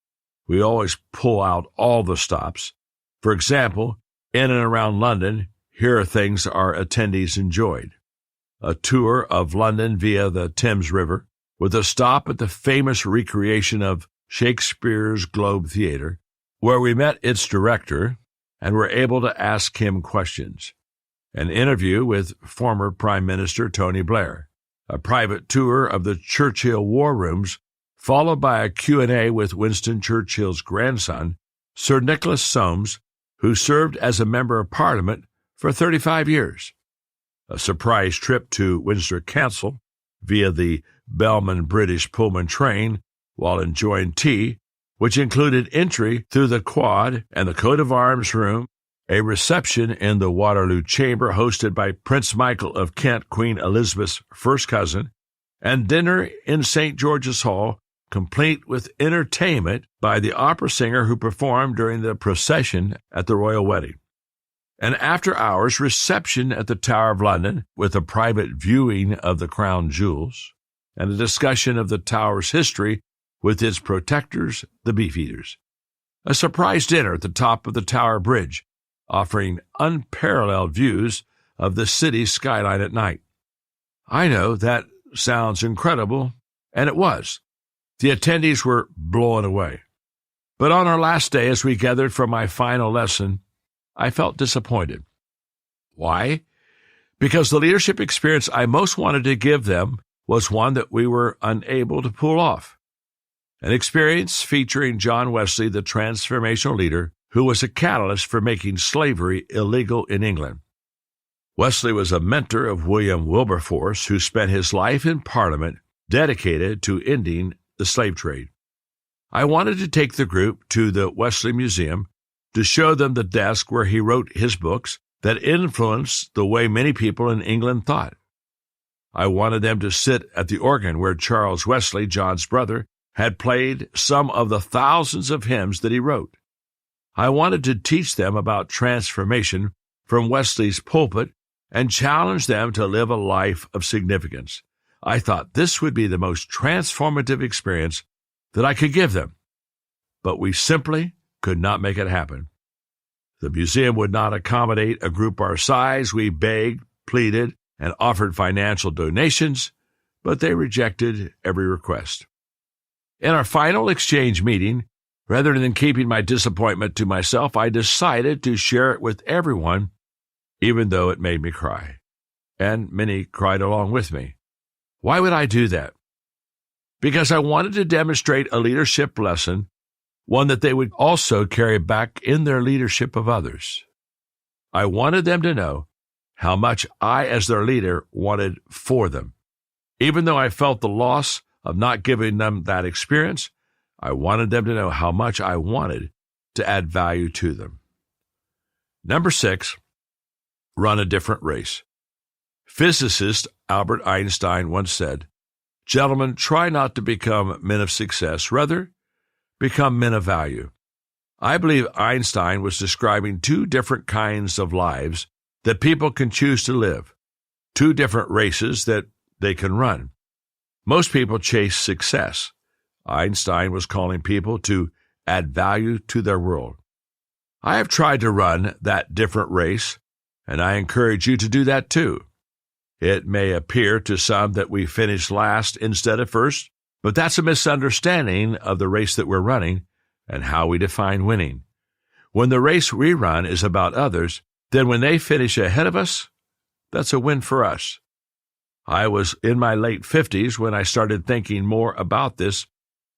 We always pull out all the stops. For example, in and around London, here are things our attendees enjoyed. A tour of London via the Thames River, with a stop at the famous recreation of Shakespeare's Globe Theatre, where we met its director and were able to ask him questions. An interview with former Prime Minister Tony Blair, a private tour of the Churchill War Rooms, followed by a Q&A with Winston Churchill's grandson, Sir Nicholas Soames, who served as a member of Parliament for 35 years. A surprise trip to Windsor Castle via the Bellman British Pullman train while enjoying tea, which included entry through the quad and the coat of arms room, a reception in the Waterloo Chamber hosted by Prince Michael of Kent, Queen Elizabeth's first cousin, and dinner in St. George's Hall, complete with entertainment by the opera singer who performed during the procession at the royal wedding. An after-hours reception at the Tower of London with a private viewing of the crown jewels, and a discussion of the Tower's history with its protectors, the Beefeaters. A surprise dinner at the top of the Tower Bridge, offering unparalleled views of the city's skyline at night. I know that sounds incredible, and it was. The attendees were blown away. But on our last day, as we gathered for my final lesson, I felt disappointed. Why? Because the leadership experience I most wanted to give them was one that we were unable to pull off. An experience featuring John Wesley, the transformational leader, who was a catalyst for making slavery illegal in England. Wesley was a mentor of William Wilberforce, who spent his life in Parliament dedicated to ending the slave trade. I wanted to take the group to the Wesley Museum to show them the desk where he wrote his books that influenced the way many people in England thought. I wanted them to sit at the organ where Charles Wesley, John's brother, had played some of the thousands of hymns that he wrote. I wanted to teach them about transformation from Wesley's pulpit and challenge them to live a life of significance. I thought this would be the most transformative experience that I could give them. But we simply could not make it happen. The museum would not accommodate a group our size. We begged, pleaded, and offered financial donations, but they rejected every request. In our final exchange meeting, rather than keeping my disappointment to myself, I decided to share it with everyone, even though it made me cry. And many cried along with me. Why would I do that? Because I wanted to demonstrate a leadership lesson, one that they would also carry back in their leadership of others. I wanted them to know how much I, as their leader, wanted for them. Even though I felt the loss of not giving them that experience, I wanted them to know how much I wanted to add value to them. Number 6, run a different race. Physicist Albert Einstein once said, "Gentlemen, try not to become men of success. Rather, become men of value." I believe Einstein was describing two different kinds of lives that people can choose to live, two different races that they can run. Most people chase success. Einstein was calling people to add value to their world. I have tried to run that different race, and I encourage you to do that too. It may appear to some that we finish last instead of first, but that's a misunderstanding of the race that we're running and how we define winning. When the race we run is about others, then when they finish ahead of us, that's a win for us. I was in my late 50s when I started thinking more about this,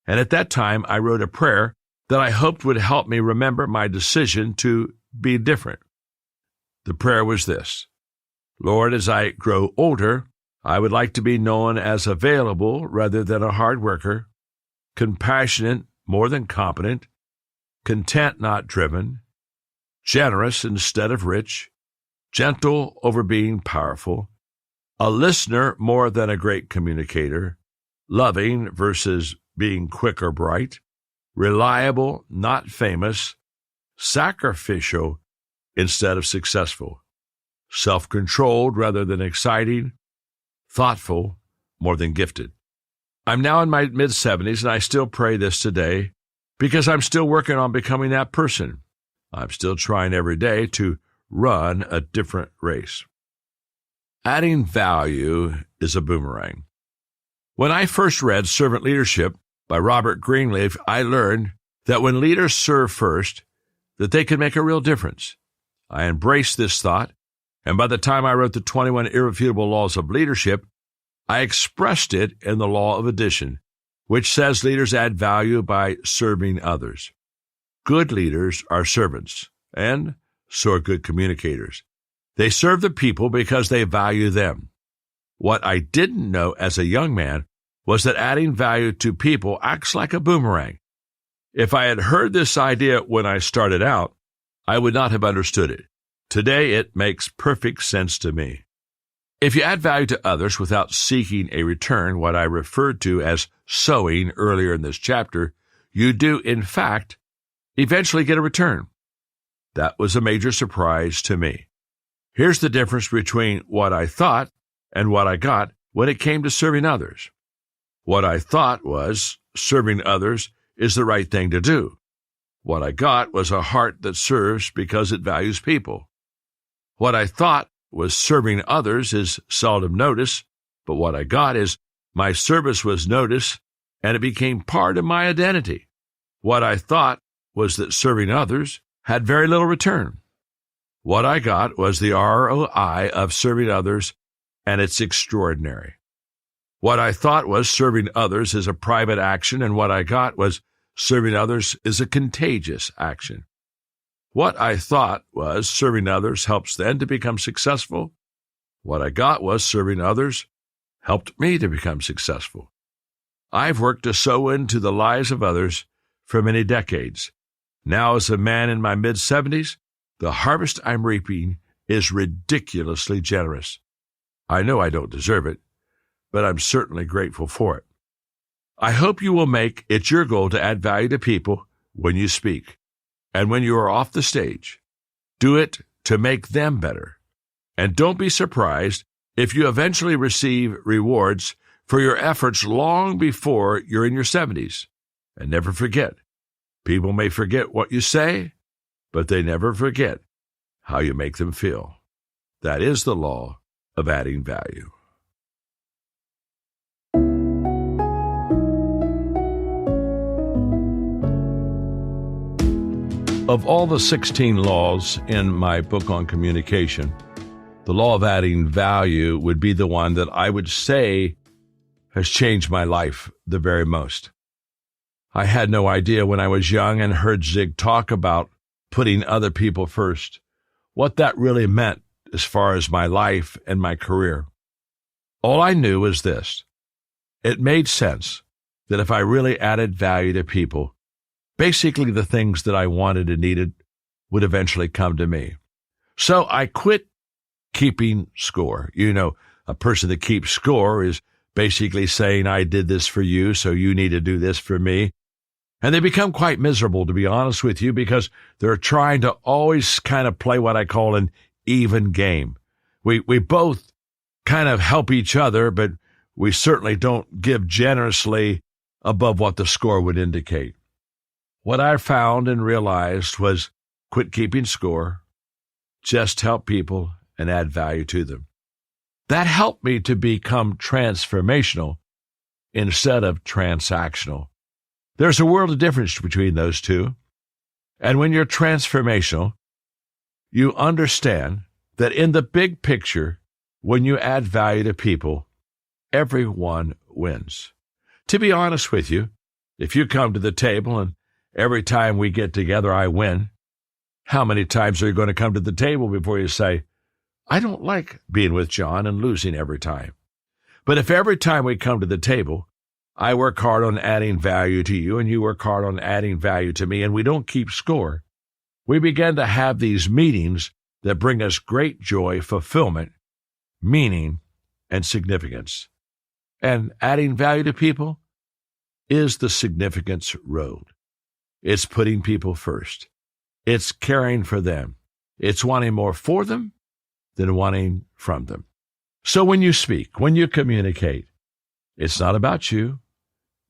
and at that time I wrote a prayer that I hoped would help me remember my decision to be different. The prayer was this: Lord, as I grow older, I would like to be known as available rather than a hard worker, compassionate more than competent, content not driven, generous instead of rich, gentle over being powerful, a listener more than a great communicator, loving versus being quick or bright, reliable, not famous, sacrificial instead of successful, self-controlled rather than exciting, thoughtful more than gifted. I'm now in my mid-70s, and I still pray this today because I'm still working on becoming that person. I'm still trying every day to run a different race. Adding value is a boomerang. When I first read Servant Leadership by Robert Greenleaf, I learned that when leaders serve first, that they can make a real difference. I embraced this thought, and by the time I wrote the 21 Irrefutable Laws of Leadership, I expressed it in the Law of Addition, which says leaders add value by serving others. Good leaders are servants, and so are good communicators. They serve the people because they value them. What I didn't know as a young man was that adding value to people acts like a boomerang. If I had heard this idea when I started out, I would not have understood it. Today, it makes perfect sense to me. If you add value to others without seeking a return, what I referred to as sowing earlier in this chapter, you do, in fact, eventually get a return. That was a major surprise to me. Here's the difference between what I thought and what I got when it came to serving others. What I thought was serving others is the right thing to do. What I got was a heart that serves because it values people. What I thought was serving others is seldom noticed, but what I got is my service was noticed and it became part of my identity. What I thought was that serving others had very little return. What I got was the ROI of serving others, and it's extraordinary. What I thought was serving others is a private action, and what I got was serving others is a contagious action. What I thought was serving others helps them to become successful. What I got was serving others helped me to become successful. I've worked to sow into the lives of others for many decades. Now, as a man in my mid-70s, the harvest I'm reaping is ridiculously generous. I know I don't deserve it, but I'm certainly grateful for it. I hope you will make it your goal to add value to people when you speak. And when you are off the stage, do it to make them better. And don't be surprised if you eventually receive rewards for your efforts long before you're in your 70s. And never forget, people may forget what you say, but they never forget how you make them feel. That is the law of adding value. Of all the 16 laws in my book on communication, the law of adding value would be the one that I would say has changed my life the very most. I had no idea when I was young and heard Zig talk about putting other people first, what that really meant as far as my life and my career. All I knew was this: it made sense that if I really added value to people, basically the things that I wanted and needed would eventually come to me. So I quit keeping score. You know, a person that keeps score is basically saying, I did this for you, so you need to do this for me. And they become quite miserable, to be honest with you, because they're trying to always kind of play what I call an even game. We both kind of help each other, but we certainly don't give generously above what the score would indicate. What I found and realized was quit keeping score, just help people and add value to them. That helped me to become transformational instead of transactional. There's a world of difference between those two. And when you're transformational, you understand that in the big picture, when you add value to people, everyone wins. To be honest with you, if you come to the table and every time we get together I win, how many times are you going to come to the table before you say, I don't like being with John and losing every time? But if every time we come to the table, I work hard on adding value to you and you work hard on adding value to me, and we don't keep score, we begin to have these meetings that bring us great joy, fulfillment, meaning, and significance. And adding value to people is the significance road. It's putting people first. It's caring for them. It's wanting more for them than wanting from them. So when you speak, when you communicate, it's not about you,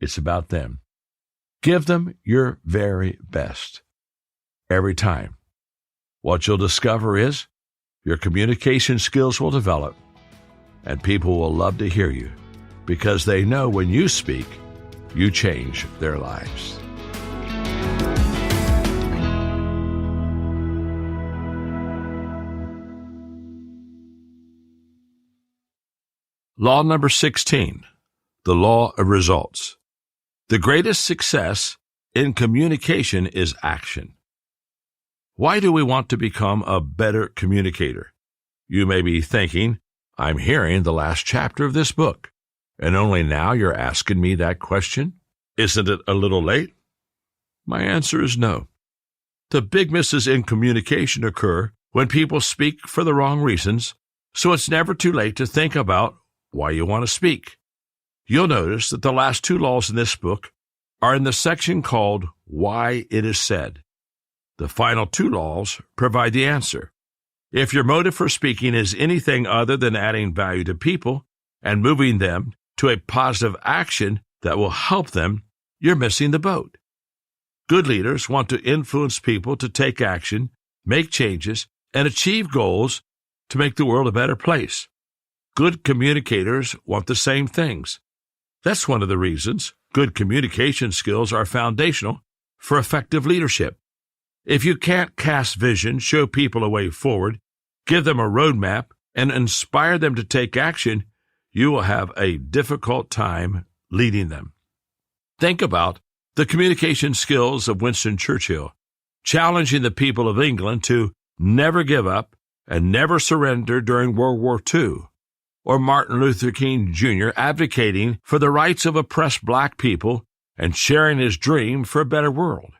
it's about them. Give them your very best every time. What you'll discover is your communication skills will develop, and people will love to hear you because they know when you speak, you change their lives. Law number 16, the law of results. The greatest success in communication is action. Why do we want to become a better communicator? You may be thinking, I'm hearing the last chapter of this book, and only now you're asking me that question? Isn't it a little late? My answer is no. The big misses in communication occur when people speak for the wrong reasons, so it's never too late to think about why you want to speak. You'll notice that the last two laws in this book are in the section called Why It Is Said. The final two laws provide the answer. If your motive for speaking is anything other than adding value to people and moving them to a positive action that will help them, you're missing the boat. Good leaders want to influence people to take action, make changes, and achieve goals to make the world a better place. Good communicators want the same things. That's one of the reasons good communication skills are foundational for effective leadership. If you can't cast vision, show people a way forward, give them a roadmap, and inspire them to take action, you will have a difficult time leading them. Think about the communication skills of Winston Churchill, challenging the people of England to never give up and never surrender during World War II. Or Martin Luther King Jr. advocating for the rights of oppressed black people and sharing his dream for a better world.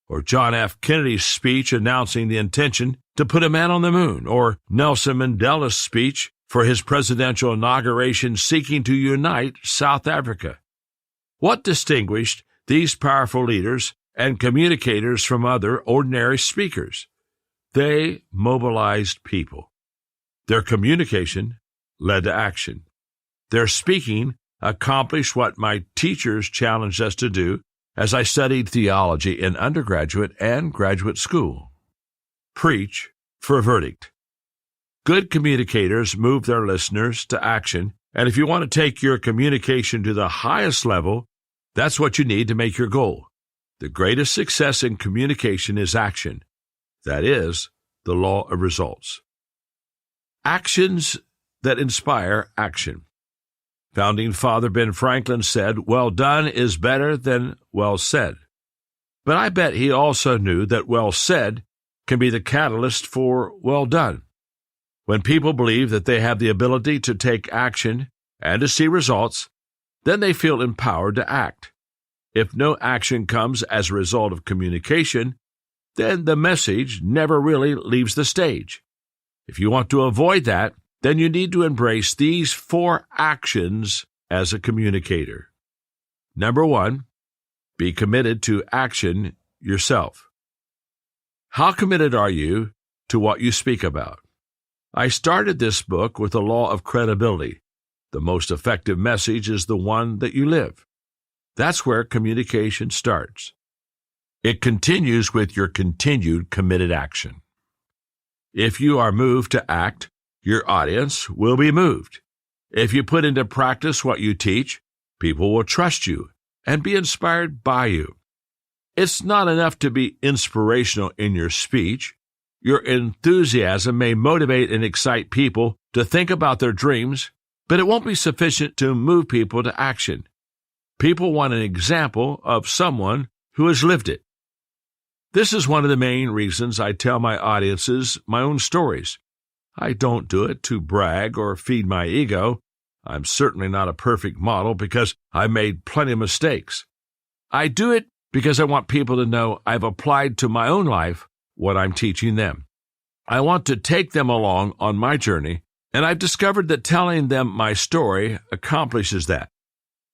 Or John F. Kennedy's speech announcing the intention to put a man on the moon. Or Nelson Mandela's speech for his presidential inauguration seeking to unite South Africa. What distinguished these powerful leaders and communicators from other ordinary speakers? They mobilized people. Their communication led to action. Their speaking accomplished what my teachers challenged us to do as I studied theology in undergraduate and graduate school. Preach for a verdict. Good communicators move their listeners to action, and if you want to take your communication to the highest level, that's what you need to make your goal. The greatest success in communication is action. That is the law of results. Actions that inspire action. Founding Father Ben Franklin said, well done is better than well said. But I bet he also knew that well said can be the catalyst for well done. When people believe that they have the ability to take action and to see results, then they feel empowered to act. If no action comes as a result of communication, then the message never really leaves the stage. If you want to avoid that, then you need to embrace these 4 actions as a communicator. Number 1, be committed to action yourself. How committed are you to what you speak about? I started this book with the law of credibility. The most effective message is the one that you live. That's where communication starts. It continues with your continued committed action. If you are moved to act, your audience will be moved. If you put into practice what you teach, people will trust you and be inspired by you. It's not enough to be inspirational in your speech. Your enthusiasm may motivate and excite people to think about their dreams, but it won't be sufficient to move people to action. People want an example of someone who has lived it. This is one of the main reasons I tell my audiences my own stories. I don't do it to brag or feed my ego. I'm certainly not a perfect model because I've made plenty of mistakes. I do it because I want people to know I've applied to my own life what I'm teaching them. I want to take them along on my journey, and I've discovered that telling them my story accomplishes that.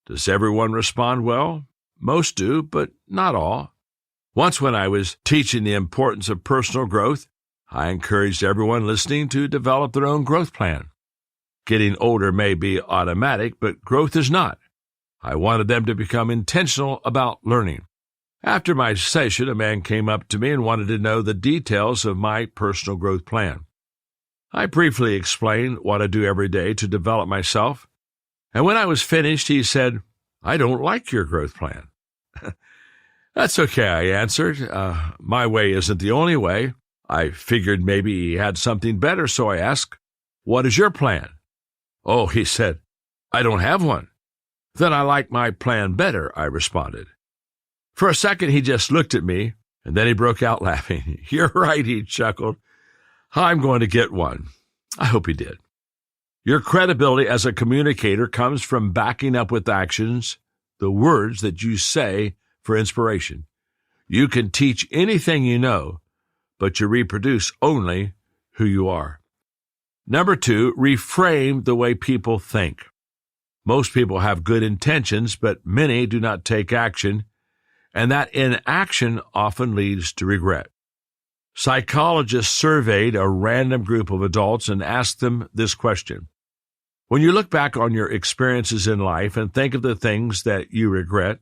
Does everyone respond well? Most do, but not all. Once when I was teaching the importance of personal growth, I encouraged everyone listening to develop their own growth plan. Getting older may be automatic, but growth is not. I wanted them to become intentional about learning. After my session, a man came up to me and wanted to know the details of my personal growth plan. I briefly explained what I do every day to develop myself, and when I was finished, he said, "I don't like your growth plan." "That's okay," I answered. My way isn't the only way. I figured maybe he had something better, so I asked, "What is your plan?" "Oh," he said, "I don't have one." "Then I like my plan better," I responded. For a second, he just looked at me, and then he broke out laughing. "You're right," he chuckled. "I'm going to get one." I hope he did. Your credibility as a communicator comes from backing up with actions the words that you say for inspiration. You can teach anything you know, but you reproduce only who you are. Number 2, reframe the way people think. Most people have good intentions, but many do not take action, and that inaction often leads to regret. Psychologists surveyed a random group of adults and asked them this question. When you look back on your experiences in life and think of the things that you regret,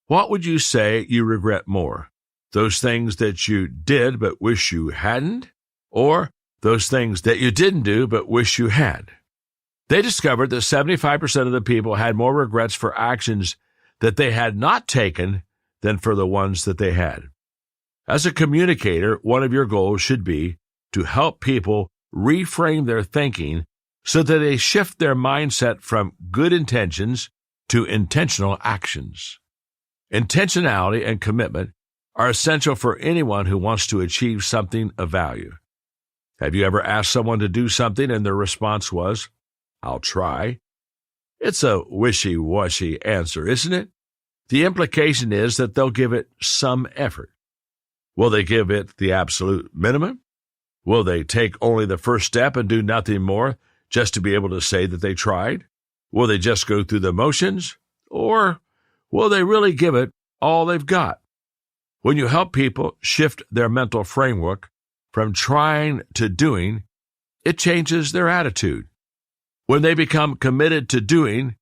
what would you say you regret more? Those things that you did but wish you hadn't? Or those things that you didn't do but wish you had? They discovered that 75% of the people had more regrets for actions that they had not taken than for the ones that they had. As a communicator, one of your goals should be to help people reframe their thinking so that they shift their mindset from good intentions to intentional actions. Intentionality and commitment are essential for anyone who wants to achieve something of value. Have you ever asked someone to do something and their response was, "I'll try"? It's a wishy-washy answer, isn't it? The implication is that they'll give it some effort. Will they give it the absolute minimum? Will they take only the first step and do nothing more just to be able to say that they tried? Will they just go through the motions? Or will they really give it all they've got? When you help people shift their mental framework from trying to doing, it changes their attitude. When they become committed to doing,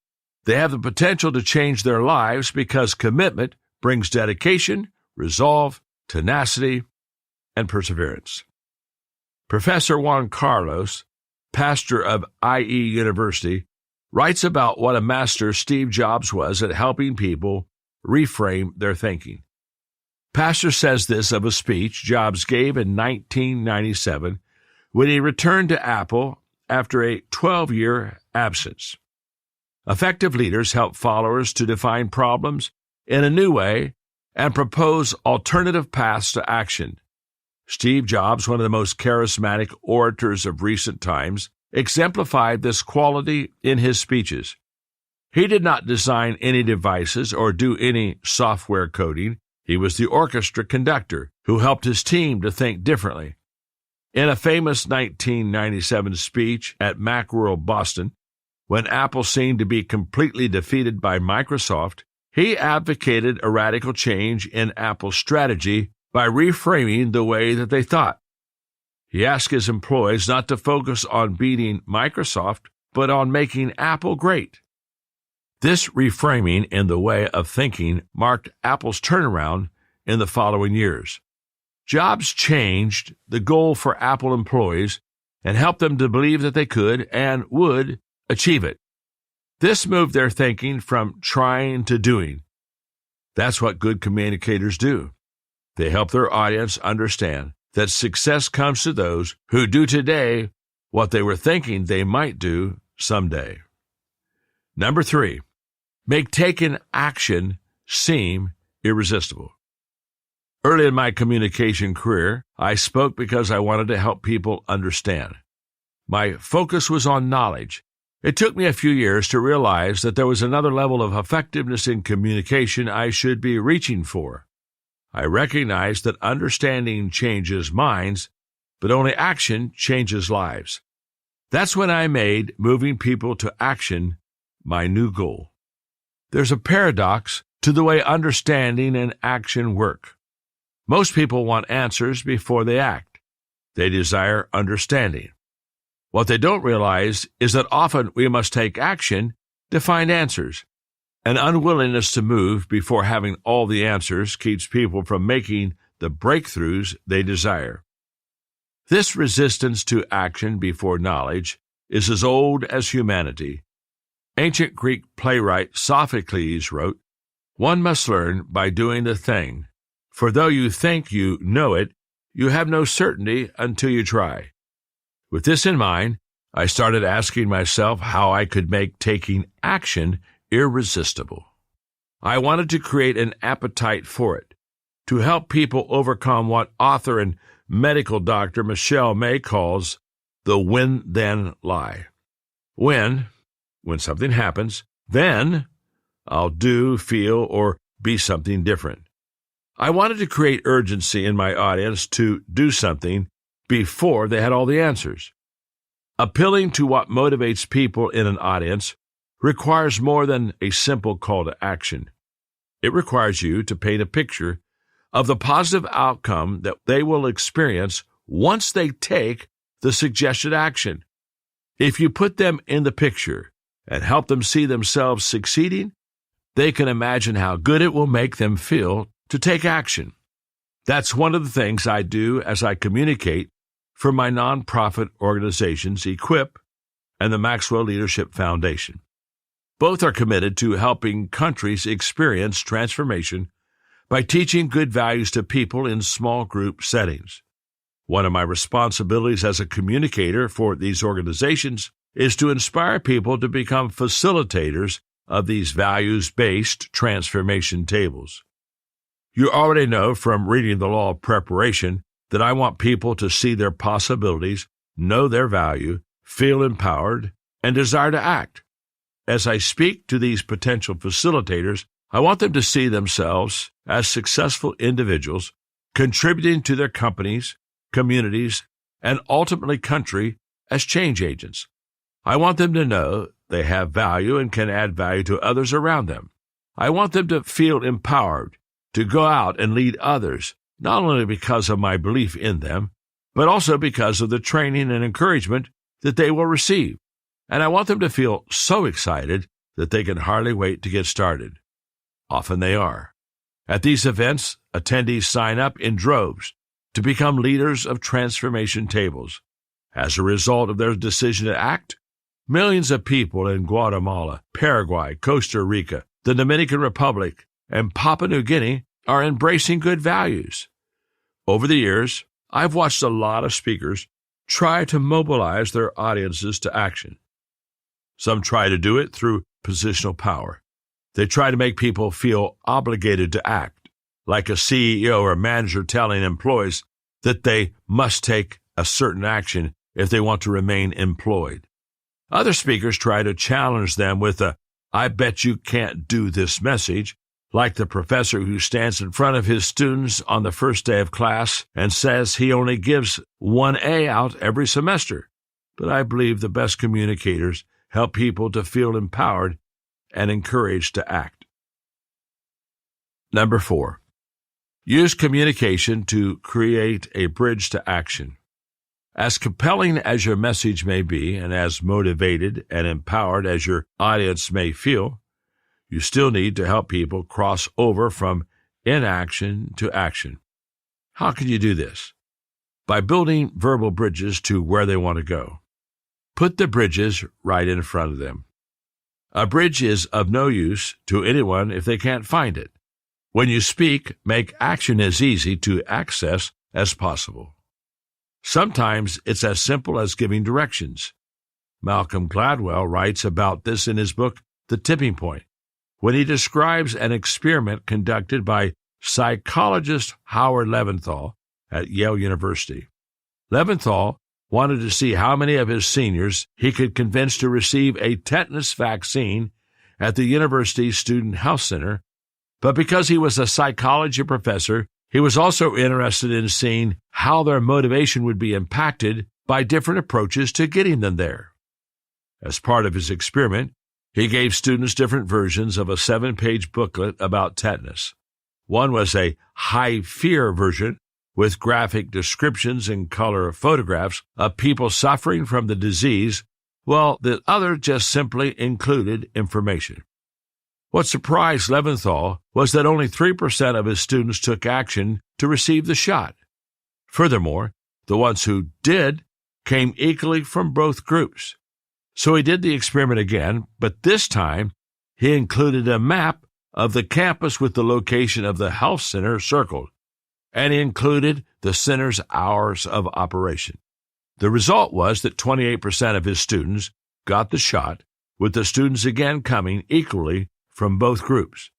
they have the potential to change their lives because commitment brings dedication, resolve, tenacity, and perseverance. Professor Juan Carlos, pastor of IE University, writes about what a master Steve Jobs was at helping people reframe their thinking. Pastor says this of a speech Jobs gave in 1997 when he returned to Apple after a 12-year absence. Effective leaders help followers to define problems in a new way and propose alternative paths to action. Steve Jobs, one of the most charismatic orators of recent times, exemplified this quality in his speeches. He did not design any devices or do any software coding. He was the orchestra conductor who helped his team to think differently. In a famous 1997 speech at Macworld Boston, when Apple seemed to be completely defeated by Microsoft, he advocated a radical change in Apple's strategy by reframing the way that they thought. He asked his employees not to focus on beating Microsoft, but on making Apple great. This reframing in the way of thinking marked Apple's turnaround in the following years. Jobs changed the goal for Apple employees and helped them to believe that they could and would achieve it. This moved their thinking from trying to doing. That's what good communicators do. They help their audience understand that success comes to those who do today what they were thinking they might do someday. Number 3, make taking action seem irresistible. Early in my communication career, I spoke because I wanted to help people understand. My focus was on knowledge. It took me a few years to realize that there was another level of effectiveness in communication I should be reaching for. I recognized that understanding changes minds, but only action changes lives. That's when I made moving people to action my new goal. There's a paradox to the way understanding and action work. Most people want answers before they act. They desire understanding. What they don't realize is that often we must take action to find answers. An unwillingness to move before having all the answers keeps people from making the breakthroughs they desire. This resistance to action before knowledge is as old as humanity. Ancient Greek playwright Sophocles wrote, "One must learn by doing the thing, for though you think you know it, you have no certainty until you try." With this in mind, I started asking myself how I could make taking action irresistible. I wanted to create an appetite for it, to help people overcome what author and medical doctor Michelle May calls the when-then lie. When something happens, then I'll do, feel, or be something different. I wanted to create urgency in my audience to do something before they had all the answers. Appealing to what motivates people in an audience requires more than a simple call to action. It requires you to paint a picture of the positive outcome that they will experience once they take the suggested action. If you put them in the picture and help them see themselves succeeding, they can imagine how good it will make them feel to take action. That's one of the things I do as I communicate for my nonprofit organizations, Equip and the Maxwell Leadership Foundation. Both are committed to helping countries experience transformation by teaching good values to people in small group settings. One of my responsibilities as a communicator for these organizations is to inspire people to become facilitators of these values-based transformation tables. You already know from reading the Law of Preparation that I want people to see their possibilities, know their value, feel empowered, and desire to act. As I speak to these potential facilitators, I want them to see themselves as successful individuals contributing to their companies, communities, and ultimately country as change agents. I want them to know they have value and can add value to others around them. I want them to feel empowered to go out and lead others, not only because of my belief in them, but also because of the training and encouragement that they will receive. And I want them to feel so excited that they can hardly wait to get started. Often they are. At these events, attendees sign up in droves to become leaders of transformation tables. As a result of their decision to act, millions of people in Guatemala, Paraguay, Costa Rica, the Dominican Republic, and Papua New Guinea are embracing good values. Over the years, I've watched a lot of speakers try to mobilize their audiences to action. Some try to do it through positional power. They try to make people feel obligated to act, like a CEO or manager telling employees that they must take a certain action if they want to remain employed. Other speakers try to challenge them with a "I bet you can't do this" message, like the professor who stands in front of his students on the first day of class and says he only gives 1 A out every semester. But I believe the best communicators help people to feel empowered and encouraged to act. Number 4, use communication to create a bridge to action. As compelling as your message may be and as motivated and empowered as your audience may feel, you still need to help people cross over from inaction to action. How can you do this? By building verbal bridges to where they want to go. Put the bridges right in front of them. A bridge is of no use to anyone if they can't find it. When you speak, make action as easy to access as possible. Sometimes it's as simple as giving directions. Malcolm Gladwell writes about this in his book, The Tipping Point, when he describes an experiment conducted by psychologist Howard Leventhal at Yale University. Leventhal wanted to see how many of his seniors he could convince to receive a tetanus vaccine at the university's Student Health Center, but because he was a psychology professor, he was also interested in seeing how their motivation would be impacted by different approaches to getting them there. As part of his experiment, he gave students different versions of a 7-page booklet about tetanus. One was a high-fear version with graphic descriptions and color photographs of people suffering from the disease, while the other just simply included information. What surprised Leventhal was that only 3% of his students took action to receive the shot. Furthermore, the ones who did came equally from both groups. So he did the experiment again, but this time he included a map of the campus with the location of the health center circled, and he included the center's hours of operation. The result was that 28% of his students got the shot, with the students again coming equally from both groups.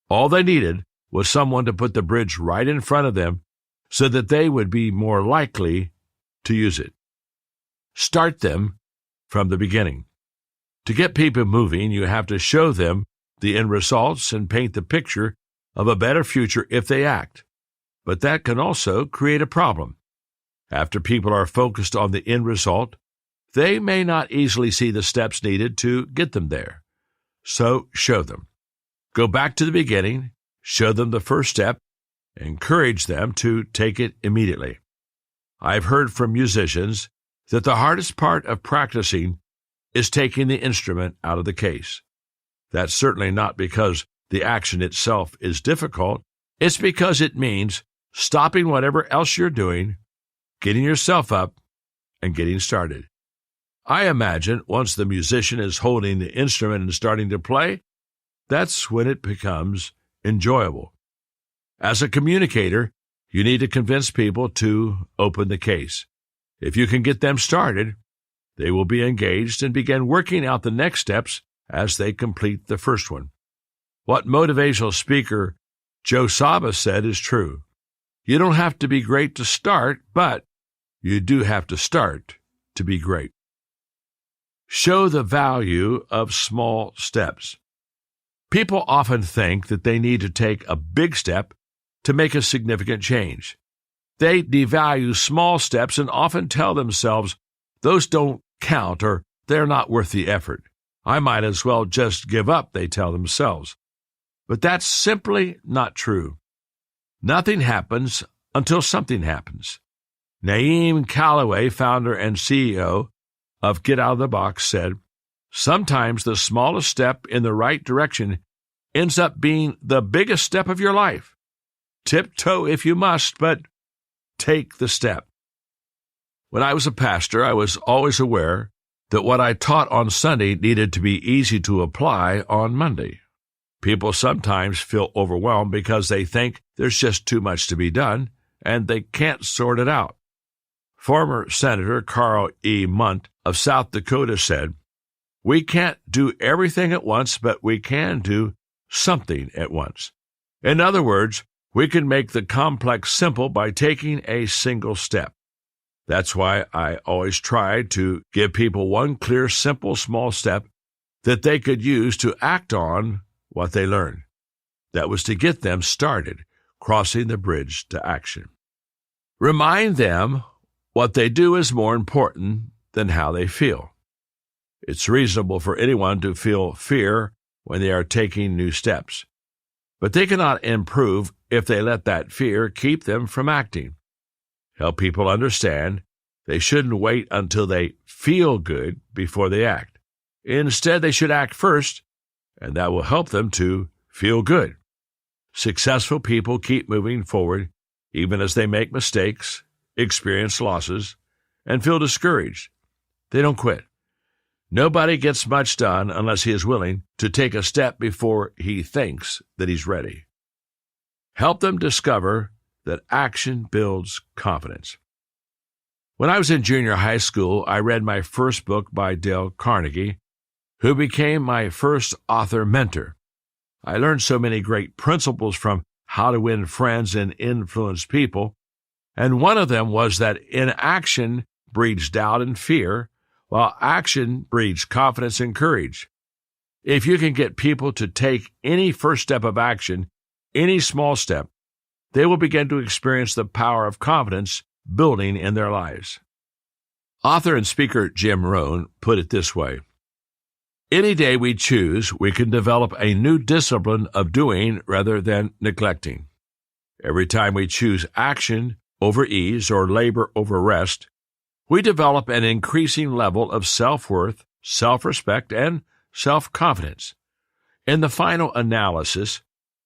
All they needed was someone to put the bridge right in front of them so that they would be more likely to use it. Start them from the beginning. To get people moving, you have to show them the end results and paint the picture of a better future if they act. But that can also create a problem. After people are focused on the end result, they may not easily see the steps needed to get them there. So show them. Go back to the beginning, show them the first step, encourage them to take it immediately. I've heard from musicians that the hardest part of practicing is taking the instrument out of the case. That's certainly not because the action itself is difficult. It's because it means stopping whatever else you're doing, getting yourself up, and getting started. I imagine once the musician is holding the instrument and starting to play, that's when it becomes enjoyable. As a communicator, you need to convince people to open the case. If you can get them started, they will be engaged and begin working out the next steps as they complete the first one. What motivational speaker Joe Saba said is true. You don't have to be great to start, but you do have to start to be great. Show the value of small steps. People often think that they need to take a big step to make a significant change. They devalue small steps and often tell themselves, those don't count or they're not worth the effort. I might as well just give up, they tell themselves. But that's simply not true. Nothing happens until something happens. Naeem Calloway, founder and CEO of Get Out of the Box, said, sometimes the smallest step in the right direction ends up being the biggest step of your life. Tiptoe if you must, but take the step. When I was a pastor, I was always aware that what I taught on Sunday needed to be easy to apply on Monday. People sometimes feel overwhelmed because they think there's just too much to be done, and they can't sort it out. Former Senator Carl E. Munt of South Dakota said, we can't do everything at once, but we can do something at once. In other words, we can make the complex simple by taking a single step. That's why I always tried to give people one clear, simple, small step that they could use to act on what they learned. That was to get them started, crossing the bridge to action. Remind them what they do is more important than how they feel. It's reasonable for anyone to feel fear when they are taking new steps, but they cannot improve if they let that fear keep them from acting. Help people understand they shouldn't wait until they feel good before they act. Instead, they should act first, and that will help them to feel good. Successful people keep moving forward even as they make mistakes, experience losses, and feel discouraged. They don't quit. Nobody gets much done unless he is willing to take a step before he thinks that he's ready. Help them discover that action builds confidence. When I was in junior high school, I read my first book by Dale Carnegie, who became my first author mentor. I learned so many great principles from how to win friends and influence people, and one of them was that inaction breeds doubt and fear, while action breeds confidence and courage. If you can get people to take any first step of action, any small step, they will begin to experience the power of confidence building in their lives. Author and speaker Jim Rohn put it this way: any day we choose, we can develop a new discipline of doing rather than neglecting. Every time we choose action over ease or labor over rest, we develop an increasing level of self-worth, self-respect, and self-confidence. In the final analysis,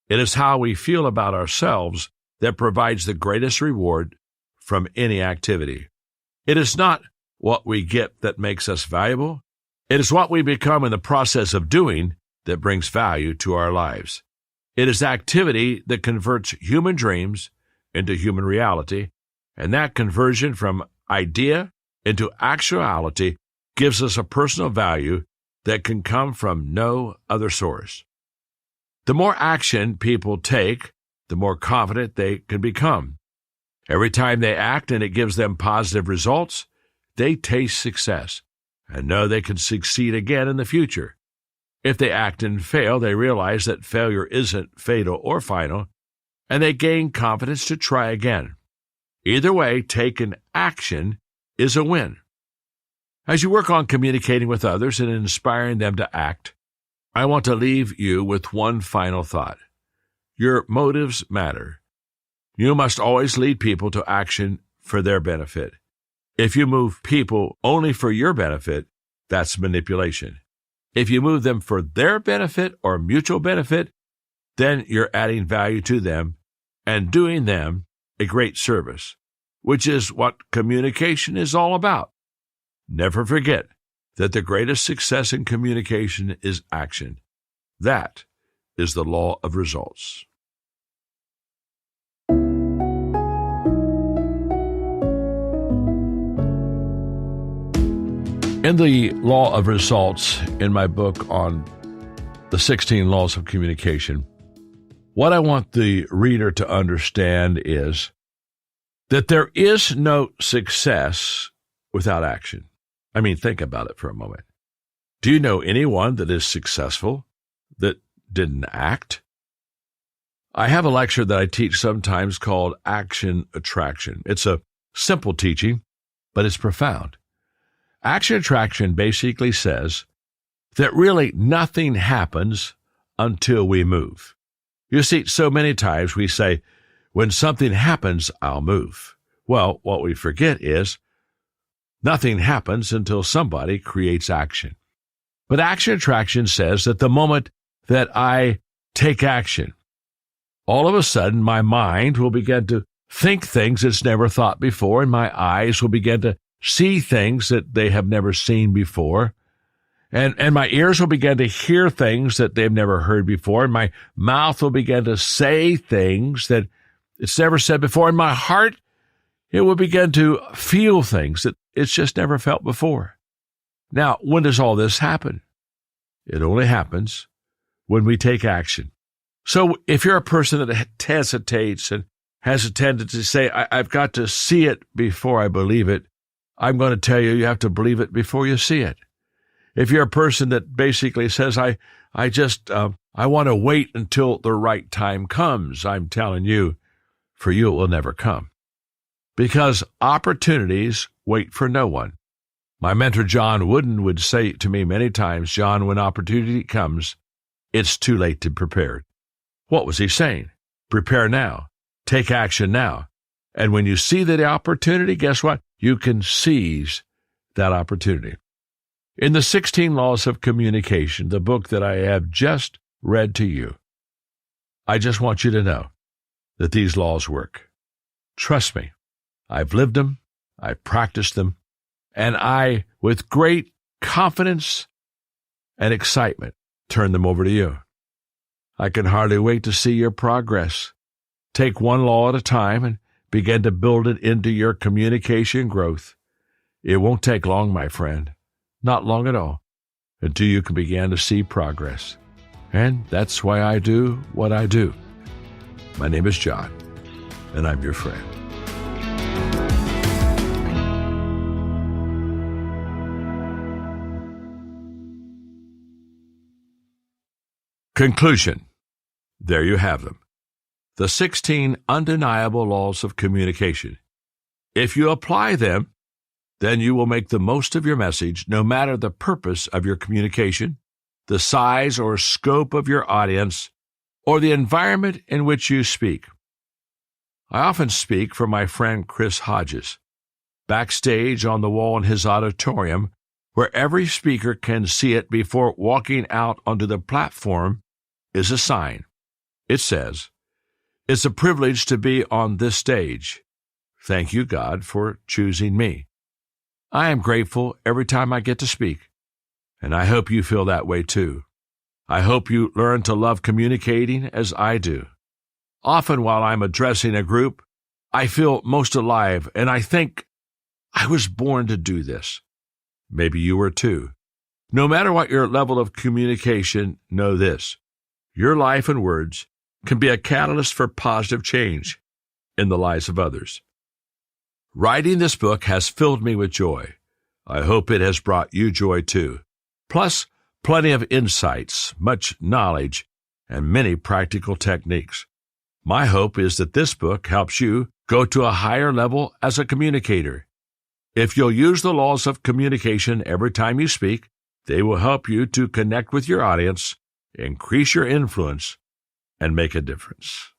it is how we feel about ourselves that provides the greatest reward from any activity. It is not what we get that makes us valuable. It is what we become in the process of doing that brings value to our lives. It is activity that converts human dreams into human reality, and that conversion from idea into actuality gives us a personal value that can come from no other source. The more action people take, the more confident they can become. Every time they act and it gives them positive results, they taste success and know they can succeed again in the future. If they act and fail, they realize that failure isn't fatal or final, and they gain confidence to try again. Either way, taking action is a win. As you work on communicating with others and inspiring them to act, I want to leave you with one final thought. Your motives matter. You must always lead people to action for their benefit. If you move people only for your benefit, that's manipulation. If you move them for their benefit or mutual benefit, then you're adding value to them and doing them a great service, which is what communication is all about. Never forget that the greatest success in communication is action. That is the law of results. In the law of results, in my book on the 16 laws of communication, what I want the reader to understand is that there is no success without action. I mean, think about it for a moment. Do you know anyone that is successful that didn't act? I have a lecture that I teach sometimes called Action Attraction. It's a simple teaching, but it's profound. Action Attraction basically says that really nothing happens until we move. You see, so many times we say, when something happens, I'll move. Well, what we forget is nothing happens until somebody creates action. But Action Attraction says that the moment that I take action, all of a sudden my mind will begin to think things it's never thought before, and my eyes will begin to see things that they have never seen before, and my ears will begin to hear things that they've never heard before, and my mouth will begin to say things that it's never said before, and my heart, it will begin to feel things that it's just never felt before. Now, when does all this happen? It only happens when we take action. So if you're a person that hesitates and has a tendency to say, I've got to see it before I believe it, I'm going to tell you, you have to believe it before you see it. If you're a person that basically says, I want to wait until the right time comes, I'm telling you, for you it will never come. Because opportunities wait for no one. My mentor John Wooden would say to me many times, John, when opportunity comes, it's too late to prepare. What was he saying? Prepare now. Take action now. And when you see the opportunity, guess what? You can seize that opportunity. In the 16 Laws of Communication, the book that I have just read to you, I just want you to know that these laws work. Trust me, I've lived them, I've practiced them, and I, with great confidence and excitement, turn them over to you. I can hardly wait to see your progress. Take one law at a time and begin to build it into your communication growth. It won't take long, my friend, not long at all, until you can begin to see progress. And that's why I do what I do. My name is John, and I'm your friend. Conclusion. There you have them. The 16 undeniable laws of communication. If you apply them, then you will make the most of your message, no matter the purpose of your communication, the size or scope of your audience, or the environment in which you speak. I often speak for my friend Chris Hodges, backstage on the wall in his auditorium, where every speaker can see it before walking out onto the platform, is a sign. It says, "It's a privilege to be on this stage. Thank you, God, for choosing me." I am grateful every time I get to speak, and I hope you feel that way too. I hope you learn to love communicating as I do. Often while I'm addressing a group, I feel most alive, and I think, I was born to do this. Maybe you were too. No matter what your level of communication, know this: your life and words can be a catalyst for positive change in the lives of others. Writing this book has filled me with joy. I hope it has brought you joy too. Plus, plenty of insights, much knowledge, and many practical techniques. My hope is that this book helps you go to a higher level as a communicator. If you'll use the laws of communication every time you speak, they will help you to connect with your audience, increase your influence, and make a difference.